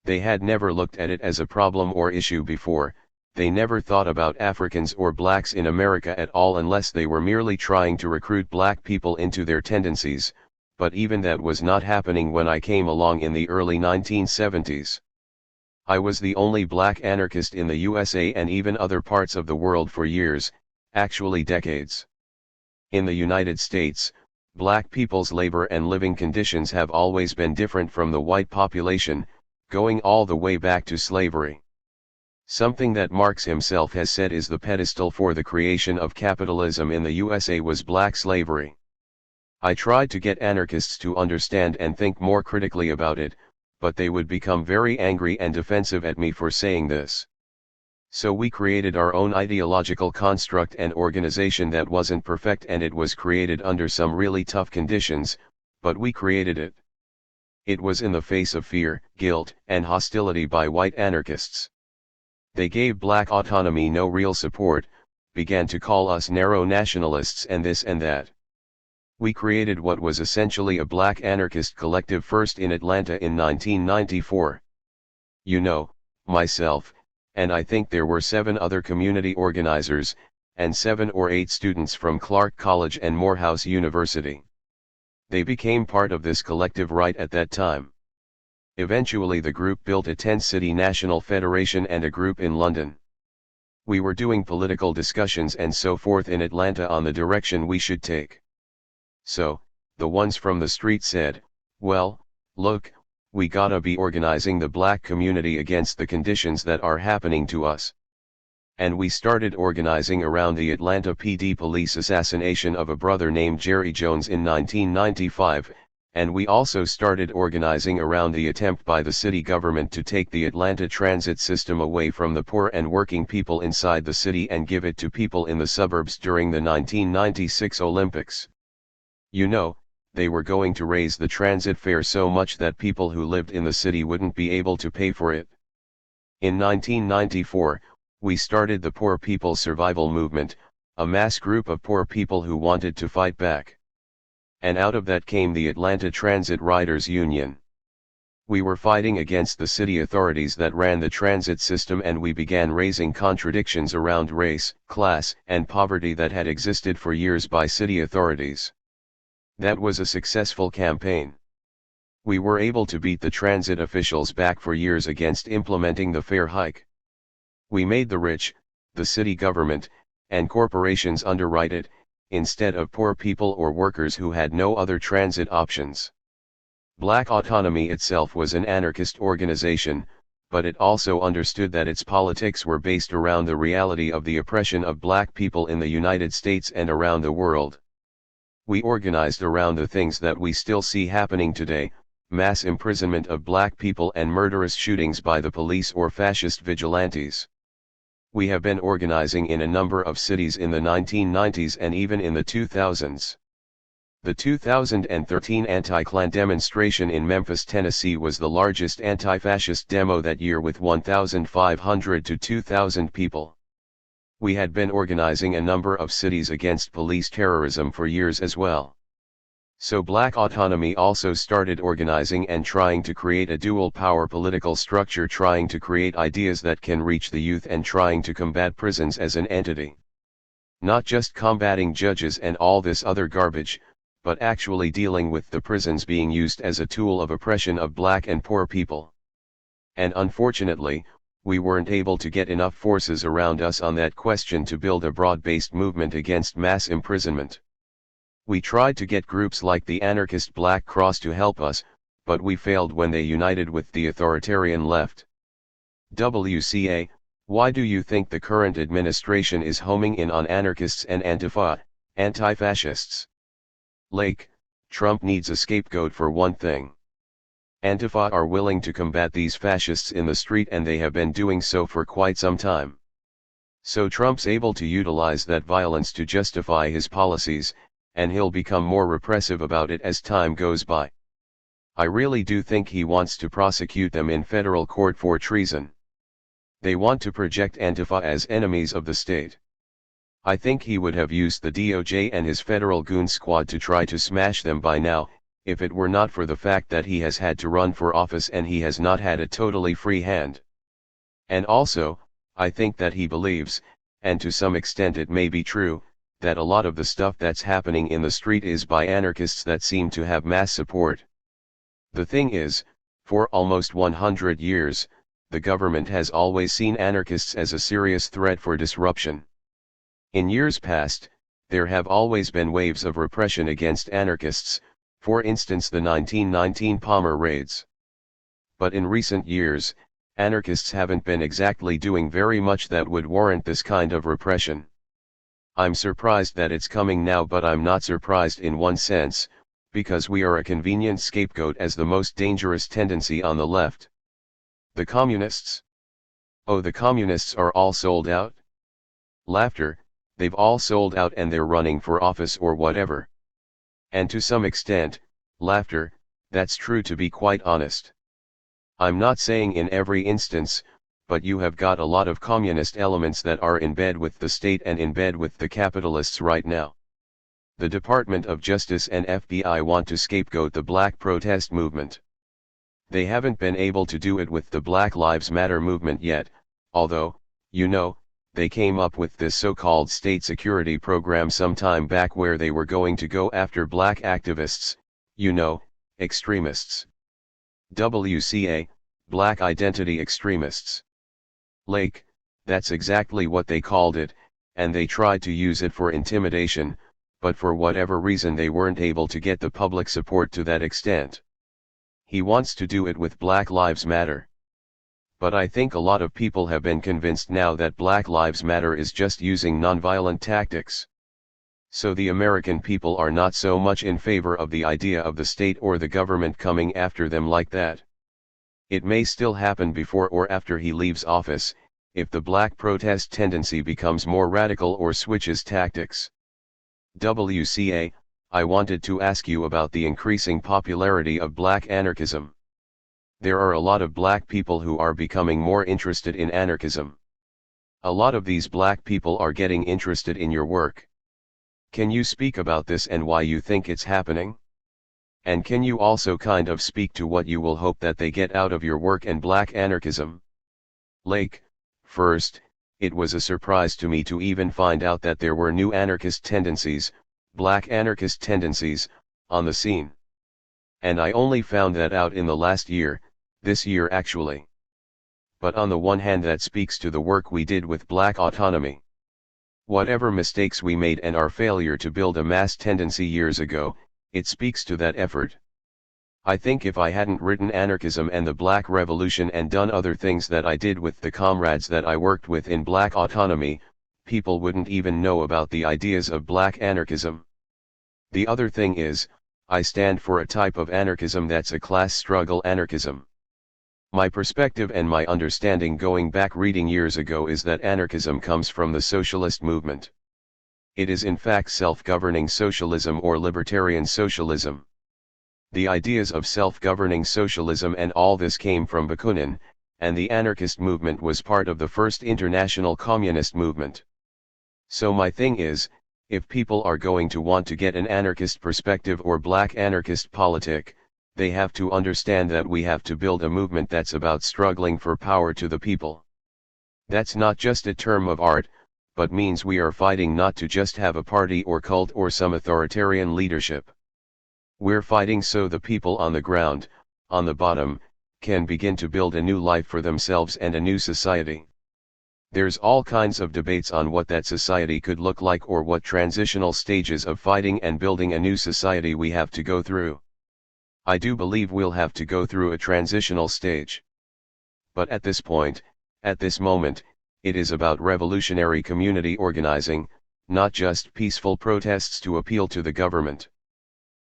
They had never looked at it as a problem or issue before, they never thought about Africans or blacks in America at all unless they were merely trying to recruit black people into their tendencies, but even that was not happening when I came along in the early 1970s. I was the only black anarchist in the USA and even other parts of the world for years, actually decades. In the United States, black people's labor and living conditions have always been different from the white population, going all the way back to slavery. Something that Marx himself has said is the pedestal for the creation of capitalism in the USA was black slavery. I tried to get anarchists to understand and think more critically about it, but they would become very angry and defensive at me for saying this. So we created our own ideological construct and organization that wasn't perfect, and it was created under some really tough conditions, but we created it. It was in the face of fear, guilt, and hostility by white anarchists. They gave black autonomy no real support, began to call us narrow nationalists and this and that. We created what was essentially a black anarchist collective first in Atlanta in 1994. You know, myself, and I think there were 7 other community organizers, and 7 or 8 students from Clark College and Morehouse University. They became part of this collective right at that time. Eventually the group built a 10-city national federation and a group in London. We were doing political discussions and so forth in Atlanta on the direction we should take. So, the ones from the street said, well, look, we gotta be organizing the black community against the conditions that are happening to us. And we started organizing around the Atlanta PD police assassination of a brother named Jerry Jones in 1995, and we also started organizing around the attempt by the city government to take the Atlanta transit system away from the poor and working people inside the city and give it to people in the suburbs during the 1996 Olympics. You know, they were going to raise the transit fare so much that people who lived in the city wouldn't be able to pay for it. In 1994, we started the Poor People's Survival Movement, a mass group of poor people who wanted to fight back. And out of that came the Atlanta Transit Riders Union. We were fighting against the city authorities that ran the transit system, and we began raising contradictions around race, class, and poverty that had existed for years by city authorities. That was a successful campaign. We were able to beat the transit officials back for years against implementing the fare hike. We made the rich, the city government, and corporations underwrite it, instead of poor people or workers who had no other transit options. Black Autonomy itself was an anarchist organization, but it also understood that its politics were based around the reality of the oppression of black people in the United States and around the world. We organized around the things that we still see happening today: mass imprisonment of black people and murderous shootings by the police or fascist vigilantes. We have been organizing in a number of cities in the 1990s and even in the 2000s. The 2013 anti-Klan demonstration in Memphis, Tennessee was the largest anti-fascist demo that year with 1,500 to 2,000 people. We had been organizing a number of cities against police terrorism for years as well. So Black Autonomy also started organizing and trying to create a dual power political structure, trying to create ideas that can reach the youth and trying to combat prisons as an entity. Not just combating judges and all this other garbage, but actually dealing with the prisons being used as a tool of oppression of black and poor people. And unfortunately, we weren't able to get enough forces around us on that question to build a broad-based movement against mass imprisonment. We tried to get groups like the anarchist Black Cross to help us, but we failed when they united with the authoritarian left. WCA, why do you think the current administration is homing in on anarchists and Antifa, anti-fascists? Lake, Trump needs a scapegoat for one thing. Antifa are willing to combat these fascists in the street, and they have been doing so for quite some time. So Trump's able to utilize that violence to justify his policies, and he'll become more repressive about it as time goes by. I really do think he wants to prosecute them in federal court for treason. They want to project Antifa as enemies of the state. I think he would have used the DOJ and his federal goon squad to try to smash them by now, if it were not for the fact that he has had to run for office and he has not had a totally free hand. And also, I think that he believes, and to some extent it may be true, that a lot of the stuff that's happening in the street is by anarchists that seem to have mass support. The thing is, for almost 100 years, the government has always seen anarchists as a serious threat for disruption. In years past, there have always been waves of repression against anarchists, for instance the 1919 Palmer raids. But in recent years, anarchists haven't been exactly doing very much that would warrant this kind of repression. I'm surprised that it's coming now, but I'm not surprised in one sense, because we are a convenient scapegoat as the most dangerous tendency on the left. The communists? Oh, the communists are all sold out? Laughter. They've all sold out and they're running for office or whatever. And to some extent, laughter, that's true, to be quite honest. I'm not saying in every instance, but you have got a lot of communist elements that are in bed with the state and in bed with the capitalists right now. The Department of Justice and FBI want to scapegoat the black protest movement. They haven't been able to do it with the Black Lives Matter movement yet, although, you know, they came up with this so-called state security program some time back where they were going to go after black activists, you know, extremists. WCA, Black Identity Extremists. Lake, that's exactly what they called it, and they tried to use it for intimidation, but for whatever reason they weren't able to get the public support to that extent. He wants to do it with Black Lives Matter. But I think a lot of people have been convinced now that Black Lives Matter is just using nonviolent tactics. So the American people are not so much in favor of the idea of the state or the government coming after them like that. It may still happen before or after he leaves office, if the black protest tendency becomes more radical or switches tactics. WCA, I wanted to ask you about the increasing popularity of black anarchism. There are a lot of black people who are becoming more interested in anarchism. A lot of these black people are getting interested in your work. Can you speak about this and why you think it's happening? And can you also kind of speak to what you will hope that they get out of your work and black anarchism? First, it was a surprise to me to even find out that there were new anarchist tendencies, black anarchist tendencies, on the scene. And I only found that out in the last year, this year actually. But on the one hand that speaks to the work we did with black autonomy. Whatever mistakes we made and our failure to build a mass tendency years ago, it speaks to that effort. I think if I hadn't written Anarchism and the Black Revolution and done other things that I did with the comrades that I worked with in black autonomy, people wouldn't even know about the ideas of black anarchism. The other thing is, I stand for a type of anarchism that's a class struggle anarchism. My perspective and my understanding going back reading years ago is that anarchism comes from the socialist movement. It is in fact self-governing socialism or libertarian socialism. The ideas of self-governing socialism and all this came from Bakunin, and the anarchist movement was part of the first international communist movement. So my thing is, if people are going to want to get an anarchist perspective or black anarchist politic, they have to understand that we have to build a movement that's about struggling for power to the people. That's not just a term of art, but means we are fighting not to just have a party or cult or some authoritarian leadership. We're fighting so the people on the ground, on the bottom, can begin to build a new life for themselves and a new society. There's all kinds of debates on what that society could look like or what transitional stages of fighting and building a new society we have to go through. I do believe we'll have to go through a transitional stage. But at this point, at this moment, it is about revolutionary community organizing, not just peaceful protests to appeal to the government.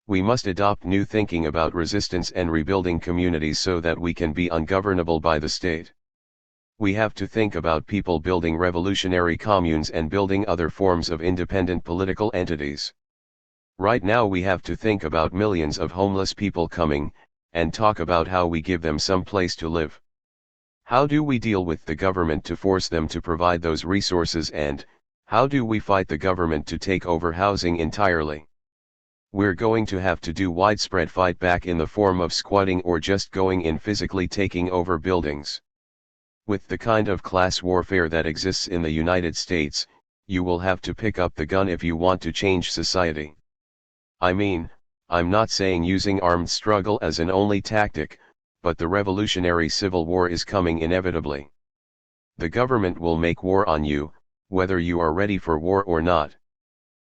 We must adopt new thinking about resistance and rebuilding communities so that we can be ungovernable by the state. We have to think about people building revolutionary communes and building other forms of independent political entities. Right now we have to think about millions of homeless people coming, and talk about how we give them some place to live. How do we deal with the government to force them to provide those resources, and how do we fight the government to take over housing entirely? We're going to have to do widespread fight back in the form of squatting or just going in physically taking over buildings. With the kind of class warfare that exists in the United States, you will have to pick up the gun if you want to change society. I mean, I'm not saying using armed struggle as an only tactic, but the revolutionary civil war is coming inevitably. The government will make war on you, whether you are ready for war or not.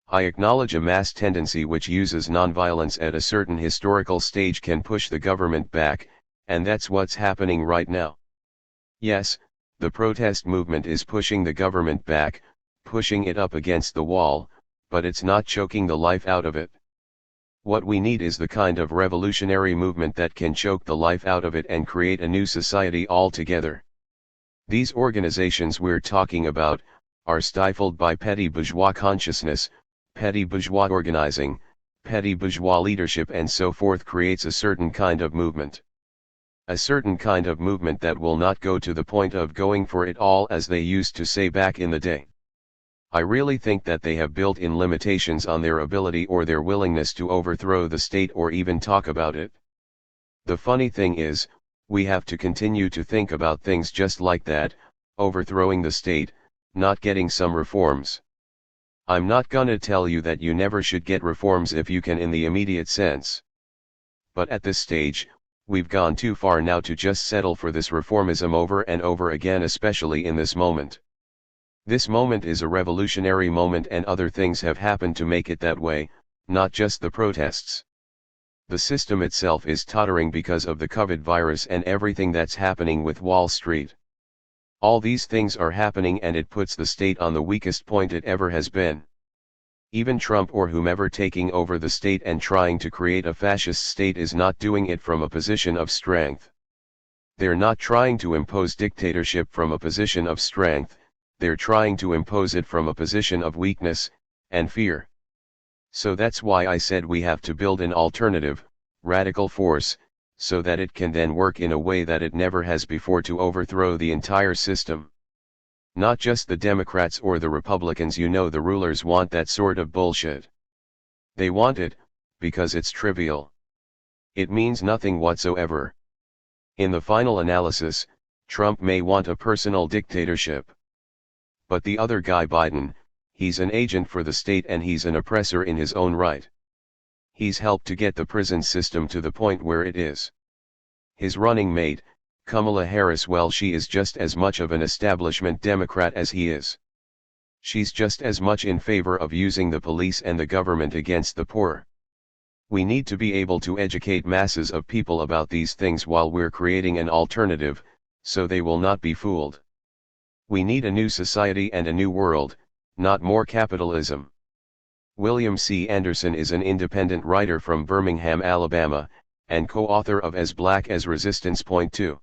I acknowledge a mass tendency which uses nonviolence at a certain historical stage can push the government back, and that's what's happening right now. Yes, the protest movement is pushing the government back, pushing it up against the wall, but it's not choking the life out of it. What we need is the kind of revolutionary movement that can choke the life out of it and create a new society altogether. These organizations we're talking about are stifled by petty bourgeois consciousness, petty bourgeois organizing, petty bourgeois leadership, and so forth creates a certain kind of movement. A certain kind of movement that will not go to the point of going for it all as they used to say back in the day. I really think that they have built-in limitations on their ability or their willingness to overthrow the state or even talk about it. The funny thing is, we have to continue to think about things just like that, overthrowing the state, not getting some reforms. I'm not gonna tell you that you never should get reforms if you can in the immediate sense. But at this stage, we've gone too far now to just settle for this reformism over and over again, especially in this moment. This moment is a revolutionary moment and other things have happened to make it that way, not just the protests. The system itself is tottering because of the COVID virus and everything that's happening with Wall Street. All these things are happening and it puts the state on the weakest point it ever has been. Even Trump or whomever taking over the state and trying to create a fascist state is not doing it from a position of strength. They're not trying to impose dictatorship from a position of strength. They're trying to impose it from a position of weakness and fear. So that's why I said we have to build an alternative, radical force, so that it can then work in a way that it never has before to overthrow the entire system. Not just the Democrats or the Republicans, the rulers want that sort of bullshit. They want it, because it's trivial. It means nothing whatsoever. In the final analysis, Trump may want a personal dictatorship. But the other guy, Biden, he's an agent for the state and he's an oppressor in his own right. He's helped to get the prison system to the point where it is. His running mate, Kamala Harris, well, she is just as much of an establishment Democrat as he is. She's just as much in favor of using the police and the government against the poor. We need to be able to educate masses of people about these things while we're creating an alternative, so they will not be fooled. We need a new society and a new world, not more capitalism. William C. Anderson is an independent writer from Birmingham, Alabama, and co-author of As Black as Resistance. 2.